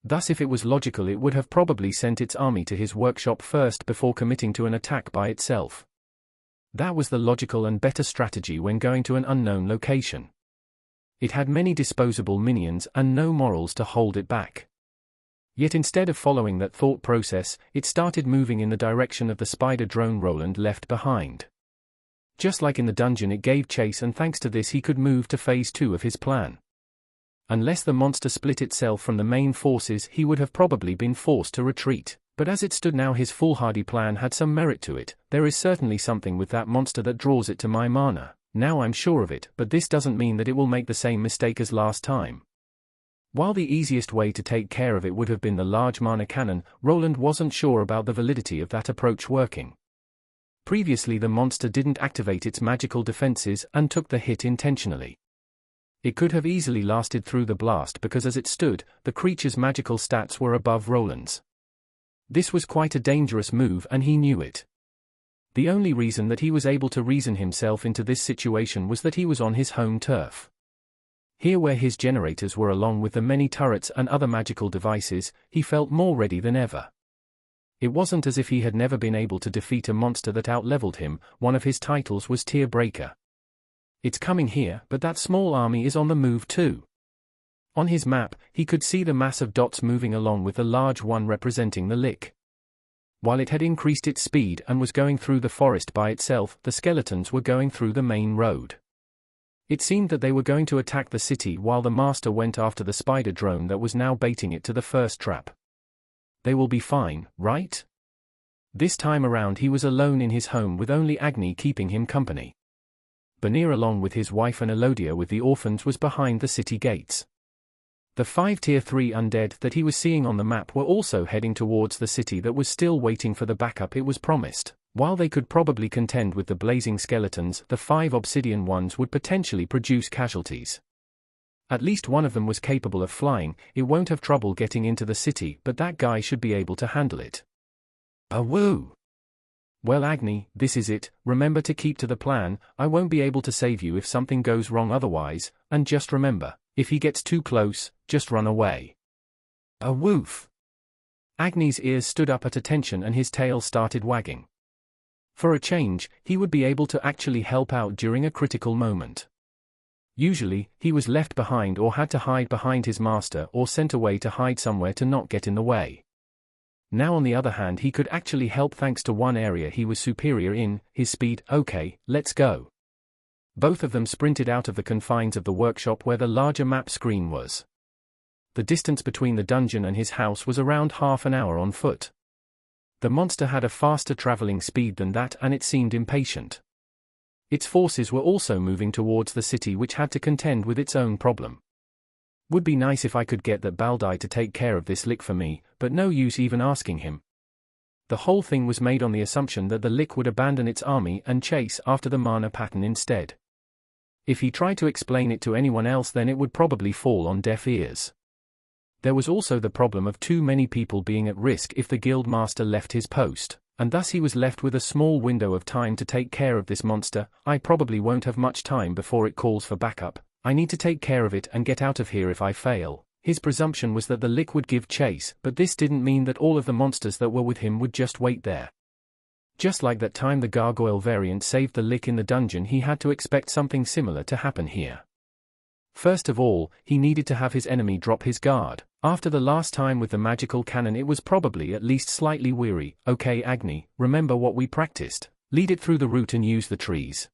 Thus if it was logical it would have probably sent its army to his workshop first before committing to an attack by itself. That was the logical and better strategy when going to an unknown location. It had many disposable minions and no morals to hold it back. Yet instead of following that thought process, it started moving in the direction of the spider drone Roland left behind. Just like in the dungeon, it gave chase, and thanks to this he could move to phase 2 of his plan. Unless the monster split itself from the main forces, he would have probably been forced to retreat. But as it stood now, his foolhardy plan had some merit to it. There is certainly something with that monster that draws it to my mana. Now I'm sure of it, but this doesn't mean that it will make the same mistake as last time. While the easiest way to take care of it would have been the large mana cannon, Roland wasn't sure about the validity of that approach working. Previously the monster didn't activate its magical defenses and took the hit intentionally. It could have easily lasted through the blast because as it stood, the creature's magical stats were above Roland's. This was quite a dangerous move and he knew it. The only reason that he was able to reason himself into this situation was that he was on his home turf. Here where his generators were along with the many turrets and other magical devices, he felt more ready than ever. It wasn't as if he had never been able to defeat a monster that outleveled him. One of his titles was Tier Breaker. It's coming here, but that small army is on the move too. On his map, he could see the mass of dots moving along with the large one representing the lick. While it had increased its speed and was going through the forest by itself, the skeletons were going through the main road. It seemed that they were going to attack the city while the master went after the spider drone that was now baiting it to the first trap. They will be fine, right? This time around he was alone in his home with only Agni keeping him company. Banir along with his wife and Elodia with the orphans was behind the city gates. The 5 Tier 3 undead that he was seeing on the map were also heading towards the city that was still waiting for the backup it was promised. While they could probably contend with the blazing skeletons, the 5 obsidian ones would potentially produce casualties. At least one of them was capable of flying. It won't have trouble getting into the city, but that guy should be able to handle it. Woo! Well Agni, this is it. Remember to keep to the plan. I won't be able to save you if something goes wrong otherwise, and just remember, if he gets too close, just run away. Woof! Agni's ears stood up at attention and his tail started wagging. For a change, he would be able to actually help out during a critical moment. Usually, he was left behind or had to hide behind his master or sent away to hide somewhere to not get in the way. Now on the other hand he could actually help thanks to one area he was superior in, his speed. Okay, let's go. Both of them sprinted out of the confines of the workshop where the larger map screen was. The distance between the dungeon and his house was around half an hour on foot. The monster had a faster traveling speed than that and it seemed impatient. Its forces were also moving towards the city which had to contend with its own problem. Would be nice if I could get that Baldai to take care of this lick for me, but no use even asking him. The whole thing was made on the assumption that the lick would abandon its army and chase after the mana pattern instead. If he tried to explain it to anyone else then it would probably fall on deaf ears. There was also the problem of too many people being at risk if the guild master left his post, and thus he was left with a small window of time to take care of this monster. I probably won't have much time before it calls for backup. I need to take care of it and get out of here if I fail. His presumption was that the lick would give chase, but this didn't mean that all of the monsters that were with him would just wait there. Just like that time the gargoyle variant saved the lick in the dungeon, he had to expect something similar to happen here. First of all, he needed to have his enemy drop his guard. After the last time with the magical cannon it was probably at least slightly weary. Okay Agni, remember what we practiced. Lead it through the root and use the trees.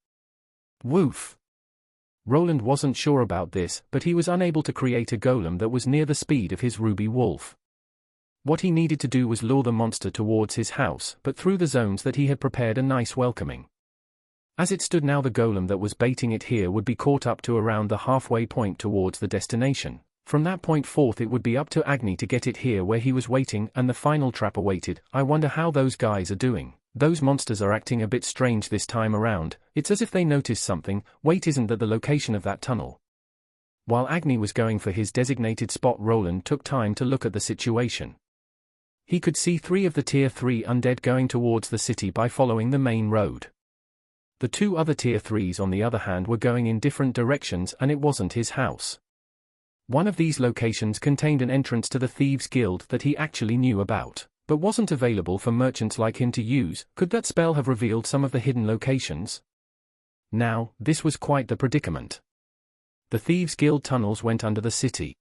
Woof! Roland wasn't sure about this, but he was unable to create a golem that was near the speed of his ruby wolf. What he needed to do was lure the monster towards his house, but through the zones that he had prepared a nice welcoming. As it stood now the golem that was baiting it here would be caught up to around the halfway point towards the destination. From that point forth it would be up to Agni to get it here where he was waiting and the final trap awaited. I wonder how those guys are doing. Those monsters are acting a bit strange this time around. It's as if they noticed something. Wait, isn't that the location of that tunnel? While Agni was going for his designated spot, Roland took time to look at the situation. He could see 3 of the Tier 3 undead going towards the city by following the main road. The 2 other Tier 3s on the other hand were going in different directions and it wasn't his house. One of these locations contained an entrance to the Thieves' Guild that he actually knew about, but wasn't available for merchants like him to use. Could that spell have revealed some of the hidden locations? Now, this was quite the predicament. The Thieves' Guild tunnels went under the city.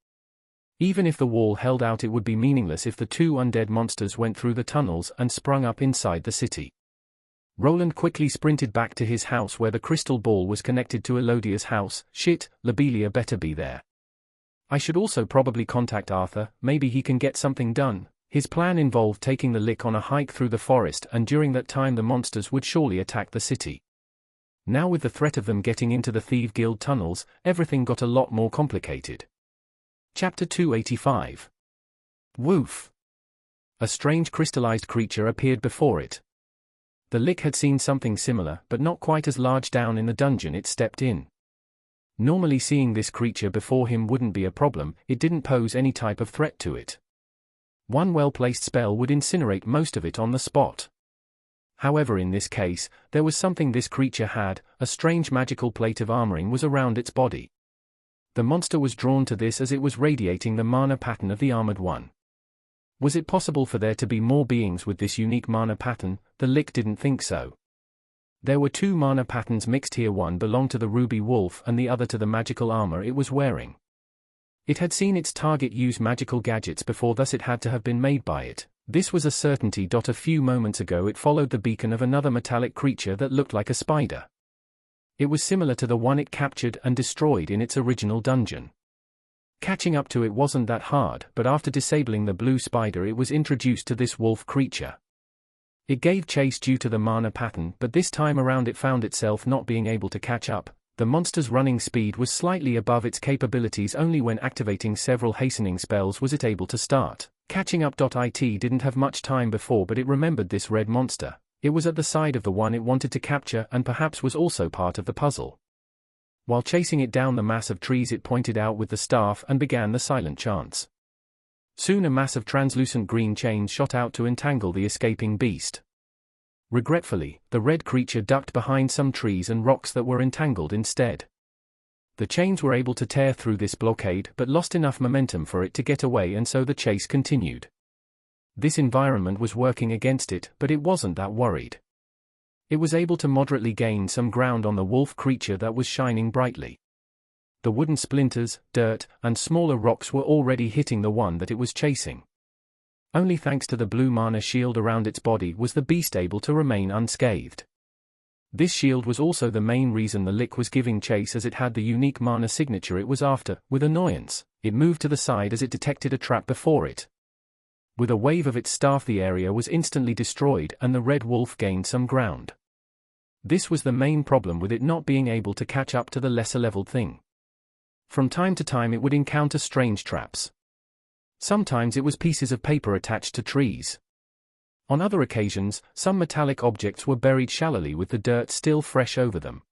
Even if the wall held out, it would be meaningless if the 2 undead monsters went through the tunnels and sprung up inside the city. Roland quickly sprinted back to his house where the crystal ball was connected to Elodia's house. Shit, Lobelia better be there. I should also probably contact Arthur, maybe he can get something done. His plan involved taking the Lick on a hike through the forest, and during that time the monsters would surely attack the city. Now with the threat of them getting into the Thieves' Guild tunnels, everything got a lot more complicated. Chapter 285. Woof! A strange crystallized creature appeared before it. The Lick had seen something similar, but not quite as large down in the dungeon it stepped in. Normally seeing this creature before him wouldn't be a problem, it didn't pose any type of threat to it. One well-placed spell would incinerate most of it on the spot. However, in this case, there was something this creature had. A strange magical plate of armoring was around its body. The monster was drawn to this as it was radiating the mana pattern of the Armored One. Was it possible for there to be more beings with this unique mana pattern? The Lick didn't think so. There were 2 mana patterns mixed here, one belonged to the Ruby Wolf and the other to the magical armor it was wearing. It had seen its target use magical gadgets before, thus it had to have been made by it. This was a certainty. A few moments ago it followed the beacon of another metallic creature that looked like a spider. It was similar to the one it captured and destroyed in its original dungeon. Catching up to it wasn't that hard, but after disabling the blue spider it was introduced to this wolf creature. It gave chase due to the mana pattern, but this time around it found itself not being able to catch up. The monster's running speed was slightly above its capabilities. Only when activating several hastening spells was it able to start catching up. It didn't have much time before, but it remembered this red monster. It was at the side of the one it wanted to capture and perhaps was also part of the puzzle. While chasing it down the mass of trees it pointed out with the staff and began the silent chants. Soon a mass of translucent green chains shot out to entangle the escaping beast. Regretfully, the red creature ducked behind some trees and rocks that were entangled instead. The chains were able to tear through this blockade but lost enough momentum for it to get away, and so the chase continued. This environment was working against it, but it wasn't that worried. It was able to moderately gain some ground on the wolf creature that was shining brightly. The wooden splinters, dirt, and smaller rocks were already hitting the one that it was chasing. Only thanks to the blue mana shield around its body was the beast able to remain unscathed. This shield was also the main reason the Lick was giving chase, as it had the unique mana signature it was after. With annoyance, it moved to the side as it detected a trap before it. With a wave of its staff the area was instantly destroyed and the red wolf gained some ground. This was the main problem with it not being able to catch up to the lesser leveled thing. From time to time it would encounter strange traps. Sometimes it was pieces of paper attached to trees. On other occasions, some metallic objects were buried shallowly with the dirt still fresh over them.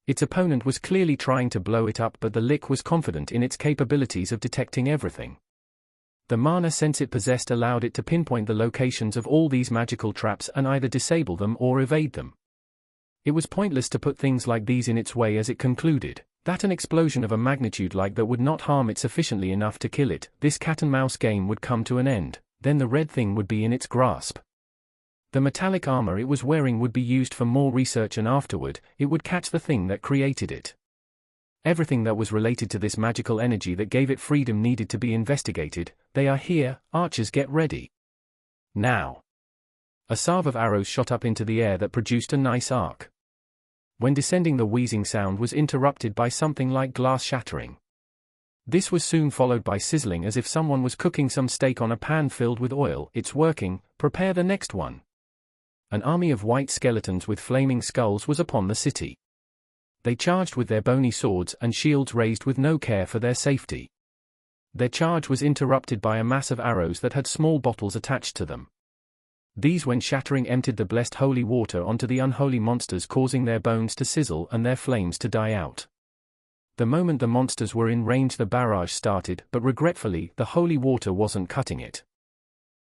Its opponent was clearly trying to blow it up, but the Lick was confident in its capabilities of detecting everything. The mana sense it possessed allowed it to pinpoint the locations of all these magical traps and either disable them or evade them. It was pointless to put things like these in its way, as it concluded that an explosion of a magnitude like that would not harm it sufficiently enough to kill it. This cat-and-mouse game would come to an end, then the red thing would be in its grasp. The metallic armor it was wearing would be used for more research, and afterward, it would catch the thing that created it. Everything that was related to this magical energy that gave it freedom needed to be investigated. They are here, archers, get ready. Now. A salve of arrows shot up into the air that produced a nice arc. When descending, the wheezing sound was interrupted by something like glass shattering. This was soon followed by sizzling, as if someone was cooking some steak on a pan filled with oil. It's working, prepare the next one. An army of white skeletons with flaming skulls was upon the city. They charged with their bony swords and shields raised with no care for their safety. Their charge was interrupted by a mass of arrows that had small bottles attached to them. These, when shattering, emptied the blessed holy water onto the unholy monsters, causing their bones to sizzle and their flames to die out. The moment the monsters were in range, the barrage started, but regretfully, the holy water wasn't cutting it.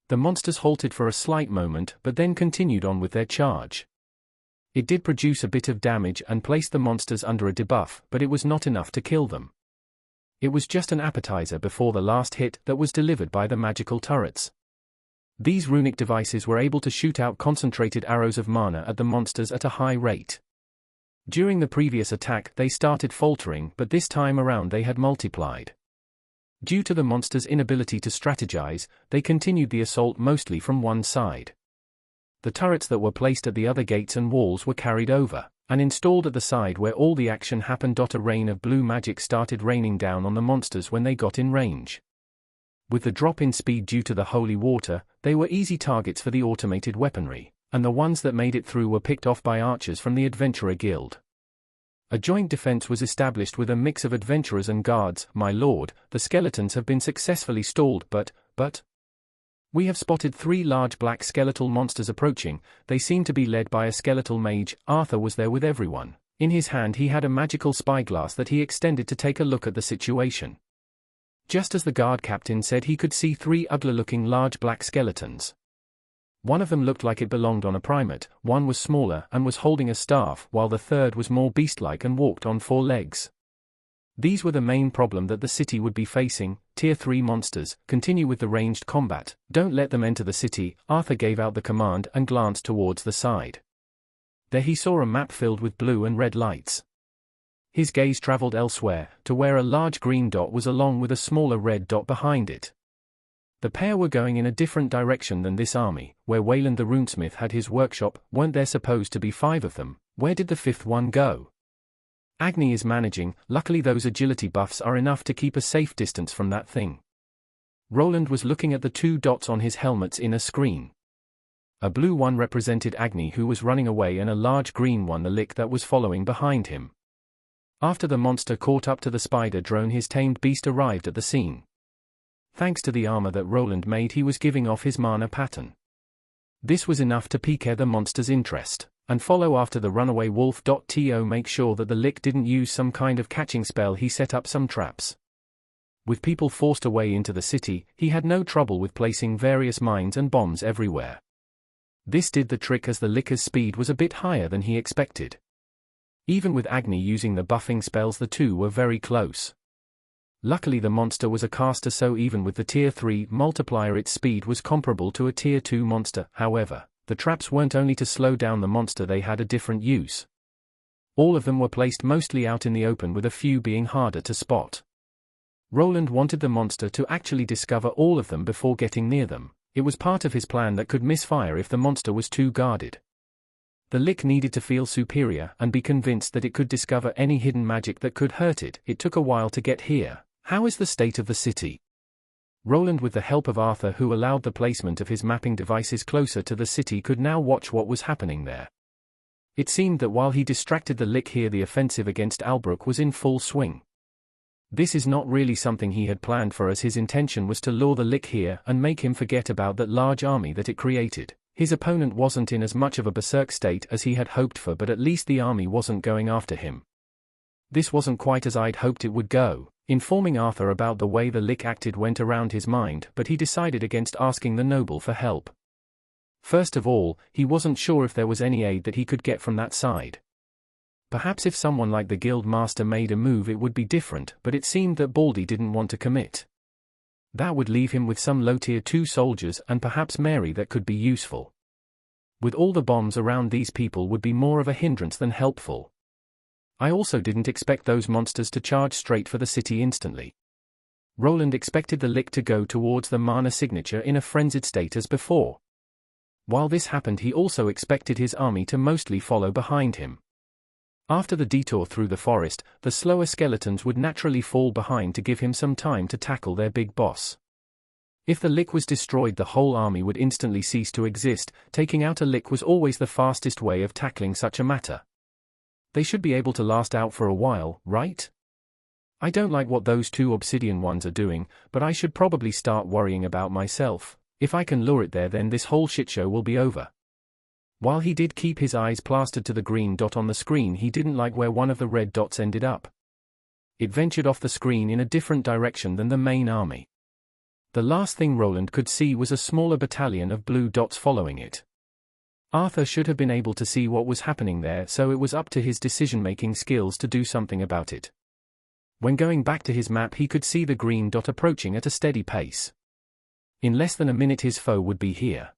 The monsters halted for a slight moment, but then continued on with their charge. It did produce a bit of damage and placed the monsters under a debuff, but it was not enough to kill them. It was just an appetizer before the last hit that was delivered by the magical turrets. These runic devices were able to shoot out concentrated arrows of mana at the monsters at a high rate. During the previous attack they started faltering, but this time around they had multiplied. Due to the monsters' inability to strategize, they continued the assault mostly from one side. The turrets that were placed at the other gates and walls were carried over, and installed at the side where all the action happened. A rain of blue magic started raining down on the monsters when they got in range. With the drop in speed due to the holy water, they were easy targets for the automated weaponry, and the ones that made it through were picked off by archers from the Adventurer Guild. A joint defense was established with a mix of adventurers and guards. My lord, the skeletons have been successfully stalled, but... We have spotted 3 large black skeletal monsters approaching. They seem to be led by a skeletal mage. Arthur was there with everyone. In his hand he had a magical spyglass that he extended to take a look at the situation. Just as the guard captain said, he could see 3 ugly-looking large black skeletons. One of them looked like it belonged on a primate, one was smaller and was holding a staff, while the third was more beast-like and walked on 4 legs. These were the main problem that the city would be facing. Tier 3 monsters. Continue with the ranged combat. Don't let them enter the city. Arthur gave out the command and glanced towards the side. There he saw a map filled with blue and red lights. His gaze traveled elsewhere, to where a large green dot was along with a smaller red dot behind it. The pair were going in a different direction than this army, where Wayland the Runesmith had his workshop. Weren't there supposed to be 5 of them? Where did the 5th one go? Agni is managing. Luckily those agility buffs are enough to keep a safe distance from that thing. Roland was looking at the 2 dots on his helmet's inner screen. A blue one represented Agni, who was running away, and a large green one the Lick that was following behind him. After the monster caught up to the spider drone, his tamed beast arrived at the scene. Thanks to the armor that Roland made, he was giving off his mana pattern. This was enough to pique the monster's interest, and follow after the runaway wolf. To make sure that the Lick didn't use some kind of catching spell, he set up some traps. With people forced away into the city, he had no trouble with placing various mines and bombs everywhere. This did the trick, as the Licker's speed was a bit higher than he expected. Even with Agni using the buffing spells, the 2 were very close. Luckily the monster was a caster, so even with the tier 3 multiplier its speed was comparable to a tier 2 monster. However, the traps weren't only to slow down the monster, they had a different use. All of them were placed mostly out in the open, with a few being harder to spot. Roland wanted the monster to actually discover all of them before getting near them. It was part of his plan that could misfire if the monster was too guarded. The Lick needed to feel superior and be convinced that it could discover any hidden magic that could hurt it. It took a while to get here. How is the state of the city? Roland, with the help of Arthur, who allowed the placement of his mapping devices closer to the city, could now watch what was happening there. It seemed that while he distracted the Lick here, the offensive against Albrook was in full swing. This is not really something he had planned for, as his intention was to lure the Lick here and make him forget about that large army that it created. His opponent wasn't in as much of a berserk state as he had hoped for, but at least the army wasn't going after him. This wasn't quite as I'd hoped it would go. Informing Arthur about the way the Lick acted went around his mind, but he decided against asking the noble for help. First of all, he wasn't sure if there was any aid that he could get from that side. Perhaps if someone like the guild master made a move it would be different, but it seemed that Baldy didn't want to commit. That would leave him with some low tier 2 soldiers and perhaps Mary that could be useful. With all the bombs around, these people would be more of a hindrance than helpful. I also didn't expect those monsters to charge straight for the city instantly. Roland expected the Lick to go towards the mana signature in a frenzied state as before. While this happened, he also expected his army to mostly follow behind him. After the detour through the forest, the slower skeletons would naturally fall behind to give him some time to tackle their big boss. If the Lick was destroyed, the whole army would instantly cease to exist. Taking out a Lick was always the fastest way of tackling such a matter. They should be able to last out for a while, right? I don't like what those two obsidian ones are doing, but I should probably start worrying about myself. If I can lure it there, then this whole shitshow will be over. While he did keep his eyes plastered to the green dot on the screen, he didn't like where one of the red dots ended up. It ventured off the screen in a different direction than the main army. The last thing Roland could see was a smaller battalion of blue dots following it. Arthur should have been able to see what was happening there, so it was up to his decision-making skills to do something about it. When going back to his map, he could see the green dot approaching at a steady pace. In less than a minute his foe would be here.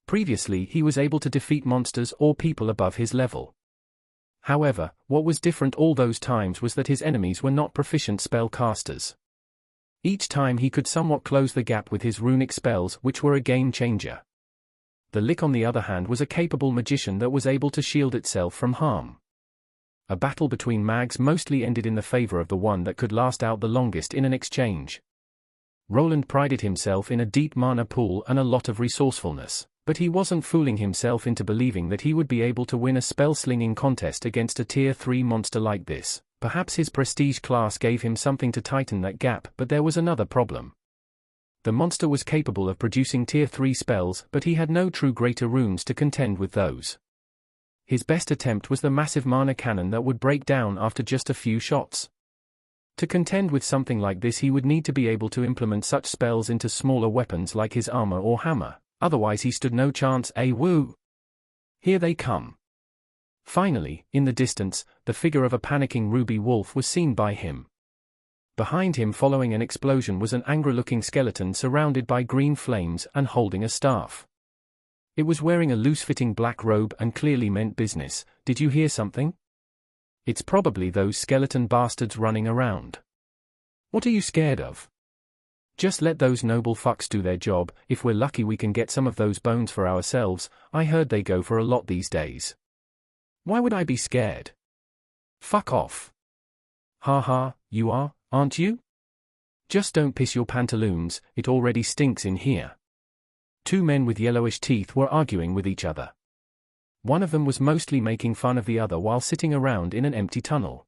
Previously he was able to defeat monsters or people above his level. However, what was different all those times was that his enemies were not proficient spellcasters. Each time he could somewhat close the gap with his runic spells, which were a game changer. The Lick, on the other hand, was a capable magician that was able to shield itself from harm. A battle between mags mostly ended in the favor of the one that could last out the longest in an exchange. Roland prided himself in a deep mana pool and a lot of resourcefulness, but he wasn't fooling himself into believing that he would be able to win a spell-slinging contest against a tier 3 monster like this. Perhaps his prestige class gave him something to tighten that gap, but there was another problem. The monster was capable of producing tier 3 spells, but he had no true greater runes to contend with those. His best attempt was the massive mana cannon that would break down after just a few shots. To contend with something like this, he would need to be able to implement such spells into smaller weapons like his armor or hammer, otherwise he stood no chance. Woo! Here they come. Finally, in the distance, the figure of a panicking ruby wolf was seen by him. Behind him, following an explosion, was an angry-looking skeleton surrounded by green flames and holding a staff. It was wearing a loose-fitting black robe and clearly meant business. Did you hear something? It's probably those skeleton bastards running around. What are you scared of? Just let those noble fucks do their job. If we're lucky we can get some of those bones for ourselves. I heard they go for a lot these days. Why would I be scared? Fuck off. Ha ha, you are, aren't you? Just don't piss your pantaloons, it already stinks in here. Two men with yellowish teeth were arguing with each other. One of them was mostly making fun of the other while sitting around in an empty tunnel.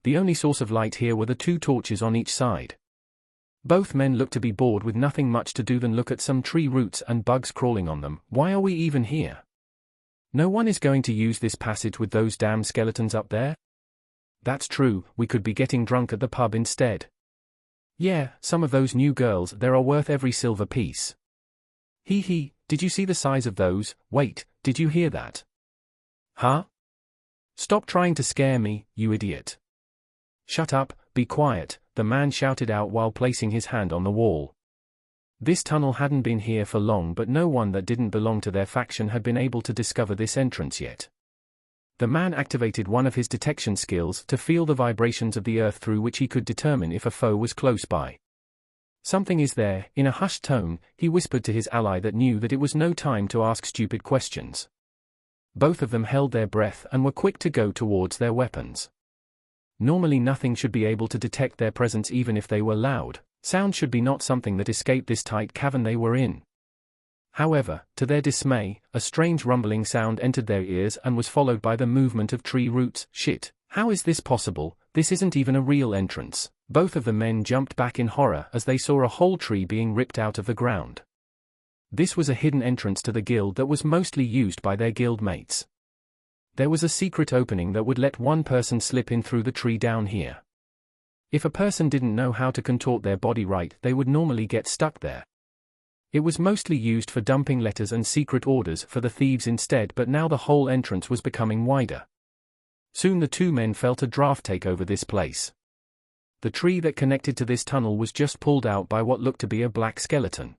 The only source of light here were the two torches on each side. Both men looked to be bored with nothing much to do than look at some tree roots and bugs crawling on them. Why are we even here? No one is going to use this passage with those damn skeletons up there? That's true, we could be getting drunk at the pub instead. Yeah, some of those new girls there are worth every silver piece. Hee hee, did you see the size of those? Wait, did you hear that? Huh? Stop trying to scare me, you idiot. Shut up, be quiet, the man shouted out while placing his hand on the wall. This tunnel hadn't been here for long, but no one that didn't belong to their faction had been able to discover this entrance yet. The man activated one of his detection skills to feel the vibrations of the earth, through which he could determine if a foe was close by. Something is there. In a hushed tone, he whispered to his ally that knew that it was no time to ask stupid questions. Both of them held their breath and were quick to go towards their weapons. Normally nothing should be able to detect their presence even if they were loud. Sound should be not something that escaped this tight cavern they were in. However, to their dismay, a strange rumbling sound entered their ears and was followed by the movement of tree roots. Shit, how is this possible? This isn't even a real entrance. Both of the men jumped back in horror as they saw a whole tree being ripped out of the ground. This was a hidden entrance to the guild that was mostly used by their guild mates. There was a secret opening that would let one person slip in through the tree down here. If a person didn't know how to contort their body right, they would normally get stuck there. It was mostly used for dumping letters and secret orders for the thieves instead, but now the whole entrance was becoming wider. Soon the two men felt a draft take over this place. The tree that connected to this tunnel was just pulled out by what looked to be a black skeleton.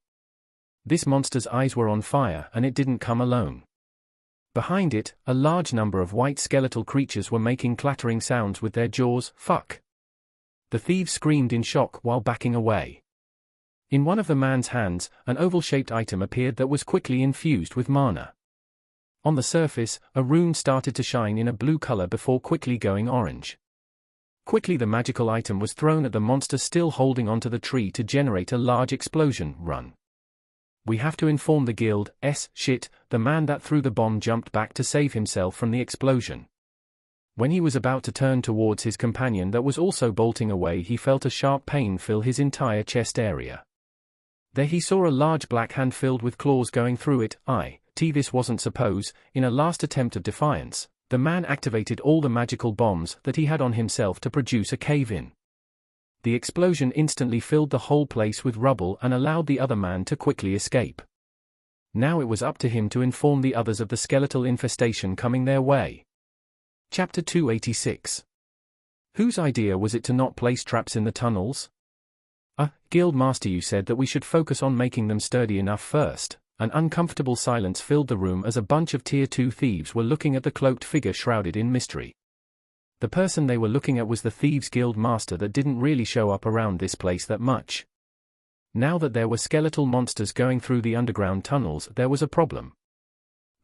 This monster's eyes were on fire, and it didn't come alone. Behind it, a large number of white skeletal creatures were making clattering sounds with their jaws. Fuck! The thieves screamed in shock while backing away. In one of the man's hands, an oval-shaped item appeared that was quickly infused with mana. On the surface, a rune started to shine in a blue color before quickly going orange. Quickly the magical item was thrown at the monster still holding onto the tree to generate a large explosion. Run. We have to inform the guild. Shit, the man that threw the bomb jumped back to save himself from the explosion. When he was about to turn towards his companion that was also bolting away, he felt a sharp pain fill his entire chest area. There he saw a large black hand filled with claws going through it. This wasn't suppose. In a last attempt of defiance, the man activated all the magical bombs that he had on himself to produce a cave-in. The explosion instantly filled the whole place with rubble and allowed the other man to quickly escape. Now it was up to him to inform the others of the skeletal infestation coming their way. Chapter 286. Whose idea was it to not place traps in the tunnels? Guild Master, you said that we should focus on making them sturdy enough first. An uncomfortable silence filled the room as a bunch of Tier 2 thieves were looking at the cloaked figure shrouded in mystery. The person they were looking at was the Thieves Guild Master that didn't really show up around this place that much. Now that there were skeletal monsters going through the underground tunnels, there was a problem.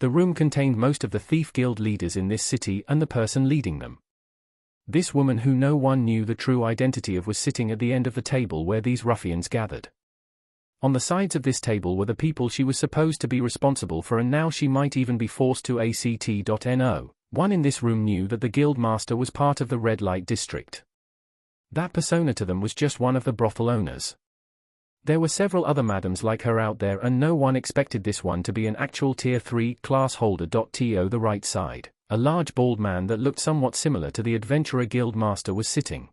The room contained most of the Thief Guild leaders in this city and the person leading them. This woman who no one knew the true identity of was sitting at the end of the table where these ruffians gathered. On the sides of this table were the people she was supposed to be responsible for, and now she might even be forced to act.no. One in this room knew that the Guild Master was part of the Red Light District. That persona to them was just one of the brothel owners. There were several other madams like her out there, and no one expected this one to be an actual Tier 3 class holder. To the right side, a large bald man that looked somewhat similar to the Adventurer Guild Master was sitting.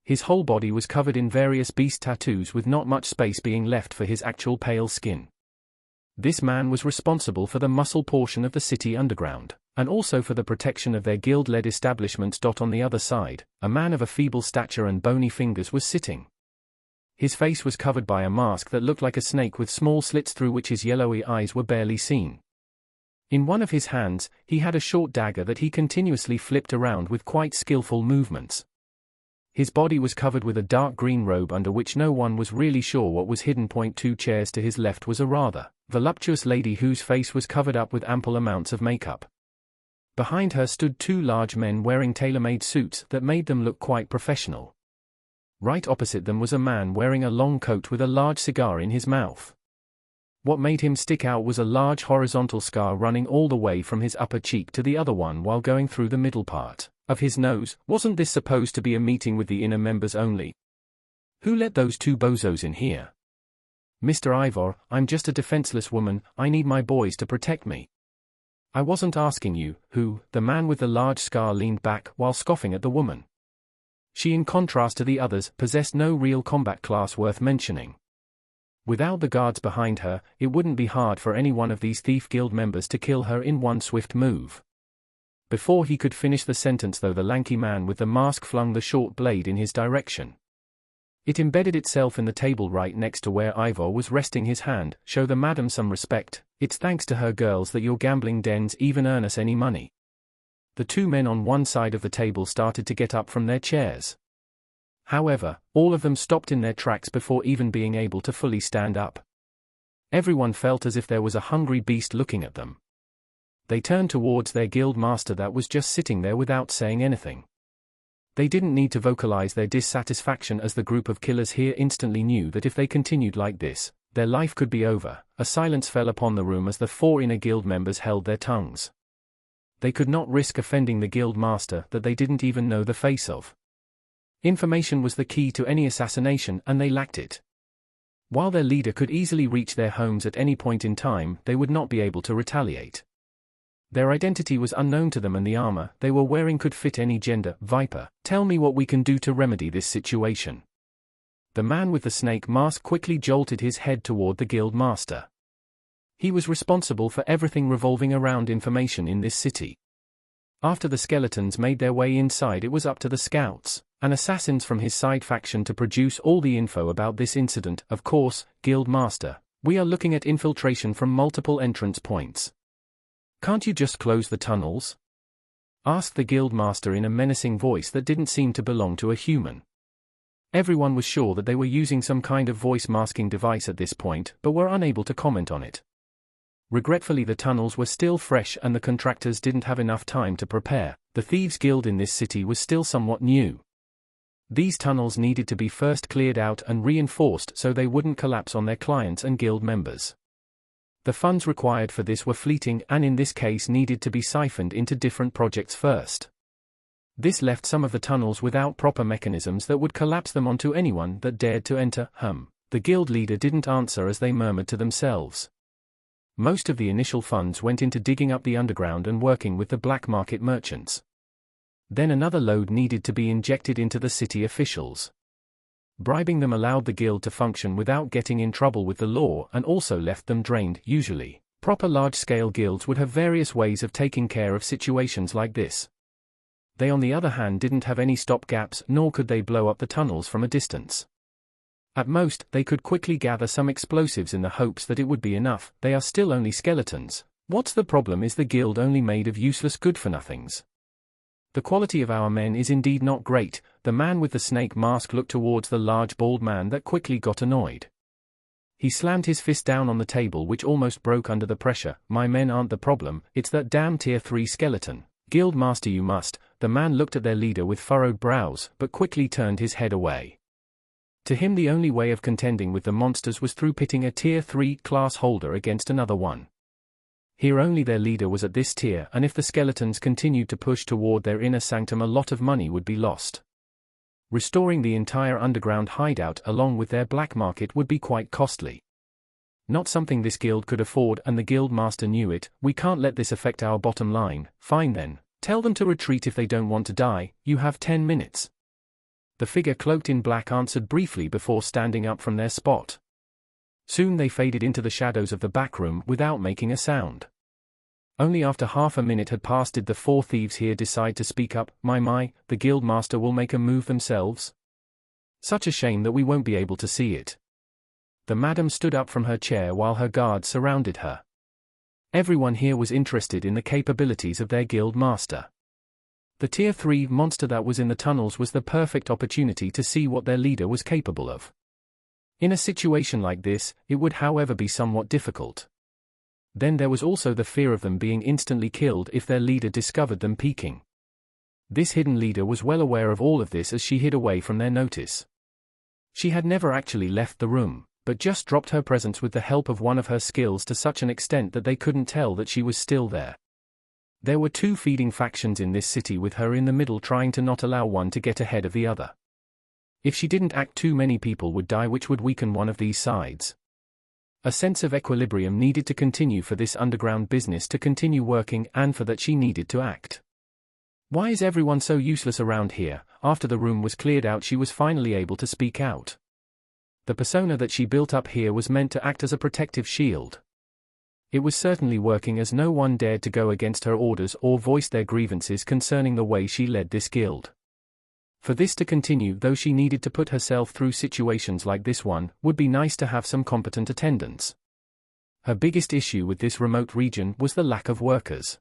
His whole body was covered in various beast tattoos with not much space being left for his actual pale skin. This man was responsible for the muscle portion of the city underground, and also for the protection of their guild-led establishments. On the other side, a man of a feeble stature and bony fingers was sitting. His face was covered by a mask that looked like a snake with small slits through which his yellowy eyes were barely seen. In one of his hands, he had a short dagger that he continuously flipped around with quite skillful movements. His body was covered with a dark green robe under which no one was really sure what was hidden. 2 chairs to his left was a rather voluptuous lady whose face was covered up with ample amounts of makeup. Behind her stood 2 large men wearing tailor-made suits that made them look quite professional. Right opposite them was a man wearing a long coat with a large cigar in his mouth. What made him stick out was a large horizontal scar running all the way from his upper cheek to the other one while going through the middle part of his nose. Wasn't this supposed to be a meeting with the inner members only? Who let those 2 bozos in here? Mr. Ivor, I'm just a defenseless woman, I need my boys to protect me. I wasn't asking you, who. The man with the large scar leaned back while scoffing at the woman. She, in contrast to the others, possessed no real combat class worth mentioning. Without the guards behind her, it wouldn't be hard for any one of these Thief Guild members to kill her in one swift move. Before he could finish the sentence though, the lanky man with the mask flung the short blade in his direction. It embedded itself in the table right next to where Ivor was resting his hand. Show the madam some respect, it's thanks to her girls that your gambling dens even earn us any money. The 2 men on one side of the table started to get up from their chairs. However, all of them stopped in their tracks before even being able to fully stand up. Everyone felt as if there was a hungry beast looking at them. They turned towards their guild master that was just sitting there without saying anything. They didn't need to vocalize their dissatisfaction, as the group of killers here instantly knew that if they continued like this, their life could be over. A silence fell upon the room as the 4 inner guild members held their tongues. They could not risk offending the guild master that they didn't even know the face of. Information was the key to any assassination, and they lacked it. While their leader could easily reach their homes at any point in time, they would not be able to retaliate. Their identity was unknown to them, and the armor they were wearing could fit any gender. Viper, tell me what we can do to remedy this situation. The man with the snake mask quickly jolted his head toward the guild master. He was responsible for everything revolving around information in this city. After the skeletons made their way inside, it was up to the scouts and assassins from his side faction to produce all the info about this incident. Of course, Guild Master, we are looking at infiltration from multiple entrance points. Can't you just close the tunnels? Asked the Guild Master in a menacing voice that didn't seem to belong to a human. Everyone was sure that they were using some kind of voice masking device at this point, but were unable to comment on it. Regretfully, the tunnels were still fresh and the contractors didn't have enough time to prepare. The Thieves Guild in this city was still somewhat new. These tunnels needed to be first cleared out and reinforced so they wouldn't collapse on their clients and guild members. The funds required for this were fleeting and in this case needed to be siphoned into different projects first. This left some of the tunnels without proper mechanisms that would collapse them onto anyone that dared to enter. The guild leader didn't answer as they murmured to themselves. Most of the initial funds went into digging up the underground and working with the black market merchants. Then another load needed to be injected into the city officials. Bribing them allowed the guild to function without getting in trouble with the law and also left them drained. Usually, proper large-scale guilds would have various ways of taking care of situations like this. They on the other hand didn't have any stopgaps, nor could they blow up the tunnels from a distance. At most, they could quickly gather some explosives in the hopes that it would be enough. They are still only skeletons. What's the problem is the guild only made of useless good-for-nothings. The quality of our men is indeed not great. The man with the snake mask looked towards the large bald man that quickly got annoyed. He slammed his fist down on the table which almost broke under the pressure. My men aren't the problem, it's that damn tier 3 skeleton. Guild master you must. The man looked at their leader with furrowed brows, but quickly turned his head away. To him the only way of contending with the monsters was through pitting a tier 3 class holder against another one. Here only their leader was at this tier, and if the skeletons continued to push toward their inner sanctum, a lot of money would be lost. Restoring the entire underground hideout along with their black market would be quite costly. Not something this guild could afford, and the guild master knew it. We can't let this affect our bottom line. Fine then, tell them to retreat if they don't want to die. You have 10 minutes. The figure cloaked in black answered briefly before standing up from their spot. Soon they faded into the shadows of the back room without making a sound. Only after half a minute had passed did the 4 thieves here decide to speak up. My, the guild master will make a move themselves? Such a shame that we won't be able to see it. The madam stood up from her chair while her guards surrounded her. Everyone here was interested in the capabilities of their guild master. The tier 3 monster that was in the tunnels was the perfect opportunity to see what their leader was capable of. In a situation like this, it would however be somewhat difficult. Then there was also the fear of them being instantly killed if their leader discovered them peeking. This hidden leader was well aware of all of this as she hid away from their notice. She had never actually left the room, but just dropped her presence with the help of one of her skills to such an extent that they couldn't tell that she was still there. There were 2 feeding factions in this city with her in the middle trying to not allow one to get ahead of the other. If she didn't act, too many people would die, which would weaken one of these sides. A sense of equilibrium needed to continue for this underground business to continue working, and for that she needed to act. Why is everyone so useless around here? After the room was cleared out, she was finally able to speak out. The persona that she built up here was meant to act as a protective shield. It was certainly working, as no one dared to go against her orders or voice their grievances concerning the way she led this guild. For this to continue, though she needed to put herself through situations like this one, would be nice to have some competent attendants. Her biggest issue with this remote region was the lack of workers.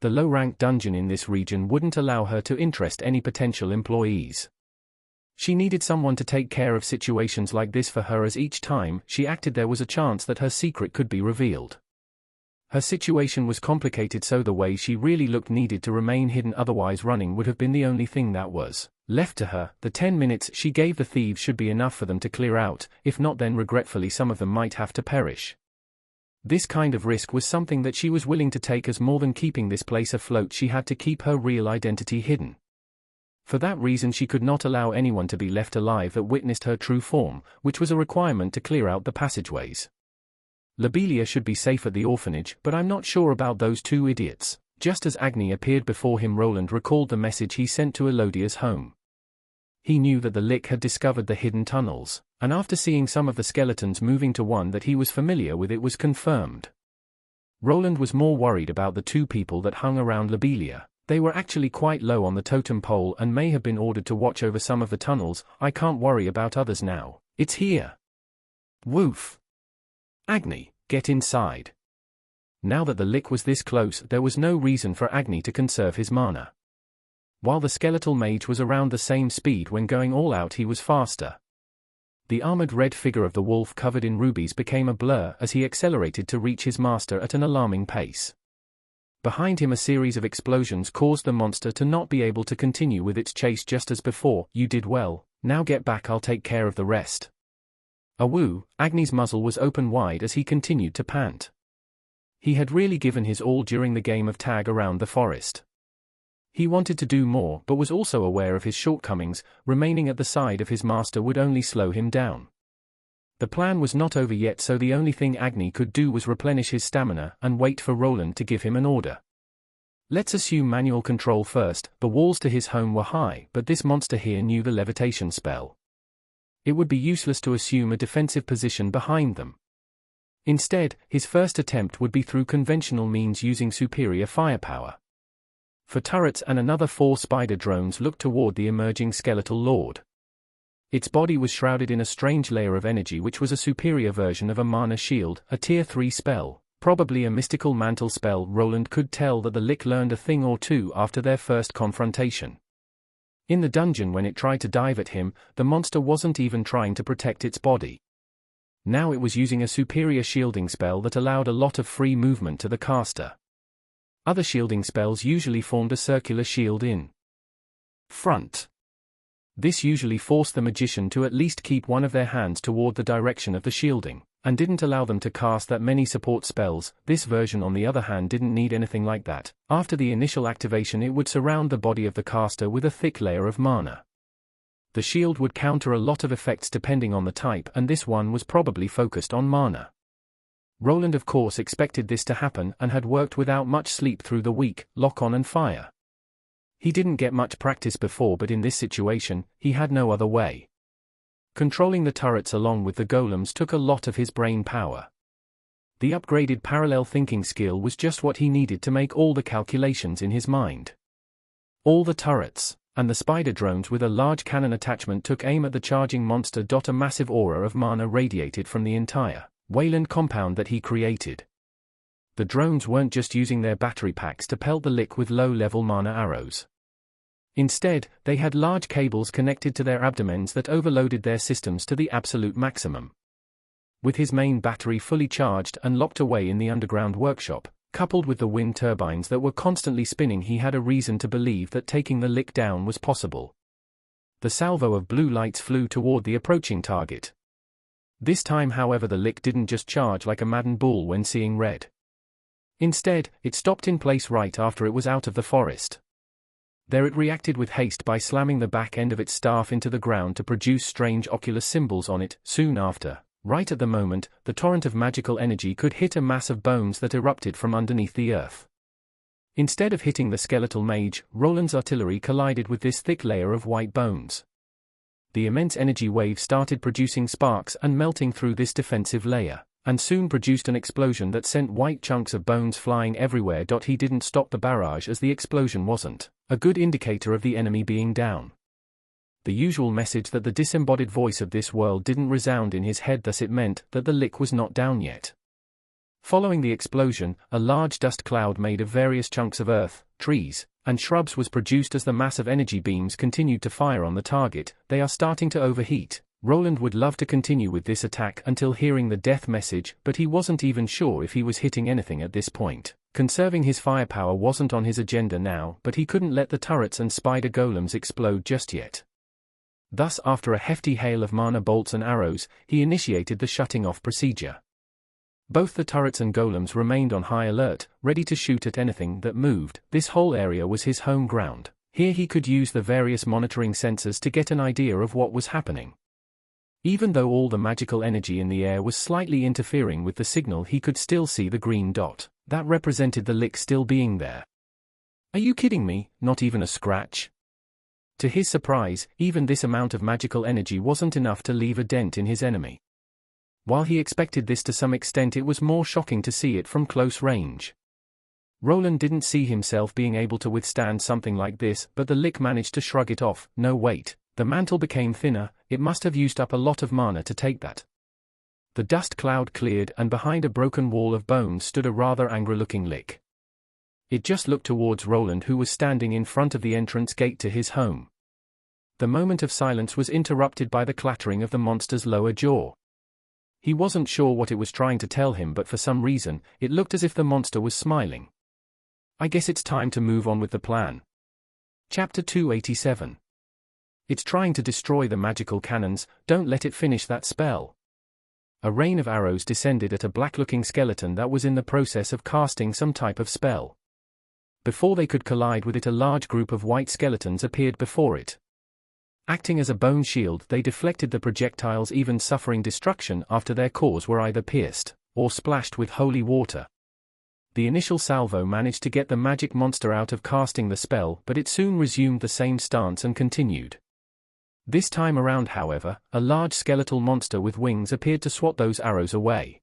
The low-ranked dungeon in this region wouldn't allow her to interest any potential employees. She needed someone to take care of situations like this for her, as each time she acted there was a chance that her secret could be revealed. Her situation was complicated, so the way she really looked needed to remain hidden, otherwise running would have been the only thing that was left to her. The 10 minutes she gave the thieves should be enough for them to clear out, if not then regretfully some of them might have to perish. This kind of risk was something that she was willing to take, as more than keeping this place afloat she had to keep her real identity hidden. For that reason she could not allow anyone to be left alive that witnessed her true form, which was a requirement to clear out the passageways. Lobelia should be safe at the orphanage, but I'm not sure about those 2 idiots. Just as Agni appeared before him, Roland recalled the message he sent to Elodia's home. He knew that the Lick had discovered the hidden tunnels, and after seeing some of the skeletons moving to one that he was familiar with, it was confirmed. Roland was more worried about the 2 people that hung around Lobelia. They were actually quite low on the totem pole and may have been ordered to watch over some of the tunnels. I can't worry about others now. It's here. Woof. Agni, get inside. Now that the Lick was this close, there was no reason for Agni to conserve his mana. While the skeletal mage was around the same speed when going all out, he was faster. The armored red figure of the wolf covered in rubies became a blur as he accelerated to reach his master at an alarming pace. Behind him a series of explosions caused the monster to not be able to continue with its chase, just as before. You did well, now get back, I'll take care of the rest. Awoo, Agni's muzzle was open wide as he continued to pant. He had really given his all during the game of tag around the forest. He wanted to do more but was also aware of his shortcomings. Remaining at the side of his master would only slow him down. The plan was not over yet, so the only thing Agni could do was replenish his stamina and wait for Roland to give him an order. Let's assume manual control first. The walls to his home were high, but this monster here knew the levitation spell. It would be useless to assume a defensive position behind them. Instead, his first attempt would be through conventional means using superior firepower. For turrets and another 4 spider drones looked toward the emerging skeletal lord. Its body was shrouded in a strange layer of energy which was a superior version of a mana shield, a tier 3 spell, probably a mystical mantle spell. Roland could tell that the Lick learned a thing or two after their first confrontation. In the dungeon when it tried to dive at him, the monster wasn't even trying to protect its body. Now it was using a superior shielding spell that allowed a lot of free movement to the caster. Other shielding spells usually formed a circular shield in front. This usually forced the magician to at least keep one of their hands toward the direction of the shielding, and didn't allow them to cast that many support spells. This version on the other hand didn't need anything like that. After the initial activation it would surround the body of the caster with a thick layer of mana. The shield would counter a lot of effects depending on the type, and this one was probably focused on mana. Roland of course expected this to happen and had worked without much sleep through the week, lock on and fire. He didn't get much practice before, but in this situation, he had no other way. Controlling the turrets along with the golems took a lot of his brain power. The upgraded parallel thinking skill was just what he needed to make all the calculations in his mind. All the turrets, and the spider drones with a large cannon attachment took aim at the charging monster. A massive aura of mana radiated from the entire Wayland compound that he created. The drones weren't just using their battery packs to pelt the Lick with low-level mana arrows. Instead, they had large cables connected to their abdomens that overloaded their systems to the absolute maximum. With his main battery fully charged and locked away in the underground workshop, coupled with the wind turbines that were constantly spinning, he had a reason to believe that taking the Lick down was possible. The salvo of blue lights flew toward the approaching target. This time, however, the Lick didn't just charge like a maddened bull when seeing red. Instead, it stopped in place right after it was out of the forest. There it reacted with haste by slamming the back end of its staff into the ground to produce strange oculus symbols on it. Soon after, right at the moment, the torrent of magical energy could hit a mass of bones that erupted from underneath the earth. Instead of hitting the skeletal mage, Roland's artillery collided with this thick layer of white bones. The immense energy wave started producing sparks and melting through this defensive layer, and soon produced an explosion that sent white chunks of bones flying everywhere. He didn't stop the barrage, as the explosion wasn't a good indicator of the enemy being down. The usual message that the disembodied voice of this world didn't resound in his head, thus it meant that the Lick was not down yet. Following the explosion, a large dust cloud made of various chunks of earth, trees, and shrubs was produced as the massive energy beams continued to fire on the target. They are starting to overheat. Roland would love to continue with this attack until hearing the death message, but he wasn't even sure if he was hitting anything at this point. Conserving his firepower wasn't on his agenda now, but he couldn't let the turrets and spider golems explode just yet. Thus, after a hefty hail of mana bolts and arrows, he initiated the shutting off procedure. Both the turrets and golems remained on high alert, ready to shoot at anything that moved. This whole area was his home ground. Here he could use the various monitoring sensors to get an idea of what was happening. Even though all the magical energy in the air was slightly interfering with the signal, he could still see the green dot. That represented the Lick still being there. Are you kidding me? Not even a scratch? To his surprise, even this amount of magical energy wasn't enough to leave a dent in his enemy. While he expected this to some extent, it was more shocking to see it from close range. Roland didn't see himself being able to withstand something like this, but the Lick managed to shrug it off. No, wait. The mantle became thinner. It must have used up a lot of mana to take that. The dust cloud cleared, and behind a broken wall of bones stood a rather angry-looking Lick. It just looked towards Roland, who was standing in front of the entrance gate to his home. The moment of silence was interrupted by the clattering of the monster's lower jaw. He wasn't sure what it was trying to tell him, but for some reason, it looked as if the monster was smiling. I guess it's time to move on with the plan. Chapter 287. It's trying to destroy the magical cannons. Don't let it finish that spell. A rain of arrows descended at a black-looking skeleton that was in the process of casting some type of spell. Before they could collide with it, a large group of white skeletons appeared before it. Acting as a bone shield, they deflected the projectiles, even suffering destruction after their cores were either pierced or splashed with holy water. The initial salvo managed to get the magic monster out of casting the spell, but it soon resumed the same stance and continued. This time around, however, a large skeletal monster with wings appeared to swat those arrows away.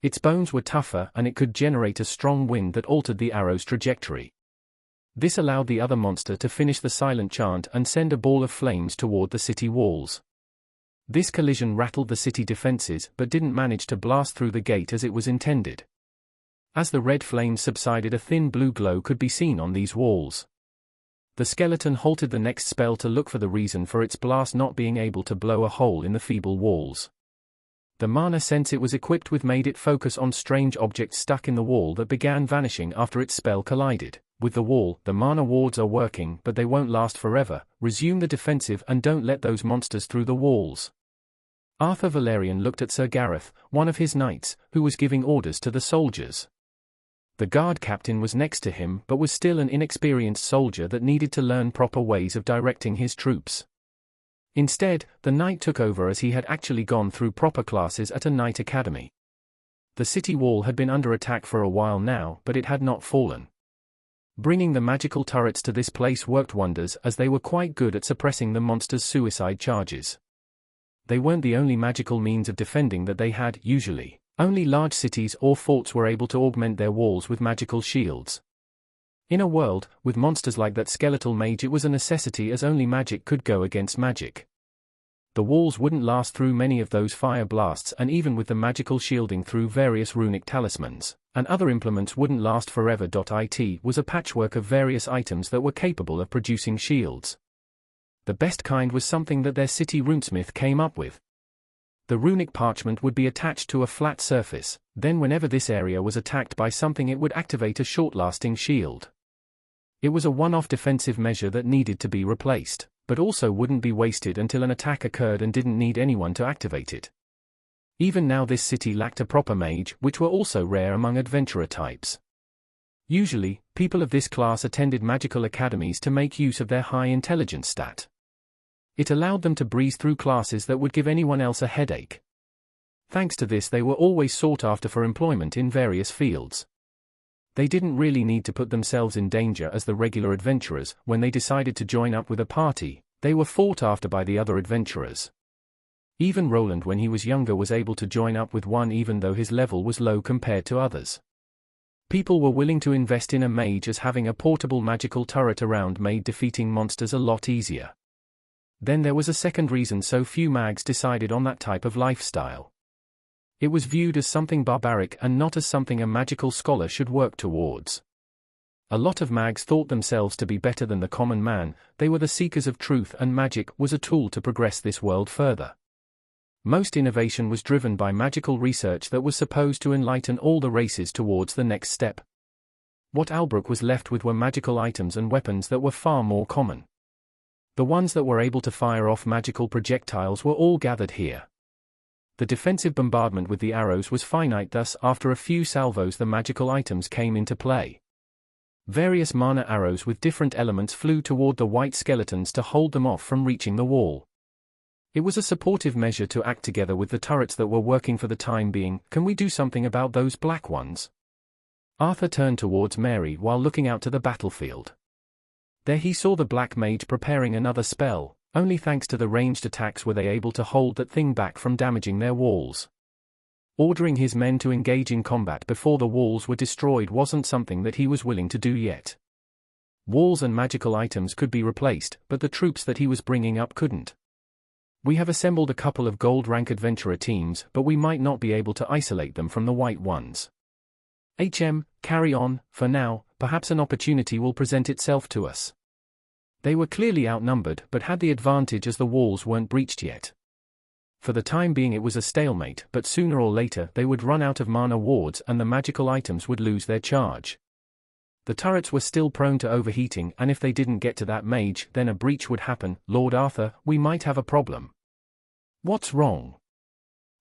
Its bones were tougher and it could generate a strong wind that altered the arrow's trajectory. This allowed the other monster to finish the silent chant and send a ball of flames toward the city walls. This collision rattled the city defenses but didn't manage to blast through the gate as it was intended. As the red flames subsided, a thin blue glow could be seen on these walls. The skeleton halted the next spell to look for the reason for its blast not being able to blow a hole in the feeble walls. The mana sense it was equipped with made it focus on strange objects stuck in the wall that began vanishing after its spell collided with the wall. The mana wards are working, but they won't last forever. Resume the defensive and don't let those monsters through the walls. Arthur Valerian looked at Sir Gareth, one of his knights, who was giving orders to the soldiers. The guard captain was next to him but was still an inexperienced soldier that needed to learn proper ways of directing his troops. Instead, the knight took over as he had actually gone through proper classes at a knight academy. The city wall had been under attack for a while now, but it had not fallen. Bringing the magical turrets to this place worked wonders, as they were quite good at suppressing the monster's suicide charges. They weren't the only magical means of defending that they had. Usually, only large cities or forts were able to augment their walls with magical shields. In a world with monsters like that skeletal mage, it was a necessity, as only magic could go against magic. The walls wouldn't last through many of those fire blasts, and even with the magical shielding through various runic talismans and other implements wouldn't last forever. It was a patchwork of various items that were capable of producing shields. The best kind was something that their city Runesmith came up with. The runic parchment would be attached to a flat surface, then whenever this area was attacked by something it would activate a short-lasting shield. It was a one-off defensive measure that needed to be replaced, but also wouldn't be wasted until an attack occurred and didn't need anyone to activate it. Even now this city lacked a proper mage, which were also rare among adventurer types. Usually, people of this class attended magical academies to make use of their high intelligence stat. It allowed them to breeze through classes that would give anyone else a headache. Thanks to this, they were always sought after for employment in various fields. They didn't really need to put themselves in danger as the regular adventurers. When they decided to join up with a party, they were fought after by the other adventurers. Even Roland, when he was younger, was able to join up with one even though his level was low compared to others. People were willing to invest in a mage, as having a portable magical turret around made defeating monsters a lot easier. Then there was a second reason so few mags decided on that type of lifestyle. It was viewed as something barbaric and not as something a magical scholar should work towards. A lot of mags thought themselves to be better than the common man. They were the seekers of truth, and magic was a tool to progress this world further. Most innovation was driven by magical research that was supposed to enlighten all the races towards the next step. What Albrook was left with were magical items and weapons that were far more common. The ones that were able to fire off magical projectiles were all gathered here. The defensive bombardment with the arrows was finite, thus after a few salvos the magical items came into play. Various mana arrows with different elements flew toward the white skeletons to hold them off from reaching the wall. It was a supportive measure to act together with the turrets that were working for the time being. Can we do something about those black ones? Arthur turned towards Mary while looking out to the battlefield. There he saw the black mage preparing another spell. Only thanks to the ranged attacks were they able to hold that thing back from damaging their walls. Ordering his men to engage in combat before the walls were destroyed wasn't something that he was willing to do yet. Walls and magical items could be replaced, but the troops that he was bringing up couldn't. We have assembled a couple of gold-rank adventurer teams, but we might not be able to isolate them from the white ones. Carry on, for now, perhaps an opportunity will present itself to us. They were clearly outnumbered but had the advantage as the walls weren't breached yet. For the time being it was a stalemate, but sooner or later they would run out of mana wards and the magical items would lose their charge. The turrets were still prone to overheating, and if they didn't get to that mage, then a breach would happen. Lord Arthur, we might have a problem. What's wrong?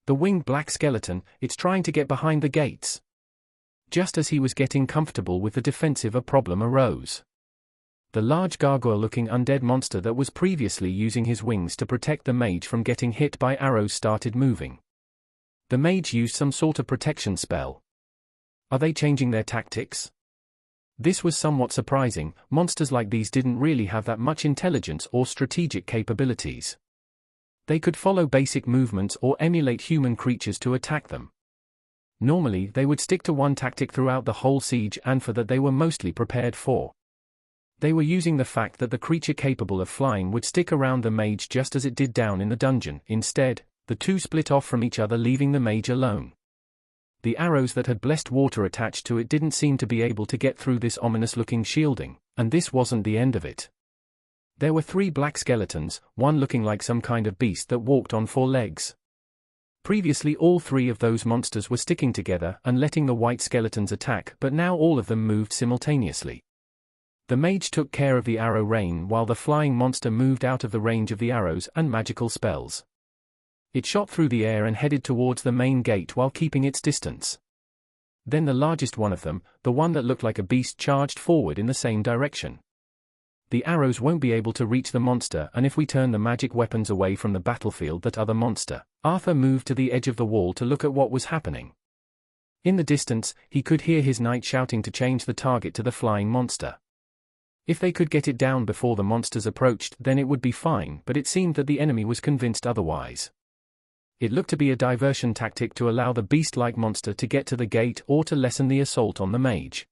The winged black skeleton, it's trying to get behind the gates. Just as he was getting comfortable with the defensive, a problem arose. The large gargoyle-looking undead monster that was previously using his wings to protect the mage from getting hit by arrows started moving. The mage used some sort of protection spell. Are they changing their tactics? This was somewhat surprising. Monsters like these didn't really have that much intelligence or strategic capabilities. They could follow basic movements or emulate human creatures to attack them. Normally, they would stick to one tactic throughout the whole siege, and for that they were mostly prepared for. They were using the fact that the creature capable of flying would stick around the mage just as it did down in the dungeon. Instead, the two split off from each other, leaving the mage alone. The arrows that had blessed water attached to it didn't seem to be able to get through this ominous-looking shielding, and this wasn't the end of it. There were 3 black skeletons, one looking like some kind of beast that walked on 4 legs. Previously all 3 of those monsters were sticking together and letting the white skeletons attack, but now all of them moved simultaneously. The mage took care of the arrow rain while the flying monster moved out of the range of the arrows and magical spells. It shot through the air and headed towards the main gate while keeping its distance. Then the largest one of them, the one that looked like a beast, charged forward in the same direction. The arrows won't be able to reach the monster, and if we turn the magic weapons away from the battlefield, that other monster. Arthur moved to the edge of the wall to look at what was happening. In the distance, he could hear his knight shouting to change the target to the flying monster. If they could get it down before the monsters approached, then it would be fine, but it seemed that the enemy was convinced otherwise. It looked to be a diversion tactic to allow the beast-like monster to get to the gate or to lessen the assault on the mage.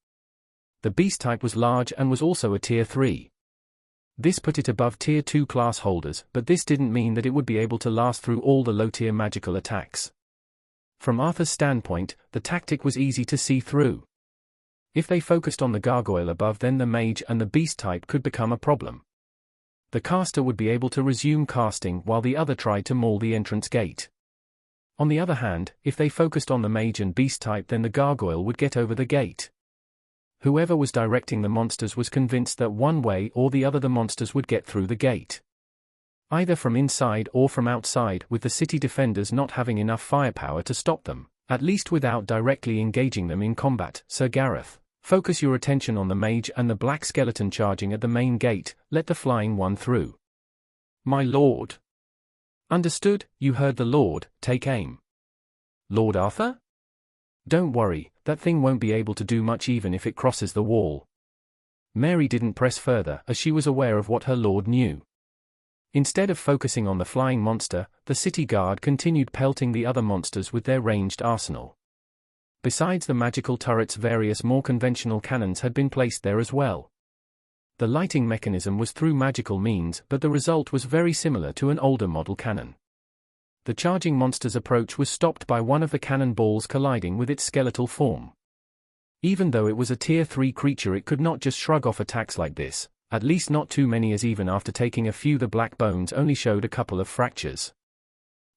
The beast type was large and was also a tier 3. This put it above tier 2 class holders, but this didn't mean that it would be able to last through all the low-tier magical attacks. From Arthur's standpoint, the tactic was easy to see through. If they focused on the gargoyle above, then the mage and the beast type could become a problem. The caster would be able to resume casting while the other tried to maul the entrance gate. On the other hand, if they focused on the mage and beast type, then the gargoyle would get over the gate. Whoever was directing the monsters was convinced that one way or the other the monsters would get through the gate. Either from inside or from outside, with the city defenders not having enough firepower to stop them, at least without directly engaging them in combat. Sir Gareth, focus your attention on the mage and the black skeleton charging at the main gate. Let the flying one through. My lord. Understood. You heard the lord. Take aim. Lord Arthur? Don't worry, that thing won't be able to do much even if it crosses the wall. Mary didn't press further, as she was aware of what her lord knew. Instead of focusing on the flying monster, the city guard continued pelting the other monsters with their ranged arsenal. Besides the magical turrets, various more conventional cannons had been placed there as well. The lighting mechanism was through magical means, but the result was very similar to an older model cannon. The charging monster's approach was stopped by one of the cannon balls colliding with its skeletal form. Even though it was a tier 3 creature, it could not just shrug off attacks like this, at least not too many, as even after taking a few the black bones only showed a couple of fractures.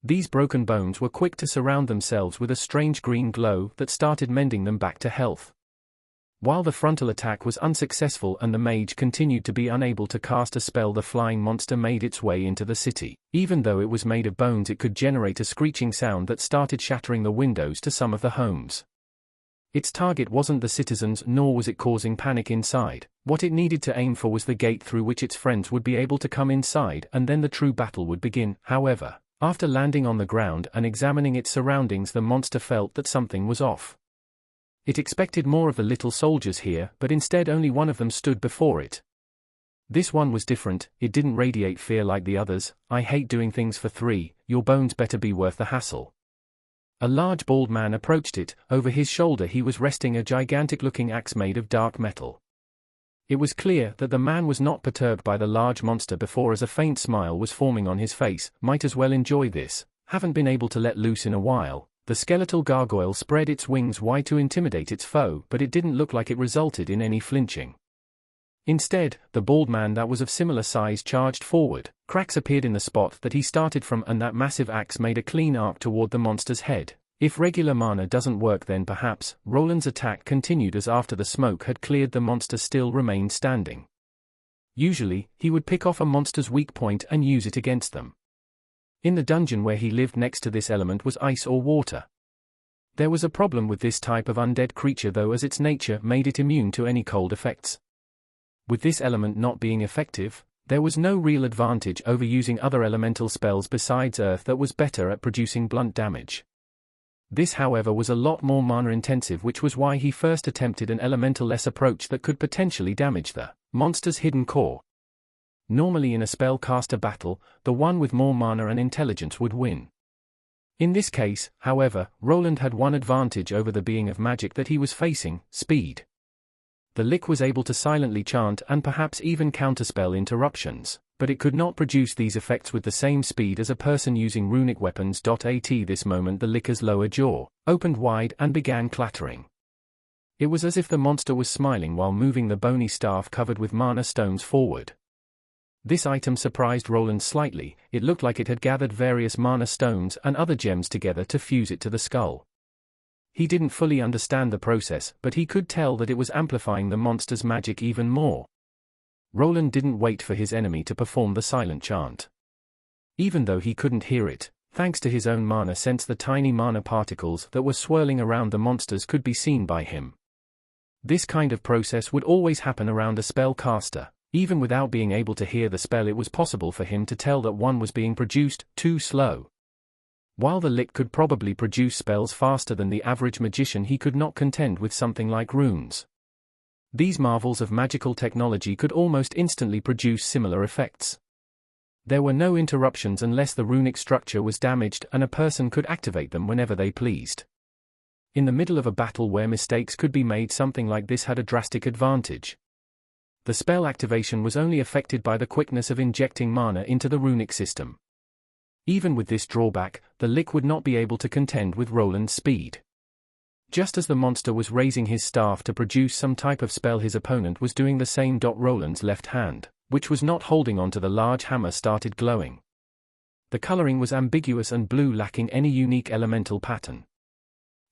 These broken bones were quick to surround themselves with a strange green glow that started mending them back to health. While the frontal attack was unsuccessful and the mage continued to be unable to cast a spell, the flying monster made its way into the city. Even though it was made of bones, it could generate a screeching sound that started shattering the windows to some of the homes. Its target wasn't the citizens, nor was it causing panic inside. What it needed to aim for was the gate through which its friends would be able to come inside, and then the true battle would begin. However, after landing on the ground and examining its surroundings, the monster felt that something was off. It expected more of the little soldiers here, but instead only one of them stood before it. This one was different. It didn't radiate fear like the others. I hate doing things for 3, your bones better be worth the hassle. A large bald man approached it. Over his shoulder he was resting a gigantic-looking axe made of dark metal. It was clear that the man was not perturbed by the large monster before, as a faint smile was forming on his face. Might as well enjoy this. Haven't been able to let loose in a while. The skeletal gargoyle spread its wings wide to intimidate its foe, but it didn't look like it resulted in any flinching. Instead, the bald man that was of similar size charged forward. Cracks appeared in the spot that he started from, and that massive axe made a clean arc toward the monster's head. If regular mana doesn't work, then perhaps. Roland's attack continued, as after the smoke had cleared, the monster still remained standing. Usually, he would pick off a monster's weak point and use it against them. In the dungeon where he lived next to this element was ice or water. There was a problem with this type of undead creature though, as its nature made it immune to any cold effects. With this element not being effective, there was no real advantage over using other elemental spells besides earth that was better at producing blunt damage. This however was a lot more mana intensive, which was why he first attempted an elemental-less approach that could potentially damage the monster's hidden core. Normally in a spellcaster battle, the one with more mana and intelligence would win. In this case, however, Roland had one advantage over the being of magic that he was facing: speed. The Lick was able to silently chant and perhaps even counterspell interruptions, but it could not produce these effects with the same speed as a person using runic weapons. At this moment the Licker's lower jaw opened wide and began clattering. It was as if the monster was smiling while moving the bony staff covered with mana stones forward. This item surprised Roland slightly. It looked like it had gathered various mana stones and other gems together to fuse it to the skull. He didn't fully understand the process, but he could tell that it was amplifying the monster's magic even more. Roland didn't wait for his enemy to perform the silent chant. Even though he couldn't hear it, thanks to his own mana sense, the tiny mana particles that were swirling around the monsters could be seen by him. This kind of process would always happen around a spellcaster. Even without being able to hear the spell, it was possible for him to tell that one was being produced too slow. While the Lick could probably produce spells faster than the average magician, he could not contend with something like runes. These marvels of magical technology could almost instantly produce similar effects. There were no interruptions unless the runic structure was damaged, and a person could activate them whenever they pleased. In the middle of a battle where mistakes could be made, something like this had a drastic advantage. The spell activation was only affected by the quickness of injecting mana into the runic system. Even with this drawback, the Lick would not be able to contend with Roland's speed. Just as the monster was raising his staff to produce some type of spell, his opponent was doing the same. Roland's left hand, which was not holding onto the large hammer, started glowing. The coloring was ambiguous and blue, lacking any unique elemental pattern.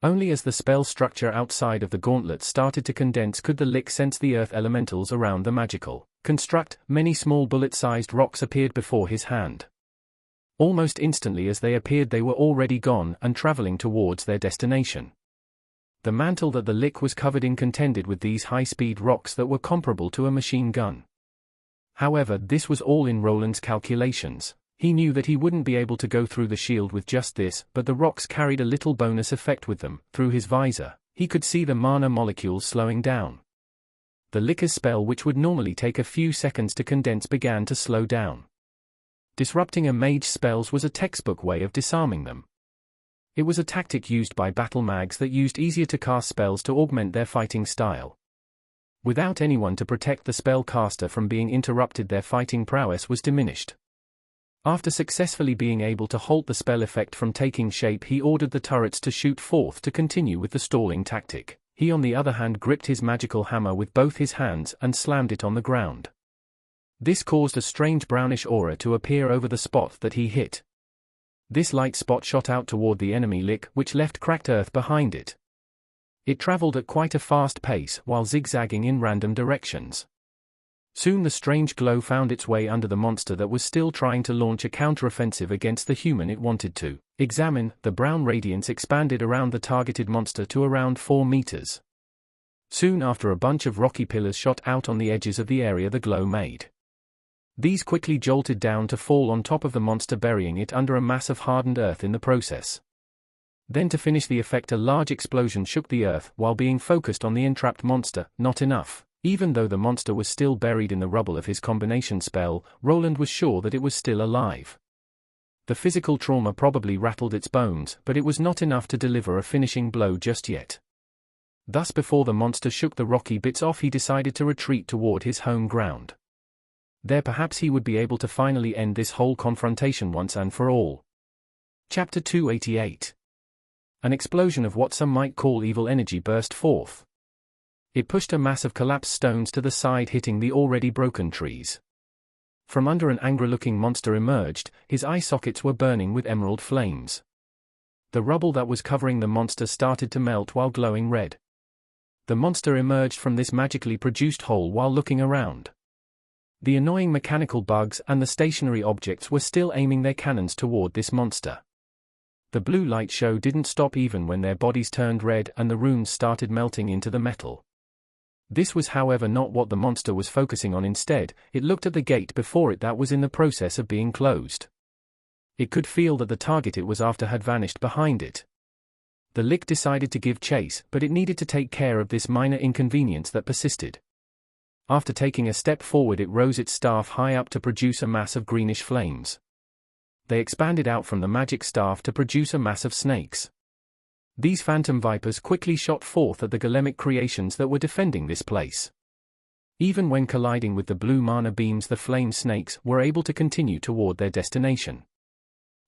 Only as the spell structure outside of the gauntlet started to condense could the Lick sense the earth elementals around the magical construct. Many small bullet-sized rocks appeared before his hand. Almost instantly as they appeared, they were already gone and traveling towards their destination. The mantle that the Lick was covered in contended with these high-speed rocks that were comparable to a machine gun. However, this was all in Roland's calculations. He knew that he wouldn't be able to go through the shield with just this, but the rocks carried a little bonus effect with them. Through his visor, he could see the mana molecules slowing down. The Licker's spell, which would normally take a few seconds to condense, began to slow down. Disrupting a mage's spells was a textbook way of disarming them. It was a tactic used by battle mags that used easier-to-cast spells to augment their fighting style. Without anyone to protect the spellcaster from being interrupted, their fighting prowess was diminished. After successfully being able to halt the spell effect from taking shape, he ordered the turrets to shoot forth to continue with the stalling tactic. He, on the other hand, gripped his magical hammer with both his hands and slammed it on the ground. This caused a strange brownish aura to appear over the spot that he hit. This light spot shot out toward the enemy Lick, which left cracked earth behind it. It traveled at quite a fast pace while zigzagging in random directions. Soon the strange glow found its way under the monster that was still trying to launch a counteroffensive against the human it wanted to examine. The brown radiance expanded around the targeted monster to around 4 meters. Soon after, a bunch of rocky pillars shot out on the edges of the area the glow made. These quickly jolted down to fall on top of the monster, burying it under a mass of hardened earth in the process. Then, to finish the effect, a large explosion shook the earth while being focused on the entrapped monster. Not enough. Even though the monster was still buried in the rubble of his combination spell, Roland was sure that it was still alive. The physical trauma probably rattled its bones, but it was not enough to deliver a finishing blow just yet. Thus, before the monster shook the rocky bits off, he decided to retreat toward his home ground. There perhaps he would be able to finally end this whole confrontation once and for all. Chapter 288. An explosion of what some might call evil energy burst forth. It pushed a mass of collapsed stones to the side, hitting the already broken trees. From under, an angry-looking monster emerged. His eye sockets were burning with emerald flames. The rubble that was covering the monster started to melt while glowing red. The monster emerged from this magically produced hole while looking around. The annoying mechanical bugs and the stationary objects were still aiming their cannons toward this monster. The blue light show didn't stop even when their bodies turned red and the runes started melting into the metal. This was however not what the monster was focusing on. Instead, it looked at the gate before it that was in the process of being closed. It could feel that the target it was after had vanished behind it. The Lick decided to give chase, but it needed to take care of this minor inconvenience that persisted. After taking a step forward, it rose its staff high up to produce a mass of greenish flames. They expanded out from the magic staff to produce a mass of snakes. These phantom vipers quickly shot forth at the golemic creations that were defending this place. Even when colliding with the blue mana beams, the flame snakes were able to continue toward their destination.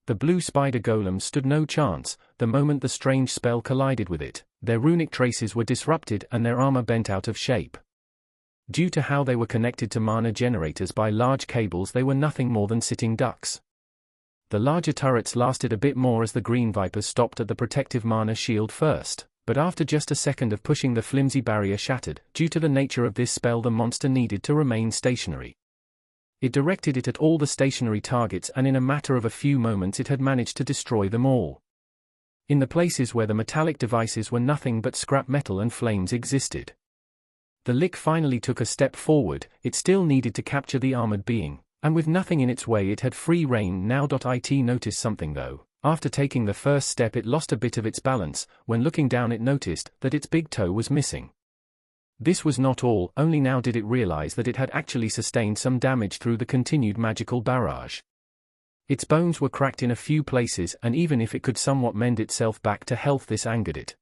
The blue spider golems stood no chance. The moment the strange spell collided with it, their runic traces were disrupted and their armor bent out of shape. Due to how they were connected to mana generators by large cables, they were nothing more than sitting ducks. The larger turrets lasted a bit more as the green vipers stopped at the protective mana shield first, but after just a second of pushing, the flimsy barrier shattered. Due to the nature of this spell, the monster needed to remain stationary. It directed it at all the stationary targets, and in a matter of a few moments it had managed to destroy them all. In the places where the metallic devices were nothing but scrap metal and flames existed. The Lick finally took a step forward. It still needed to capture the armored being, and with nothing in its way it had free rein now. It noticed something though. After taking the first step, it lost a bit of its balance. When looking down, it noticed that its big toe was missing. This was not all, only now did it realize that it had actually sustained some damage through the continued magical barrage. Its bones were cracked in a few places, and even if it could somewhat mend itself back to health, this angered it.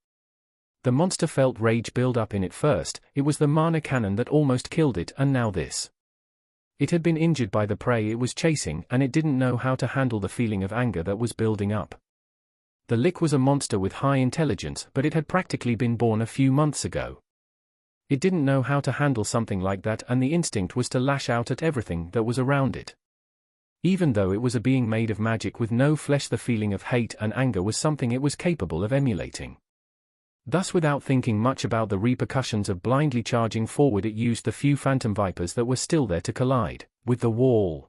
The monster felt rage build up in it first. It was the mana cannon that almost killed it, and now this. It had been injured by the prey it was chasing, and it didn't know how to handle the feeling of anger that was building up. The Lick was a monster with high intelligence, but it had practically been born a few months ago. It didn't know how to handle something like that, and the instinct was to lash out at everything that was around it. Even though it was a being made of magic with no flesh, the feeling of hate and anger was something it was capable of emulating. Thus, without thinking much about the repercussions of blindly charging forward, it used the few phantom vipers that were still there to collide with the wall.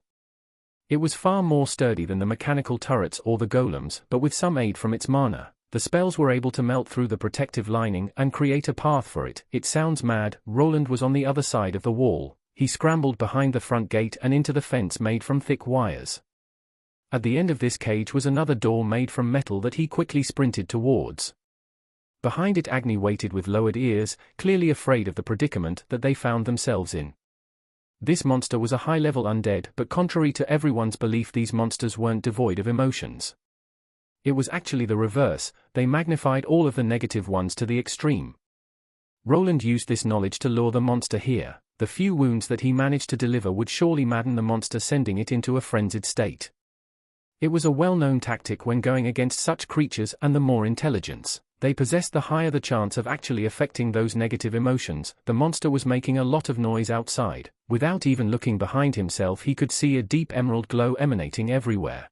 It was far more sturdy than the mechanical turrets or the golems, but with some aid from its mana, the spells were able to melt through the protective lining and create a path for it. It sounds mad. Roland was on the other side of the wall. He scrambled behind the front gate and into the fence made from thick wires. At the end of this cage was another door made from metal that he quickly sprinted towards. Behind it, Agni waited with lowered ears, clearly afraid of the predicament that they found themselves in. This monster was a high-level undead, but contrary to everyone's belief, these monsters weren't devoid of emotions. It was actually the reverse. They magnified all of the negative ones to the extreme. Roland used this knowledge to lure the monster here. The few wounds that he managed to deliver would surely madden the monster, sending it into a frenzied state. It was a well-known tactic when going against such creatures, and the more intelligence they possessed, the higher the chance of actually affecting those negative emotions. The monster was making a lot of noise outside. Without even looking behind himself, he could see a deep emerald glow emanating everywhere.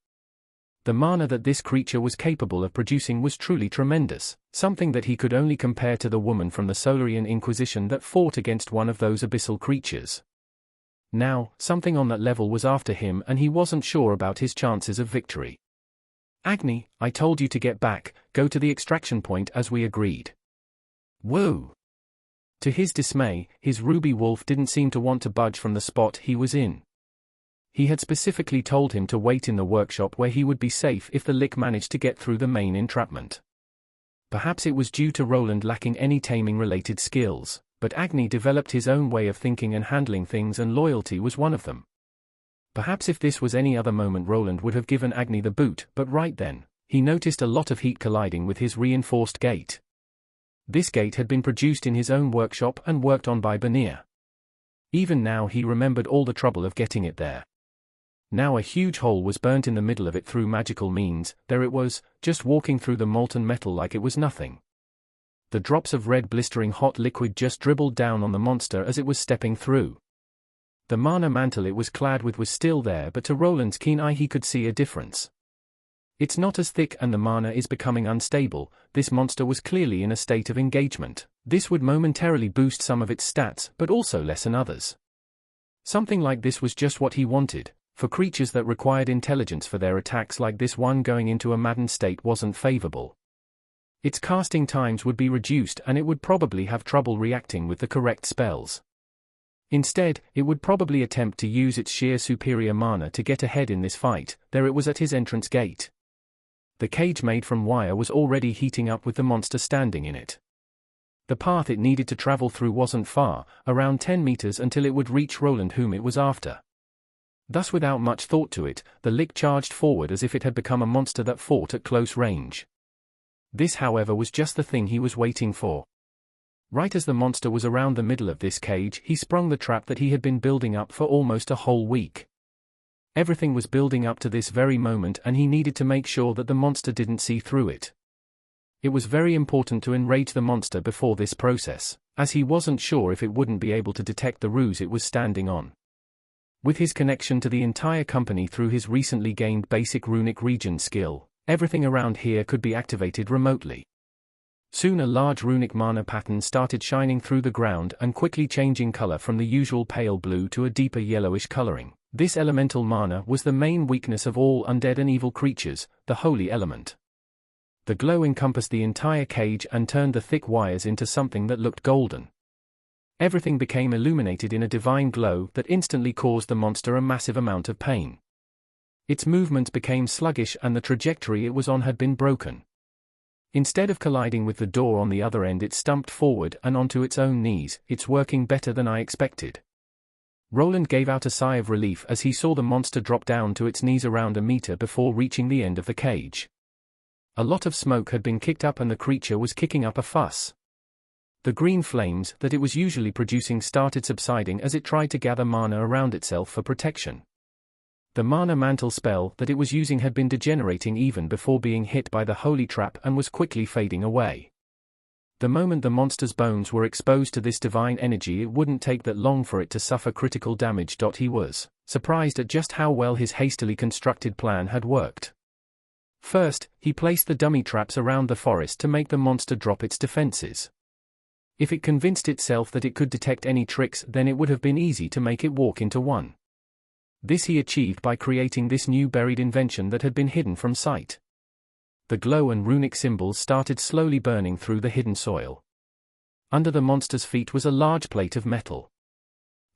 The mana that this creature was capable of producing was truly tremendous, something that he could only compare to the woman from the Solarian Inquisition that fought against one of those abyssal creatures. Now, something on that level was after him, and he wasn't sure about his chances of victory. Agni, I told you to get back, go to the extraction point as we agreed. Whoa! To his dismay, his ruby wolf didn't seem to want to budge from the spot he was in. He had specifically told him to wait in the workshop where he would be safe if the Lick managed to get through the main entrapment. Perhaps it was due to Roland lacking any taming-related skills, but Agni developed his own way of thinking and handling things, and loyalty was one of them. Perhaps if this was any other moment, Roland would have given Agni the boot, but right then, he noticed a lot of heat colliding with his reinforced gate. This gate had been produced in his own workshop and worked on by Banir. Even now he remembered all the trouble of getting it there. Now a huge hole was burnt in the middle of it through magical means. There it was, just walking through the molten metal like it was nothing. The drops of red blistering hot liquid just dribbled down on the monster as it was stepping through. The mana mantle it was clad with was still there, but to Roland's keen eye he could see a difference. It's not as thick and the mana is becoming unstable. This monster was clearly in a state of engagement. This would momentarily boost some of its stats, but also lessen others. Something like this was just what he wanted. For creatures that required intelligence for their attacks like this one, going into a maddened state wasn't favorable. Its casting times would be reduced and it would probably have trouble reacting with the correct spells. Instead, it would probably attempt to use its sheer superior mana to get ahead in this fight. There it was at his entrance gate. The cage made from wire was already heating up with the monster standing in it. The path it needed to travel through wasn't far, around 10 meters, until it would reach Roland, whom it was after. Thus, without much thought to it, the Lick charged forward as if it had become a monster that fought at close range. This, however, was just the thing he was waiting for. Right as the monster was around the middle of this cage, he sprung the trap that he had been building up for almost a whole week. Everything was building up to this very moment, and he needed to make sure that the monster didn't see through it. It was very important to enrage the monster before this process, as he wasn't sure if it wouldn't be able to detect the ruse it was standing on. With his connection to the entire company through his recently gained basic runic region skill, everything around here could be activated remotely. Soon a large runic mana pattern started shining through the ground and quickly changing color from the usual pale blue to a deeper yellowish coloring. This elemental mana was the main weakness of all undead and evil creatures, the holy element. The glow encompassed the entire cage and turned the thick wires into something that looked golden. Everything became illuminated in a divine glow that instantly caused the monster a massive amount of pain. Its movements became sluggish and the trajectory it was on had been broken. Instead of colliding with the door on the other end, it stumped forward and onto its own knees. "It's working better than I expected." Roland gave out a sigh of relief as he saw the monster drop down to its knees around a meter before reaching the end of the cage. A lot of smoke had been kicked up and the creature was kicking up a fuss. The green flames that it was usually producing started subsiding as it tried to gather mana around itself for protection. The mana mantle spell that it was using had been degenerating even before being hit by the holy trap and was quickly fading away. The moment the monster's bones were exposed to this divine energy, it wouldn't take that long for it to suffer critical damage. He was surprised at just how well his hastily constructed plan had worked. First, he placed the dummy traps around the forest to make the monster drop its defenses. If it convinced itself that it could detect any tricks, then it would have been easy to make it walk into one. This he achieved by creating this new buried invention that had been hidden from sight. The glow and runic symbols started slowly burning through the hidden soil. Under the monster's feet was a large plate of metal.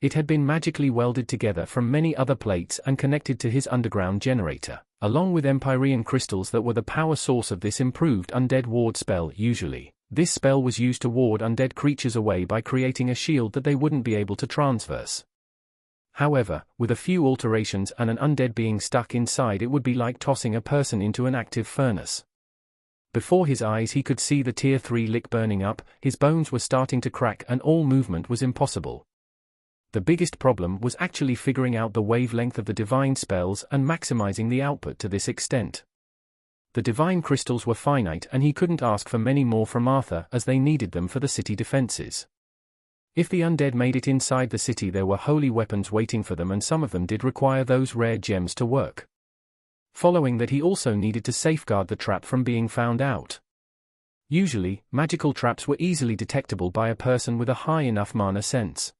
It had been magically welded together from many other plates and connected to his underground generator, along with Empyrean crystals that were the power source of this improved undead ward spell. Usually, this spell was used to ward undead creatures away by creating a shield that they wouldn't be able to transverse. However, with a few alterations and an undead being stuck inside, it would be like tossing a person into an active furnace. Before his eyes he could see the tier 3 Lick burning up, his bones were starting to crack and all movement was impossible. The biggest problem was actually figuring out the wavelength of the divine spells and maximizing the output to this extent. The divine crystals were finite and he couldn't ask for many more from Arthur as they needed them for the city defenses. If the undead made it inside the city, there were holy weapons waiting for them, and some of them did require those rare gems to work. Following that, he also needed to safeguard the trap from being found out. Usually, magical traps were easily detectable by a person with a high enough mana sense.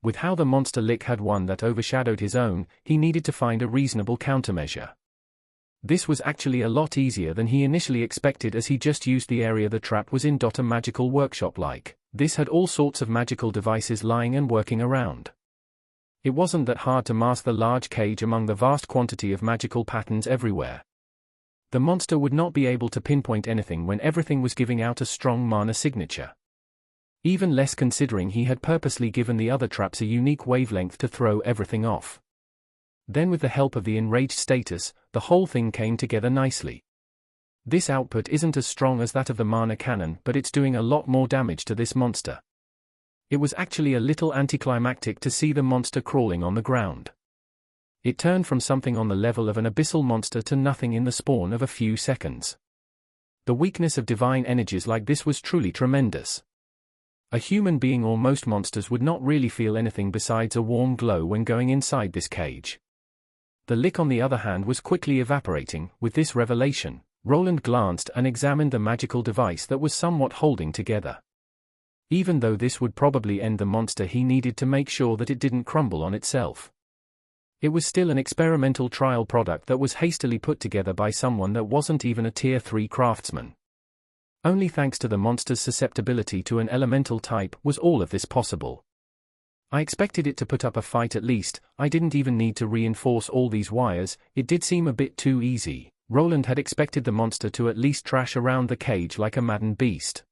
With how the monster Lick had one that overshadowed his own, he needed to find a reasonable countermeasure. This was actually a lot easier than he initially expected, as he just used the area the trap was in. A magical workshop-like. This had all sorts of magical devices lying and working around. It wasn't that hard to mask the large cage among the vast quantity of magical patterns everywhere. The monster would not be able to pinpoint anything when everything was giving out a strong mana signature. Even less considering he had purposely given the other traps a unique wavelength to throw everything off. Then, with the help of the enraged status, the whole thing came together nicely. This output isn't as strong as that of the mana cannon, but it's doing a lot more damage to this monster. It was actually a little anticlimactic to see the monster crawling on the ground. It turned from something on the level of an abyssal monster to nothing in the spawn of a few seconds. The weakness of divine energies like this was truly tremendous. A human being or most monsters would not really feel anything besides a warm glow when going inside this cage. The Lick, on the other hand, was quickly evaporating. With this revelation, Roland glanced and examined the magical device that was somewhat holding together. Even though this would probably end the monster, he needed to make sure that it didn't crumble on itself. It was still an experimental trial product that was hastily put together by someone that wasn't even a Tier 3 craftsman. Only thanks to the monster's susceptibility to an elemental type was all of this possible. I expected it to put up a fight at least. I didn't even need to reinforce all these wires, it did seem a bit too easy. Roland had expected the monster to at least trash around the cage like a maddened beast.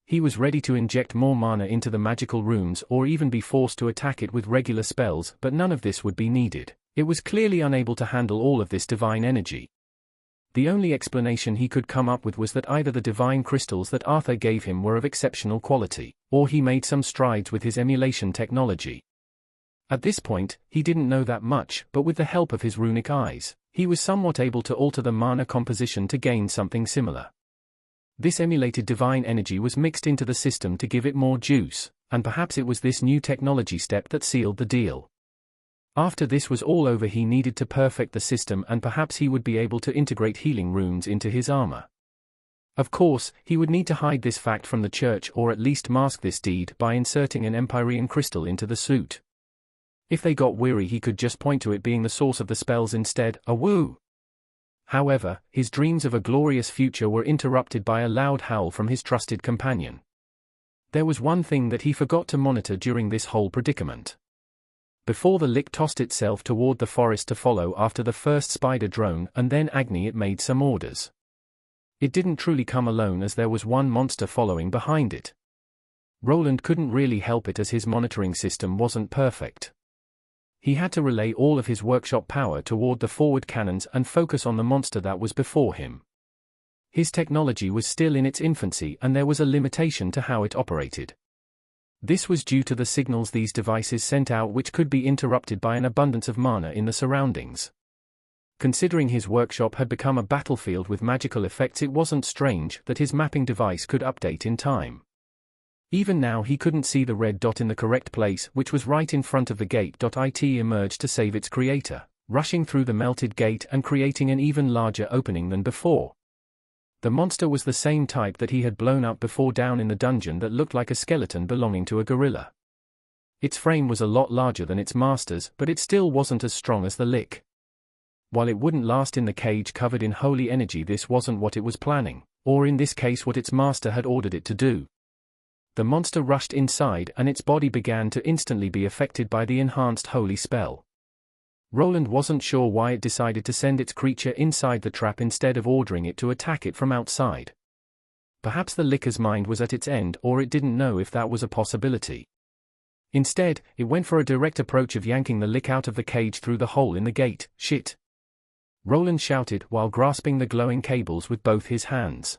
He was ready to inject more mana into the magical runes or even be forced to attack it with regular spells, but none of this would be needed. It was clearly unable to handle all of this divine energy. The only explanation he could come up with was that either the divine crystals that Arthur gave him were of exceptional quality, or he made some strides with his emulation technology. At this point, he didn't know that much, but with the help of his runic eyes, he was somewhat able to alter the mana composition to gain something similar. This emulated divine energy was mixed into the system to give it more juice, and perhaps it was this new technology step that sealed the deal. After this was all over, he needed to perfect the system, and perhaps he would be able to integrate healing runes into his armor. Of course, he would need to hide this fact from the church, or at least mask this deed by inserting an Empyrean crystal into the suit. If they got weary, he could just point to it being the source of the spells instead. Woo! However, his dreams of a glorious future were interrupted by a loud howl from his trusted companion. There was one thing that he forgot to monitor during this whole predicament. Before the lick tossed itself toward the forest to follow after the first spider drone and then Agni, it made some orders. It didn't truly come alone, as there was one monster following behind it. Roland couldn't really help it as his monitoring system wasn't perfect. He had to relay all of his workshop power toward the forward cannons and focus on the monster that was before him. His technology was still in its infancy and there was a limitation to how it operated. This was due to the signals these devices sent out, which could be interrupted by an abundance of mana in the surroundings. Considering his workshop had become a battlefield with magical effects, it wasn't strange that his mapping device could update in time. Even now he couldn't see the red dot in the correct place, which was right in front of the gate. It emerged to save its creator, rushing through the melted gate and creating an even larger opening than before. The monster was the same type that he had blown up before down in the dungeon, that looked like a skeleton belonging to a gorilla. Its frame was a lot larger than its master's, but it still wasn't as strong as the lick. While it wouldn't last in the cage covered in holy energy, this wasn't what it was planning, or in this case what its master had ordered it to do. The monster rushed inside and its body began to instantly be affected by the enhanced holy spell. Roland wasn't sure why it decided to send its creature inside the trap instead of ordering it to attack it from outside. Perhaps the licker's mind was at its end, or it didn't know if that was a possibility. Instead, it went for a direct approach of yanking the lick out of the cage through the hole in the gate. Shit! Roland shouted while grasping the glowing cables with both his hands.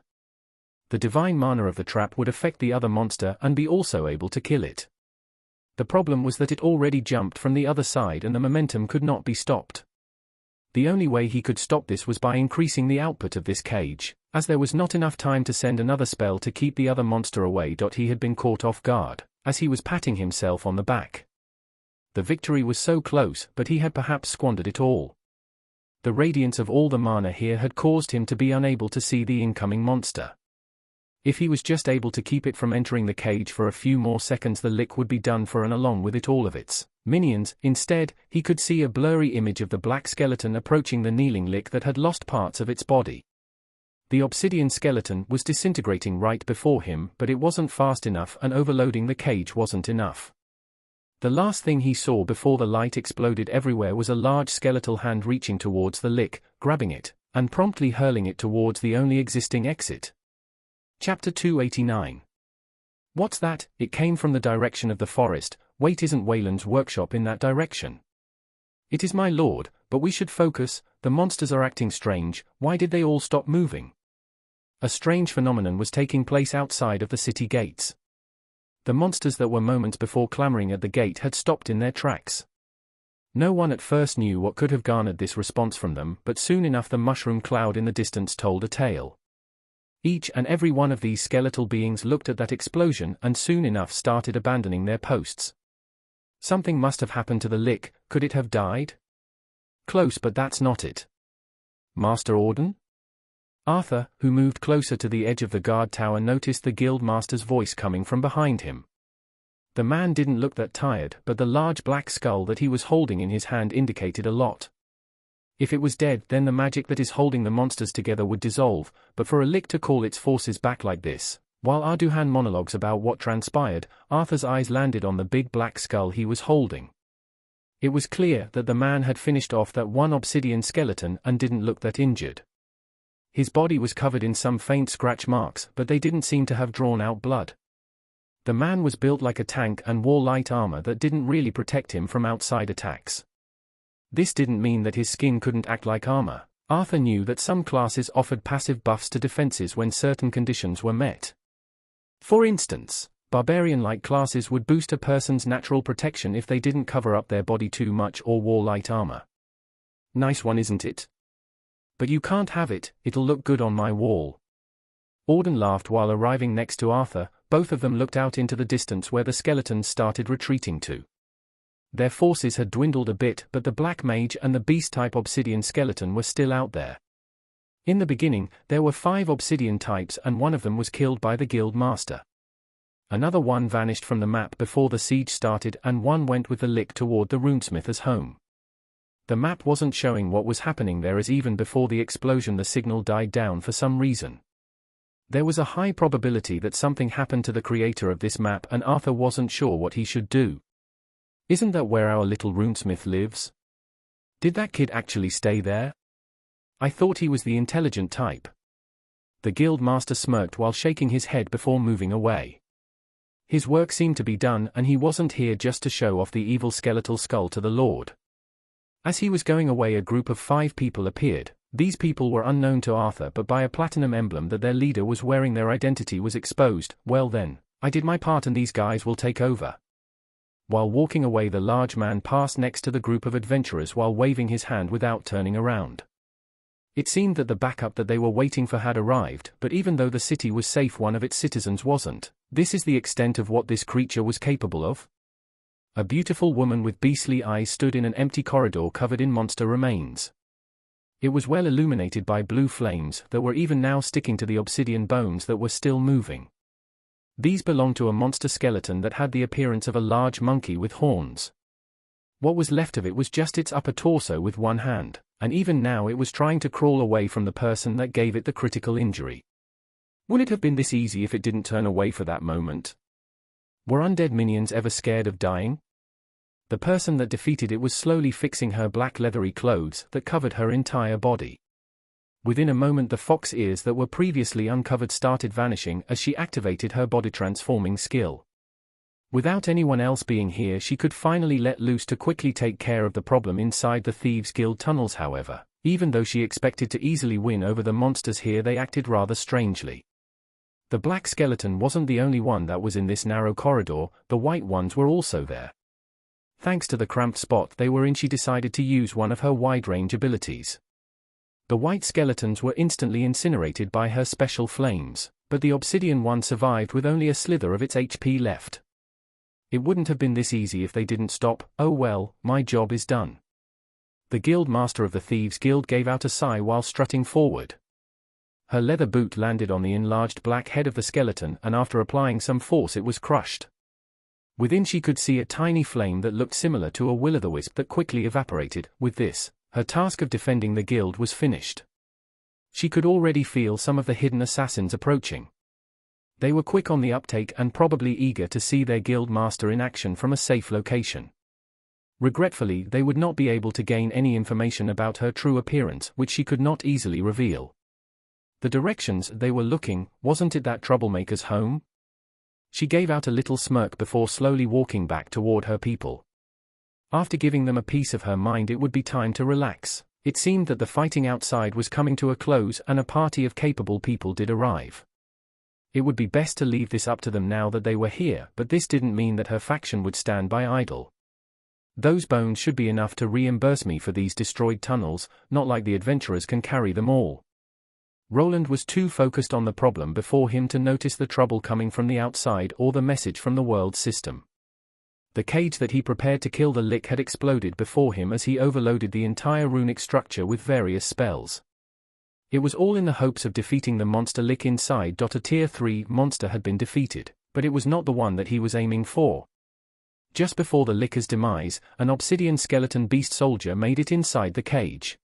The divine mana of the trap would affect the other monster and be also able to kill it. The problem was that it already jumped from the other side and the momentum could not be stopped. The only way he could stop this was by increasing the output of this cage, as there was not enough time to send another spell to keep the other monster away. He had been caught off guard, as he was patting himself on the back. The victory was so close, but he had perhaps squandered it all. The radiance of all the mana here had caused him to be unable to see the incoming monster. If he was just able to keep it from entering the cage for a few more seconds, the lick would be done for, and along with it all of its minions. Instead, he could see a blurry image of the black skeleton approaching the kneeling lick that had lost parts of its body. The obsidian skeleton was disintegrating right before him, but it wasn't fast enough, and overloading the cage wasn't enough. The last thing he saw before the light exploded everywhere was a large skeletal hand reaching towards the lick, grabbing it, and promptly hurling it towards the only existing exit. Chapter 289. What's that? It came from the direction of the forest. Wait, isn't Wayland's workshop in that direction? It is, my lord, but we should focus. The monsters are acting strange. Why did they all stop moving? A strange phenomenon was taking place outside of the city gates. The monsters that were moments before clamoring at the gate had stopped in their tracks. No one at first knew what could have garnered this response from them, but soon enough the mushroom cloud in the distance told a tale. Each and every one of these skeletal beings looked at that explosion and soon enough started abandoning their posts. Something must have happened to the lick. Could it have died? Close, but that's not it. Master Orden? Arthur, who moved closer to the edge of the guard tower, noticed the guild master's voice coming from behind him. The man didn't look that tired, but the large black skull that he was holding in his hand indicated a lot. If it was dead, then the magic that is holding the monsters together would dissolve, but for a lick to call its forces back like this. While Arduhan monologues about what transpired, Arthur's eyes landed on the big black skull he was holding. It was clear that the man had finished off that one obsidian skeleton and didn't look that injured. His body was covered in some faint scratch marks, but they didn't seem to have drawn out blood. The man was built like a tank and wore light armor that didn't really protect him from outside attacks. This didn't mean that his skin couldn't act like armor. Arthur knew that some classes offered passive buffs to defenses when certain conditions were met. For instance, barbarian-like classes would boost a person's natural protection if they didn't cover up their body too much or wore light armor. Nice one, isn't it? But you can't have it, it'll look good on my wall. Auden laughed while arriving next to Arthur. Both of them looked out into the distance where the skeletons started retreating to. Their forces had dwindled a bit, but the black mage and the beast-type obsidian skeleton were still out there. In the beginning, there were 5 obsidian types and one of them was killed by the guild master. Another one vanished from the map before the siege started and one went with the lick toward the runesmith's home. The map wasn't showing what was happening there, as even before the explosion the signal died down for some reason. There was a high probability that something happened to the creator of this map and Arthur wasn't sure what he should do. Isn't that where our little runesmith lives? Did that kid actually stay there? I thought he was the intelligent type. The guild master smirked while shaking his head before moving away. His work seemed to be done and he wasn't here just to show off the evil skeletal skull to the Lord. As he was going away, a group of 5 people appeared. These people were unknown to Arthur, but by a platinum emblem that their leader was wearing their identity was exposed. Well then, I did my part and these guys will take over. While walking away, the large man passed next to the group of adventurers while waving his hand without turning around. It seemed that the backup that they were waiting for had arrived, but even though the city was safe, one of its citizens wasn't. This is the extent of what this creature was capable of. A beautiful woman with beastly eyes stood in an empty corridor covered in monster remains. It was well illuminated by blue flames that were even now sticking to the obsidian bones that were still moving. These belonged to a monster skeleton that had the appearance of a large monkey with horns. What was left of it was just its upper torso with one hand, and even now it was trying to crawl away from the person that gave it the critical injury. Would it have been this easy if it didn't turn away for that moment? Were undead minions ever scared of dying? The person that defeated it was slowly fixing her black leathery clothes that covered her entire body. Within a moment the fox ears that were previously uncovered started vanishing as she activated her body transforming skill. Without anyone else being here, she could finally let loose to quickly take care of the problem inside the Thieves' Guild tunnels. However, even though she expected to easily win over the monsters here, they acted rather strangely. The black skeleton wasn't the only one that was in this narrow corridor, the white ones were also there. Thanks to the cramped spot they were in, she decided to use one of her wide-range abilities. The white skeletons were instantly incinerated by her special flames, but the obsidian one survived with only a slither of its HP left. It wouldn't have been this easy if they didn't stop. Oh well, my job is done. The guild master of the Thieves' Guild gave out a sigh while strutting forward. Her leather boot landed on the enlarged black head of the skeleton and after applying some force it was crushed. Within she could see a tiny flame that looked similar to a will-o'-the-wisp that quickly evaporated. With this, her task of defending the guild was finished. She could already feel some of the hidden assassins approaching. They were quick on the uptake and probably eager to see their guild master in action from a safe location. Regretfully, they would not be able to gain any information about her true appearance, which she could not easily reveal. The directions they were looking, wasn't it that troublemaker's home? She gave out a little smirk before slowly walking back toward her people. After giving them a piece of her mind, it would be time to relax. It seemed that the fighting outside was coming to a close and a party of capable people did arrive. It would be best to leave this up to them now that they were here, but this didn't mean that her faction would stand by idle. Those bones should be enough to reimburse me for these destroyed tunnels, not like the adventurers can carry them all. Roland was too focused on the problem before him to notice the trouble coming from the outside or the message from the world system. The cage that he prepared to kill the Lick had exploded before him as he overloaded the entire runic structure with various spells. It was all in the hopes of defeating the monster Lick inside. A tier 3 monster had been defeated, but it was not the one that he was aiming for. Just before the Licker's demise, an obsidian skeleton beast soldier made it inside the cage.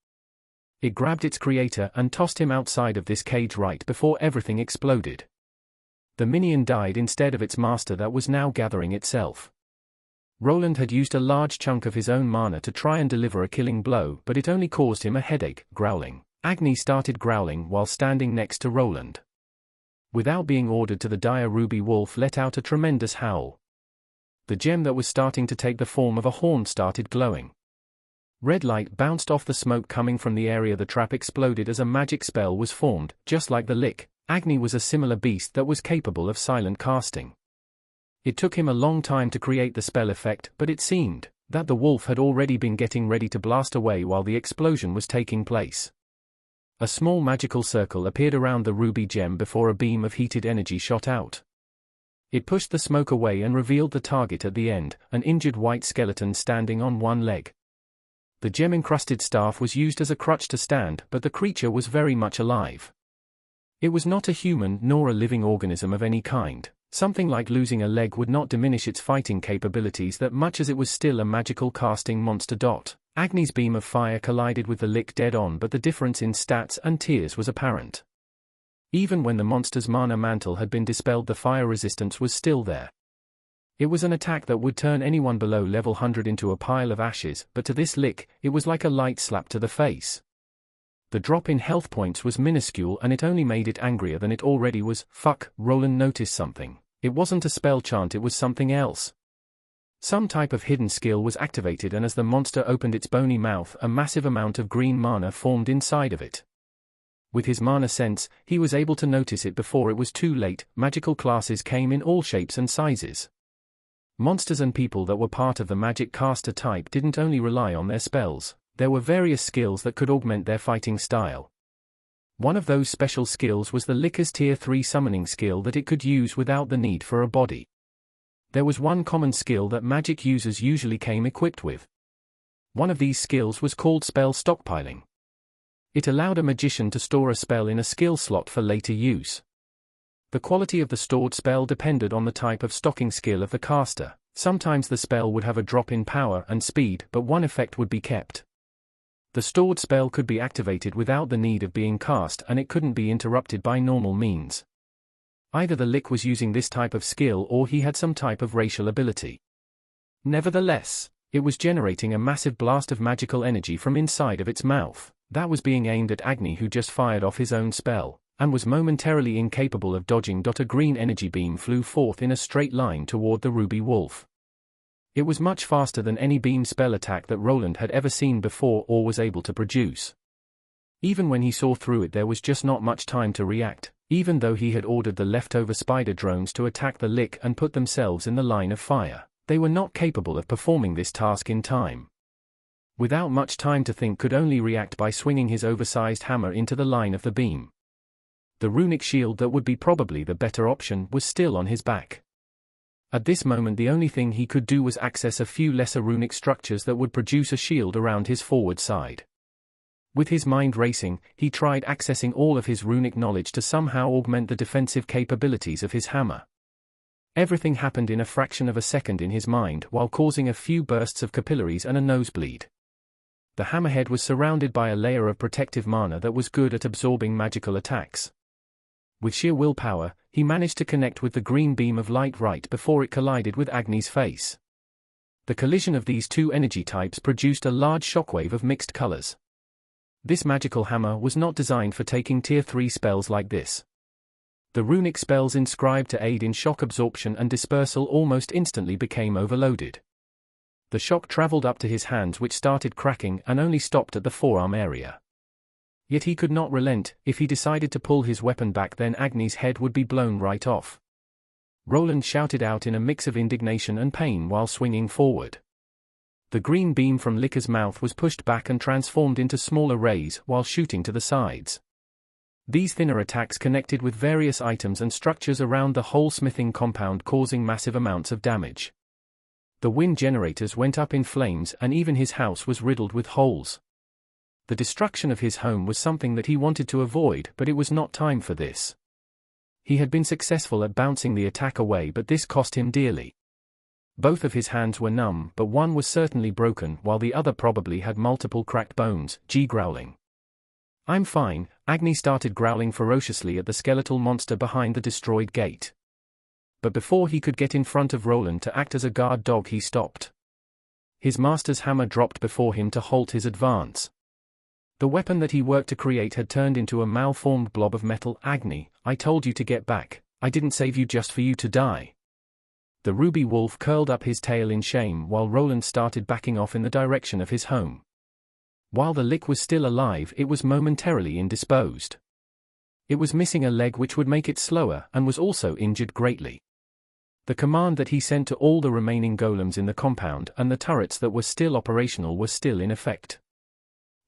It grabbed its creator and tossed him outside of this cage right before everything exploded. The minion died instead of its master that was now gathering itself. Roland had used a large chunk of his own mana to try and deliver a killing blow, but it only caused him a headache, growling. Agni started growling while standing next to Roland. Without being ordered to, the dire ruby wolf let out a tremendous howl. The gem that was starting to take the form of a horn started glowing. Red light bounced off the smoke coming from the area the trap exploded as a magic spell was formed. Just like the Lick, Agni was a similar beast that was capable of silent casting. It took him a long time to create the spell effect, but it seemed that the wolf had already been getting ready to blast away while the explosion was taking place. A small magical circle appeared around the ruby gem before a beam of heated energy shot out. It pushed the smoke away and revealed the target at the end, an injured white skeleton standing on one leg. The gem-encrusted staff was used as a crutch to stand, but the creature was very much alive. It was not a human nor a living organism of any kind. Something like losing a leg would not diminish its fighting capabilities that much, as it was still a magical casting monster. Agni's beam of fire collided with the Lick dead on, but the difference in stats and tiers was apparent. Even when the monster's mana mantle had been dispelled, the fire resistance was still there. It was an attack that would turn anyone below level 100 into a pile of ashes, but to this Lick, it was like a light slap to the face. The drop in health points was minuscule and it only made it angrier than it already was. Fuck, Roland noticed something. It wasn't a spell chant, it was something else. Some type of hidden skill was activated, and as the monster opened its bony mouth, a massive amount of green mana formed inside of it. With his mana sense, he was able to notice it before it was too late. Magical classes came in all shapes and sizes. Monsters and people that were part of the magic caster type didn't only rely on their spells, there were various skills that could augment their fighting style. One of those special skills was the Licker's Tier 3 summoning skill that it could use without the need for a body. There was one common skill that magic users usually came equipped with. One of these skills was called spell stockpiling. It allowed a magician to store a spell in a skill slot for later use. The quality of the stored spell depended on the type of stocking skill of the caster. Sometimes the spell would have a drop in power and speed, but one effect would be kept. The stored spell could be activated without the need of being cast, and it couldn't be interrupted by normal means. Either the Lick was using this type of skill or he had some type of racial ability. Nevertheless, it was generating a massive blast of magical energy from inside of its mouth, that was being aimed at Agni, who just fired off his own spell, and was momentarily incapable of dodging. A green energy beam flew forth in a straight line toward the ruby wolf. It was much faster than any beam spell attack that Roland had ever seen before or was able to produce. Even when he saw through it, there was just not much time to react, even though he had ordered the leftover spider drones to attack the Lick and put themselves in the line of fire. They were not capable of performing this task in time. Without much time to think, could only react by swinging his oversized hammer into the line of the beam. The runic shield that would be probably the better option was still on his back. At this moment the only thing he could do was access a few lesser runic structures that would produce a shield around his forward side. With his mind racing, he tried accessing all of his runic knowledge to somehow augment the defensive capabilities of his hammer. Everything happened in a fraction of a second in his mind, while causing a few bursts of capillaries and a nosebleed. The hammerhead was surrounded by a layer of protective mana that was good at absorbing magical attacks. With sheer willpower, he managed to connect with the green beam of light right before it collided with Agni's face. The collision of these two energy types produced a large shockwave of mixed colors. This magical hammer was not designed for taking tier 3 spells like this. The runic spells inscribed to aid in shock absorption and dispersal almost instantly became overloaded. The shock traveled up to his hands, which started cracking and only stopped at the forearm area. Yet he could not relent. If he decided to pull his weapon back, then Agni's head would be blown right off. Roland shouted out in a mix of indignation and pain while swinging forward. The green beam from Licker's mouth was pushed back and transformed into smaller rays while shooting to the sides. These thinner attacks connected with various items and structures around the whole smithing compound, causing massive amounts of damage. The wind generators went up in flames and even his house was riddled with holes. The destruction of his home was something that he wanted to avoid, but it was not time for this. He had been successful at bouncing the attack away, but this cost him dearly. Both of his hands were numb, but one was certainly broken while the other probably had multiple cracked bones. Growling. I'm fine. Agni started growling ferociously at the skeletal monster behind the destroyed gate. But before he could get in front of Roland to act as a guard dog, he stopped. His master's hammer dropped before him to halt his advance. The weapon that he worked to create had turned into a malformed blob of metal. Agni, I told you to get back. I didn't save you just for you to die. The ruby wolf curled up his tail in shame while Roland started backing off in the direction of his home. While the lick was still alive, it was momentarily indisposed. It was missing a leg which would make it slower and was also injured greatly. The command that he sent to all the remaining golems in the compound and the turrets that were still operational was still in effect.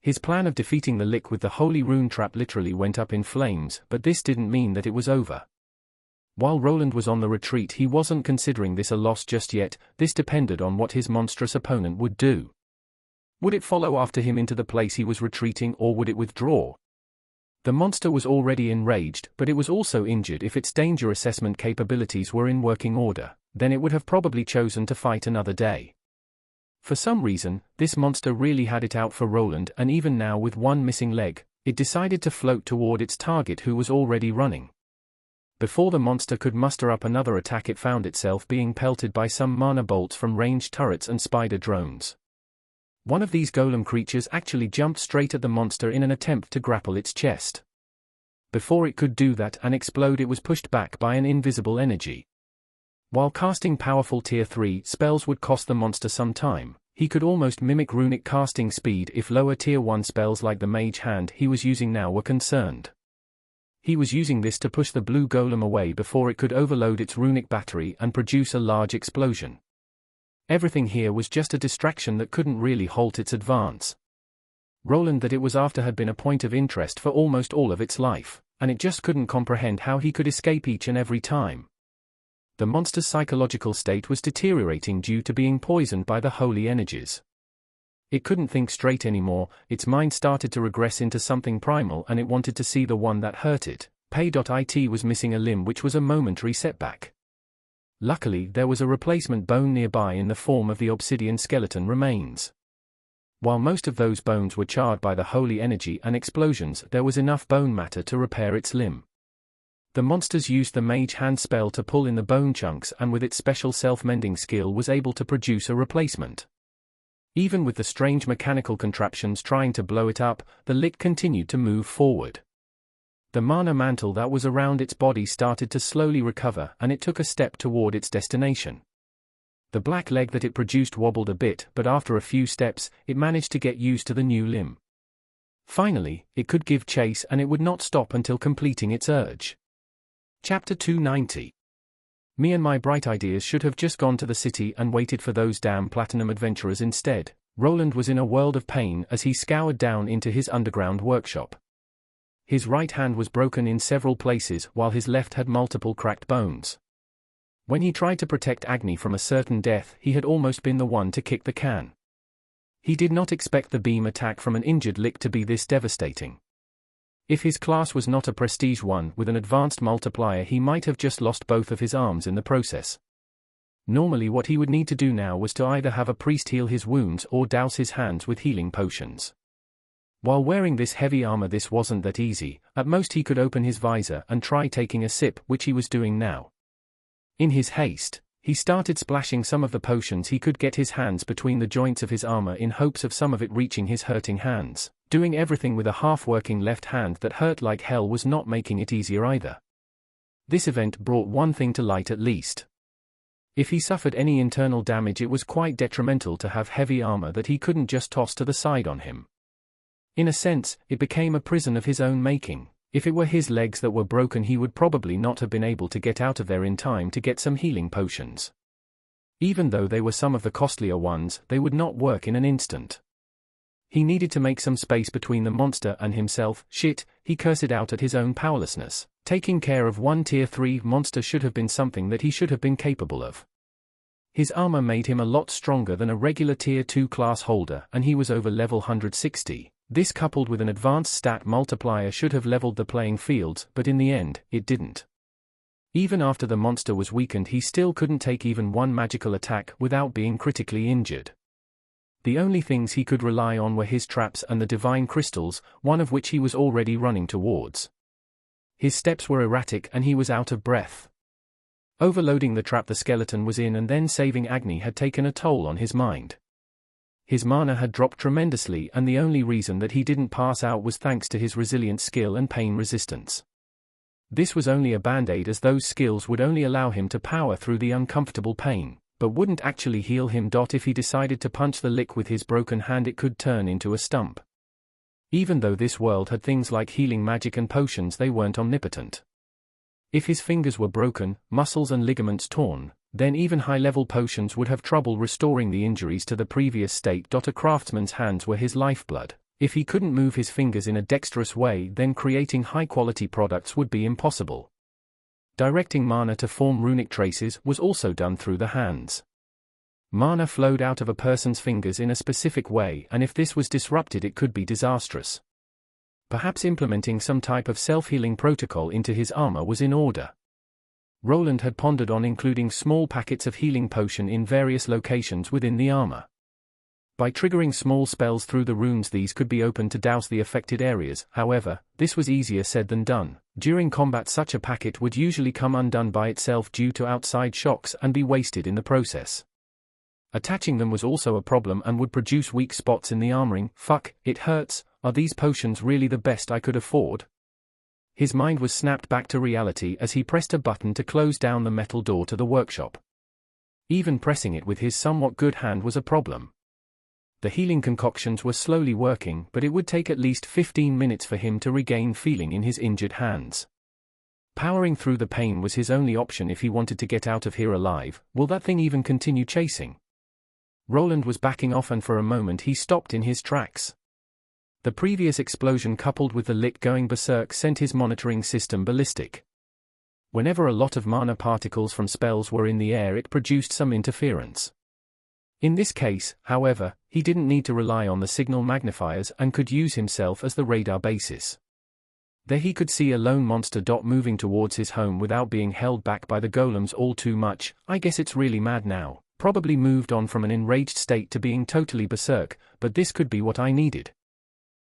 His plan of defeating the lick with the holy rune trap literally went up in flames, but this didn't mean that it was over. While Roland was on the retreat, he wasn't considering this a loss just yet. This depended on what his monstrous opponent would do. Would it follow after him into the place he was retreating, or would it withdraw? The monster was already enraged, but it was also injured. If its danger assessment capabilities were in working order, then it would have probably chosen to fight another day. For some reason, this monster really had it out for Roland, and even now with one missing leg, it decided to float toward its target who was already running. Before the monster could muster up another attack, it found itself being pelted by some mana bolts from ranged turrets and spider drones. One of these golem creatures actually jumped straight at the monster in an attempt to grapple its chest. Before it could do that and explode, it was pushed back by an invisible energy. While casting powerful Tier 3 spells would cost the monster some time, he could almost mimic runic casting speed if lower Tier 1 spells like the Mage Hand he was using now were concerned. He was using this to push the blue golem away before it could overload its runic battery and produce a large explosion. Everything here was just a distraction that couldn't really halt its advance. Roland that it was after had been a point of interest for almost all of its life, and it just couldn't comprehend how he could escape each and every time. The monster's psychological state was deteriorating due to being poisoned by the holy energies. It couldn't think straight anymore. Its mind started to regress into something primal, and it wanted to see the one that hurt it. Pay.it was missing a limb, which was a momentary setback. Luckily, there was a replacement bone nearby in the form of the obsidian skeleton remains. While most of those bones were charred by the holy energy and explosions, there was enough bone matter to repair its limb. The monsters used the Mage Hand spell to pull in the bone chunks, and with its special self-mending skill was able to produce a replacement. Even with the strange mechanical contraptions trying to blow it up, the lick continued to move forward. The mana mantle that was around its body started to slowly recover, and it took a step toward its destination. The black leg that it produced wobbled a bit, but after a few steps, it managed to get used to the new limb. Finally, it could give chase, and it would not stop until completing its urge. Chapter 290. Me and my bright ideas should have just gone to the city and waited for those damn platinum adventurers instead. Roland was in a world of pain as he scoured down into his underground workshop. His right hand was broken in several places while his left had multiple cracked bones. When he tried to protect Agni from a certain death, he had almost been the one to kick the can. He did not expect the beam attack from an injured lick to be this devastating. If his class was not a prestige one with an advanced multiplier, he might have just lost both of his arms in the process. Normally what he would need to do now was to either have a priest heal his wounds or douse his hands with healing potions. While wearing this heavy armor, this wasn't that easy. At most he could open his visor and try taking a sip, which he was doing now. In his haste, he started splashing some of the potions he could get his hands between the joints of his armor in hopes of some of it reaching his hurting hands. Doing everything with a half-working left hand that hurt like hell was not making it easier either. This event brought one thing to light at least. If he suffered any internal damage, it was quite detrimental to have heavy armor that he couldn't just toss to the side on him. In a sense, it became a prison of his own making. If it were his legs that were broken, he would probably not have been able to get out of there in time to get some healing potions. Even though they were some of the costlier ones, they would not work in an instant. He needed to make some space between the monster and himself. Shit, he cursed out at his own powerlessness. Taking care of one Tier 3 monster should have been something that he should have been capable of. His armor made him a lot stronger than a regular Tier 2 class holder, and he was over level 160. This coupled with an advanced stat multiplier should have leveled the playing fields, but in the end, it didn't. Even after the monster was weakened, he still couldn't take even one magical attack without being critically injured. The only things he could rely on were his traps and the divine crystals, one of which he was already running towards. His steps were erratic and he was out of breath. Overloading the trap the skeleton was in and then saving Agni had taken a toll on his mind. His mana had dropped tremendously, and the only reason that he didn't pass out was thanks to his resilient skill and pain resistance. This was only a band-aid, as those skills would only allow him to power through the uncomfortable pain, but wouldn't actually heal him. If he decided to punch the lick with his broken hand, it could turn into a stump. Even though this world had things like healing magic and potions, they weren't omnipotent. If his fingers were broken, muscles and ligaments torn, then even high-level potions would have trouble restoring the injuries to the previous state. A craftsman's hands were his lifeblood. If he couldn't move his fingers in a dexterous way, then creating high-quality products would be impossible. Directing mana to form runic traces was also done through the hands. Mana flowed out of a person's fingers in a specific way, and if this was disrupted, it could be disastrous. Perhaps implementing some type of self-healing protocol into his armor was in order. Roland had pondered on including small packets of healing potion in various locations within the armor. By triggering small spells through the runes, these could be opened to douse the affected areas. However, this was easier said than done. During combat, such a packet would usually come undone by itself due to outside shocks and be wasted in the process. Attaching them was also a problem and would produce weak spots in the armoring. Fuck, it hurts. Are these potions really the best I could afford? His mind was snapped back to reality as he pressed a button to close down the metal door to the workshop. Even pressing it with his somewhat good hand was a problem. The healing concoctions were slowly working, but it would take at least 15 minutes for him to regain feeling in his injured hands. Powering through the pain was his only option if he wanted to get out of here alive. Will that thing even continue chasing? Roland was backing off, and for a moment he stopped in his tracks. The previous explosion coupled with the lick going berserk sent his monitoring system ballistic. Whenever a lot of mana particles from spells were in the air, it produced some interference. In this case, however, he didn't need to rely on the signal magnifiers and could use himself as the radar basis. There he could see a lone monster moving towards his home without being held back by the golems all too much. I guess it's really mad now, probably moved on from an enraged state to being totally berserk, but this could be what I needed.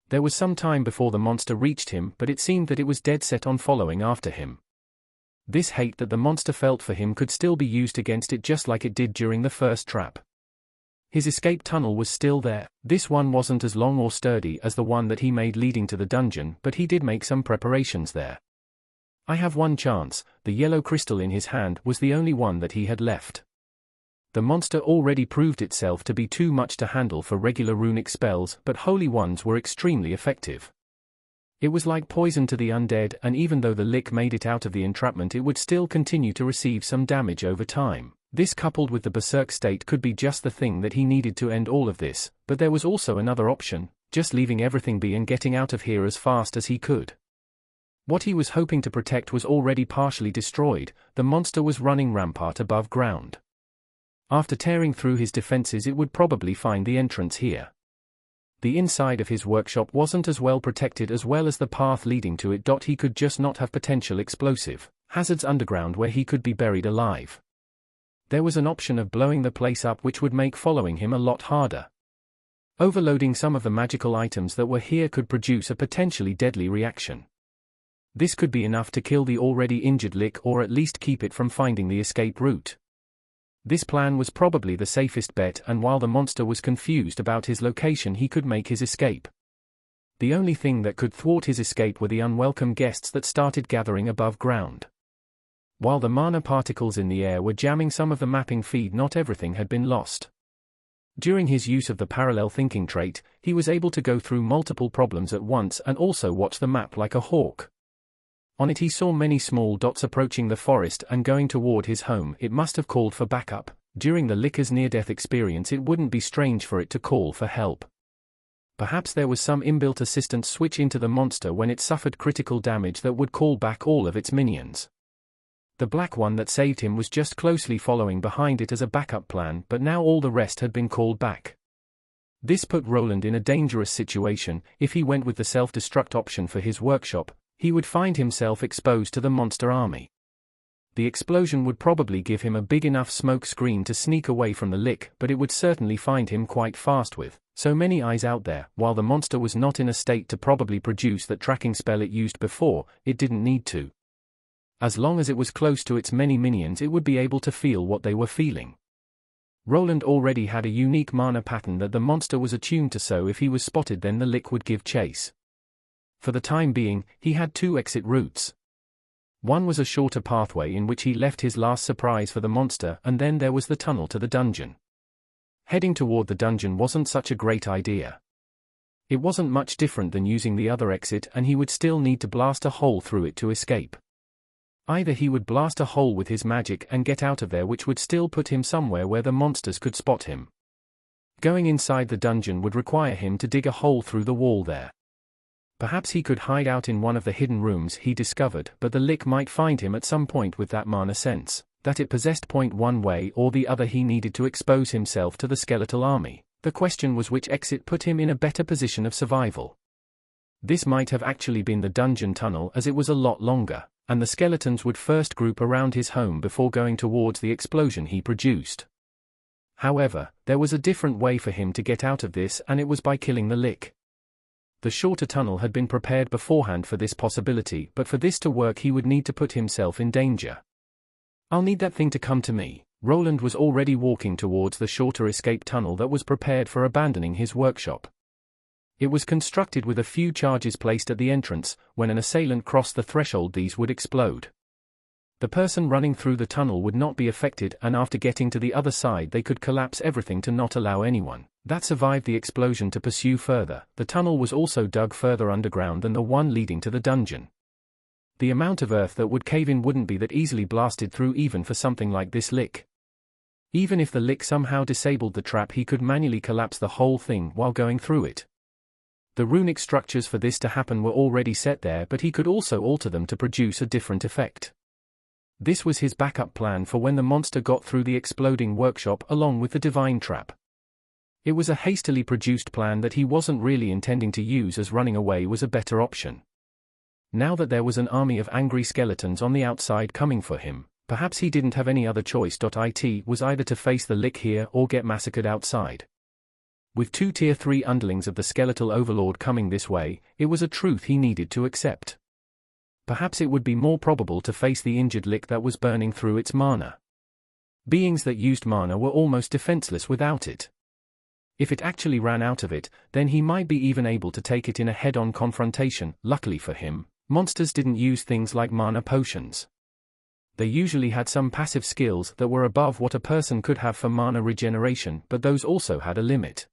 There was some time before the monster reached him, but it seemed that it was dead set on following after him. This hate that the monster felt for him could still be used against it, just like it did during the first trap. His escape tunnel was still there. This one wasn't as long or sturdy as the one that he made leading to the dungeon, but he did make some preparations there. I have one chance. The yellow crystal in his hand was the only one that he had left. The monster already proved itself to be too much to handle for regular runic spells, but holy ones were extremely effective. It was like poison to the undead, and even though the lick made it out of the entrapment, it would still continue to receive some damage over time. This, coupled with the berserk state, could be just the thing that he needed to end all of this, but there was also another option, just leaving everything be and getting out of here as fast as he could. What he was hoping to protect was already partially destroyed. The monster was running rampart above ground. After tearing through his defenses, it would probably find the entrance here. The inside of his workshop wasn't as well protected as well as the path leading to it. He could just not have potential explosive hazards underground where he could be buried alive. There was an option of blowing the place up, which would make following him a lot harder. Overloading some of the magical items that were here could produce a potentially deadly reaction. This could be enough to kill the already injured lick, or at least keep it from finding the escape route. This plan was probably the safest bet, and while the monster was confused about his location, he could make his escape. The only thing that could thwart his escape were the unwelcome guests that started gathering above ground. While the mana particles in the air were jamming some of the mapping feed, not everything had been lost. During his use of the parallel thinking trait, he was able to go through multiple problems at once and also watch the map like a hawk. On it he saw many small dots approaching the forest and going toward his home. It must have called for backup. During the licker's near-death experience, it wouldn't be strange for it to call for help. Perhaps there was some inbuilt assistance switch into the monster when it suffered critical damage that would call back all of its minions. The black one that saved him was just closely following behind it as a backup plan, but now all the rest had been called back. This put Roland in a dangerous situation. If he went with the self-destruct option for his workshop, he would find himself exposed to the monster army. The explosion would probably give him a big enough smoke screen to sneak away from the lick, but it would certainly find him quite fast with so many eyes out there. While the monster was not in a state to probably produce that tracking spell it used before, it didn't need to. As long as it was close to its many minions, it would be able to feel what they were feeling. Roland already had a unique mana pattern that the monster was attuned to, so if he was spotted then the lick would give chase. For the time being, he had two exit routes. One was a shorter pathway in which he left his last surprise for the monster, and then there was the tunnel to the dungeon. Heading toward the dungeon wasn't such a great idea. It wasn't much different than using the other exit, and he would still need to blast a hole through it to escape. Either he would blast a hole with his magic and get out of there, which would still put him somewhere where the monsters could spot him. Going inside the dungeon would require him to dig a hole through the wall there. Perhaps he could hide out in one of the hidden rooms he discovered, but the lick might find him at some point with that mana sense that it possessed. One way or the other he needed to expose himself to the skeletal army. The question was which exit put him in a better position of survival. This might have actually been the dungeon tunnel, as it was a lot longer, and the skeletons would first group around his home before going towards the explosion he produced. However, there was a different way for him to get out of this, and it was by killing the lick. The shorter tunnel had been prepared beforehand for this possibility, but for this to work he would need to put himself in danger. "I'll need that thing to come to me." Roland was already walking towards the shorter escape tunnel that was prepared for abandoning his workshop. It was constructed with a few charges placed at the entrance. When an assailant crossed the threshold, these would explode. The person running through the tunnel would not be affected, and after getting to the other side they could collapse everything to not allow anyone that survived the explosion to pursue further. The tunnel was also dug further underground than the one leading to the dungeon. The amount of earth that would cave in wouldn't be that easily blasted through even for something like this lick. Even if the lick somehow disabled the trap, he could manually collapse the whole thing while going through it. The runic structures for this to happen were already set there, but he could also alter them to produce a different effect. This was his backup plan for when the monster got through the exploding workshop along with the divine trap. It was a hastily produced plan that he wasn't really intending to use, as running away was a better option. Now that there was an army of angry skeletons on the outside coming for him, perhaps he didn't have any other choice. It was either to face the lick here or get massacred outside. With two Tier 3 underlings of the skeletal overlord coming this way, it was a truth he needed to accept. Perhaps it would be more probable to face the injured lick that was burning through its mana. Beings that used mana were almost defenseless without it. If it actually ran out of it, then he might be even able to take it in a head-on confrontation. Luckily for him, monsters didn't use things like mana potions. They usually had some passive skills that were above what a person could have for mana regeneration, but those also had a limit.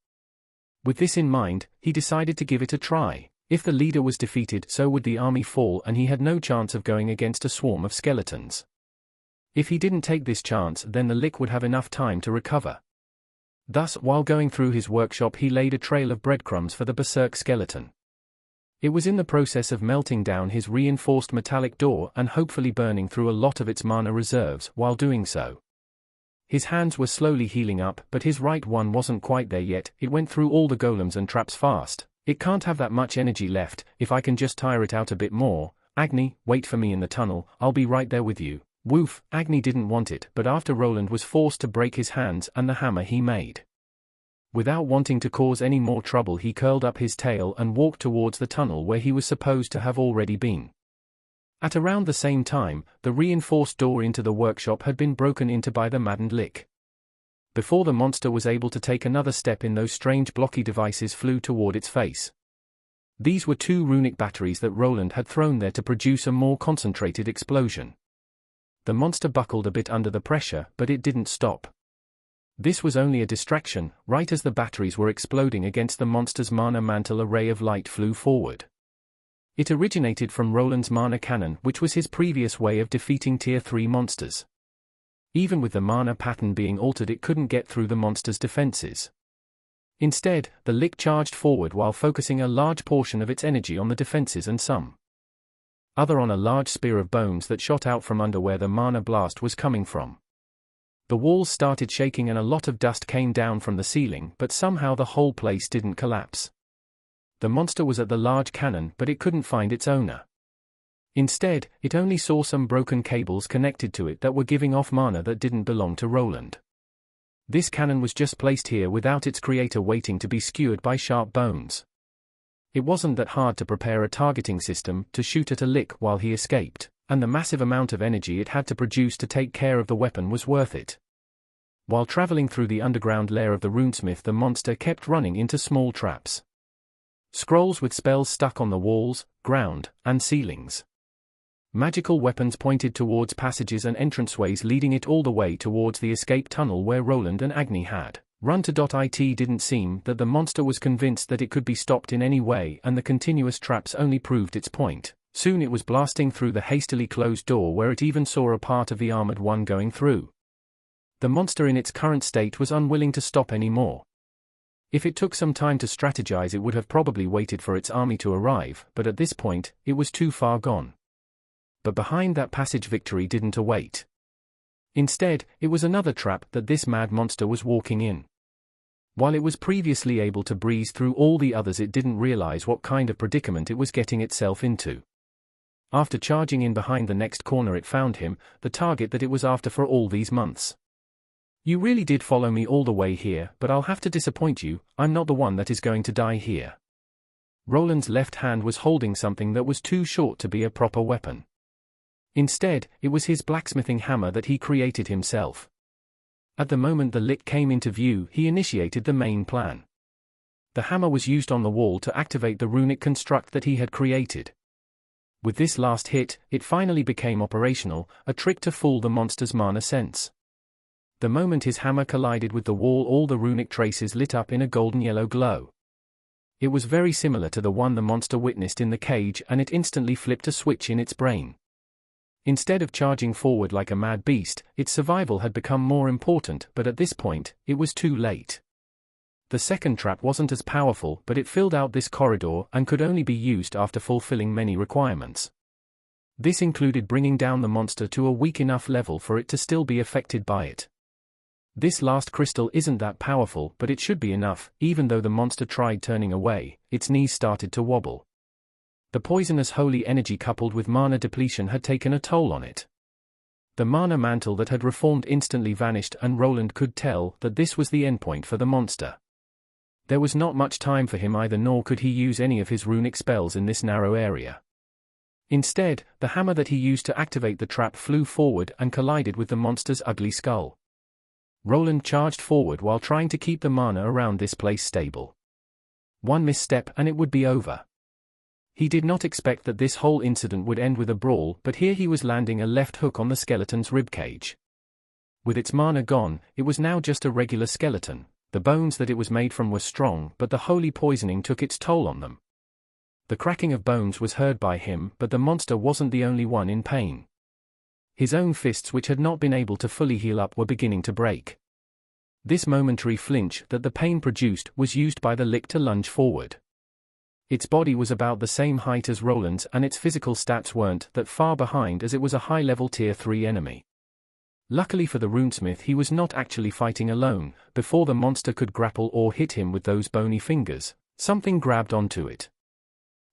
With this in mind, he decided to give it a try. If the leader was defeated, so would the army fall, and he had no chance of going against a swarm of skeletons. If he didn't take this chance, then the lick would have enough time to recover. Thus, while going through his workshop, he laid a trail of breadcrumbs for the berserk skeleton. It was in the process of melting down his reinforced metallic door and hopefully burning through a lot of its mana reserves while doing so. His hands were slowly healing up, but his right one wasn't quite there yet. It went through all the golems and traps fast. It can't have that much energy left. If I can just tire it out a bit more. Agni, wait for me in the tunnel, I'll be right there with you. Woof. Agni didn't want it, but after Roland was forced to break his hands and the hammer he made. Without wanting to cause any more trouble, he curled up his tail and walked towards the tunnel where he was supposed to have already been. At around the same time, the reinforced door into the workshop had been broken into by the maddened lick. Before the monster was able to take another step in, those strange blocky devices flew toward its face. These were two runic batteries that Roland had thrown there to produce a more concentrated explosion. The monster buckled a bit under the pressure, but it didn't stop. This was only a distraction. Right as the batteries were exploding against the monster's mana mantle, a ray of light flew forward. It originated from Roland's mana cannon, which was his previous way of defeating Tier 3 monsters. Even with the mana pattern being altered, it couldn't get through the monster's defenses. Instead, the lick charged forward while focusing a large portion of its energy on the defenses and some other on a large spear of bones that shot out from under where the mana blast was coming from. The walls started shaking and a lot of dust came down from the ceiling, but somehow the whole place didn't collapse. The monster was at the large cannon, but it couldn't find its owner. Instead, it only saw some broken cables connected to it that were giving off mana that didn't belong to Roland. This cannon was just placed here without its creator waiting to be skewered by sharp bones. It wasn't that hard to prepare a targeting system to shoot at a lick while he escaped, and the massive amount of energy it had to produce to take care of the weapon was worth it. While traveling through the underground lair of the Runesmith, the monster kept running into small traps. Scrolls with spells stuck on the walls, ground, and ceilings. Magical weapons pointed towards passages and entranceways leading it all the way towards the escape tunnel where Roland and Agni had run to. It didn't seem that the monster was convinced that it could be stopped in any way, and the continuous traps only proved its point. Soon it was blasting through the hastily closed door where it even saw a part of the armored one going through. The monster in its current state was unwilling to stop anymore. If it took some time to strategize, it would have probably waited for its army to arrive, but at this point, it was too far gone. But behind that passage, victory didn't await. Instead, it was another trap that this mad monster was walking in. While it was previously able to breeze through all the others, it didn't realize what kind of predicament it was getting itself into. After charging in behind the next corner, it found him, the target that it was after for all these months. "You really did follow me all the way here, but I'll have to disappoint you, I'm not the one that is going to die here." Roland's left hand was holding something that was too short to be a proper weapon. Instead, it was his blacksmithing hammer that he created himself. At the moment the lick came into view, he initiated the main plan. The hammer was used on the wall to activate the runic construct that he had created. With this last hit, it finally became operational, a trick to fool the monster's mana sense. The moment his hammer collided with the wall, all the runic traces lit up in a golden-yellow glow. It was very similar to the one the monster witnessed in the cage, and it instantly flipped a switch in its brain. Instead of charging forward like a mad beast, its survival had become more important, but at this point, it was too late. The second trap wasn't as powerful, but it filled out this corridor and could only be used after fulfilling many requirements. This included bringing down the monster to a weak enough level for it to still be affected by it. This last crystal isn't that powerful, but it should be enough. Even though the monster tried turning away, its knees started to wobble. The poisonous holy energy coupled with mana depletion had taken a toll on it. The mana mantle that had reformed instantly vanished, and Roland could tell that this was the endpoint for the monster. There was not much time for him either, nor could he use any of his runic spells in this narrow area. Instead, the hammer that he used to activate the trap flew forward and collided with the monster's ugly skull. Roland charged forward while trying to keep the mana around this place stable. One misstep and it would be over. He did not expect that this whole incident would end with a brawl, but here he was landing a left hook on the skeleton's ribcage. With its mana gone, it was now just a regular skeleton. The bones that it was made from were strong, but the holy poisoning took its toll on them. The cracking of bones was heard by him, but the monster wasn't the only one in pain. His own fists, which had not been able to fully heal up, were beginning to break. This momentary flinch that the pain produced was used by the lick to lunge forward. Its body was about the same height as Roland's, and its physical stats weren't that far behind, as it was a high-level Tier 3 enemy. Luckily for the Runesmith, he was not actually fighting alone. Before the monster could grapple or hit him with those bony fingers, something grabbed onto it.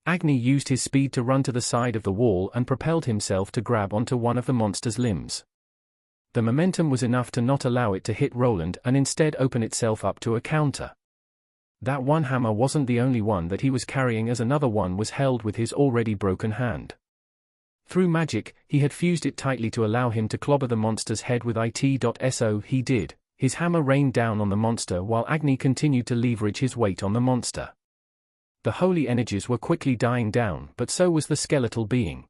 Agni used his speed to run to the side of the wall and propelled himself to grab onto one of the monster's limbs. The momentum was enough to not allow it to hit Roland and instead open itself up to a counter. That one hammer wasn't the only one that he was carrying, as another one was held with his already broken hand. Through magic, he had fused it tightly to allow him to clobber the monster's head with it. He did. His hammer rained down on the monster while Agni continued to leverage his weight on the monster. The holy energies were quickly dying down, but so was the skeletal being.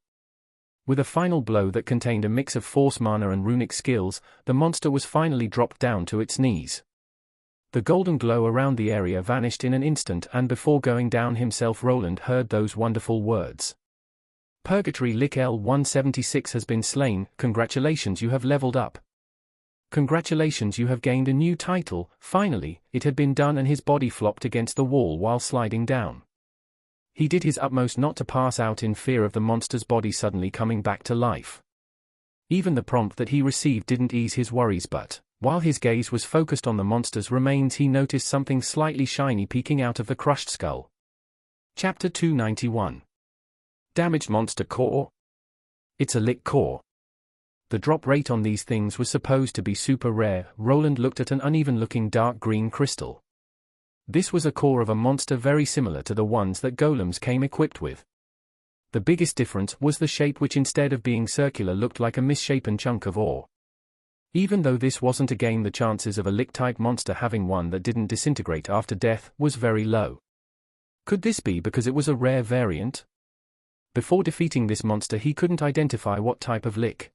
With a final blow that contained a mix of force, mana and runic skills, the monster was finally dropped down to its knees. The golden glow around the area vanished in an instant, and before going down himself, Roland heard those wonderful words. "Purgatory Lick L176 has been slain. Congratulations, you have leveled up. Congratulations, you have gained a new title." Finally, it had been done, and his body flopped against the wall while sliding down. He did his utmost not to pass out in fear of the monster's body suddenly coming back to life. Even the prompt that he received didn't ease his worries, but while his gaze was focused on the monster's remains, he noticed something slightly shiny peeking out of the crushed skull. Chapter 291. Damaged Monster Core. It's a lick core. The drop rate on these things was supposed to be super rare. Roland looked at an uneven-looking dark green crystal. This was a core of a monster very similar to the ones that golems came equipped with. The biggest difference was the shape, which instead of being circular looked like a misshapen chunk of ore. Even though this wasn't a game, the chances of a lick-type monster having one that didn't disintegrate after death was very low. Could this be because it was a rare variant? Before defeating this monster he couldn't identify what type of lick.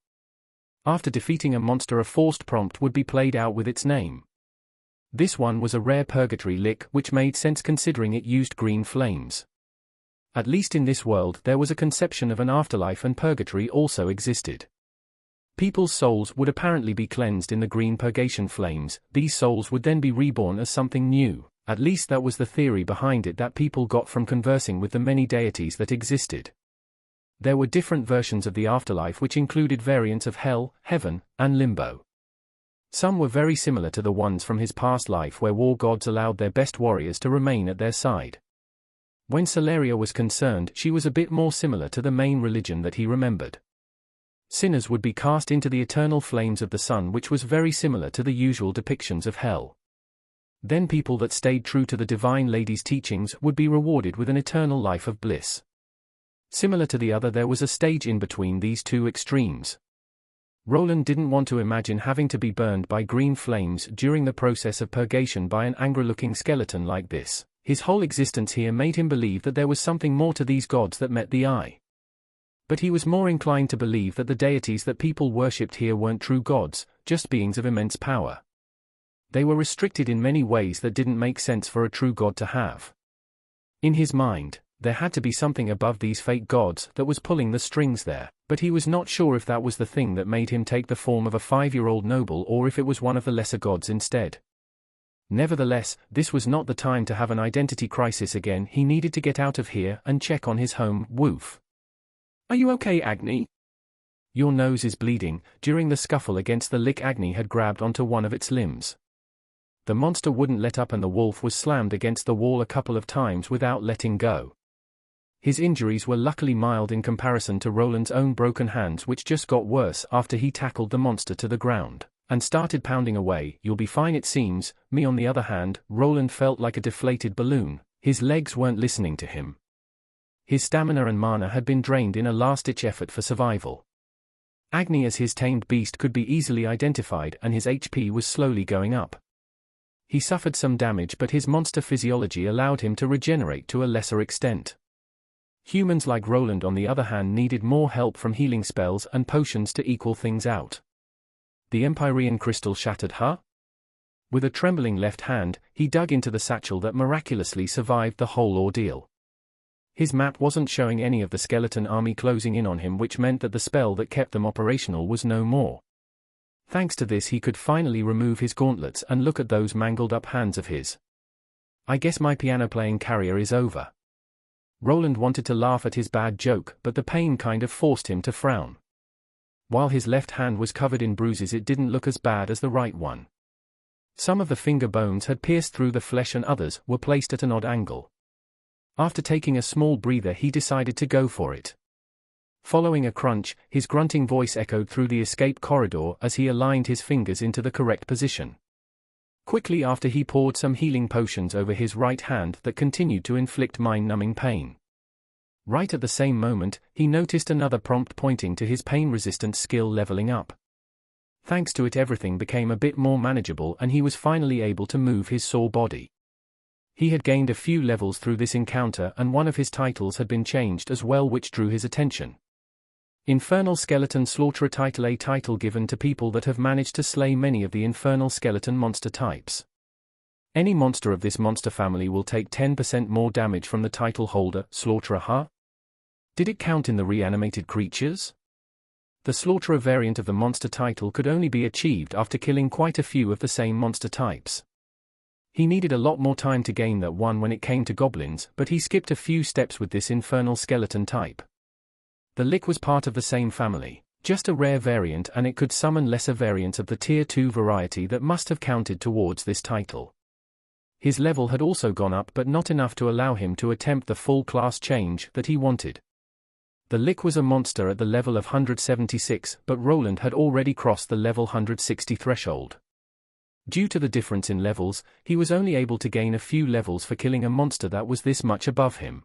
After defeating a monster, a forced prompt would be played out with its name. This one was a rare purgatory lick, which made sense considering it used green flames. At least in this world there was a conception of an afterlife, and purgatory also existed. People's souls would apparently be cleansed in the green purgation flames. These souls would then be reborn as something new. At least that was the theory behind it that people got from conversing with the many deities that existed. There were different versions of the afterlife which included variants of hell, heaven, and limbo. Some were very similar to the ones from his past life, where war gods allowed their best warriors to remain at their side. When Celeria was concerned, she was a bit more similar to the main religion that he remembered. Sinners would be cast into the eternal flames of the sun, which was very similar to the usual depictions of hell. Then people that stayed true to the Divine Lady's teachings would be rewarded with an eternal life of bliss. Similar to the other, there was a stage in between these two extremes. Roland didn't want to imagine having to be burned by green flames during the process of purgation by an angry-looking skeleton like this. His whole existence here made him believe that there was something more to these gods that met the eye. But he was more inclined to believe that the deities that people worshipped here weren't true gods, just beings of immense power. They were restricted in many ways that didn't make sense for a true god to have. In his mind, there had to be something above these fake gods that was pulling the strings there, but he was not sure if that was the thing that made him take the form of a 5-year-old noble, or if it was one of the lesser gods instead. Nevertheless, this was not the time to have an identity crisis again. He needed to get out of here and check on his home. Woof. Are you okay, Agni? Your nose is bleeding. During the scuffle against the lick, Agni had grabbed onto one of its limbs. The monster wouldn't let up and the wolf was slammed against the wall a couple of times without letting go. His injuries were luckily mild in comparison to Roland's own broken hands, which just got worse after he tackled the monster to the ground and started pounding away. You'll be fine, it seems. Me on the other hand, Roland felt like a deflated balloon. His legs weren't listening to him. His stamina and mana had been drained in a last-ditch effort for survival. Agni as his tamed beast could be easily identified, and his HP was slowly going up. He suffered some damage, but his monster physiology allowed him to regenerate to a lesser extent. Humans like Roland, on the other hand, needed more help from healing spells and potions to equal things out. The Empyrean crystal shattered, huh? With a trembling left hand, he dug into the satchel that miraculously survived the whole ordeal. His map wasn't showing any of the skeleton army closing in on him, which meant that the spell that kept them operational was no more. Thanks to this, he could finally remove his gauntlets and look at those mangled up hands of his. I guess my piano-playing career is over. Roland wanted to laugh at his bad joke, but the pain kind of forced him to frown. While his left hand was covered in bruises, it didn't look as bad as the right one. Some of the finger bones had pierced through the flesh and others were placed at an odd angle. After taking a small breather, he decided to go for it. Following a crunch, his grunting voice echoed through the escape corridor as he aligned his fingers into the correct position. Quickly after, he poured some healing potions over his right hand that continued to inflict mind-numbing pain. Right at the same moment, he noticed another prompt pointing to his pain-resistant skill leveling up. Thanks to it, everything became a bit more manageable and he was finally able to move his sore body. He had gained a few levels through this encounter, and one of his titles had been changed as well, which drew his attention. Infernal Skeleton Slaughterer title, a title given to people that have managed to slay many of the infernal skeleton monster types. Any monster of this monster family will take 10% more damage from the title holder. Slaughterer, huh? Did it count in the reanimated creatures? The Slaughterer variant of the monster title could only be achieved after killing quite a few of the same monster types. He needed a lot more time to gain that one when it came to goblins, but he skipped a few steps with this infernal skeleton type. The Lick was part of the same family, just a rare variant, and it could summon lesser variants of the Tier 2 variety that must have counted towards this title. His level had also gone up, but not enough to allow him to attempt the full class change that he wanted. The lick was a monster at the level of 176, but Roland had already crossed the level 160 threshold. Due to the difference in levels, he was only able to gain a few levels for killing a monster that was this much above him.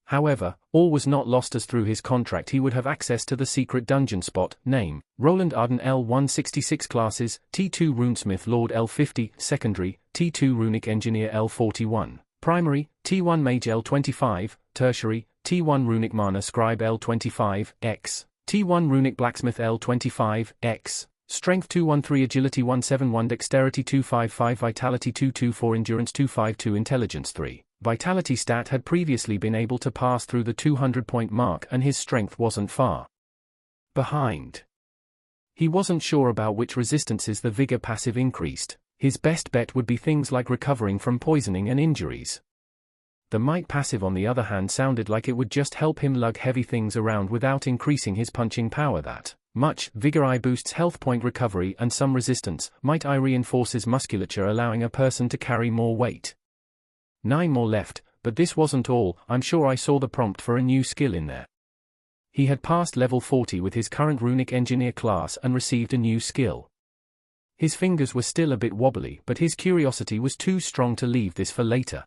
However, all was not lost, as through his contract he would have access to the secret dungeon spot. Name: Roland Arden. L166. Classes: T2 Runesmith Lord. L50. Secondary: T2 Runic Engineer. L41. Primary: T1 Mage. L25. Tertiary: T1 Runic Mana Scribe. L25, X. T1 Runic Blacksmith. L25, X. Strength 213, Agility 171, Dexterity 255, Vitality 224, Endurance 252, Intelligence 3. Vitality stat had previously been able to pass through the 200-point mark, and his strength wasn't far behind. He wasn't sure about which resistances the Vigor passive increased. His best bet would be things like recovering from poisoning and injuries. The Might passive, on the other hand, sounded like it would just help him lug heavy things around without increasing his punching power that much. Vigor I boosts health point recovery and some resistance. Might I reinforces musculature, allowing a person to carry more weight. 9 more left, but this wasn't all. I'm sure I saw the prompt for a new skill in there. He had passed level 40 with his current Runic Engineer class and received a new skill. His fingers were still a bit wobbly, but his curiosity was too strong to leave this for later.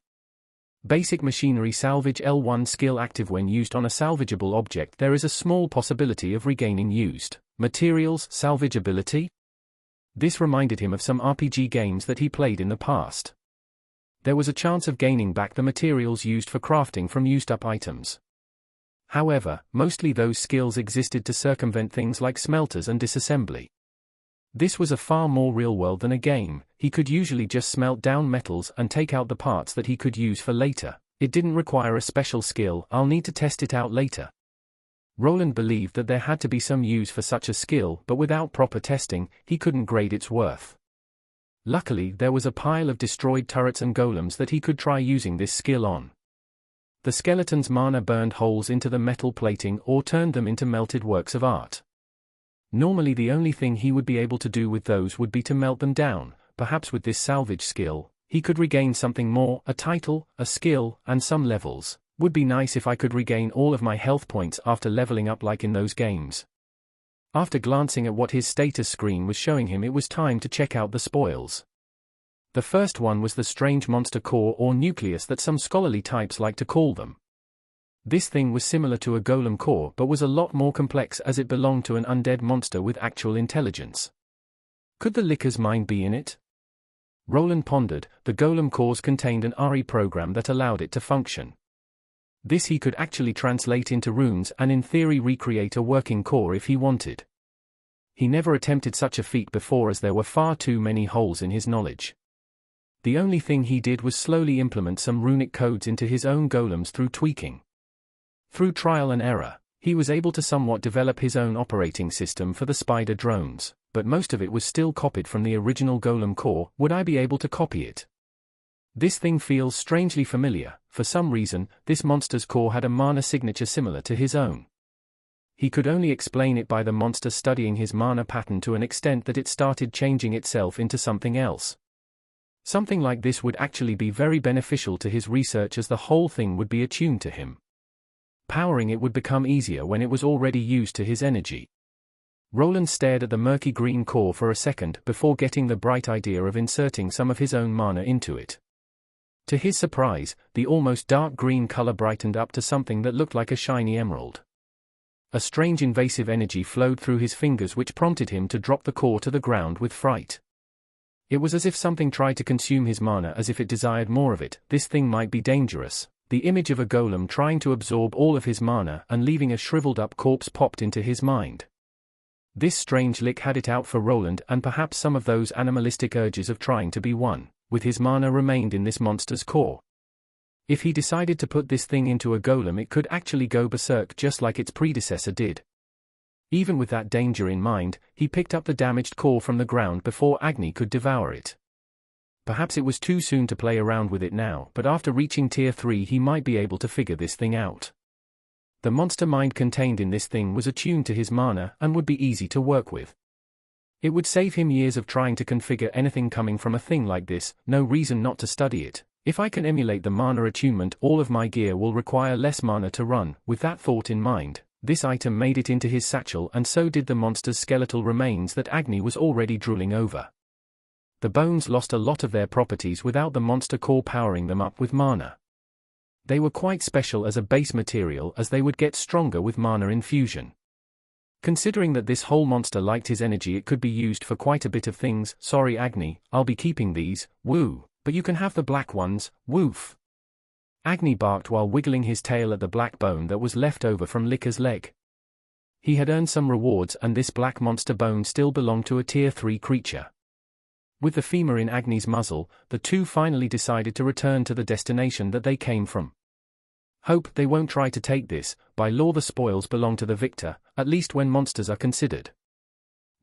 Basic Machinery Salvage. L1 skill active. When used on a salvageable object, there is a small possibility of regaining used materials. Salvageability? This reminded him of some RPG games that he played in the past. There was a chance of gaining back the materials used for crafting from used-up items. However, mostly those skills existed to circumvent things like smelters and disassembly. This was a far more real world than a game. He could usually just smelt down metals and take out the parts that he could use for later. It didn't require a special skill. I'll need to test it out later. Roland believed that there had to be some use for such a skill, but without proper testing, he couldn't grade its worth. Luckily, there was a pile of destroyed turrets and golems that he could try using this skill on. The skeleton's mana burned holes into the metal plating or turned them into melted works of art. Normally the only thing he would be able to do with those would be to melt them down. Perhaps with this salvage skill, he could regain something more, a title, a skill, and some levels. Would be nice if I could regain all of my health points after leveling up like in those games. After glancing at what his status screen was showing him, it was time to check out the spoils. The first one was the strange monster core or nucleus that some scholarly types like to call them. This thing was similar to a golem core but was a lot more complex as it belonged to an undead monster with actual intelligence. Could the Licker's mind be in it? Roland pondered. The golem cores contained an RE program that allowed it to function. This he could actually translate into runes and in theory recreate a working core if he wanted. He never attempted such a feat before as there were far too many holes in his knowledge. The only thing he did was slowly implement some runic codes into his own golems through tweaking. Through trial and error, he was able to somewhat develop his own operating system for the spider drones, but most of it was still copied from the original golem core. Would I be able to copy it? This thing feels strangely familiar. For some reason, this monster's core had a mana signature similar to his own. He could only explain it by the monster studying his mana pattern to an extent that it started changing itself into something else. Something like this would actually be very beneficial to his research as the whole thing would be attuned to him. Powering it would become easier when it was already used to his energy. Roland stared at the murky green core for a second before getting the bright idea of inserting some of his own mana into it. To his surprise, the almost dark green color brightened up to something that looked like a shiny emerald. A strange invasive energy flowed through his fingers which prompted him to drop the core to the ground with fright. It was as if something tried to consume his mana as if it desired more of it. This thing might be dangerous. The image of a golem trying to absorb all of his mana and leaving a shriveled-up corpse popped into his mind. This strange lick had it out for Roland, and perhaps some of those animalistic urges of trying to be one with his mana remained in this monster's core. If he decided to put this thing into a golem, it could actually go berserk just like its predecessor did. Even with that danger in mind, he picked up the damaged core from the ground before Agni could devour it. Perhaps it was too soon to play around with it now, but after reaching tier 3 he might be able to figure this thing out. The monster mind contained in this thing was attuned to his mana and would be easy to work with. It would save him years of trying to configure anything coming from a thing like this. No reason not to study it. If I can emulate the mana attunement, all of my gear will require less mana to run. With that thought in mind, this item made it into his satchel, and so did the monster's skeletal remains that Agni was already drooling over. The bones lost a lot of their properties without the monster core powering them up with mana. They were quite special as a base material, as they would get stronger with mana infusion. Considering that this whole monster liked his energy, it could be used for quite a bit of things. Sorry Agni, I'll be keeping these, woo, but you can have the black ones, woof. Agni barked while wiggling his tail at the black bone that was left over from Licker's leg. He had earned some rewards, and this black monster bone still belonged to a tier 3 creature. With the femur in Agni's muzzle, the two finally decided to return to the destination that they came from. Hope they won't try to take this. By law the spoils belong to the victor, at least when monsters are considered.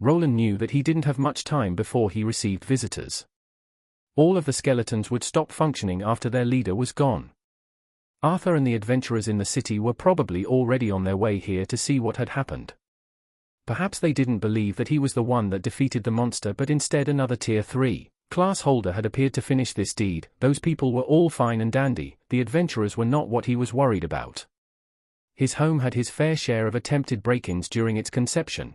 Roland knew that he didn't have much time before he received visitors. All of the skeletons would stop functioning after their leader was gone. Arthur and the adventurers in the city were probably already on their way here to see what had happened. Perhaps they didn't believe that he was the one that defeated the monster, but instead another tier 3 class holder had appeared to finish this deed. Those people were all fine and dandy, the adventurers were not what he was worried about. His home had his fair share of attempted break-ins during its conception.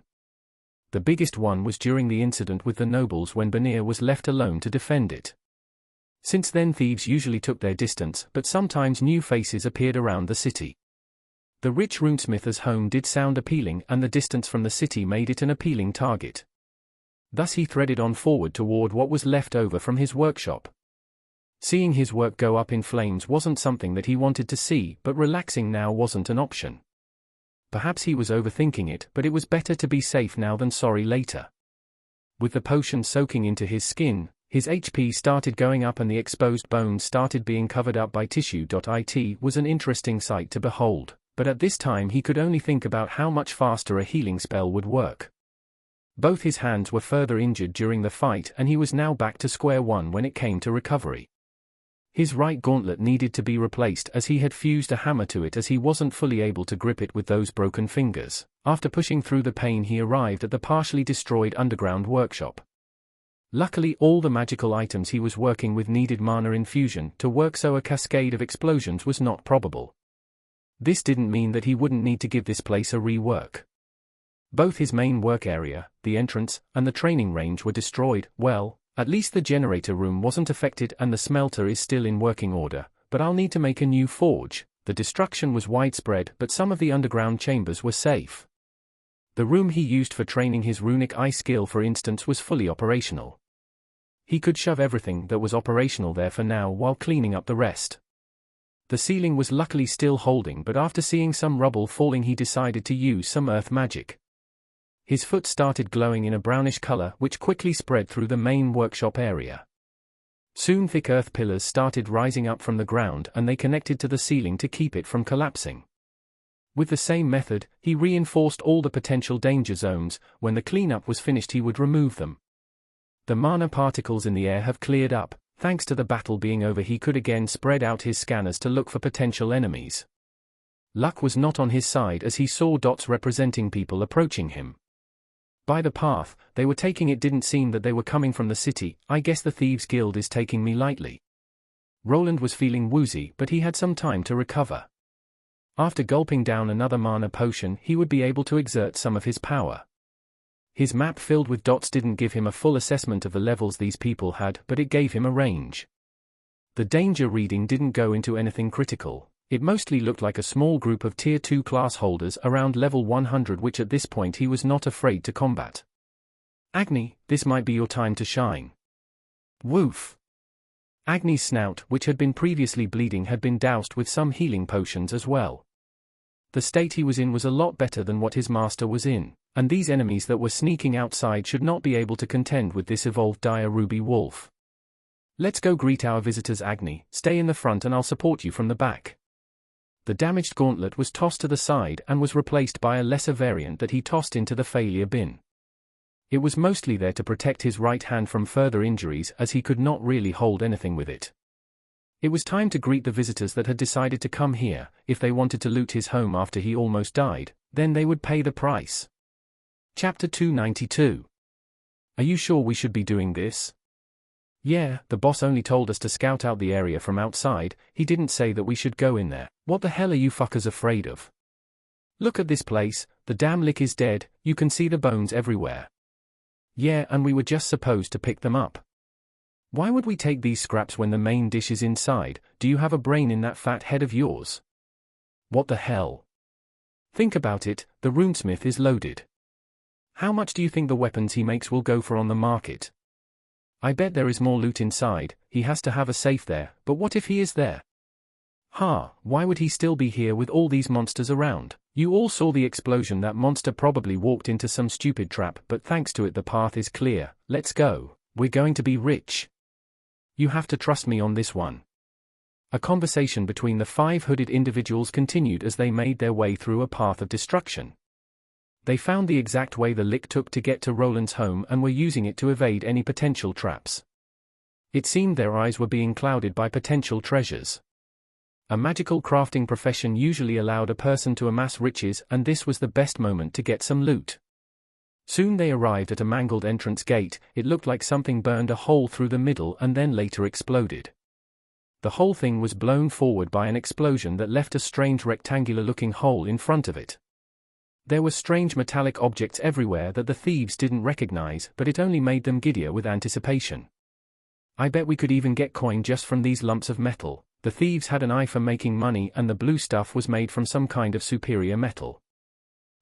The biggest one was during the incident with the nobles when Banir was left alone to defend it. Since then thieves usually took their distance, but sometimes new faces appeared around the city. The rich Runesmith's home did sound appealing, and the distance from the city made it an appealing target. Thus he threaded on forward toward what was left over from his workshop. Seeing his work go up in flames wasn't something that he wanted to see, but relaxing now wasn't an option. Perhaps he was overthinking it, but it was better to be safe now than sorry later. With the potion soaking into his skin, his HP started going up and the exposed bones started being covered up by tissue. It was an interesting sight to behold, but at this time he could only think about how much faster a healing spell would work. Both his hands were further injured during the fight, and he was now back to square one when it came to recovery. His right gauntlet needed to be replaced, as he had fused a hammer to it, as he wasn't fully able to grip it with those broken fingers. After pushing through the pain, he arrived at the partially destroyed underground workshop. Luckily all the magical items he was working with needed mana infusion to work, so a cascade of explosions was not probable. This didn't mean that he wouldn't need to give this place a rework. Both his main work area, the entrance, and the training range were destroyed. Well, at least the generator room wasn't affected and the smelter is still in working order, but I'll need to make a new forge. The destruction was widespread, but some of the underground chambers were safe. The room he used for training his runic eye skill, for instance, was fully operational. He could shove everything that was operational there for now while cleaning up the rest. The ceiling was luckily still holding, but after seeing some rubble falling he decided to use some earth magic. His foot started glowing in a brownish color, which quickly spread through the main workshop area. Soon thick earth pillars started rising up from the ground and they connected to the ceiling to keep it from collapsing. With the same method, he reinforced all the potential danger zones. When the cleanup was finished he would remove them. The mana particles in the air have cleared up. Thanks to the battle being over, he could again spread out his scanners to look for potential enemies. Luck was not on his side as he saw dots representing people approaching him. By the path they were taking, it didn't seem that they were coming from the city. I guess the Thieves' Guild is taking me lightly. Roland was feeling woozy, but he had some time to recover. After gulping down another mana potion, he would be able to exert some of his power. His map filled with dots didn't give him a full assessment of the levels these people had, but it gave him a range. The danger reading didn't go into anything critical. It mostly looked like a small group of tier 2 class holders around level 100, which at this point he was not afraid to combat. Agni, this might be your time to shine. Woof. Agni's snout, which had been previously bleeding, had been doused with some healing potions as well. The state he was in was a lot better than what his master was in, and these enemies that were sneaking outside should not be able to contend with this evolved dire ruby wolf. Let's go greet our visitors, Agni. Stay in the front and I'll support you from the back. The damaged gauntlet was tossed to the side and was replaced by a lesser variant that he tossed into the failure bin. It was mostly there to protect his right hand from further injuries, as he could not really hold anything with it. It was time to greet the visitors that had decided to come here. If they wanted to loot his home after he almost died, then they would pay the price. Chapter 292. Are you sure we should be doing this? Yeah, the boss only told us to scout out the area from outside, he didn't say that we should go in there. What the hell are you fuckers afraid of? Look at this place, the damn lick is dead, you can see the bones everywhere. Yeah, and we were just supposed to pick them up. Why would we take these scraps when the main dish is inside? Do you have a brain in that fat head of yours? What the hell? Think about it, the Runesmith is loaded. How much do you think the weapons he makes will go for on the market? I bet there is more loot inside, he has to have a safe there, but what if he is there? Why would he still be here with all these monsters around? You all saw the explosion. That monster probably walked into some stupid trap, but thanks to it the path is clear. Let's go. We're going to be rich. You have to trust me on this one. A conversation between the 5 hooded individuals continued as they made their way through a path of destruction. They found the exact way the lick took to get to Roland's home and were using it to evade any potential traps. It seemed their eyes were being clouded by potential treasures. A magical crafting profession usually allowed a person to amass riches, and this was the best moment to get some loot. Soon they arrived at a mangled entrance gate. It looked like something burned a hole through the middle and then later exploded. The whole thing was blown forward by an explosion that left a strange rectangular-looking hole in front of it. There were strange metallic objects everywhere that the thieves didn't recognize, but it only made them giddier with anticipation. I bet we could even get coin just from these lumps of metal. The thieves had an eye for making money, and the blue stuff was made from some kind of superior metal.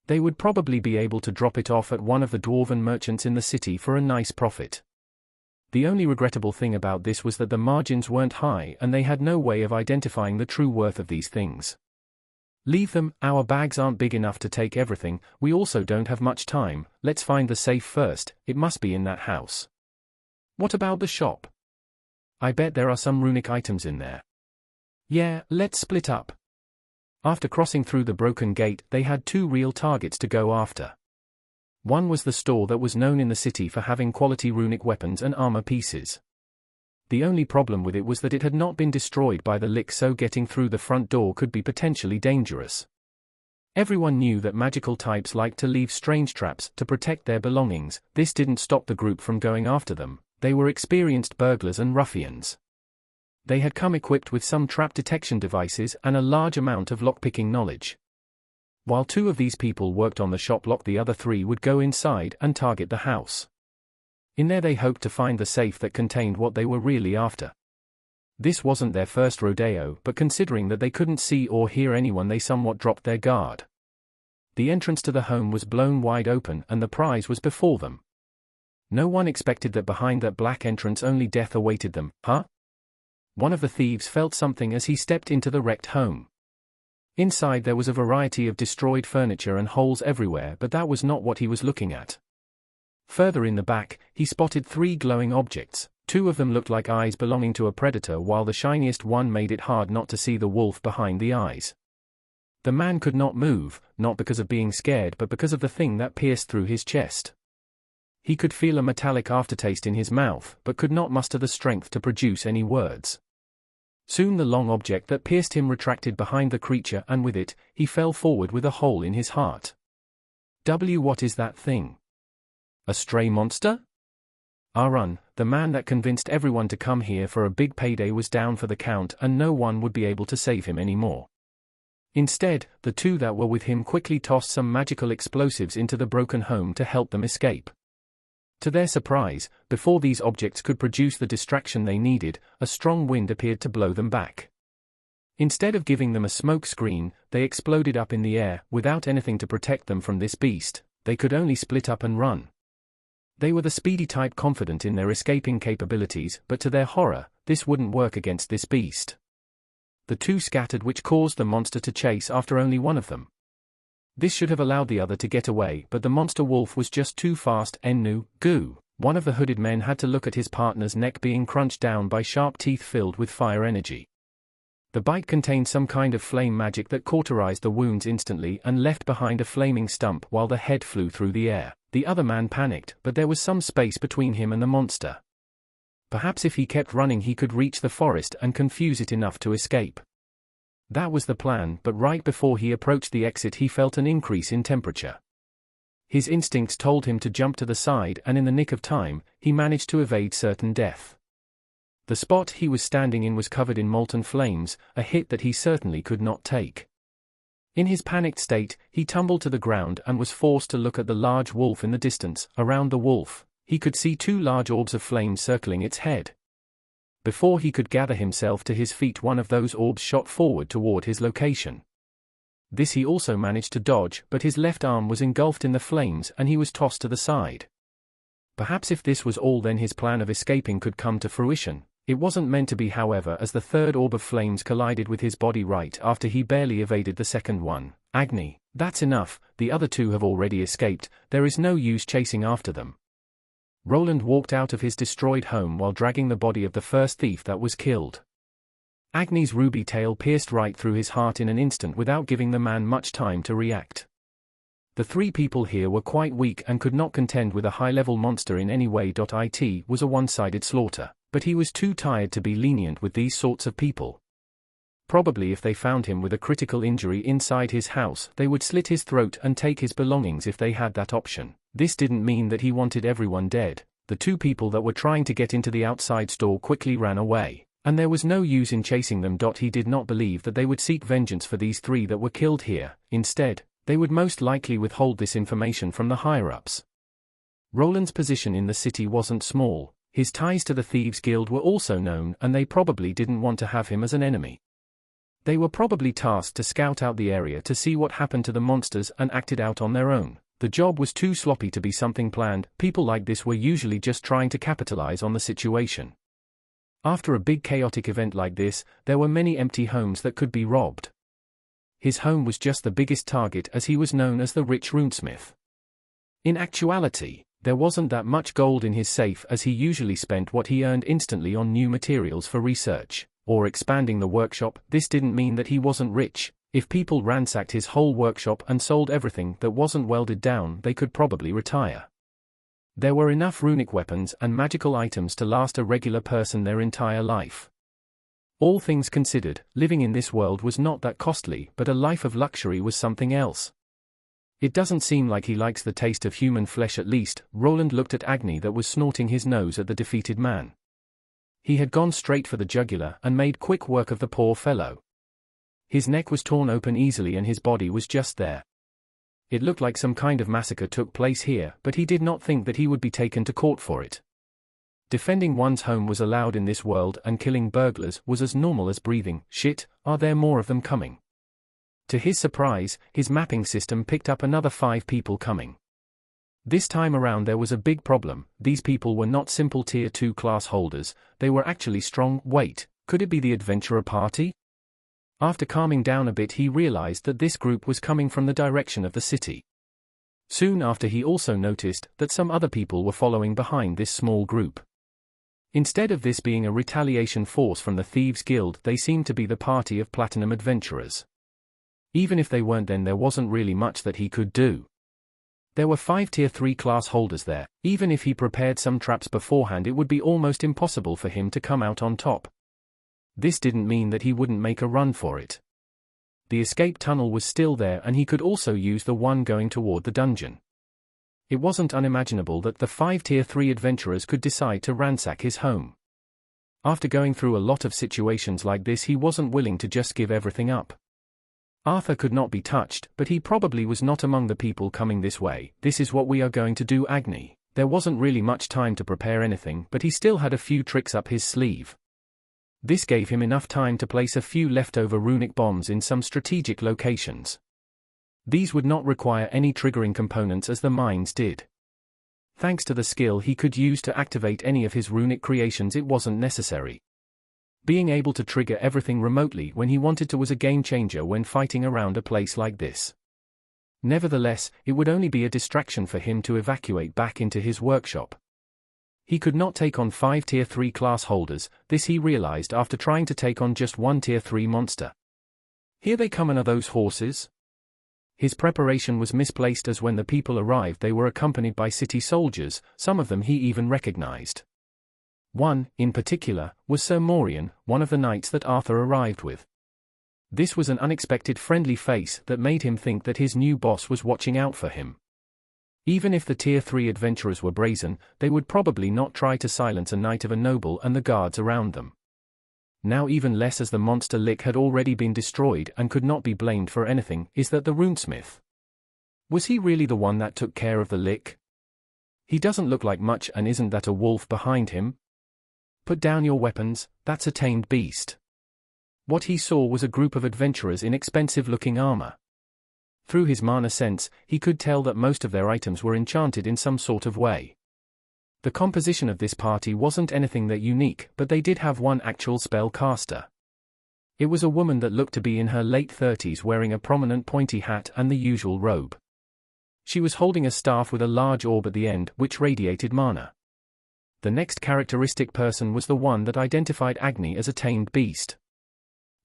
They would probably be able to drop it off at one of the dwarven merchants in the city for a nice profit. The only regrettable thing about this was that the margins weren't high and they had no way of identifying the true worth of these things. Leave them, our bags aren't big enough to take everything, we also don't have much time, let's find the safe first, it must be in that house. What about the shop? I bet there are some runic items in there. Yeah, let's split up. After crossing through the broken gate, they had 2 real targets to go after. One was the store that was known in the city for having quality runic weapons and armor pieces. The only problem with it was that it had not been destroyed by the lick, so getting through the front door could be potentially dangerous. Everyone knew that magical types like to leave strange traps to protect their belongings. This didn't stop the group from going after them. They were experienced burglars and ruffians. They had come equipped with some trap detection devices and a large amount of lockpicking knowledge. While 2 of these people worked on the shop lock, the other 3 would go inside and target the house. In there they hoped to find the safe that contained what they were really after. This wasn't their first rodeo, but considering that they couldn't see or hear anyone, they somewhat dropped their guard. The entrance to the home was blown wide open and the prize was before them. No one expected that behind that black entrance only death awaited them. One of the thieves felt something as he stepped into the wrecked home. Inside there was a variety of destroyed furniture and holes everywhere, but that was not what he was looking at. Further in the back, he spotted 3 glowing objects. 2 of them looked like eyes belonging to a predator, while the shiniest one made it hard not to see the wolf behind the eyes. The man could not move, not because of being scared but because of the thing that pierced through his chest. He could feel a metallic aftertaste in his mouth, but could not muster the strength to produce any words. Soon the long object that pierced him retracted behind the creature, and with it, he fell forward with a hole in his heart. What is that thing? A stray monster? Run, the man that convinced everyone to come here for a big payday was down for the count, and no one would be able to save him anymore. Instead, the 2 that were with him quickly tossed some magical explosives into the broken home to help them escape. To their surprise, before these objects could produce the distraction they needed, a strong wind appeared to blow them back. Instead of giving them a smoke screen, they exploded up in the air. Without anything to protect them from this beast, they could only split up and run. They were the speedy type, confident in their escaping capabilities, but to their horror, this wouldn't work against this beast. The 2 scattered, which caused the monster to chase after only one of them. This should have allowed the other to get away, but the monster wolf was just too fast. Goo. One of the hooded men had to look at his partner's neck being crunched down by sharp teeth filled with fire energy. The bite contained some kind of flame magic that cauterized the wounds instantly and left behind a flaming stump while the head flew through the air. The other man panicked, but there was some space between him and the monster. Perhaps if he kept running he could reach the forest and confuse it enough to escape. That was the plan, but right before he approached the exit he felt an increase in temperature. His instincts told him to jump to the side, and in the nick of time, he managed to evade certain death. The spot he was standing in was covered in molten flames, a hit that he certainly could not take. In his panicked state, he tumbled to the ground and was forced to look at the large wolf in the distance. Around the wolf, he could see two large orbs of flame circling its head. Before he could gather himself to his feet, one of those orbs shot forward toward his location. This he also managed to dodge, but his left arm was engulfed in the flames and he was tossed to the side. Perhaps if this was all, then his plan of escaping could come to fruition. It wasn't meant to be, however, as the third orb of flames collided with his body right after he barely evaded the second one. Agni, that's enough, the other two have already escaped, there is no use chasing after them. Roland walked out of his destroyed home while dragging the body of the first thief that was killed. Agni's ruby tail pierced right through his heart in an instant without giving the man much time to react. The three people here were quite weak and could not contend with a high-level monster in any way. It was a one-sided slaughter, but he was too tired to be lenient with these sorts of people. Probably if they found him with a critical injury inside his house, they would slit his throat and take his belongings if they had that option. This didn't mean that he wanted everyone dead. The two people that were trying to get into the outside store quickly ran away, and there was no use in chasing them. He did not believe that they would seek vengeance for these three that were killed here. Instead, they would most likely withhold this information from the higher-ups. Roland's position in the city wasn't small. His ties to the Thieves' Guild were also known, and they probably didn't want to have him as an enemy. They were probably tasked to scout out the area to see what happened to the monsters and acted out on their own. The job was too sloppy to be something planned. People like this were usually just trying to capitalize on the situation. After a big chaotic event like this, there were many empty homes that could be robbed. His home was just the biggest target, as he was known as the rich Runesmith. In actuality, there wasn't that much gold in his safe, as he usually spent what he earned instantly on new materials for research, or expanding the workshop. This didn't mean that he wasn't rich. If people ransacked his whole workshop and sold everything that wasn't welded down, they could probably retire. There were enough runic weapons and magical items to last a regular person their entire life. All things considered, living in this world was not that costly, but a life of luxury was something else. It doesn't seem like he likes the taste of human flesh, at least. Roland looked at Agni that was snorting his nose at the defeated man. He had gone straight for the jugular and made quick work of the poor fellow. His neck was torn open easily and his body was just there. It looked like some kind of massacre took place here, but he did not think that he would be taken to court for it. Defending one's home was allowed in this world, and killing burglars was as normal as breathing. Shit, are there more of them coming? To his surprise, his mapping system picked up another 5 people coming. This time around there was a big problem. These people were not simple Tier 2 class holders, they were actually strong. Wait, could it be the adventurer party? After calming down a bit, he realized that this group was coming from the direction of the city. Soon after, he also noticed that some other people were following behind this small group. Instead of this being a retaliation force from the Thieves' Guild, they seemed to be the party of platinum adventurers. Even if they weren't, then there wasn't really much that he could do. There were 5 Tier 3 class holders there. Even if he prepared some traps beforehand, it would be almost impossible for him to come out on top. This didn't mean that he wouldn't make a run for it. The escape tunnel was still there, and he could also use the one going toward the dungeon. It wasn't unimaginable that the 5 Tier 3 adventurers could decide to ransack his home. After going through a lot of situations like this, he wasn't willing to just give everything up. Arthur could not be touched, but he probably was not among the people coming this way. This is what we are going to do, Agni. There wasn't really much time to prepare anything, but he still had a few tricks up his sleeve. This gave him enough time to place a few leftover runic bombs in some strategic locations. These would not require any triggering components as the mines did. Thanks to the skill he could use to activate any of his runic creations, it wasn't necessary. Being able to trigger everything remotely when he wanted to was a game changer when fighting around a place like this. Nevertheless, it would only be a distraction for him to evacuate back into his workshop. He could not take on 5 Tier 3 class holders. This he realized after trying to take on just one Tier 3 monster. Here they come, and are those horses? His preparation was misplaced, as when the people arrived they were accompanied by city soldiers, some of them he even recognized. One, in particular, was Sir Morian, one of the knights that Arthur arrived with. This was an unexpected friendly face that made him think that his new boss was watching out for him. Even if the Tier 3 adventurers were brazen, they would probably not try to silence a knight of a noble and the guards around them. Now even less as the monster Lick had already been destroyed and could not be blamed for anything, is that the Runesmith. Was he really the one that took care of the Lick? He doesn't look like much, and isn't that a wolf behind him? Put down your weapons, that's a tamed beast. What he saw was a group of adventurers in expensive-looking armor. Through his mana sense, he could tell that most of their items were enchanted in some sort of way. The composition of this party wasn't anything that unique, but they did have one actual spell caster. It was a woman that looked to be in her late 30s wearing a prominent pointy hat and the usual robe. She was holding a staff with a large orb at the end, which radiated mana. The next characteristic person was the one that identified Agni as a tamed beast.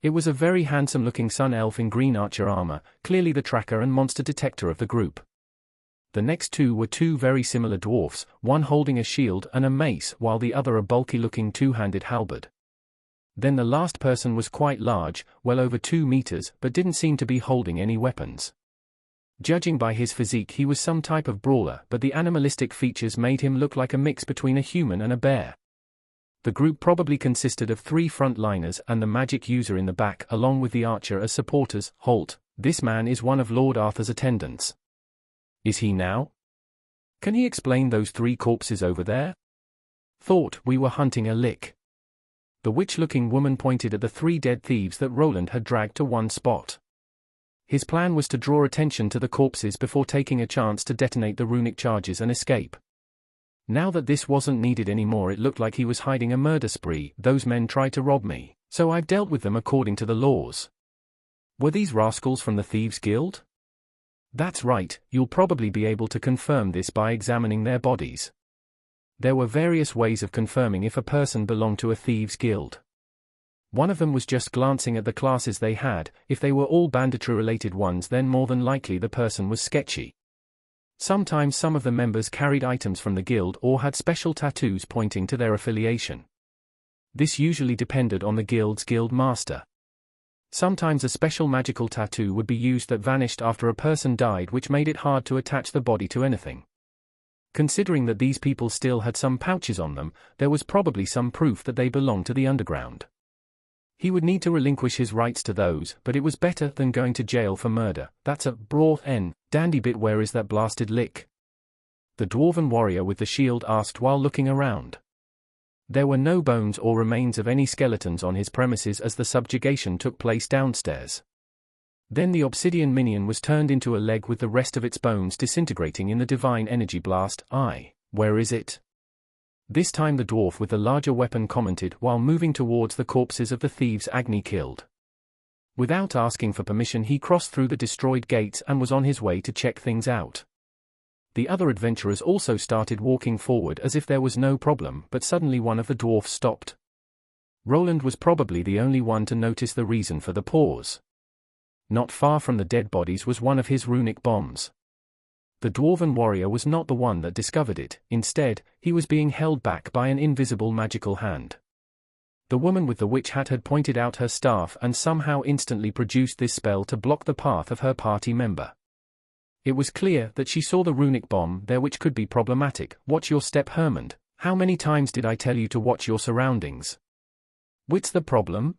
It was a very handsome-looking sun elf in green archer armor, clearly the tracker and monster detector of the group. The next two were two very similar dwarfs, one holding a shield and a mace while the other a bulky-looking two-handed halberd. Then the last person was quite large, well over 2 meters, but didn't seem to be holding any weapons. Judging by his physique, he was some type of brawler, but the animalistic features made him look like a mix between a human and a bear. The group probably consisted of 3 frontliners and the magic user in the back, along with the archer as supporters. Halt, this man is one of Lord Arthur's attendants. Is he now? Can he explain those 3 corpses over there? Thought we were hunting a Lick. The witch-looking woman pointed at the 3 dead thieves that Roland had dragged to one spot. His plan was to draw attention to the corpses before taking a chance to detonate the runic charges and escape. Now that this wasn't needed anymore, it looked like he was hiding a murder spree. Those men tried to rob me, so I've dealt with them according to the laws. Were these rascals from the Thieves' Guild? That's right, you'll probably be able to confirm this by examining their bodies. There were various ways of confirming if a person belonged to a Thieves' Guild. One of them was just glancing at the classes they had. If they were all banditry-related ones, then more than likely the person was sketchy. Sometimes some of the members carried items from the guild or had special tattoos pointing to their affiliation. This usually depended on the guild's guild master. Sometimes a special magical tattoo would be used that vanished after a person died, which made it hard to attach the body to anything. Considering that these people still had some pouches on them, there was probably some proof that they belonged to the underground. He would need to relinquish his rights to those, but it was better than going to jail for murder. That's a dandy bit. Where is that blasted Lick? The dwarven warrior with the shield asked while looking around. There were no bones or remains of any skeletons on his premises as the subjugation took place downstairs. Then the obsidian minion was turned into a leg with the rest of its bones disintegrating in the divine energy blast. Where is it? This time the dwarf with the larger weapon commented while moving towards the corpses of the thieves Agni killed. Without asking for permission, he crossed through the destroyed gates and was on his way to check things out. The other adventurers also started walking forward as if there was no problem, but suddenly one of the dwarfs stopped. Roland was probably the only one to notice the reason for the pause. Not far from the dead bodies was one of his runic bombs. The dwarven warrior was not the one that discovered it. Instead, he was being held back by an invisible magical hand. The woman with the witch hat had pointed out her staff and somehow instantly produced this spell to block the path of her party member. It was clear that she saw the runic bomb there, which could be problematic. Watch your step, Hermond. How many times did I tell you to watch your surroundings? What's the problem?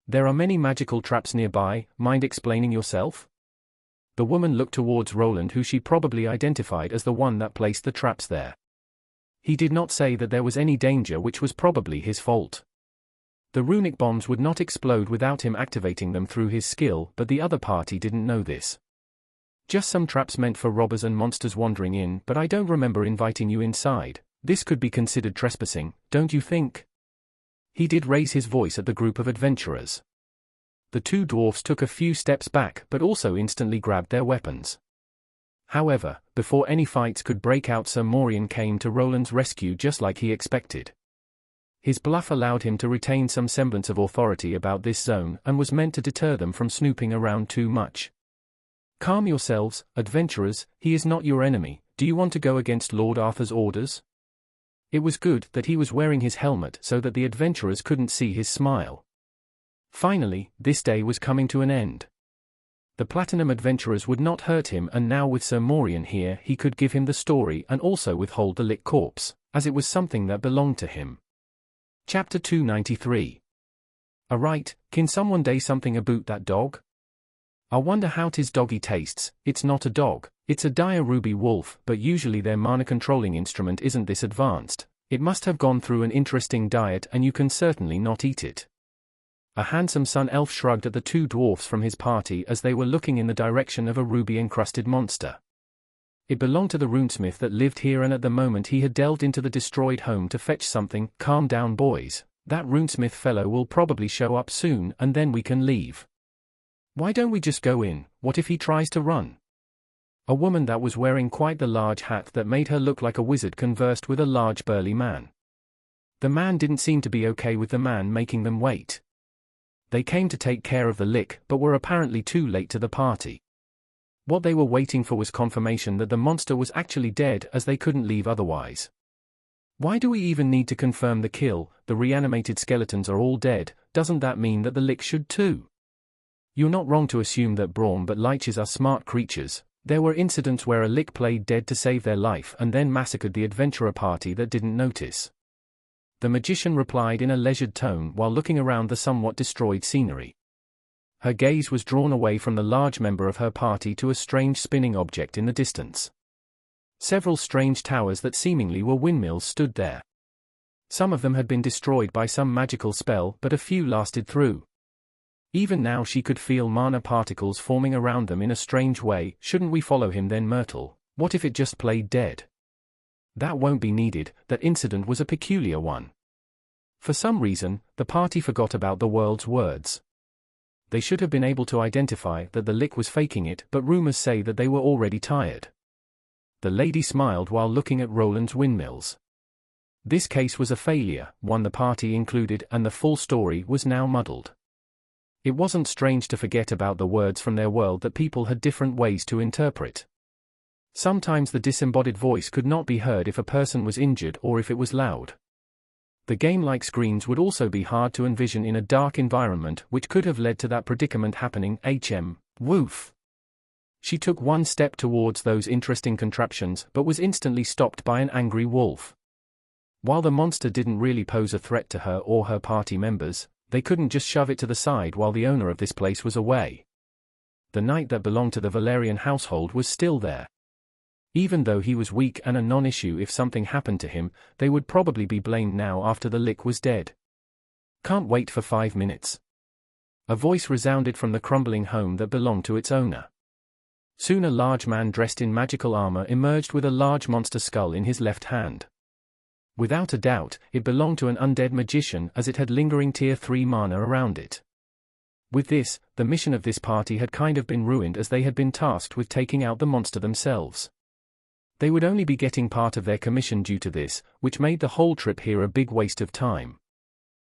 There are many magical traps nearby. Mind explaining yourself? The woman looked towards Roland, who she probably identified as the one that placed the traps there. He did not say that there was any danger, which was probably his fault. The runic bombs would not explode without him activating them through his skill, but the other party didn't know this. Just some traps meant for robbers and monsters wandering in, but I don't remember inviting you inside. This could be considered trespassing, don't you think? He did raise his voice at the group of adventurers. The 2 dwarfs took a few steps back but also instantly grabbed their weapons. However, before any fights could break out, Sir Maurian came to Roland's rescue just like he expected. His bluff allowed him to retain some semblance of authority about this zone and was meant to deter them from snooping around too much. Calm yourselves, adventurers, he is not your enemy. Do you want to go against Lord Arthur's orders? It was good that he was wearing his helmet so that the adventurers couldn't see his smile. Finally, this day was coming to an end. The Platinum Adventurers would not hurt him, and now with Sir Morian here he could give him the story and also withhold the Lick corpse, as it was something that belonged to him. Chapter 293. Alright, can someone say something about that dog? I wonder how tis doggy tastes. It's not a dog, it's a dire ruby wolf, but usually their mana controlling instrument isn't this advanced. It must have gone through an interesting diet and you can certainly not eat it. A handsome sun elf shrugged at the two dwarfs from his party as they were looking in the direction of a ruby-encrusted monster. It belonged to the runesmith that lived here, and at the moment he had delved into the destroyed home to fetch something. Calm down, boys. That runesmith fellow will probably show up soon and then we can leave. Why don't we just go in? What if he tries to run? A woman that was wearing quite the large hat that made her look like a wizard conversed with a large burly man. The man didn't seem to be okay with the man making them wait. They came to take care of the Lick, but were apparently too late to the party. What they were waiting for was confirmation that the monster was actually dead, as they couldn't leave otherwise. Why do we even need to confirm the kill? The reanimated skeletons are all dead. Doesn't that mean that the Lick should too? You're not wrong to assume that Brawn but Liches are smart creatures. There were incidents where a Lick played dead to save their life and then massacred the adventurer party that didn't notice. The magician replied in a leisured tone while looking around the somewhat destroyed scenery. Her gaze was drawn away from the large member of her party to a strange spinning object in the distance. Several strange towers that seemingly were windmills stood there. Some of them had been destroyed by some magical spell, but a few lasted through. Even now she could feel mana particles forming around them in a strange way. Shouldn't we follow him then, Myrtle? What if it just played dead? That won't be needed. That incident was a peculiar one. For some reason, the party forgot about the world's words. They should have been able to identify that the Lick was faking it, but rumors say that they were already tired. The lady smiled while looking at Roland's windmills. This case was a failure, one the party included, and the full story was now muddled. It wasn't strange to forget about the words from their world that people had different ways to interpret. Sometimes the disembodied voice could not be heard if a person was injured or if it was loud. The game-like screens would also be hard to envision in a dark environment, which could have led to that predicament happening. Woof. She took one step towards those interesting contraptions but was instantly stopped by an angry wolf. While the monster didn't really pose a threat to her or her party members, they couldn't just shove it to the side while the owner of this place was away. The knight that belonged to the Valerian household was still there. Even though he was weak and a non-issue if something happened to him, they would probably be blamed now after the Lick was dead. Can't wait for 5 minutes. A voice resounded from the crumbling home that belonged to its owner. Soon a large man dressed in magical armor emerged with a large monster skull in his left hand. Without a doubt, it belonged to an undead magician as it had lingering tier 3 mana around it. With this, the mission of this party had kind of been ruined as they had been tasked with taking out the monster themselves. They would only be getting part of their commission due to this, which made the whole trip here a big waste of time.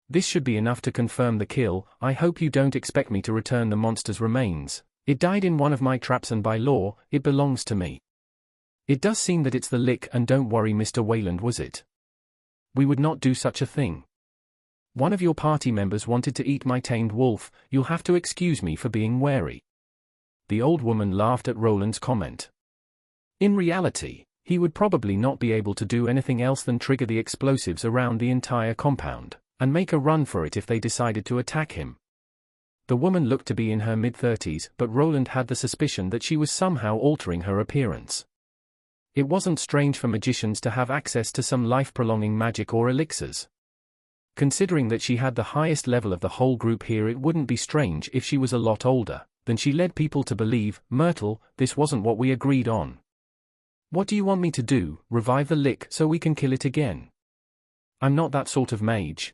This should be enough to confirm the kill. I hope you don't expect me to return the monster's remains. It died in one of my traps and by law, it belongs to me. It does seem that it's the Lick, and don't worry Mr. Wayland, was it? We would not do such a thing. One of your party members wanted to eat my tamed wolf. You'll have to excuse me for being wary. The old woman laughed at Roland's comment. In reality, he would probably not be able to do anything else than trigger the explosives around the entire compound, and make a run for it if they decided to attack him. The woman looked to be in her mid-30s, but Roland had the suspicion that she was somehow altering her appearance. It wasn't strange for magicians to have access to some life-prolonging magic or elixirs. Considering that she had the highest level of the whole group here, it wouldn't be strange if she was a lot older. Then she led people to believe, Myrtle, this wasn't what we agreed on. What do you want me to do, revive the Lick so we can kill it again? I'm not that sort of mage.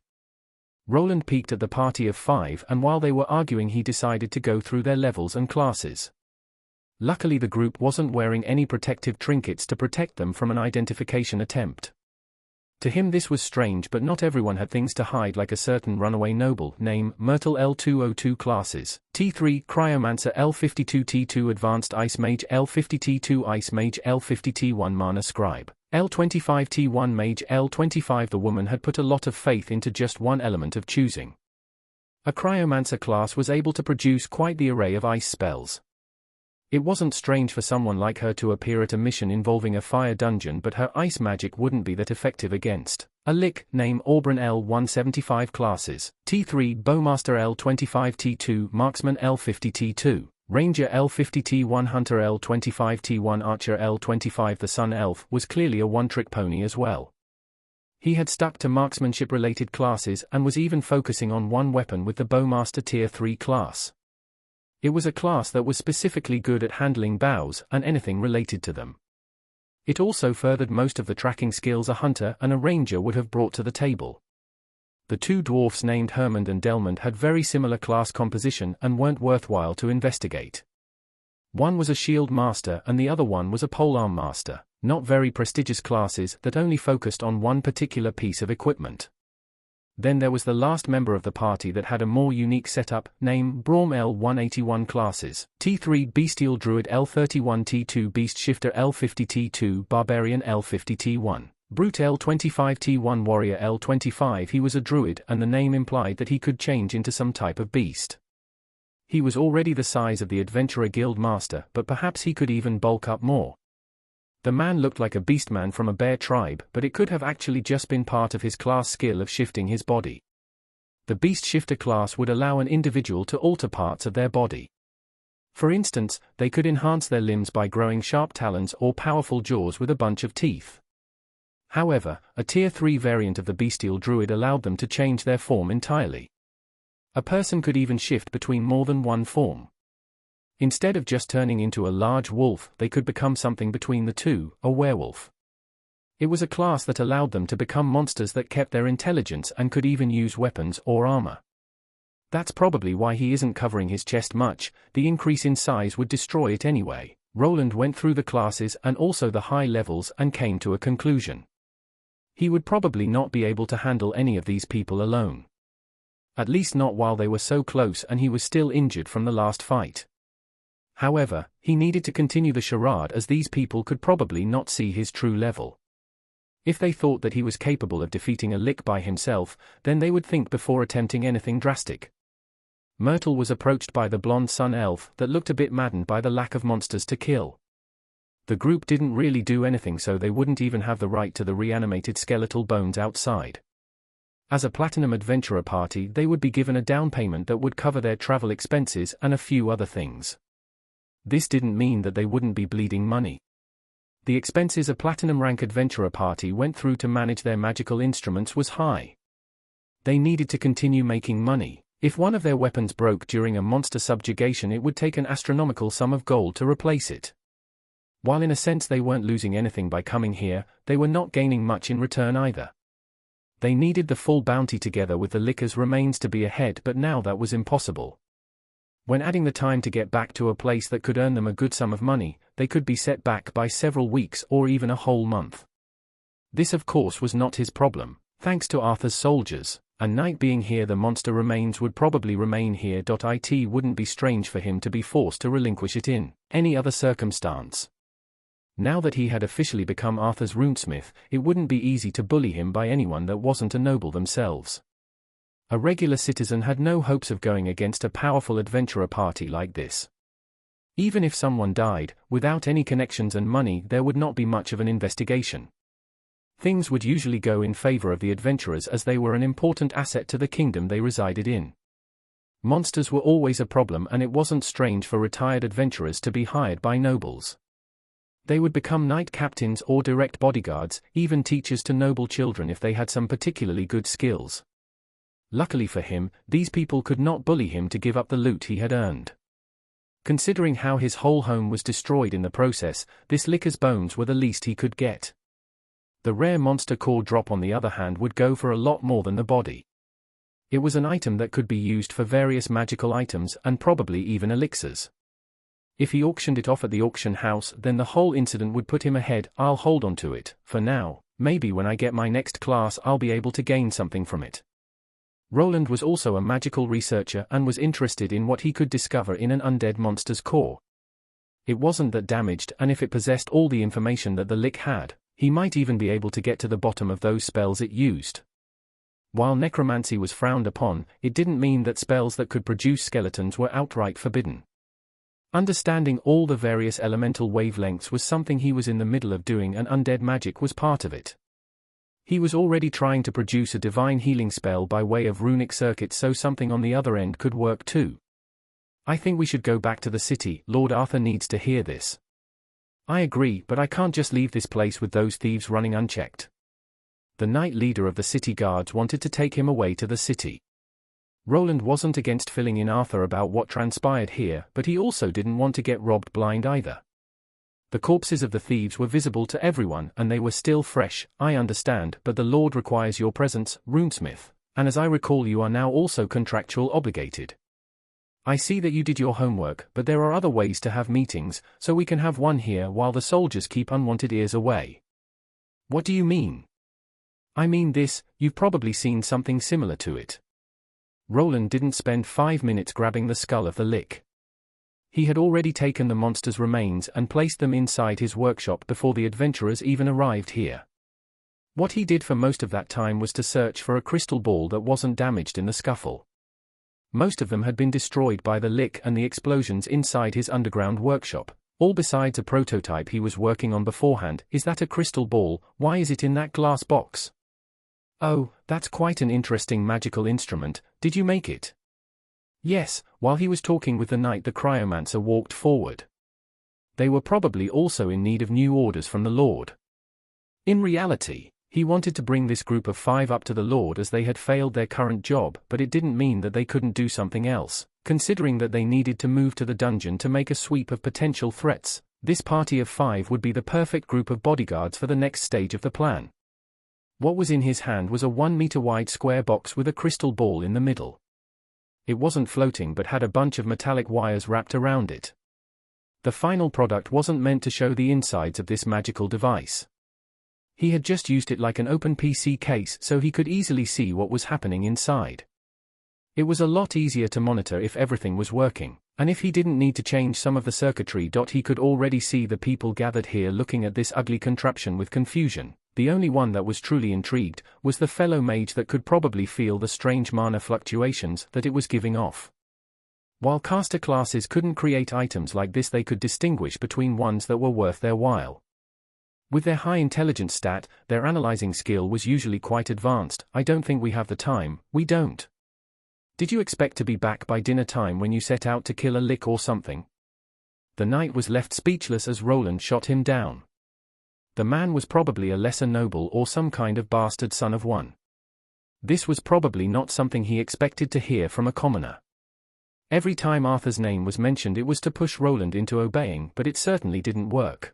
Roland peeked at the party of 5, and while they were arguing he decided to go through their levels and classes. Luckily the group wasn't wearing any protective trinkets to protect them from an identification attempt. To him this was strange, but not everyone had things to hide like a certain runaway noble. Name, Myrtle. L202 classes, T3 Cryomancer, L52 T2 Advanced Ice Mage, L50 T2 Ice Mage, L50 T1 Mana Scribe, L25 T1 Mage, L25. The woman had put a lot of faith into just one element of choosing. A Cryomancer class was able to produce quite the array of ice spells. It wasn't strange for someone like her to appear at a mission involving a fire dungeon, but her ice magic wouldn't be that effective against a lick. Name Auburn L175 classes: T3 Bowmaster L25 T2 Marksman L50 T2 Ranger L50 T1 Hunter L25 T1 Archer L25. The Sun Elf was clearly a one-trick pony as well. He had stuck to marksmanship-related classes and was even focusing on one weapon with the Bowmaster Tier 3 class. It was a class that was specifically good at handling bows and anything related to them. It also furthered most of the tracking skills a hunter and a ranger would have brought to the table. The two dwarfs named Hermond and Delmond had very similar class composition and weren't worthwhile to investigate. One was a shield master and the other one was a polearm master, not very prestigious classes that only focused on one particular piece of equipment. Then there was the last member of the party that had a more unique setup, name Braum L181 classes: T3 Bestial Druid L31 T2 Beast Shifter L50 T2 Barbarian L50 T1 Brute L25 T1 Warrior L25. He was a druid and the name implied that he could change into some type of beast. He was already the size of the Adventurer Guild Master, but perhaps he could even bulk up more. The man looked like a beastman from a bear tribe, but it could have actually just been part of his class skill of shifting his body. The Beast Shifter class would allow an individual to alter parts of their body. For instance, they could enhance their limbs by growing sharp talons or powerful jaws with a bunch of teeth. However, a Tier 3 variant of the Bestial Druid allowed them to change their form entirely. A person could even shift between more than one form. Instead of just turning into a large wolf, they could become something between the two, a werewolf. It was a class that allowed them to become monsters that kept their intelligence and could even use weapons or armor. That's probably why he isn't covering his chest much. The increase in size would destroy it anyway. Roland went through the classes and also the high levels and came to a conclusion. He would probably not be able to handle any of these people alone. At least not while they were so close and he was still injured from the last fight. However, he needed to continue the charade as these people could probably not see his true level. If they thought that he was capable of defeating a lick by himself, then they would think before attempting anything drastic. Myrtle was approached by the blonde Sun Elf that looked a bit maddened by the lack of monsters to kill. The group didn't really do anything, so they wouldn't even have the right to the reanimated skeletal bones outside. As a Platinum Adventurer party, they would be given a down payment that would cover their travel expenses and a few other things. This didn't mean that they wouldn't be bleeding money. The expenses a Platinum rank Adventurer party went through to manage their magical instruments was high. They needed to continue making money. If one of their weapons broke during a monster subjugation, it would take an astronomical sum of gold to replace it. While in a sense they weren't losing anything by coming here, they were not gaining much in return either. They needed the full bounty together with the liquor's remains to be ahead, but now that was impossible. When adding the time to get back to a place that could earn them a good sum of money, they could be set back by several weeks or even a whole month. This of course was not his problem. Thanks to Arthur's soldiers, and night being here, the monster remains would probably remain here. It wouldn't be strange for him to be forced to relinquish it in any other circumstance. Now that he had officially become Arthur's Runesmith, it wouldn't be easy to bully him by anyone that wasn't a noble themselves. A regular citizen had no hopes of going against a powerful adventurer party like this. Even if someone died, without any connections and money, there would not be much of an investigation. Things would usually go in favor of the adventurers as they were an important asset to the kingdom they resided in. Monsters were always a problem, and it wasn't strange for retired adventurers to be hired by nobles. They would become knight captains or direct bodyguards, even teachers to noble children if they had some particularly good skills. Luckily for him, these people could not bully him to give up the loot he had earned. Considering how his whole home was destroyed in the process, this licker's bones were the least he could get. The rare monster core drop, on the other hand, would go for a lot more than the body. It was an item that could be used for various magical items and probably even elixirs. If he auctioned it off at the auction house, then the whole incident would put him ahead. I'll hold on to it, for now. Maybe when I get my next class I'll be able to gain something from it. Roland was also a magical researcher and was interested in what he could discover in an undead monster's core. It wasn't that damaged, and if it possessed all the information that the lick had, he might even be able to get to the bottom of those spells it used. While necromancy was frowned upon, it didn't mean that spells that could produce skeletons were outright forbidden. Understanding all the various elemental wavelengths was something he was in the middle of doing, and undead magic was part of it. He was already trying to produce a divine healing spell by way of runic circuits, so something on the other end could work too. I think we should go back to the city. Lord Arthur needs to hear this. I agree, but I can't just leave this place with those thieves running unchecked. The knight leader of the city guards wanted to take him away to the city. Roland wasn't against filling in Arthur about what transpired here, but he also didn't want to get robbed blind either. The corpses of the thieves were visible to everyone, and they were still fresh. I understand, but the Lord requires your presence, Runesmith, and as I recall, you are now also contractual obligated. I see that you did your homework, but there are other ways to have meetings, so we can have one here while the soldiers keep unwanted ears away. What do you mean? I mean this, you've probably seen something similar to it. Roland didn't spend 5 minutes grabbing the skull of the lich. He had already taken the monster's remains and placed them inside his workshop before the adventurers even arrived here. What he did for most of that time was to search for a crystal ball that wasn't damaged in the scuffle. Most of them had been destroyed by the lich and the explosions inside his underground workshop, all besides a prototype he was working on beforehand. Is that a crystal ball? Why is it in that glass box? Oh, that's quite an interesting magical instrument. Did you make it? Yes. While he was talking with the knight, the cryomancer walked forward. They were probably also in need of new orders from the Lord. In reality, he wanted to bring this group of 5 up to the Lord as they had failed their current job, but it didn't mean that they couldn't do something else. Considering that they needed to move to the dungeon to make a sweep of potential threats, this party of 5 would be the perfect group of bodyguards for the next stage of the plan. What was in his hand was a 1-meter wide square box with a crystal ball in the middle. It wasn't floating but had a bunch of metallic wires wrapped around it. The final product wasn't meant to show the insides of this magical device. He had just used it like an open PC case so he could easily see what was happening inside. It was a lot easier to monitor if everything was working, and if he didn't need to change some of the circuitry. He could already see the people gathered here looking at this ugly contraption with confusion. The only one that was truly intrigued was the fellow mage that could probably feel the strange mana fluctuations that it was giving off. While caster classes couldn't create items like this, they could distinguish between ones that were worth their while. With their high intelligence stat, their analyzing skill was usually quite advanced. I don't think we have the time. We don't. Did you expect to be back by dinner time when you set out to kill a lich or something? The knight was left speechless as Roland shot him down. The man was probably a lesser noble or some kind of bastard son of one. This was probably not something he expected to hear from a commoner. Every time Arthur's name was mentioned, it was to push Roland into obeying, but it certainly didn't work.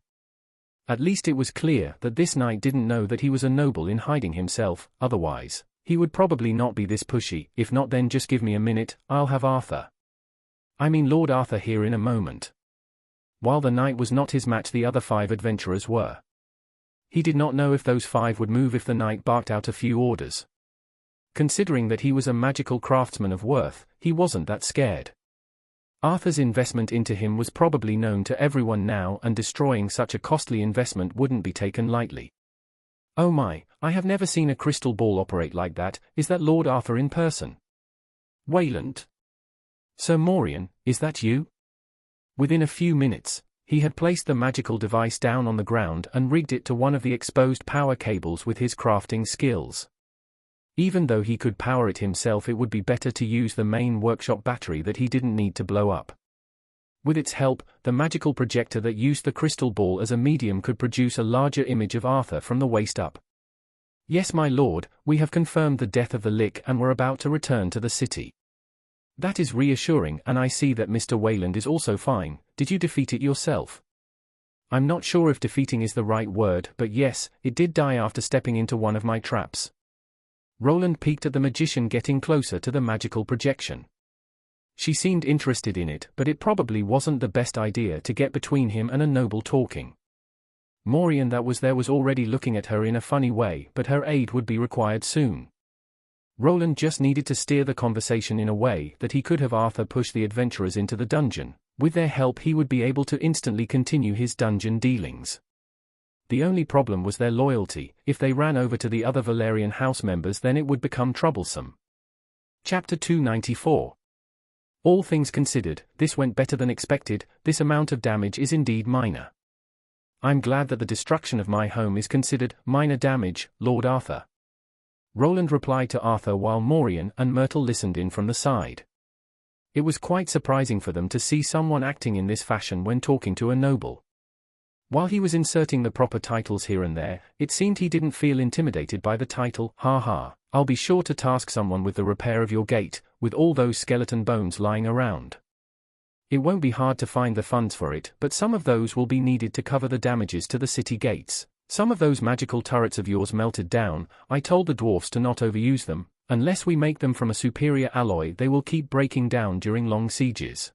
At least it was clear that this knight didn't know that he was a noble in hiding himself, otherwise, he would probably not be this pushy. If not, then just give me a minute, I'll have Arthur. I mean Lord Arthur here in a moment. While the knight was not his match, the other 5 adventurers were. He did not know if those 5 would move if the knight barked out a few orders. Considering that he was a magical craftsman of worth, he wasn't that scared. Arthur's investment into him was probably known to everyone now, and destroying such a costly investment wouldn't be taken lightly. Oh my, I have never seen a crystal ball operate like that. Is that Lord Arthur in person? Wayland? Sir Morian, is that you? Within a few minutes, he had placed the magical device down on the ground and rigged it to one of the exposed power cables with his crafting skills. Even though he could power it himself, it would be better to use the main workshop battery that he didn't need to blow up. With its help, the magical projector that used the crystal ball as a medium could produce a larger image of Arthur from the waist up. Yes, my lord, we have confirmed the death of the lich and we're about to return to the city. That is reassuring, and I see that Mr. Wayland is also fine. Did you defeat it yourself? I'm not sure if defeating is the right word, but yes, it did die after stepping into one of my traps. Roland peeked at the magician getting closer to the magical projection. She seemed interested in it, but it probably wasn't the best idea to get between him and a noble talking. Morian that was there was already looking at her in a funny way, but her aid would be required soon. Roland just needed to steer the conversation in a way that he could have Arthur push the adventurers into the dungeon. With their help he would be able to instantly continue his dungeon dealings. The only problem was their loyalty. If they ran over to the other Valerian house members, then it would become troublesome. Chapter 294. All things considered, this went better than expected. This amount of damage is indeed minor. I'm glad that the destruction of my home is considered minor damage, Lord Arthur. Roland replied to Arthur while Morian and Myrtle listened in from the side. It was quite surprising for them to see someone acting in this fashion when talking to a noble. While he was inserting the proper titles here and there, it seemed he didn't feel intimidated by the title. Ha ha, I'll be sure to task someone with the repair of your gate, with all those skeleton bones lying around. It won't be hard to find the funds for it, but some of those will be needed to cover the damages to the city gates. Some of those magical turrets of yours melted down. I told the dwarfs to not overuse them. Unless we make them from a superior alloy, they will keep breaking down during long sieges.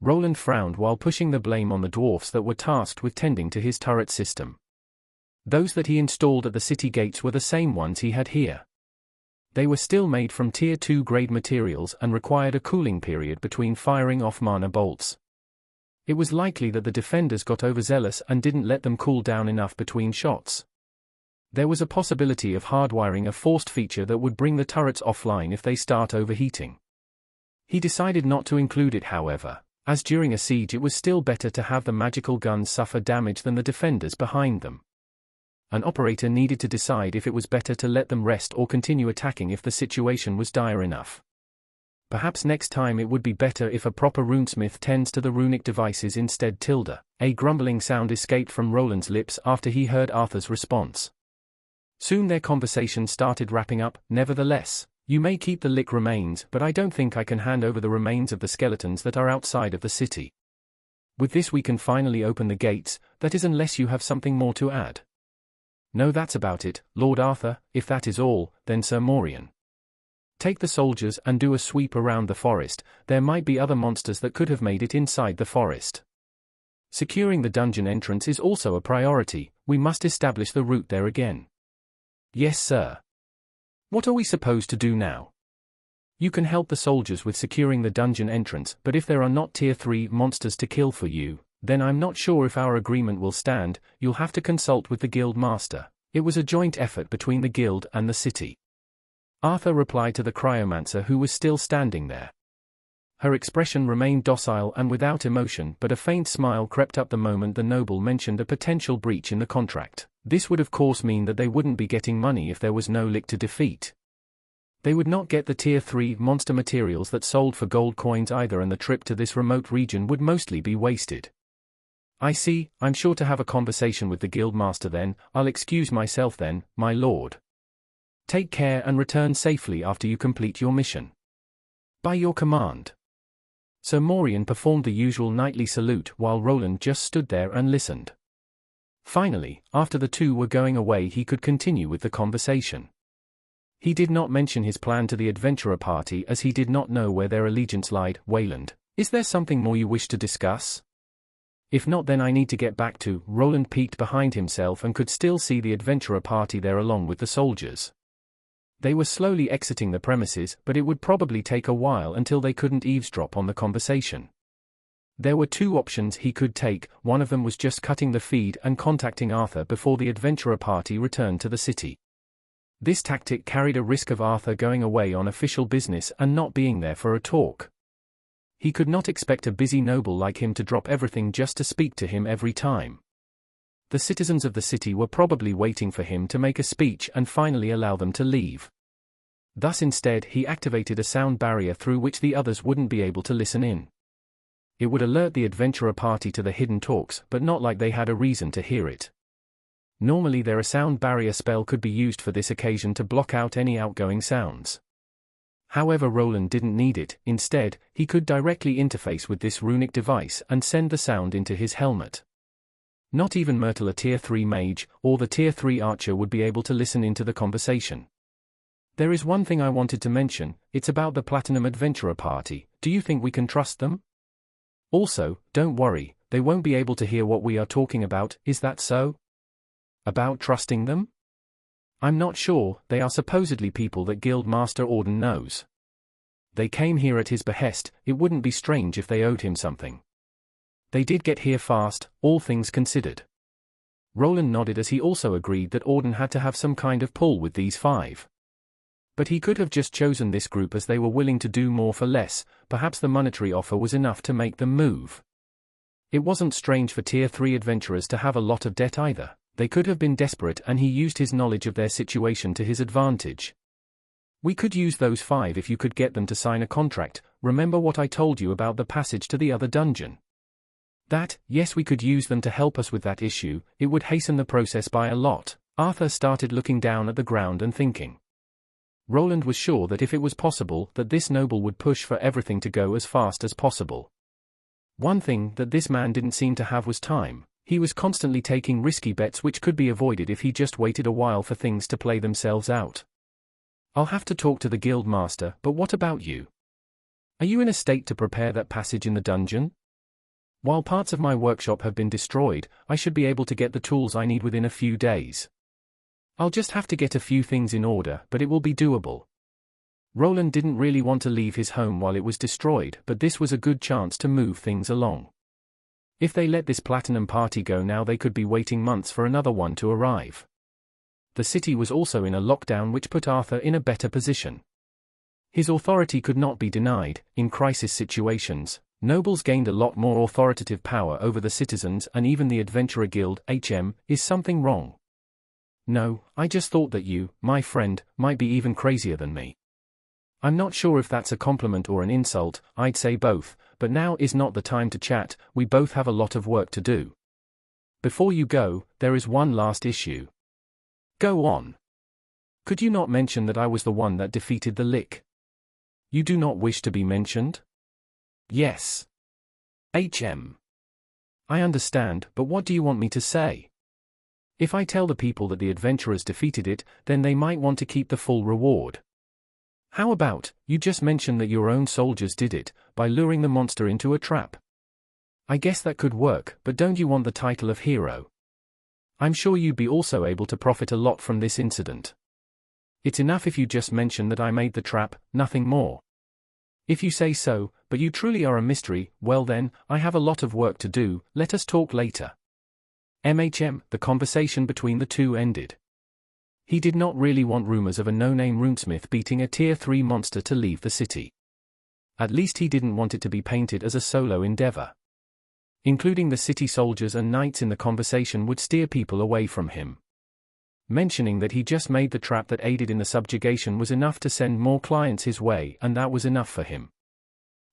Roland frowned while pushing the blame on the dwarfs that were tasked with tending to his turret system. Those that he installed at the city gates were the same ones he had here. They were still made from Tier 2 grade materials and required a cooling period between firing off mana bolts. It was likely that the defenders got overzealous and didn't let them cool down enough between shots. There was a possibility of hardwiring a forced feature that would bring the turrets offline if they start overheating. He decided not to include it, however, as during a siege it was still better to have the magical guns suffer damage than the defenders behind them. An operator needed to decide if it was better to let them rest or continue attacking if the situation was dire enough. Perhaps next time it would be better if a proper runesmith tends to the runic devices instead. A grumbling sound escaped from Roland's lips after he heard Arthur's response. Soon their conversation started wrapping up. Nevertheless, you may keep the lick remains, but I don't think I can hand over the remains of the skeletons that are outside of the city. With this we can finally open the gates, that is, unless you have something more to add. No, that's about it, Lord Arthur. If that is all, then Sir Morian, take the soldiers and do a sweep around the forest. There might be other monsters that could have made it inside the forest. Securing the dungeon entrance is also a priority. We must establish the route there again. Yes, sir. What are we supposed to do now? You can help the soldiers with securing the dungeon entrance, but if there are not Tier 3 monsters to kill for you, then I'm not sure if our agreement will stand. You'll have to consult with the guild master. It was a joint effort between the guild and the city. Arthur replied to the cryomancer who was still standing there. Her expression remained docile and without emotion, but a faint smile crept up the moment the noble mentioned a potential breach in the contract. This would of course mean that they wouldn't be getting money if there was no lick to defeat. They would not get the Tier 3 monster materials that sold for gold coins either, and the trip to this remote region would mostly be wasted. I see. I'm sure to have a conversation with the guildmaster then. I'll excuse myself then, my lord. Take care and return safely after you complete your mission. By your command. Sir Morian performed the usual knightly salute while Roland just stood there and listened. Finally, after the two were going away, he could continue with the conversation. He did not mention his plan to the adventurer party as he did not know where their allegiance lied. Wayland, is there something more you wish to discuss? If not, then I need to get back to. Roland peeked behind himself and could still see the adventurer party there along with the soldiers. They were slowly exiting the premises, but it would probably take a while until they couldn't eavesdrop on the conversation. There were two options he could take. One of them was just cutting the feed and contacting Arthur before the adventurer party returned to the city. This tactic carried a risk of Arthur going away on official business and not being there for a talk. He could not expect a busy noble like him to drop everything just to speak to him every time. The citizens of the city were probably waiting for him to make a speech and finally allow them to leave. Thus instead he activated a sound barrier through which the others wouldn't be able to listen in. It would alert the adventurer party to the hidden talks, but not like they had a reason to hear it. Normally a sound barrier spell could be used for this occasion to block out any outgoing sounds. However, Roland didn't need it. Instead, he could directly interface with this runic device and send the sound into his helmet. Not even Myrtle, a Tier 3 mage, or the Tier 3 archer would be able to listen into the conversation. There is one thing I wanted to mention. It's about the Platinum Adventurer Party. Do you think we can trust them? Also, don't worry, they won't be able to hear what we are talking about. Is that so? About trusting them? I'm not sure. They are supposedly people that Guildmaster Auden knows. They came here at his behest. It wouldn't be strange if they owed him something. They did get here fast, all things considered. Roland nodded as he also agreed that Auden had to have some kind of pull with these five. But he could have just chosen this group as they were willing to do more for less. Perhaps the monetary offer was enough to make them move. It wasn't strange for Tier 3 adventurers to have a lot of debt either. They could have been desperate, and he used his knowledge of their situation to his advantage. We could use those 5 if you could get them to sign a contract. Remember what I told you about the passage to the other dungeon? Yes, we could use them to help us with that issue. It would hasten the process by a lot. Arthur started looking down at the ground and thinking. Roland was sure that if it was possible, that this noble would push for everything to go as fast as possible. One thing that this man didn't seem to have was time. He was constantly taking risky bets which could be avoided if he just waited a while for things to play themselves out. I'll have to talk to the guild master, but what about you? Are you in a state to prepare that passage in the dungeon? While parts of my workshop have been destroyed, I should be able to get the tools I need within a few days. I'll just have to get a few things in order, but it will be doable. Roland didn't really want to leave his home while it was destroyed, but this was a good chance to move things along. If they let this platinum party go now, they could be waiting months for another one to arrive. The city was also in a lockdown, which put Arthur in a better position. His authority could not be denied. In crisis situations, nobles gained a lot more authoritative power over the citizens, and even the Adventurer Guild. Is something wrong? No, I just thought that you, my friend, might be even crazier than me. I'm not sure if that's a compliment or an insult. I'd say both, but now is not the time to chat. We both have a lot of work to do. Before you go, there is one last issue. Go on. Could you not mention that I was the one that defeated the Lick? You do not wish to be mentioned? Yes. I understand, but what do you want me to say? If I tell the people that the adventurers defeated it, then they might want to keep the full reward. How about, you just mention that your own soldiers did it, by luring the monster into a trap? I guess that could work, but don't you want the title of hero? I'm sure you'd be also able to profit a lot from this incident. It's enough if you just mention that I made the trap, nothing more. If you say so, but you truly are a mystery, well then, I have a lot of work to do. Let us talk later. The conversation between the two ended. He did not really want rumors of a no-name Runesmith beating a Tier 3 monster to leave the city. At least he didn't want it to be painted as a solo endeavor. Including the city soldiers and knights in the conversation would steer people away from him. Mentioning that he just made the trap that aided in the subjugation was enough to send more clients his way, and that was enough for him.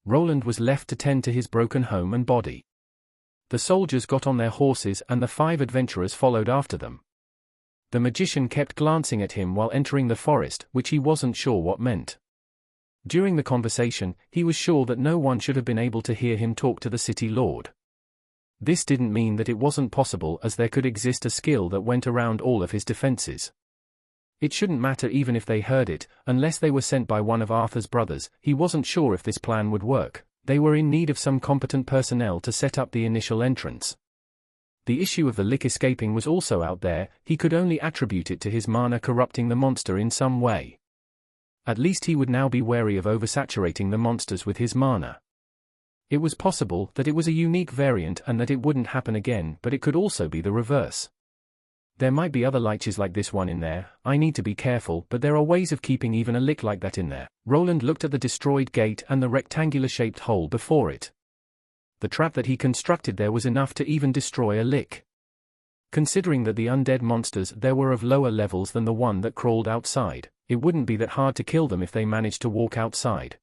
Roland was left to tend to his broken home and body. The soldiers got on their horses and the 5 adventurers followed after them. The magician kept glancing at him while entering the forest, which he wasn't sure what meant. During the conversation, he was sure that no one should have been able to hear him talk to the city lord. This didn't mean that it wasn't possible, as there could exist a skill that went around all of his defenses. It shouldn't matter even if they heard it, unless they were sent by one of Arthur's brothers. He wasn't sure if this plan would work. They were in need of some competent personnel to set up the initial entrance. The issue of the Lick escaping was also out there. He could only attribute it to his mana corrupting the monster in some way. At least he would now be wary of oversaturating the monsters with his mana. It was possible that it was a unique variant and that it wouldn't happen again, but it could also be the reverse. There might be other liches like this one in there. I need to be careful, but there are ways of keeping even a Lick like that in there. Roland looked at the destroyed gate and the rectangular-shaped hole before it. The trap that he constructed there was enough to even destroy a Lick. Considering that the undead monsters there were of lower levels than the one that crawled outside, it wouldn't be that hard to kill them if they managed to walk outside.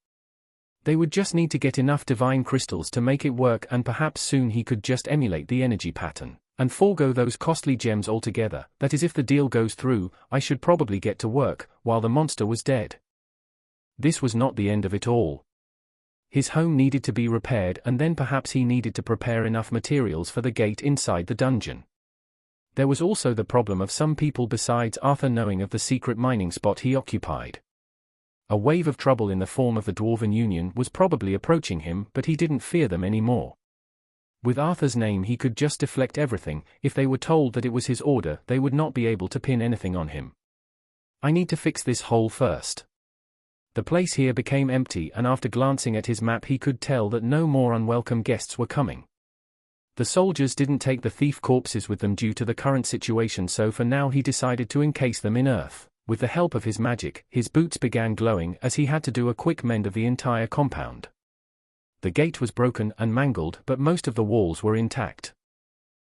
They would just need to get enough divine crystals to make it work, and perhaps soon he could just emulate the energy pattern and forego those costly gems altogether. That is, if the deal goes through. I should probably get to work while the monster was dead. This was not the end of it all. His home needed to be repaired, and then perhaps he needed to prepare enough materials for the gate inside the dungeon. There was also the problem of some people besides Arthur knowing of the secret mining spot he occupied. A wave of trouble in the form of the Dwarven Union was probably approaching him, but he didn't fear them anymore. With Arthur's name he could just deflect everything. If they were told that it was his order, they would not be able to pin anything on him. I need to fix this hole first. The place here became empty, and after glancing at his map he could tell that no more unwelcome guests were coming. The soldiers didn't take the thief corpses with them due to the current situation, so for now he decided to encase them in earth. With the help of his magic, his boots began glowing as he had to do a quick mend of the entire compound. The gate was broken and mangled, but most of the walls were intact.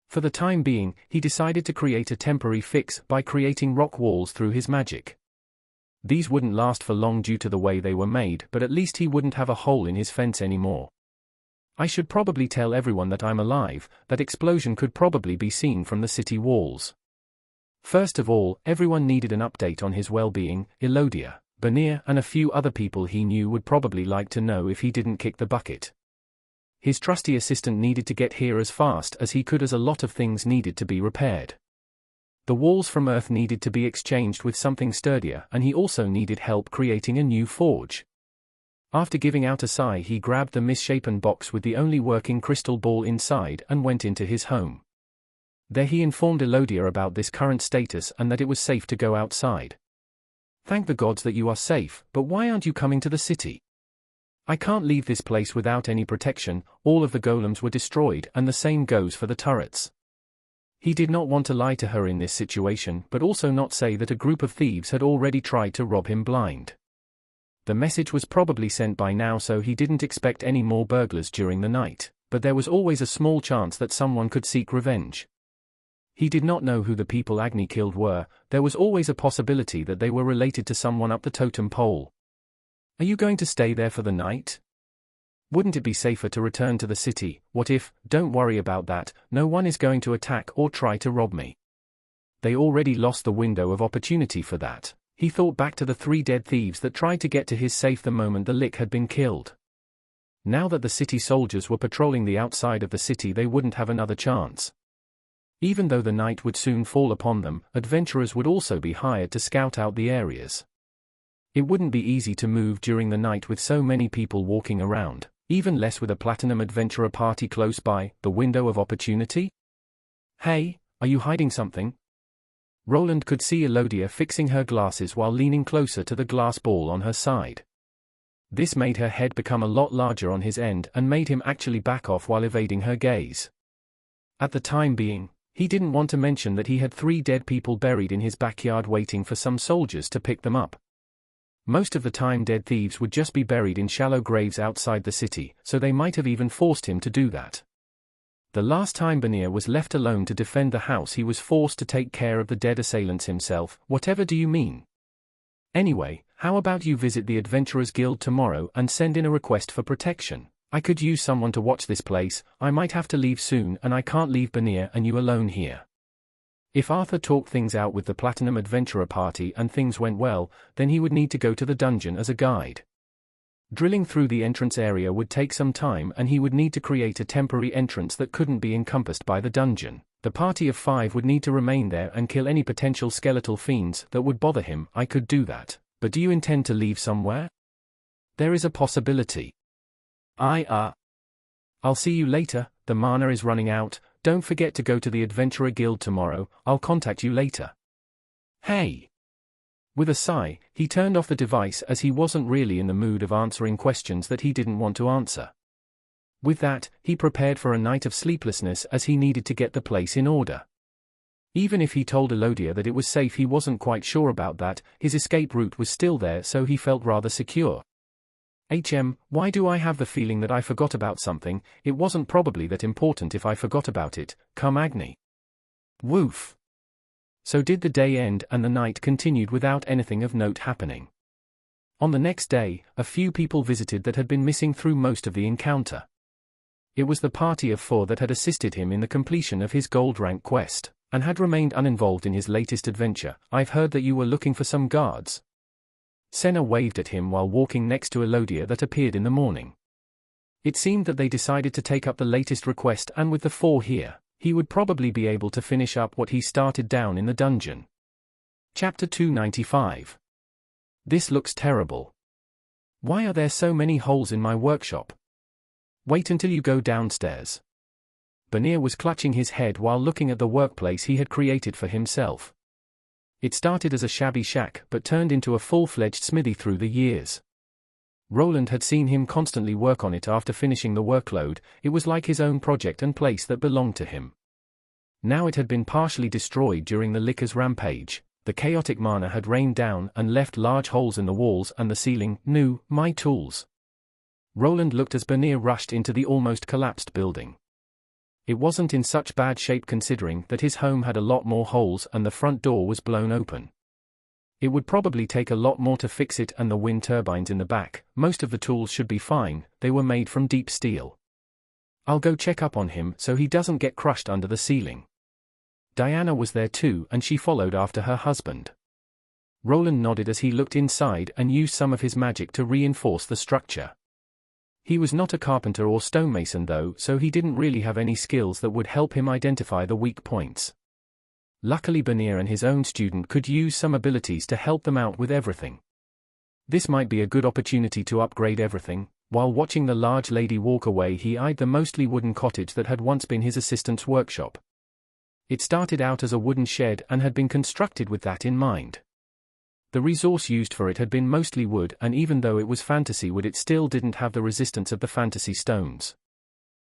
For the time being, he decided to create a temporary fix by creating rock walls through his magic. These wouldn't last for long due to the way they were made, but at least he wouldn't have a hole in his fence anymore. I should probably tell everyone that I'm alive. That explosion could probably be seen from the city walls. First of all, everyone needed an update on his well-being. Elodia, Banir, and a few other people he knew would probably like to know if he didn't kick the bucket. His trusty assistant needed to get here as fast as he could, as a lot of things needed to be repaired. The walls from Earth needed to be exchanged with something sturdier, and he also needed help creating a new forge. After giving out a sigh, he grabbed the misshapen box with the only working crystal ball inside and went into his home. There he informed Elodia about this current status and that it was safe to go outside. "Thank the gods that you are safe, but why aren't you coming to the city? I can't leave this place without any protection. All of the golems were destroyed, and the same goes for the turrets." He did not want to lie to her in this situation, but also not say that a group of thieves had already tried to rob him blind. The message was probably sent by now, so he didn't expect any more burglars during the night, but there was always a small chance that someone could seek revenge. He did not know who the people Agni killed were. There was always a possibility that they were related to someone up the totem pole. "Are you going to stay there for the night? Wouldn't it be safer to return to the city? What if?" "Don't worry about that, no one is going to attack or try to rob me. They already lost the window of opportunity for that." He thought back to the 3 dead thieves that tried to get to his safe the moment the Lick had been killed. Now that the city soldiers were patrolling the outside of the city, they wouldn't have another chance. Even though the night would soon fall upon them, adventurers would also be hired to scout out the areas. It wouldn't be easy to move during the night with so many people walking around, even less with a platinum adventurer party close by. The window of opportunity? "Hey, are you hiding something?" Roland could see Elodia fixing her glasses while leaning closer to the glass ball on her side. This made her head become a lot larger on his end and made him actually back off while evading her gaze. At the time being, he didn't want to mention that he had 3 dead people buried in his backyard waiting for some soldiers to pick them up. Most of the time dead thieves would just be buried in shallow graves outside the city, so they might have even forced him to do that. The last time Banir was left alone to defend the house, he was forced to take care of the dead assailants himself. "Whatever do you mean? Anyway, how about you visit the Adventurers Guild tomorrow and send in a request for protection? I could use someone to watch this place. I might have to leave soon, and I can't leave Banir and you alone here." If Arthur talked things out with the Platinum Adventurer Party and things went well, then he would need to go to the dungeon as a guide. Drilling through the entrance area would take some time, and he would need to create a temporary entrance that couldn't be encompassed by the dungeon. The party of 5 would need to remain there and kill any potential skeletal fiends that would bother him. "I could do that, but do you intend to leave somewhere?" "There is a possibility." I'll see you later. The mana is running out. Don't forget to go to the Adventurer Guild tomorrow. I'll contact you later." "Hey." With a sigh, he turned off the device as he wasn't really in the mood of answering questions that he didn't want to answer. With that, he prepared for a night of sleeplessness as he needed to get the place in order. Even if he told Elodia that it was safe, he wasn't quite sure about that. His escape route was still there, so he felt rather secure. Why do I have the feeling that I forgot about something? It wasn't probably that important if I forgot about it. Come Agni. Woof. So did the day end, and the night continued without anything of note happening. On the next day, a few people visited that had been missing through most of the encounter. It was the party of 4 that had assisted him in the completion of his gold rank quest, and had remained uninvolved in his latest adventure. "I've heard that you were looking for some guards." Senna waved at him while walking next to Elodia that appeared in the morning. It seemed that they decided to take up the latest request, and with the 4 here, he would probably be able to finish up what he started down in the dungeon. Chapter 295. This looks terrible. Why are there so many holes in my workshop? Wait until you go downstairs. Banir was clutching his head while looking at the workplace he had created for himself. It started as a shabby shack but turned into a full-fledged smithy through the years. Roland had seen him constantly work on it after finishing the workload. It was like his own project and place that belonged to him. Now it had been partially destroyed during the Licker's rampage, The chaotic mana had rained down and left large holes in the walls and the ceiling. "No, my tools." Roland looked as Banir rushed into the almost collapsed building. It wasn't in such bad shape considering that his home had a lot more holes and the front door was blown open. It would probably take a lot more to fix it, and the wind turbines in the back. Most of the tools should be fine, they were made from deep steel. "I'll go check up on him so he doesn't get crushed under the ceiling." Diana was there too, and she followed after her husband. Roland nodded as he looked inside and used some of his magic to reinforce the structure. He was not a carpenter or stonemason though, so he didn't really have any skills that would help him identify the weak points. Luckily Banir and his own student could use some abilities to help them out with everything. This might be a good opportunity to upgrade everything. While watching the large lady walk away, he eyed the mostly wooden cottage that had once been his assistant's workshop. It started out as a wooden shed and had been constructed with that in mind. The resource used for it had been mostly wood, and even though it was fantasy wood, it still didn't have the resistance of the fantasy stones.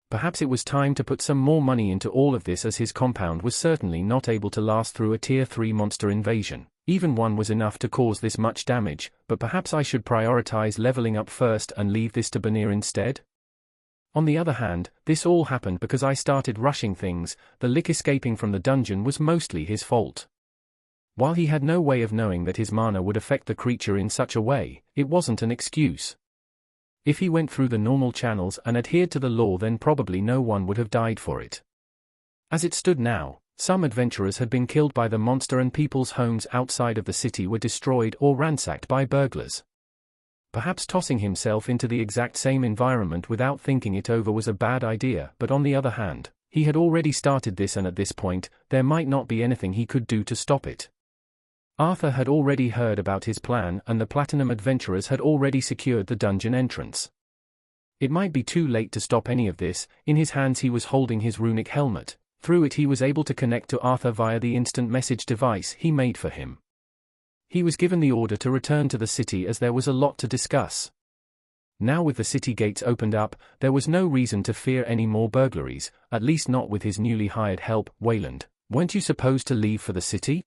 Perhaps it was time to put some more money into all of this, as his compound was certainly not able to last through a tier 3 monster invasion. Even one was enough to cause this much damage, but perhaps I should prioritize leveling up first and leave this to Banir instead? On the other hand, this all happened because I started rushing things. The Lick escaping from the dungeon was mostly his fault. While he had no way of knowing that his mana would affect the creature in such a way, it wasn't an excuse. If he went through the normal channels and adhered to the law, then probably no one would have died for it. As it stood now, some adventurers had been killed by the monster and people's homes outside of the city were destroyed or ransacked by burglars. Perhaps tossing himself into the exact same environment without thinking it over was a bad idea, but on the other hand, he had already started this, and at this point, there might not be anything he could do to stop it. Arthur had already heard about his plan, and the Platinum adventurers had already secured the dungeon entrance. It might be too late to stop any of this. In his hands he was holding his runic helmet. Through it he was able to connect to Arthur via the instant message device he made for him. He was given the order to return to the city as there was a lot to discuss. Now with the city gates opened up, there was no reason to fear any more burglaries, at least not with his newly hired help. "Wayland, weren't you supposed to leave for the city?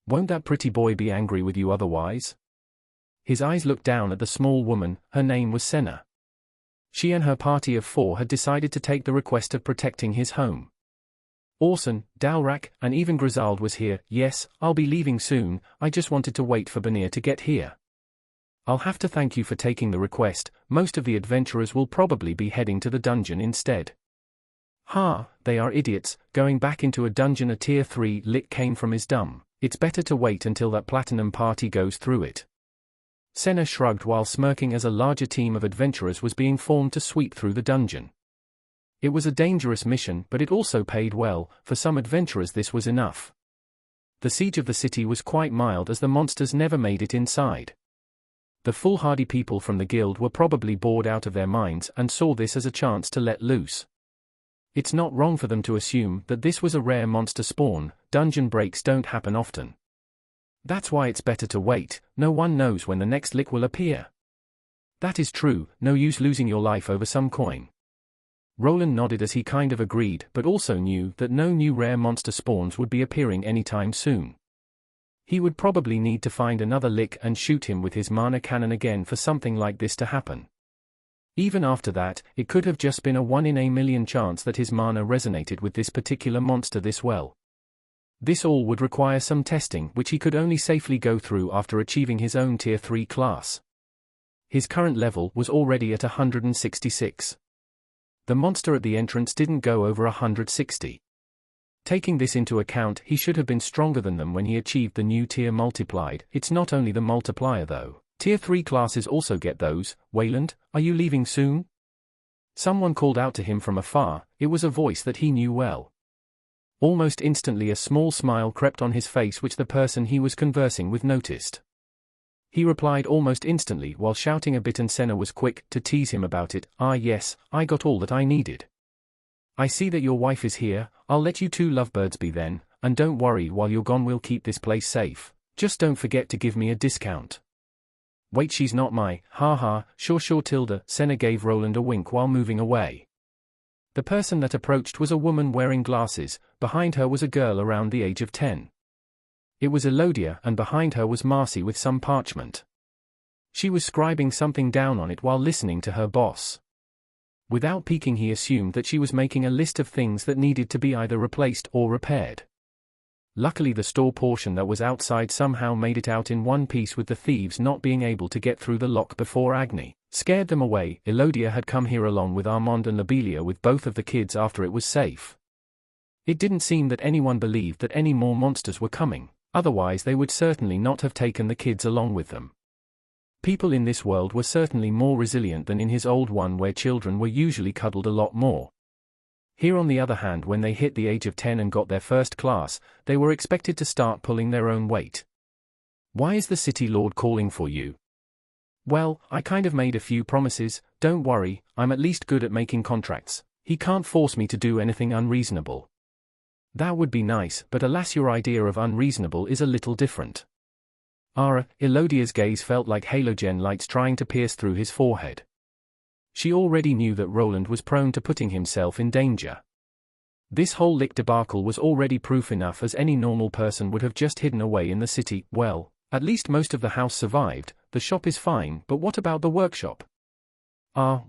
Won't that pretty boy be angry with you otherwise?" His eyes looked down at the small woman. Her name was Senna. She and her party of 4 had decided to take the request of protecting his home. Orson, Dalrak, and even Grisalde was here. "Yes, I'll be leaving soon. I just wanted to wait for Banir to get here. I'll have to thank you for taking the request. Most of the adventurers will probably be heading to the dungeon instead." "Ha, they are idiots, going back into a dungeon." A tier 3 lick came from his dumb. "It's better to wait until that Platinum party goes through it." Senna shrugged while smirking as a larger team of adventurers was being formed to sweep through the dungeon. It was a dangerous mission, but it also paid well. For some adventurers this was enough. The siege of the city was quite mild as the monsters never made it inside. The foolhardy people from the guild were probably bored out of their minds and saw this as a chance to let loose. It's not wrong for them to assume that this was a rare monster spawn. Dungeon breaks don't happen often. That's why it's better to wait. No one knows when the next lick will appear. "That is true, no use losing your life over some coin." Roland nodded as he kind of agreed, but also knew that no new rare monster spawns would be appearing anytime soon. He would probably need to find another lick and shoot him with his mana cannon again for something like this to happen. Even after that, it could have just been a 1 in a million chance that his mana resonated with this particular monster this well. This all would require some testing, which he could only safely go through after achieving his own tier 3 class. His current level was already at 166. The monster at the entrance didn't go over 160. Taking this into account, he should have been stronger than them when he achieved the new tier multiplied. It's not only the multiplier though. Tier 3 classes also get those. "Wayland, are you leaving soon?" Someone called out to him from afar. It was a voice that he knew well. Almost instantly a small smile crept on his face, which the person he was conversing with noticed. He replied almost instantly while shouting a bit, and Senna was quick to tease him about it. "Ah yes, I got all that I needed. I see that your wife is here. I'll let you 2 lovebirds be then, and don't worry, while you're gone we'll keep this place safe. Just don't forget to give me a discount." "Wait, she's not my..." "Ha, sure Tilda." Senna gave Roland a wink while moving away. The person that approached was a woman wearing glasses. Behind her was a girl around the age of 10. It was Elodia, and behind her was Marcy with some parchment. She was scribing something down on it while listening to her boss. Without peeking, he assumed that she was making a list of things that needed to be either replaced or repaired. Luckily the store portion that was outside somehow made it out in one piece, with the thieves not being able to get through the lock before Agni scared them away. Elodia had come here along with Armand and Lobelia with both of the kids after it was safe. It didn't seem that anyone believed that any more monsters were coming, otherwise they would certainly not have taken the kids along with them. People in this world were certainly more resilient than in his old one, where children were usually cuddled a lot more. Here on the other hand, when they hit the age of 10 and got their first class, they were expected to start pulling their own weight. "Why is the city lord calling for you?" "Well, I kind of made a few promises. Don't worry, I'm at least good at making contracts. He can't force me to do anything unreasonable." "That would be nice, but alas, your idea of unreasonable is a little different." Elodia's gaze felt like halogen lights trying to pierce through his forehead. She already knew that Roland was prone to putting himself in danger. This whole lick debacle was already proof enough, as any normal person would have just hidden away in the city. Well, at least most of the house survived. The shop is fine, but what about the workshop?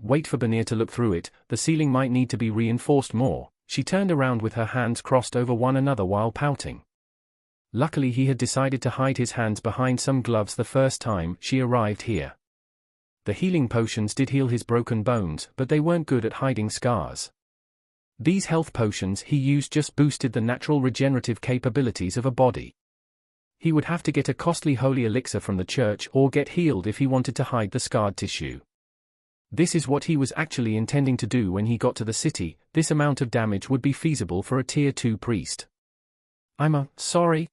Wait for Banir to look through it. The ceiling might need to be reinforced more. She turned around with her hands crossed over one another while pouting. Luckily he had decided to hide his hands behind some gloves the first time she arrived here. The healing potions did heal his broken bones, but they weren't good at hiding scars. These health potions he used just boosted the natural regenerative capabilities of a body. He would have to get a costly holy elixir from the church or get healed if he wanted to hide the scarred tissue. This is what he was actually intending to do when he got to the city. This amount of damage would be feasible for a tier 2 priest. "I'm sorry."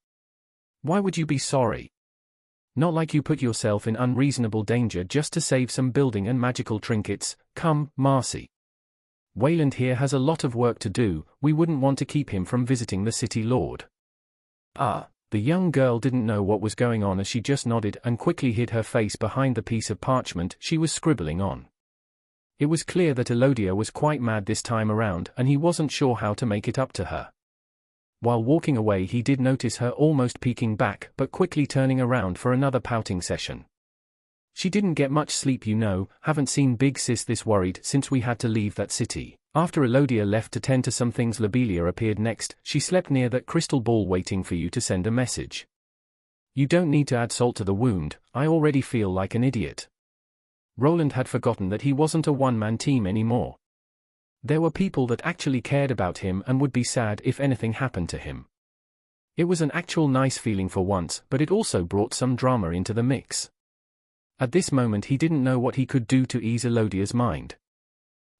"Why would you be sorry? Not like you put yourself in unreasonable danger just to save some building and magical trinkets. Come, Marcy. Wayland here has a lot of work to do. We wouldn't want to keep him from visiting the city lord." The young girl didn't know what was going on, as she just nodded and quickly hid her face behind the piece of parchment she was scribbling on. It was clear that Elodia was quite mad this time around, and he wasn't sure how to make it up to her. While walking away he did notice her almost peeking back but quickly turning around for another pouting session. "She didn't get much sleep, you know. Haven't seen Big Sis this worried since we had to leave that city." After Elodia left to tend to some things, Lobelia appeared next. "She slept near that crystal ball waiting for you to send a message. You don't need to add salt to the wound. I already feel like an idiot." Roland had forgotten that he wasn't a one-man team anymore. There were people that actually cared about him and would be sad if anything happened to him. It was an actual nice feeling for once, but it also brought some drama into the mix. At this moment he didn't know what he could do to ease Elodia's mind.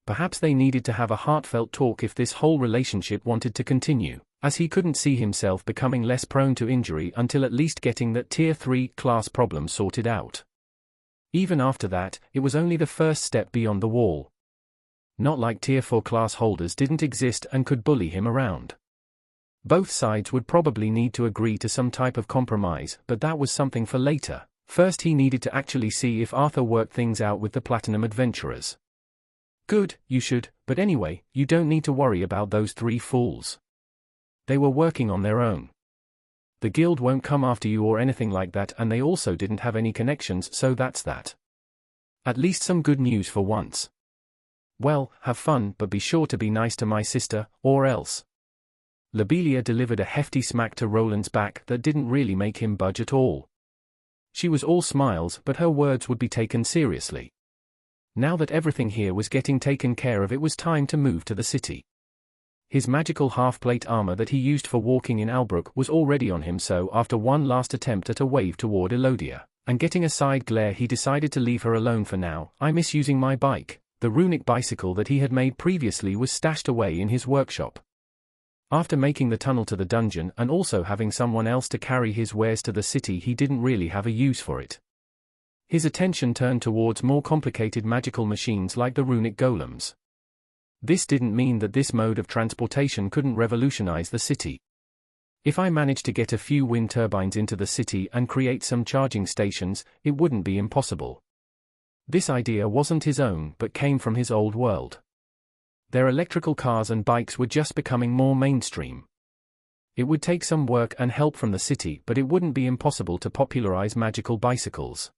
Perhaps they needed to have a heartfelt talk if this whole relationship wanted to continue, as he couldn't see himself becoming less prone to injury until at least getting that tier 3 class problem sorted out. Even after that, it was only the first step beyond the wall. Not like tier 4 class holders didn't exist and could bully him around. Both sides would probably need to agree to some type of compromise, but that was something for later. First he needed to actually see if Arthur worked things out with the Platinum Adventurers. "Good, you should, but anyway, you don't need to worry about those 3 fools. They were working on their own. The guild won't come after you or anything like that, and they also didn't have any connections, so that's that. At least some good news for once. Well, have fun, but be sure to be nice to my sister, or else." Lobelia delivered a hefty smack to Roland's back that didn't really make him budge at all. She was all smiles, but her words would be taken seriously. Now that everything here was getting taken care of, it was time to move to the city. His magical half-plate armor that he used for walking in Albrook was already on him, so after one last attempt at a wave toward Elodia, and getting a side glare, he decided to leave her alone for now. "I miss using my bike." The runic bicycle that he had made previously was stashed away in his workshop. After making the tunnel to the dungeon and also having someone else to carry his wares to the city, he didn't really have a use for it. His attention turned towards more complicated magical machines like the runic golems. This didn't mean that this mode of transportation couldn't revolutionize the city. If I managed to get a few wind turbines into the city and create some charging stations, it wouldn't be impossible. This idea wasn't his own but came from his old world. Their electrical cars and bikes were just becoming more mainstream. It would take some work and help from the city, but it wouldn't be impossible to popularize magical bicycles.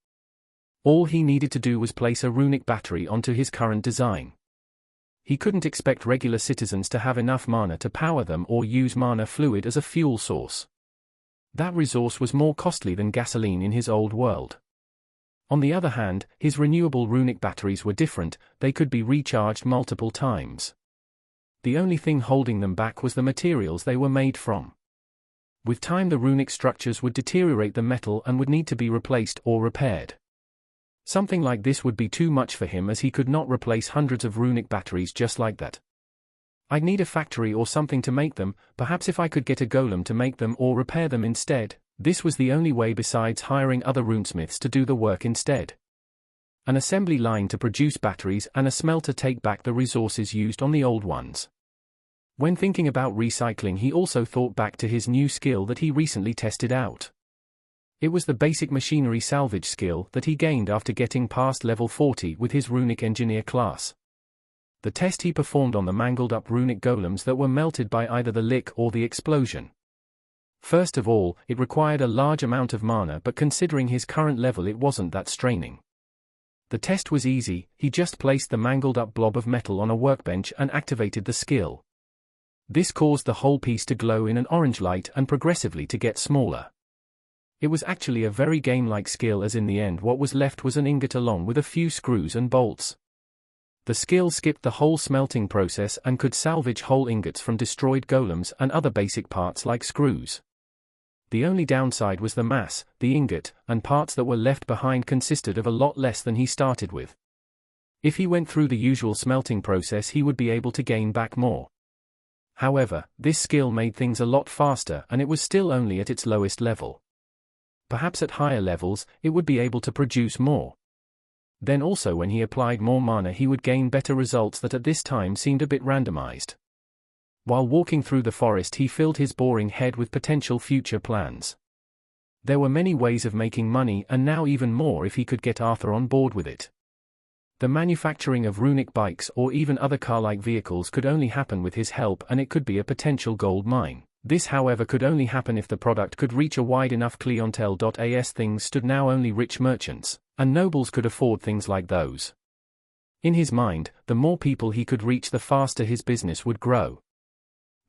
All he needed to do was place a runic battery onto his current design. He couldn't expect regular citizens to have enough mana to power them or use mana fluid as a fuel source. That resource was more costly than gasoline in his old world. On the other hand, his renewable runic batteries were different, they could be recharged multiple times. The only thing holding them back was the materials they were made from. With time the runic structures would deteriorate the metal and would need to be replaced or repaired. Something like this would be too much for him, as he could not replace hundreds of runic batteries just like that. I'd need a factory or something to make them, perhaps if I could get a golem to make them or repair them instead. This was the only way besides hiring other runesmiths to do the work instead. An assembly line to produce batteries and a smelter take back the resources used on the old ones. When thinking about recycling, he also thought back to his new skill that he recently tested out. It was the basic machinery salvage skill that he gained after getting past level 40 with his runic engineer class. The test he performed on the mangled up runic golems that were melted by either the lick or the explosion. First of all, it required a large amount of mana, but considering his current level it wasn't that straining. The test was easy, he just placed the mangled up blob of metal on a workbench and activated the skill. This caused the whole piece to glow in an orange light and progressively to get smaller. It was actually a very game-like skill, as in the end what was left was an ingot along with a few screws and bolts. The skill skipped the whole smelting process and could salvage whole ingots from destroyed golems and other basic parts like screws. The only downside was the mass. The ingot and parts that were left behind consisted of a lot less than he started with. If he went through the usual smelting process he would be able to gain back more. However, this skill made things a lot faster, and it was still only at its lowest level. Perhaps at higher levels, it would be able to produce more. Then also when he applied more mana he would gain better results that at this time seemed a bit randomized. While walking through the forest he filled his boring head with potential future plans. There were many ways of making money, and now even more if he could get Arthur on board with it. The manufacturing of runic bikes or even other car-like vehicles could only happen with his help, and it could be a potential gold mine. This however could only happen if the product could reach a wide enough clientele. As things stood now only rich merchants and nobles could afford things like those. In his mind, the more people he could reach the faster his business would grow.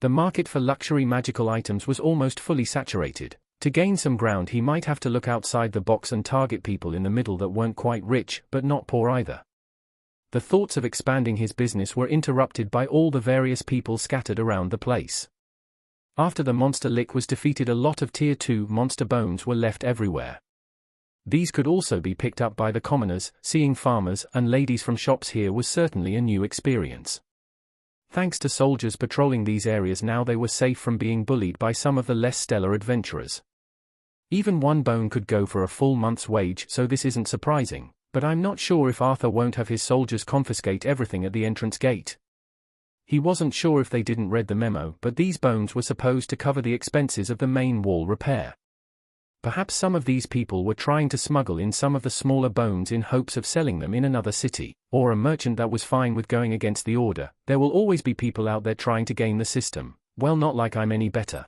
The market for luxury magical items was almost fully saturated. To gain some ground he might have to look outside the box and target people in the middle that weren't quite rich but not poor either. The thoughts of expanding his business were interrupted by all the various people scattered around the place. After the monster lick was defeated, a lot of tier 2 monster bones were left everywhere. These could also be picked up by the commoners. Seeing farmers and ladies from shops here was certainly a new experience. Thanks to soldiers patrolling these areas now they were safe from being bullied by some of the less stellar adventurers. Even one bone could go for a full month's wage, so this isn't surprising, but I'm not sure if Arthur won't have his soldiers confiscate everything at the entrance gate. He wasn't sure if they didn't read the memo, but these bones were supposed to cover the expenses of the main wall repair. Perhaps some of these people were trying to smuggle in some of the smaller bones in hopes of selling them in another city, or a merchant that was fine with going against the order. There will always be people out there trying to game the system. Well, not like I'm any better.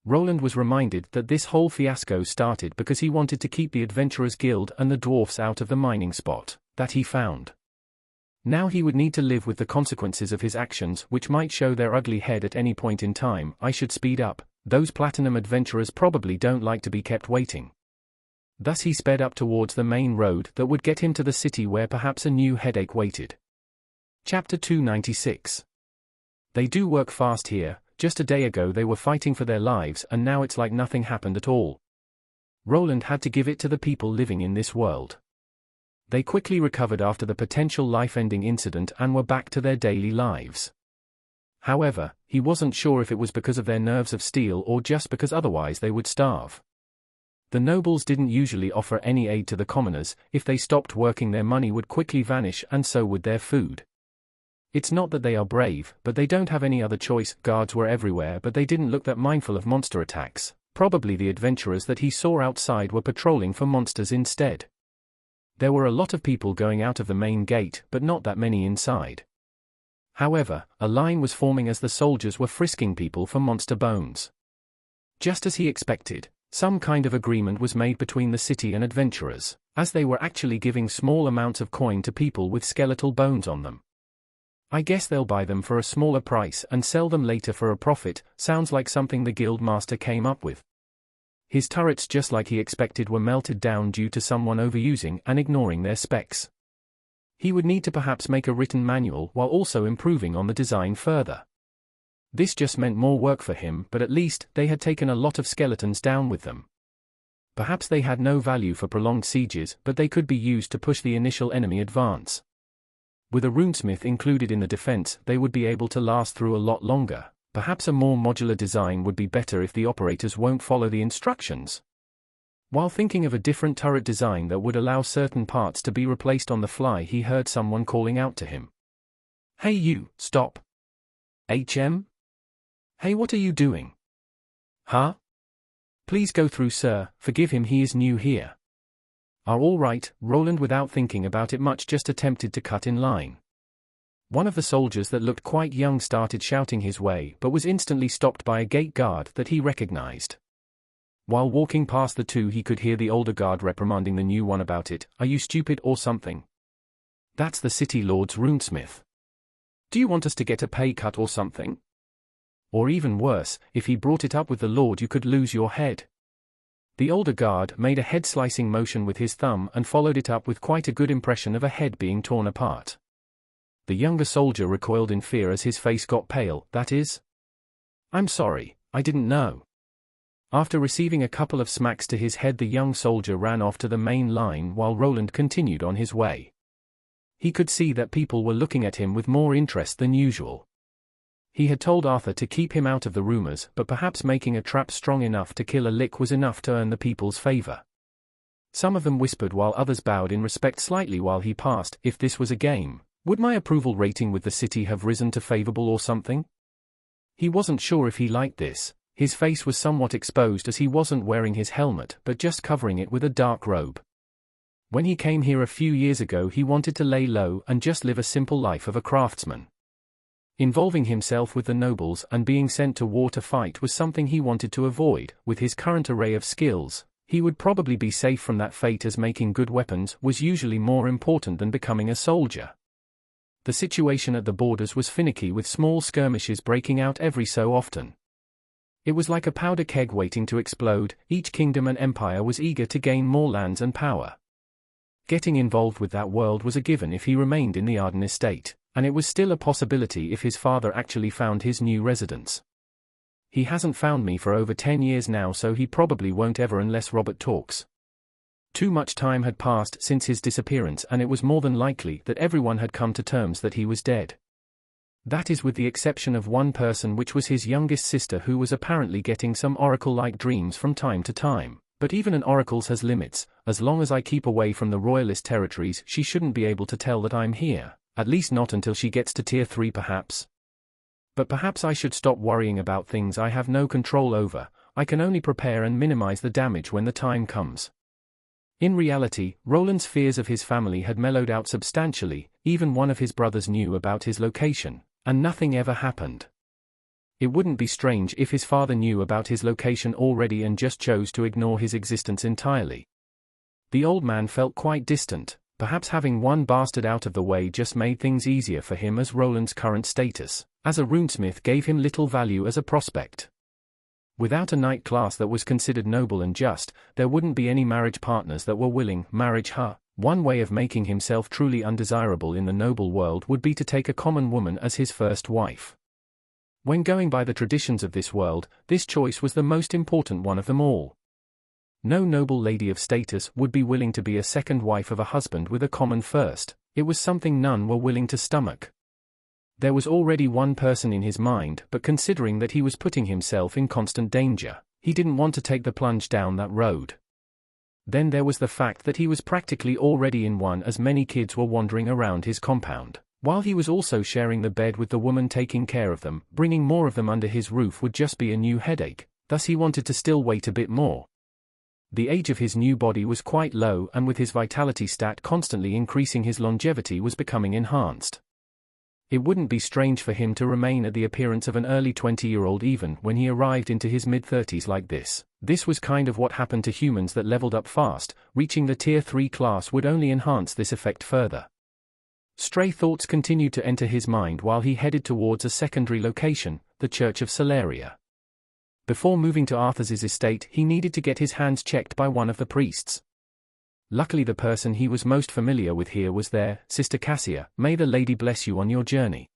Roland was reminded that this whole fiasco started because he wanted to keep the Adventurers Guild and the dwarfs out of the mining spot that he found. Now he would need to live with the consequences of his actions, which might show their ugly head at any point in time. I should speed up. Those platinum adventurers probably don't like to be kept waiting. Thus he sped up towards the main road that would get him to the city, where perhaps a new headache waited. Chapter 296. They do work fast here. Just a day ago they were fighting for their lives, and now it's like nothing happened at all. Roland had to give it to the people living in this world. They quickly recovered after the potential life-ending incident and were back to their daily lives. However, he wasn't sure if it was because of their nerves of steel or just because otherwise they would starve. The nobles didn't usually offer any aid to the commoners. If they stopped working their money would quickly vanish, and so would their food. It's not that they are brave, but they don't have any other choice. Guards were everywhere, but they didn't look that mindful of monster attacks. Probably the adventurers that he saw outside were patrolling for monsters instead. There were a lot of people going out of the main gate, but not that many inside. However, a line was forming as the soldiers were frisking people for monster bones. Just as he expected, some kind of agreement was made between the city and adventurers, as they were actually giving small amounts of coin to people with skeletal bones on them. I guess they'll buy them for a smaller price and sell them later for a profit. Sounds like something the guild master came up with. His turrets, just like he expected, were melted down due to someone overusing and ignoring their specs. He would need to perhaps make a written manual while also improving on the design further. This just meant more work for him, but at least they had taken a lot of skeletons down with them. Perhaps they had no value for prolonged sieges, but they could be used to push the initial enemy advance. With a runesmith included in the defense, they would be able to last through a lot longer. Perhaps a more modular design would be better if the operators won't follow the instructions. While thinking of a different turret design that would allow certain parts to be replaced on the fly, he heard someone calling out to him. "Hey you, stop. HM? Hey, what are you doing? Huh? Please go through, sir, forgive him, he is new here." All right, Roland, without thinking about it much, just attempted to cut in line. One of the soldiers that looked quite young started shouting his way, but was instantly stopped by a gate guard that he recognized. While walking past the two, he could hear the older guard reprimanding the new one about it. "Are you stupid or something? That's the city lord's runesmith. Do you want us to get a pay cut or something? Or even worse, if he brought it up with the lord, you could lose your head." The older guard made a head-slicing motion with his thumb and followed it up with quite a good impression of a head being torn apart. The younger soldier recoiled in fear as his face got pale. "That is? I'm sorry, I didn't know." After receiving a couple of smacks to his head, the young soldier ran off to the main line while Roland continued on his way. He could see that people were looking at him with more interest than usual. He had told Arthur to keep him out of the rumors, but perhaps making a trap strong enough to kill a lick was enough to earn the people's favor. Some of them whispered while others bowed in respect slightly while he passed. If this was a game, would my approval rating with the city have risen to favorable or something? He wasn't sure if he liked this. His face was somewhat exposed as he wasn't wearing his helmet but just covering it with a dark robe. When he came here a few years ago, he wanted to lay low and just live a simple life of a craftsman. Involving himself with the nobles and being sent to war to fight was something he wanted to avoid. With his current array of skills, he would probably be safe from that fate, as making good weapons was usually more important than becoming a soldier. The situation at the borders was finicky, with small skirmishes breaking out every so often. It was like a powder keg waiting to explode. Each kingdom and empire was eager to gain more lands and power. Getting involved with that world was a given if he remained in the Arden estate, and it was still a possibility if his father actually found his new residence. He hasn't found me for over 10 years now, so he probably won't ever unless Robert talks. Too much time had passed since his disappearance, and it was more than likely that everyone had come to terms that he was dead. That is, with the exception of one person, which was his youngest sister, who was apparently getting some oracle-like dreams from time to time. But even an oracle's has limits. As long as I keep away from the royalist territories, she shouldn't be able to tell that I'm here. At least not until she gets to tier 3 perhaps. But perhaps I should stop worrying about things I have no control over. I can only prepare and minimize the damage when the time comes. In reality, Roland's fears of his family had mellowed out substantially. Even one of his brothers knew about his location, and nothing ever happened. It wouldn't be strange if his father knew about his location already and just chose to ignore his existence entirely. The old man felt quite distant. Perhaps having one bastard out of the way just made things easier for him, as Roland's current status as a runesmith gave him little value as a prospect. Without a knight class that was considered noble and just, there wouldn't be any marriage partners that were willing. One way of making himself truly undesirable in the noble world would be to take a common woman as his first wife. When going by the traditions of this world, this choice was the most important one of them all. No noble lady of status would be willing to be a second wife of a husband with a common first. It was something none were willing to stomach. There was already one person in his mind, but considering that he was putting himself in constant danger, he didn't want to take the plunge down that road. Then there was the fact that he was practically already in one, as many kids were wandering around his compound, while he was also sharing the bed with the woman taking care of them. Bringing more of them under his roof would just be a new headache, thus he wanted to still wait a bit more. The age of his new body was quite low, and with his vitality stat constantly increasing, his longevity was becoming enhanced. It wouldn't be strange for him to remain at the appearance of an early 20-year-old even when he arrived into his mid-30s like this. This was kind of what happened to humans that leveled up fast. Reaching the Tier 3 class would only enhance this effect further. Stray thoughts continued to enter his mind while he headed towards a secondary location, the Church of Solaria. Before moving to Arthur's estate, he needed to get his hands checked by one of the priests. Luckily the person he was most familiar with here was there. Sister Cassia, may the Lady bless you on your journey.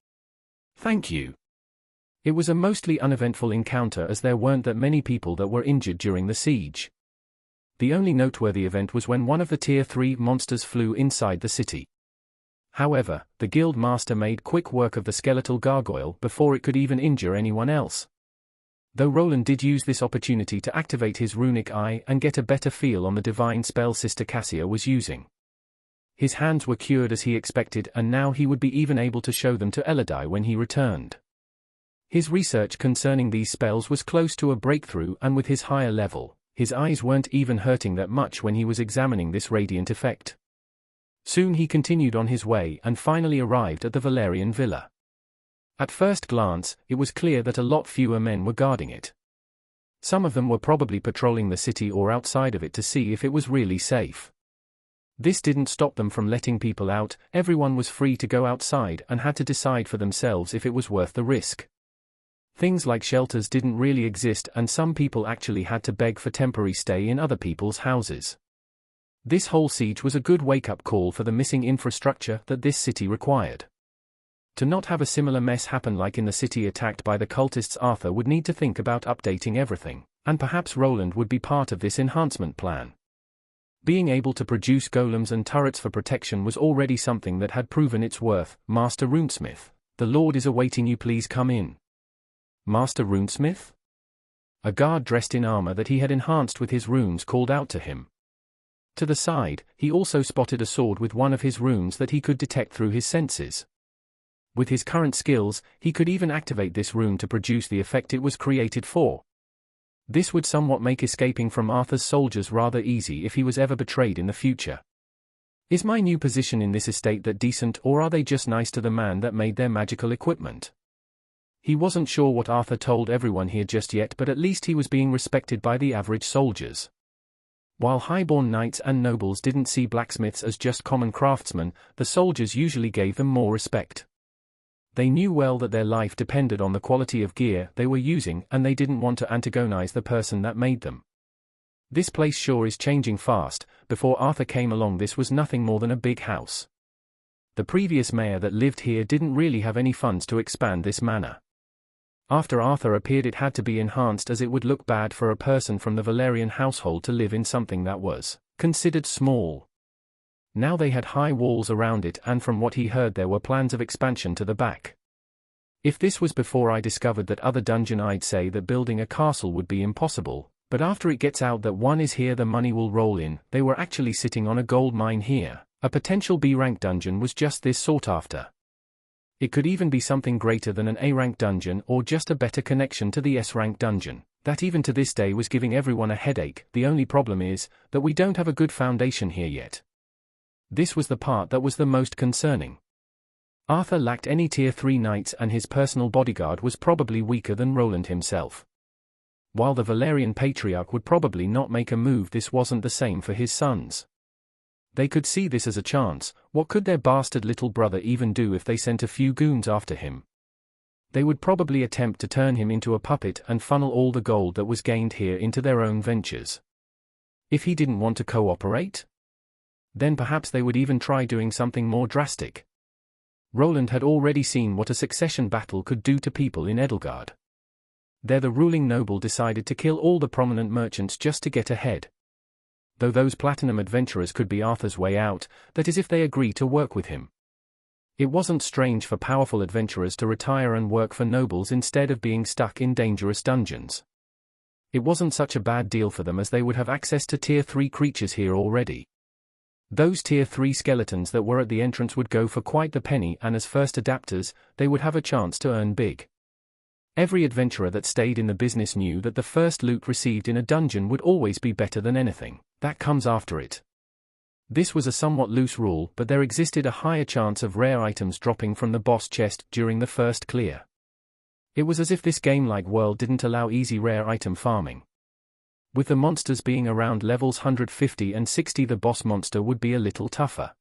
Thank you. It was a mostly uneventful encounter as there weren't that many people that were injured during the siege. The only noteworthy event was when one of the Tier 3 monsters flew inside the city. However, the guild master made quick work of the skeletal gargoyle before it could even injure anyone else. Though Roland did use this opportunity to activate his runic eye and get a better feel on the divine spell Sister Cassia was using. His hands were cured as he expected, and now he would be even able to show them to Elodie when he returned. His research concerning these spells was close to a breakthrough, and with his higher level, his eyes weren't even hurting that much when he was examining this radiant effect. Soon he continued on his way and finally arrived at the Valerian villa. At first glance, it was clear that a lot fewer men were guarding it. Some of them were probably patrolling the city or outside of it to see if it was really safe. This didn't stop them from letting people out. Everyone was free to go outside and had to decide for themselves if it was worth the risk. Things like shelters didn't really exist, and some people actually had to beg for temporary stay in other people's houses. This whole siege was a good wake-up call for the missing infrastructure that this city required. To not have a similar mess happen like in the city attacked by the cultists, Arthur would need to think about updating everything, and perhaps Roland would be part of this enhancement plan. Being able to produce golems and turrets for protection was already something that had proven its worth. Master Runesmith, the Lord is awaiting you, please come in. Master Runesmith? A guard dressed in armor that he had enhanced with his runes called out to him. To the side, he also spotted a sword with one of his runes that he could detect through his senses. With his current skills, he could even activate this rune to produce the effect it was created for. This would somewhat make escaping from Arthur's soldiers rather easy if he was ever betrayed in the future. Is my new position in this estate that decent, or are they just nice to the man that made their magical equipment? He wasn't sure what Arthur told everyone here just yet, but at least he was being respected by the average soldiers. While highborn knights and nobles didn't see blacksmiths as just common craftsmen, the soldiers usually gave them more respect. They knew well that their life depended on the quality of gear they were using, and they didn't want to antagonize the person that made them. This place sure is changing fast. Before Arthur came along, this was nothing more than a big house. The previous mayor that lived here didn't really have any funds to expand this manor. After Arthur appeared, it had to be enhanced as it would look bad for a person from the Valerian household to live in something that was considered small. Now they had high walls around it, and from what he heard there were plans of expansion to the back. If this was before I discovered that other dungeon, I'd say that building a castle would be impossible, but after it gets out that one is here, the money will roll in. They were actually sitting on a gold mine here. A potential B-rank dungeon was just this sought after. It could even be something greater than an A-rank dungeon, or just a better connection to the S-rank dungeon. That even to this day was giving everyone a headache. The only problem is that we don't have a good foundation here yet. This was the part that was the most concerning. Arthur lacked any Tier 3 knights, and his personal bodyguard was probably weaker than Roland himself. While the Valerian Patriarch would probably not make a move, this wasn't the same for his sons. They could see this as a chance. What could their bastard little brother even do if they sent a few goons after him? They would probably attempt to turn him into a puppet and funnel all the gold that was gained here into their own ventures. If he didn't want to cooperate? Then perhaps they would even try doing something more drastic. Roland had already seen what a succession battle could do to people in Edelgard. There the ruling noble decided to kill all the prominent merchants just to get ahead. Though those platinum adventurers could be Arthur's way out, that is if they agree to work with him. It wasn't strange for powerful adventurers to retire and work for nobles instead of being stuck in dangerous dungeons. It wasn't such a bad deal for them, as they would have access to Tier 3 creatures here already. Those Tier 3 skeletons that were at the entrance would go for quite the penny, and as first adapters, they would have a chance to earn big. Every adventurer that stayed in the business knew that the first loot received in a dungeon would always be better than anything that comes after it. This was a somewhat loose rule, but there existed a higher chance of rare items dropping from the boss chest during the first clear. It was as if this game-like world didn't allow easy rare item farming. With the monsters being around levels 150 and 60, the boss monster would be a little tougher.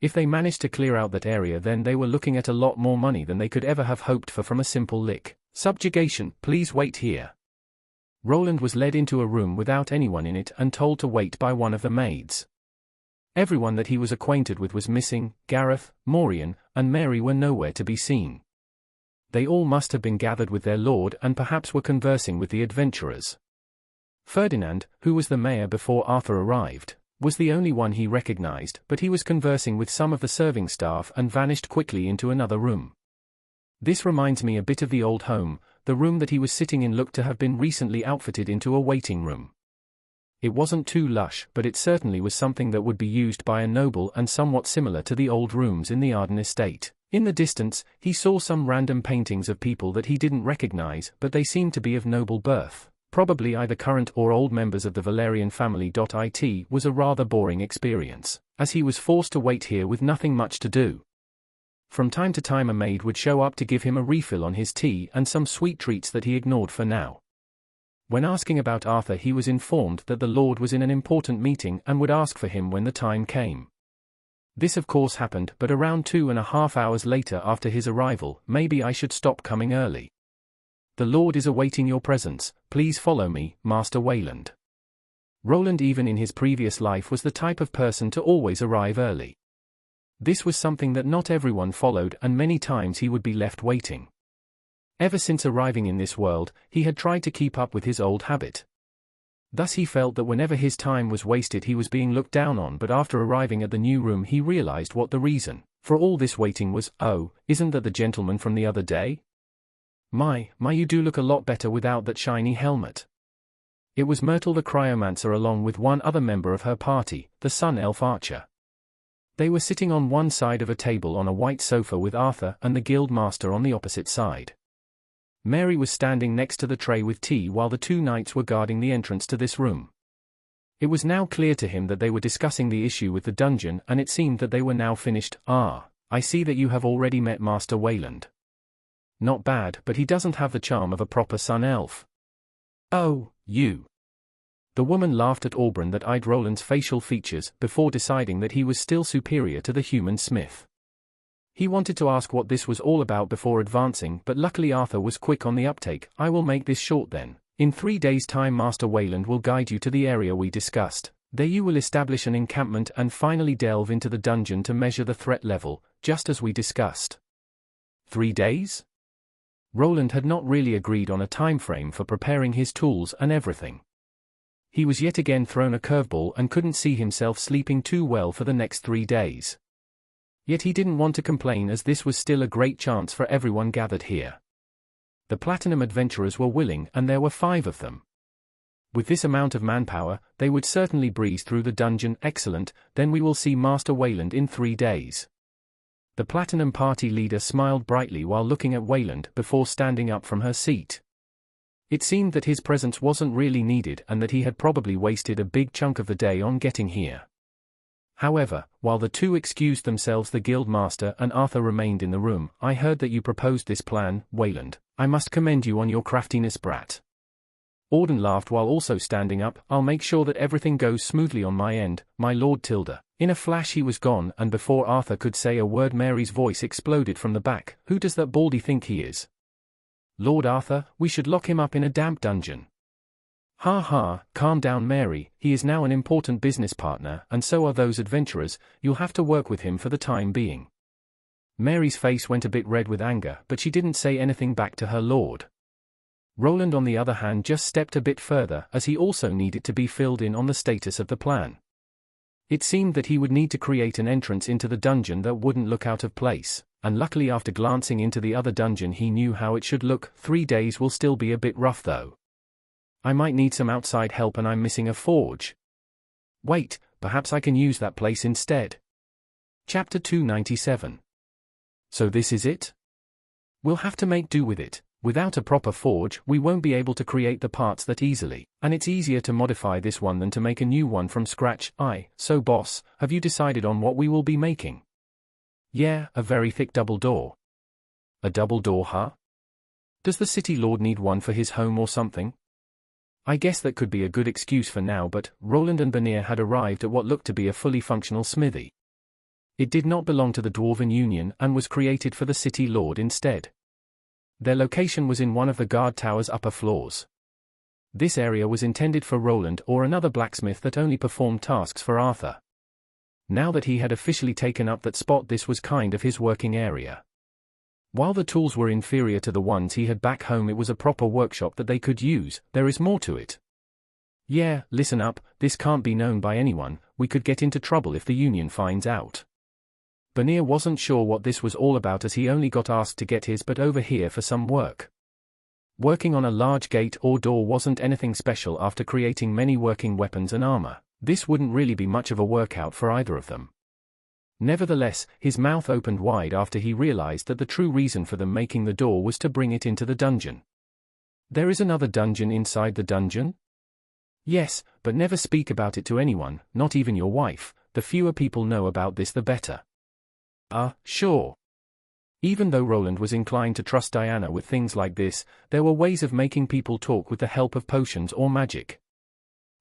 If they managed to clear out that area, then they were looking at a lot more money than they could ever have hoped for from a simple lick. Subjugation, please wait here. Roland was led into a room without anyone in it and told to wait by one of the maids. Everyone that he was acquainted with was missing. Gareth, Maureen, and Mary were nowhere to be seen. They all must have been gathered with their lord and perhaps were conversing with the adventurers. Ferdinand, who was the mayor before Arthur arrived, was the only one he recognized, but he was conversing with some of the serving staff and vanished quickly into another room. This reminds me a bit of the old home. The room that he was sitting in looked to have been recently outfitted into a waiting room. It wasn't too lush, but it certainly was something that would be used by a noble and somewhat similar to the old rooms in the Arden estate. In the distance, he saw some random paintings of people that he didn't recognize, but they seemed to be of noble birth. Probably either current or old members of the Valerian family. It was a rather boring experience, as he was forced to wait here with nothing much to do. From time to time a maid would show up to give him a refill on his tea and some sweet treats that he ignored for now. When asking about Arthur, he was informed that the Lord was in an important meeting and would ask for him when the time came. This of course happened, but around 2.5 hours later after his arrival. Maybe I should stop coming early. The Lord is awaiting your presence, please follow me, Master Wayland. Roland, even in his previous life, was the type of person to always arrive early. This was something that not everyone followed, and many times he would be left waiting. Ever since arriving in this world, he had tried to keep up with his old habit. Thus he felt that whenever his time was wasted he was being looked down on, but after arriving at the new room he realized what the reason for all this waiting was. Oh, isn't that the gentleman from the other day? My, you do look a lot better without that shiny helmet. It was Myrtle the Cryomancer along with one other member of her party, the Sun Elf Archer. They were sitting on one side of a table on a white sofa with Arthur and the Guild Master on the opposite side. Mary was standing next to the tray with tea while the two knights were guarding the entrance to this room. It was now clear to him that they were discussing the issue with the dungeon, and it seemed that they were now finished. Ah, I see that you have already met Master Wayland. Not bad, but he doesn't have the charm of a proper Sun Elf. Oh, you. The woman laughed at Auburn that eyed Roland's facial features before deciding that he was still superior to the human smith. He wanted to ask what this was all about before advancing, but luckily Arthur was quick on the uptake. I will make this short then. In 3 days' time Master Wayland will guide you to the area we discussed. There you will establish an encampment and finally delve into the dungeon to measure the threat level, just as we discussed. 3 days? Roland had not really agreed on a time frame for preparing his tools and everything. He was yet again thrown a curveball and couldn't see himself sleeping too well for the next 3 days. Yet he didn't want to complain, as this was still a great chance for everyone gathered here. The Platinum adventurers were willing, and there were 5 of them. With this amount of manpower, they would certainly breeze through the dungeon. Excellent, then we will see Master Wayland in 3 days. The Platinum party leader smiled brightly while looking at Wayland before standing up from her seat. It seemed that his presence wasn't really needed and that he had probably wasted a big chunk of the day on getting here. However, while the two excused themselves, the Guild Master and Arthur remained in the room. I heard that you proposed this plan, Wayland. I must commend you on your craftiness, brat. Auden laughed while also standing up. I'll make sure that everything goes smoothly on my end, my Lord Tilda. In a flash he was gone, and before Arthur could say a word Mary's voice exploded from the back. Who does that baldy think he is? Lord Arthur, we should lock him up in a damp dungeon. Ha ha, calm down Mary, he is now an important business partner, and so are those adventurers. You'll have to work with him for the time being. Mary's face went a bit red with anger, but she didn't say anything back to her lord. Roland on the other hand just stepped a bit further, as he also needed to be filled in on the status of the plan. It seemed that he would need to create an entrance into the dungeon that wouldn't look out of place, and luckily after glancing into the other dungeon he knew how it should look. 3 days will still be a bit rough though. I might need some outside help, and I'm missing a forge. Wait, perhaps I can use that place instead. Chapter 297. So this is it? We'll have to make do with it. Without a proper forge, we won't be able to create the parts that easily, and it's easier to modify this one than to make a new one from scratch. So boss, have you decided on what we will be making? Yeah, a very thick double door. A double door, huh? Does the city lord need one for his home or something? I guess that could be a good excuse for now, but Roland and Banir had arrived at what looked to be a fully functional smithy. It did not belong to the Dwarven Union and was created for the city lord instead. Their location was in one of the guard tower's upper floors. This area was intended for Roland or another blacksmith that only performed tasks for Arthur. Now that he had officially taken up that spot, this was kind of his working area. While the tools were inferior to the ones he had back home, it was a proper workshop that they could use. There is more to it. Yeah, listen up, this can't be known by anyone, we could get into trouble if the Union finds out. Banir wasn't sure what this was all about, as he only got asked to get his butt over here for some work. Working on a large gate or door wasn't anything special. After creating many working weapons and armor, this wouldn't really be much of a workout for either of them. Nevertheless, his mouth opened wide after he realized that the true reason for them making the door was to bring it into the dungeon. There is another dungeon inside the dungeon? Yes, but never speak about it to anyone, not even your wife. The fewer people know about this, the better. Sure. Even though Roland was inclined to trust Diana with things like this, there were ways of making people talk with the help of potions or magic.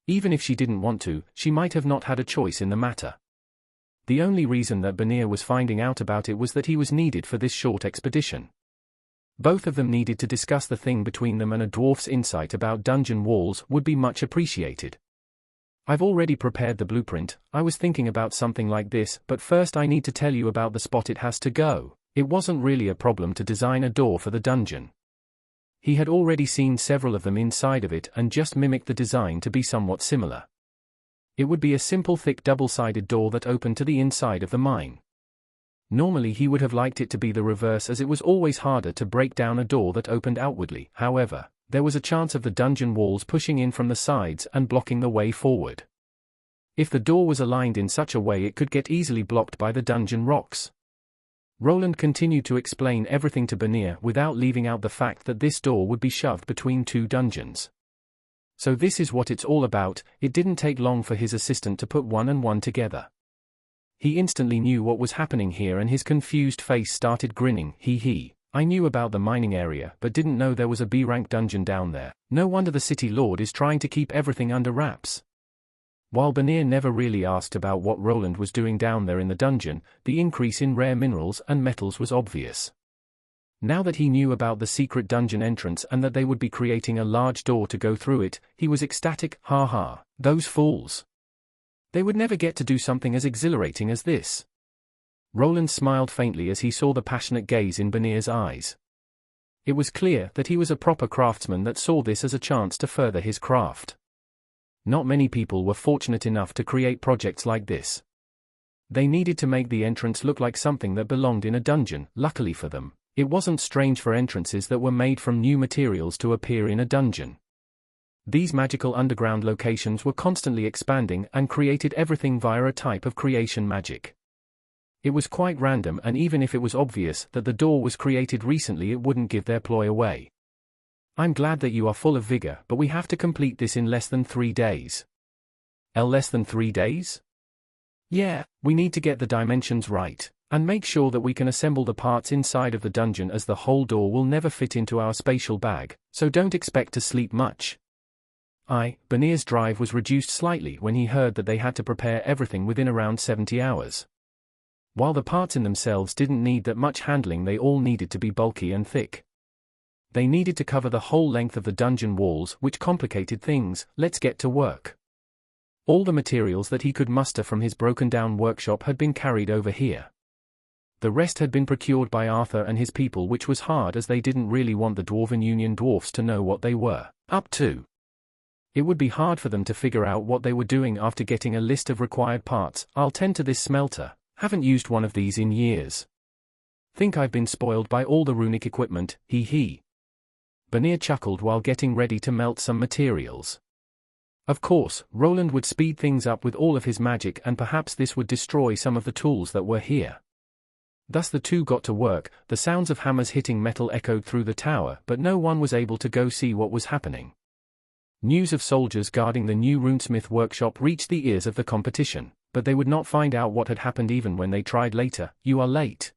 Even if she didn't want to, she might have not had a choice in the matter. The only reason that Banir was finding out about it was that he was needed for this short expedition. Both of them needed to discuss the thing between them, and a dwarf's insight about dungeon walls would be much appreciated. I've already prepared the blueprint. I was thinking about something like this, but first I need to tell you about the spot it has to go. It wasn't really a problem to design a door for the dungeon. He had already seen several of them inside of it and just mimicked the design to be somewhat similar. It would be a simple thick double-sided door that opened to the inside of the mine. Normally he would have liked it to be the reverse, as it was always harder to break down a door that opened outwardly. However, there was a chance of the dungeon walls pushing in from the sides and blocking the way forward. If the door was aligned in such a way, it could get easily blocked by the dungeon rocks. Roland continued to explain everything to Banir without leaving out the fact that this door would be shoved between two dungeons. So this is what it's all about. It didn't take long for his assistant to put one and one together. He instantly knew what was happening here, and his confused face started grinning. I knew about the mining area, but didn't know there was a B-rank dungeon down there. No wonder the city lord is trying to keep everything under wraps. While Banir never really asked about what Roland was doing down there in the dungeon, the increase in rare minerals and metals was obvious. Now that he knew about the secret dungeon entrance and that they would be creating a large door to go through it, he was ecstatic. Those fools. They would never get to do something as exhilarating as this. Roland smiled faintly as he saw the passionate gaze in Banir's eyes. It was clear that he was a proper craftsman that saw this as a chance to further his craft. Not many people were fortunate enough to create projects like this. They needed to make the entrance look like something that belonged in a dungeon. Luckily for them, it wasn't strange for entrances that were made from new materials to appear in a dungeon. These magical underground locations were constantly expanding and created everything via a type of creation magic. It was quite random, and even if it was obvious that the door was created recently, it wouldn't give their ploy away. I'm glad that you are full of vigor, but we have to complete this in less than 3 days. Less than 3 days? Yeah, we need to get the dimensions right, and make sure that we can assemble the parts inside of the dungeon, as the whole door will never fit into our spatial bag, so don't expect to sleep much. Banir's drive was reduced slightly when he heard that they had to prepare everything within around 70 hours. While the parts in themselves didn't need that much handling, they all needed to be bulky and thick. They needed to cover the whole length of the dungeon walls, which complicated things. Let's get to work. All the materials that he could muster from his broken-down workshop had been carried over here. The rest had been procured by Arthur and his people, which was hard as they didn't really want the Dwarven Union dwarfs to know what they were up to. It would be hard for them to figure out what they were doing after getting a list of required parts. I'll tend to this smelter. Haven't used one of these in years. Think I've been spoiled by all the runic equipment, Banir chuckled while getting ready to melt some materials. Of course, Roland would speed things up with all of his magic, and perhaps this would destroy some of the tools that were here. Thus the two got to work. The sounds of hammers hitting metal echoed through the tower, but no one was able to go see what was happening. News of soldiers guarding the new Runesmith workshop reached the ears of the competition, but they would not find out what had happened even when they tried later. "You are late."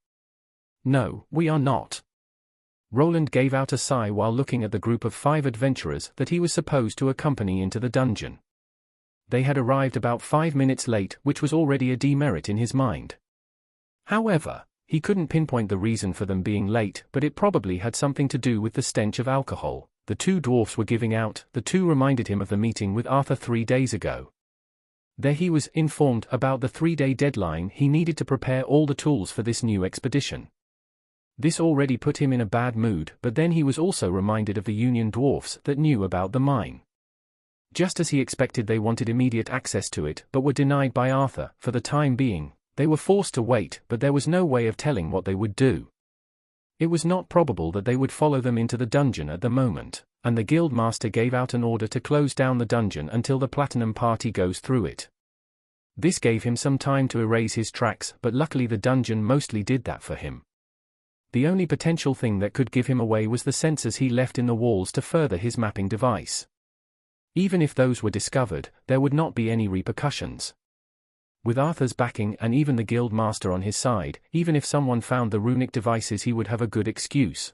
"No, we are not." Roland gave out a sigh while looking at the group of 5 adventurers that he was supposed to accompany into the dungeon. They had arrived about 5 minutes late, which was already a demerit in his mind. However, he couldn't pinpoint the reason for them being late, but it probably had something to do with the stench of alcohol the 2 dwarfs were giving out. The 2 reminded him of the meeting with Arthur 3 days ago. There he was informed about the 3-day deadline he needed to prepare all the tools for this new expedition. This already put him in a bad mood, but then he was also reminded of the Union dwarfs that knew about the mine. Just as he expected, they wanted immediate access to it, but were denied by Arthur. For the time being, they were forced to wait, but there was no way of telling what they would do. It was not probable that they would follow them into the dungeon at the moment, and the guild master gave out an order to close down the dungeon until the Platinum Party goes through it. This gave him some time to erase his tracks, but luckily the dungeon mostly did that for him. The only potential thing that could give him away was the sensors he left in the walls to further his mapping device. Even if those were discovered, there would not be any repercussions. With Arthur's backing and even the guild master on his side, even if someone found the runic devices, he would have a good excuse.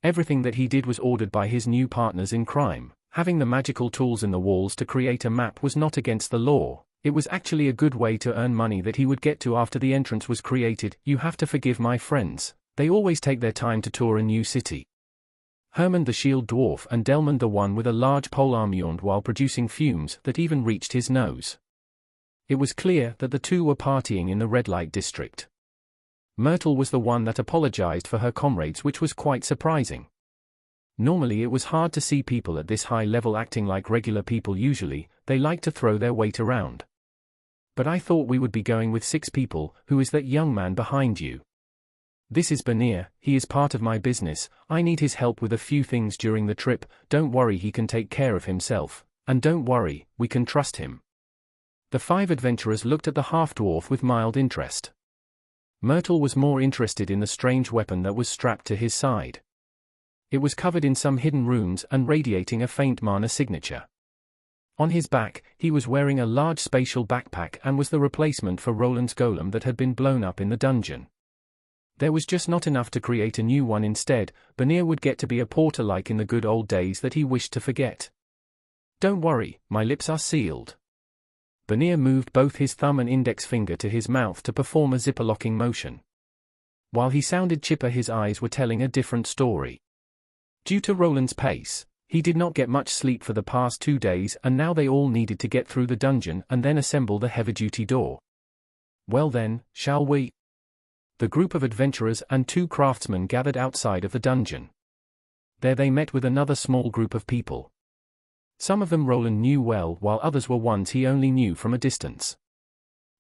Everything that he did was ordered by his new partners in crime. Having the magical tools in the walls to create a map was not against the law. It was actually a good way to earn money that he would get to after the entrance was created. "You have to forgive my friends. They always take their time to tour a new city." Herman the shield dwarf and Delmond the one with a large polearm yawned while producing fumes that even reached his nose. It was clear that the 2 were partying in the red light district. Myrtle was the one that apologized for her comrades, which was quite surprising. Normally it was hard to see people at this high level acting like regular people. Usually, they like to throw their weight around. "But I thought we would be going with 6 people. Who is that young man behind you?" "This is Bernier. He is part of my business. I need his help with a few things during the trip. Don't worry, he can take care of himself. And don't worry, we can trust him." The 5 adventurers looked at the half-dwarf with mild interest. Myrtle was more interested in the strange weapon that was strapped to his side. It was covered in some hidden runes and radiating a faint mana signature. On his back, he was wearing a large spatial backpack and was the replacement for Roland's golem that had been blown up in the dungeon. There was just not enough to create a new one. Instead, Bernier would get to be a porter like in the good old days that he wished to forget. "Don't worry, my lips are sealed." Bernier moved both his thumb and index finger to his mouth to perform a zipper-locking motion. While he sounded chipper, his eyes were telling a different story. Due to Roland's pace, he did not get much sleep for the past 2 days, and now they all needed to get through the dungeon and then assemble the heavy-duty door. "Well then, shall we?" The group of adventurers and 2 craftsmen gathered outside of the dungeon. There they met with another small group of people. Some of them Roland knew well, while others were ones he only knew from a distance.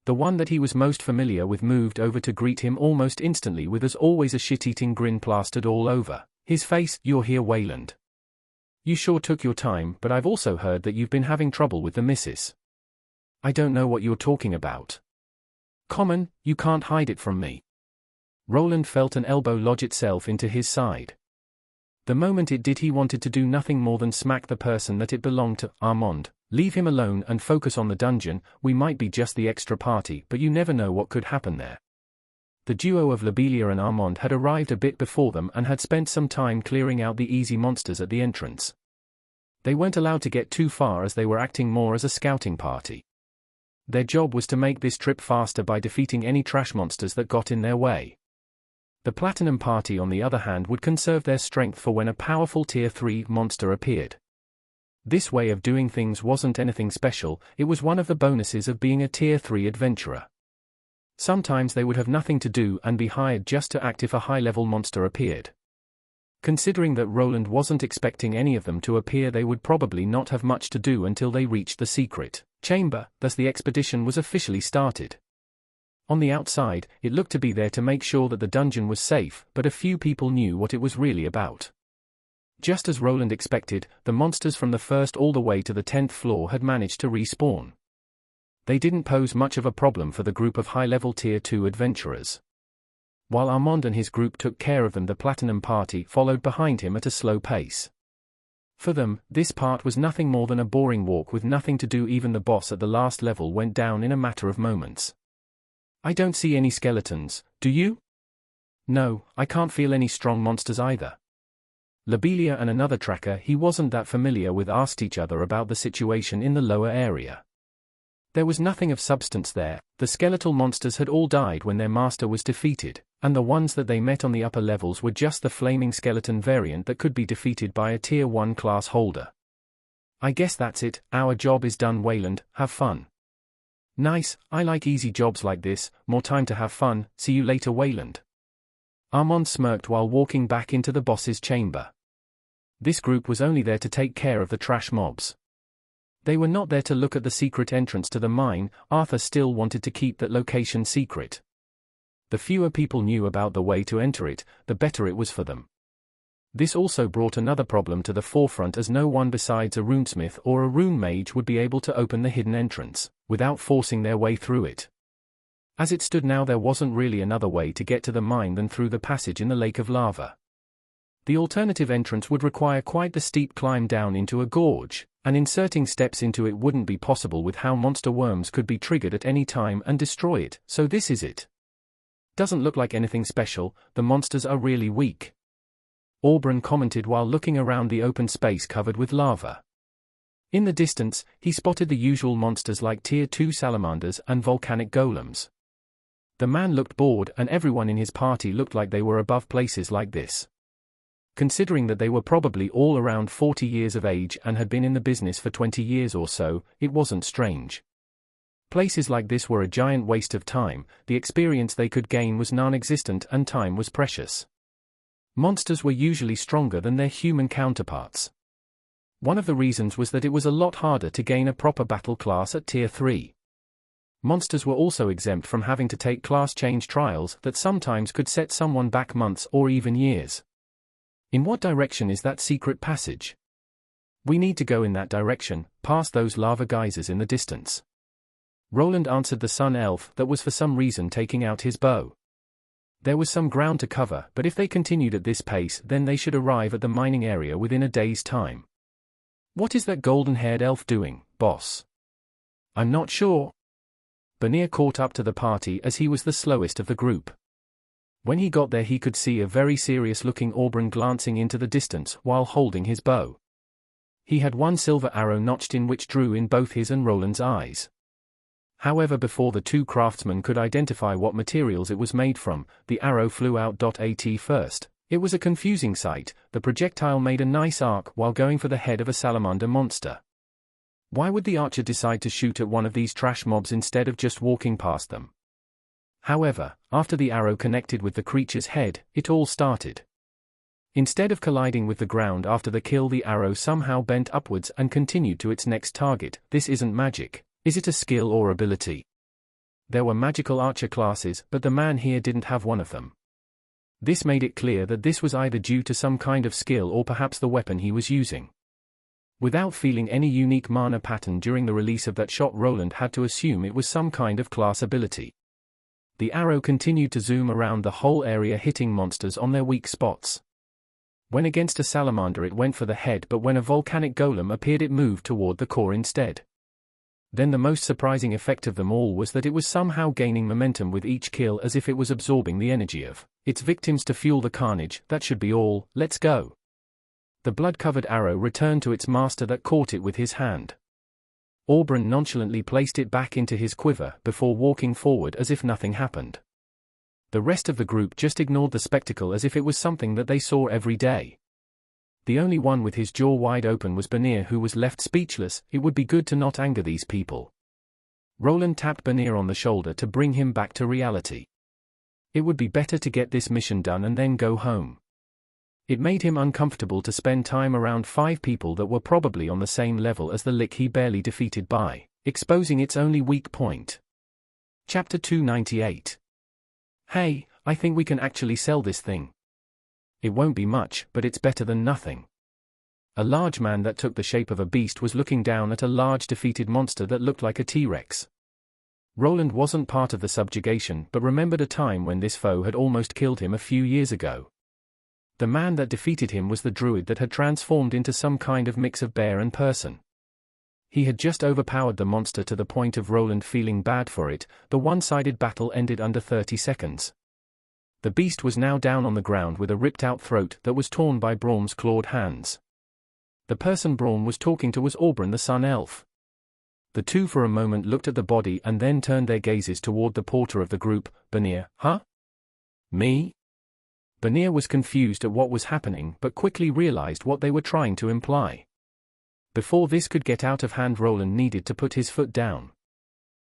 The one that he was most familiar with moved over to greet him almost instantly with, as always, a shit-eating grin plastered all over his face. "You're here, Wayland. You sure took your time, but I've also heard that you've been having trouble with the missus." "I don't know what you're talking about." "Common, you can't hide it from me." Roland felt an elbow lodge itself into his side. The moment it did, he wanted to do nothing more than smack the person that it belonged to. "Armand, leave him alone and focus on the dungeon. We might be just the extra party, but you never know what could happen there." The duo of Lobelia and Armand had arrived a bit before them and had spent some time clearing out the easy monsters at the entrance. They weren't allowed to get too far as they were acting more as a scouting party. Their job was to make this trip faster by defeating any trash monsters that got in their way. The Platinum Party, on the other hand, would conserve their strength for when a powerful Tier 3 monster appeared. This way of doing things wasn't anything special, it was one of the bonuses of being a Tier 3 adventurer. Sometimes they would have nothing to do and be hired just to act if a high-level monster appeared. Considering that Roland wasn't expecting any of them to appear, they would probably not have much to do until they reached the secret chamber. Thus the expedition was officially started. On the outside, it looked to be there to make sure that the dungeon was safe, but a few people knew what it was really about. Just as Roland expected, the monsters from the first all the way to the 10th floor had managed to respawn. They didn't pose much of a problem for the group of high-level Tier 2 adventurers. While Armand and his group took care of them, the Platinum Party followed behind him at a slow pace. For them, this part was nothing more than a boring walk with nothing to do. Even the boss at the last level went down in a matter of moments. I don't see any skeletons, do you? No, I can't feel any strong monsters either. Lobelia and another tracker he wasn't that familiar with asked each other about the situation in the lower area. There was nothing of substance there. The skeletal monsters had all died when their master was defeated, and the ones that they met on the upper levels were just the flaming skeleton variant that could be defeated by a Tier 1 class holder. I guess that's it, our job is done. Wayland, have fun. Nice, I like easy jobs like this, more time to have fun, see you later Wayland. Armand smirked while walking back into the boss's chamber. This group was only there to take care of the trash mobs. They were not there to look at the secret entrance to the mine. Arthur still wanted to keep that location secret. The fewer people knew about the way to enter it, the better it was for them. This also brought another problem to the forefront, as no one besides a runesmith or a rune mage would be able to open the hidden entrance, without forcing their way through it. As it stood now, there wasn't really another way to get to the mine than through the passage in the lake of lava. The alternative entrance would require quite the steep climb down into a gorge, and inserting steps into it wouldn't be possible with how monster worms could be triggered at any time and destroy it. So this is it. Doesn't look like anything special, the monsters are really weak. Aubryn commented while looking around the open space covered with lava. In the distance, he spotted the usual monsters like Tier 2 salamanders and volcanic golems. The man looked bored, and everyone in his party looked like they were above places like this. Considering that they were probably all around 40 years of age and had been in the business for 20 years or so, it wasn't strange. Places like this were a giant waste of time. The experience they could gain was non-existent and time was precious. Monsters were usually stronger than their human counterparts. One of the reasons was that it was a lot harder to gain a proper battle class at Tier 3. Monsters were also exempt from having to take class change trials that sometimes could set someone back months or even years. In what direction is that secret passage? We need to go in that direction, past those lava geysers in the distance. Roland answered the sun elf that was for some reason taking out his bow. There was some ground to cover, but if they continued at this pace, then they should arrive at the mining area within a day's time. What is that golden-haired elf doing, boss? I'm not sure. Banir caught up to the party as he was the slowest of the group. When he got there, he could see a very serious-looking Aubryn glancing into the distance while holding his bow. He had one silver arrow notched in which drew in both his and Roland's eyes. However, before the two craftsmen could identify what materials it was made from, the arrow flew out. At first, it was a confusing sight. The projectile made a nice arc while going for the head of a salamander monster. Why would the archer decide to shoot at one of these trash mobs instead of just walking past them? However, after the arrow connected with the creature's head, it all started. Instead of colliding with the ground after the kill, the arrow somehow bent upwards and continued to its next target. This isn't magic. Is it a skill or ability? There were magical archer classes, but the man here didn't have one of them. This made it clear that this was either due to some kind of skill or perhaps the weapon he was using. Without feeling any unique mana pattern during the release of that shot, Roland had to assume it was some kind of class ability. The arrow continued to zoom around the whole area, hitting monsters on their weak spots. When against a salamander it went for the head, but when a volcanic golem appeared it moved toward the core instead. Then the most surprising effect of them all was that it was somehow gaining momentum with each kill, as if it was absorbing the energy of its victims to fuel the carnage. That should be all, let's go. The blood-covered arrow returned to its master that caught it with his hand. Aubryn nonchalantly placed it back into his quiver before walking forward as if nothing happened. The rest of the group just ignored the spectacle as if it was something that they saw every day. The only one with his jaw wide open was Banir, who was left speechless. It would be good to not anger these people. Roland tapped Banir on the shoulder to bring him back to reality. It would be better to get this mission done and then go home. It made him uncomfortable to spend time around 5 people that were probably on the same level as the lick he barely defeated by exposing its only weak point. Chapter 298. Hey, I think we can actually sell this thing. It won't be much, but it's better than nothing. A large man that took the shape of a beast was looking down at a large defeated monster that looked like a T-Rex. Roland wasn't part of the subjugation but remembered a time when this foe had almost killed him a few years ago. The man that defeated him was the druid that had transformed into some kind of mix of bear and person. He had just overpowered the monster to the point of Roland feeling bad for it. The one-sided battle ended under 30 seconds. The beast was now down on the ground with a ripped-out throat that was torn by Braum's clawed hands. The person Braum was talking to was Aubryn the Sun Elf. The two for a moment looked at the body and then turned their gazes toward the porter of the group. Banir, huh? Me? Banir was confused at what was happening but quickly realized what they were trying to imply. Before this could get out of hand, Roland needed to put his foot down.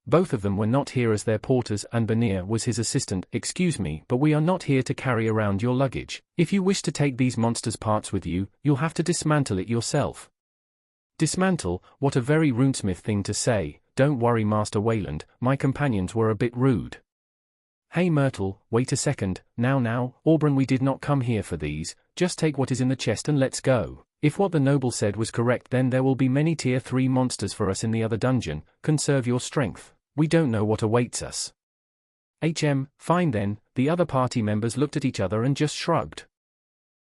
Both of them were not here as their porters and Banir was his assistant. Excuse me, but we are not here to carry around your luggage. If you wish to take these monsters' parts with you, you'll have to dismantle it yourself. Dismantle? What a very Runesmith thing to say. Don't worry, Master Wayland, my companions were a bit rude. Hey Myrtle, wait a second. Now, Aubryn, we did not come here for these. Just take what is in the chest and let's go. If what the noble said was correct, then there will be many tier 3 monsters for us in the other dungeon. Conserve your strength. We don't know what awaits us. Fine then. The other party members looked at each other and just shrugged.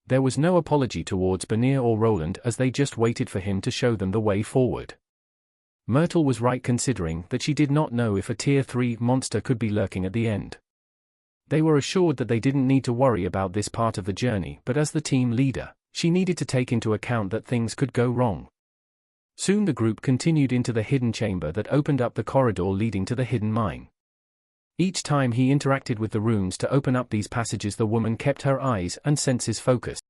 There was no apology towards Banir or Roland as they just waited for him to show them the way forward. Myrtle was right considering that she did not know if a tier 3 monster could be lurking at the end. They were assured that they didn't need to worry about this part of the journey, but as the team leader, she needed to take into account that things could go wrong. Soon the group continued into the hidden chamber that opened up the corridor leading to the hidden mine. Each time he interacted with the runes to open up these passages, the woman kept her eyes and senses focused.